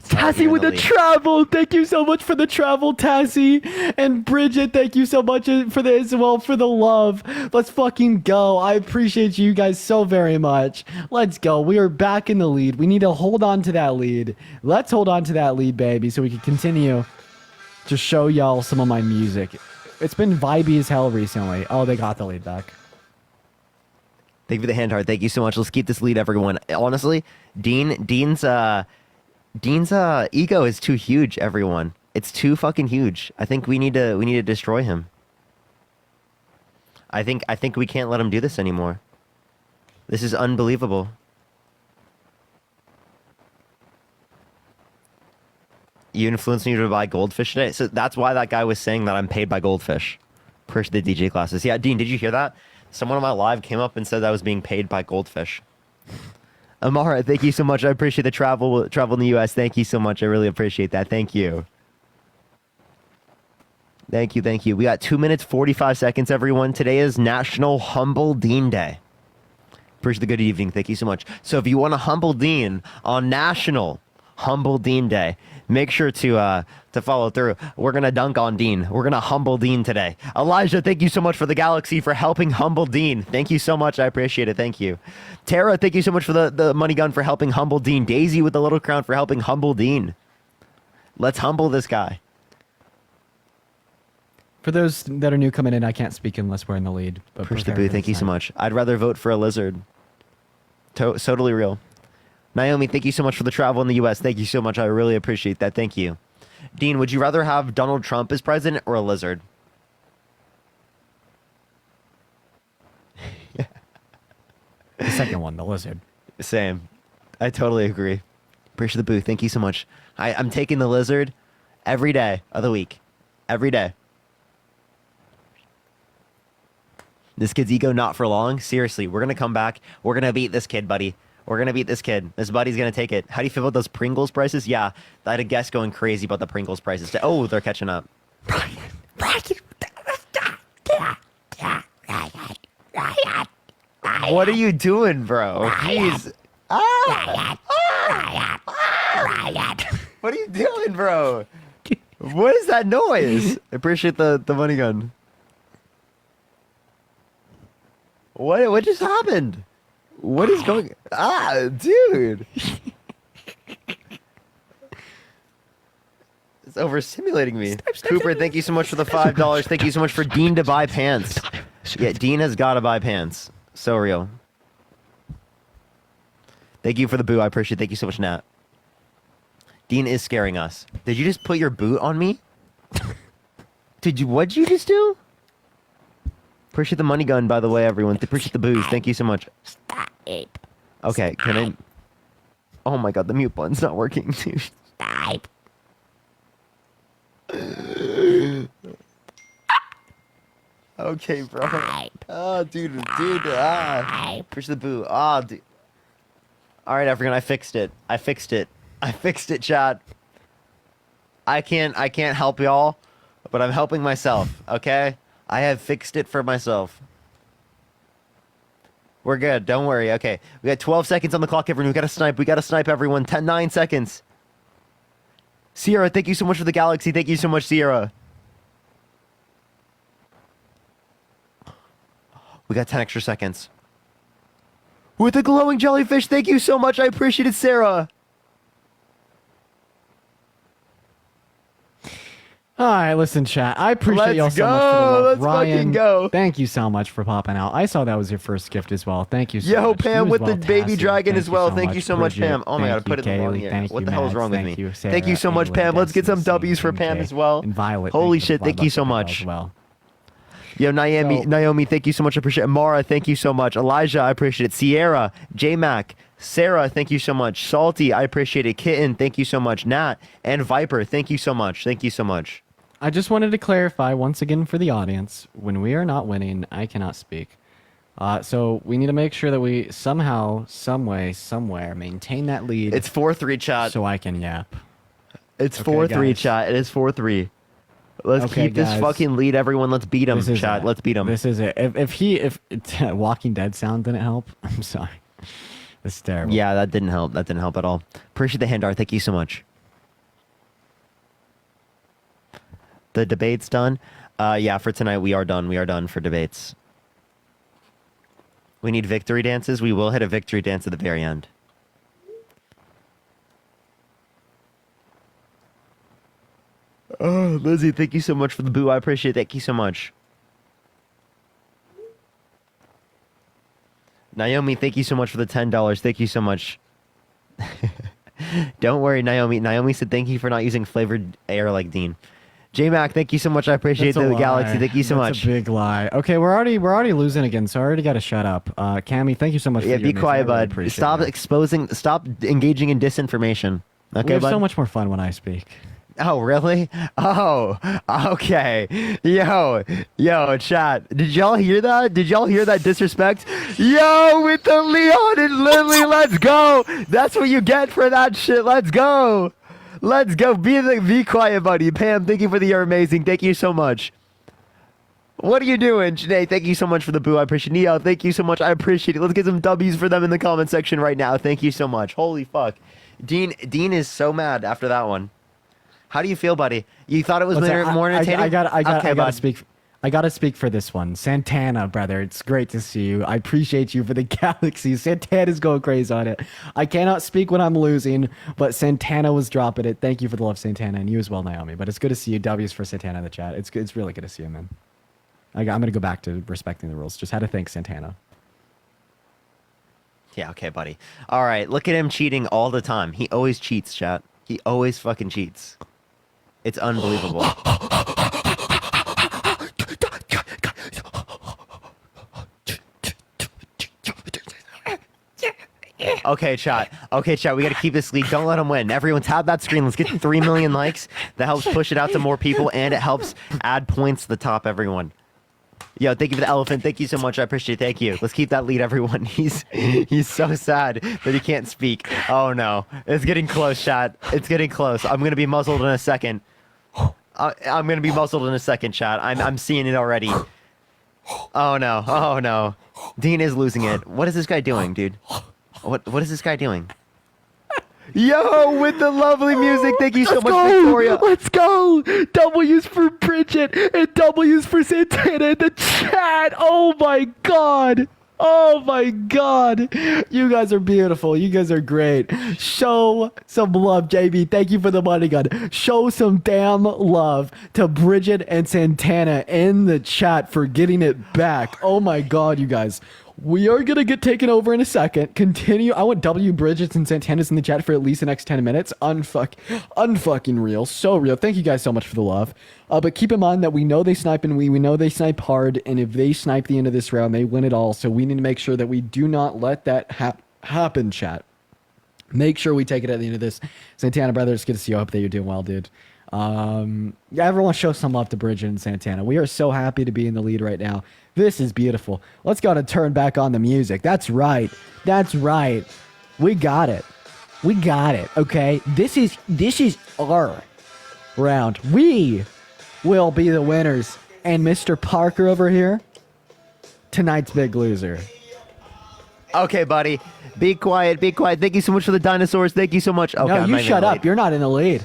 [SPEAKER 17] Tassie with the travel. Thank you so much for the travel, Tassie. And Bridget, thank you so much for the as well for the love. Let's fucking go. I appreciate you guys so very much. Let's go. We are back in the lead. We need to hold on to that lead. Let's hold on to that lead, baby, so we can continue to show y'all some of my music. It's been vibey as hell recently. Oh, they got the lead back.
[SPEAKER 1] Thank you for the hand heart. Thank you so much. Let's keep this lead, everyone. Honestly, Dean's ego is too huge, everyone. It's too fucking huge. I think we need to destroy him. I think we can't let him do this anymore. This is unbelievable. You influenced me to buy goldfish today? So that's why that guy was saying that I'm paid by goldfish. Per the DJ classes. Yeah, Dean, did you hear that? Someone on my live came up and said that I was being paid by goldfish. Amara, thank you so much. I appreciate the travel in the U.S. Thank you so much. I really appreciate that. Thank you. Thank you. We got 2 minutes, 45 seconds, everyone. Today is National Humble Dean Day. Appreciate the good evening. Thank you so much. So if you want to humble Dean on National Humble Dean Day, make sure to follow through. We're going to dunk on Dean. We're going to humble Dean today. Elijah, thank you so much for the galaxy for helping humble Dean. Thank you so much. I appreciate it. Thank you. Tara, thank you so much for the money gun for helping humble Dean. Daisy with the little crown for helping humble Dean. Let's humble this guy.
[SPEAKER 17] For those that are new coming in, I can't speak unless we're in the lead. But
[SPEAKER 1] Push the boo. Thank you so much. I'd rather vote for a lizard. Totally real. Naomi, thank you so much for the travel in the U.S. Thank you so much. I really appreciate that. Thank you. Dean, would you rather have Donald Trump as president or a lizard?
[SPEAKER 17] The second one, the lizard.
[SPEAKER 1] Same. I totally agree. Appreciate the booth. Thank you so much. I'm taking the lizard every day of the week. Every day. This kid's ego not for long. Seriously, we're going to come back. We're going to beat this kid, buddy. We're going to beat this kid. This buddy's going to take it. How do you feel about those Pringles prices? Yeah, I had a guest going crazy about the Pringles prices. Oh, they're catching up. What are you doing, bro? Jeez. What are you doing, bro? What is that noise? I appreciate the money gun. What just happened? What is going... dude. It's overstimulating me. Cooper, thank you so much for the $5. Thank you so much for Dean to buy pants. Yeah, Dean has got to buy pants. So real. Thank you for the boo. I appreciate it. Thank you so much, Nat. Dean is scaring us. Did you just put your boot on me? What'd you just do? Appreciate the money gun, by the way, everyone. Appreciate the booze. Thank you so much. Okay, can I... Oh my god, the mute button's not working, dude. Okay, bro. Oh, dude. Appreciate the boo. Dude. Alright, everyone, I fixed it, chat. I can't help y'all, but I'm helping myself, okay? I have fixed it for myself. We're good. Don't worry. Okay. We got 12 seconds on the clock, everyone. We got to snipe, everyone. 9 seconds. Sierra, thank you so much for the galaxy. Thank you so much, Sierra. We got 10 extra seconds. With the glowing jellyfish, thank you so much. I appreciate it, Sarah.
[SPEAKER 17] All right, listen, chat. I appreciate y'all so much for the love.
[SPEAKER 1] Let's
[SPEAKER 17] Ryan,
[SPEAKER 1] fucking go.
[SPEAKER 17] Thank you so much for popping out. I saw that was your first gift as well. Thank you so
[SPEAKER 1] Yo,
[SPEAKER 17] much.
[SPEAKER 1] Pam
[SPEAKER 17] You
[SPEAKER 1] with
[SPEAKER 17] as
[SPEAKER 1] the
[SPEAKER 17] well,
[SPEAKER 1] baby
[SPEAKER 17] Tassie.
[SPEAKER 1] dragon as well.
[SPEAKER 17] Thank you so much,
[SPEAKER 1] Pam. Oh my god, I put it in the wrong
[SPEAKER 17] Kaylee.
[SPEAKER 1] here.
[SPEAKER 17] Thank
[SPEAKER 1] What
[SPEAKER 17] you,
[SPEAKER 1] the hell is
[SPEAKER 17] Max.
[SPEAKER 1] wrong with
[SPEAKER 17] Thank
[SPEAKER 1] me?
[SPEAKER 17] you, Sarah,
[SPEAKER 1] Thank you so much,
[SPEAKER 17] Aylin,
[SPEAKER 1] Pam. Let's get some
[SPEAKER 17] Dexter,
[SPEAKER 1] W's for
[SPEAKER 17] CK,
[SPEAKER 1] Pam as well.
[SPEAKER 17] and Violet.
[SPEAKER 1] Holy
[SPEAKER 17] thank you
[SPEAKER 1] shit,
[SPEAKER 17] for
[SPEAKER 1] thank you so
[SPEAKER 17] $5
[SPEAKER 1] much.
[SPEAKER 17] as well.
[SPEAKER 1] Yo, Naomi, thank you so much. I appreciate it. Mara, thank you so much. Elijah, I appreciate it. Sierra, J-Mac, Sarah, thank you so much. Salty, I appreciate it. Kitten, thank you so much. Nat and Viper, thank you so much. Thank you so much.
[SPEAKER 16] I just wanted to clarify once again for the audience, when we are not winning, I cannot speak. So we need to make sure that we somehow, some way, somewhere maintain that lead.
[SPEAKER 1] It's 4-3, chat.
[SPEAKER 16] So I can yap.
[SPEAKER 1] It's 4-3, chat. It is 4-3. Let's keep this fucking lead, everyone. Let's beat him, chat. Let's beat him.
[SPEAKER 16] This is it. If Walking Dead sound didn't help, I'm sorry. This is terrible.
[SPEAKER 1] Yeah, that didn't help. That didn't help at all. Appreciate the hand art. Thank you so much. The debate's done. Yeah, for tonight we are done. We are done for debates. We need victory dances. We will hit a victory dance at the very end. Oh, Lizzie, thank you so much for the boo. I appreciate it. Thank you so much. Naomi, thank you so much for the $10. Thank you so much. Don't worry, Naomi. Naomi said thank you for not using flavored air like Dean. J-Mac, thank you so much. I appreciate the galaxy. Thank you so much.
[SPEAKER 16] That's a big lie. Okay, we're already losing again, so I already got to shut up. Cammy, thank you so much.
[SPEAKER 1] Yeah,
[SPEAKER 16] for
[SPEAKER 1] be quiet, bud. Stop engaging in disinformation. Okay,
[SPEAKER 16] we have
[SPEAKER 1] bud?
[SPEAKER 16] so much more fun when I speak.
[SPEAKER 1] Oh, really? Oh, okay. Yo, chat. Did y'all hear that? Did y'all hear that disrespect? Yo, with the Leon and Lily, let's go. That's what you get for that shit. Let's go. Let's go. Be quiet, buddy. Pam, thank you for the you're amazing. Thank you so much. What are you doing, Janae? Thank you so much for the boo. I appreciate it. Neo, thank you so much. I appreciate it. Let's get some W's for them in the comment section right now. Thank you so much. Holy fuck. Dean is so mad after that one. How do you feel, buddy? You thought it was more entertaining?
[SPEAKER 16] I gotta speak for this one. Santana, brother, it's great to see you. I appreciate you for the galaxy. Santana's going crazy on it. I cannot speak when I'm losing, but Santana was dropping it. Thank you for the love, Santana, and you as well, Naomi. But it's good to see you. W's for Santana in the chat. It's really good to see you, man. I'm gonna go back to respecting the rules. Just had to thank Santana.
[SPEAKER 1] Yeah, okay, buddy. All right, look at him cheating all the time. He always cheats, chat. He always fucking cheats. It's unbelievable. Okay, chat. We gotta keep this lead. Don't let him win. Everyone tap that screen. Let's get 3 million likes. That helps push it out to more people, and it helps add points to the top, everyone. Yo, thank you for the elephant. Thank you so much. I appreciate it. Thank you. Let's keep that lead, everyone. He's so sad that he can't speak. Oh, no. It's getting close, chat. It's getting close. I'm going to be muzzled in a second. I'm going to be muzzled in a second, chat. I'm seeing it already. Oh, no. Oh, no. Dean is losing it. What is this guy doing, dude? What is this guy doing? Yo, with the lovely music. Thank you so much, Victoria.
[SPEAKER 17] Let's go. W's for Bridget and W's for Santana in the chat. Oh my god. Oh my god. You guys are beautiful. You guys are great. Show some love, JB. Thank you for the money gun. Show some damn love to Bridget and Santana in the chat for getting it back. Oh my god, you guys. We are going to get taken over in a second. Continue. I want W, Bridget, and Santana's in the chat for at least the next 10 minutes. Unfucking real. So real. Thank you guys so much for the love. But keep in mind that we know they snipe and we know they snipe hard. And if they snipe the end of this round, they win it all. So we need to make sure that we do not let that happen, chat. Make sure we take it at the end of this. Santana, brother, it's good to see you. I hope that you're doing well, dude. Yeah, everyone show some love to Bridget and Santana. We are so happy to be in the lead right now. This is beautiful. Let's go to turn back on the music. That's right. That's right. We got it. We got it. Okay. This is our round. We will be the winners. And Mr. Parker over here, tonight's big loser.
[SPEAKER 1] Okay, buddy. Be quiet. Be quiet. Thank you so much for the dinosaurs. Thank you so much. Okay,
[SPEAKER 17] no, you shut up. You're not in the lead.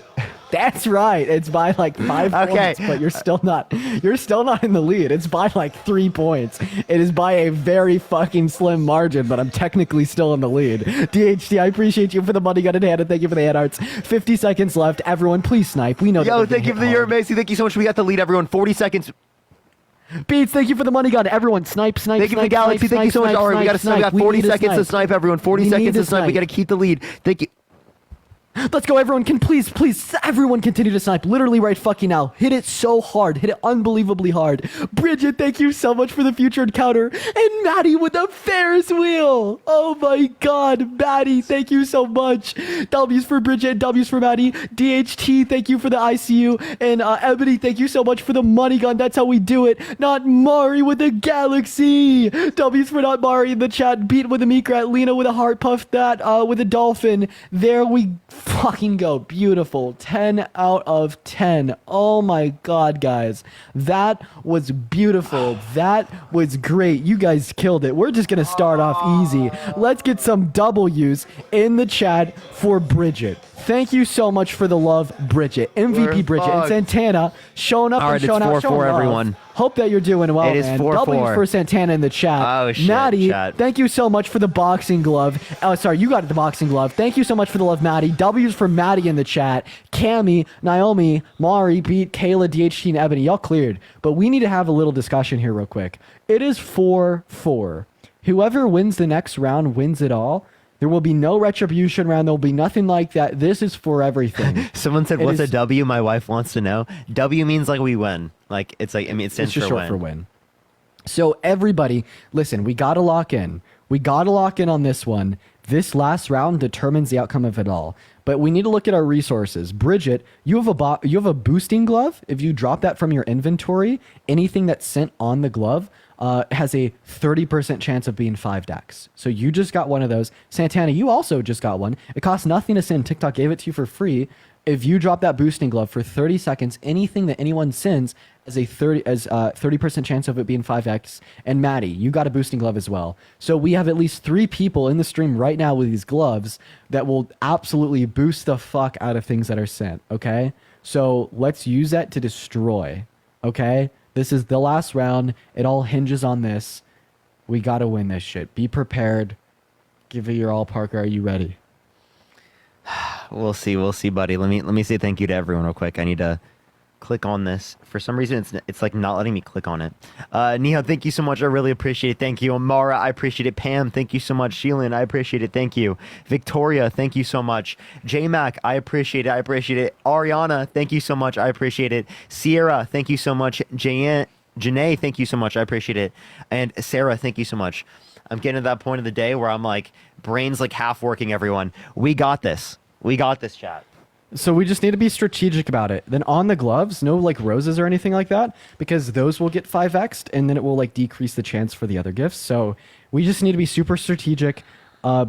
[SPEAKER 17] That's right. It's by like 5 points, but you're still not in the lead. It's by like 3 points. It is by a very fucking slim margin, but I'm technically still in the lead. DHT, I appreciate you for the money gun in hand, and thank you for the head arts. 50 seconds left. Everyone, please snipe. We know that.
[SPEAKER 1] Yo, thank you for the you're amazing. Thank you so much. We got the lead, everyone. 40 seconds.
[SPEAKER 17] Beats, thank you for the money gun. Everyone, snipe.
[SPEAKER 1] Thank you for the galaxy. Thank you so much. All right, we got 40 seconds to snipe, everyone. 40 seconds to snipe. We got to keep the lead. Thank you.
[SPEAKER 17] Let's go, everyone. Please, everyone continue to snipe. Literally right fucking now. Hit it so hard. Hit it unbelievably hard. Bridget, thank you so much for the future encounter. And Maddie with the Ferris wheel. Oh my God, Maddie, thank you so much. W's for Bridget, W's for Maddie. DHT, thank you for the ICU. And Ebony, thank you so much for the money gun. That's how we do it. Not Mari with the galaxy. W's for not Mari in the chat. Beat with a Immigrant. Lena with a heart puff. That with a dolphin. There we fucking go. Beautiful. 10 out of 10. Oh my God, guys. That was beautiful. That was great. You guys killed it. We're just going to start off easy. Let's get some W's in the chat for Bridget. Thank you so much for the love, Bridget. MVP Bridget and Santana showing up and showing out. Showing love.
[SPEAKER 1] Everyone.
[SPEAKER 17] Hope that you're doing well,
[SPEAKER 1] it is
[SPEAKER 17] man.
[SPEAKER 1] 4-4.
[SPEAKER 17] W for Santana in the chat.
[SPEAKER 1] Oh, shit,
[SPEAKER 17] Maddie,
[SPEAKER 1] chat.
[SPEAKER 17] thank you so much for the boxing glove. Oh, sorry, you got the boxing glove. Thank you so much for the love, Maddie. W's for Maddie in the chat. Cammy, Naomi, Mari, Beat, Kayla, DHT, and Ebony. Y'all cleared. But we need to have a little discussion here real quick. It is 4-4. Whoever wins the next round wins it all. There will be no retribution round. There will be nothing like that. This is for everything.
[SPEAKER 1] Someone said, "What's a W?" My wife wants to know. W means like we win. Like it stands
[SPEAKER 17] just
[SPEAKER 1] for
[SPEAKER 17] short
[SPEAKER 1] win.
[SPEAKER 17] for win. So everybody, listen. We gotta lock in. We gotta lock in on this one. This last round determines the outcome of it all. But we need to look at our resources. Bridget, you have a boosting glove. If you drop that from your inventory, anything that's sent on the glove has a 30% chance of being 5 decks. So you just got one of those. Santana, you also just got one. It costs nothing to send. TikTok gave it to you for free. If you drop that boosting glove for 30 seconds, anything that anyone sends has a 30% chance of it being 5x. And Maddie, you got a boosting glove as well. So we have at least 3 people in the stream right now with these gloves that will absolutely boost the fuck out of things that are sent, okay? So let's use that to destroy, okay? This is the last round. It all hinges on this. We got to win this shit. Be prepared. Give it your all, Parker. Are you ready?
[SPEAKER 1] We'll see, buddy. Let me say thank you to everyone real quick. I need to click on this. For some reason, it's like not letting me click on it. Neha, thank you so much. I really appreciate it. Thank you. Amara, I appreciate it. Pam, thank you so much. Sheilin, I appreciate it. Thank you. Victoria, thank you so much. J-Mac, I appreciate it. I appreciate it. Ariana, thank you so much. I appreciate it. Sierra, thank you so much. Janae, thank you so much. I appreciate it. And Sarah, thank you so much. I'm getting to that point of the day where I'm like, brain's like half working, everyone. We got this. We got this, chat.
[SPEAKER 17] So we just need to be strategic about it. Then on the gloves, no like roses or anything like that, because those will get 5x'd and then it will like decrease the chance for the other gifts. So we just need to be super strategic.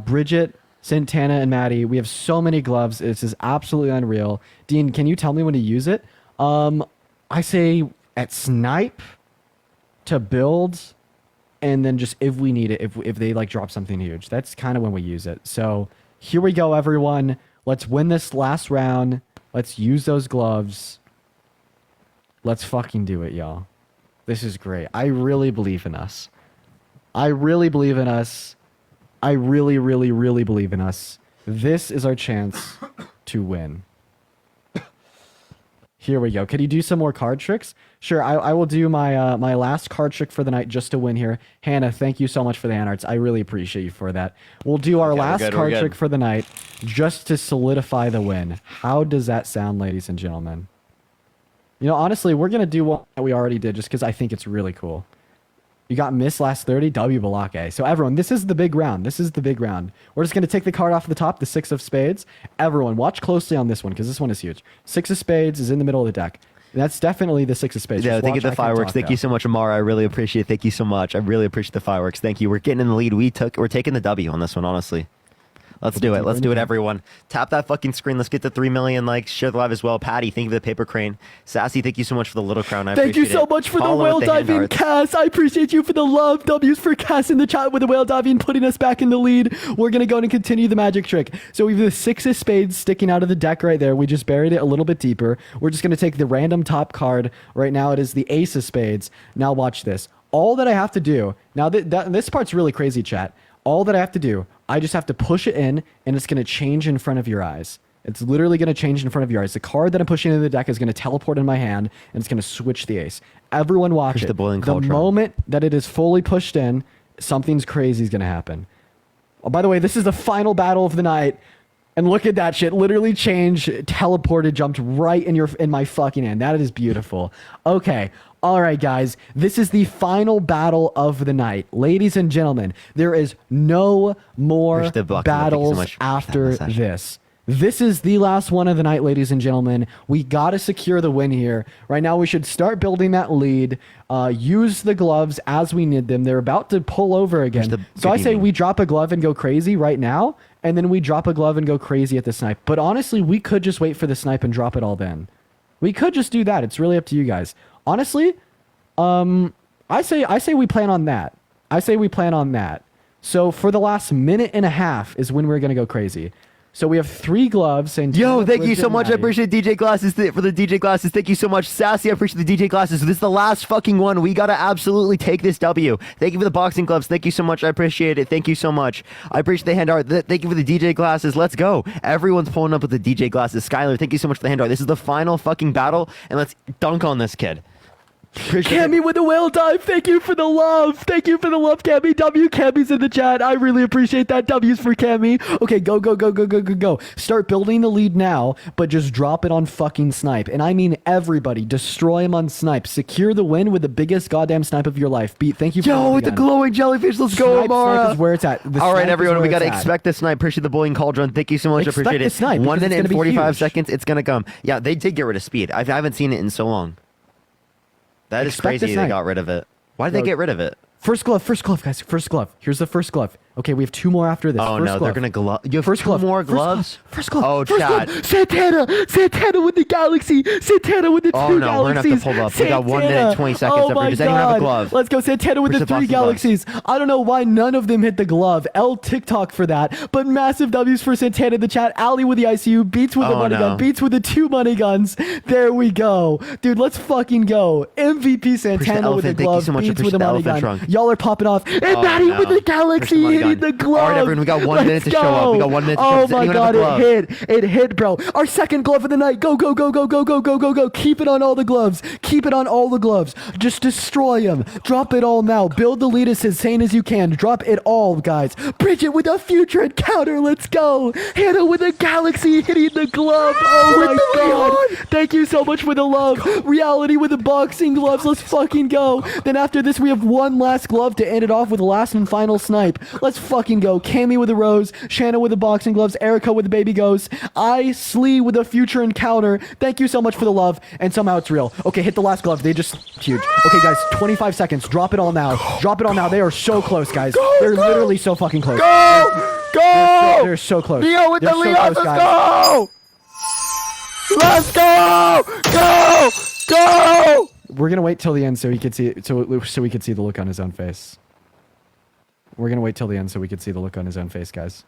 [SPEAKER 17] Bridget, Santana, and Maddie, we have so many gloves. This is absolutely unreal. Dean, can you tell me when to use it? I say at snipe to build, and then just if we need it, if they like drop something huge, that's kind of when we use it. So here we go, everyone. Let's win this last round. Let's use those gloves. Let's fucking do it, y'all. This is great. I really believe in us. I really believe in us. I really, really, really believe in us. This is our chance to win. Here we go. Can you do some more card tricks? Sure, I will do my my last card trick for the night just to win here. Hannah, thank you so much for the hand arts. I really appreciate you for that. We'll do our last card trick for the night just to solidify the win. How does that sound, ladies and gentlemen? You know, honestly, we're going to do what we already did just because I think it's really cool. You got Miss last 30, W Balake. So everyone, this is the big round. This is the big round. We're just going to take the card off the top, the 6 of spades. Everyone, watch closely on this one because this one is huge. 6 of spades is in the middle of the deck. That's definitely the 6 of spades.
[SPEAKER 1] Yeah, thank you for the fireworks. Thank you so much, Amara. I really appreciate it. Thank you so much. I really appreciate the fireworks. Thank you. We're getting in the lead. We're taking the W on this one, honestly. Let's do it. Let's do it, everyone. Tap that fucking screen. Let's get to 3 million likes. Share the live as well. Patty, thank you for the paper crane. Sassy, thank you so much for the little crown. I
[SPEAKER 17] thank you so
[SPEAKER 1] it.
[SPEAKER 17] much for
[SPEAKER 1] Follow
[SPEAKER 17] the whale diving,
[SPEAKER 1] hearts.
[SPEAKER 17] Cass. I appreciate you for the love. W's for Cass in the chat with the whale diving, putting us back in the lead. We're going to go and continue the magic trick. So we have the 6 of spades sticking out of the deck right there. We just buried it a little bit deeper. We're just going to take the random top card. Right now it is the ace of spades. Now watch this. All that I have to do, now this part's really crazy, chat. All that I have to do, I just have to push it in, and it's going to change in front of your eyes. It's literally going to change in front of your eyes. The card that I'm pushing into the deck is going to teleport in my hand, and it's going to switch the ace. Everyone watch it. The moment that it is fully pushed in, something's crazy is going to happen. Oh, by the way, this is the final battle of the night. And look at that shit. Literally changed, teleported, jumped right in my fucking hand. That is beautiful. Okay. All right, guys. This is the final battle of the night. Ladies and gentlemen, there is no more battles after this. This is the last one of the night, ladies and gentlemen. We got to secure the win here. Right now, we should start building that lead. Use the gloves as we need them. They're about to pull over again. So I say we drop a glove and go crazy right now, and then we drop a glove and go crazy at the snipe. But honestly, we could just wait for the snipe and drop it all then. We could just do that. It's really up to you guys. Honestly, I say we plan on that. I say we plan on that. So for the last minute and a half is when we're going to go crazy. So we have 3 gloves and
[SPEAKER 1] yo, thank you so much. I appreciate DJ glasses for the DJ glasses. Thank you so much, Sassy. I appreciate the DJ glasses. This is the last fucking one. We gotta absolutely take this W. Thank you for the boxing gloves. Thank you so much. I appreciate it. Thank you so much. I appreciate the hand art. Thank you for the DJ glasses. Let's go. Everyone's pulling up with the DJ glasses. Skylar, thank you so much for the hand art. This is the final fucking battle, and let's dunk on this kid.
[SPEAKER 17] Cammy with a whale dive. Thank you for the love. Thank you for the love, Cammy. Cammy's in the chat. I really appreciate that. W's for Cammy. Okay, go. Start building the lead now, but just drop it on fucking snipe. And I mean everybody. Destroy him on snipe. Secure the win with the biggest goddamn snipe of your life. Thank you for
[SPEAKER 1] yo, with the glowing jellyfish. Let's go, Amara.
[SPEAKER 17] Snipe is where it's at.
[SPEAKER 1] All right, everyone. We got to expect the snipe. Appreciate the bullying cauldron. Thank you so much.
[SPEAKER 17] Expect
[SPEAKER 1] Appreciate
[SPEAKER 17] the
[SPEAKER 1] it.
[SPEAKER 17] snipe,
[SPEAKER 1] 1 minute and 45
[SPEAKER 17] huge.
[SPEAKER 1] seconds. It's going to come. Yeah, they did get rid of speed. I haven't seen it in so long. That is
[SPEAKER 17] Expect
[SPEAKER 1] crazy they got rid of it. Why did they get rid of it?
[SPEAKER 17] First glove, guys. First glove. Here's the first glove. Okay, we have 2 more after this.
[SPEAKER 1] Oh,
[SPEAKER 17] first
[SPEAKER 1] no,
[SPEAKER 17] glove.
[SPEAKER 1] they're going to glove. You have
[SPEAKER 17] First
[SPEAKER 1] 2
[SPEAKER 17] glove.
[SPEAKER 1] more gloves?
[SPEAKER 17] First glove.
[SPEAKER 1] Oh,
[SPEAKER 17] First
[SPEAKER 1] chat.
[SPEAKER 17] glove. Santana with the galaxy. Santana with the 2
[SPEAKER 1] Oh, no,
[SPEAKER 17] galaxies.
[SPEAKER 1] we're going to have to pull up. We got 1 minute and 20 seconds.
[SPEAKER 17] Oh, my
[SPEAKER 1] Does anyone have a
[SPEAKER 17] God.
[SPEAKER 1] glove?
[SPEAKER 17] Let's go, Santana with
[SPEAKER 1] Where's
[SPEAKER 17] the
[SPEAKER 1] the
[SPEAKER 17] 3
[SPEAKER 1] boxing gloves?
[SPEAKER 17] galaxies. I don't know why none of them hit the glove. L TikTok for that. But massive W's for Santana in the chat. Ali with the ICU. Beats with the money gun. Beats with the 2 money guns. There we go. Dude, let's fucking go. MVP Santana with the glove. Beats with the money gun. Y'all are popping off. And Maddie with the galaxy hitting the glove.
[SPEAKER 1] All right, everyone, we got 1 minute to show up. We got 1 minute to show up.
[SPEAKER 17] Oh my God, it hit, bro. Our second glove of the night. Go. Keep it on all the gloves. Just destroy them. Drop it all now. Build the lead as insane as you can. Drop it all, guys. Bridget with a future encounter. Let's go. Hannah with a galaxy hitting the glove. Oh my God. Thank you so much for the love. Reality with the boxing gloves. Let's fucking go. Then after this, we have 1 last glove to end it off with the last and final snipe. Let's fucking go. Cammy with the rose, Shanna with the boxing gloves, Erica with the baby ghost, I, Slee with a future encounter. Thank you so much for the love, and somehow it's real. Okay, hit the last glove. They just huge. Okay, guys, 25 seconds. Drop it all now. Drop it all now. They are so close, guys. They're literally so fucking close. They're so close.
[SPEAKER 1] Leo with the
[SPEAKER 17] so
[SPEAKER 1] Leos,
[SPEAKER 17] close,
[SPEAKER 1] let's
[SPEAKER 17] guys.
[SPEAKER 1] go! Let's go! Go!
[SPEAKER 17] We're gonna wait till the end so he could see so we could see the look on his own face. We're gonna wait till the end so we could see the look on his own face, guys.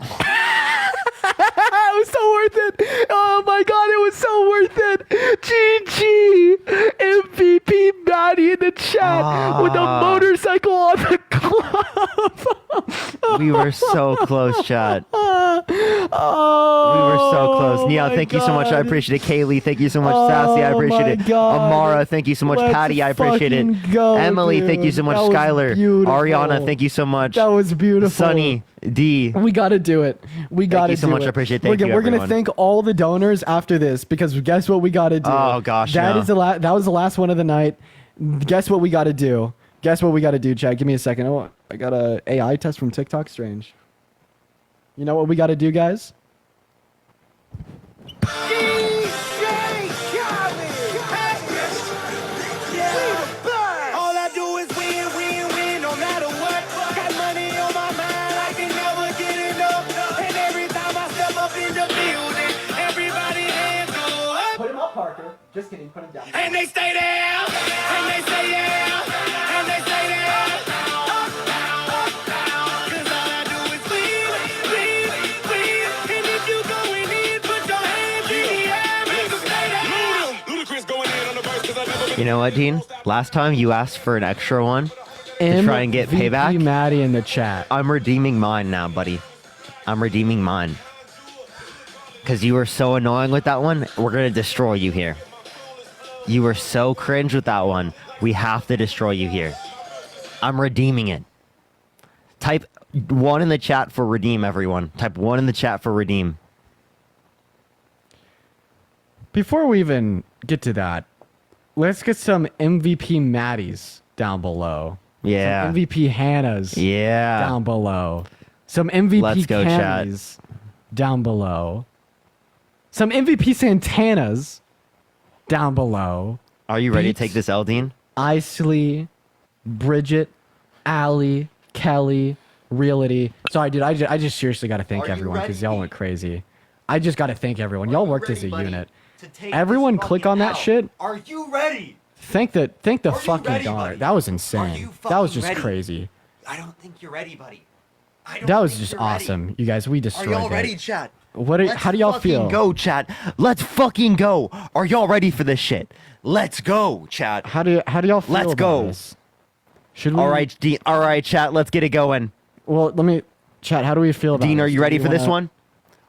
[SPEAKER 17] It was so worth it. Oh my God, it was so worth it. GG. MVP Maddie in the chat with a motorcycle on the glove.
[SPEAKER 1] We were so close, chat. We were so close. Neo, thank you so much. I appreciate it. Kaylee, thank you so much. Sassy, I appreciate it. Amara, thank you so much. Patty, I appreciate it. Emily, thank you so much. Skylar, Ariana, thank you so much.
[SPEAKER 17] That was beautiful.
[SPEAKER 1] Sunny, D.
[SPEAKER 17] We gotta do it. We gotta do it.
[SPEAKER 1] Thank you so much. I appreciate it. Thank you,
[SPEAKER 17] We're gonna
[SPEAKER 1] everyone.
[SPEAKER 17] thank all the donors after this because guess what we gotta do?
[SPEAKER 1] Oh gosh,
[SPEAKER 17] that
[SPEAKER 1] no.
[SPEAKER 17] is that was the last one of the night. Guess what we gotta do? Chad? Give me a second. Oh, I got a AI test from TikTok. Strange. You know what we gotta do, guys? Just kidding, put him down.
[SPEAKER 6] And they stay there, and they say yeah, and they say there. Cause all I do is win. And if you going in, put your hands in the air, make them stay there. Ludacris going in on the verse cause I never been.
[SPEAKER 1] You know what, Dean? Last time you asked for an extra one to try and get payback.
[SPEAKER 17] Maddie in the chat.
[SPEAKER 1] I'm redeeming mine now, buddy. I'm redeeming mine. Because you were so annoying with that one, we're going to destroy you here. You were so cringe with that one. We have to destroy you here. I'm redeeming it. Type 1 in the chat for redeem, everyone. Type 1 in the chat for redeem.
[SPEAKER 17] Before we even get to that, let's get some MVP Maddies down below.
[SPEAKER 1] Yeah.
[SPEAKER 17] Some MVP Hannahs.
[SPEAKER 1] Yeah.
[SPEAKER 17] Down below. Some MVP
[SPEAKER 1] Let's go, chat.
[SPEAKER 17] Cammys down below. Some MVP Santanas down below.
[SPEAKER 1] Are you ready to
[SPEAKER 17] Beats,
[SPEAKER 1] take this L, Dean?
[SPEAKER 17] Isley, Bridget, Allie, Kelly, Reality. Sorry, dude. I just seriously got to thank everyone because y'all went crazy. I just got to thank everyone. Y'all worked as a unit. Everyone click on that shit.
[SPEAKER 1] Are you ready?
[SPEAKER 17] Thank the fucking dollar. That was insane. That was just crazy.
[SPEAKER 1] I don't think you're ready, buddy.
[SPEAKER 17] That was just awesome. You guys, we destroyed
[SPEAKER 1] Are y'all
[SPEAKER 17] it.
[SPEAKER 1] ready, chat?
[SPEAKER 17] How do y'all feel?
[SPEAKER 1] Go, chat. Let's fucking go. Are y'all ready for this shit? Let's go, chat.
[SPEAKER 17] How do y'all feel?
[SPEAKER 1] Let's
[SPEAKER 17] about
[SPEAKER 1] go.
[SPEAKER 17] This? Should we?
[SPEAKER 1] All right, Dean. All right, chat. Let's get it going.
[SPEAKER 17] Well, let me. Chat. How do we feel about
[SPEAKER 1] Dean,
[SPEAKER 17] this?
[SPEAKER 1] are you ready for this one?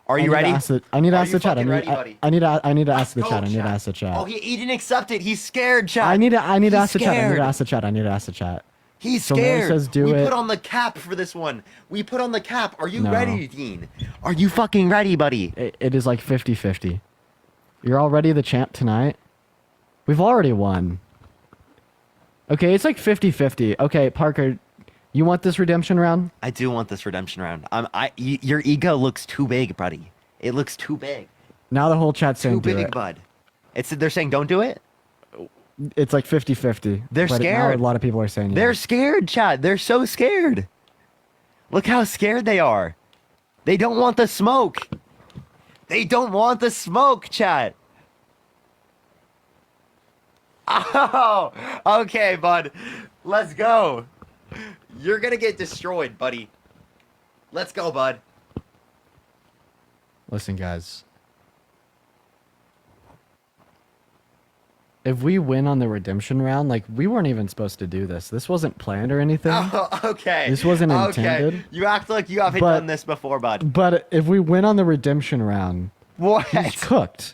[SPEAKER 1] Are you ready?
[SPEAKER 17] I need to ask the chat.
[SPEAKER 1] fucking ready, buddy?
[SPEAKER 17] I need to ask the chat. I need to ask the chat.
[SPEAKER 1] Oh, he didn't accept it. He's scared, chat.
[SPEAKER 17] I need to ask the chat. I need
[SPEAKER 1] scared.
[SPEAKER 17] to ask the chat. I need to ask the chat.
[SPEAKER 1] He's
[SPEAKER 17] So Mary
[SPEAKER 1] scared.
[SPEAKER 17] says do
[SPEAKER 1] we
[SPEAKER 17] it.
[SPEAKER 1] put on the cap for this one. We put on the cap. Are you
[SPEAKER 17] No.
[SPEAKER 1] ready, Dean? Are you fucking ready, buddy?
[SPEAKER 17] It is like 50-50. You're already the champ tonight? We've already won. Okay, it's like 50-50. Okay, Parker, you want this redemption round?
[SPEAKER 1] I do want this redemption round. Your ego looks too big, buddy. It looks too big.
[SPEAKER 17] Now the whole chat's saying
[SPEAKER 1] Too
[SPEAKER 17] do
[SPEAKER 1] big,
[SPEAKER 17] it.
[SPEAKER 1] bud. They're saying don't do it.
[SPEAKER 17] It's like 50-50.
[SPEAKER 1] They're
[SPEAKER 17] but
[SPEAKER 1] scared.
[SPEAKER 17] Now a lot of people are saying
[SPEAKER 1] They're
[SPEAKER 17] yeah.
[SPEAKER 1] scared, Chad. They're so scared. Look how scared they are. They don't want the smoke. They don't want the smoke, Chad. Oh, okay, bud. Let's go. You're gonna get destroyed, buddy. Let's go, bud.
[SPEAKER 17] Listen, guys. If we win on the redemption round, like, we weren't even supposed to do this. This wasn't planned or anything.
[SPEAKER 1] Oh, okay.
[SPEAKER 17] This wasn't
[SPEAKER 1] Okay.
[SPEAKER 17] intended.
[SPEAKER 1] You act like you haven't
[SPEAKER 17] But-
[SPEAKER 1] done this before, bud.
[SPEAKER 17] But if we win on the redemption round,
[SPEAKER 1] What?
[SPEAKER 17] he's cooked.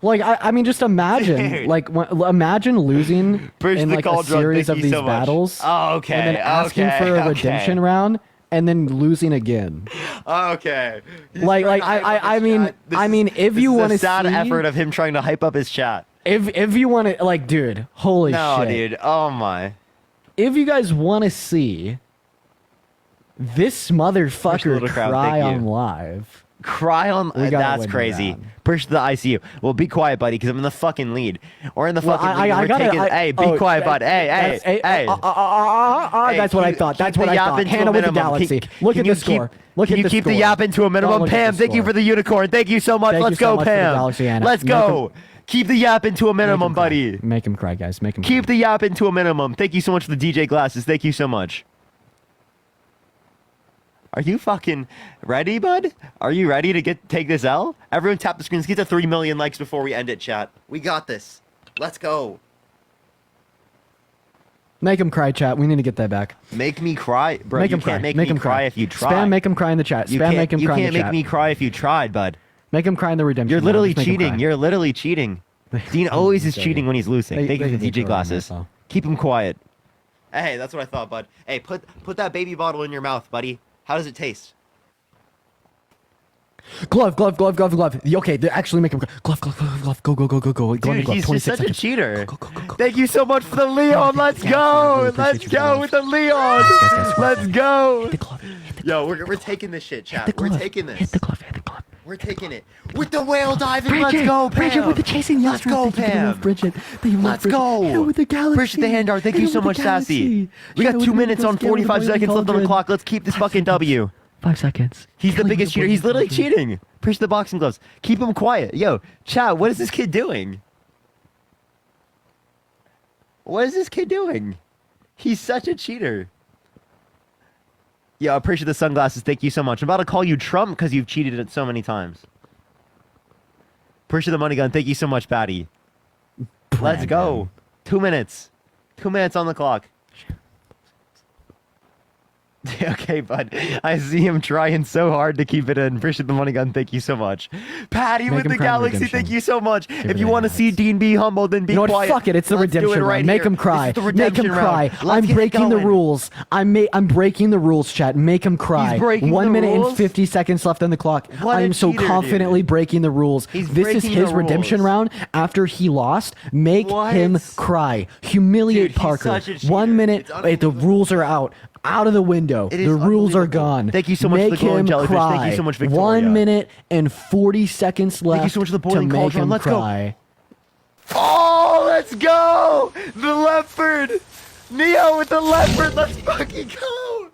[SPEAKER 17] Like, I mean, just imagine,
[SPEAKER 1] Dude.
[SPEAKER 17] like, imagine losing
[SPEAKER 1] Bridge
[SPEAKER 17] in
[SPEAKER 1] the
[SPEAKER 17] like a
[SPEAKER 1] cauldron,
[SPEAKER 17] series
[SPEAKER 1] thank
[SPEAKER 17] of
[SPEAKER 1] you
[SPEAKER 17] these
[SPEAKER 1] so much.
[SPEAKER 17] battles.
[SPEAKER 1] Oh, okay,
[SPEAKER 17] And then asking
[SPEAKER 1] okay,
[SPEAKER 17] for a
[SPEAKER 1] okay.
[SPEAKER 17] redemption round and then losing again.
[SPEAKER 1] Okay. He's
[SPEAKER 17] Like,
[SPEAKER 1] trying to hype up
[SPEAKER 17] I
[SPEAKER 1] his
[SPEAKER 17] mean,
[SPEAKER 1] chat. This
[SPEAKER 17] I
[SPEAKER 1] is-
[SPEAKER 17] mean, if
[SPEAKER 1] this
[SPEAKER 17] you
[SPEAKER 1] is
[SPEAKER 17] want
[SPEAKER 1] a
[SPEAKER 17] to
[SPEAKER 1] sad
[SPEAKER 17] see,
[SPEAKER 1] effort of him trying to hype up his chat.
[SPEAKER 17] if you want to, like, dude, holy
[SPEAKER 1] No,
[SPEAKER 17] shit,
[SPEAKER 1] dude. Oh my.
[SPEAKER 17] if you guys want to see this motherfucker
[SPEAKER 1] little crowd,
[SPEAKER 17] cry
[SPEAKER 1] thank you.
[SPEAKER 17] on live,
[SPEAKER 1] Cry on.
[SPEAKER 17] We gotta
[SPEAKER 1] That's
[SPEAKER 17] win the
[SPEAKER 1] crazy.
[SPEAKER 17] round.
[SPEAKER 1] Push to the ICU. Well, be quiet, buddy, because I'm in the fucking lead. Or in the
[SPEAKER 17] Well,
[SPEAKER 1] fucking lead. We're taking, hey, be quiet, bud. Hey. Hey,
[SPEAKER 17] that's what I thought. That's what I thought. Hannah with the galaxy. Look at the score. Look
[SPEAKER 1] Can
[SPEAKER 17] at
[SPEAKER 1] you
[SPEAKER 17] the
[SPEAKER 1] keep the
[SPEAKER 17] score.
[SPEAKER 1] yap into a minimum?
[SPEAKER 17] Don't look at
[SPEAKER 1] Pam,
[SPEAKER 17] the
[SPEAKER 1] thank you
[SPEAKER 17] score.
[SPEAKER 1] for the unicorn. Thank you so much.
[SPEAKER 17] Thank you
[SPEAKER 1] Let's
[SPEAKER 17] so
[SPEAKER 1] go,
[SPEAKER 17] much for the
[SPEAKER 1] Pam.
[SPEAKER 17] galaxy, Hannah.
[SPEAKER 1] Let's
[SPEAKER 17] Make
[SPEAKER 1] go. Keep the yap into a minimum, buddy.
[SPEAKER 17] Make him cry, guys. Make him
[SPEAKER 1] Keep the yap into a minimum. Thank you so much for the DJ glasses. Thank you so much. Are you fucking ready, bud? Are you ready to take this L? Everyone tap the screen. Let's get to 3 million likes before we end it, chat. We got this. Let's go.
[SPEAKER 17] Make him cry, chat. We need to get that back.
[SPEAKER 1] Make me cry, bro.
[SPEAKER 17] Make
[SPEAKER 1] you
[SPEAKER 17] him
[SPEAKER 1] can't
[SPEAKER 17] cry.
[SPEAKER 1] make
[SPEAKER 17] Make
[SPEAKER 1] me
[SPEAKER 17] him
[SPEAKER 1] cry
[SPEAKER 17] cry
[SPEAKER 1] if you try.
[SPEAKER 17] Spam make him cry in the chat.
[SPEAKER 1] You
[SPEAKER 17] Spam
[SPEAKER 1] can't-
[SPEAKER 17] make him
[SPEAKER 1] you
[SPEAKER 17] cry in the
[SPEAKER 1] can't make
[SPEAKER 17] chat.
[SPEAKER 1] me cry if you tried, bud.
[SPEAKER 17] Make him cry in the redemption.
[SPEAKER 1] You're
[SPEAKER 17] round.
[SPEAKER 1] literally
[SPEAKER 17] Just make him
[SPEAKER 1] cheating.
[SPEAKER 17] cry.
[SPEAKER 1] You're literally cheating. Dean always is cheating when he's losing.
[SPEAKER 17] They-
[SPEAKER 1] Thank you
[SPEAKER 17] they-
[SPEAKER 1] for the
[SPEAKER 17] they
[SPEAKER 1] DJ
[SPEAKER 17] throw him
[SPEAKER 1] glasses.
[SPEAKER 17] in, so.
[SPEAKER 1] Keep him quiet. Hey, that's what I thought, bud. Hey, put that baby bottle in your mouth, buddy. How does it taste?
[SPEAKER 17] Glove. Okay, they actually make him cry. Glove. Go. Go into glove.
[SPEAKER 1] Dude, he's just
[SPEAKER 17] 26
[SPEAKER 1] such
[SPEAKER 17] seconds.
[SPEAKER 1] a cheater. Thank you so much for the Leon. Let's go. Let's go with the Leon. Let's go. Yo, we're taking this shit, chat. We're taking this.
[SPEAKER 17] Hit the glove.
[SPEAKER 1] We're taking it. With the whale diving. Let's go, Pam.
[SPEAKER 17] Bridget with the chasing. Yes,
[SPEAKER 1] Let's go,
[SPEAKER 17] thank you for the
[SPEAKER 1] Pam.
[SPEAKER 17] love, Bridget. Thank you for the love,
[SPEAKER 1] Let's
[SPEAKER 17] Bridget.
[SPEAKER 1] go.
[SPEAKER 17] Hit it with the galaxy.
[SPEAKER 1] Push the hand art. Thank
[SPEAKER 17] Hit
[SPEAKER 1] you
[SPEAKER 17] it
[SPEAKER 1] so
[SPEAKER 17] with
[SPEAKER 1] much,
[SPEAKER 17] the
[SPEAKER 1] Sassy.
[SPEAKER 17] galaxy.
[SPEAKER 1] We
[SPEAKER 17] Hit
[SPEAKER 1] got
[SPEAKER 17] it with
[SPEAKER 1] 2
[SPEAKER 17] the
[SPEAKER 1] minutes on
[SPEAKER 17] galaxy.
[SPEAKER 1] 45
[SPEAKER 17] Hit it with
[SPEAKER 1] seconds left on the
[SPEAKER 17] cauldron.
[SPEAKER 1] clock. Let's keep this fucking W.
[SPEAKER 17] 5 seconds.
[SPEAKER 1] He's the
[SPEAKER 17] Killing
[SPEAKER 1] biggest
[SPEAKER 17] the
[SPEAKER 1] cheater.
[SPEAKER 17] boy
[SPEAKER 1] He's literally
[SPEAKER 17] cauldron.
[SPEAKER 1] cheating. Push the boxing gloves. Keep him quiet. Yo, chat, what is this kid doing? What is this kid doing? He's such a cheater. Yo, I appreciate the sunglasses. Thank you so much. I'm about to call you Trump because you've cheated it so many times. Appreciate the money gun. Thank you so much, Patty. Let's go. 2 minutes. 2 minutes on the clock. Okay, bud. I see him trying so hard to keep it in. Appreciate the money gun. Thank you so much. Patty
[SPEAKER 17] Make
[SPEAKER 1] with
[SPEAKER 17] him
[SPEAKER 1] the
[SPEAKER 17] cry in
[SPEAKER 1] galaxy.
[SPEAKER 17] redemption.
[SPEAKER 1] Thank you so much.
[SPEAKER 17] Give
[SPEAKER 1] If
[SPEAKER 17] it
[SPEAKER 1] you
[SPEAKER 17] a
[SPEAKER 1] want to see Dean be humble, then be
[SPEAKER 17] You know what?
[SPEAKER 1] quiet.
[SPEAKER 17] Fuck it. It's the
[SPEAKER 1] Let's do
[SPEAKER 17] redemption
[SPEAKER 1] it right
[SPEAKER 17] round. Make
[SPEAKER 1] here.
[SPEAKER 17] him cry.
[SPEAKER 1] This is the
[SPEAKER 17] Make him
[SPEAKER 1] redemption
[SPEAKER 17] cry.
[SPEAKER 1] round. Let's
[SPEAKER 17] I'm
[SPEAKER 1] get it
[SPEAKER 17] breaking the
[SPEAKER 1] going.
[SPEAKER 17] rules. I'm breaking the rules, chat. Make him cry.
[SPEAKER 1] He's breaking
[SPEAKER 17] 1
[SPEAKER 1] the
[SPEAKER 17] minute and
[SPEAKER 1] rules?
[SPEAKER 17] 50 seconds left on the clock.
[SPEAKER 1] What a
[SPEAKER 17] I'm so
[SPEAKER 1] cheater,
[SPEAKER 17] confidently breaking the rules.
[SPEAKER 1] He's
[SPEAKER 17] This is
[SPEAKER 1] breaking
[SPEAKER 17] his
[SPEAKER 1] the
[SPEAKER 17] redemption
[SPEAKER 1] rules.
[SPEAKER 17] round after he lost. Make him cry. Humiliate
[SPEAKER 1] Dude, he's
[SPEAKER 17] Parker.
[SPEAKER 1] such a cheater.
[SPEAKER 17] 1 minute. Wait, the rules are out. Out of the window.
[SPEAKER 1] It is
[SPEAKER 17] The rules are
[SPEAKER 1] unbelievable.
[SPEAKER 17] gone.
[SPEAKER 1] Thank you so much for
[SPEAKER 17] Make
[SPEAKER 1] the glowing
[SPEAKER 17] him
[SPEAKER 1] jellyfish.
[SPEAKER 17] cry.
[SPEAKER 1] Thank you so much, Victoria.
[SPEAKER 17] 1 minute and 40 seconds left
[SPEAKER 1] Thank you so much for the
[SPEAKER 17] to
[SPEAKER 1] boiling
[SPEAKER 17] make
[SPEAKER 1] cauldron.
[SPEAKER 17] him
[SPEAKER 1] Let's go.
[SPEAKER 17] cry.
[SPEAKER 1] Oh, let's go! The leopard! Neo with the leopard! Let's fucking go!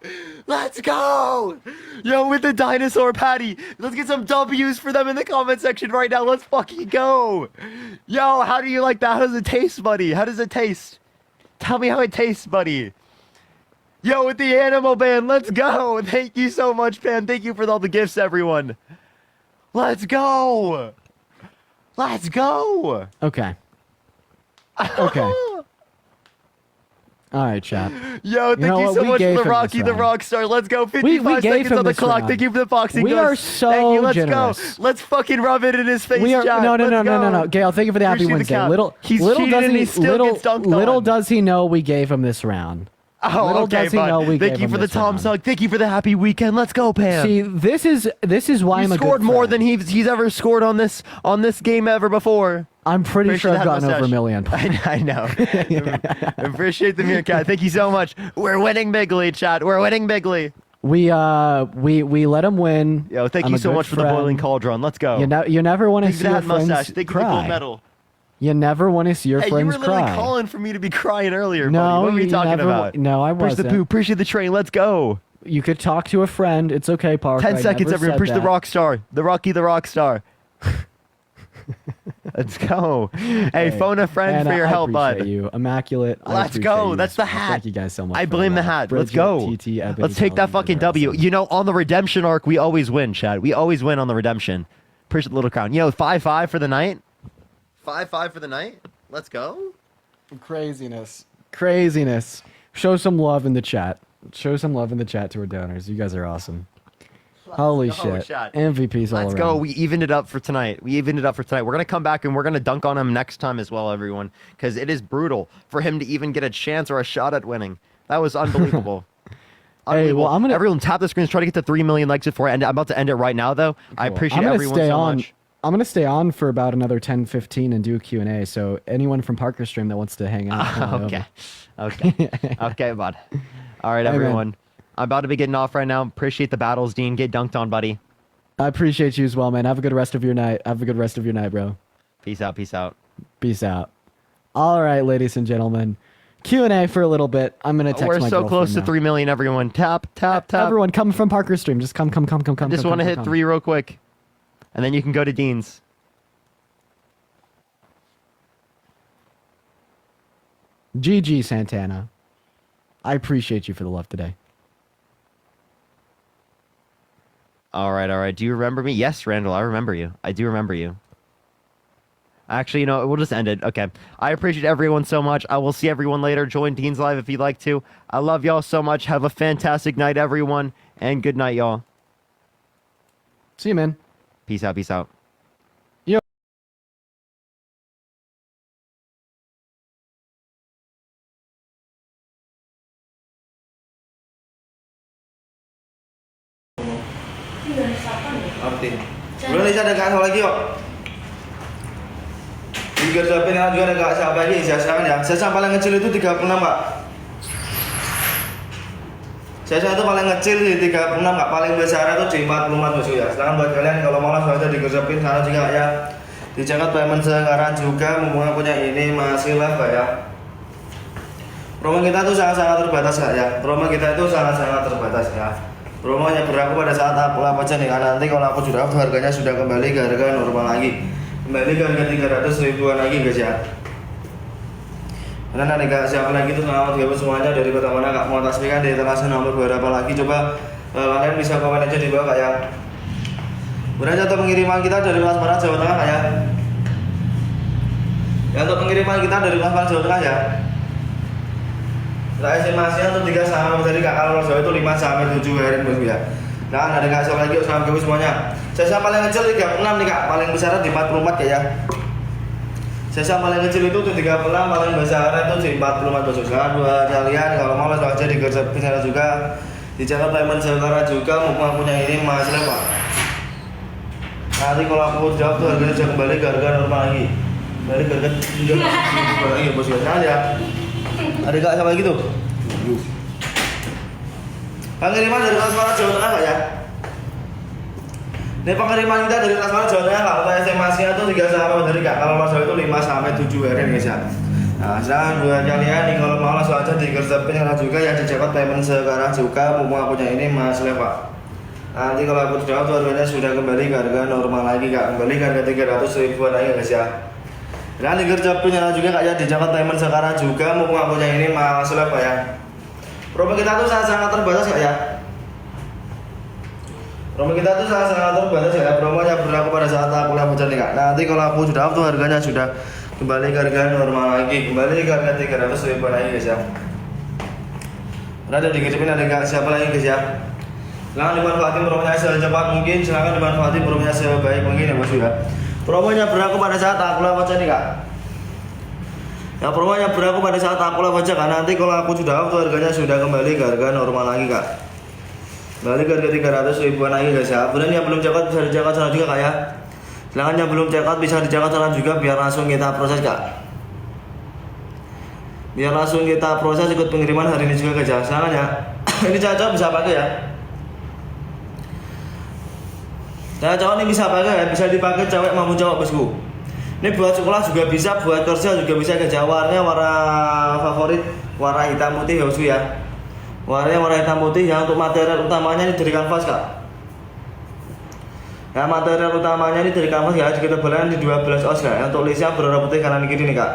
[SPEAKER 1] Let's go! Yo, with the dinosaur Patty! Let's get some W's for them in the comment section right now. Let's fucking go! Yo, how do you like that? How does it taste, buddy? How does it taste? Tell me how it tastes, buddy. Yo, with the animal band, let's go! Thank you so much, man. Thank you for all the gifts, everyone. Let's go! Let's go!
[SPEAKER 17] Okay. Okay. All right, chat.
[SPEAKER 1] Yo, thank
[SPEAKER 17] know
[SPEAKER 1] you
[SPEAKER 17] what?
[SPEAKER 1] so
[SPEAKER 17] We
[SPEAKER 1] much
[SPEAKER 17] gave
[SPEAKER 1] for the
[SPEAKER 17] him
[SPEAKER 1] Rocky
[SPEAKER 17] this
[SPEAKER 1] the
[SPEAKER 17] round.
[SPEAKER 1] Rockstar. Let's go.
[SPEAKER 17] We
[SPEAKER 1] 55
[SPEAKER 17] gave
[SPEAKER 1] seconds
[SPEAKER 17] him
[SPEAKER 1] on the
[SPEAKER 17] this
[SPEAKER 1] clock.
[SPEAKER 17] round.
[SPEAKER 1] Thank you for the boxing
[SPEAKER 17] We
[SPEAKER 1] gloves.
[SPEAKER 17] are so
[SPEAKER 1] Thank you. Let's
[SPEAKER 17] generous.
[SPEAKER 1] go. Let's fucking rub it in his face,
[SPEAKER 17] We are
[SPEAKER 1] chat.
[SPEAKER 17] no,
[SPEAKER 1] Let's go.
[SPEAKER 17] no. Gail, thank you for the happy
[SPEAKER 1] Appreciate the
[SPEAKER 17] Wednesday.
[SPEAKER 1] count.
[SPEAKER 17] Little
[SPEAKER 1] He's
[SPEAKER 17] little
[SPEAKER 1] cheated
[SPEAKER 17] does
[SPEAKER 1] and
[SPEAKER 17] he
[SPEAKER 1] he still gets dunked
[SPEAKER 17] little
[SPEAKER 1] on.
[SPEAKER 17] does he know we gave him this round.
[SPEAKER 1] Oh,
[SPEAKER 17] Little
[SPEAKER 1] okay,
[SPEAKER 17] does he know
[SPEAKER 1] bud.
[SPEAKER 17] we
[SPEAKER 1] Thank
[SPEAKER 17] gave
[SPEAKER 1] you
[SPEAKER 17] him
[SPEAKER 1] for the
[SPEAKER 17] this
[SPEAKER 1] Tom
[SPEAKER 17] round.
[SPEAKER 1] Sug. Thank you for the happy weekend. Let's go, Pam.
[SPEAKER 17] See, this is why
[SPEAKER 1] he
[SPEAKER 17] I'm a good
[SPEAKER 1] scored more
[SPEAKER 17] friend.
[SPEAKER 1] than he's ever scored on this game ever before.
[SPEAKER 17] I'm pretty sure I've gotten over a million.
[SPEAKER 1] I know. Appreciate the meerkat. Thank you so much. We're winning bigly, chat. We're winning bigly.
[SPEAKER 17] We let him win.
[SPEAKER 1] Yo, thank
[SPEAKER 17] I'm
[SPEAKER 1] you
[SPEAKER 17] a
[SPEAKER 1] so
[SPEAKER 17] good
[SPEAKER 1] much for the
[SPEAKER 17] friend.
[SPEAKER 1] boiling cauldron. Let's go.
[SPEAKER 17] You never want to
[SPEAKER 1] Thank you
[SPEAKER 17] see
[SPEAKER 1] for
[SPEAKER 17] your
[SPEAKER 1] that mustache.
[SPEAKER 17] friends
[SPEAKER 1] Thank you for the gold
[SPEAKER 17] cry.
[SPEAKER 1] medal.
[SPEAKER 17] You never want to see your
[SPEAKER 1] Hey, you
[SPEAKER 17] friends
[SPEAKER 1] were literally
[SPEAKER 17] cry.
[SPEAKER 1] calling for me to be crying earlier,
[SPEAKER 17] No,
[SPEAKER 1] buddy. What were
[SPEAKER 17] you
[SPEAKER 1] you talking
[SPEAKER 17] never
[SPEAKER 1] about?
[SPEAKER 17] no, I
[SPEAKER 1] Push the
[SPEAKER 17] wasn't.
[SPEAKER 1] poo. Appreciate the train. Let's go.
[SPEAKER 17] You could talk to a friend. It's okay, Parker.
[SPEAKER 1] 10
[SPEAKER 17] I
[SPEAKER 1] seconds,
[SPEAKER 17] never
[SPEAKER 1] everyone.
[SPEAKER 17] said
[SPEAKER 1] Push the
[SPEAKER 17] that.
[SPEAKER 1] rock star. The Rocky the rock star. Let's go. Hey, phone a friend
[SPEAKER 17] And
[SPEAKER 1] for your
[SPEAKER 17] I
[SPEAKER 1] help,
[SPEAKER 17] appreciate
[SPEAKER 1] bud.
[SPEAKER 17] you. Immaculate. I
[SPEAKER 1] Let's
[SPEAKER 17] appreciate
[SPEAKER 1] go.
[SPEAKER 17] you.
[SPEAKER 1] That's the
[SPEAKER 17] Well,
[SPEAKER 1] hat.
[SPEAKER 17] Thank you guys so much.
[SPEAKER 1] I
[SPEAKER 17] for
[SPEAKER 1] blame the
[SPEAKER 17] love.
[SPEAKER 1] hat. Let's
[SPEAKER 17] Bridget,
[SPEAKER 1] go.
[SPEAKER 17] TT, Ebony,
[SPEAKER 1] Let's take that
[SPEAKER 17] Kelly,
[SPEAKER 1] fucking
[SPEAKER 17] Vanessa.
[SPEAKER 1] W. You know, on the redemption arc, we always win, Chad. We always win on the redemption. Appreciate the little crown. Yo, 5-5 for the night. 5-5 for the night. Let's go.
[SPEAKER 17] Craziness. Show some love in the chat. Show some love in the chat to our donors. You guys are awesome. Holy
[SPEAKER 1] go,
[SPEAKER 17] shit.
[SPEAKER 1] chat.
[SPEAKER 17] MVPs all
[SPEAKER 1] Let's
[SPEAKER 17] around.
[SPEAKER 1] go. We evened it up for tonight. We're going to come back and we're going to dunk on him next time as well, everyone, because it is brutal for him to even get a chance or a shot at winning. That was unbelievable.
[SPEAKER 17] Hey, well, I'm gonna
[SPEAKER 1] Everyone tap the screens. Try to get to 3 million likes before I end it. I'm about to end it right now, though. I appreciate
[SPEAKER 17] I'm gonna
[SPEAKER 1] everyone
[SPEAKER 17] stay
[SPEAKER 1] so
[SPEAKER 17] on.
[SPEAKER 1] much.
[SPEAKER 17] I'm gonna stay on for about another 10-15 and do a Q&A. So anyone from Parker Stream that wants to hang out, come on
[SPEAKER 1] Okay.
[SPEAKER 17] over.
[SPEAKER 1] Okay, bud. All right,
[SPEAKER 17] Hey, man.
[SPEAKER 1] everyone. I'm about to be getting off right now. Appreciate the battles, Dean. Get dunked on, buddy.
[SPEAKER 17] I appreciate you as well, man. Have a good rest of your night. Bro.
[SPEAKER 1] Peace out. Peace out.
[SPEAKER 17] Peace out. All right, ladies and gentlemen. Q&A for a little bit. I'm gonna text
[SPEAKER 1] We're
[SPEAKER 17] my
[SPEAKER 1] so close
[SPEAKER 17] girlfriend
[SPEAKER 1] to
[SPEAKER 17] now.
[SPEAKER 1] 3 million, everyone. Tap.
[SPEAKER 17] Everyone, come from Parker Stream. Just come.
[SPEAKER 1] Just want to hit 3 real quick. And then you can go to Dean's.
[SPEAKER 17] GG Santana. I appreciate you for the love today.
[SPEAKER 1] All right. Do you remember me? Yes, Randall, I remember you. I do remember you. Actually, you know, we'll just end it. Okay. I appreciate everyone so much. I will see everyone later. Join Dean's Live if you'd like to. I love y'all so much. Have a fantastic night, everyone. And good night, y'all.
[SPEAKER 17] See you, man.
[SPEAKER 1] Peace out. Peace out.
[SPEAKER 17] Yo.
[SPEAKER 18] Belum saya ada kat lagi kok. Di Garuda Pin juga ada kat siapa lagi? Saya ya. Saya paling kecil itu 36, Pak. Saya itu paling kecil di 36, Pak. Paling besar itu di 44 ya. Silakan buat kalian kalau mau langsung aja di Garuda Pin sana juga ya. Di Jakarta Payment sekarang juga mumpung punya ini masih lah, Pak ya. Promo kita itu sangat-sangat terbatas, Kak ya. Promo kita itu sangat-sangat terbatas ya. Promonya berlaku pada saat aku lap aja nih, karena nanti kalau aku sudah out harganya sudah kembali ke harga normal lagi, kembali ke harga 300 ribuan lagi guys ya. Karena nanti gak siapa lagi tuh selamat gabung semuanya dari kota mana kak mau tasbihkan di teras nomor berapa lagi, coba kalian bisa komen aja di bawah kak ya. Kemudian untuk pengiriman kita dari Kelas Barat Jawa Tengah kak ya. Ya untuk pengiriman kita dari Kelas Barat Jawa Tengah ya. Estimasinya untuk 3 saham tadi kak, kalau Jawa itu 5 sampai 7 hari bosku ya. Nah ada nggak siapa lagi saham kami semuanya. Saham paling kecil 36 nih kak, paling besar di 44 kayak ya. Saham paling kecil itu 36, paling besar itu di 44 bosku. Nah buat kalian kalau mau langsung aja digerjapin sana juga. Dijaga payment sekarang juga mumpung punya ini masalah pak. Nanti kalau aku jawab tuh harganya sudah kembali ke harga normal lagi. Kembali ke harga normal lagi bosku. Nah ya. Ada gak sama lagi tuh? Pengiriman dari Transmara Jawa Tengah Pak ya? Ini pengiriman kita dari Transmara Jawa Tengah Pak. Untuk estimasinya tuh 3 sampai dari kak. Kalau Mas Jawa itu 5 sampai 7 hari guys ya. Nah sekarang buat kalian nih kalau mau langsung aja digerjapin karena juga ya dijabat payment sekarang juga mumpung punya ini Mas Le Pak. Nanti kalau aku jawab tuh harganya sudah kembali ke harga normal lagi kak. Kembali ke harga 300 ribuan lagi guys ya. Dan digerjapin juga kak ya dijabat payment sekarang juga mumpung punya ini Mas Le Pak ya. Promo kita tuh sangat terbatas kak ya. Promo kita tuh sangat terbatas ya. Promonya berlaku pada saat aku lihat nih kak. Nanti kalau aku sudah tuh harganya sudah kembali ke harga normal lagi. Kembali ke harga 300 ribuan lagi guys ya. Ada digerjapin ada gak siapa lagi guys ya. Silahkan dimanfaatin promonya secepat mungkin. Silahkan dimanfaatin promonya sebaik mungkin ya bos ya. Promonya berlaku pada saat aku lihat nih kak. Ya promonya berlaku pada saat aku live aja kan. Nanti kalau aku sudah tuh harganya sudah kembali ke harga normal lagi kak. Kembali ke harga 300 ribuan lagi guys ya. Kemudian yang belum cekat bisa dicekat sana juga kak ya. Silahkan yang belum cekat bisa dicekat sana juga biar langsung kita proses kak. Biar langsung kita proses ikut pengiriman hari ini juga guys ya. Silahkan ya. Ini cowok bisa pakai ya. Nah cowok ini bisa pakai ya. Bisa dipakai cewek maupun cowok bosku. Ini buat sekolah juga bisa, buat kerja juga bisa guys ya. Warnanya warna favorit, warna hitam putih ya bosku ya. Warnanya warna hitam putih ya. Untuk material utamanya ini dari kanvas kak. Ya material utamanya ini dari kanvas ya. Ketebalan di 12 oz ya. Untuk listnya berwarna putih kanan kiri nih kak.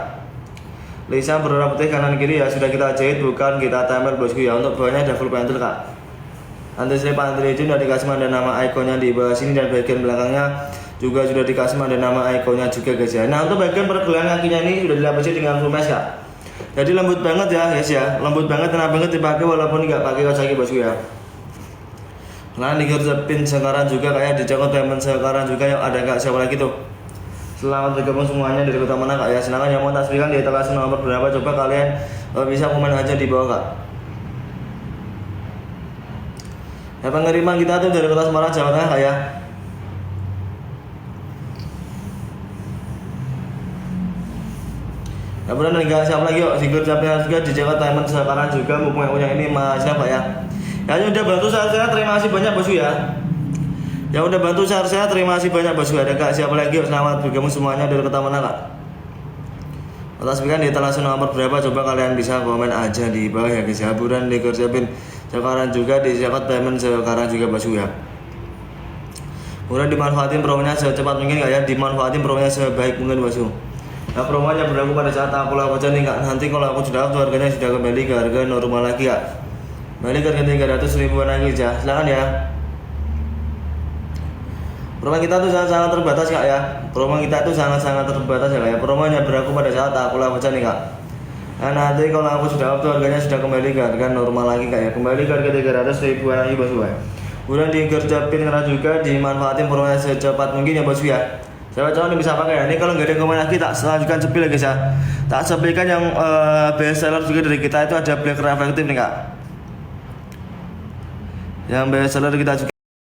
[SPEAKER 18] Listnya berwarna putih kanan kiri ya. Sudah kita jahit bukan kita tempel bosku ya. Untuk bawahnya ada full pentil kak. Nanti saya pantai itu sudah dikasih ada nama ikonnya di bawah sini dan bagian belakangnya juga sudah dikasih ada nama ikonnya juga guys ya. Nah untuk bagian pergelangan kakinya ini sudah dilapisi dengan full mesh kak. Jadi lembut banget ya guys ya. Lembut banget, enak banget dipakai walaupun nggak pakai kaos kaki bosku ya. Nah digerjapin sekarang juga kayak dicokot diamond sekarang juga yang ada kak siapa lagi tuh. Selamat bergabung semuanya dari kota mana kak ya. Silakan yang mau tasbihkan di etalase nomor berapa coba kalian bisa komen aja di bawah kak. Ya pengiriman kita tuh dari kota Semarang Jawa Tengah kak ya. Ya benar enggak siapa lagi yuk digerjapin juga dicekat diamond sekarang juga mumpung yang ini Mas siapa ya. Ya udah bantu saya terima kasih banyak bosku ya. Ya udah bantu saya terima kasih banyak bosku. Ada kak siapa lagi yuk selamat bergabung semuanya dari kota mana kak. Atas berikan di etalase nomor berapa coba kalian bisa komen aja di bawah ya guys ya. Buruan digerjapin sekarang juga dicekat diamond sekarang juga bosku ya. Buruan dimanfaatin promonya secepat mungkin kak ya. Dimanfaatin promonya sebaik mungkin bosku. Nah promonya berlaku pada saat aku lakukan nih kak. Nanti kalau aku sudah upload harganya sudah kembali ke harga normal lagi kak. Kembali ke harga 300 ribuan lagi ya. Silahkan ya. Promo kita tuh sangat terbatas kak ya. Promo kita tuh sangat terbatas ya kak ya. Promonya berlaku pada saat aku lakukan nih kak. Nah nanti kalau aku sudah upload harganya sudah kembali ke harga normal lagi kak ya. Kembali ke harga 300 ribuan lagi bosku ya. Kemudian digerjapin karena juga dimanfaatin promonya secepat mungkin ya bosku ya. Saya coba bisa pakai ya. Ini kalau nggak ada komen lagi tak selanjutkan cepil ya guys ya. Tak sepilkan yang best seller juga dari kita itu ada black reflective nih kak. Yang best seller kita juga